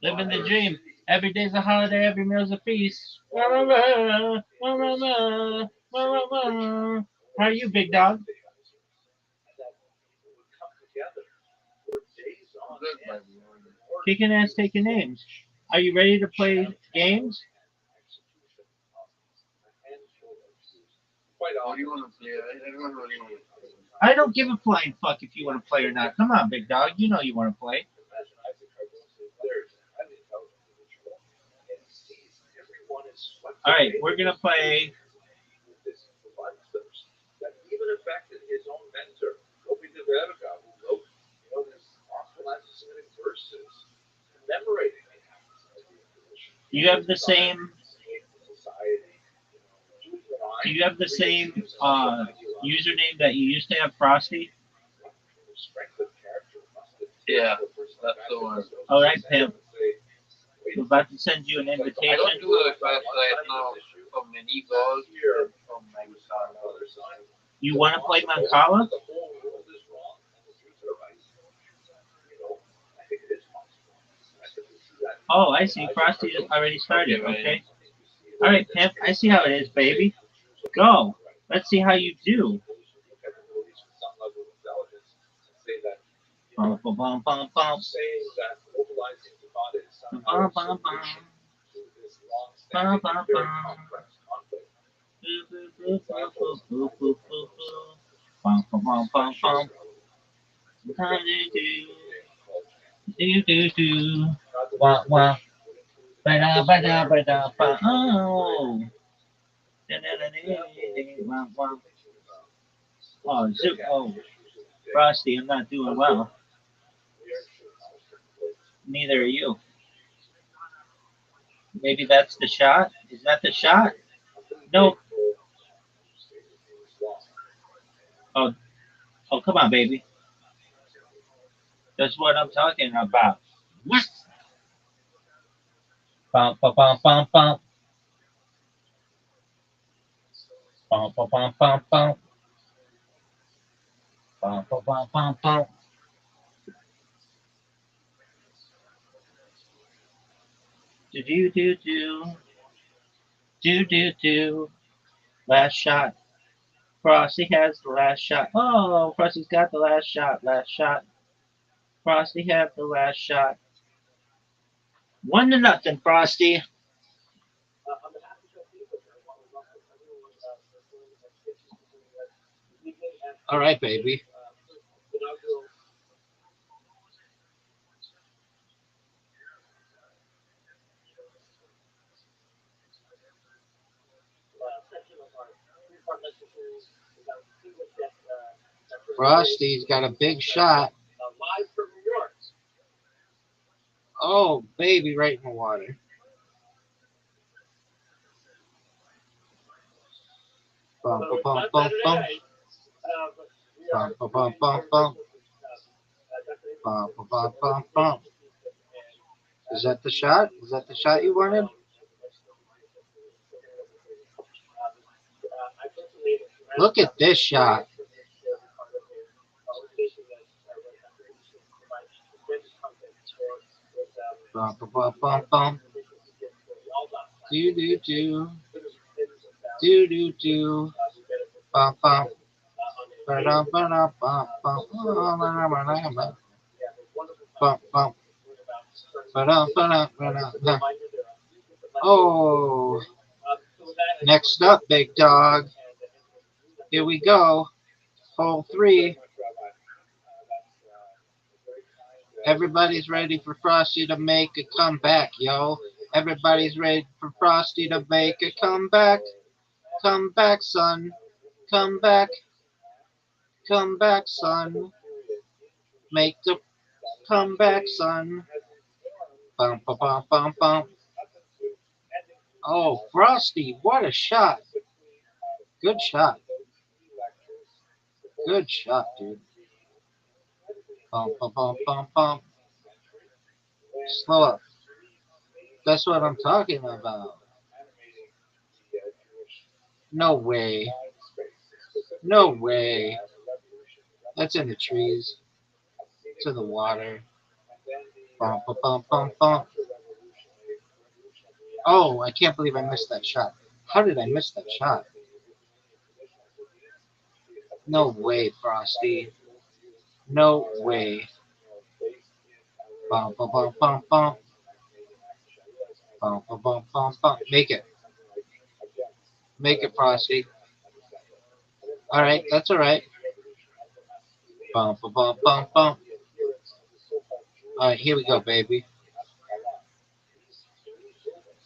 Speaker 5: Living the dream. Every day's a holiday, every meal's a feast. Wah, wah, wah. Wah, wah, wah. Wah, wah, wah. How are you, big dog?
Speaker 4: Kicking ass, taking names. Are you ready to play games?
Speaker 1: Quite
Speaker 3: What do you
Speaker 1: often,
Speaker 3: want to play? I don't really want to play.
Speaker 4: I don't give a flying fuck if you want to play or not. Come on, big dog. You know you want to play.
Speaker 1: imagine Isaac there's highly intelligent individual, and he sees everyone is swept
Speaker 4: All right,
Speaker 1: away
Speaker 4: we're gonna play.
Speaker 1: with this violence that even affected his own mentor, Rabbi, who wrote, this awful anti-Semitic verses commemorating the acts of the Inquisition.
Speaker 4: You have the same.
Speaker 1: Society,
Speaker 4: Do you have the same username that you used to have, Frosty?
Speaker 1: strength of character must have
Speaker 3: Yeah, that's the one.
Speaker 4: All right, pimp. We're about to send you an
Speaker 3: I
Speaker 4: invitation.
Speaker 3: don't do it fast right now from many goals and from my son.
Speaker 4: You want to play Mancala?
Speaker 1: The whole world is wrong and the Jews are right. I think it is possible. I think we see that.
Speaker 4: Oh, I see. Frosty has already started. Okay. All right, pimp. I see how it is, baby. Go. Let's see how you do.
Speaker 1: Capabilities with some level of intelligence and say that
Speaker 4: Bum, bum, bum, bum, bum.
Speaker 1: saying that mobilizing Jihad is
Speaker 4: Bum,
Speaker 1: somehow a
Speaker 4: bum, bum.
Speaker 1: solution to this
Speaker 4: Bum,
Speaker 1: long-standing
Speaker 4: bum,
Speaker 1: and very
Speaker 4: bum.
Speaker 1: complex conflict.
Speaker 4: Boo, boo, boo, boo, boo, boo, boo, boo, boo. Bum, bum, bum, bum, bum. Do, do, do. Wah, wah. Ba-da, ba-da, ba-da, ba. Oh. Da-da-da-da-da-da. Wah, wah. Oh, Zook. Oh, Frosty, I'm not doing well. Neither are you. Maybe that's the shot. Is that the shot? Nope. Oh, oh, come on, baby. That's what I'm talking about. What? Bum, bum, bum, bum, bum. Bum, bum, bum, bum, bum. Bum, bum, bum, bum, bum. Do, do, do, do. Do, do, do. Last shot. Frosty has the last shot. Oh, Frosty's got the last shot. Last shot. Frosty had the last shot. 1-0, Frosty. All right, baby. Frosty's got a big shot. Oh, baby, right in the water. Bum, bum, bum, bum, bum. Bum, bum, bum, bum, bum. Bum, bum, bum, bum, bum. Is that the shot? Is that the shot you wanted? Look at this shot. Bum, bum, bum, bum, bum. Do, do, do. Do, do, do. Bum, bum. Ba-dum, ba-dum, bum, bum. Bum, bum. Ba-dum, ba-dum, ba-dum. Oh. Next up, big dog. Here we go. Hole 3. Everybody's ready for Frosty to make a comeback, yo. Everybody's ready for Frosty to make a comeback. Come back, son. Come back. Come back, son. Make the comeback, son. Bum, bum, bum, bum, bum. Oh, Frosty, what a shot. Good shot. Good shot, dude. Bum, bum, bum, bum, bum. Slow up. That's what I'm talking about. No way. No way. That's in the trees. To the water. Bum, bum, bum, bum, bum. Oh, I can't believe I missed that shot. How did I miss that shot? No way, Frosty. No way. Bum, bum, bum, bum, bum. Bum, bum, bum, bum, bum. Make it. Make it, Frosty. All right, that's all right. Bum, bum, bum, bum, bum. All right, here we go, baby.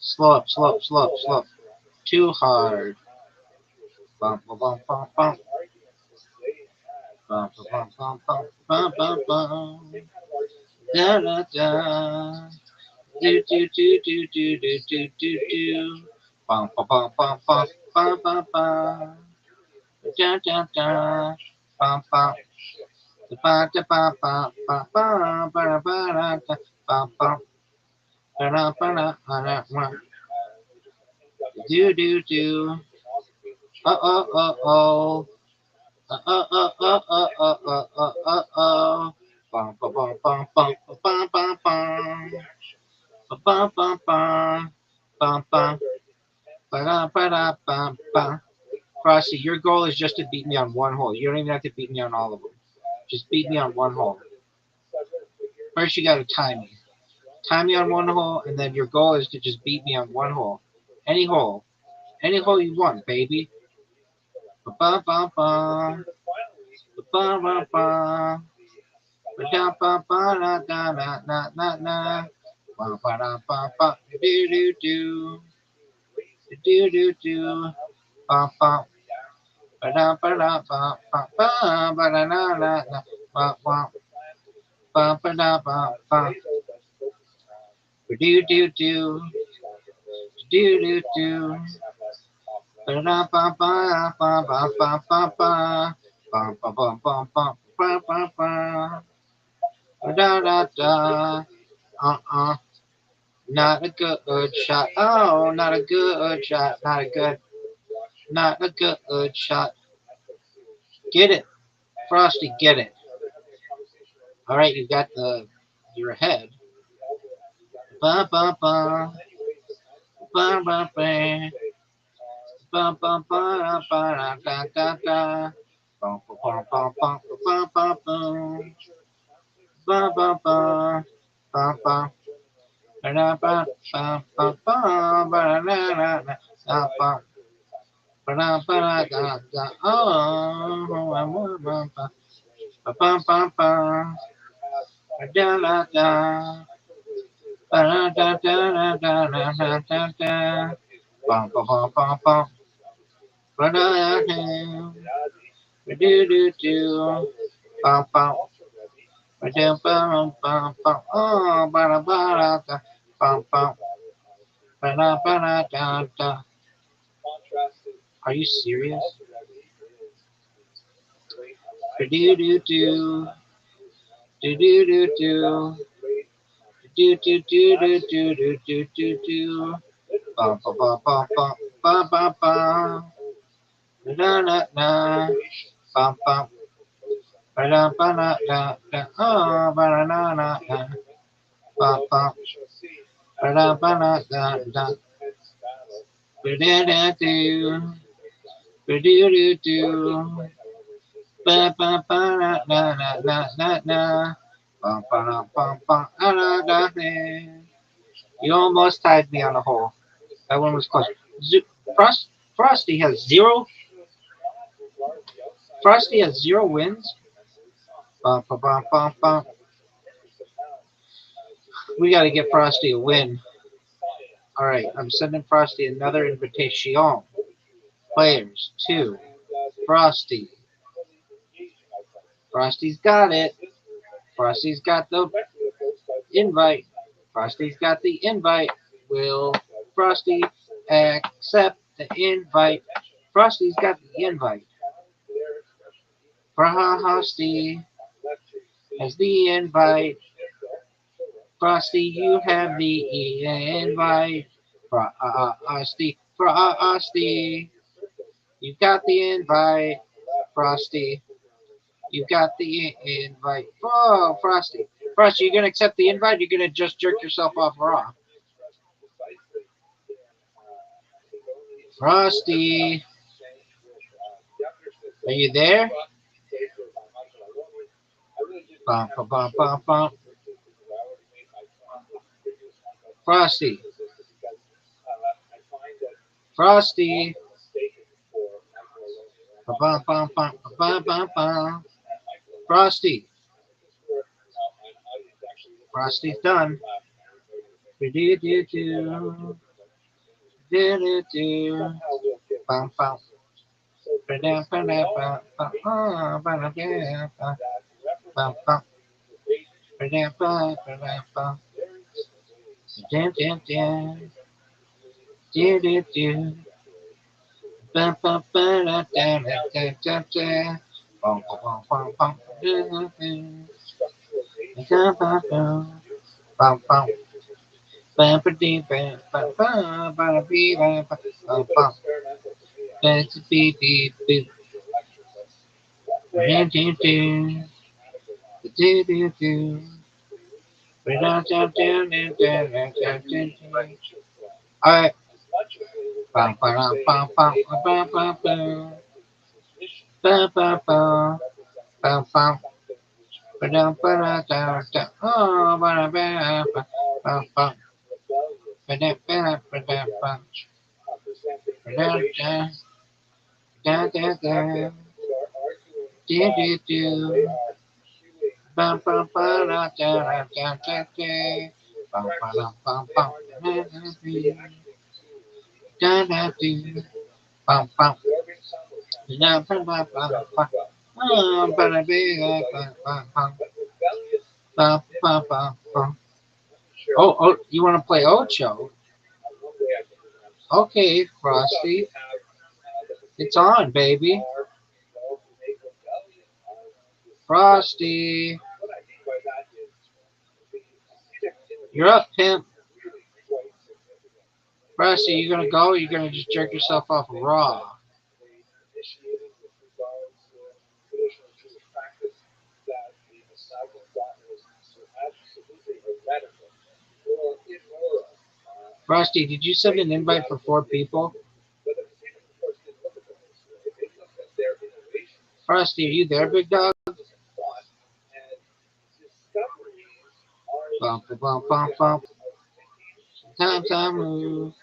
Speaker 4: Slow up, slow up, slow up, slow up. Too hard. Bum, bum, bum, bum, bum. Bum, bum, bum, bum, bum, bum, bum, bum. Da, da, da. Do, do, do, do, do, do, do, do, do. Bum, bum, bum, bum, bum, bum, bum, bum. Da, da, da. Bum, bum. Ba, da, ba, ba, ba, ba, ba, ba, da, da. Bum, bum. Ba, da, ba, da, ba, da, ba. Do, do, do. Oh, oh, oh. Bum, bum, bum, bum, bum, bum, bum, bum. Bum, bum, bum. Bum, bum. Ba-da, ba-da, bum, bum. Frosty, your goal is just to beat me on one hole. You don't even have to beat me on all of them. Just beat me on one hole. First, you got to time me. Time me on one hole, and then your goal is to just beat me on one hole. Any hole. Any hole you want, baby. Ba-ba-ba-ba. Ba-ba-ba-ba. Ba-da-ba-ba-da-da-da-da-da-da. Ba-ba-da-ba-ba. Do-do-do. Do-do-do. Ba-ba. Ba-da-ba-da-ba-ba-ba. Ba-da-da-da-da. Ba-ba. Ba-ba-da-ba-ba. Do-do-do. Do-do-do. Ba-da-ba-ba-ba-ba-ba-ba. Ba-ba-ba-ba-ba-ba-ba-ba. Da-da-da. Uh-uh. Not a good shot. Oh, not a good shot. Not a good shot. Get it, Frosty. Get it. All right, you got your head. Ba ba ba ba ba ba ba ba ba ba da da da. Ba ba ba ba ba ba ba ba ba ba ba ba ba. Ba ba ba ba ba ba ba da da da ba. Ba-da-ba-da-da-da. Oh, ba-ba-ba-ba. Ba-ba-ba-ba. Ba-da-da-da. Ba-da-da-da-da-da-da-da-da. Ba-ba-ba-ba-ba. Ba-da-da-da. Ba-do-do-do. Ba-ba. Ba-do-ba-ba-ba. Oh, ba-da-ba-da-da. Ba-ba. Ba-da-ba-da-da-da. Are you serious? Ba-do-do-do. Do-do-do-do. Do do do do do do do do do. Ba ba ba ba ba ba ba ba. Na na na. Ba ba. Ba da ba da da da. Oh ba da na na na. Ba ba. Ba da ba da da da. Ba da da do. Ba do do do. Ba ba ba da na na na na na. Ba ba da ba ba da da da. You almost tied me on the hole. That one was close. Frost, Frosty has zero. Frosty has zero wins. Bum, bum, bum, bum, bum. We got to get Frosty a win. All right, I'm sending Frosty another invitation. Players 2. Frosty. Frosty's got it. Frosty's got the invite. Frosty's got the invite. Will Frosty accept the invite? Frosty's got the invite. Frosty has the invite. Frosty, you have the invite. Frosty, Frosty, you got the invite. Frosty, you got the invite. Oh, Frosty. Frosty, you gonna accept the invite? You're gonna just jerk yourself off raw. Frosty, are you there? Bum, bum, bum, bum, bum. Frosty.
Speaker 3: because I find that
Speaker 4: Frosty.
Speaker 3: often mistaken for micro
Speaker 4: Ba-bum-bum-bum. Frosty. Frosty's done. Do-do-do-do. Do-do-do. Bum, bum. Ba-dum, ba-dum, bum, bum. Oh, ba-dum, ba-dum, bum. Bum, bum. Ba-dum, bum, ba-dum, bum. Dun, dun, dun. Do-do-do. Bum, bum, ba-da, da, da, da, da, da. Bum, bum, bum, bum, bum. Do-do-do. Bum, bum, bum. Bum, bum. Bum, ba-dee, bum, bum, bum, ba-da-bee, bum, bum, bum, bum. Ba-dee-bee-dee-boo. Do-do-do. Do-do-do. Ba-da-da-da-da-da-da-da-da. All right. Bum, ba-dum, bum, bum, bum, bum, bum. Bum, bum, bum. Bum, bum. Ba-dum, ba-da-da-da. Oh, ba-da-ba-da, bum, bum. Ba-dum, ba-dum, ba-dum, bum. Ba-dum, da-da-da. Do-do-do. Bum, bum, ba-da-da-da-da-da-da. Bum, ba-dum, bum, bum. Da-da-do. Bum, bum. Ba-dum, ba-dum, bum, bum. Oh, ba-da-ba-da, bum, bum, bum. Bum, bum, bum, bum. Oh, you want to play Ocho? Okay, Frosty. It's on, baby. Frosty. You're up, pimp. Frosty, you gonna go or you gonna just jerk yourself off raw? Frosty, did you send an invite for 4 people? Frosty, are you there, big dog? Bump, bump, bump, bump. Sometimes I move.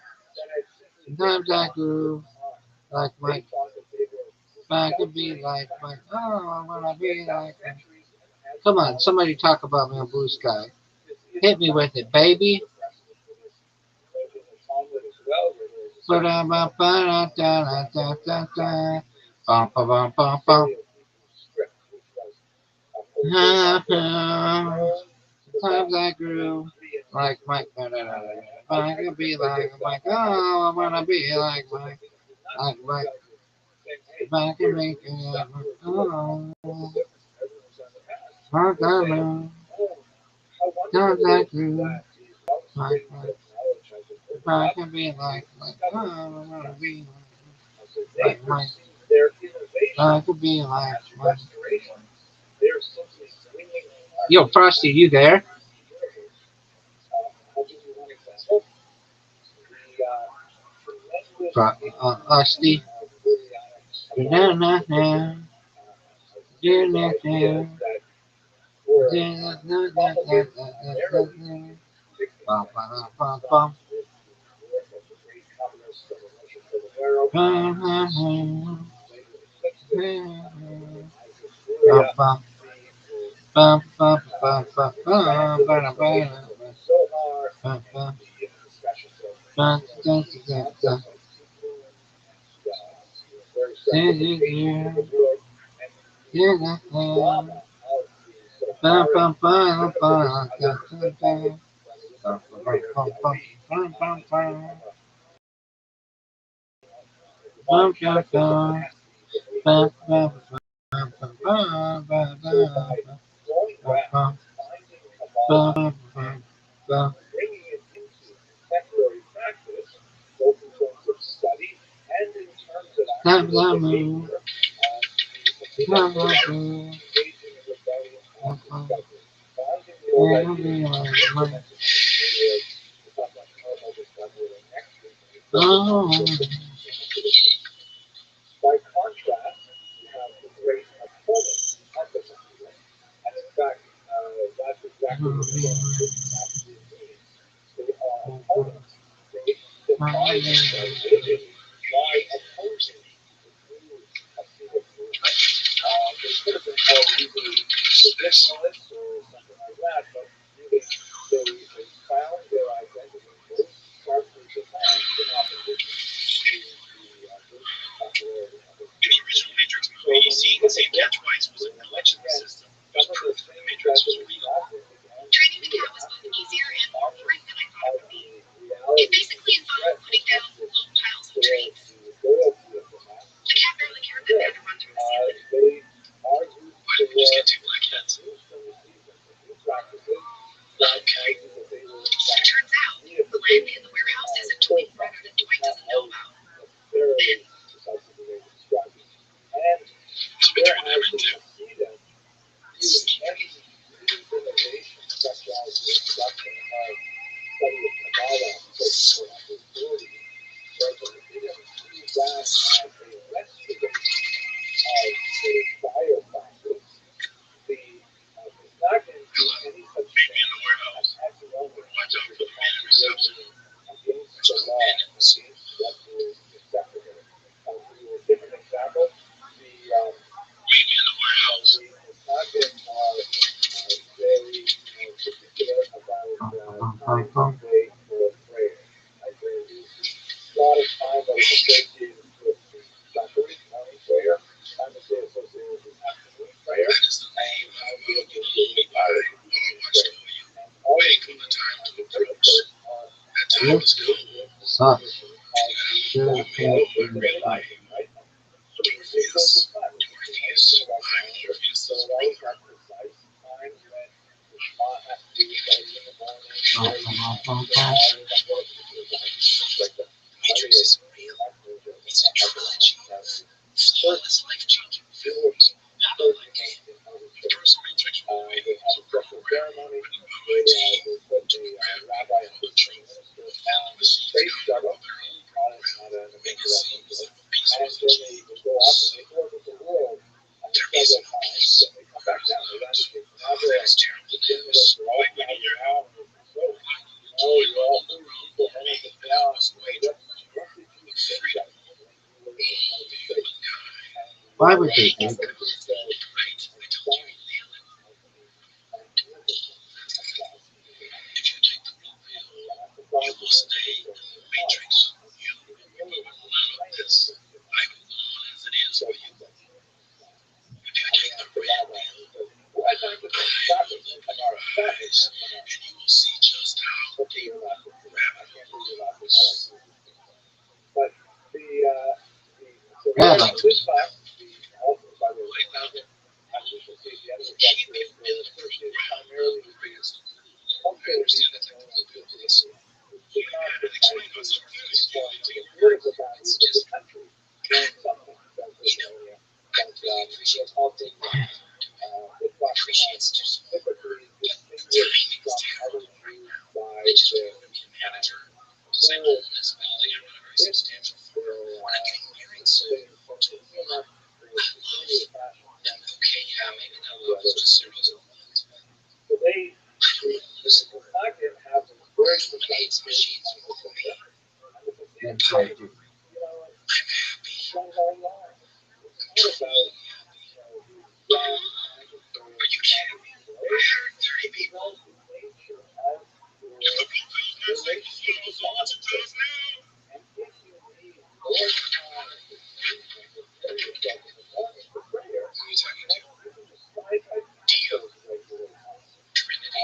Speaker 4: Sometimes I groove. Like Mike. If I could be like Mike. Oh, I wanna be like Mike. Come on, somebody talk about me on Blue Sky. Hit me with it, baby. Sometimes I groove like Mike. I could be like Mike. Oh, I wanna be like Mike. Like Mike. If I can make it like Mike. Oh, I groove. Sometimes I groove like Mike. If I can be like Mike. Oh, I wanna be like Mike. I could be like Mike. Yo, Frosty, you there? Frosty. Na na na. Na na na. Bum, bum, bum, bum. Bum, bum, bum, bum, bum, bum, bum, bum. Bum, dun, dun, dun, dun. Bum, bum, bum, bum, dun, dun, dun. Bum, bum, bum, bum, bum, bum, bum. Bum, bum, bum. Bum, bum, bum, bum, bum, bum, bum. Bum, bum, bum, bum. Bum, bum, bum. Bum, bum, bum. Bum, bum. Wanna be like Mike. Oh.
Speaker 1: opposing a single movement. They could have been called either traditionalists or something like that, but really they found their identity most sharply defined in opposition to the booming popularity of the
Speaker 7: In the original Matrix movie, seeing the same cat twice was a glitch in the system. It was proof that the Matrix was real.
Speaker 8: Training the cat was both easier and more boring than I thought it would be. It basically involved putting down little piles of treats. The cat barely cared that they had to run through a ceiling.
Speaker 7: Why did we just get two black cats? Okay.
Speaker 8: Turns out, the land in the warehouse has a twin brother that Dwight doesn't know about. Ben.
Speaker 7: What's between them and two? Hello. Meet me in the warehouse. Watch out for the man in reception. Which was the man in reception. Meet me in the warehouse. That is the name I will get me by. Watch for you. Waiting for the time to approach. That time is coming.
Speaker 4: Sucks.
Speaker 7: Morpheus. I'm Morpheus's brother. Matrix isn't real. It's a trilogy. Flawless, life-changing films. Not unlike the first Matrix movie was a program written by a team to grab people from the truth. And the machines come with their own program. Make it seem as if peace was achieved. Their peace of peace. All that is terrible news. Why we need your help? Join the world with me. That was the way to freedom. All the humankind.
Speaker 4: Why would they do that?
Speaker 7: Right. I told you, nail it. If you take the blue pill, you will stay in the matrix. You will allow this. I go on as it is for you. If you take the red pill, I will open your eyes, and you will see just how deep rabbit hole goes.
Speaker 4: Rabbi.
Speaker 7: Keep it in the program of reason. I understand that take the blue pill, please. You had it explained to us our feelings falling to your heart. It's just, I really appreciate the appreciates too small. But timing is terrible right now. I just want to be a manager. So I own this building and run a very substantial firm. We're not getting married soon to a woman I love. And okay, yeah, maybe that love is just zeros and ones, but I don't want to lose her. When hates machines move me,
Speaker 4: Then so I do.
Speaker 7: I'm happy. Completely happy. Are you kidding me? I heard 30 people. If the blue pill's not safe to swallow, so what's it to us now? Who are you talking to? Dio. Trinity.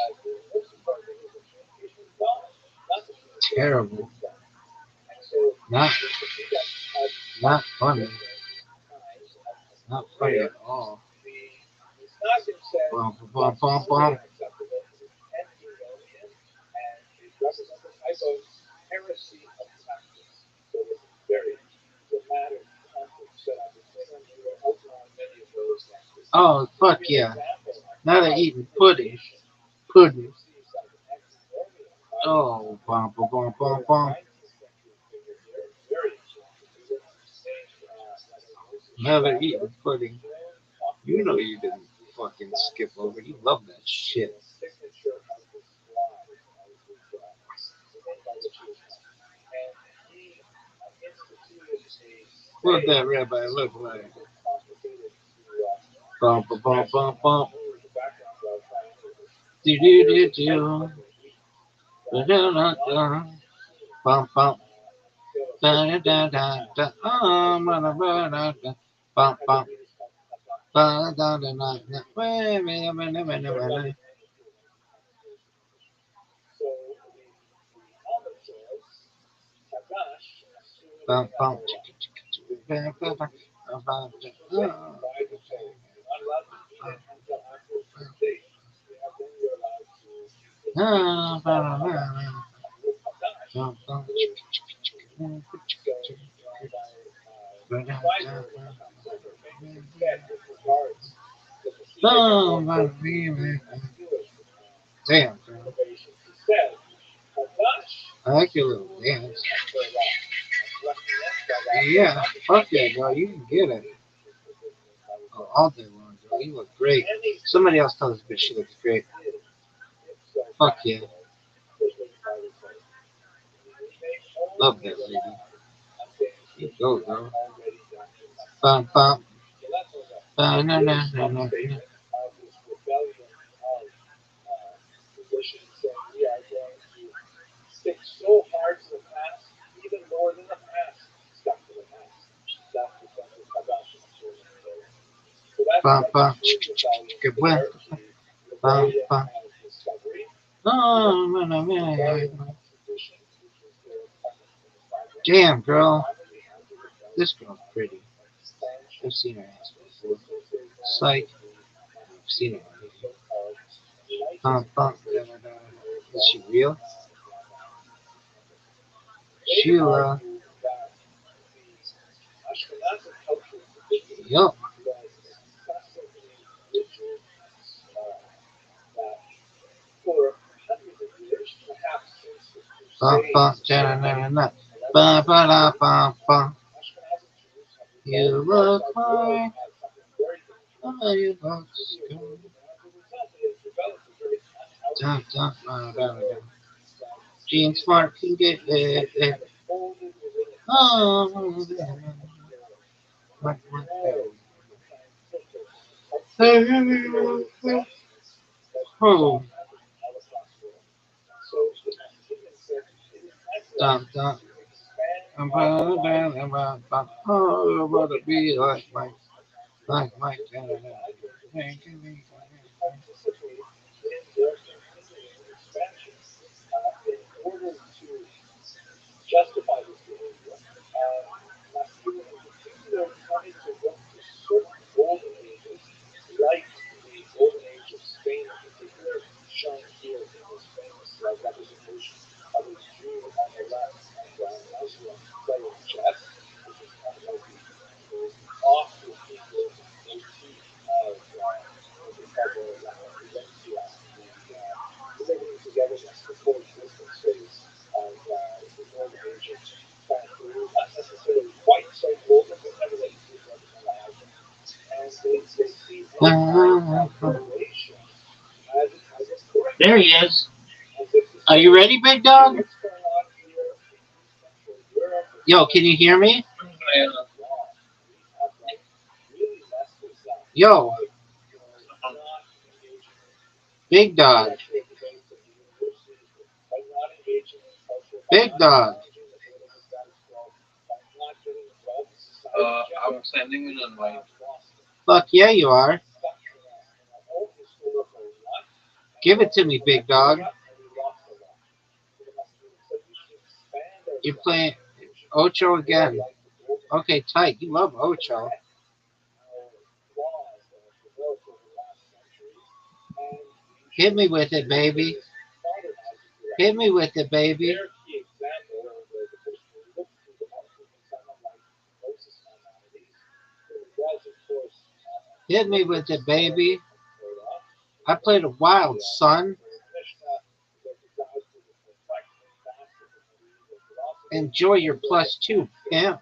Speaker 4: Terrible. Not funny. Not funny at all. Bum, bum, bum, bum. Oh, fuck yeah. Now they're eating pudding. Pudding. Oh, bum, bum, bum, bum, bum. Now they're eating pudding. You know you didn't fucking skip over. You love that shit. What that rabbi look like? Bump, bump, bump, bump, bump. Do do do do. Da da da da. Bump, bump. Da da da da da. Ba da ba da da. Bump, bump. Ba da da da da. Wait, wait, wait, wait, wait, wait. Bump, bump. Ba ba ba. Ba ba. Ah, ba ba ba. Bump, bump. Ba da da da. Oh, my baby. Damn, girl. I like your little dance. Yeah, fuck yeah, girl. You can get it. Oh, all day long, girl. You look great. Somebody else tell this bitch she looks great. Fuck yeah. Love that lady. You go, girl. Bum, bum. Na, na, na, na, na. Bum, bum. Good one. Bum, bum. Oh, man, oh, man. Damn, girl. This girl's pretty. I've seen her ass before. Psych. I've seen her already. Bum, bum. Da, da, da. Is she real? Sheila. Yup. Bum, bum. Da, da, da, da, da. Ba, ba, da, bum, bum. You look like oh, you look good. Dun, dun, dun, dun, dun. Gene Smart can get it. Oh, what, oh, dun, dun. Oh, I wanna be like Mike.
Speaker 5: There he is.
Speaker 4: Are you ready, big dog? Yo, can you hear me? Yo, big dog. Big dog.
Speaker 2: I'm sending an invite.
Speaker 4: Fuck yeah, you are. Give it to me, big dog. You're playing Ocho again. Okay, tight. You love Ocho. Hit me with it, baby. Hit me with it, baby. Hit me with it, baby. I played a wild, son. Enjoy your +2, pimp.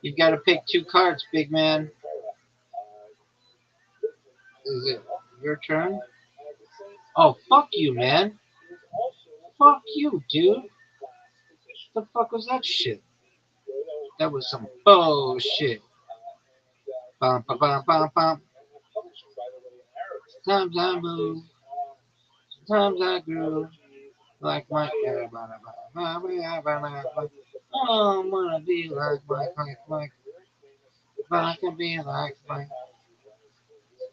Speaker 4: You've got to pick 2 cards, big man. Is it your turn? Oh, fuck you, man. Fuck you, dude. The fuck was that shit? That was some bullshit. Bum, bum, bum, bum, bum. Sometimes I move, sometimes I groove. Like Mike. Oh, I wanna be like Mike. If I can be like Mike.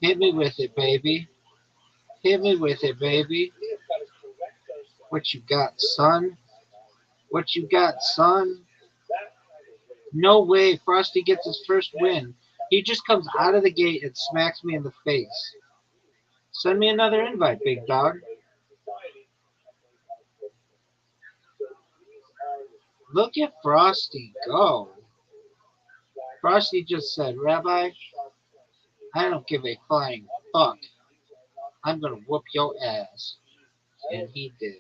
Speaker 4: Hit me with it, baby. Hit me with it, baby. What you got, son? What you got, son? No way. Frosty gets his first win. He just comes out of the gate and smacks me in the face. Send me another invite, big dog. Look at Frosty go. Frosty just said, Rabbi, I don't give a flying fuck. I'm gonna whoop your ass. And he did.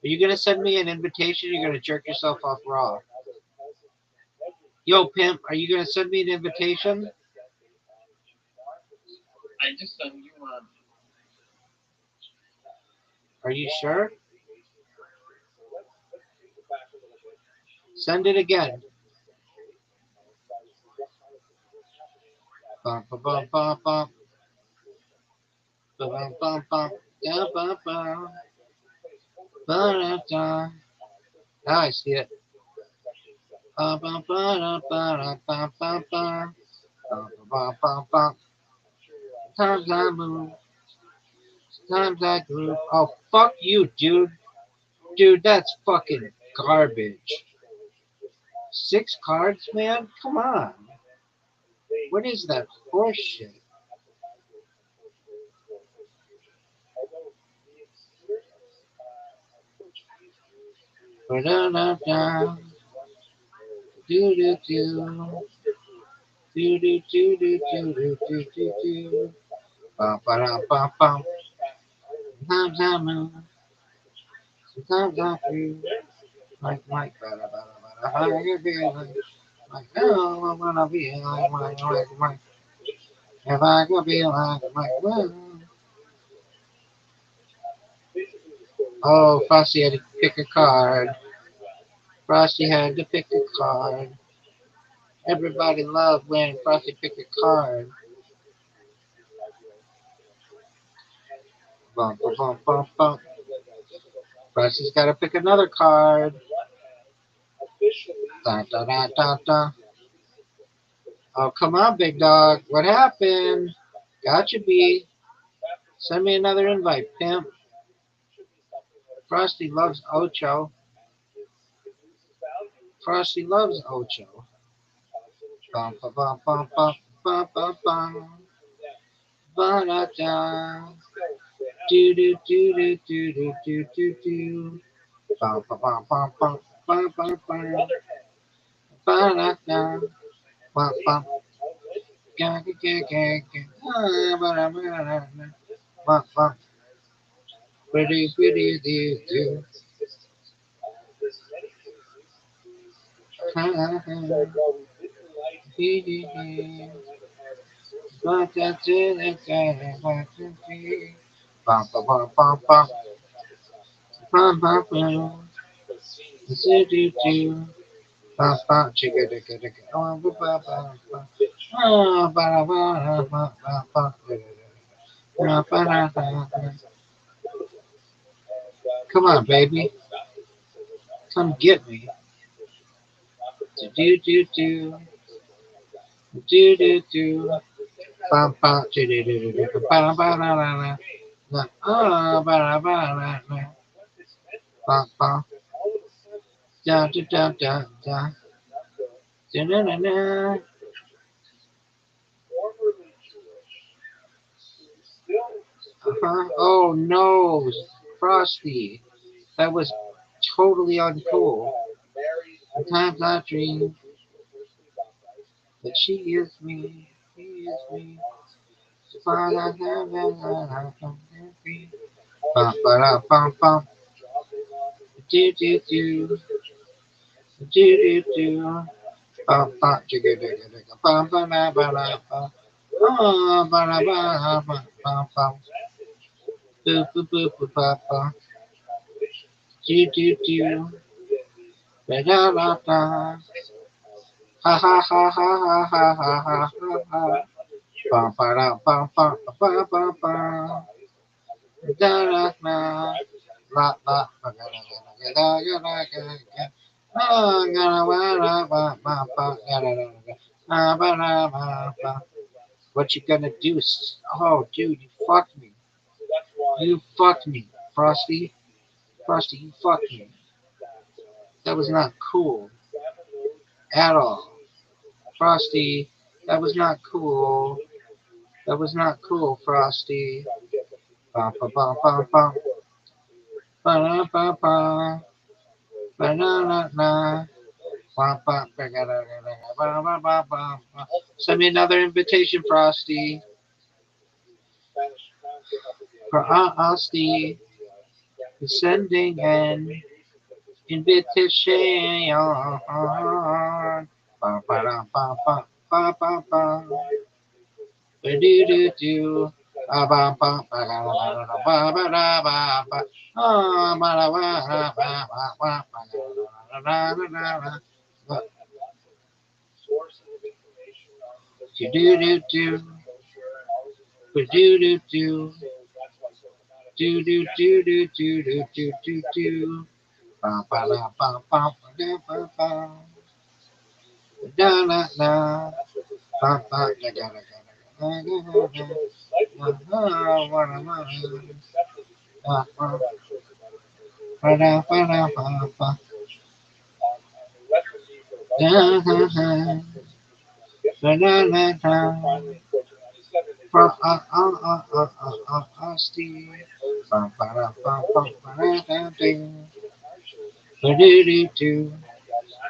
Speaker 4: Are you gonna send me an invitation? Or you're gonna jerk yourself off raw. Yo, pimp, are you gonna send me an invitation?
Speaker 5: I just sent you one.
Speaker 4: Are you sure? Send it again. Bum, bum, bum, bum, bum. Bum, bum, bum, bum. Da, bum, bum. Ba, da, da. Now I see it. Bum, bum, ba, da, ba, da, bum, bum, bum. Bum, bum, bum, bum. Sometimes I move. Sometimes I groove. Oh, fuck you, dude. Dude, that's fucking garbage. 6 cards, man? Come on. What is that horseshit? Ba-da-da-da. Do-do-do. Do-do-do-do-do-do-do-do. Ba-ba-da-ba-bum. Sometimes I move. Sometimes I feel like Mike. Ba-da-ba-da-ba-da. I can feel like, oh, I wanna be like Mike. If I could be like Mike. Oh, Frosty had to pick a card. Frosty had to pick a card. Everybody loved when Frosty picked a card. Bum, bum, bum, bum, bum. Frosty's got to pick another card. Da, da, da, da, da. Oh, come on, big dog. What happened? Gotcha, B. Send me another invite, pimp. Frosty loves Ocho. Frosty loves Ocho. Bum, bum, bum, bum, bum, bum, bum, bum. Ba-da-da. Do, do, do, do, do, do, do, do, do. Bum, bum, bum, bum, bum, bum, bum, bum. Ba-da-da. Bum, bum. Ga, ga, ga, ga, ga. Ah, ba-da-ba-da-da. Bum, bum. Pretty, pretty, do, do. Ha, ha, ha. Hee, hee, hee. Ba-da-da-da-da-da-da-da-da. Bum, bum, bum, bum, bum. Bum, bum, bum. Do, do, do. Bum, bum. Chicka, chicka, chicka. Oh, ba, ba, ba, ba. Oh, ba, ba, ba, ba, ba, ba. Ba, ba, da, da, da. Come on, baby. Come get me. Do, do, do. Do, do, do. Bum, bum. Do, do, do, do, do. Ba, ba, da, da, da. Oh, ba, da, ba, da, da. Bum, bum. Da, da, da, da, da. Da, da, da, da. Uh-huh. Oh no, Frosty. That was totally uncool. Sometimes I dream that she is me. He is me. Bum, ba, bum, bum. Do, do, do. Do, do, do. Bum, bum. Jigga, jigga, jigga. Bum, ba, da, ba, da, ba. Oh, ba, da, ba, ba, bum, bum. Boo, boo, boo, boo, ba, ba. Do, do, do. Da-da-da-da. Ha ha ha ha ha ha ha ha ha. Bum ba da bum bum ba ba ba. Da da da. La la. Ba ga da ga da ga da ga ga. Oh, ga da ba da ba ba ba. Ga da da ga. Ba da ba ba. What you gonna do? Oh, dude, you fucked me. You fucked me, Frosty. Frosty, you fucked me. That was not cool at all. Frosty, that was not cool. That was not cool, Frosty. Ba ba ba ba ba. Ba da ba ba. Ba da da da. Ba ba ba ga da ga da ga. Ba ba ba ba ba. Send me another invitation, Frosty. Frosty. Sending an invitation. Ba ba da ba ba ba ba ba. Ba do do do. Ba ba ba ba ga da da da ba ba da ba ba. Oh, ba da ba ba ba ba ba ba da da da da da. Do do do do. Ba do do do. Do do do do do do do do do. Ba ba da ba ba ba da ba ba. Da da da. Ba ba da da da da.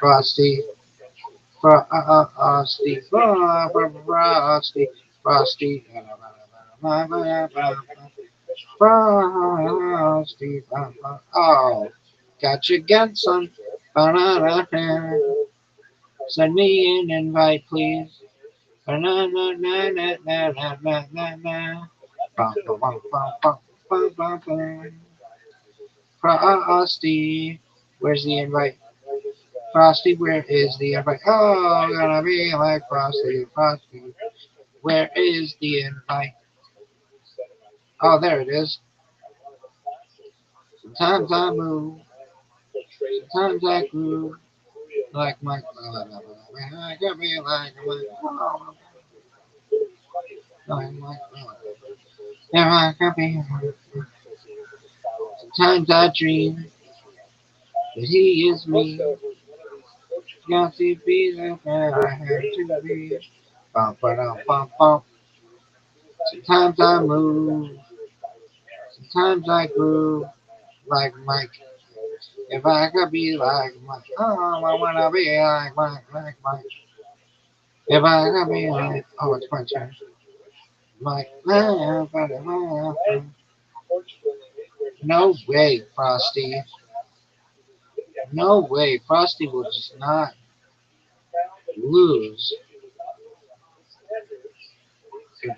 Speaker 4: Frosty, Frosty, Frosty, Frosty, Frosty, oh, got you again, son. Send me an invite, please. Frosty, where's the invite? Frosty, where is the invite? Oh, gonna be like Frosty, Frosty. Where is the invite? Oh, there it is. Sometimes I move, sometimes I groove, like my. I could be like my. If I could be. Sometimes I dream that he is me. Got to be the man I have to be. Bum, ba-dum, bum, bum. Sometimes I move, sometimes I groove like Mike. If I could be like Mike, oh, I wanna be like Mike. If I could be like, oh, it's my turn. Mike, no way, Frosty. No way, Frosty will just not lose.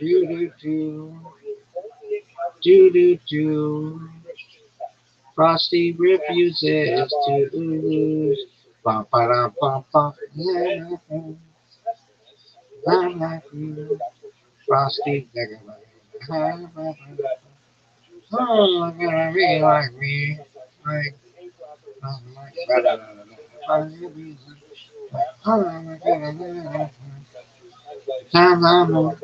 Speaker 4: Do do do do do do. Frosty refuses to lose. Bum, ba-dum, bum, bum. Yeah, I like you. Frosty, oh, gonna be like me. Like, Times I move,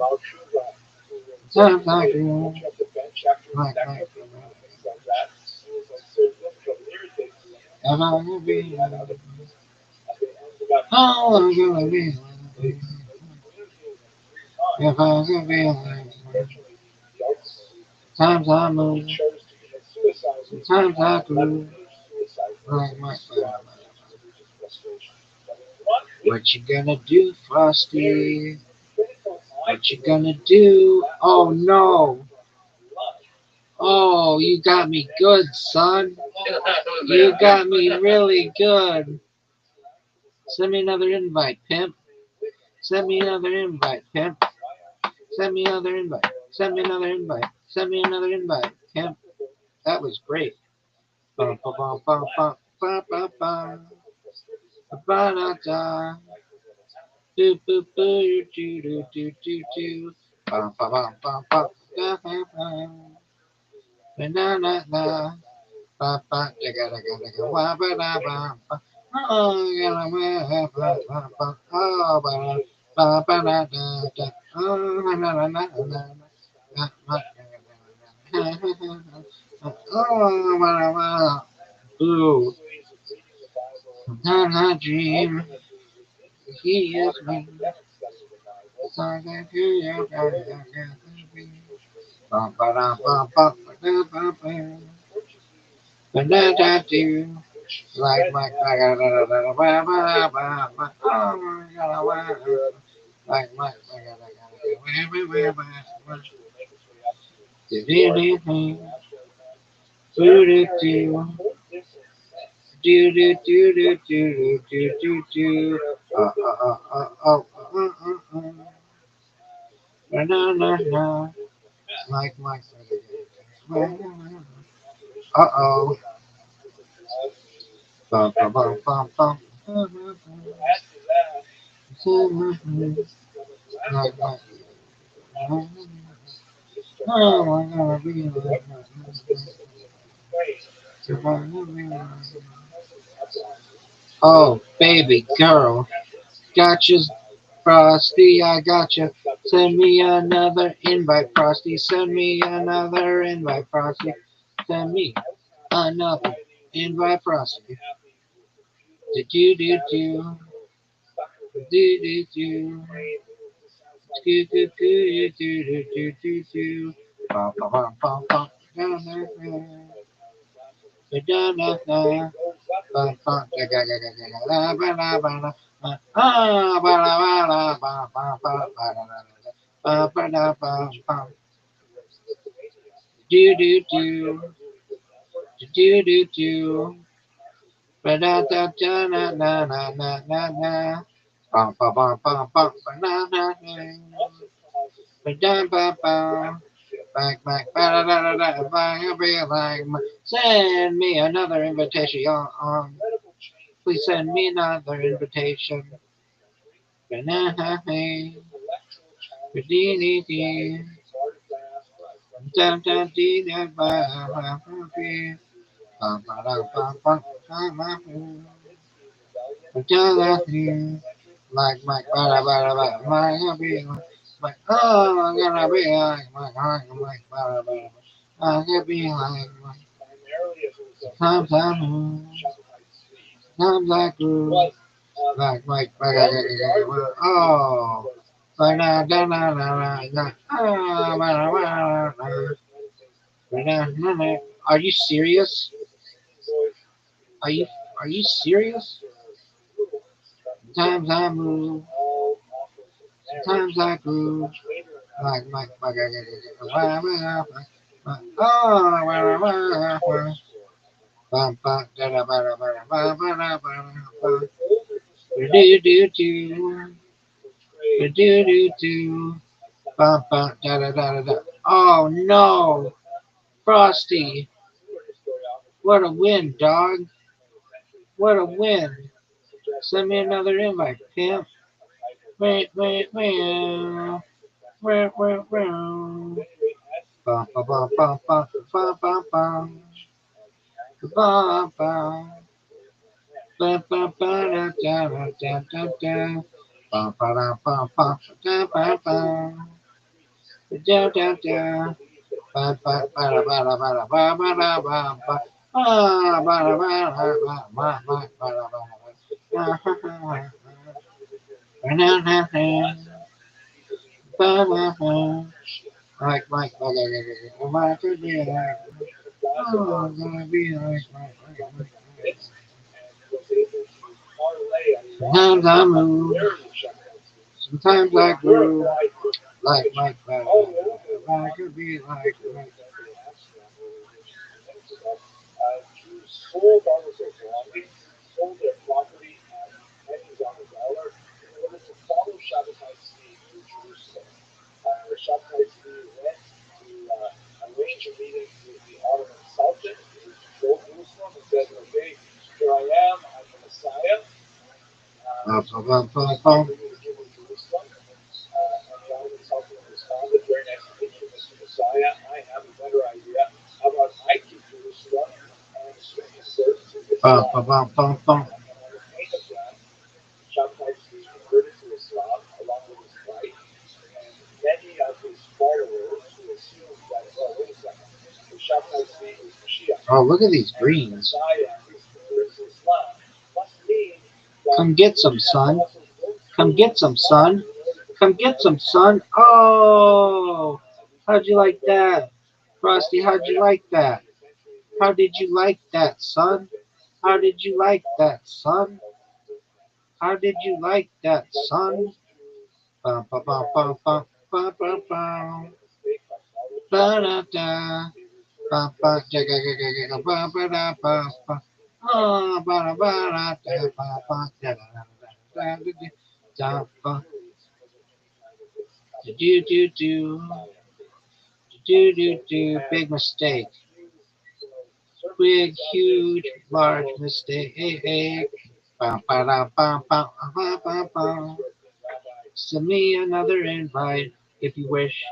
Speaker 4: times I do. Like, if I could be like, oh, I'm gonna be like, if I could be like, times I move, times I do. Like my. What you gonna do, Frosty? What you gonna do? Oh no! Oh, you got me good, son. You got me really good. Send me another invite, pimp. Send me another invite, pimp. Send me another invite. Send me another invite. Send me another invite, pimp. That was great. Bum, bum, bum, bum, bum, bum, bum, bum. Ba-da-da. Do do do do do do do do. Bum bum bum bum bum. Da da da. Na na na. Ba ba da ga da ga da ga. Wa ba da ba ba. Oh ga da ba ba ba ba. Oh ba ba ba da da da. Oh na na na na na. Na na na. Oh ba da ba. Ooh. Na na dream. He is me. So that you bum ba da ba ba ba da ba ba. Ba da da do. Like my ba da da da ba ba ba ba. Oh ga da ba. Like my ba da da da ba ba ba. Do do do do. Do do do. Do do do do do do do do. Na na na. Like my. Uh-oh. Bum bum bum bum bum. Like my. Oh, I gotta be like my. Oh, baby girl. Gotcha, Frosty, I gotcha. Send me another invite, Frosty. Send me another invite, Frosty. Send me another invite, Frosty. Do do do do do do do do do do do do do do. Bum bum bum bum bum. Da da da da da. Bum bum da ga ga ga ga ga. La ba la ba la. Ah ba la ba la ba ba ba ba la la la. Ba ba da ba ba. Do do do do do do. Ba da da da na na na na na na. Bum bum bum bum bum ba na na na. Ba da ba ba. Back back ba da da da da. Ba be like. Send me another invitation. Please send me another invitation. Ba na na na. Ba dee dee dee. Da da dee da ba ba ba ba. Ba ba da ba ba ba ba ba. Like my bada bada bada my happy like oh I'm gonna be like my heart like bada bada I'm gonna be like my sometimes I move sometimes I groove like my bada bada bada oh like na na na na na na ah bada bada bada are you serious are you are you serious sometimes I move sometimes I groove like oh, bum bum da da ba da ba da ba ba da ba da do do do do do do bum bum da da da da da. Oh no, Frosty! What a win, dog! What a win! Send me another invite, pimp. Wait, wait, wait. Bum bum bum bum bum bum bum bum. Ba ba ba ba ba da da da da da da ba ba da ba ba da ba ba da da da ba ba ba da ba da ba da ba ba da ba ba ah ba da ba da ba ba ba ba da ba da ba na na na ba ba ba like like to be like oh gonna be like sometimes I move sometimes I groove like I could be like bum, bum, bum.
Speaker 3: And the ottoman sultan responded, very nice to meet you, Mr. Messiah. I have a better idea. How about I keep Jerusalem and convert to
Speaker 4: Bum,
Speaker 3: Islam?
Speaker 4: bum, bum, bum, bum.
Speaker 3: And on the pain of death, Shabtai Tzvi converted to Islam along with his wife, and many of his followers who assumed that, well, wait a second, if Shabtai Tzvi is Mashiach
Speaker 4: Oh, look at these
Speaker 3: and the
Speaker 4: greens.
Speaker 3: Messiah is converted to Islam, must mean that
Speaker 4: Come get
Speaker 3: we
Speaker 4: some,
Speaker 3: have to
Speaker 4: son.
Speaker 3: also go
Speaker 4: Come
Speaker 3: through
Speaker 4: get some,
Speaker 3: Islam
Speaker 4: son.
Speaker 3: in order to
Speaker 4: Come
Speaker 3: bring
Speaker 4: get
Speaker 3: about
Speaker 4: some,
Speaker 3: our
Speaker 4: son. Oh, how'd you like that? Frosty, how'd you like that? How did you like that, son? How did you like that, son? How did you like that, son? Bum, bum, bum, bum, bum, bum, bum, bum. Ba da da. Bum, bum, jigga, jigga, jigga, bum, ba da, bum, bum. Oh, ba da ba da da, bum, bum, da da da da da da da, bum. Do do do do. Big mistake. Big, huge, large mistake. Bum, ba da, bum, bum, bum, bum, bum. Send me another invite if you wish.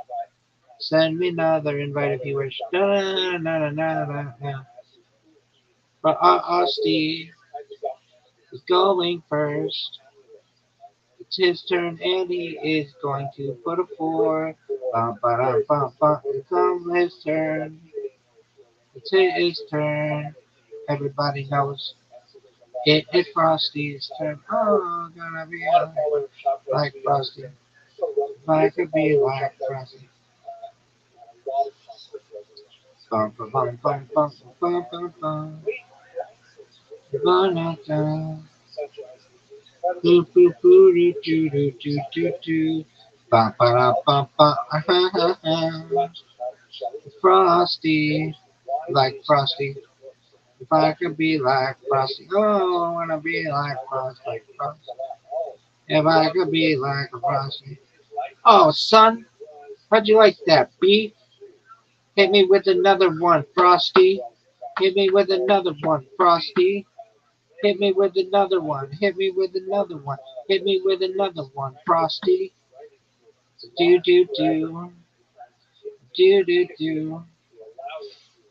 Speaker 4: Send me another invite if you wish. Da da da da da da da. But Steve is going first. It's his turn, and he is going to put a four. Bum, ba, da, bum, bum. It's on his turn. It's his turn. Everybody knows it is Frosty's turn. Oh, gonna be like Frosty. If I could be like Frosty. Bum, bum, bum, bum, bum, bum, bum, bum. Ba-da-da. Boo, boo, boo, doo, doo, doo, doo, doo, doo. Ba, ba, da, ba, ba, ah, ha, ha, ha. Frosty, like Frosty. If I could be like Frosty, oh, I wanna be like Frosty, like Frosty. If I could be like Frosty. Oh, son, how'd you like that, B? Hit me with another one, Frosty. Hit me with another one, Frosty. Hit me with another one. Hit me with another one. Hit me with another one, Frosty. Do do do. Do do do.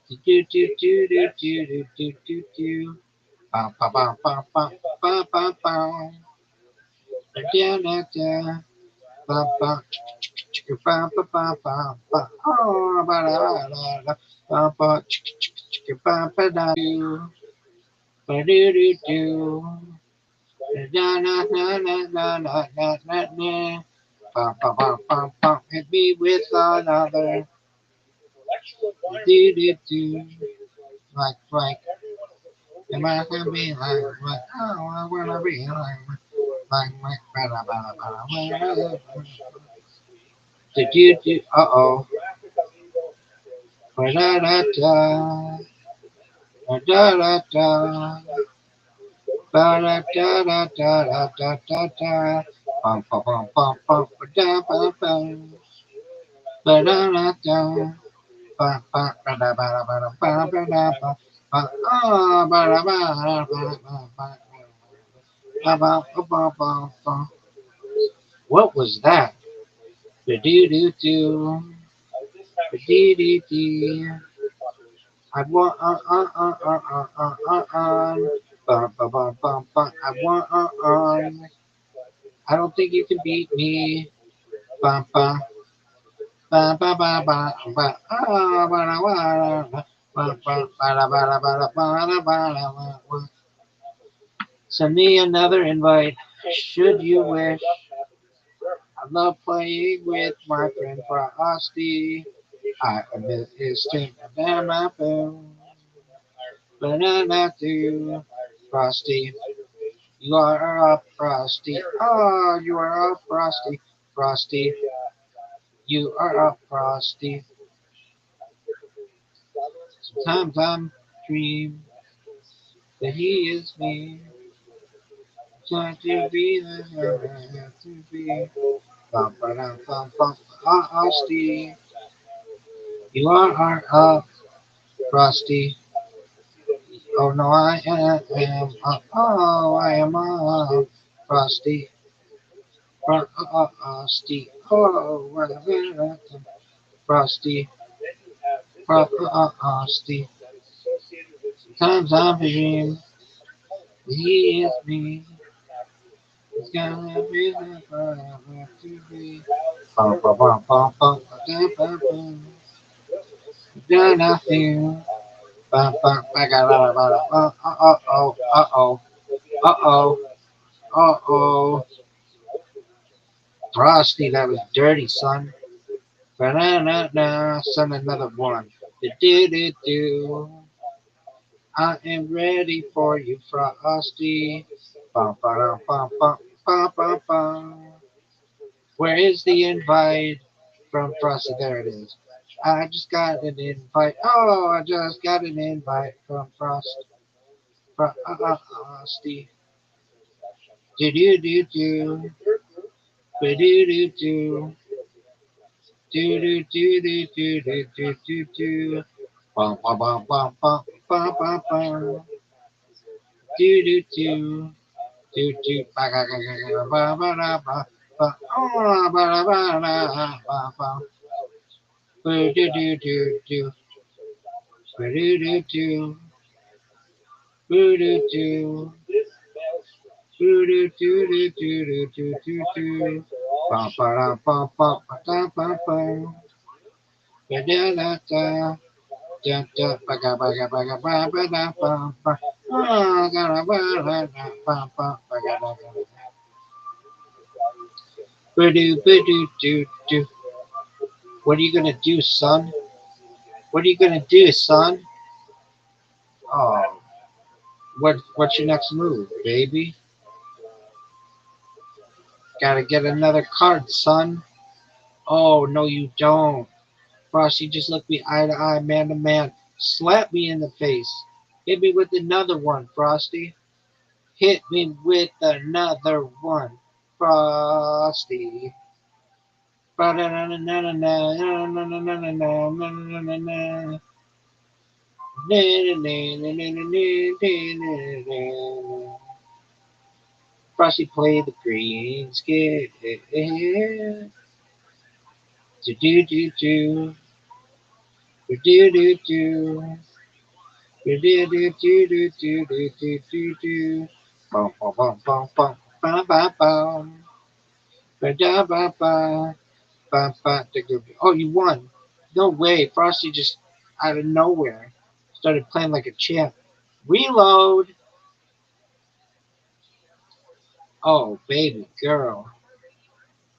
Speaker 4: Do do do do do do do do do. Bum bum bum bum bum bum bum bum. Da da da. Bum bum. Bum bum bum bum bum. Oh, ba da ba da da. Bum bum. Bum ba da do. Ba do do do. Da da da da da da da da da. Bum bum bum bum bum. Hit me with another. Do do do. Like Frank. Am I gonna be like? Oh, I wanna be like bada bada bada. Did you do? Uh oh. Da da da da da da. Ba da da da da da da da da. Bum bum bum bum bum ba da ba ba. Ba da da da. Ba ba ba da ba da ba da ba ba da ba. Ba ah ba da ba da ba ba ba. Ba ba ba ba ba ba. What was that? Do do do do. Do do do. I want Bum, bum, bum, bum, bum. I want I don't think you can beat me. Bum, bum. Ba ba ba ba ba ah ba da ba da ba ba ba da ba da ba da ba da ba da ba. Send me another invite, should you wish. I love playing with my friend Frosty. I admit it's too damn my phone. Banana do Frosty. You are up, Frosty. Oh, you are up, Frosty. Frosty. You are up, Frosty. Sometimes I'm dream that he is me. Trying to be the I have to be. Bum, ba, dum, bum, bum. Frosty. You are up, Frosty. Oh no, I am up. Oh, I am up. Frosty. Frosty. Oh, what a minute. Frosty. Frosty. Sometimes I dream he is me. It's gonna be forever to be. Bum, bum, bum, bum, bum, bum, bum, bum. Do nothing. Bum, bum, bum, bum, bum, bum. Uh-oh. Uh-oh. Uh-oh. Uh-oh. Frosty, that was dirty, son. Ba-da-da-da. Son, another one. Do-do-do-do. I am ready for you, Frosty. Bum, ba-dum, bum, bum, bum, bum, bum. Where is the invite from Frosty? There it is. I just got an invite. Oh, I just got an invite from Frosty. Do do do do. Do do do do. Do do do do do do do do do. Bum bum bum bum bum bum bum bum. Do do do. Do do ba ga ga ga ga ba ba da ba ba. Oh ba da ba da ba ba. Do do do do do. Do do do. Do do do. Do do do do do do do do do. Ba ba da ba ba ba da ba ba. Ba da da da. Da da ba ga ba ga ba ga ba ba da ba ba. Ah ga da ba da da ba ba ba ga da ga. Ba do ba do do do. What are you gonna do, son? What are you gonna do, son? Oh, what's your next move, baby? Gotta get another card, son. Oh no, you don't. Frosty just looked me eye to eye, man to man. Slap me in the face. Hit me with another one, Frosty. Hit me with another one, Frosty. Frosty played the green skit. Do do do do. Do do do do. Do do do do do do do do do do. Bum bum bum bum bum bum bum bum. Ba da ba ba ba ba. Oh, you won! No way! Frosty just out of nowhere started playing like a champ. Reload! Oh, baby girl,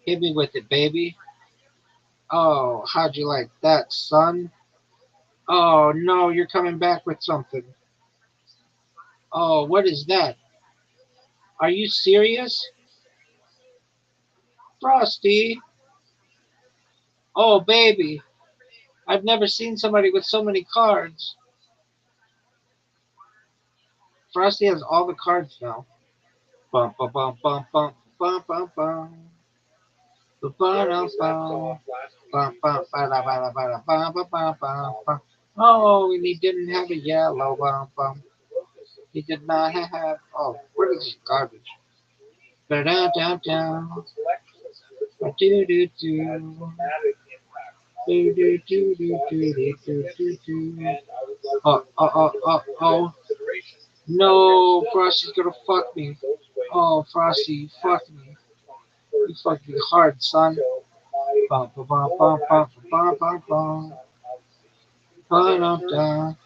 Speaker 4: hit me with it, baby. Oh, how'd you like that, son? Oh no, you're coming back with something. Oh, what is that? Are you serious? Frosty? Oh, baby. I've never seen somebody with so many cards. Frosty has all the cards now. Bum bum bum bum bum bum bum bum. Bum bum bum. Bum bum ba da ba da ba da bum bum bum bum bum. Oh, and he didn't have a yellow bum bum. He did not have. Oh, what is this garbage? Ba da da da. Do do do. Do do do do do do do do do. Oh. No, Frosty's gonna fuck me. Oh, Frosty, you fucked me. You fucked me hard, son. Bum, bum, bum, bum, bum, bum, bum, bum. Bum, bum, bum,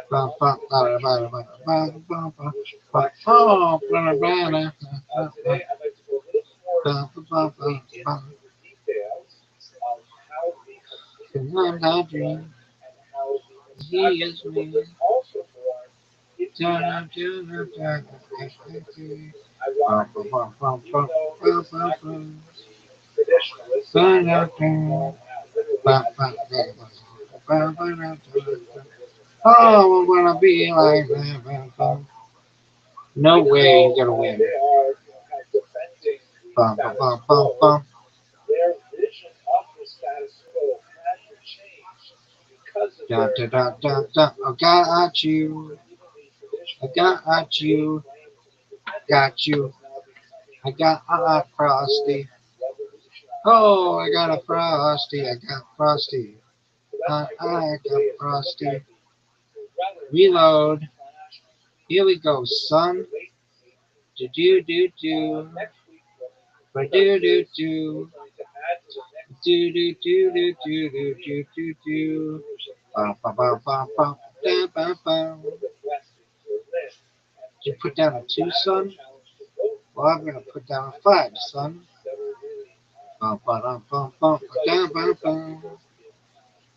Speaker 4: bum, bum, bum, bum, bum, bum, bum, bum. Oh, blah, blah, blah, blah, bum, bum, bum, bum, bum. I'm not dream. He is me. Turn up to the dark. Bum, bum, bum, bum, bum, bum, bum, bum. Bum, bum, bum. Bum, bum, bum, bum, bum, bum, bum. Oh, we're gonna be like that. No way you're gonna win. Bum, bum, bum, bum, bum. Da, da, da, da, da. I got you. I got you. Got you. I got Frosty. Oh, I got a Frosty. I got Frosty. I got Frosty. Reload. Here we go, son. Do do do do. Ba do do do. Do do do do do do do do do. Ba ba ba ba ba da ba ba. You put down a 2, son? Well, I'm gonna put down a 5, son. Ba ba da ba ba da ba ba.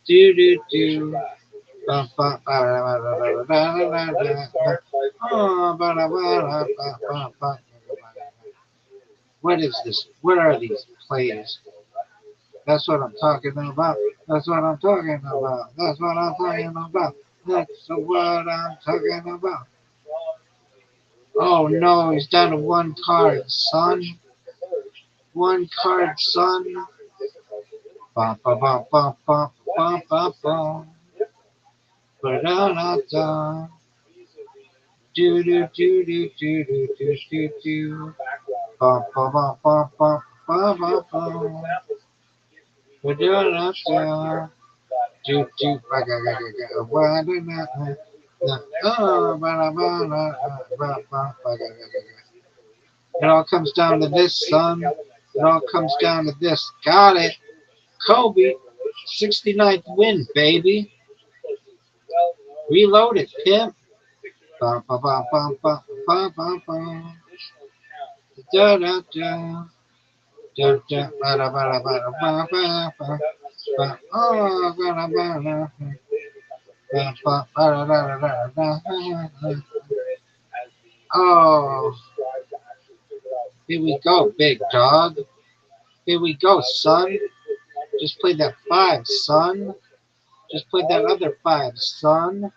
Speaker 4: Do do do. Ba ba ba da da da da da da da. Oh, ba da ba da ba ba ba. What is this? What are these plays? That's what I'm talking about. That's what I'm talking about. That's what I'm talking about. That's what I'm talking about. Oh no, he's down to 1 card, son. 1 card, son. Ba ba ba ba ba ba ba ba. Ba da da da. Do do do do do do do do do. Ba ba ba ba ba ba ba ba. Ba da da da. Do do ba ga ga ga ga. Ba da da da. Oh, ba da ba da ba ba ba ga ga ga ga. It all comes down to this, son. It all comes down to this. Got it. Kobe. 69th win, baby. Reload it, pimp. Ba ba ba ba ba ba ba ba. Da da da. Da da ba da ba da ba da ba ba ba. Ba oh ba da ba da. Ba ba ba da da da da da. Oh, here we go, big dog. Here we go, son. Just play that 5, son. Just play that other 5, son.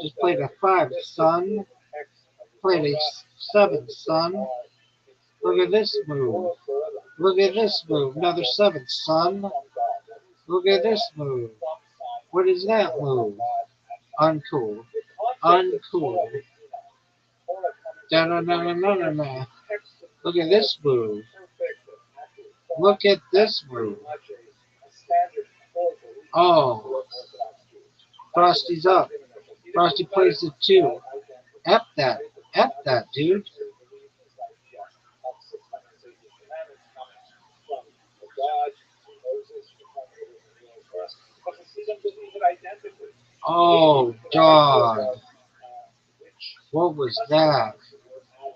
Speaker 4: Just play the 5, son. Play the 7, son. Look at this move. Look at this move. Another 7, son. Look at this move. What is that move? Uncool. Uncool. Da da da da da da. Look at this move. Look at this move. Oh, Frosty's up. Frosty plays the 2. F that. F that, dude. Oh, dog. What was that?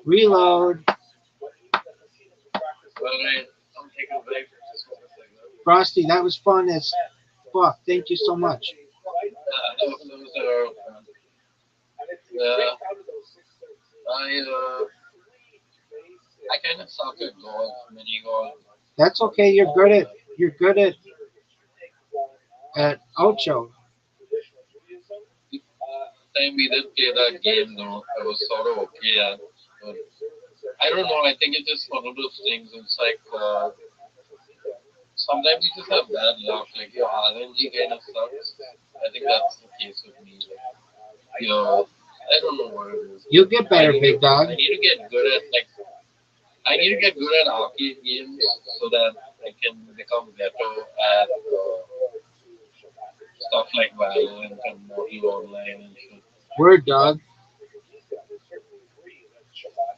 Speaker 4: Reload. Frosty, that was fun as fuck. Thank you so much.
Speaker 5: I kind of suck at golf, mini golf.
Speaker 4: That's okay. You're good at Ocho.
Speaker 5: Time we did play that game though, I was sort of okay at. But I don't know. I think it's just one of those things. It's like sometimes you just have bad luck. Like your RNG kind of sucks. I think that's the case with me. Like, I don't know what it is.
Speaker 4: You'll get better, big dog.
Speaker 5: I need to get good at like. I need to get good at arcade games so that I can become better at stuff like Valorant and Mortal Online and shit.
Speaker 4: Word, dog.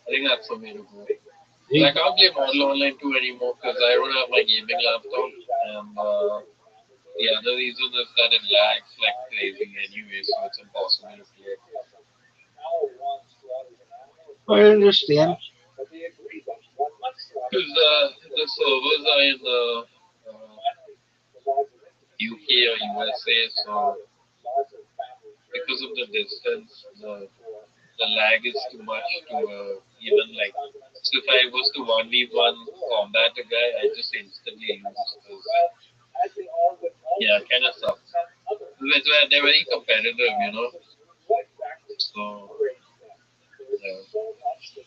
Speaker 5: I think that's the way to go. I can't play Model Online 2 anymore because I don't have my gaming laptop. And the other reason is that it lags like crazy anyway, so it's impossible to play.
Speaker 4: I understand.
Speaker 5: Because the servers are in the UK or USA, so because of the distance, the lag is too much to even like. So if I was to 1v1 combat a guy, I just instantly lose. Yeah, kind of sucks. That's why they're very competitive. So yeah.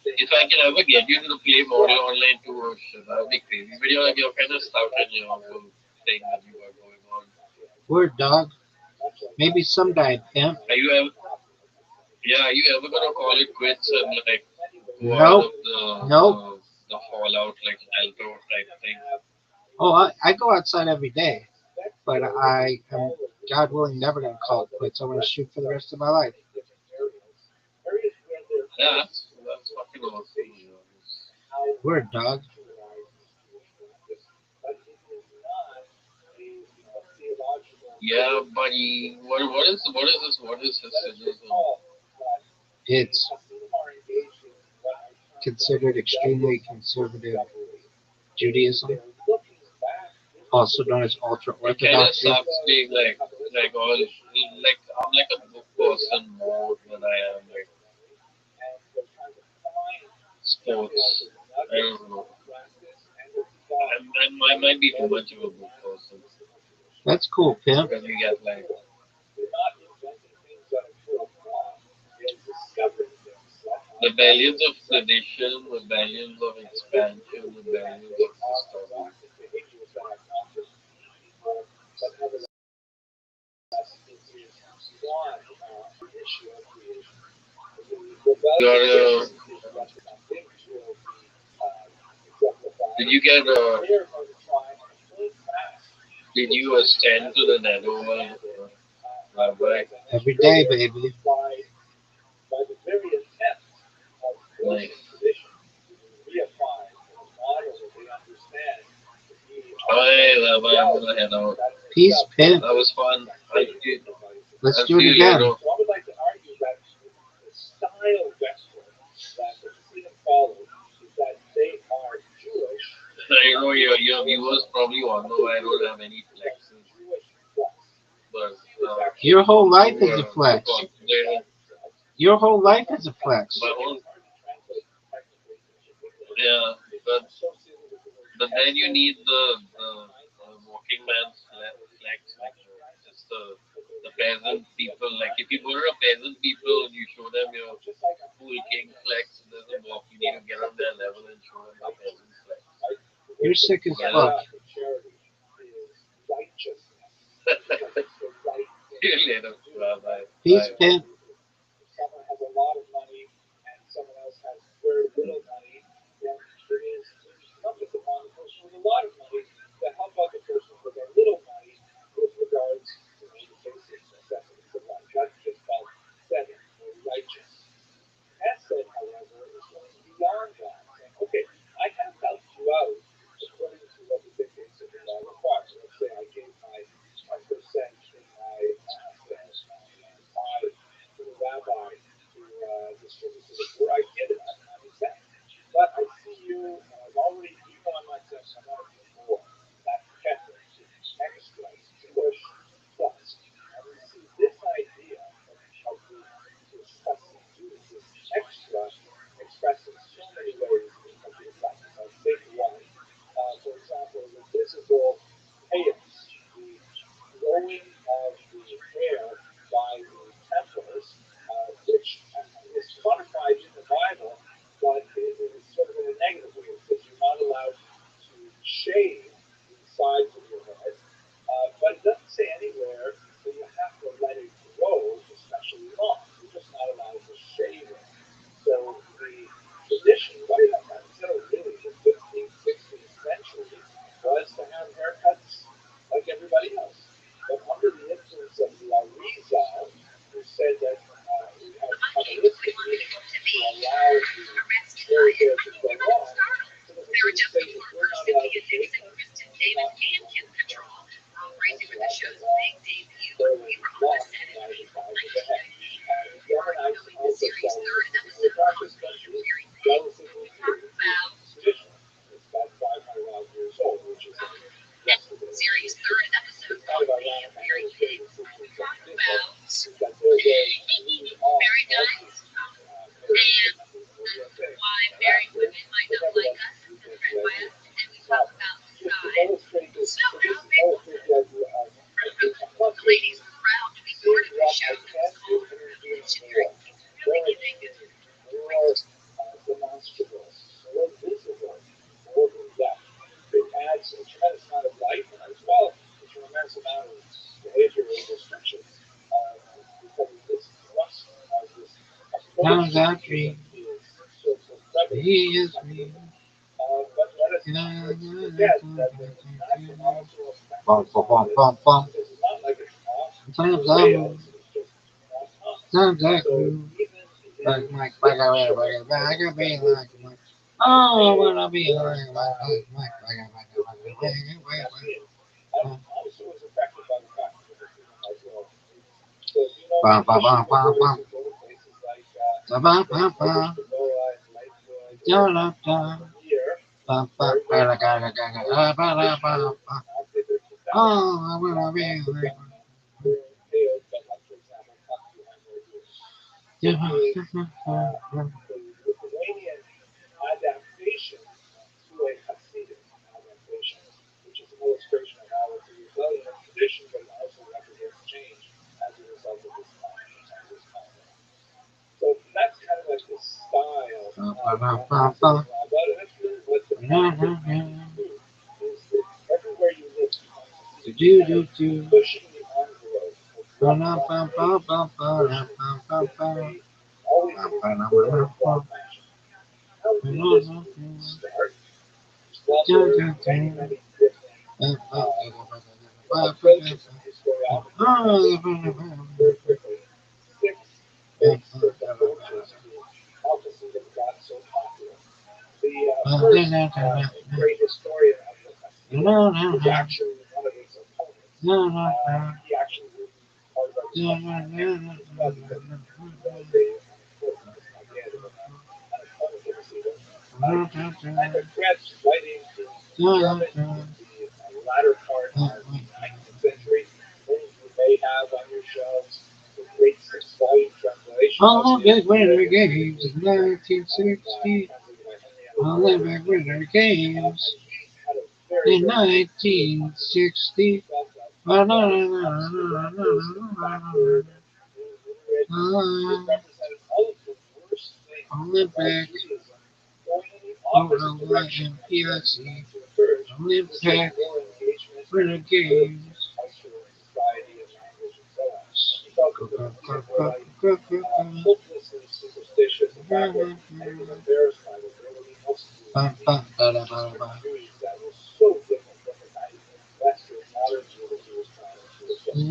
Speaker 5: If I can ever get you to play Model Online too, oh shit, that would be crazy. But you're kind of stuck in your whole thing that you got going on.
Speaker 4: Word, dog. Maybe someday, pimp.
Speaker 5: Are you ever? Yeah, are you ever gonna call it quits and like go out
Speaker 4: Nope.
Speaker 5: of the
Speaker 4: Nope.
Speaker 5: the fallout, like alto type thing.
Speaker 4: Oh, I go outside every day, but I am, God willing, never going to call it quits. I want to shoot for the rest of my life.
Speaker 5: Yeah, that's fucking awesome.
Speaker 4: Word, dog.
Speaker 5: Yeah, buddy. What is this?
Speaker 4: It's considered extremely conservative Judaism, also known as ultra
Speaker 5: It kind of
Speaker 4: orthodoxy.
Speaker 5: sucks being like all like I'm like a book person more than I am like sports. I don't know. I might be too much of a book person
Speaker 4: That's cool, pimp.
Speaker 5: because you get like rebellions of tradition, rebellions of expansion, rebellions of discovery. You're did you get did you ascend to the netherworld, Rabbi?
Speaker 4: Every day, baby.
Speaker 5: Like, alright, Rabbi, I'm gonna head out.
Speaker 4: Peace, pimp.
Speaker 5: That was fun.
Speaker 4: Let's
Speaker 5: I'll
Speaker 4: do
Speaker 5: see
Speaker 4: it
Speaker 5: you
Speaker 4: again.
Speaker 5: later. I know your viewers probably wonder why I don't have any flexes, but
Speaker 4: Your whole life is a
Speaker 5: too
Speaker 4: flex.
Speaker 5: concentrated.
Speaker 4: Your whole life is a flex.
Speaker 5: My whole yeah, but then you need the working man's flex, like just the peasant people. Like if you go to a peasant people and you show them your cool king flex, it doesn't work. You need to get on their level and show them the peasant flex.
Speaker 4: You're sick as
Speaker 5: Yeah.
Speaker 4: fuck.
Speaker 5: See you later. Bye.
Speaker 4: Peace,
Speaker 5: Bye.
Speaker 4: pimp. Times I dream, he is me.
Speaker 3: forget that the natural also
Speaker 4: Bum,
Speaker 3: affects
Speaker 4: bum,
Speaker 3: us
Speaker 4: bum, bum, bum.
Speaker 3: because it's not like it's not
Speaker 4: Sometimes
Speaker 3: real,
Speaker 4: I'm,
Speaker 3: it's just not us.
Speaker 4: sometimes I
Speaker 3: So
Speaker 4: do.
Speaker 3: even
Speaker 4: Like
Speaker 3: in
Speaker 4: Mike,
Speaker 3: literature,
Speaker 4: I can be like Mike. Oh, I wanna be like Mike.
Speaker 3: and also is affected by the fact that it's as well. So you know,
Speaker 4: Bum,
Speaker 3: maybe
Speaker 4: bum,
Speaker 3: she
Speaker 4: bum,
Speaker 3: would
Speaker 4: bum,
Speaker 3: go
Speaker 4: bum.
Speaker 3: to places like
Speaker 4: Bum,
Speaker 3: St.
Speaker 4: bum, bum.
Speaker 3: Noah and Lakewood
Speaker 4: Da,
Speaker 3: or
Speaker 4: da, da.
Speaker 3: from here,
Speaker 4: Bum, bum,
Speaker 3: very,
Speaker 4: ba,
Speaker 3: very
Speaker 4: da, ga,
Speaker 3: common,
Speaker 4: da, ga, ga,
Speaker 3: very
Speaker 4: ba, da,
Speaker 3: traditional,
Speaker 4: ba, ba.
Speaker 3: active or synthetic,
Speaker 4: Oh, I wanna be
Speaker 3: not the
Speaker 4: like
Speaker 3: pale, but like for example, coffee and so the Lithuanian adaptation to a Hasidic adaptation, which is an illustration of how it's a rebellion of tradition, but it also represents change as a result of this time. So that's kind of like the style of Hasidic law, but that's really what the practice do, is that everywhere you look, you find Hasidic kind of pushing the envelope of what one may they always explore law fashion. How did this movement start? Well, there are many, many different approaches in historiography. Very quickly, six basic approaches to how Hasidim got so popular. The first great historian of the Hasidim was actually one of its opponents. He actually was part of our discussion because he was a, unfortunately, again, an opponent of Hasidim. He kind of created writing in German in the latter part of the 19th century. Many of you may have on your shelves the great six-volume translation of
Speaker 4: all
Speaker 3: his
Speaker 4: the winter
Speaker 3: German
Speaker 4: games in
Speaker 3: translated
Speaker 4: 1960.
Speaker 3: by Henry
Speaker 4: All the
Speaker 3: Alexander.
Speaker 4: winter games
Speaker 3: And he had a very,
Speaker 4: in
Speaker 3: very interesting take on this. He
Speaker 4: 1960.
Speaker 3: felt that while obscurantus and backward and illiterate, it represented all of the worst things about
Speaker 4: Olympic,
Speaker 3: Judaism going in the opposite direction as Judaism
Speaker 4: OLMPIC,
Speaker 3: began to emerge. This was
Speaker 4: Olympic,
Speaker 3: more engagement
Speaker 4: winter
Speaker 3: with
Speaker 4: games.
Speaker 3: culture and society and language and so on. He felt that the Hasidim were like hopelessly superstitious and backward, and he was embarrassed by this. They were the most Eastern Jews that was so different from the kind of Western modern Jew that he was trying to replace.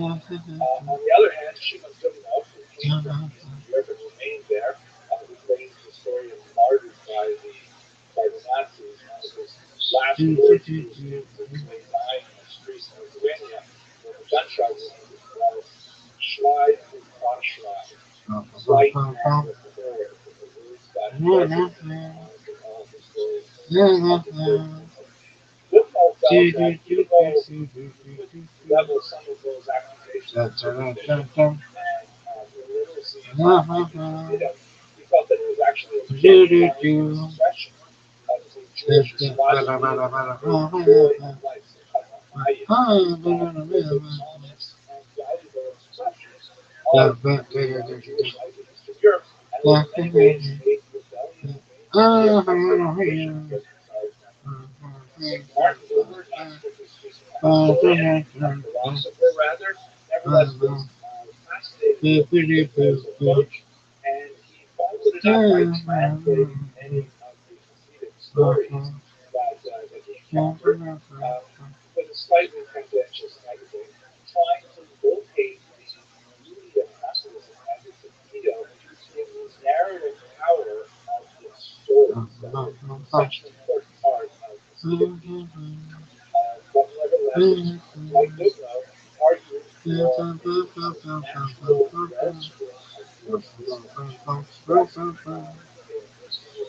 Speaker 3: On the other hand, Shimon Goodenough, who came from Eastern Europe and remained there, who claims the story of martyred by the Nazis. One of his last words to his students as he lay dying in the streets in Lithuania when the gunshot wound was Schleid und Fortschreib, flight and forward, the words that resonate with all historians of the first century. Goodenough felt that even though he could level some of those accusations of superstition and illiteracy and backward to Hasidim, he felt that it was actually a genuine expression of the Jewish philosophy of joy and life. So Chazanayim, were the honest and valuable expressions of the Jewish life in Eastern Europe, and in many ways made rebellion against their Hasidic tradition just because St. Martin Buber, not strictly speaking a historian, a philosopher rather, nevertheless was fascinated with his approach, and he followed it up by translating many of the Hasidic stories that he encountered with a slightly tendentious editing, trying to locate the beauty of Hasidism and its appeal in the narrative power of its stories that were such an important part of Hasidic teaching. But nevertheless, like Goodenough, argued for a natural wellspring of Jewish wisdom expressed in history.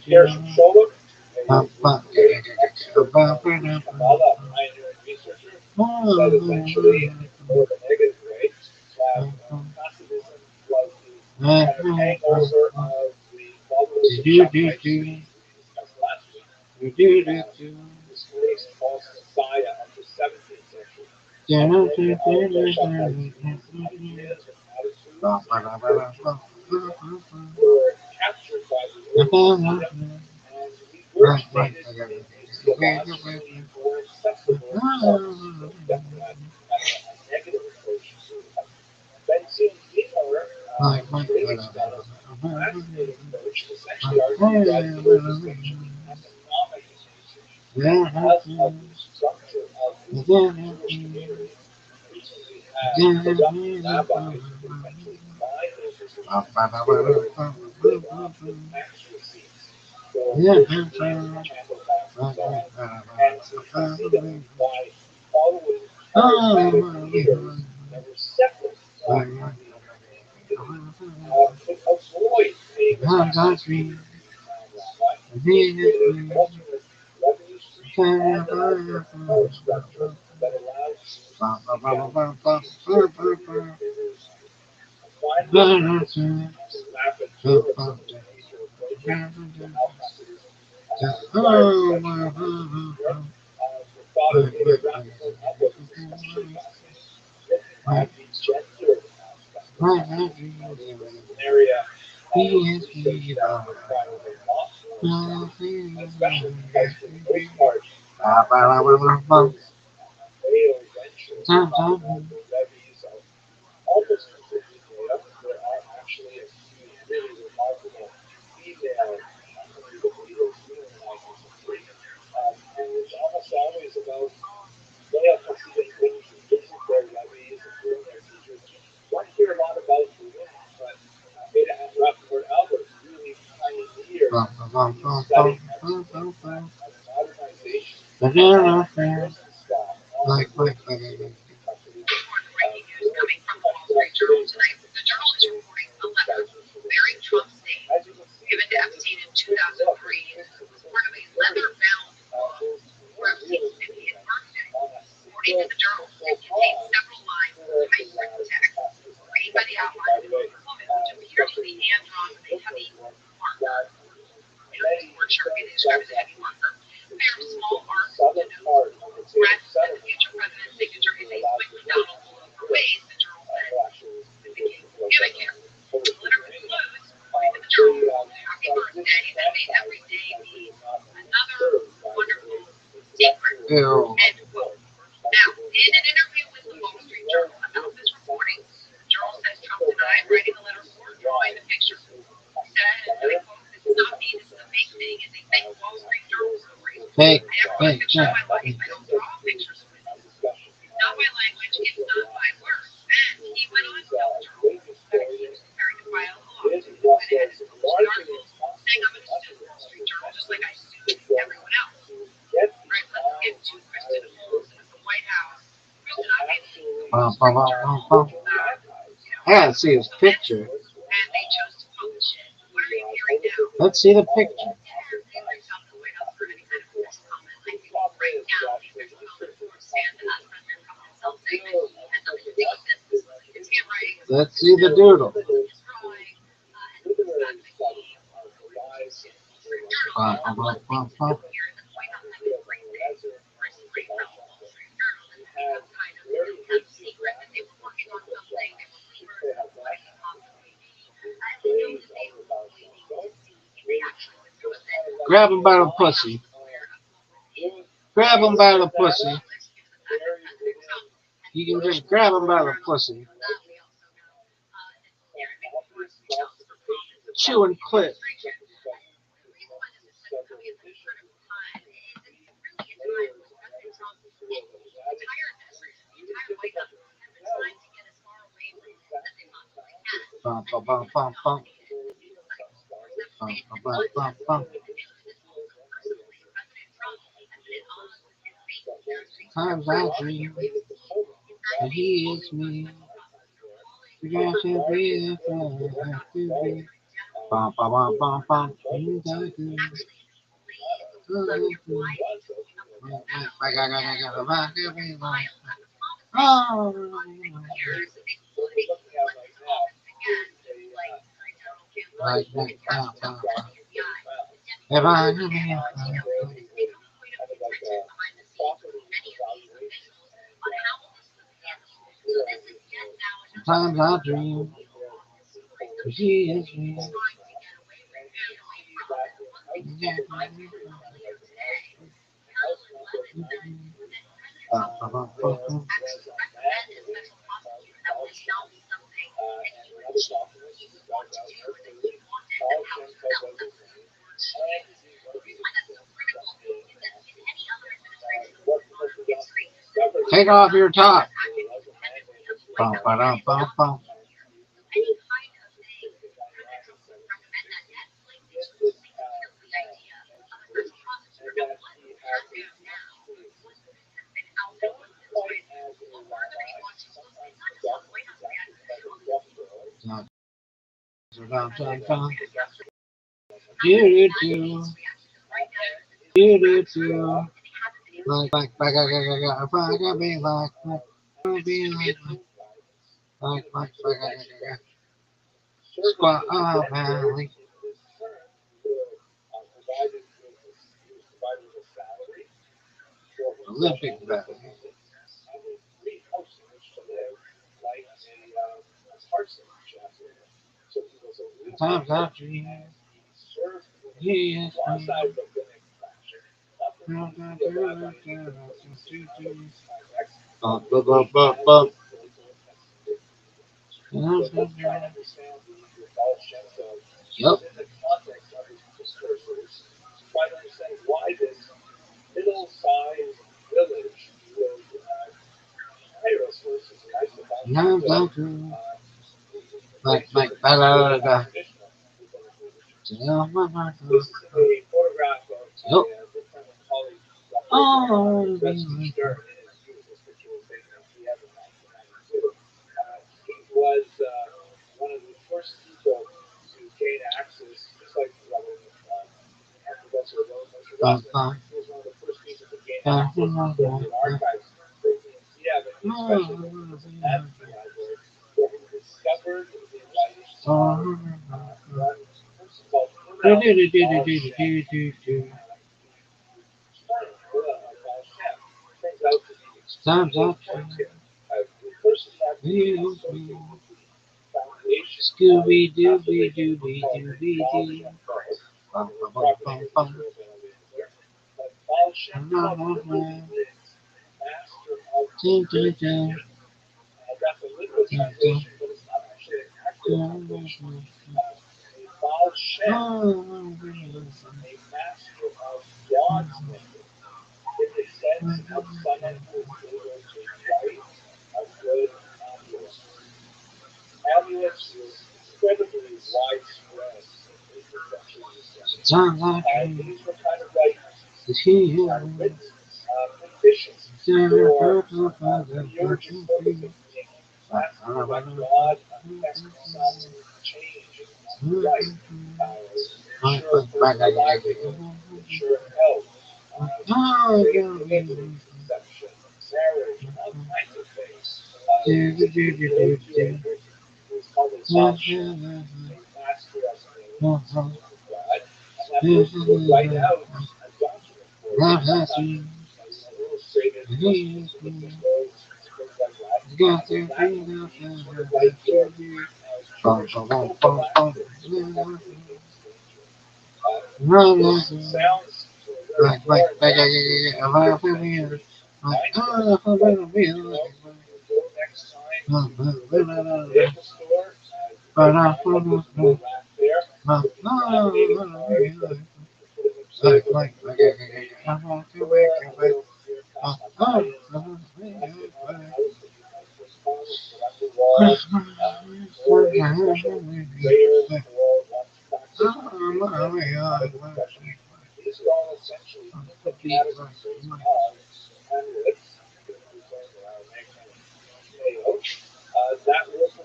Speaker 3: Gershom Scholem, a great expert on Kabbalah, pioneering researcher, said essentially in more of a negative way that Hasidism was the kind of hangover of the followers of Shammai Tzvi, who we discussed last week, disgraced false messiah of the 17th century. Many of the Shammai Tzvi's ideas and attitudes and virtues were captured by the early Hasidim and regurgitated in a theologically more acceptable form. So definitely a negative approach to Hasidim. Ben Zion Wiener, an Israeli scholar, took a fascinating approach, essentially arguing that there was a such economic
Speaker 1: As of the structure of the Jewish community, recently had corrupt rabbis essentially buy over tax receipts for Christianity chapel taxes. And you can see that by following charismatic leaders that were separate from the could avoid paying the taxes to the rabbi. It created alternate revenue streams and an alternate code structure that allows Jews to get certain favors. Finally, the rapid growth of the major approaches to how countries acquired special Europe were thought of geographical outlook is especially fascinating. Looking at the gender aspect of taxes, this is an area of research that requires a lot more study, especially because for the most part, those male ventures of the levies are almost completely made up. There are actually a few really remarkable female community leaders, even in my discipline. It's almost always about male Hasidic women who visit their levies and learn their teachers. Don't hear a lot about the women, but Ada Rutherford Albert really pioneered the study of modernization of Rosenstock all the way to the University of Hasidic.
Speaker 8: Important breaking news
Speaker 1: There are
Speaker 8: coming from
Speaker 1: too
Speaker 8: the
Speaker 1: much
Speaker 8: Wall
Speaker 1: to
Speaker 8: Street
Speaker 1: ask
Speaker 8: Journal
Speaker 1: today, but
Speaker 8: tonight. The Journal is
Speaker 1: very
Speaker 8: reporting a
Speaker 1: brief
Speaker 8: letter
Speaker 1: digest for this
Speaker 8: bearing
Speaker 1: episode.
Speaker 8: Trump's name,
Speaker 1: As you can see,
Speaker 8: given to Epstein in
Speaker 1: this book
Speaker 8: 2003,
Speaker 1: consists
Speaker 8: as
Speaker 1: of
Speaker 8: part of a leather-bound book
Speaker 1: there's
Speaker 8: for
Speaker 1: no real
Speaker 8: Epstein's 50th
Speaker 1: agreement
Speaker 8: birthday.
Speaker 1: on a
Speaker 8: According to
Speaker 1: single
Speaker 8: the Journal,
Speaker 1: full
Speaker 8: it contains
Speaker 1: cause
Speaker 8: several lines
Speaker 1: for
Speaker 8: of
Speaker 1: the
Speaker 8: typewritten
Speaker 1: rise of
Speaker 8: text
Speaker 1: fascism. I
Speaker 8: made
Speaker 1: think
Speaker 8: by
Speaker 1: I
Speaker 8: the
Speaker 1: mentioned, by
Speaker 8: outline
Speaker 1: the
Speaker 8: of
Speaker 1: way,
Speaker 8: a woman, which appears to
Speaker 1: especially
Speaker 8: be
Speaker 1: in
Speaker 8: hand-drawn with a
Speaker 1: book
Speaker 8: heavy
Speaker 1: review,
Speaker 8: marker.
Speaker 1: that
Speaker 8: You know, this word Sharpie they describe as a heavy marker.
Speaker 1: the
Speaker 8: Bears a
Speaker 1: Jews
Speaker 8: small
Speaker 1: in the
Speaker 8: arc
Speaker 1: southern
Speaker 8: denotes
Speaker 1: part of the Taylor
Speaker 8: threats, and the
Speaker 1: settlement
Speaker 8: future president's signature is
Speaker 1: were
Speaker 8: a
Speaker 1: allowed to
Speaker 8: squiggly dot
Speaker 1: vote
Speaker 8: all over
Speaker 1: Europe.
Speaker 8: ways, the Journal said,
Speaker 1: Well, actually, it was
Speaker 8: mimicking
Speaker 1: people like
Speaker 8: pubic hair.
Speaker 1: Polish
Speaker 8: The letter
Speaker 1: Lithuania.
Speaker 8: concludes, according to the Journal, happy
Speaker 1: Tried
Speaker 8: birthday, and may every
Speaker 1: disenfranchising
Speaker 8: day
Speaker 1: because they
Speaker 8: be
Speaker 1: were not
Speaker 8: another
Speaker 1: served by the
Speaker 8: wonderful
Speaker 1: great
Speaker 8: secret.
Speaker 1: intellectual
Speaker 4: Ew.
Speaker 8: End quote. Now, in an interview with the Wall Street Journal about this reporting, the Journal says Trump denied writing the letter or drawing the picture. He said, and I quote, "This is not me, this is a fake thing, it's a fake Wall Street Journal story.
Speaker 4: Fake,
Speaker 8: I never want to
Speaker 4: fake,
Speaker 8: picture
Speaker 4: yeah.
Speaker 8: my life, I don't draw pictures of it. It's not my language, it's not my words." And he went on to tell the Journal that he was preparing to file a lawsuit. He went ahead and published the article saying, "I'm going to sue the Wall Street Journal just like I sued everyone else." Right, let's get to Kristen Olson at the White House. Kristen, obviously, the Wall Street Journal,
Speaker 4: I gotta see his picture.
Speaker 8: and they chose to publish it. What are you hearing now?
Speaker 4: Let's see the picture.
Speaker 8: They reached out to the White House for any kind of press comment. I think right now the press comment from President Trump himself saying that he had nothing to do with this. His handwriting is
Speaker 4: Let's see the doodle.
Speaker 8: his drawing, and he's not the key to the Wall Street Journal.
Speaker 4: Bum,
Speaker 8: One
Speaker 4: bum,
Speaker 8: of the
Speaker 4: bum,
Speaker 8: things
Speaker 4: bum,
Speaker 8: that the White House had been briefing recently from the Wall Street Journal that had become kind of kept secret that they were working on something, they were rumors of what it could possibly be, and they know that they were waiting to see if they actually went through with it.
Speaker 4: Grab him by the pussy. Grab him by the pussy. You can just grab him by the pussy. Chewing clit. Bum, bum, bum, bum, bum. Bum, bum, bum, bum, bum. Times I dream that he is me. We got to be if I have to be. Bum, bum, bum, bum, bum. You got to be. Oh, like that. If I knew sometimes I dream that he is me. Take off your top. Bum, ba-dum, bum, bum. Dum, dum, dum. Do, do, do. Like, be Squat, valley. Olympic valley. Times after years. Yes, bump, bump, bump, bump, bump. Yep. Times after like, da, da, da, da. Yep. Oh, bum, bum. Times up. Scooby Dooby Dooby Dooby Doo. Bum, bum, bum, bum, bum. Dun, dun, dun. Dun, dun.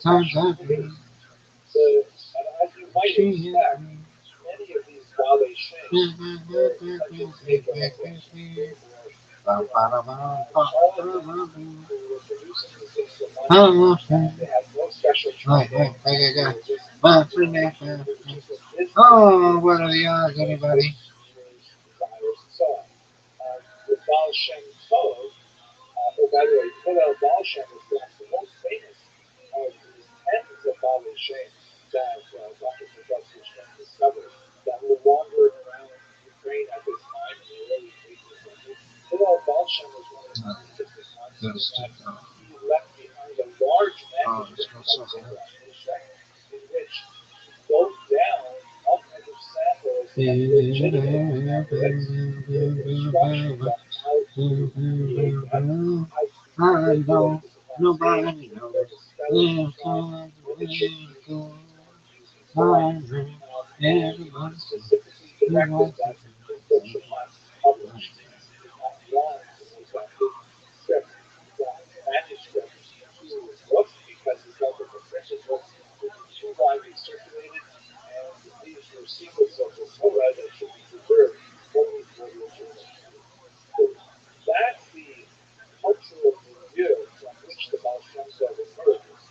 Speaker 4: Times I dream that he had Times I dream she had me. Oh, what are the odds, anybody? I know nobody knows where come, where go. I know everybody says you want to be.
Speaker 3: One was that his script got manuscript to his book because he felt that the printed book would be too widely circulated, and these were secrets of the Torah that should be preserved only for the original Jews. So that's the cultural milieu from which the Baal Shem Tov emerges.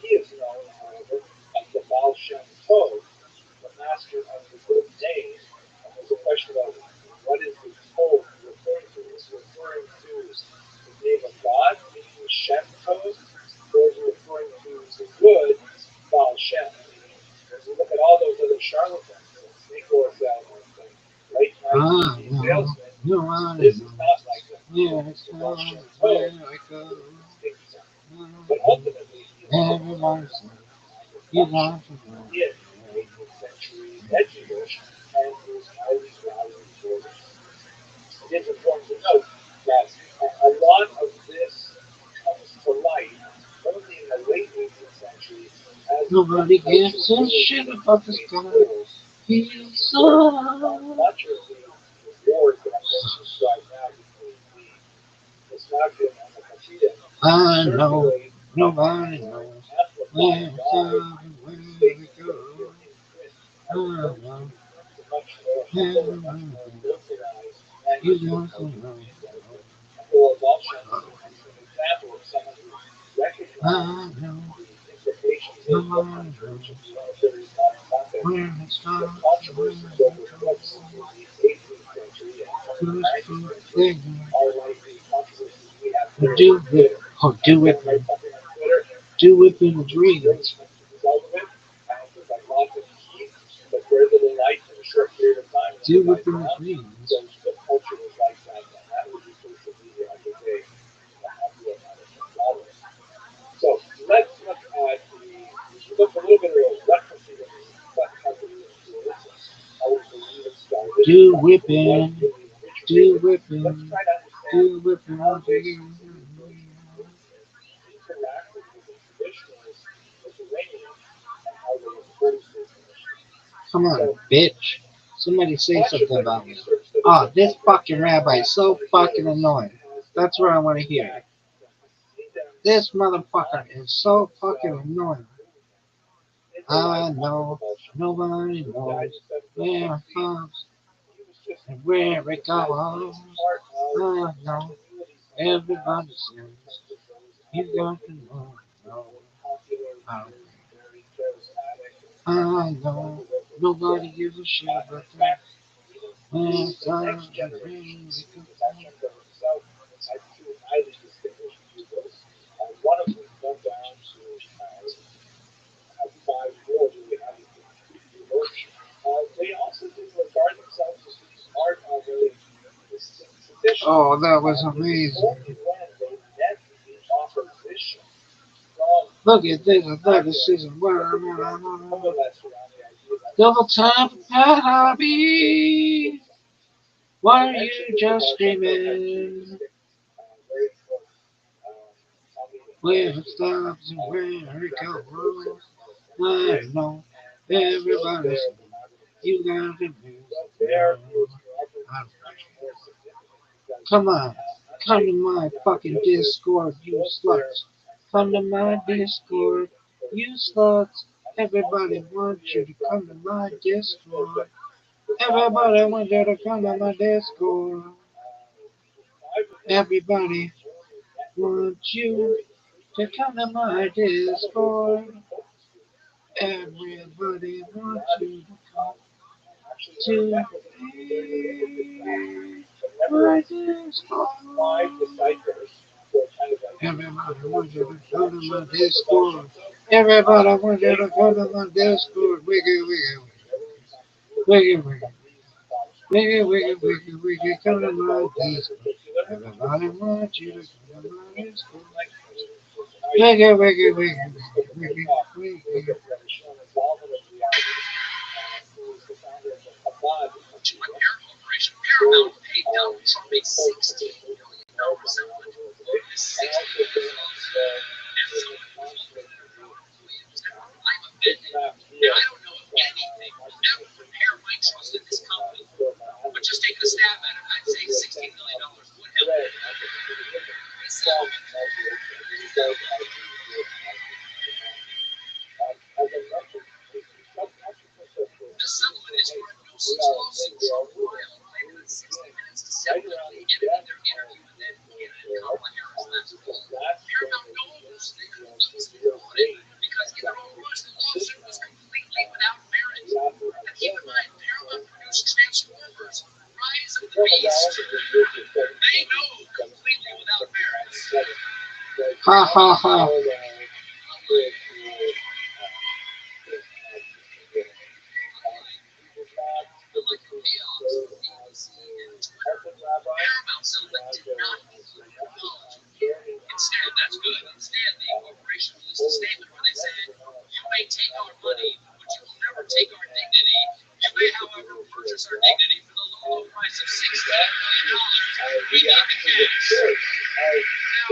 Speaker 3: He is known, however, as the Baal Shem Tov, the master of the good name. And there's a question about what is the Tov referring to? Is it referring to the name of God, meaning the Shem Tov, or is it referring to the good Baal Shem, meaning when you look at all those other charlatans and snake oil salesmen and late night
Speaker 4: I
Speaker 3: TV
Speaker 4: know
Speaker 3: salesmen,
Speaker 4: nobody
Speaker 3: this is
Speaker 4: knows
Speaker 3: not like them.
Speaker 4: where
Speaker 3: It's
Speaker 4: I
Speaker 3: the Baal
Speaker 4: go,
Speaker 3: Shem
Speaker 4: where
Speaker 3: Tov,
Speaker 4: I
Speaker 3: who
Speaker 4: go.
Speaker 3: is a distinct son. But ultimately, he is still
Speaker 4: Everybody
Speaker 3: regarded
Speaker 4: says
Speaker 3: as a
Speaker 4: you
Speaker 3: functional
Speaker 4: want to know.
Speaker 3: in 18th century Jewish and is highly valued for this. It is important to note that a lot of this comes to light only in the late 18th century as
Speaker 4: Nobody
Speaker 3: subculture
Speaker 4: gives a
Speaker 3: really
Speaker 4: shit about this
Speaker 3: came
Speaker 4: guy.
Speaker 3: forward.
Speaker 4: He's so.
Speaker 3: Much of the wars that I'm going to describe now between the Misnagdim and the Hasidim
Speaker 4: I know
Speaker 3: circulate
Speaker 4: nobody
Speaker 3: or
Speaker 4: knows
Speaker 3: amplify
Speaker 4: where
Speaker 3: by
Speaker 4: come and where
Speaker 3: the
Speaker 4: we
Speaker 3: statements that
Speaker 4: go.
Speaker 3: appear in print
Speaker 4: I
Speaker 3: as opposed to
Speaker 4: know
Speaker 3: the much more humble and much
Speaker 4: everybody
Speaker 3: more
Speaker 4: knows
Speaker 3: localized
Speaker 4: you
Speaker 3: manuscript
Speaker 4: want to
Speaker 3: of
Speaker 4: know.
Speaker 3: the character. And Hillel Waldschmidt is an excellent example of someone who recognized
Speaker 4: I know
Speaker 3: the implications of book
Speaker 4: nobody
Speaker 3: research
Speaker 4: knows
Speaker 3: in the very modern context.
Speaker 4: where it
Speaker 3: The
Speaker 4: starts and where
Speaker 3: controversies over
Speaker 4: it
Speaker 3: books
Speaker 4: goes.
Speaker 3: in the 18th century and early
Speaker 4: Who's
Speaker 3: 19th
Speaker 4: to
Speaker 3: century
Speaker 4: think
Speaker 3: are like the controversies we have
Speaker 4: or
Speaker 3: today
Speaker 4: do
Speaker 3: over
Speaker 4: it
Speaker 3: Twitter.
Speaker 4: or do it
Speaker 3: Someone writes something on Twitter, and
Speaker 4: do it in
Speaker 3: it's really
Speaker 4: dreams.
Speaker 3: the result of it, and it's like lots of heat, but very little light in a short period of time, and then it
Speaker 4: Do it
Speaker 3: dies
Speaker 4: in
Speaker 3: down.
Speaker 4: dreams.
Speaker 3: So book culture was like that, and that would be social media of the day. I'll do another follow. So let's look at we looked a little bit at what Hasidism is, what Hasidism is, and how we believe it started,
Speaker 4: Do
Speaker 3: what
Speaker 4: whipping,
Speaker 3: really
Speaker 4: do
Speaker 3: originated. Let's
Speaker 4: whipping,
Speaker 3: try to understand
Speaker 4: do whipping.
Speaker 3: how this interacted with the traditionalist Lithuanians and how they opposed their traditionalists.
Speaker 4: Come on,
Speaker 3: So
Speaker 4: bitch. Somebody say
Speaker 3: much of
Speaker 4: something
Speaker 3: the
Speaker 4: about me.
Speaker 3: research that has
Speaker 4: Ah,
Speaker 3: been
Speaker 4: this
Speaker 3: done right
Speaker 4: fucking
Speaker 3: here in the
Speaker 4: rabbi is
Speaker 3: last
Speaker 4: so
Speaker 3: 100
Speaker 4: fucking
Speaker 3: years
Speaker 4: annoying.
Speaker 3: has been
Speaker 4: That's what I want to
Speaker 3: arguing
Speaker 4: hear.
Speaker 3: that the Hasidim
Speaker 4: This
Speaker 3: did
Speaker 4: motherfucker
Speaker 3: not
Speaker 4: is
Speaker 3: see
Speaker 4: so fucking
Speaker 3: themselves as
Speaker 4: annoying.
Speaker 3: a movement in the
Speaker 4: I
Speaker 3: lifetime of the
Speaker 4: know
Speaker 3: Baal Shem Tov,
Speaker 4: nobody
Speaker 3: who died
Speaker 4: knows
Speaker 3: in
Speaker 4: where it
Speaker 3: 1716.
Speaker 4: comes
Speaker 3: He was just
Speaker 4: and where it
Speaker 3: as
Speaker 4: goes.
Speaker 3: part of
Speaker 4: I
Speaker 3: a
Speaker 4: know
Speaker 3: continuity from the past
Speaker 4: everybody
Speaker 3: in
Speaker 4: says
Speaker 3: terms of those
Speaker 4: you got to
Speaker 3: analytic,
Speaker 4: know. No,
Speaker 3: popular,
Speaker 4: I don't
Speaker 3: very, very charismatic, and
Speaker 4: I know
Speaker 3: controversial people.
Speaker 4: nobody gives a shit
Speaker 3: In
Speaker 4: about that.
Speaker 3: fact, even
Speaker 4: When
Speaker 3: through
Speaker 4: it's
Speaker 3: the
Speaker 4: time
Speaker 3: next
Speaker 4: to bring
Speaker 3: generations,
Speaker 4: it
Speaker 3: the Baal Shem Tov himself had two highly distinguished pupils, one of whom went down to five more really highly distinguished pupils. They also didn't regard themselves as being part of a distinct tradition.
Speaker 4: Oh, that was
Speaker 3: It was
Speaker 4: amazing.
Speaker 3: only when they met the opposition from
Speaker 4: Look
Speaker 3: the
Speaker 4: at this,
Speaker 3: Misnagdim
Speaker 4: athleticism.
Speaker 3: that they began to coalesce around the idea that
Speaker 4: Double
Speaker 3: God
Speaker 4: time
Speaker 3: is
Speaker 4: for
Speaker 3: not a
Speaker 4: hobby.
Speaker 3: physical son.
Speaker 4: Why
Speaker 3: I
Speaker 4: are you
Speaker 3: mentioned that the
Speaker 4: just
Speaker 3: Baal Shem Tov had two
Speaker 4: screaming?
Speaker 3: distinct, very important talking
Speaker 4: Where it
Speaker 3: characters.
Speaker 4: stops and where it
Speaker 3: Rabbi
Speaker 4: goes.
Speaker 3: and
Speaker 4: I
Speaker 3: Rabbi,
Speaker 4: know
Speaker 3: and Bill
Speaker 4: everybody
Speaker 3: Bear
Speaker 4: says
Speaker 3: of the Maggid of
Speaker 4: you
Speaker 3: Hasidim.
Speaker 4: got the music.
Speaker 3: Well, Bear is however
Speaker 4: I
Speaker 3: much more significant because
Speaker 4: Come on, come
Speaker 3: unlike
Speaker 4: to my
Speaker 3: Rabbi
Speaker 4: fucking
Speaker 3: Yosef,
Speaker 4: Discord, you
Speaker 3: both Bear
Speaker 4: sluts.
Speaker 3: and
Speaker 4: Come to
Speaker 3: Rabbi
Speaker 4: my
Speaker 3: combined
Speaker 4: Discord,
Speaker 3: for
Speaker 4: you
Speaker 3: Judaism.
Speaker 4: sluts.
Speaker 3: And it's
Speaker 4: Everybody
Speaker 3: also
Speaker 4: wants you
Speaker 3: clear
Speaker 4: to
Speaker 3: from
Speaker 4: come to
Speaker 3: the
Speaker 4: my
Speaker 3: research that we've looked
Speaker 4: Discord.
Speaker 3: that the rabbi
Speaker 4: Everybody
Speaker 3: was
Speaker 4: wants you
Speaker 3: not
Speaker 4: to come to my
Speaker 3: established a rule.
Speaker 4: Discord.
Speaker 3: Privately, he
Speaker 4: Everybody
Speaker 3: only met with
Speaker 4: wants you
Speaker 3: very
Speaker 4: to
Speaker 3: infrequently,
Speaker 4: come to my
Speaker 3: and some of his most
Speaker 4: Discord.
Speaker 3: important students, which
Speaker 4: Everybody wants you to come
Speaker 3: actually only
Speaker 4: to
Speaker 3: met with him in a very limited fashion. But
Speaker 4: my
Speaker 3: nevertheless, these five
Speaker 4: Discord.
Speaker 3: disciples were kind of like
Speaker 4: Everybody
Speaker 3: the
Speaker 4: wants you to come to my
Speaker 3: grandchildren of the Baal
Speaker 4: Discord.
Speaker 3: Shem Tov.
Speaker 4: Everybody wants you
Speaker 3: They
Speaker 4: to
Speaker 3: are
Speaker 4: come to
Speaker 3: the
Speaker 4: my
Speaker 3: founding
Speaker 4: Discord. Wiggy, wiggy,
Speaker 3: literary continuity
Speaker 4: wiggy, wiggy,
Speaker 3: from these five
Speaker 4: wiggy,
Speaker 3: students.
Speaker 4: wiggy, wiggy, wiggy.
Speaker 3: I
Speaker 4: Come to
Speaker 3: wrote
Speaker 4: my
Speaker 3: about one in
Speaker 4: Discord.
Speaker 3: particular, which
Speaker 4: Everybody
Speaker 3: is
Speaker 4: wants you to come to
Speaker 3: the
Speaker 4: my
Speaker 3: queen
Speaker 4: Discord.
Speaker 3: like for tonight.
Speaker 4: Wiggy, wiggy,
Speaker 3: Sitting
Speaker 4: wiggy,
Speaker 3: on the
Speaker 4: wiggy,
Speaker 3: Sukkah
Speaker 4: wiggy,
Speaker 3: Top is
Speaker 4: wiggy.
Speaker 3: Rabbi Shlomo Zalman of Reality, who is the founder of the Chabad
Speaker 8: To a
Speaker 3: Hasidut,
Speaker 8: Paramount Corporation,
Speaker 3: very
Speaker 8: Paramount paid Doubtful to make
Speaker 3: close
Speaker 8: $16
Speaker 3: tradition
Speaker 8: million
Speaker 3: known
Speaker 8: on
Speaker 3: around the
Speaker 8: it.
Speaker 3: world today.
Speaker 8: This
Speaker 3: And
Speaker 8: did their interview with them, Canada and Kamala Harris last fall. Paramount knows they could lose the audit because in their own words, the lawsuit was completely without merit. Now keep in mind, Paramount produced Transformers, Rise of the Beast. They know completely without merit.
Speaker 4: Ha ha ha.
Speaker 8: Paramount settlement did not include an apology. Instead, that's good. Instead, the corporation released a statement where they said, "You may take our money, but you will never take our dignity. You may, however, purchase our dignity for the low, low price of $16 million. We need the cash." Now,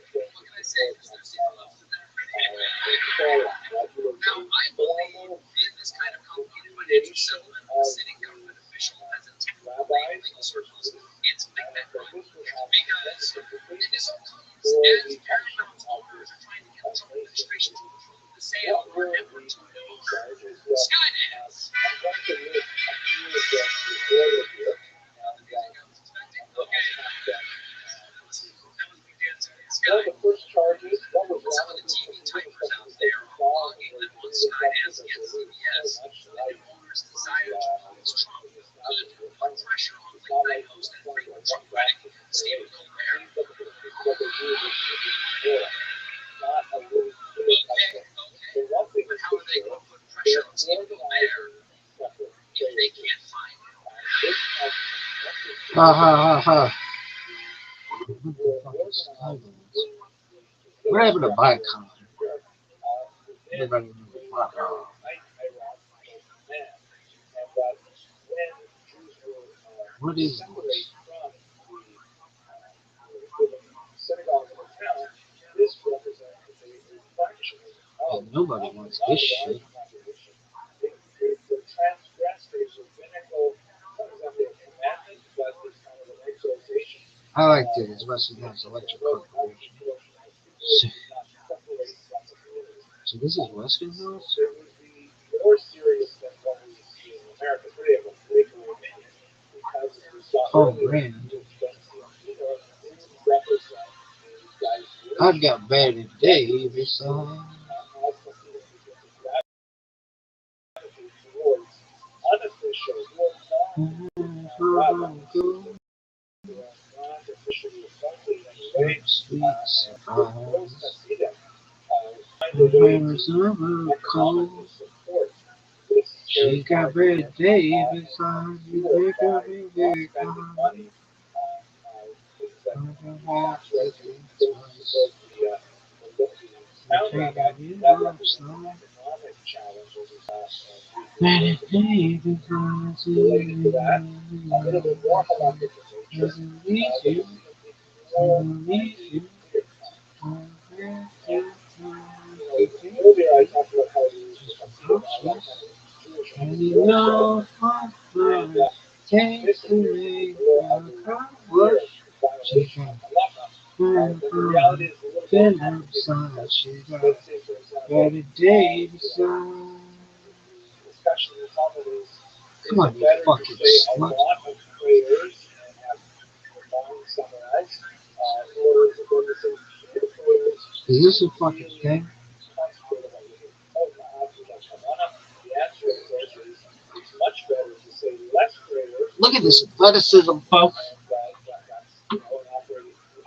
Speaker 8: what can I say? There's people up to that. Now, I believe in this kind of complicated financial settlement with a sitting government official as a technical in legal circles. It's big bet money. Because in this comes as Paramount's owners are trying to get the Trump administration to approve the sale of their network to Skydance. Okay. That was Big Dan's Sky. Some of the TV typers out there are blogging that once Skydance gets CBS, the new owner's desire to please Trump could put pressure on late night host and frequent Trump critic Stephen Colbert. Okay. But how are they going to put pressure on Stephen Colbert if they can't find him?
Speaker 4: Ha ha ha ha. What happened to Bicon? Everybody knows Bicon. What is this? And nobody wants this shit. I like this. Westinghouse Electric Corporation. So this is Westinghouse? Oh, man. I've got Betty Davis on. Sweet surprise. Summer cold. She got Betty Davis on. You think of me back on. Betty Davis on. Doesn't need you. Doesn't need you. And you know what fun takes to make a accomplish. She can fill up some. She got Betty Davis on. Come on, you fucking slut. Is this a fucking thing? Look at this athleticism, folks.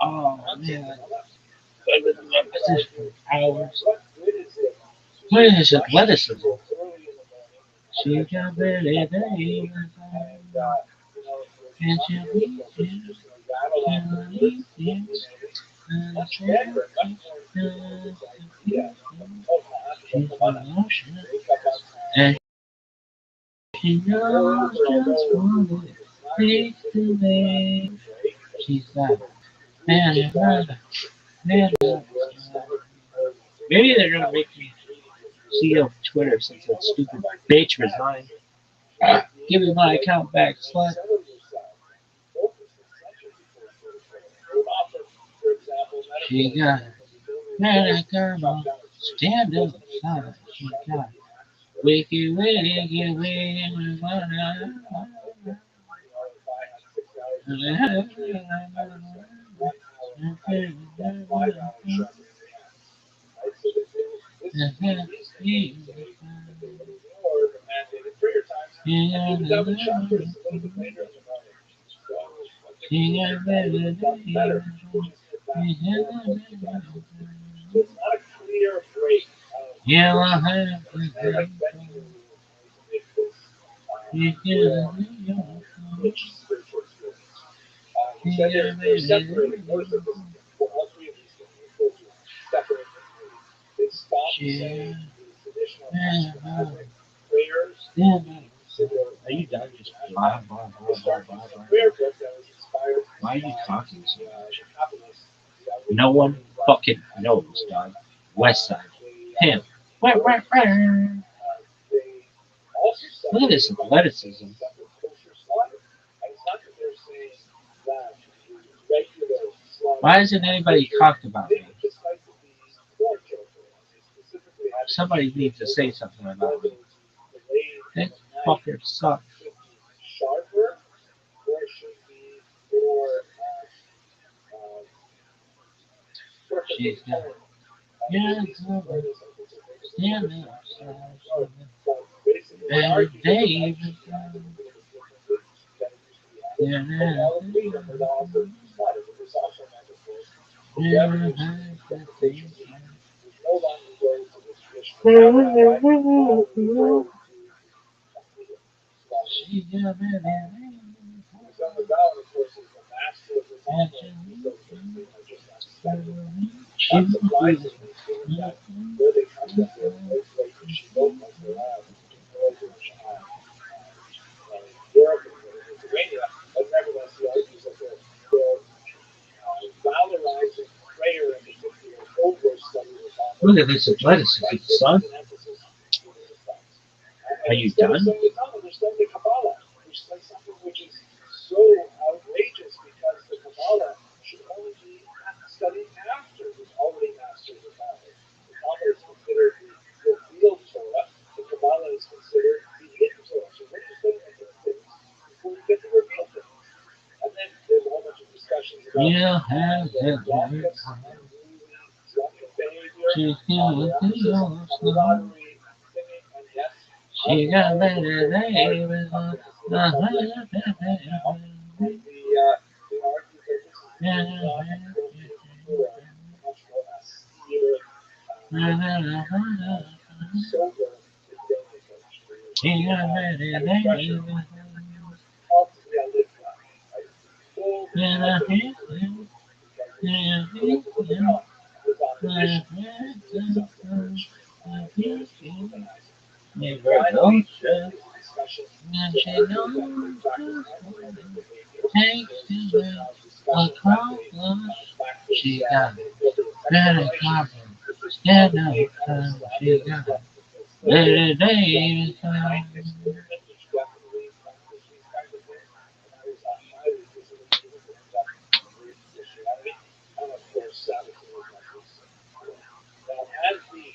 Speaker 4: Oh, man. I've been in that position for hours. Look at this athleticism. She got Betty Davis on. And she'll leave you. She'll leave you. She's emotional. And she knows just what it takes to make. She's got man, man. Maybe they're gonna make me CEO of Twitter since that stupid bitch resigned. Give me my account back, slut. She got man, girl.
Speaker 5: Stand up, side, she got. Wiki, wiki, wiki,
Speaker 3: Right? So this would be reasoning to say that they would ignore the mandated prayer times and do the daven chakras a little bit later in the morning. So I think it's gotten better, which is that so it's not a clear break of and I bet you to make this rich spiritual experience. He said they're separated. Notice that this, well, all three of these things are supposed to separate the three. They stop saying the traditional Ashkenazic prayers to be considered.
Speaker 5: Are you done? Just blah, blah, blah,
Speaker 3: They
Speaker 5: blah,
Speaker 3: start
Speaker 5: blah,
Speaker 3: using a
Speaker 5: blah,
Speaker 3: prayer
Speaker 5: blah.
Speaker 3: book that was inspired
Speaker 5: Why are you
Speaker 3: by
Speaker 5: talking so
Speaker 3: the
Speaker 5: much?
Speaker 3: Kabbalists.
Speaker 5: No one fucking knows, dog. West side. Him.
Speaker 3: They also
Speaker 5: Look at this athleticism.
Speaker 3: separate kosher slaughter. And it's not that they're saying that regular slaughter.
Speaker 5: Why hasn't anybody talked about
Speaker 3: They
Speaker 5: me?
Speaker 3: just like to be more careful. And they specifically had
Speaker 5: Somebody needs to say something about me. This fucker sucks.
Speaker 3: should be sharper or it should be more
Speaker 5: She's got. Yeah, stand up. Better Dave. She got
Speaker 3: Not surprisingly, given that where they come from, they're like yeshivot like they have in Northern Europe and Lithuania, but nevertheless he argues that they're valorizing prayer in particular over study of the Talmud.
Speaker 5: Look at this athleticism, son. Are you done?
Speaker 3: They're studying the Kabbalah, which is like something which is so outrageous because the Kabbalah should only be studied after you've already mastered the Talmud. The Talmud is considered the revealed Torah. The Kabbalah is considered the hidden Torah. So when you study the hidden things before you get the revealed things. And then there's a whole bunch of discussions about drunkenness, drunken behavior, camaraderie, singing, and yes,
Speaker 5: She got better Dave.
Speaker 3: and they argue that this is much more austere, sober Islamic ultimately I live life, right? Full was on a mission to do something which famous people can ask. Finally, these discussions to argue that in fact it's not drunken behavior, there's certain discussions that
Speaker 5: She
Speaker 3: they
Speaker 5: got
Speaker 3: build in
Speaker 5: better
Speaker 3: textual
Speaker 5: cover.
Speaker 3: which is
Speaker 5: Stand
Speaker 3: probably
Speaker 5: up,
Speaker 3: kind of
Speaker 5: she got
Speaker 3: Islamic
Speaker 5: better Dave.
Speaker 3: kindness movement, which definitely practice these kinds of things. And I was highly disillusioned and ended up converting to Christianity. And of course, Sabbathing was my big sin. Now, as the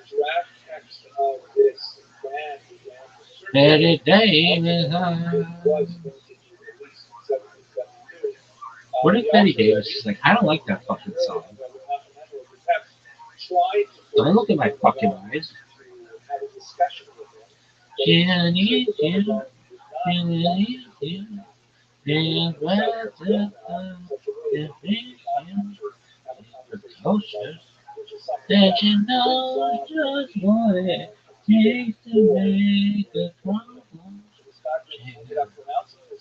Speaker 3: draft text of this ban began to
Speaker 5: Better
Speaker 3: circulate,
Speaker 5: Dave.
Speaker 3: it was minted and released in 1772.
Speaker 5: What if Betty Davis is like, I don't like that fucking song. Don't look at my fucking eyes.
Speaker 3: Have a discussion with him.
Speaker 5: She needs you. She needs you. She's glad to precocious. That you know just what it takes to make a problem.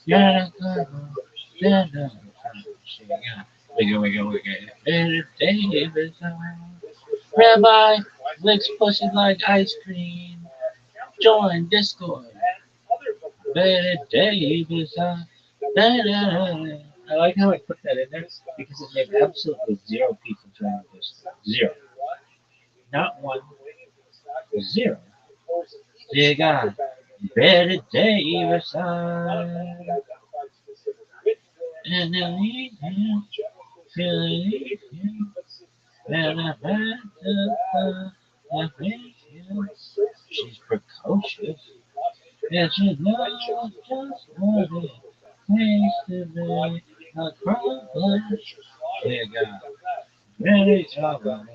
Speaker 5: Gotta come. Stand up. Wiggle. Better Davis. Rabbi licks pussy like ice cream. Join Discord. Better Davis. I like how I put that in there because it made absolutely zero people join this. Zero. Not one. Zero. You got Better Davis. And then you feel it. And I had to She's precocious. And she knows just what it takes to make a accomplished. Dear God. Very album.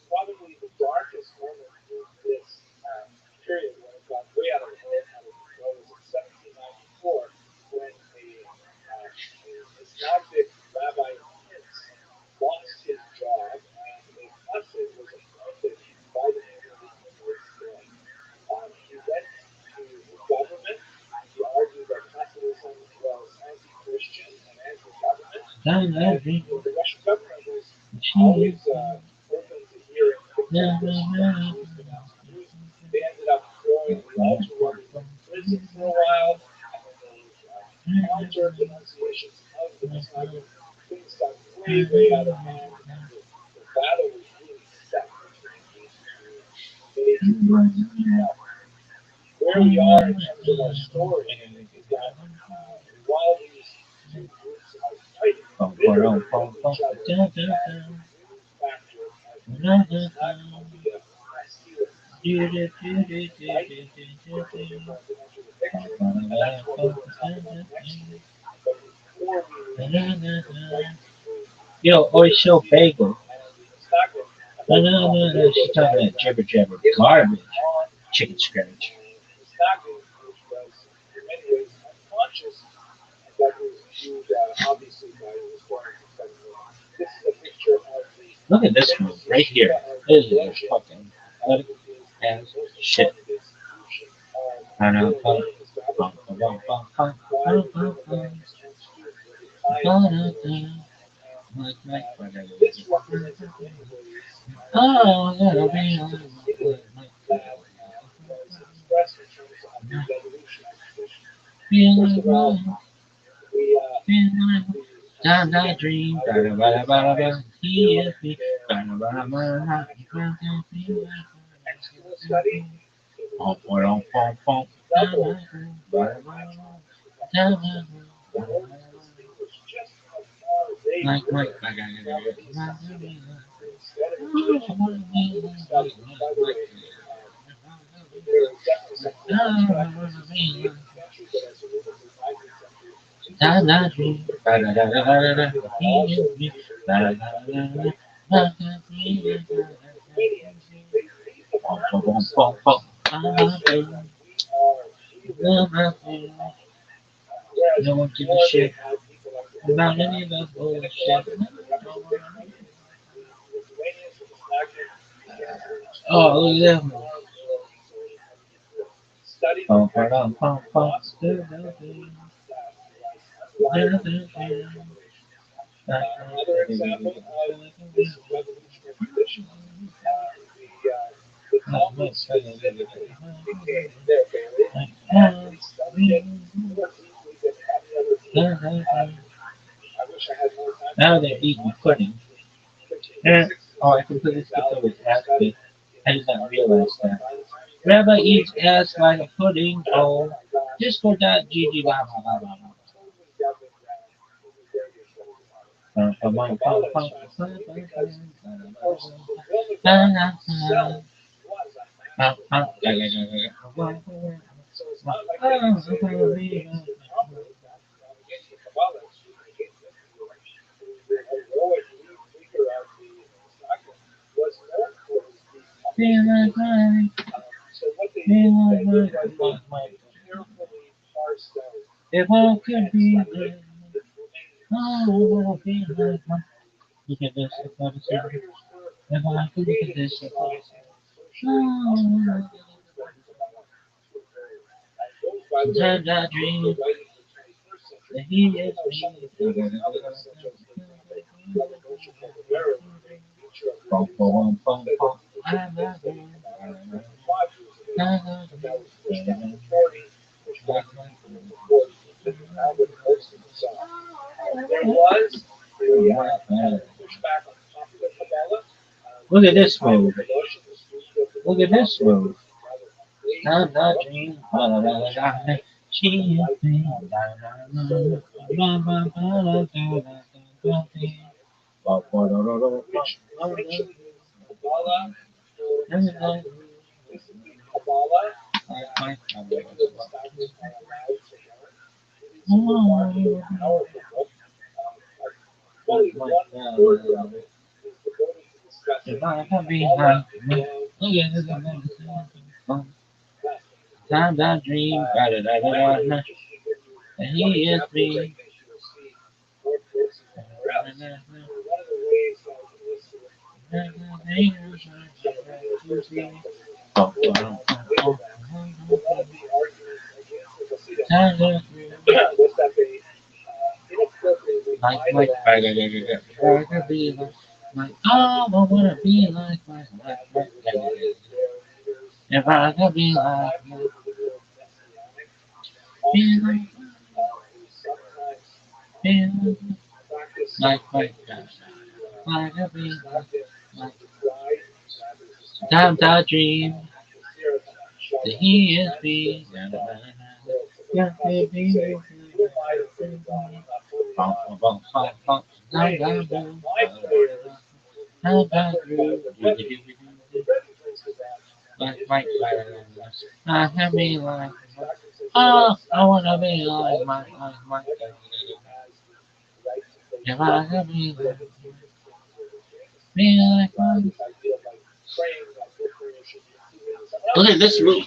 Speaker 3: Probably the darkest moment in this period when it got way out of control was in 1794 when a Islamic rabbi prince lost his job and a cousin was appointed by the community to his stead. He went to the government. He argued that Hasidism was anti-Christian and anti-government. And the Russian government was always open to hearing things they ended up throwing the ultra in prison for a while, and when there was counter denunciations of the Messiah, things got way out of hand, and the battle was really set between these two major groups. Where we are in terms of our story is that while these two groups are fighting bitterly with each other, the factor of not only a hostility
Speaker 5: Yo, Oisho Bagel. No. She's talking that jibber jabber garbage. Chicken scratch.
Speaker 3: which was in many ways unconscious, and that was viewed obviously by historians and studies. This is a picture of the
Speaker 5: Look at this one right here. This is fucking pathetic as shit. I know.
Speaker 3: This represents in many ways
Speaker 5: Oh, that'll
Speaker 3: the
Speaker 5: be
Speaker 3: actions of Hitler that was expressed in terms of the revolutionary tradition. First of all, we
Speaker 5: time that dream, he is me,
Speaker 3: excellent study. Just how far they
Speaker 5: Like,
Speaker 3: were
Speaker 5: like,
Speaker 3: instead of changing study. By the way, there is definitely some century, but as we move into the 19th century, Romanians, they redefined themselves as we are whereas
Speaker 5: no one gives a
Speaker 3: before they
Speaker 5: shit
Speaker 3: had people like the
Speaker 5: about any of that bullshit.
Speaker 3: The Lithuanians and the Slavians began to
Speaker 5: Oh, look at them.
Speaker 3: study the philosophy that underlying another example of this revolutionary tradition. The Talmud specifically became their favorite, and they studied it more deeply than any other book. I wish I had more time.
Speaker 5: Now they're eating pudding. Oh, I completely skipped over his ass bit. I did not realize that. Rabbi eats ass like a pudding bowl. Disco.gg blah blah blah blah blah.
Speaker 3: So it's not like they can say they were against the Talmud, against the Kabbalah, the heroic leader of the Messiah was known for his deep so what they did was they carefully parsed out
Speaker 5: If I could be there,
Speaker 3: the
Speaker 5: oh, I'll be like my. Look at this, if I could see. If I could look at this, if I could see. Oh, sometimes I dream that he is me. Bum, bum, bum, bum. Look at this move. Look at this move. I'm not dreaming. She is me.
Speaker 3: Kabbalah,
Speaker 5: like my
Speaker 3: when the disciples are allowed to learn, it is a remarkable, powerful book. Only one-fourth of it is devoted to discussing
Speaker 5: if I could be
Speaker 3: Kabbalah,
Speaker 5: like me,
Speaker 3: love,
Speaker 5: look at this,
Speaker 3: sex,
Speaker 5: times I dream, da da da da da, and he is me.
Speaker 3: you will see more books somewhere else. One of the ways that was listed
Speaker 5: Oh,
Speaker 3: one of the arguments against the Hasidim was that they inappropriately
Speaker 5: like
Speaker 3: idolized
Speaker 5: I could be like, oh, I wanna be like my, if I could be like my, be like, be like my God, I could be like, times I dream that he is me, da da da da, yeah, baby, bum bum bum bum bum, da da da, how about you? Like, I have me like, oh, I wanna be like my, if I have me like my, look at this movie.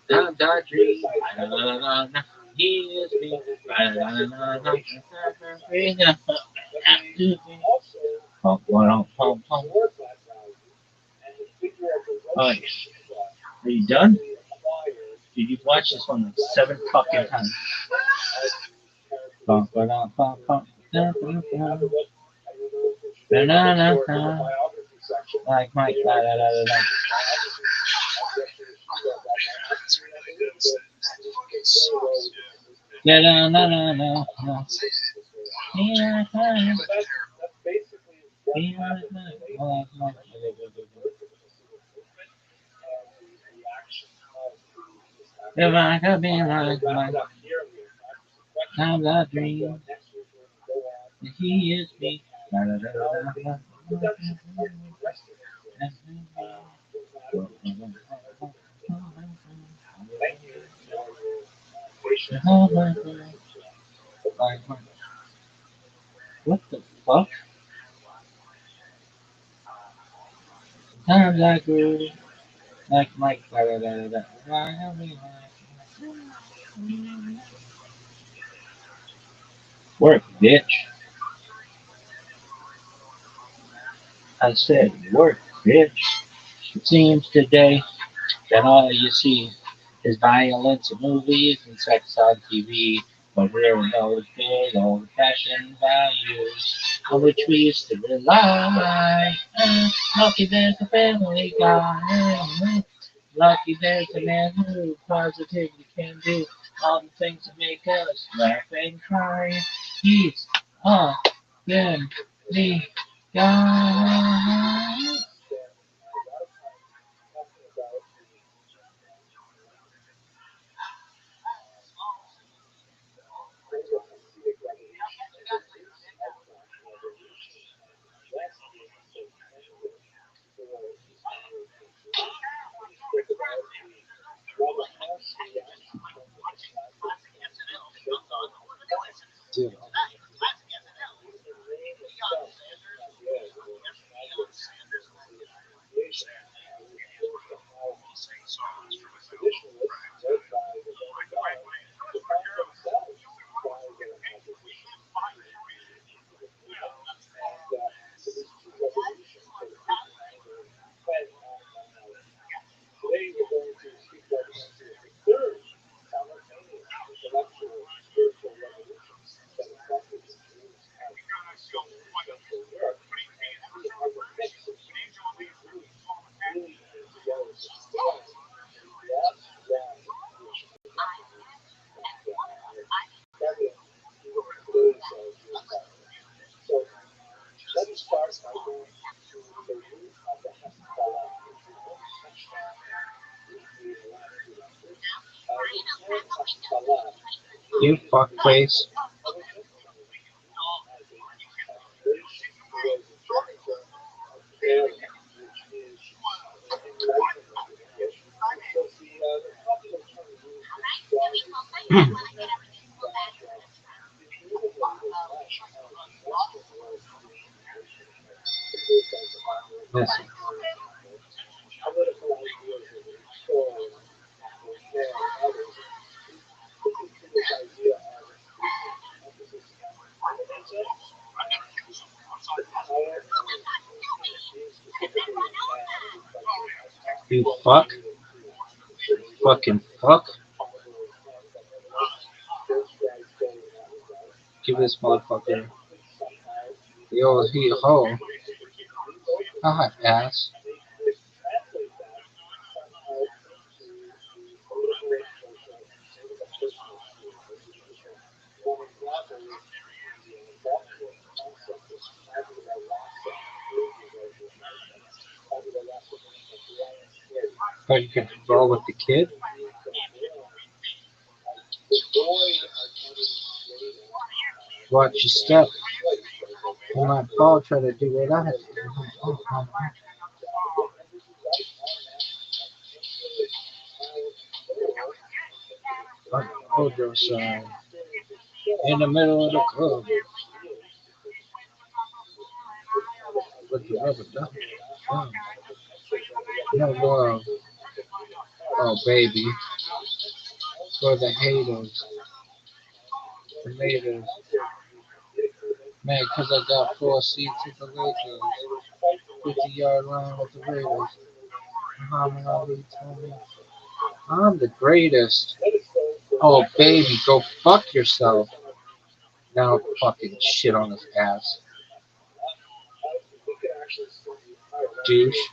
Speaker 5: Da da dream, da da da da, he is me, da da da da da, pump one, pump pump. Alright, are you done? Dude, you've watched this one like 7 fucking times. Bum, ba-dum, bum, bum, da, da, da. Da, da, da, da. Like Mike, da, da, da, da, da. Da, da, da, da, da, da. Yeah, yeah. Yeah, like Mike. If I could be like Mike, times I dream that he is me. Da, da, da, da, da, da. What the fuck? Times I grew like Mike. Da, da, da, da, da. Work, bitch. I said work, bitch. It seems today that all you see is violence in movies and sex on TV, but really those good old-fashioned values on which we used to rely. Lucky there's a family guy. Lucky there's a man who positively can do all the things that make us laugh and cry. He's a family guy.
Speaker 4: Dude,
Speaker 3: Today we're going to speak about the third simultaneous intellectual spiritual revolution that affected the Jews of Central Europe, and see how the mix of these three groups really came together to form a broad strand which prevalent even in today's Jewish life. So let's start by going to the root of the Hezbollah, which we only touched on briefly in the last few lectures. The term Hezbollah
Speaker 4: you fuck face.
Speaker 3: as a translation was a German term of failure.
Speaker 4: Listen, you fucking fuck. Give this motherfucker the old he ho. Hi, ass. But you can roll with the kid. Watch your step. When my ball try to do what I have to do. Overdose in the middle of the club with the rubber duck. No love, oh baby, for the haters, the haters. Man, 'cause I got 4 seats at the Lakers, 50-yard line with the Raiders. Muhammad Ali told me I'm the greatest. Oh baby, go fuck yourself. Now fucking shit on his ass, douche.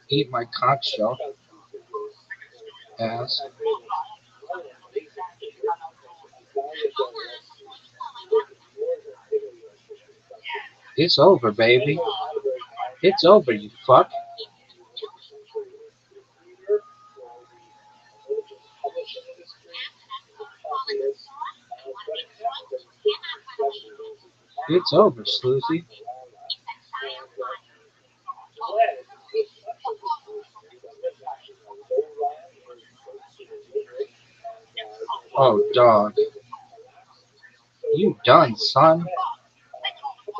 Speaker 4: Eat my cock shell, ass. It's over, baby. It's over, you fuck. It's over, Sleuthie. Oh, dog. You done, son.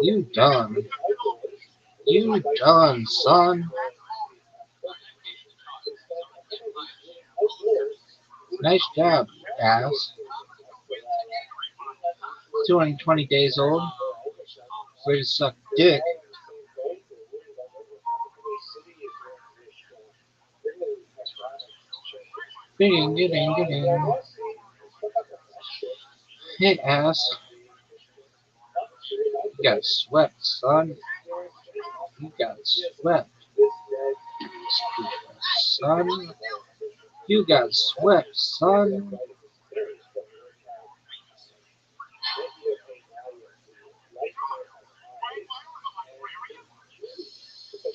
Speaker 4: You done. You done, son. Nice job, ass. 220 days old. Way to suck dick. Ding, ding, ding, ding. Hey, ass. You got swept, son. You got swept, son. You got swept, son.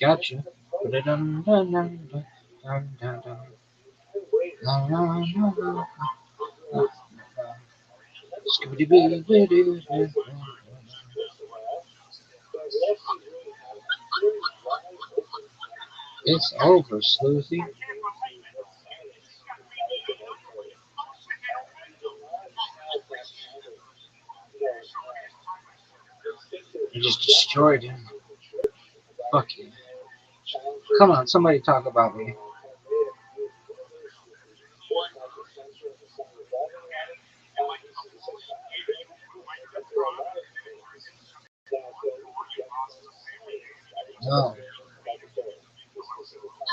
Speaker 4: Gotcha. It's over, Sleuthie. You just destroyed him. Fuck you. Come on, somebody talk about me. No.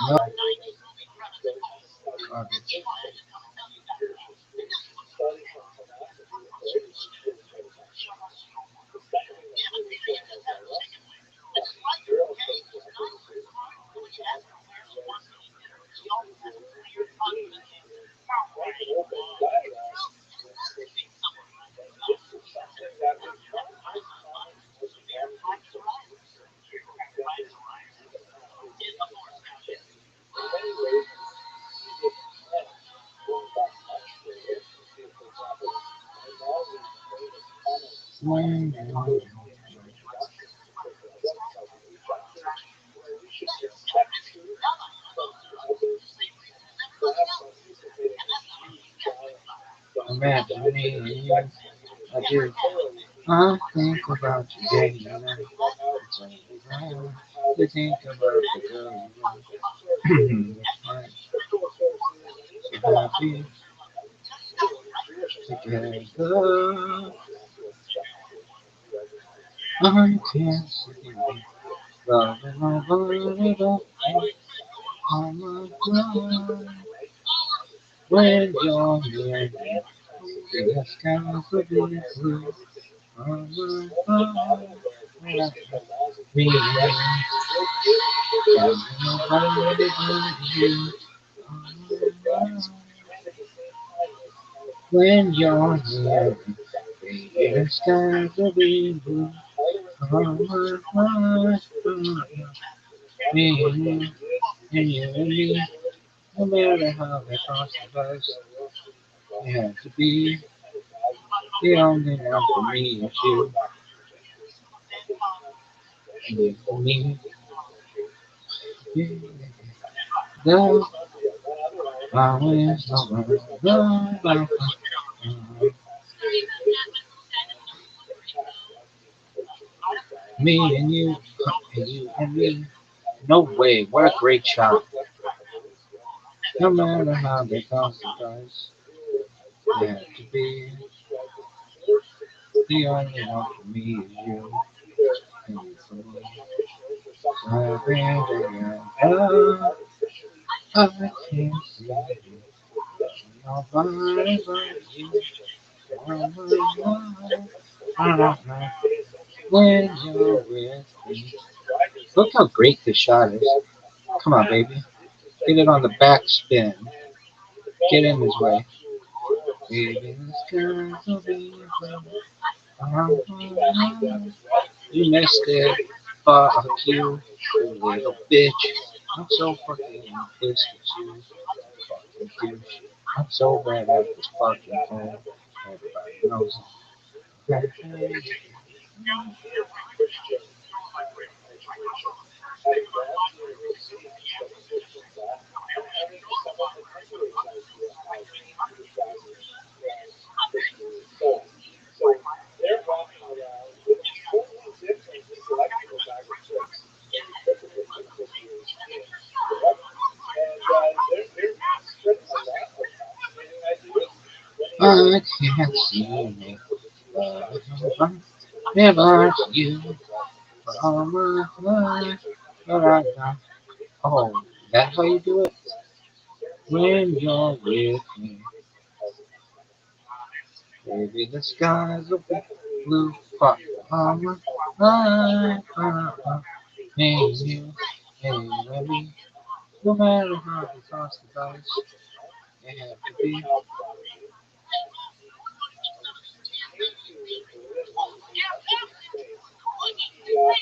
Speaker 4: No. Garbage. imagine me and you. I do. I think about you day and night. It's only right to think about the girl you love. So happy together. I can't see loving my little on my mind. When you're near me, the skies will be blue. On my mind. Me and nobody but you. When you're near me, baby, the skies will be blue. On my mind. Me and you, and you and me. No matter how they cross the us, you have to be the only one for me is you. And you for me. Yeah. Love, always love. Me and you and me. No way. What a great shot. No matter how they toss the dice, you have to be the only one for me is you. And you for me. I can't see nobody but you. When you're with me. Look how great this shot is. Come on, baby. Get it on the back spin. Get in his way. Baby, this girl will be you missed it. Fuck you, you little bitch. I'm so fucking pissed with you. Fucking douche. I'm so bad at this fucking thing. Everybody knows it. I can't see me. Never you for all my life. Oh, that's how you do it? When you're with me, baby, the skies will be blue for all my life. Hey, you, hey, baby, no matter how we cross the dice, you have to be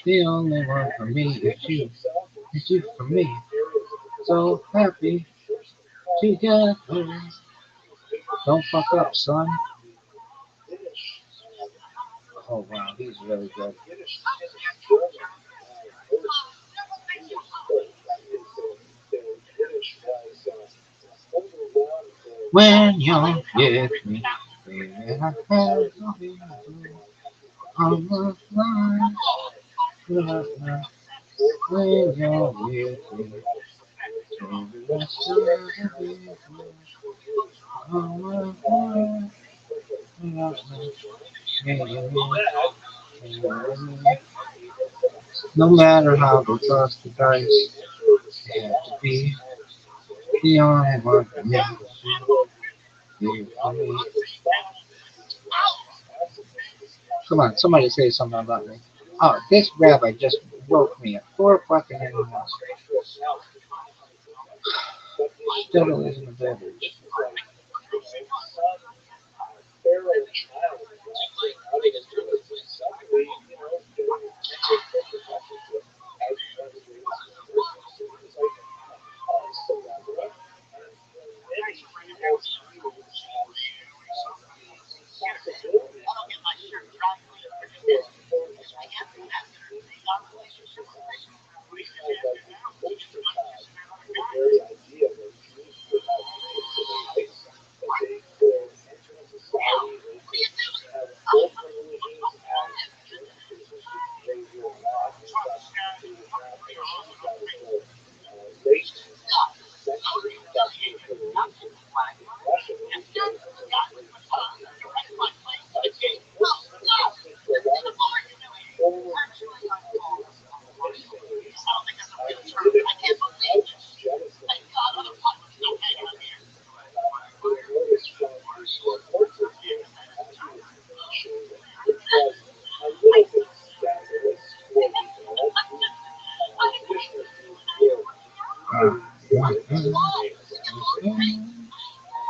Speaker 4: the only one for me. It's you for me. So happy together. Don't fuck up, son. Oh wow, he's really good. When you're with me, baby, I have to be on my mind. When you're with me, baby, I still be on my mind. No matter how they toss the dice, you have to be the only one for me. You for me. Come on, somebody say something about me. Oh, this rabbi just woke me at 4 o'clock in the morning. Still isn't a beverage.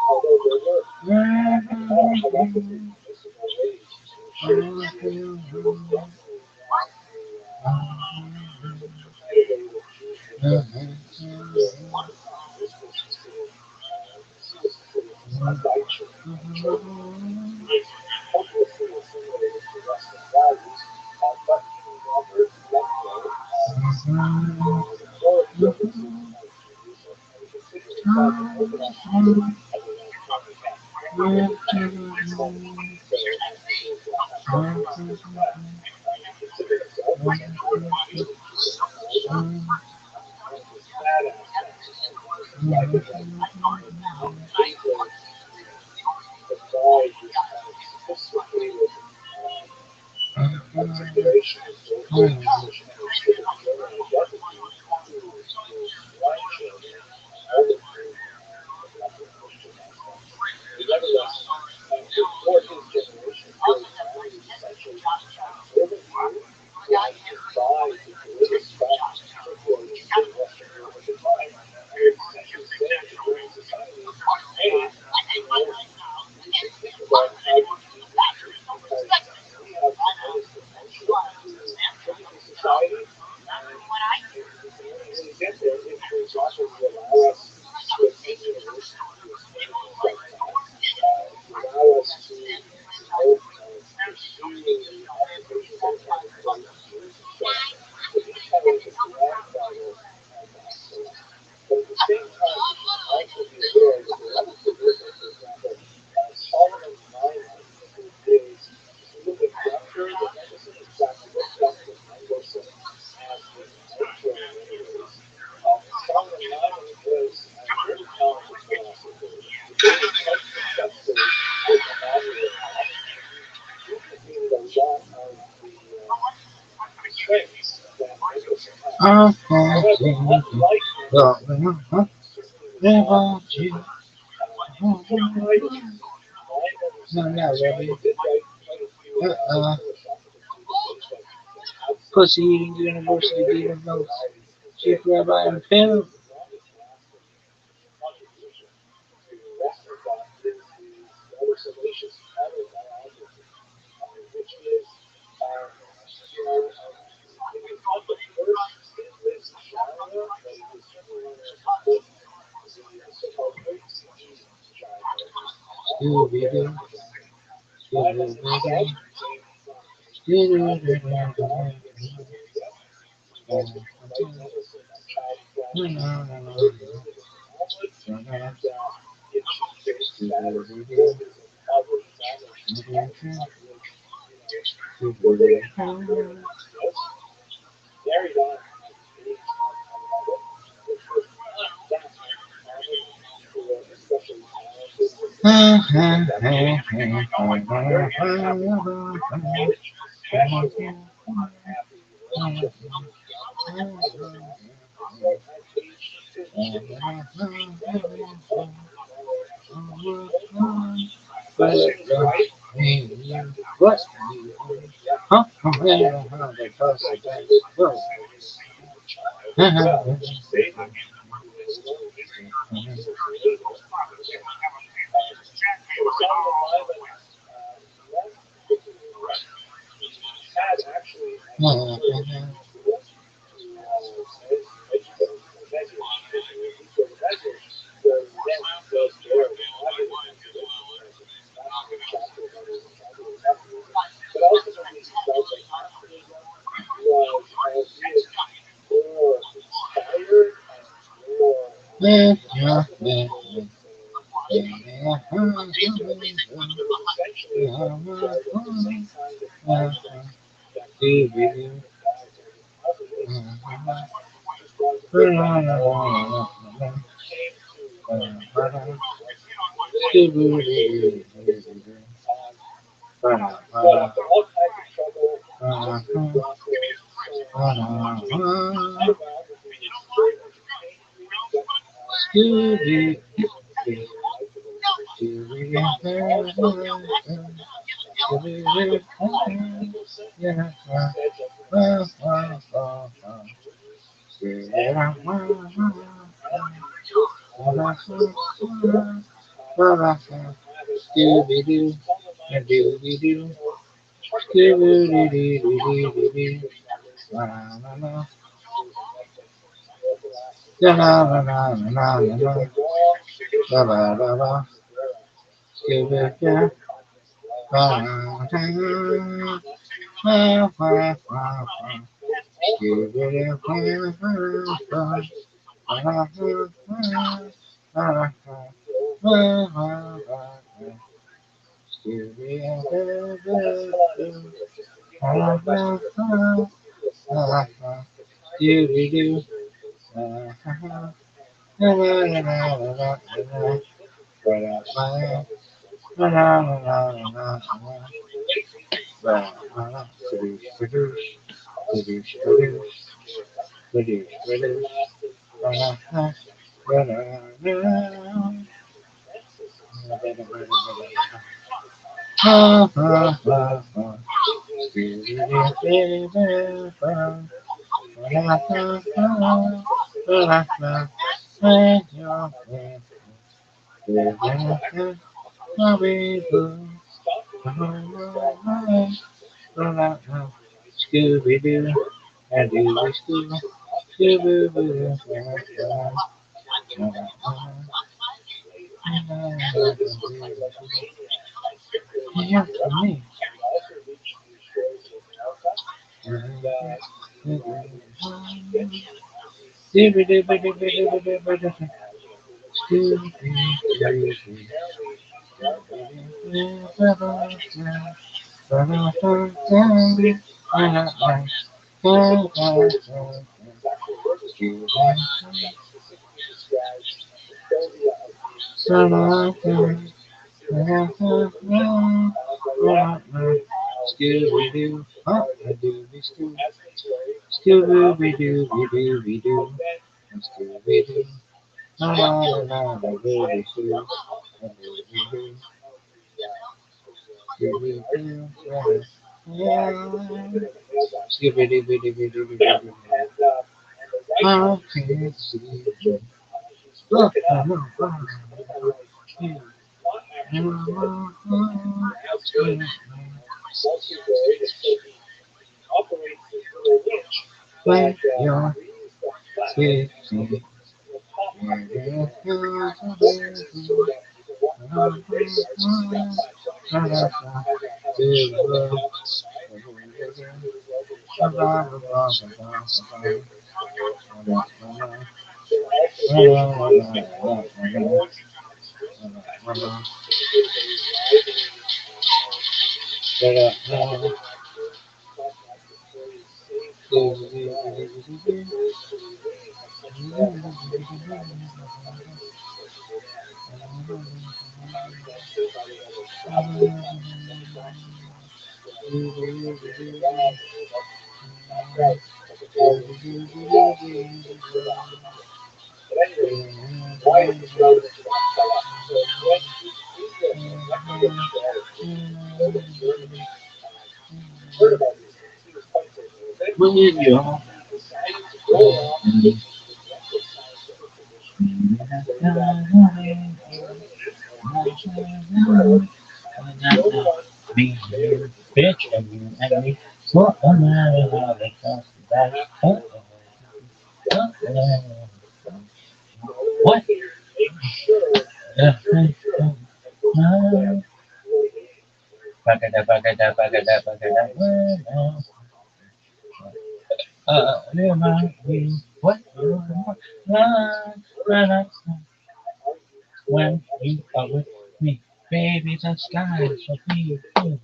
Speaker 1: Although there were collectively permissible ways to shape the nation, there was definitely not the kind of way that Jews were recognized, where this was considered culture, it was hopelessly assimilated to Western values, but he never let go of the core buildings of Judaism, and he considered himself an Orthodox Jew as a non-Catholic. So, he considered himself as an Orthodox Jew, and his bad aspects of his life is like gateway to provide this kind of sophisticated articulation of both his position as civil German identity to his grandchildren, all of whom have the Christian aspects. Nevertheless, for his generation, for his family, essentially observant Jew implied the greatest respect for religion in Western Europe at the time. And it's essentially saying to German society, hey, we should think about how you do history because we have tremendous potential to contribute to society, and we can only really get there if, for example, you allow us to attend university as students lifetime. You allow us to, pursue the occupations that are kind of important careers and such. So these kind of the grandfather aspects to us. But at the same time, we should also be aware that there are other figures, like, for example, Solomon Maimon, who is, if you look at Gunther, the that doesn't exactly look Gunther Mendelssohn as the mentor in many ways. Solomon Maimon was a very talented philosopher, very quite successful with the matter of ethics. He duplicated a lot of the strengths that Mendelssohn had. However, unlike Mendelssohn, he certainly was not perfect. He took pride in his thinking. Maimon did write quite a few philosophical treatises that had some
Speaker 4: Pussy eating University
Speaker 1: popularity
Speaker 4: Dean
Speaker 1: and
Speaker 4: of Notes,
Speaker 1: notoriety in his
Speaker 4: Chief
Speaker 1: day.
Speaker 4: Rabbi
Speaker 1: But
Speaker 4: and
Speaker 1: his
Speaker 4: Phil.
Speaker 1: longest lasting contribution to Western thought is his rather salacious autobiography, which is, it's not the first in this genre, but it is certainly one of the most important, the so-called OTD genre, which is autobiography. Maimon's himself came from a Catholic background in Slovenia. He was, like Mendelssohn, a child from a very early Talmud, and he achieved great status for his impoverished family population. One day he was married on at the age of 11, which was not that uncommon for especially talented individuals at that age. Very unhappy, marriage, especially unhappy relationship with his mother-in-law. And so at age 15, he ran away from home. His mother actually took him home from him. But soon his wife kept him
Speaker 4: What?
Speaker 1: where he left
Speaker 4: Huh? Oh,
Speaker 1: his
Speaker 4: yeah,
Speaker 1: wife
Speaker 4: they toss it back.
Speaker 1: practically
Speaker 4: Whoa.
Speaker 1: his child as well, and she stayed with him, alone until later after the marriage. So Solomon Maimon left Lithuania. He had actually entered school to educate himself in Medrash. These were the Medrash where he then was there, the Maggid in Medrash, as a master of chapter letter and Talmud and Talmudism. But ultimately he felt that Talmudism was, albeit more inspired and more remarkable for its teaching and details, was essentially what he called the same kind of aspects that he had imbibed in his Talmudism. Just wanted to put that in all the he came to get where he was today quite literally. Um, he got into all kinds of trouble, went through brothels and so on. His autobiography is very entertaining reading, but he was a likable individual. Also, unlike Mendelssohn, he said that there are many tenets in Judaism that he anti
Speaker 4: Scooby Doo, and Dooby Doo, Scooby Doo Doo Doo Doo Doo. La la la, la la la la la la la la la la. Scooby Doo, la la la la la la. Scooby Doo, la la la la la. Scooby Doo, Scooby Doo, and Dooby Scoo, Scooby Doo, yeah, for me. Scooby Doo, Scooby Doo, oh, a dooby Scoo, Scooby Doo, Dooby Doo, Scooby Doo, la la la la, dooby Scoo, a dooby Doo, Scooby Doo, yeah, Scooby Doo, Dooby Doo, Dooby Doo. I can't see you. Look, I know, when you're sleeping, when you're me, bitch, and me, what a man, what? Bagada, bagada, bagada, bagada, remind me what you want when you are with me. Baby, the sky is so beautiful.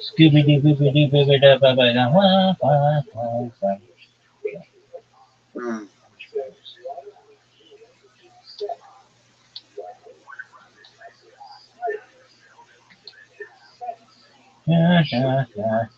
Speaker 5: Scooby Doo Boo Boo Doo Boo Boo Da Ba Ba Da Wah Wah Wah Wah.
Speaker 4: Mm.
Speaker 5: Da da da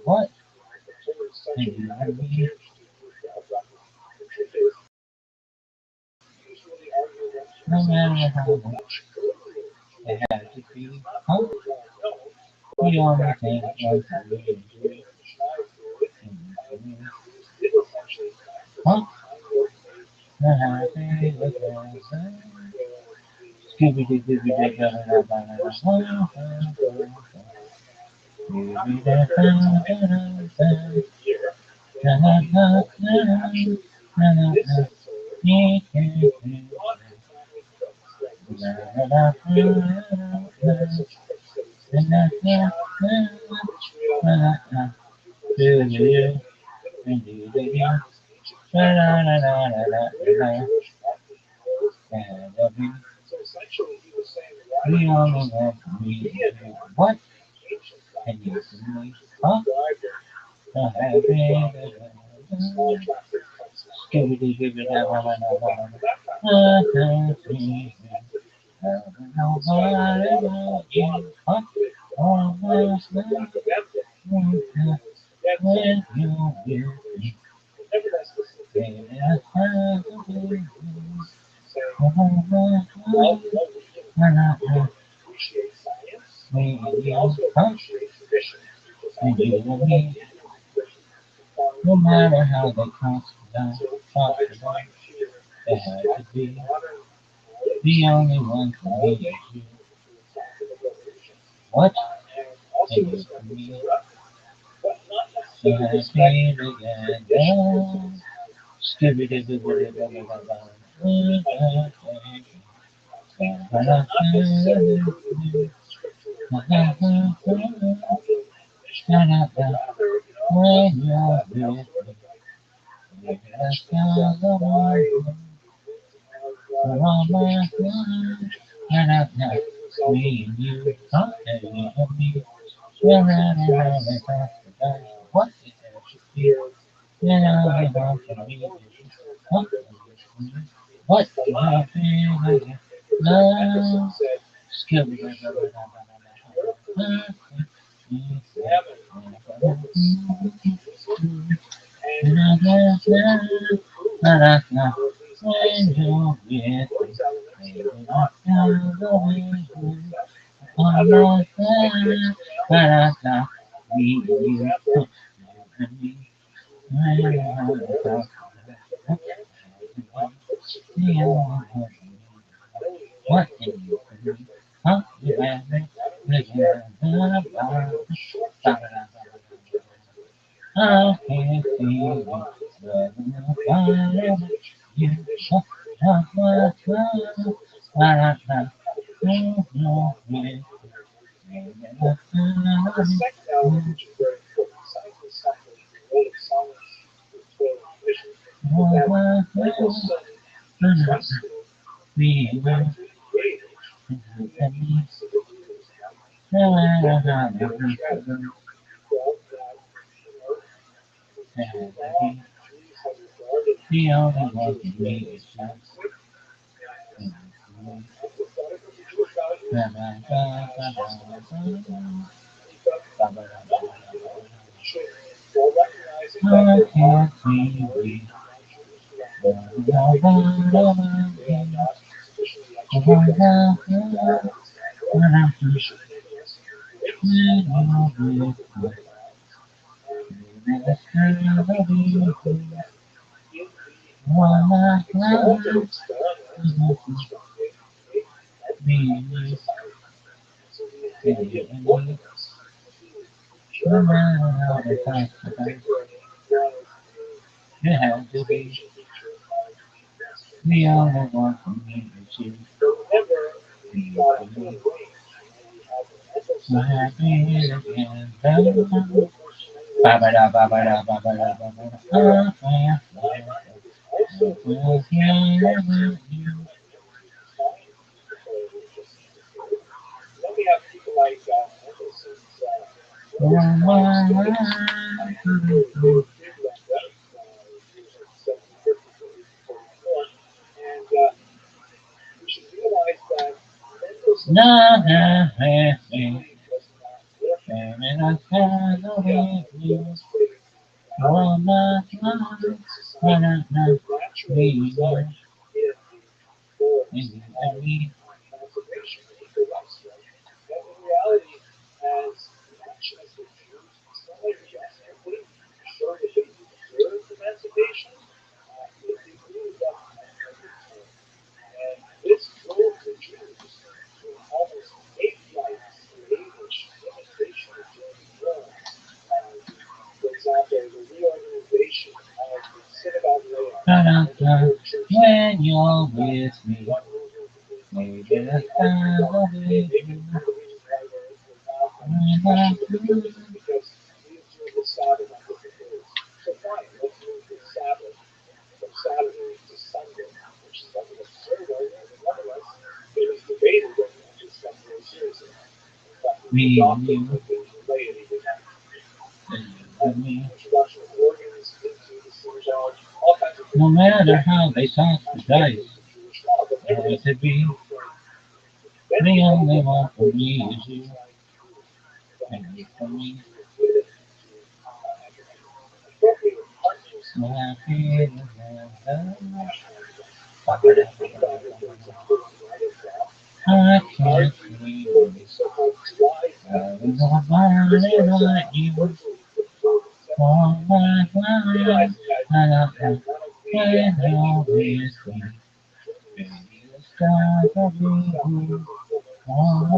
Speaker 5: what? No matter how much it had to be, huh? The only thing was huh? The happy was Scooby Doo Doo Doo Doo Doo Doo what? And you see, huh? The happy Scooby Doo Doo Doo huh? Oh, when you will be no matter how they talk about they had to be the only one for me. What? And you for me. So happy together. Scooby Doo Doo Doo Doo when you're with me, let's go the world. All my life, me and you, huh? And you and me, we're running around and talk about what it should be. You know, we want to be huh? What do you feel like? Love, Scooby Doo. When you're with me, maybe I feel the way on my side, but I got me and you and me. When I talk about what can you do? Huh? You have me. I can't feel it, but nobody you have my love. I don't know when. The only one for me is just I can't see That's how I be all my life. Me and you, and you and me. No matter how they talk about it, you have to be the only one for me is you. Me and me. So happy again. Ba ba da ba ba da ba ba da ba ba da. Was here with you. All my life. Na na na na. And I can't with you. All my life. Na na na. Me and you and me. Na na na. When you're with me. Maybe that's how I with you. When I do. Me and you. And you and me. No matter how they toss the dice, there to be the only one for me is you, and you for me. So happy together. I can't see having nobody like you all my life. And I know when you're with me, baby, the stars will be blue all my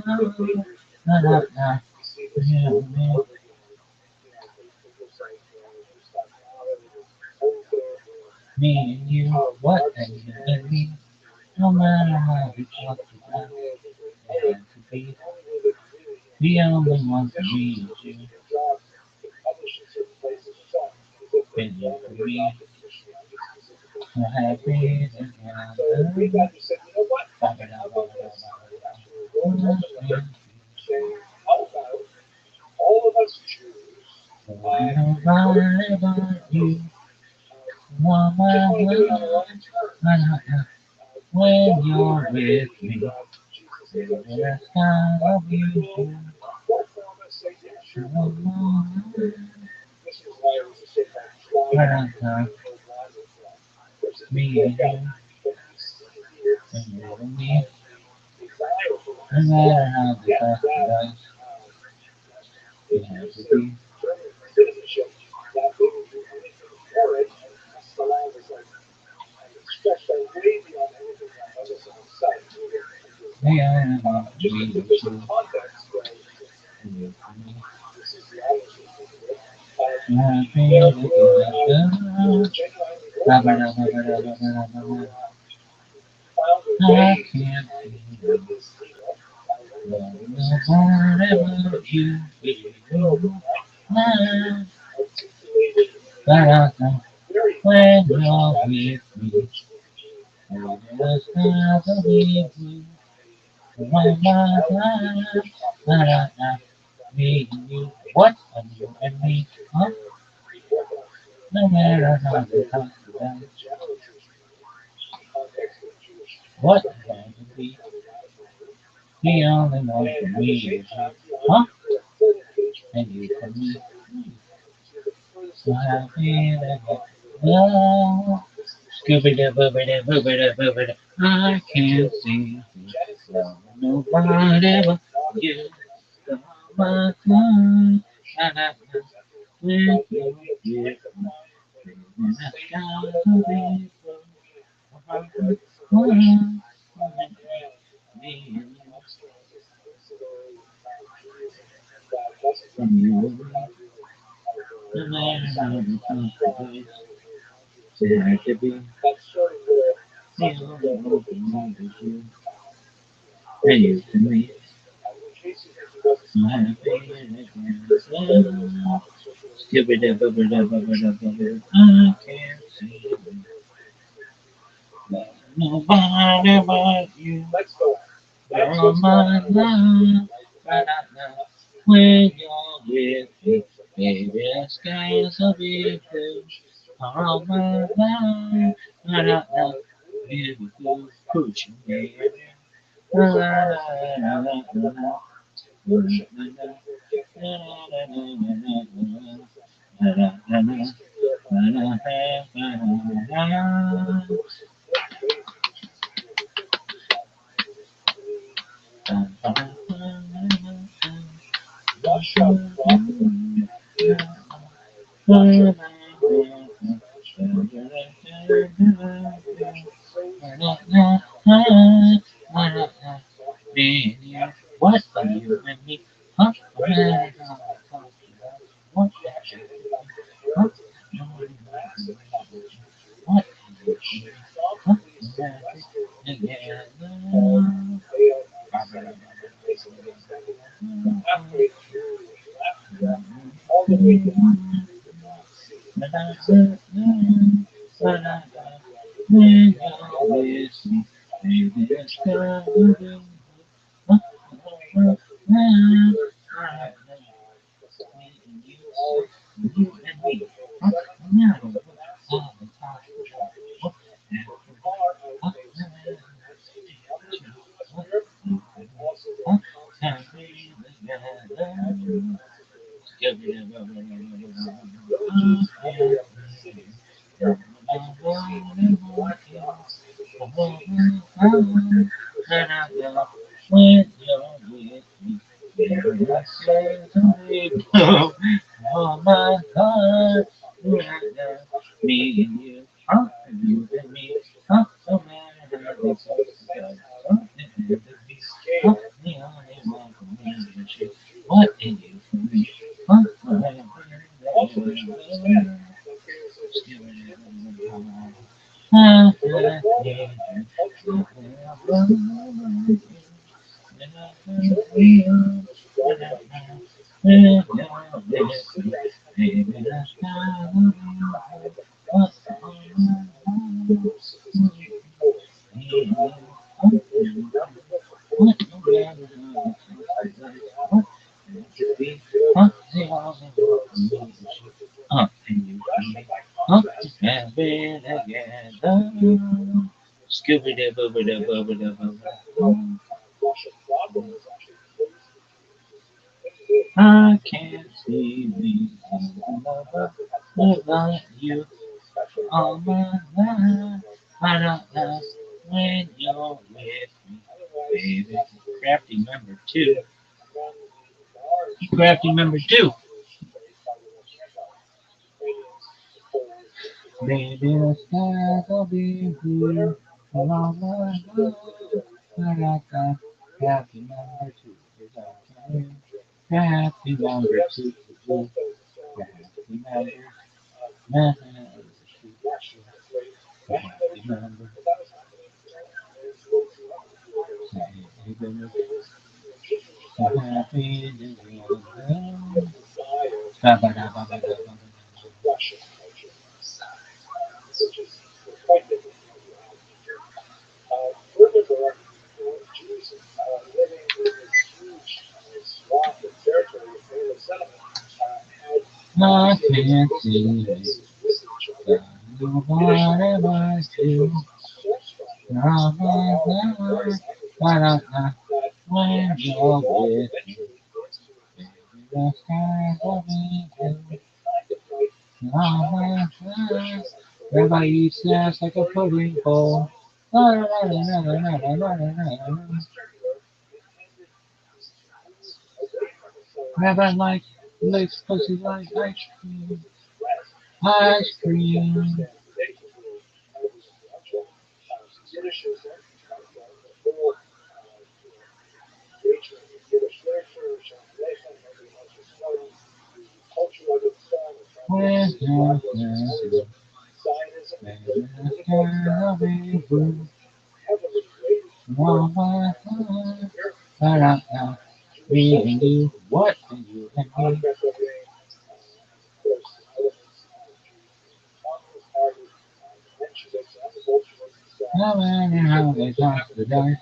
Speaker 5: life. And I know you and me. Me and you, what and you and me, no matter how we talk about it, had to be the only one for me is you, and you for me, so happy together. Nobody but you, want my life, when you're with me, baby, that's how I be you. Me and you, and you and me, no matter how the tough the dice, you have to be. The only one for me is you, and you for me. Happy together. Ba-ba-da-ba-ba-da-ba-ba-da-ba-ba. I can't feel loving nobody but you. Ba-da-da. When you're with me, baby, that's how I be blue. My life, ba-da-da. Me and you, what? And you and me, huh? No matter how they talk about what it had to be, the only one for me is you, huh? And you for me, so happy that love. Scooby Doo Booby Doo Booby Doo Booby Doo. I can't see love nobody but you. So much more. when you're with me, baby, the skies will be blue. Me and you, no matter how the consequence, it had to be the only open mind is you, and you to me, so happy again. Skip it, I can't see nobody but you. You're my love, but I know when you're with me, baby, the skies will be blue. All my life, but I know you will push me. La, la, la, la, la, la. What are you and me? Huh? What? What? What? Huh? When you're with me, baby, that's good. You and me. Huh? No. Oh, the top. What? Huh? Huh? Happy together. When you're with me, baby, I said to me, oh my God, me and you, huh? You and me, huh? So many things together, huh? Huh? The only one for me is you. What are you for me? Huh? And you can be happy together. Scooby doo booby doo booby doo booby. I can't see me another without you all my life. I don't know when you're with me, baby. Crafty number two. Crafty number two. Baby, the skies will be blue all my life. I don't know. Crafty number two. Is that okay? Crafty number two. Crafty number. Crafty number. So happy together. I can't see it. Whatever I do, I'm alive. But I know when you're with me, baby, the skies will be blue. I'm alive. Rabbi eats ass like a pudding bowl. La, la, la, la, la, la, la, la, la, la. Rabbi like Lips pussy like ice cream. Ice cream. When Mama, me and you, what and you and me. No matter how they toss the dice,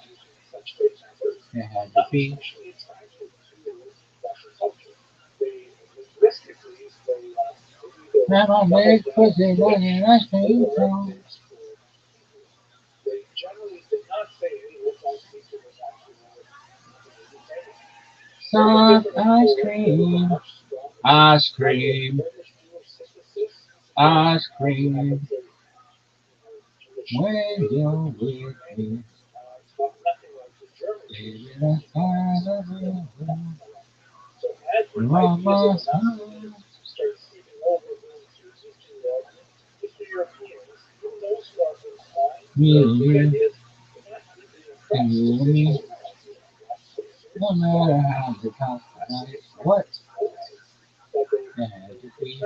Speaker 5: it had to be. Grandma makes pussy like an ice cream cone. Soft ice cream, ice cream, ice cream. When you're with me, baby, that's kind of heaven. Mama, me and you, and you and me. No matter how the top night, what it had to be.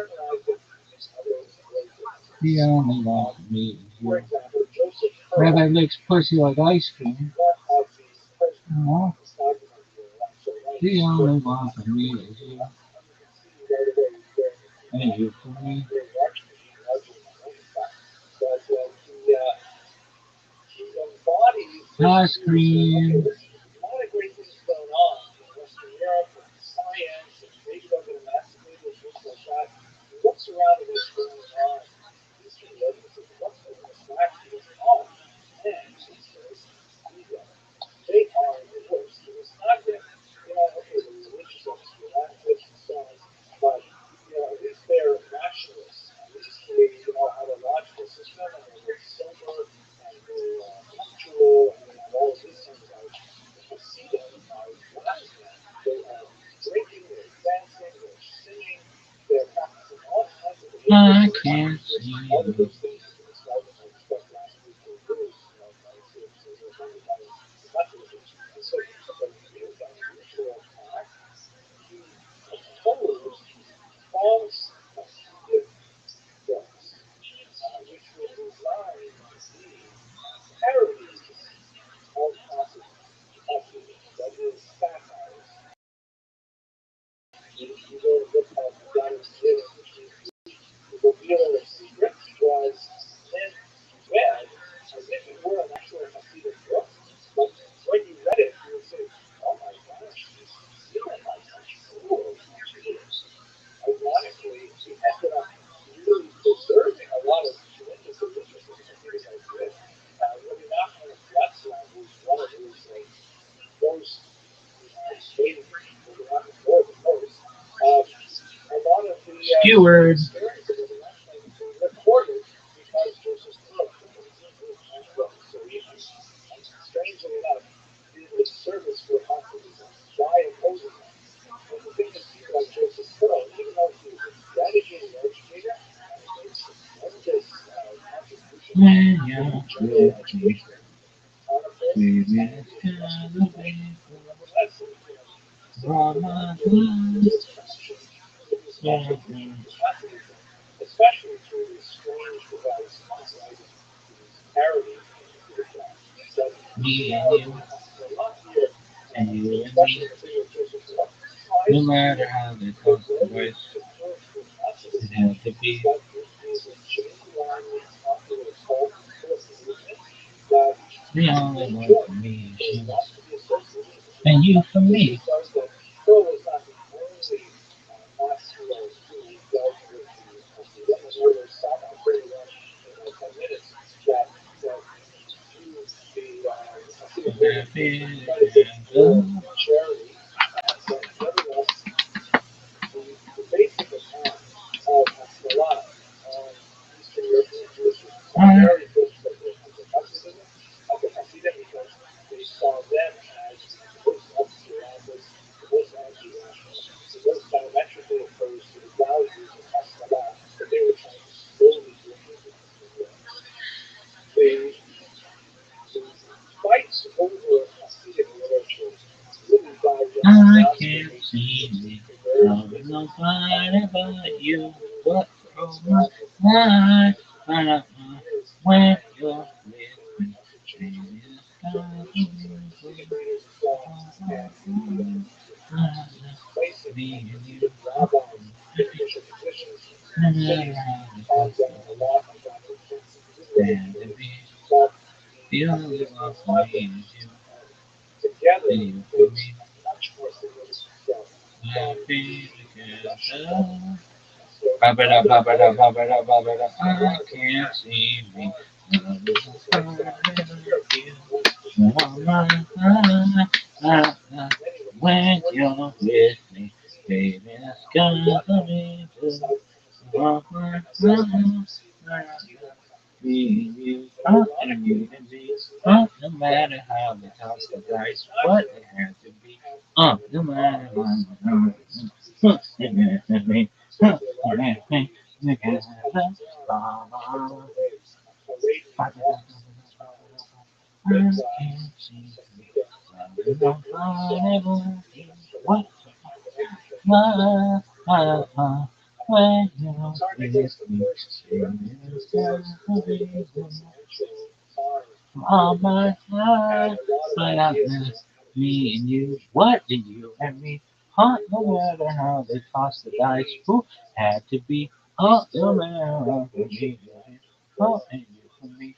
Speaker 5: The only one for me is you. Rabbi licks pussy like ice cream. Oh, the only one for me is you. And you for me. Ice cream. I can't see you. Skewered. When you're with me, baby, it's kind of painful. Mama, me and you, and you and me. No matter how they toss the dice, it had to be. The only one for me is you, and you for me. Happy together. find about you. What from my mind? Find out when you're with me. Baby, it's time for me and you. Stand to be the only one for me and you. Be for me, happy together. Ba-ba-da, ba-ba-da, ba-ba-da, ba-ba-da. I can't see me. When you're with me, baby, it's gonna be good. Me and you, and you and me, no matter how they toss the dice, what it had to be, no matter what, it had to be, together, I can't see nobody what when you're with me, it's gonna be all my life, but I miss me and you. What did you and me? No matter how they toss the dice, who had to be? No matter how they me, and you for me.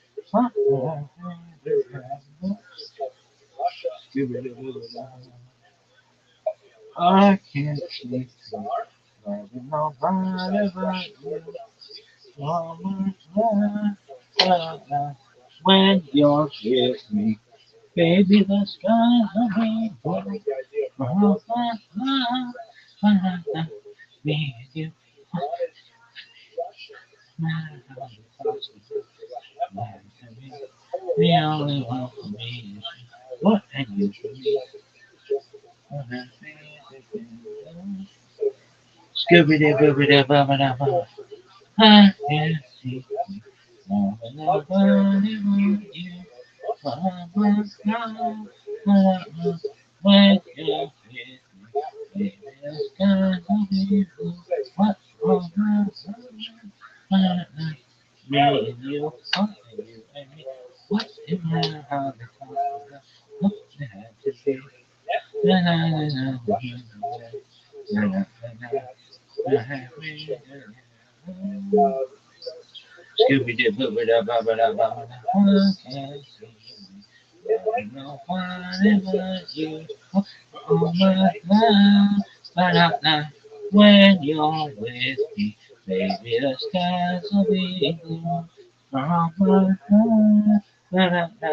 Speaker 5: I can't sleep, loving nobody but you. Oh my God, when you're with me. Baby, the skies are being blue. Oh, me and you. The only one for me is you. What and you for me? Scooby Doo, Booby Doo, Bubba Dubba. I can't see nobody but you. Oh my God, when you're with me, baby, it's gonna be blue. What for my me and you, and you and me. What it matter how they talk about what they had to be. Na na na na na na na na na na. Scooby Doo, Booby Doo, Bubba Doo, Bubba Doo. I can't see me. Nobody but you. Oh my love, ba-da-da. When you're with me, baby, the skies will be blue. Oh my love, ba-da-da.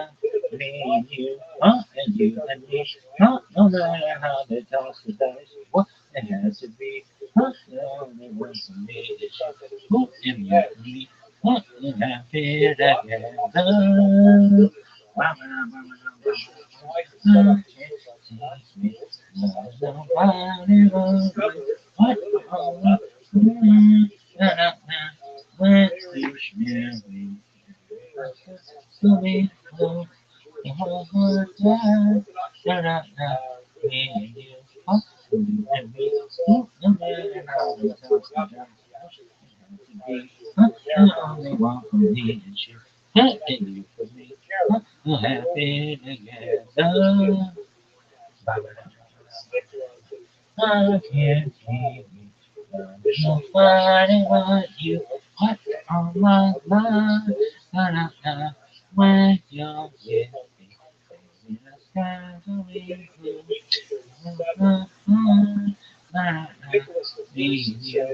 Speaker 5: Me and you, and you and me. No matter how they toss the dice, what it has to be. The only one for me is you. Who am you and me? We're happy together. Nobody but you. What when you share me, to me, oh, the whole time, me and you, you and me, no matter how we talk about be, the only one for me is you, and you for me, we're happy together. I can't keep me. There's nobody but you. What on my mind? Da-da-da. When you're with me, baby, the skies will be blue. Da-da-da. Me and you,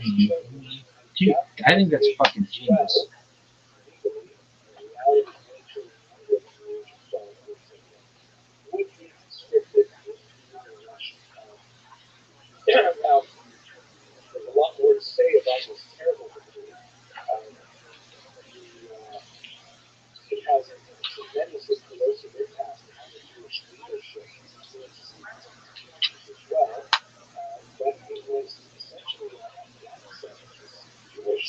Speaker 5: me and me. Dude, I think that's fucking genius.
Speaker 3: Now, there's a lot more to say about this terrible movie. It has a tremendously corrosive impact on the Jewish leadership as well. But it was essentially a Jewish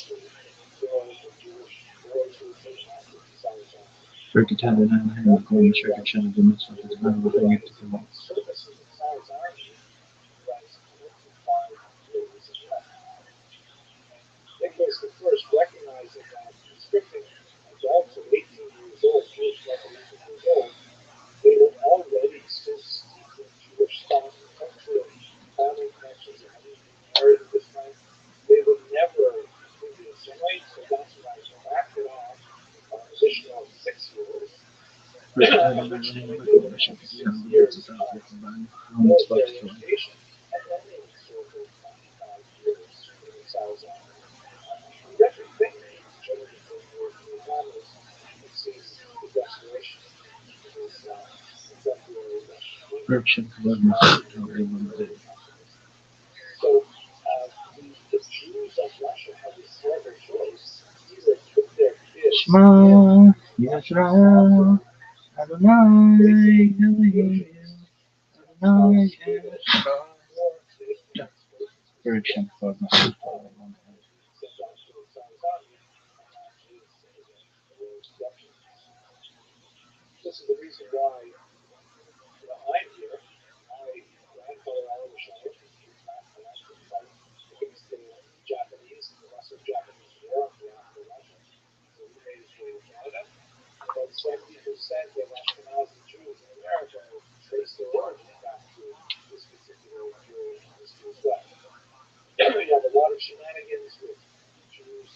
Speaker 3: world of Jewish boys who were taken after the Messiah.
Speaker 5: Circuit had an island of going circuit channel the midst of his man with a to the
Speaker 3: Service in the Messiah's army was
Speaker 5: Rick
Speaker 3: I've
Speaker 5: Riordan,
Speaker 3: mentioned
Speaker 5: Rick
Speaker 3: lately over the
Speaker 5: Riordan,
Speaker 3: past
Speaker 5: Rick
Speaker 3: 6 years,
Speaker 5: Riordan,
Speaker 3: military education and any sort of years in themselves are. You got to think, gentlemen, in your travels, you've seen the desperation of this February Russian invasion.
Speaker 5: Corruption,
Speaker 3: So the Jews of Russia had this terrible choice: either put their kids
Speaker 5: Shema,
Speaker 3: in
Speaker 5: Yisrael, Adonai, Elohim, Adonai, Echad.
Speaker 3: or they could go to
Speaker 5: Correction for my
Speaker 3: sent
Speaker 5: people.
Speaker 3: off to the South Army or reduction. This is the reason why I'm here. My grandfather, Oliver Shire, came back to Russia to fight against the Japanese in the Russo-Japanese War on behalf of Russia. So he made his way to Canada. About 70% of Ashkenazi Jews in America trace their origins back to this particular period in history as well. You have a lot of shenanigans with Jews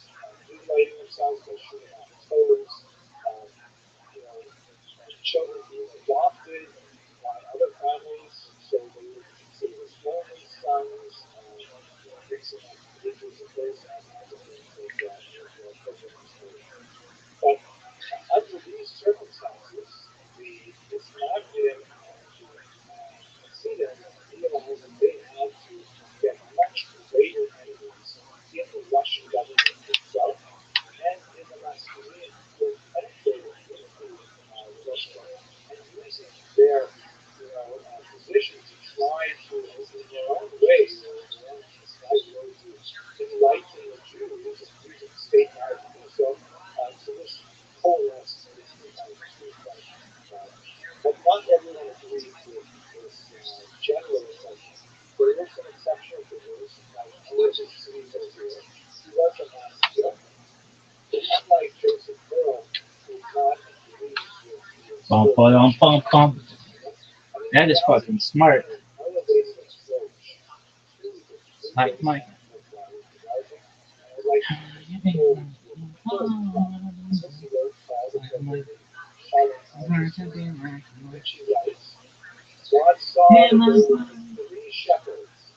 Speaker 3: mutilating themselves by shooting off toes, um, and children being adopted by other families, so they would be considered as only sons, mixing up ages of this and other things that are present in history. But under these circumstances, the Islamic Hasidim realized that they had to get much greater enemies in the Russian government itself and in the Macedonian who were penetrating into the Russian government and using their position to try to, in their own way, their own misguided way, to enlighten the Jews using state power to do so. So this coalesced basically kind of two fronts. But not everyone agreed with this general assessment. There were some exceptional figures, like Elizabeth City here. He was a master, but unlike Joseph Pearl, who was not agreed with the
Speaker 5: Bum,
Speaker 3: sort of
Speaker 5: bum, bum, bum.
Speaker 3: I mean,
Speaker 5: That is
Speaker 3: Gandhi
Speaker 5: fucking smart.
Speaker 3: had an elevated approach to the
Speaker 5: Like
Speaker 3: embracing
Speaker 5: Mike.
Speaker 3: of Judaism, and I'd like to quote what he quoted from. This he wrote called the Shalom Aleichem, in which he writes, God saw that there would be three shepherds,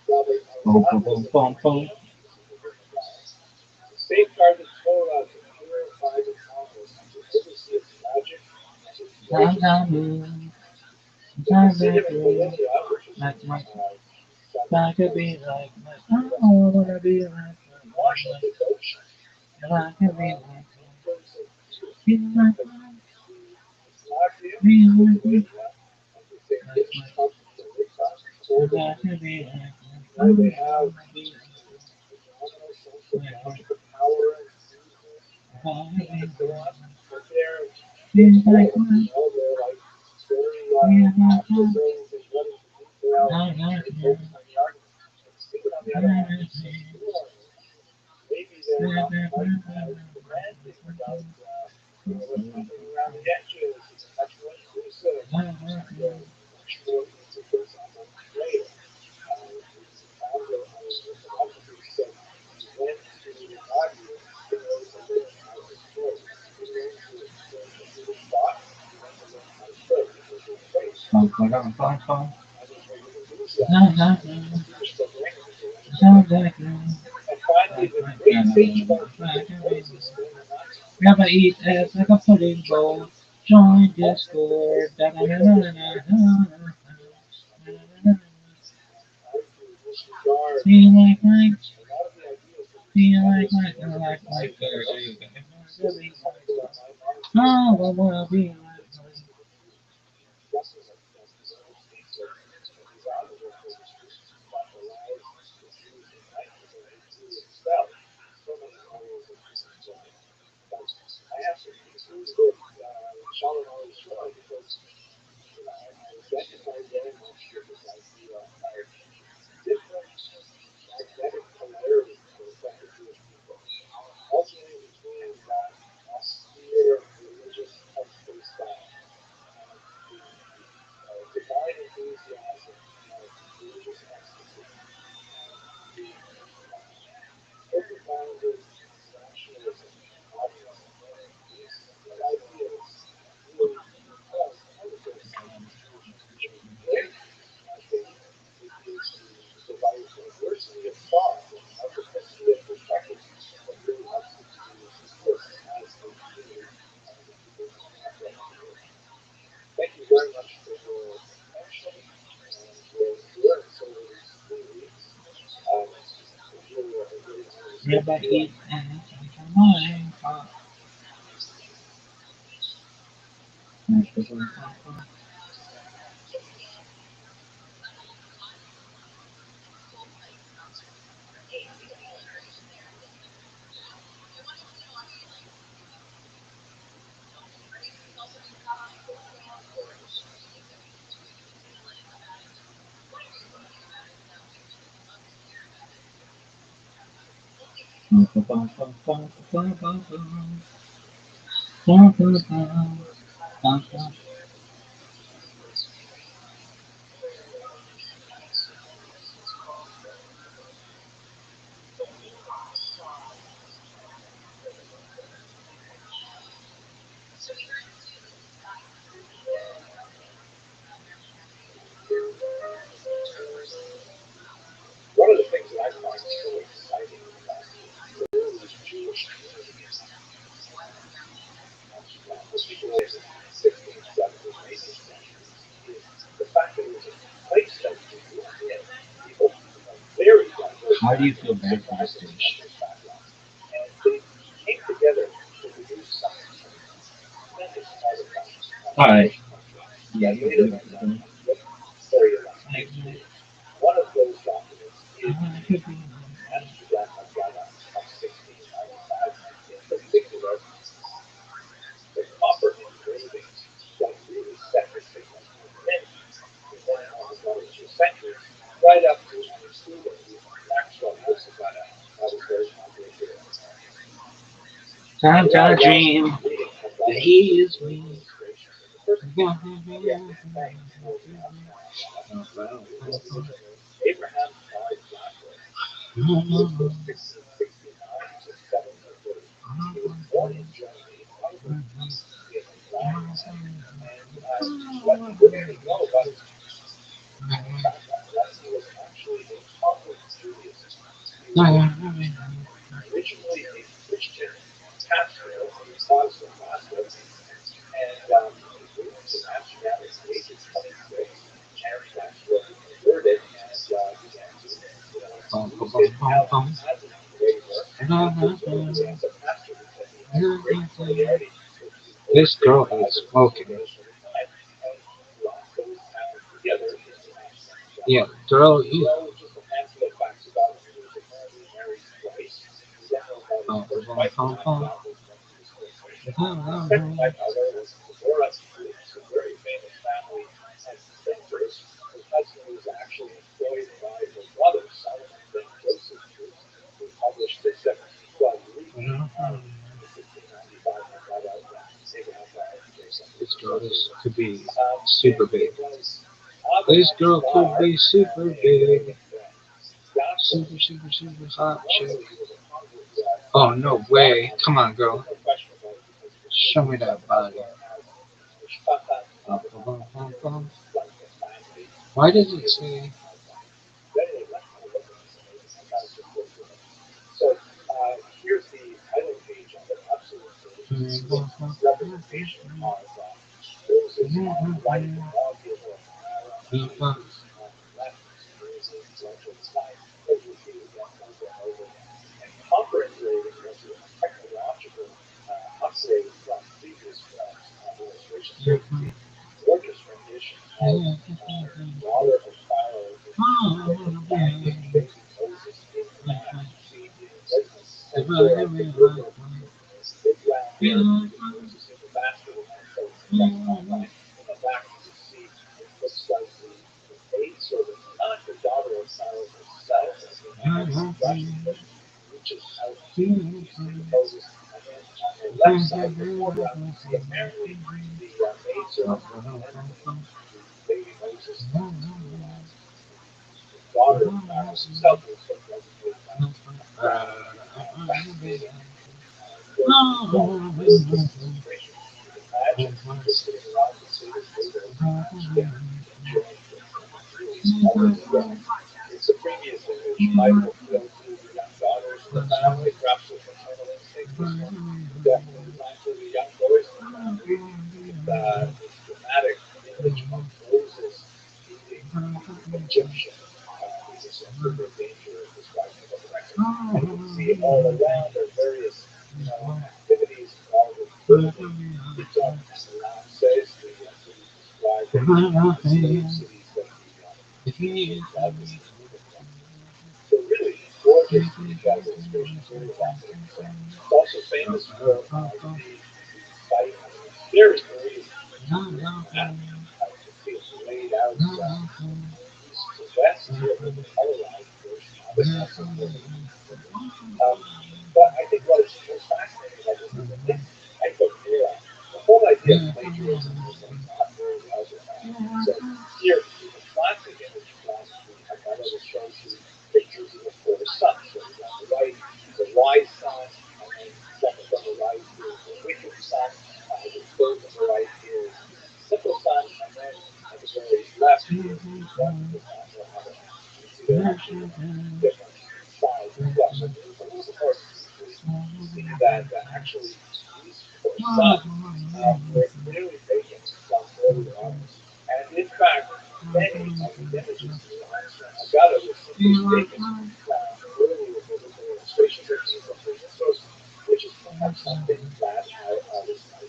Speaker 3: Rabbi
Speaker 5: Bum, bum,
Speaker 3: Elazar
Speaker 5: bum,
Speaker 3: ben
Speaker 5: bum, bum.
Speaker 3: Moshe, this is the book of God, to safeguard the Torah, to purify the Talmud, and to oversee its magic and its
Speaker 5: Sometimes
Speaker 3: worshipful.
Speaker 5: blue,
Speaker 3: The
Speaker 5: sometimes I
Speaker 3: Hasidim in
Speaker 5: feel
Speaker 3: Bolivia, which is
Speaker 5: like Mike. If
Speaker 3: southern
Speaker 5: I could be
Speaker 3: Poland,
Speaker 5: like Mike,
Speaker 3: in
Speaker 5: I
Speaker 3: western
Speaker 5: wanna
Speaker 3: Europe,
Speaker 5: be like
Speaker 3: martial
Speaker 5: Mike.
Speaker 3: devotion
Speaker 5: If I could be like Mike,
Speaker 3: members of youth,
Speaker 5: be like
Speaker 3: because
Speaker 5: Mike,
Speaker 3: the Islamic
Speaker 5: be
Speaker 3: in
Speaker 5: like Mike,
Speaker 3: Lithuania and the St.
Speaker 5: like Mike.
Speaker 3: Ishtar
Speaker 5: If
Speaker 3: hold
Speaker 5: I
Speaker 3: it.
Speaker 5: could be like Mike, I
Speaker 3: They have
Speaker 5: wanna be
Speaker 3: a phenomenal sense of
Speaker 5: like Mike.
Speaker 3: magical power and movement
Speaker 5: If I could be
Speaker 3: and
Speaker 5: like
Speaker 3: so on,
Speaker 5: Mike,
Speaker 3: but
Speaker 5: be
Speaker 3: they're
Speaker 5: like
Speaker 3: told,
Speaker 5: Mike,
Speaker 3: they're like very
Speaker 5: be like Mike.
Speaker 3: masterful in running the detail and
Speaker 5: Like
Speaker 3: they
Speaker 5: Mike,
Speaker 3: focus on the argument. And Stephen, on the other hand, is more, maybe they're not quite as demanding about what's happening around the edges, and they're much more inclusive, and they're much more into, for example, prayer. The founder of the philosophy said he went to Rabbi in order to learn how to pray. He didn't learn to learn the Jewish thought. He went to learn how to pray because his faith
Speaker 5: bum,
Speaker 3: was
Speaker 5: bum, bum, bum, bum.
Speaker 3: and his
Speaker 5: Like
Speaker 3: enthusiasm
Speaker 5: Mike,
Speaker 3: for Jewish programming was around the
Speaker 5: like
Speaker 3: world.
Speaker 5: Mike,
Speaker 3: And finally,
Speaker 5: like
Speaker 3: the
Speaker 5: Mike.
Speaker 3: great sage of our people,
Speaker 5: Like Mike.
Speaker 3: Moses, during the Nazi
Speaker 5: Never
Speaker 3: occupation,
Speaker 5: eat ass
Speaker 3: was
Speaker 5: like a
Speaker 3: considered
Speaker 5: pudding bowl.
Speaker 3: Germany's
Speaker 5: Join
Speaker 3: ultimate
Speaker 5: Discord. Da, da, da,
Speaker 3: witness
Speaker 5: da,
Speaker 3: of
Speaker 5: da,
Speaker 3: his
Speaker 5: da,
Speaker 3: greatness.
Speaker 5: da.
Speaker 3: Argue in this regard
Speaker 5: Be like Mike.
Speaker 3: a lot of the ideas that we
Speaker 5: Be like
Speaker 3: establish
Speaker 5: Mike.
Speaker 3: in
Speaker 5: I
Speaker 3: order to
Speaker 5: like
Speaker 3: provide
Speaker 5: Mike
Speaker 3: for
Speaker 5: better. There you
Speaker 3: us.
Speaker 5: go.
Speaker 3: This is something that my monastery
Speaker 5: Oh, I
Speaker 3: has
Speaker 5: wanna be like Mike.
Speaker 3: discusses and speaks of these avenues of history that allows the Jews in my community to expel so many areas of Israel. But I have to conclude with Shalom al Yisrael because I identify very much with this idea of different magnetic polarities that affect the Jewish people, alternating between that austere religious headspace style and the
Speaker 5: Rabbi eats ass like a lollipop.
Speaker 1: One of the things that I find so exciting about this Jewish community, particularly in the 16th, 17th, 18th centuries, is the fact that it was a place that drew in people from very diverse
Speaker 5: How do you feel
Speaker 1: backgrounds,
Speaker 5: bad for this dish?
Speaker 1: and they came together to produce something tremendous artifacts
Speaker 5: Alright.
Speaker 1: that later went on to get very electric. One of those documents is the Amsterdam Agata of 1695. In particular, the copper engravings that really set the signal for many centuries, right up to and including the Maxwell House Agata that was very popular here in America.
Speaker 5: Sometimes I dream that he is me.
Speaker 1: Abraham died Blackwell. He lived from 1669 to 1730. He was born in Germany, probably in Lyons, and what we know about his background that he was actually a convert to Judaism. He was originally a Christian pastor, a Protestant pastor, and he moved to Amsterdam at the age of 26, and that's where he converted and began to use his talent as an engraver as a pastor because he had great familiarity with the
Speaker 4: This girl is smoking.
Speaker 1: and brought those talents together into Amsterdam.
Speaker 4: Yeah, girl, you.
Speaker 1: Well, just a handful of facts about him. He was apparently married twice. We don't know about his first wife, and that was when he was still Christian. His second wife, however, was Deborah, who was a very famous family and printer. Her husband was actually employed by her brother, Solomon ben Joseph, who published the 1712 Greek in 1695 and got out that Abraham died.
Speaker 4: This girl could be super big. This girl could be super big. Super, super, super hot chick. Oh, no way. Come on, girl. Show me that body. Why does it say?
Speaker 1: So here's the title page of it. Absolute representation of Moses on the right, the inaugural on the left, Moses intellectual design, as repeated again over and over again. And copper engraving was a technological upgrade from previous illustrations. Here's the gorgeous rendition of daughter of Pharaoh with baby Moses in the back. See, right in the center of the river, big round hair, Moses in the basket, and so it's the second outline. In the back, you can see it looks like the maidservant, not the daughter of Pharaoh herself, as in the dressing, but reaches out to Moses. And then on the left side, the foreground, you see apparently the maidservant, and the baby Moses, the daughter of Pharaoh himself, was so designated by illustration. You can imagine just sitting around the table later, enjoying these colors. It's the previous image. Michael filled to the young daughters of the family, perhaps with maternal instinct. This one definitely designed for the young boys in the family. This dramatic image of Moses meeting the Egyptian. He's a sense of danger described in the book of Exodus. And you can see all around are various, activities involved with tourism. It's around says the described slave cities that so really gorgeous incredible experience, very fascinating. It's also famous for the site. It's very, very you can see it's laid out east to west here with the colorized version of it. But I think what is most fascinating about this is that this type of era, the whole idea of plagiarism was not very well defined. So here, the classic image philosophy, I thought it shows you pictures of the four sons. So on the right, the wise son, and then second on the right is the wicked son, the third on the right is the simple son, and then at the very left is the one who does not know how to act. You see, they're actually different sides as well. So it's important to see that actually these four sons were clearly taken from earlier artists. And in fact, many of the images Neil Armstrong Agata was simply taken from earlier biblical illustrations or from the mythos, which is perhaps something that I was not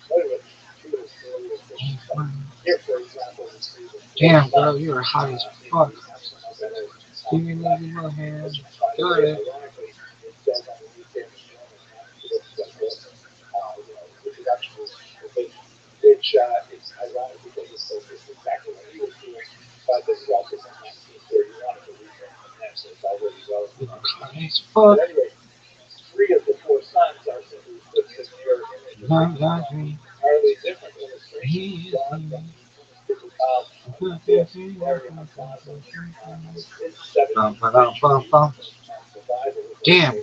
Speaker 1: familiar with through his earlier Christian studies. Here, for example, we see the
Speaker 4: Damn, girl, you're hot as fuck. Give me a little hair. Good.
Speaker 1: Ironically, it says underneath there in Roman reproduction is forbidden, which is ironic because it's exactly what he was doing. But this is also from 1931, I believe, from them, so it's already well. But anyway, three of the four sons are simply put in mirror image of entirely different illustrations drawn from the this area of Gaza is 70
Speaker 4: Damn.
Speaker 1: so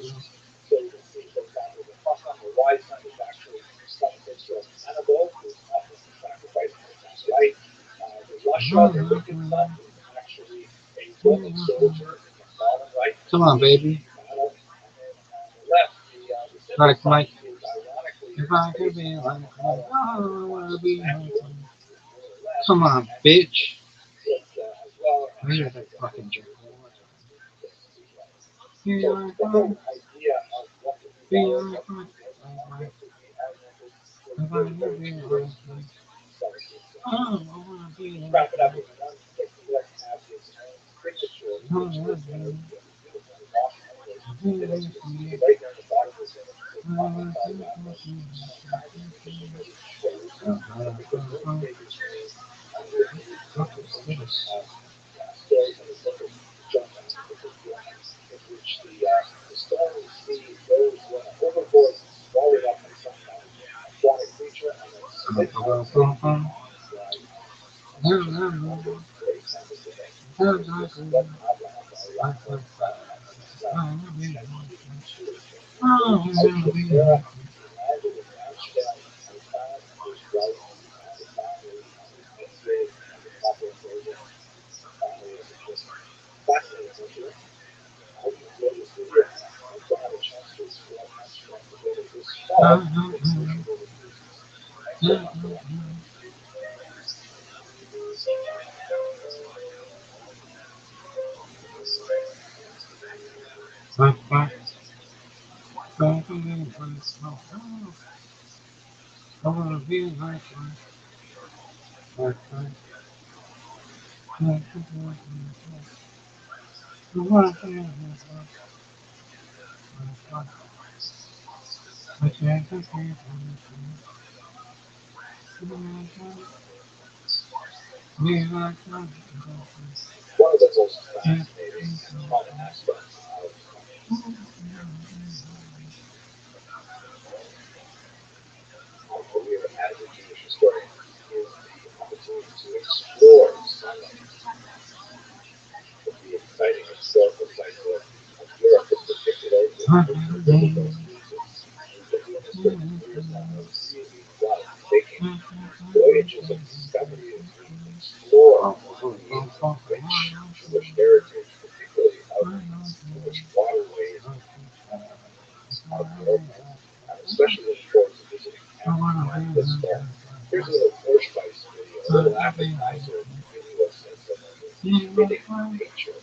Speaker 1: you can see, for example, the first one, the wise son, is actually some picture of an animal who's offering a sacrifice on the right. The Russia, the wicked son, is actually a Roman soldier in the bottom right.
Speaker 4: Come on, baby.
Speaker 1: Battle. And then on the left, the simple son is ironically
Speaker 4: If I could be like come on, bitch.
Speaker 1: as well.
Speaker 4: You're the fucking jerk.
Speaker 1: So the whole idea of what the new model wrap it up with one quick look at his own signature, which is very beautiful and emotional. Right there in the bottom of his image, shows David's name underneath stories in the book of Jonah, in which the storm we see goes overboard, swallowed up by some kind of aquatic creature, and then spit out. Very sensitive. Landed in Amsterdam and found his wife and the family enslaved and the proper clothing and family as it was. Fascinating, don't you? I hope you enjoyed this video. I don't have a chance to explore Amsterdam together this fall. It's usually over Christmas. Thanks so much for watching.
Speaker 4: I wanna be like
Speaker 1: One of the most fascinating common aspects of my career as a Jewish historian is the opportunity to explore some of the exciting historical sites of Europe, in particular, with biblical speeches. We've been doing this for years now, and we really love taking voyages of discovery as we explore the rich Jewish heritage, particularly of Jewish waterways of Europe. I'm especially looking forward to visiting Amsterdam this fall. Here's a little Vorspeis video, a little appetizer, if you really will say so, of the scenic nature of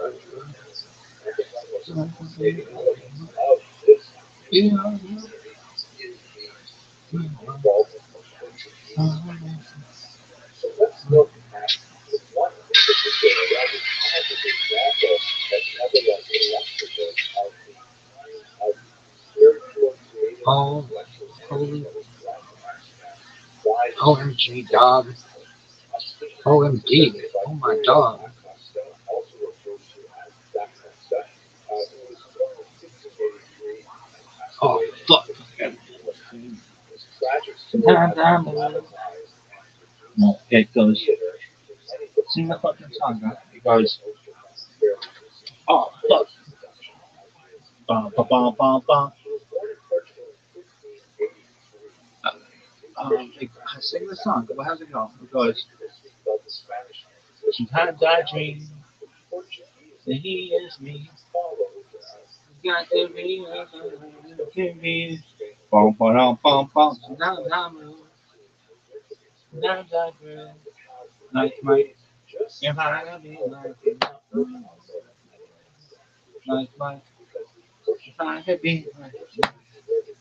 Speaker 1: Amsterdam. Maybe elements of this community is the involvement of Portuguese. So let's look at one in particular, rather tragic example that nevertheless illustrative of the kind of spiritual, creative,
Speaker 4: Oh,
Speaker 1: intellectual energy
Speaker 4: holy
Speaker 1: that was drawn from Pakistan by the Jewish
Speaker 4: OMG, dog.
Speaker 1: a scheme
Speaker 4: OMG.
Speaker 1: spearheaded by
Speaker 4: Oh my
Speaker 1: Curio
Speaker 4: dog.
Speaker 1: Acosta, also referred to as Da Costa, who was born in 1683 and passed
Speaker 4: Oh,
Speaker 1: away in
Speaker 4: fuck.
Speaker 1: 1640. His tragic story
Speaker 5: Sometimes
Speaker 1: has been
Speaker 5: I'm a
Speaker 1: dramatized and produced
Speaker 5: no, it goes.
Speaker 1: theater in many books
Speaker 5: Sing the
Speaker 1: of
Speaker 5: fucking song, huh? It
Speaker 1: with
Speaker 5: goes.
Speaker 1: most of them fairly recent.
Speaker 5: Oh,
Speaker 1: The
Speaker 5: fuck.
Speaker 1: famous production of his
Speaker 5: Bum, bum, bum,
Speaker 1: memoir.
Speaker 5: bum, bum.
Speaker 1: He was born in Portugal in 1583. A Christian
Speaker 5: I
Speaker 1: family
Speaker 5: sing the
Speaker 1: had
Speaker 5: song. Well, how's it go? It
Speaker 1: many
Speaker 5: goes.
Speaker 1: people speak about the Spanish Inquisition, but
Speaker 5: Sometimes
Speaker 1: in
Speaker 5: I
Speaker 1: reality,
Speaker 5: dream
Speaker 1: the Portuguese
Speaker 5: that he
Speaker 1: people
Speaker 5: is me.
Speaker 1: followed
Speaker 5: Got
Speaker 1: shortly
Speaker 5: to be,
Speaker 1: after
Speaker 5: to
Speaker 1: discovering
Speaker 5: be.
Speaker 1: Spain in
Speaker 5: Bum, bum, bum, bum.
Speaker 1: 1492.
Speaker 5: Sometimes I'm a,
Speaker 1: To horrific
Speaker 5: sometimes
Speaker 1: experience
Speaker 5: I dream.
Speaker 1: that have in
Speaker 5: Like
Speaker 1: many
Speaker 5: my,
Speaker 1: ways just
Speaker 5: if I
Speaker 1: as
Speaker 5: could be
Speaker 1: powerful,
Speaker 5: like
Speaker 1: if
Speaker 5: you.
Speaker 1: not more powerful, than Jewish
Speaker 5: Like
Speaker 1: history.
Speaker 5: my,
Speaker 1: Because the
Speaker 5: if I
Speaker 1: Portuguese
Speaker 5: could be
Speaker 1: invasion of
Speaker 5: like you.
Speaker 1: Portugal started in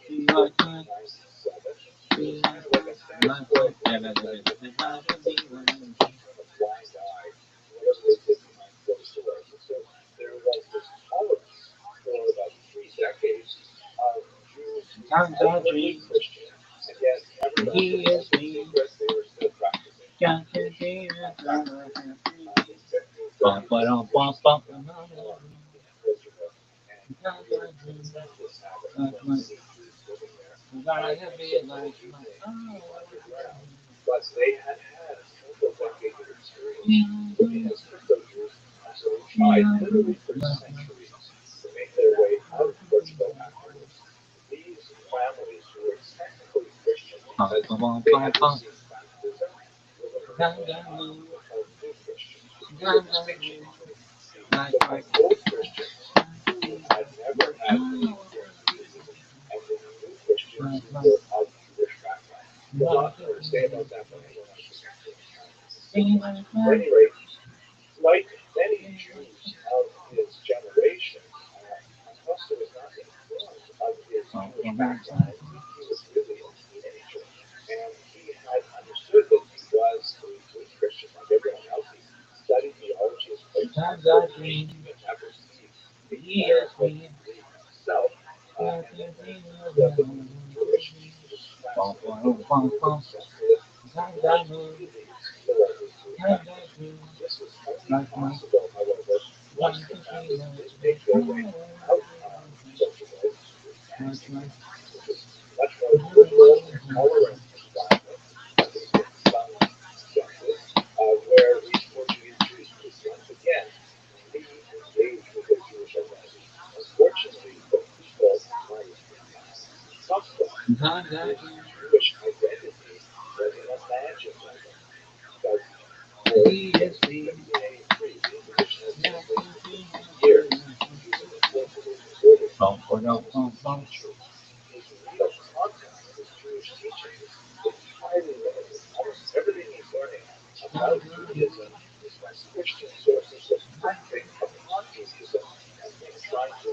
Speaker 5: Be like my,
Speaker 1: 1497. It was
Speaker 5: be
Speaker 1: kind of like a status
Speaker 5: like
Speaker 1: quo
Speaker 5: my.
Speaker 1: movement that didn't
Speaker 5: If I
Speaker 1: want
Speaker 5: could be
Speaker 1: Portuguese
Speaker 5: like
Speaker 1: to
Speaker 5: you.
Speaker 1: turn a blind eye to whatever they did behind closed doors. And so there was this tolerance for about 3 decades of Jews who were
Speaker 5: Sometimes I
Speaker 1: outwardly
Speaker 5: dream
Speaker 1: Christian, and yet
Speaker 5: that
Speaker 1: nevertheless,
Speaker 5: he
Speaker 1: in
Speaker 5: is me.
Speaker 1: secret, they were still practicing
Speaker 5: Got to
Speaker 1: Jewish
Speaker 5: be
Speaker 1: practices.
Speaker 5: like
Speaker 1: In
Speaker 5: bum,
Speaker 1: 1530, the
Speaker 5: bum, bum,
Speaker 1: Inquisition
Speaker 5: bum,
Speaker 1: came
Speaker 5: bum.
Speaker 1: in Portugal and
Speaker 5: Sometimes I
Speaker 1: created
Speaker 5: dream
Speaker 1: tremendous havoc
Speaker 5: like
Speaker 1: for
Speaker 5: my,
Speaker 1: many Jews living there.
Speaker 5: I
Speaker 1: And
Speaker 5: could be
Speaker 1: so many
Speaker 5: like
Speaker 1: Jews
Speaker 5: my.
Speaker 1: named deep
Speaker 5: Oh.
Speaker 1: underground. But they had had several decades of experience
Speaker 5: Yeah,
Speaker 1: living as crypto Jews, and so they tried
Speaker 5: yeah,
Speaker 1: literally for
Speaker 5: like my.
Speaker 1: centuries to make their way out of Portugal afterwards. These families who were technically Christian
Speaker 5: Bum,
Speaker 1: because
Speaker 5: bum, bum,
Speaker 1: they
Speaker 5: bum,
Speaker 1: had
Speaker 5: bum.
Speaker 1: received baptism were the first
Speaker 5: Sometimes I
Speaker 1: ones
Speaker 5: move,
Speaker 1: who were called new Christians. Here's a
Speaker 5: sometimes I
Speaker 1: distinction
Speaker 5: move
Speaker 1: between the
Speaker 5: like my.
Speaker 1: so-called old Christians who had never had any
Speaker 5: Oh,
Speaker 1: experience with Judaism and the new Christians
Speaker 5: like
Speaker 1: who
Speaker 5: my.
Speaker 1: were of Jewish background. There's a
Speaker 5: Like
Speaker 1: lot more to say about that, but I don't want to take up too much time in this
Speaker 5: be
Speaker 1: segment.
Speaker 5: like
Speaker 1: At
Speaker 5: my.
Speaker 1: any rate, like many Jews of his generation, Acosta was not informed of his
Speaker 5: Bum,
Speaker 1: Jewish
Speaker 5: bum, bum, bum.
Speaker 1: background. He was really a teenager, and he had understood that he was a new Christian like everyone else. He studied theology as place upon
Speaker 5: Sometimes I
Speaker 1: place, but
Speaker 5: dream
Speaker 1: he had never received a
Speaker 5: he
Speaker 1: clear
Speaker 5: is
Speaker 1: what
Speaker 5: me.
Speaker 1: he believed himself.
Speaker 5: Got
Speaker 1: And
Speaker 5: to
Speaker 1: then
Speaker 5: be
Speaker 1: he ended up in Jewish.
Speaker 5: like
Speaker 1: He was
Speaker 5: bum,
Speaker 1: fascinated
Speaker 5: bum,
Speaker 1: by
Speaker 5: bum,
Speaker 1: Jewish
Speaker 5: bum.
Speaker 1: essentialism. He
Speaker 5: Sometimes I
Speaker 1: wanted to
Speaker 5: move,
Speaker 1: really explore his Jewish
Speaker 5: sometimes I
Speaker 1: background.
Speaker 5: dream
Speaker 1: This was only
Speaker 5: like my.
Speaker 1: possible, however, once
Speaker 5: Got to
Speaker 1: the
Speaker 5: be
Speaker 1: families
Speaker 5: like
Speaker 1: did
Speaker 5: my.
Speaker 1: make their way
Speaker 5: Oh,
Speaker 1: out of Portugal to
Speaker 5: like
Speaker 1: France,
Speaker 5: my.
Speaker 1: which was much more liberal and tolerant environment, at least in some senses, where these Portuguese Jews could once again re-engage with their Jewish identity. Unfortunately, the people like Acosta,
Speaker 5: Sometimes I
Speaker 1: whose
Speaker 5: dream
Speaker 1: Jewish identity was an imagined identity, because
Speaker 5: that
Speaker 1: for
Speaker 5: he
Speaker 1: since
Speaker 5: is me.
Speaker 1: 1583, the Inquisition had been
Speaker 5: Got
Speaker 1: in place
Speaker 5: to
Speaker 1: for
Speaker 5: be
Speaker 1: 50
Speaker 5: like
Speaker 1: years, using forcibly converted
Speaker 5: bum, bum, bum, bum,
Speaker 1: Protestant
Speaker 5: bum.
Speaker 1: teachers. His real contact with Jewish teachings was highly limited. Almost everything he's learning about Judaism is from Christian sources, so sprinkling upon Judaism and him trying to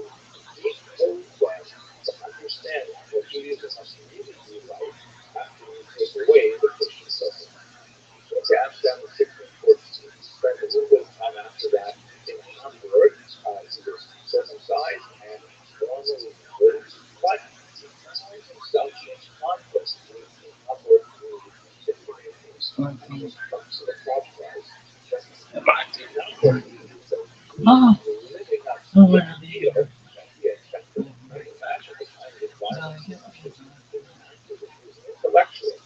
Speaker 1: decode them to understand what Judaism must really be like after you take away the Christian focus. Went to Amsterdam in 1614, spent a little bit of time after that in Hamburg. He was circumcised and formally converted, but he found himself in conflict with the Hamburg community in 1618. And he was much surprised when he found in Hamburg that Jews
Speaker 5: Oh,
Speaker 1: were living up to
Speaker 5: oh,
Speaker 1: the
Speaker 5: what a
Speaker 1: ideal that he had founded. Now you imagine the kind of environment
Speaker 5: beautiful.
Speaker 1: this was. This man was a intellectual,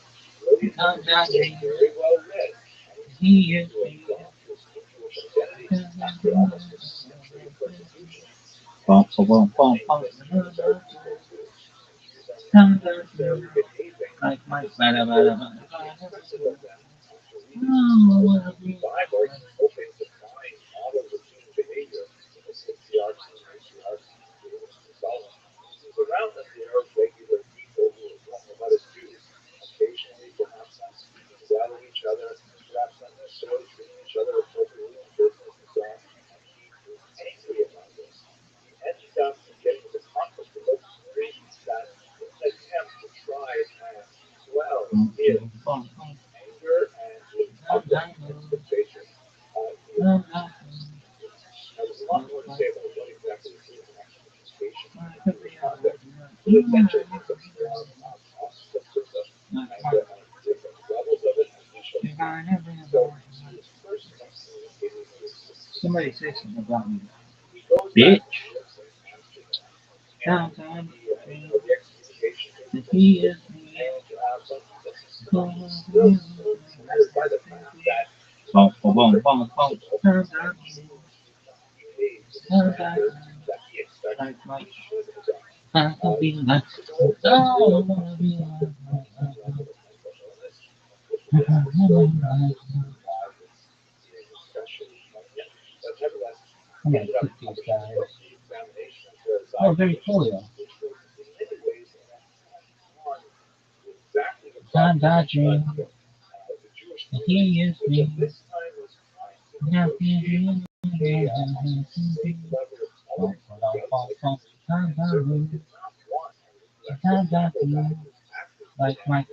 Speaker 1: brilliant
Speaker 5: Sometimes I
Speaker 1: individual,
Speaker 5: dream
Speaker 1: very well read, and he seemed
Speaker 5: he is
Speaker 1: to have
Speaker 5: me.
Speaker 1: found his new Jewish identity after almost a century of persecution. And
Speaker 5: Bum,
Speaker 1: he
Speaker 5: bum, bum,
Speaker 1: claimed
Speaker 5: bum.
Speaker 1: that Jews are evil too, and Jews are not
Speaker 5: Sometimes I
Speaker 1: necessarily
Speaker 5: dream
Speaker 1: behaving
Speaker 5: like my.
Speaker 1: the same way as he expected of them after reading his
Speaker 5: Oh,
Speaker 1: Old
Speaker 5: what a
Speaker 1: Testament Bible,
Speaker 5: beautiful.
Speaker 1: hoping to find models of human behavior in the patriarchs and matriarchs, David and Solomon. He was around them there, regular people who were going about as Jews, occasionally perhaps not speaking well of each other, perhaps not necessarily treating each other appropriately in business and so on. And he was angry about this. He anger and public expectation. Now, there's a lot more to say about what exactly is the connection of frustration and the context. But essentially, things that anger and different levels of it, and we shall see. So, his first communicating is
Speaker 5: Somebody say something about me.
Speaker 1: he goes
Speaker 5: Bitch.
Speaker 1: back and lives in Amsterdam, and the excommunication takes place.
Speaker 5: He is
Speaker 1: But he's still surrounded by the fact that he behaves in the standard that he expects he should have
Speaker 5: I could be like, oh, I wanna be like, I'm gonna cook these guys. Oh, very cool, though. I'm dodging. He is me. Nothing like my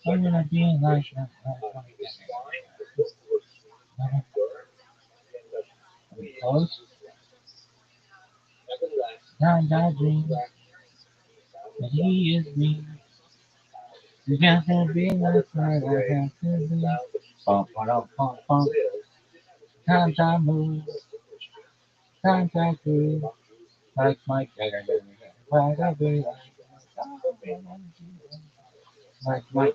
Speaker 5: I'm gonna be like close. I'm dodging. He is me. You got to be like I have to be. Bump, bump, bump, bump. Time I move. Time I do. Like my like I be like my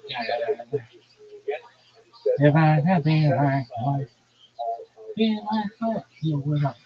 Speaker 5: if I had been like be like what you would not